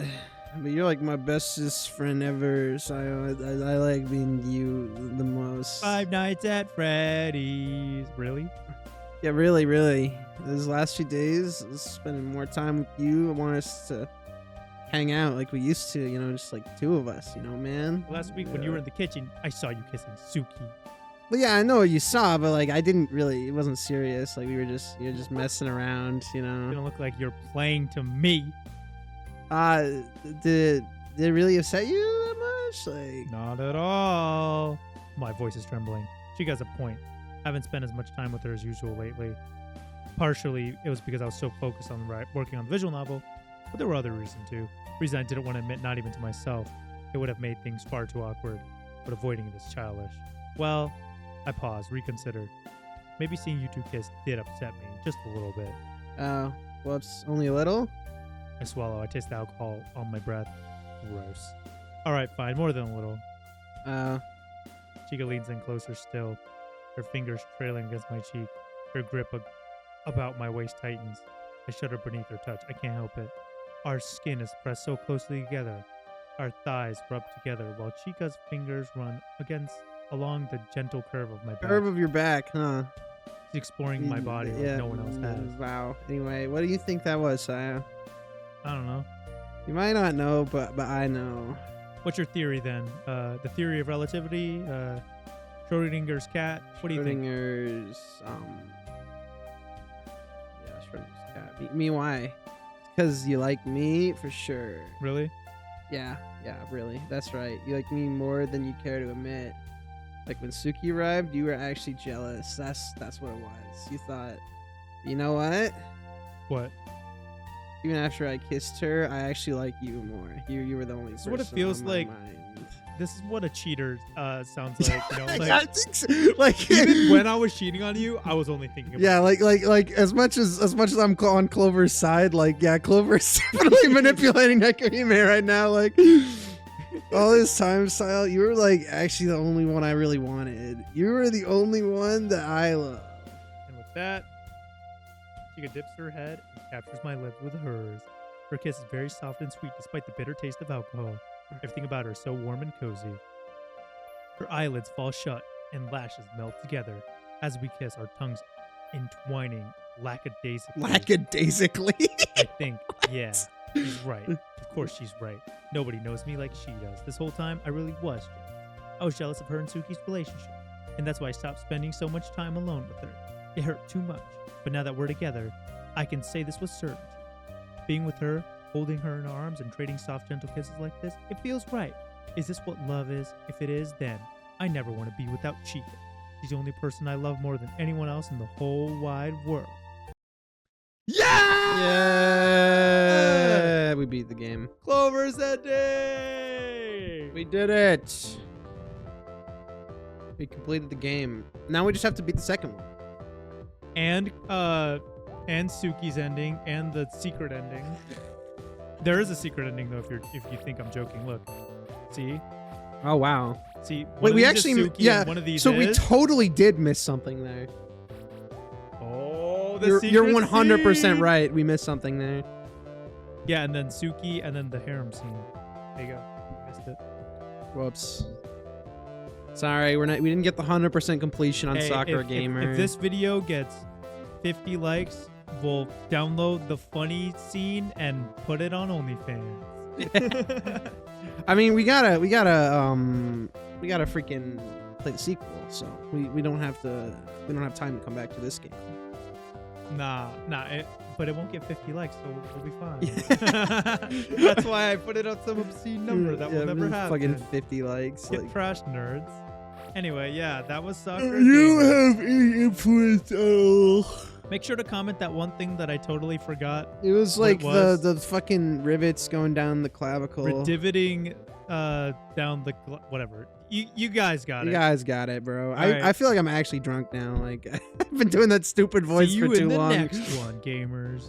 S5: you're like my bestest friend ever, so I like being with you the most.
S6: Five Nights at Freddy's. Really?
S5: Yeah, really. These last few days, spending more time with you. I want us to hang out like we used to, you know, just like two of us, you know, man.
S6: Last week when you were in the kitchen, I saw you kissing Suki.
S5: Well, yeah, I know what you saw, but like I didn't really. It wasn't serious. Like you're just messing around, you
S6: You
S5: know.
S6: don't look like you're playing to me.
S5: Did it really upset you that much? Like,
S6: Not at all. My voice is trembling. She has a point. I haven't spent as much time with her as usual lately. Partially, it was because I was so focused on working on the visual novel, but there were other reasons too. Reason I didn't want to admit, not even to myself. It would have made things far too awkward, but avoiding it is childish. Well, I paused, reconsidered. Maybe seeing you two kiss did upset me, just a little bit.
S5: oh, whoops, only a little.
S6: I swallow. I taste the alcohol on my breath. Gross. All right, fine, more than a little. Chica leans in closer still, her fingers trailing against my cheek. Her grip about my waist tightens. I shudder beneath her touch. I can't help it. Our skin is pressed so closely together. Our thighs rub together while Chica's fingers run along the gentle curve of my back.
S5: Curve of your back, huh?
S6: She's exploring my body like no one else has.
S5: Wow. Anyway, what do you think that was, Saya?
S6: I don't know.
S5: You might not know, but I know.
S6: What's your theory then? The theory of relativity? Schrodinger's cat? What do you think?
S5: Schrodinger's, yeah, Schrodinger's cat. Me, why? Because you like me, for sure.
S6: Really?
S5: Yeah, really. That's right. You like me more than you care to admit. Like when Suki arrived, you were actually jealous. That's what it was. You thought, you know what?
S6: What?
S5: Even after I kissed her, I actually like you more. You were the only person
S6: what it feels
S5: on my
S6: like.
S5: mind.
S6: This is what a cheater sounds like. You know,
S5: I
S6: like
S5: think so. Like
S6: even when I was cheating on you, I was only thinking about
S5: yeah, like as much as I'm on Clover's side, like yeah, Clover's definitely manipulating Nakarime right now. Like all this time, Style, you were like actually the only one I really wanted. You were the only one that I love.
S6: And with that, Chica dips her head and captures my lips with hers. Her kiss is very soft and sweet despite the bitter taste of alcohol. Everything about her is so warm and cozy. Her eyelids fall shut and lashes melt together. As we kiss, our tongues entwining lackadaisically.
S5: Lackadaisically.
S6: I think, yeah, she's right. Of course she's right. Nobody knows me like she does. This whole time, I really was jealous. I was jealous of her and Suki's relationship, and that's why I stopped spending so much time alone with her. It hurt too much, but now that we're together, I can say this with certainty. Being with her
S7: holding her in arms and trading soft, gentle kisses like this. It feels right. Is this what love is? If it is, then I never want to be without Chica. She's the only person I love more than anyone else in the whole wide world.
S5: Yeah! We beat the game.
S7: Clover's ending!
S5: We did it. We completed the game. Now we just have to beat the second one.
S7: And Suki's ending and the secret ending. There is a secret ending though if you think I'm joking. Look. See?
S5: Oh wow.
S7: See, one
S5: Wait,
S7: of
S5: we
S7: these is
S5: actually
S7: Suki
S5: yeah.
S7: and one of these
S5: So we
S7: is...
S5: totally did miss something there.
S7: Oh, the
S5: You're
S7: secret
S5: 100%
S7: scene.
S5: right. We missed something there.
S7: Yeah, and then Suki and then the harem scene. There you go. Missed it.
S5: Whoops. Sorry, we didn't get the 100% completion on
S7: Hey,
S5: Sakura
S7: if
S5: Gamer.
S7: this video gets 50 likes, we'll download the funny scene and put it on OnlyFans.
S5: I mean, we gotta freaking play the sequel, so we don't have time to come back to this game.
S7: Nah, but it won't get 50 likes, so we'll be fine. That's why I put it on some obscene number that will never happen.
S5: Fucking 50 likes.
S7: Get
S5: Like,
S7: trash, nerds. Anyway, yeah, that was Sakura.
S5: you
S7: Gamer.
S5: have any influence at all.
S7: Make sure to comment that one thing that I totally forgot.
S5: It was
S7: What
S5: like
S7: it was?
S5: the fucking rivets going down the clavicle.
S7: Riveting down the whatever. You guys got
S5: You
S7: it.
S5: guys got it, bro.
S7: right.
S5: I feel like I'm actually drunk now. Like I've been doing that stupid voice
S7: See you
S5: for too
S7: in the
S5: long.
S7: next one, gamers.